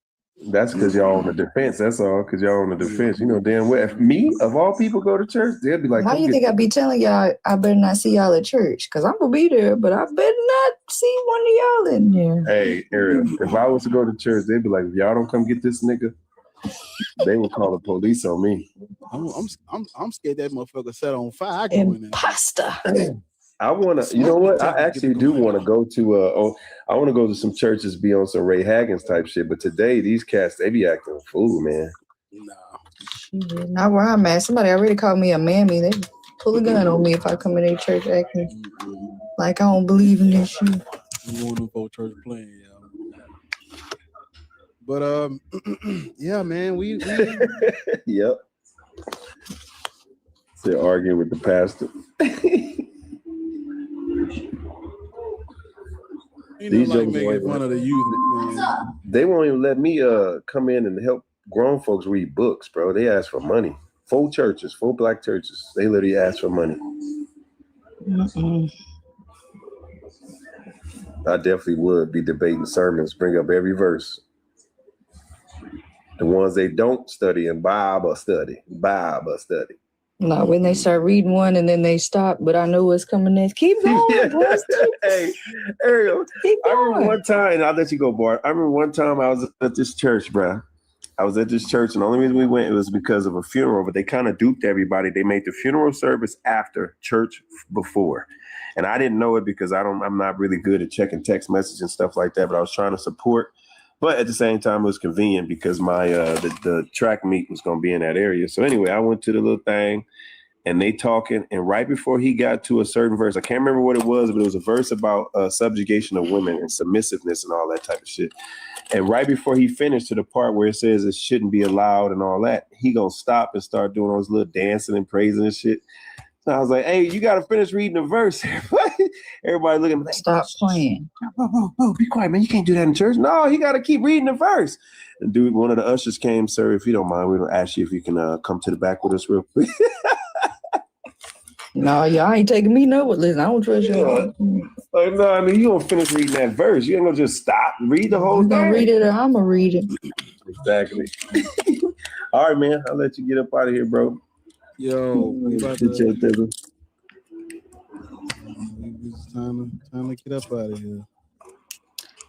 That's because y'all on the defense. That's all. Because y'all on the defense. You know damn well. If me, of all people, go to church, they'll be like, how do you think I be telling y'all I better not see y'all at church? Because I'm gonna be there, but I better not see one of y'all in there. Hey, Ariel, if I was to go to church, they'd be like, if y'all don't come get this nigga, they will call the police on me. I'm scared that motherfucker set on fire. I go in there. Pasta. I want to, you know what? I actually do want to go to, I want to go to some churches, be on some Ray Haggins type shit. But today, these cats, they be acting a fool, man. Not where I'm at. Somebody already called me a mammy. They pull a gun on me if I come in their church acting like I don't believe in this shit. You want them for church playing, y'all. But yeah, man, we yep. They're arguing with the pastor. These like making fun of the youth, man. They won't even let me come in and help grown folks read books, bro. They ask for money. 4 black churches. They literally ask for money. I definitely would be debating sermons, bring up every verse. The ones they don't study in Bible study. No, when they start reading one and then they stop, but I know what's coming next. Keep going, boys. Hey, Ariel, Keep I remember going. one time, I'll let you go, Bart. I remember one time I was at this church, bro. I was at this church, and the only reason we went, it was because of a funeral, but they kind of duped everybody. They made the funeral service after, church before. And I didn't know it because I'm not really good at checking text messages and stuff like that, but I was trying to support. But at the same time, it was convenient because my the track meet was going to be in that area. So anyway, I went to the little thing, and they talking. And right before he got to a certain verse, I can't remember what it was, but it was a verse about subjugation of women and submissiveness and all that type of shit. And right before he finished to the part where it says it shouldn't be allowed and all that, he gonna stop and start doing all this little dancing and praising and shit. So I was like, hey, you got to finish reading the verse. Everybody looking at me like, stop playing. Bro, be quiet, man. You can't do that in church. No, you got to keep reading the verse. And dude, one of the ushers came, sir, if you don't mind, we're going to ask you if you can come to the back with us real quick. No, y'all ain't taking me nowhere. Listen, I don't trust y'all. Like, no, I mean, you going to finish reading that verse. You ain't going to just stop. Read the whole You thing. gonna read it or I'm gonna read it. Exactly. All right, man. I'll let you get up out of here, bro. Yo, we about to. It's time to get up out of here.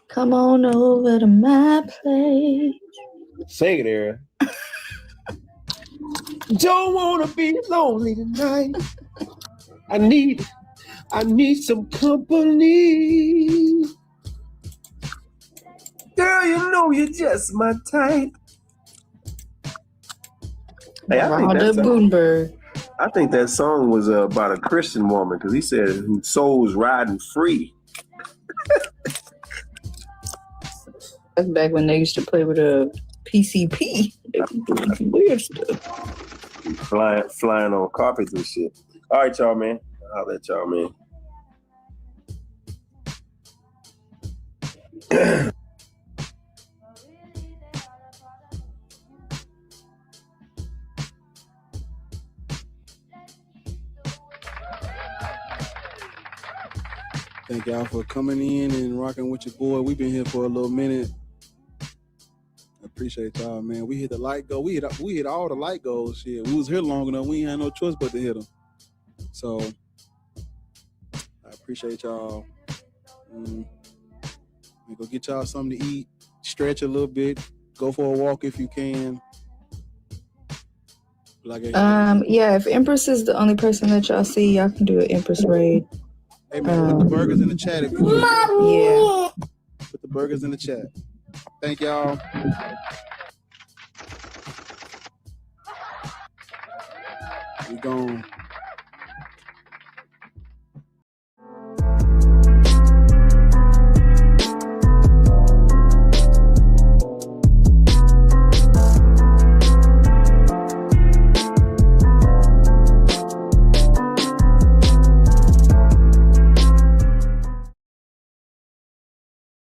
Come on over to my place. Sing it, Aaron. Don't want to be lonely tonight. I need some company. Girl, you know you're just my type. Hey, I think that song was about a Christian woman because he said whose soul was riding free. That's back when they used to play with a PCP. They was doing some weird stuff. Flying on carpets and shit. All right, y'all, man. I'll let y'all, man. Thank y'all for coming in and rocking with your boy. We've been here for a little minute. I appreciate y'all, man. We hit the light goal. We hit all the light goals. Shit, we was here long enough. We ain't had no choice but to hit them. So I appreciate y'all. Go get y'all something to eat. Stretch a little bit. Go for a walk if you can. Yeah, if Empress is the only person that y'all see, y'all can do an Empress raid. Hey man, put the burgers in the chat if you can. Yeah. Put the burgers in the chat. Thank y'all. We gone.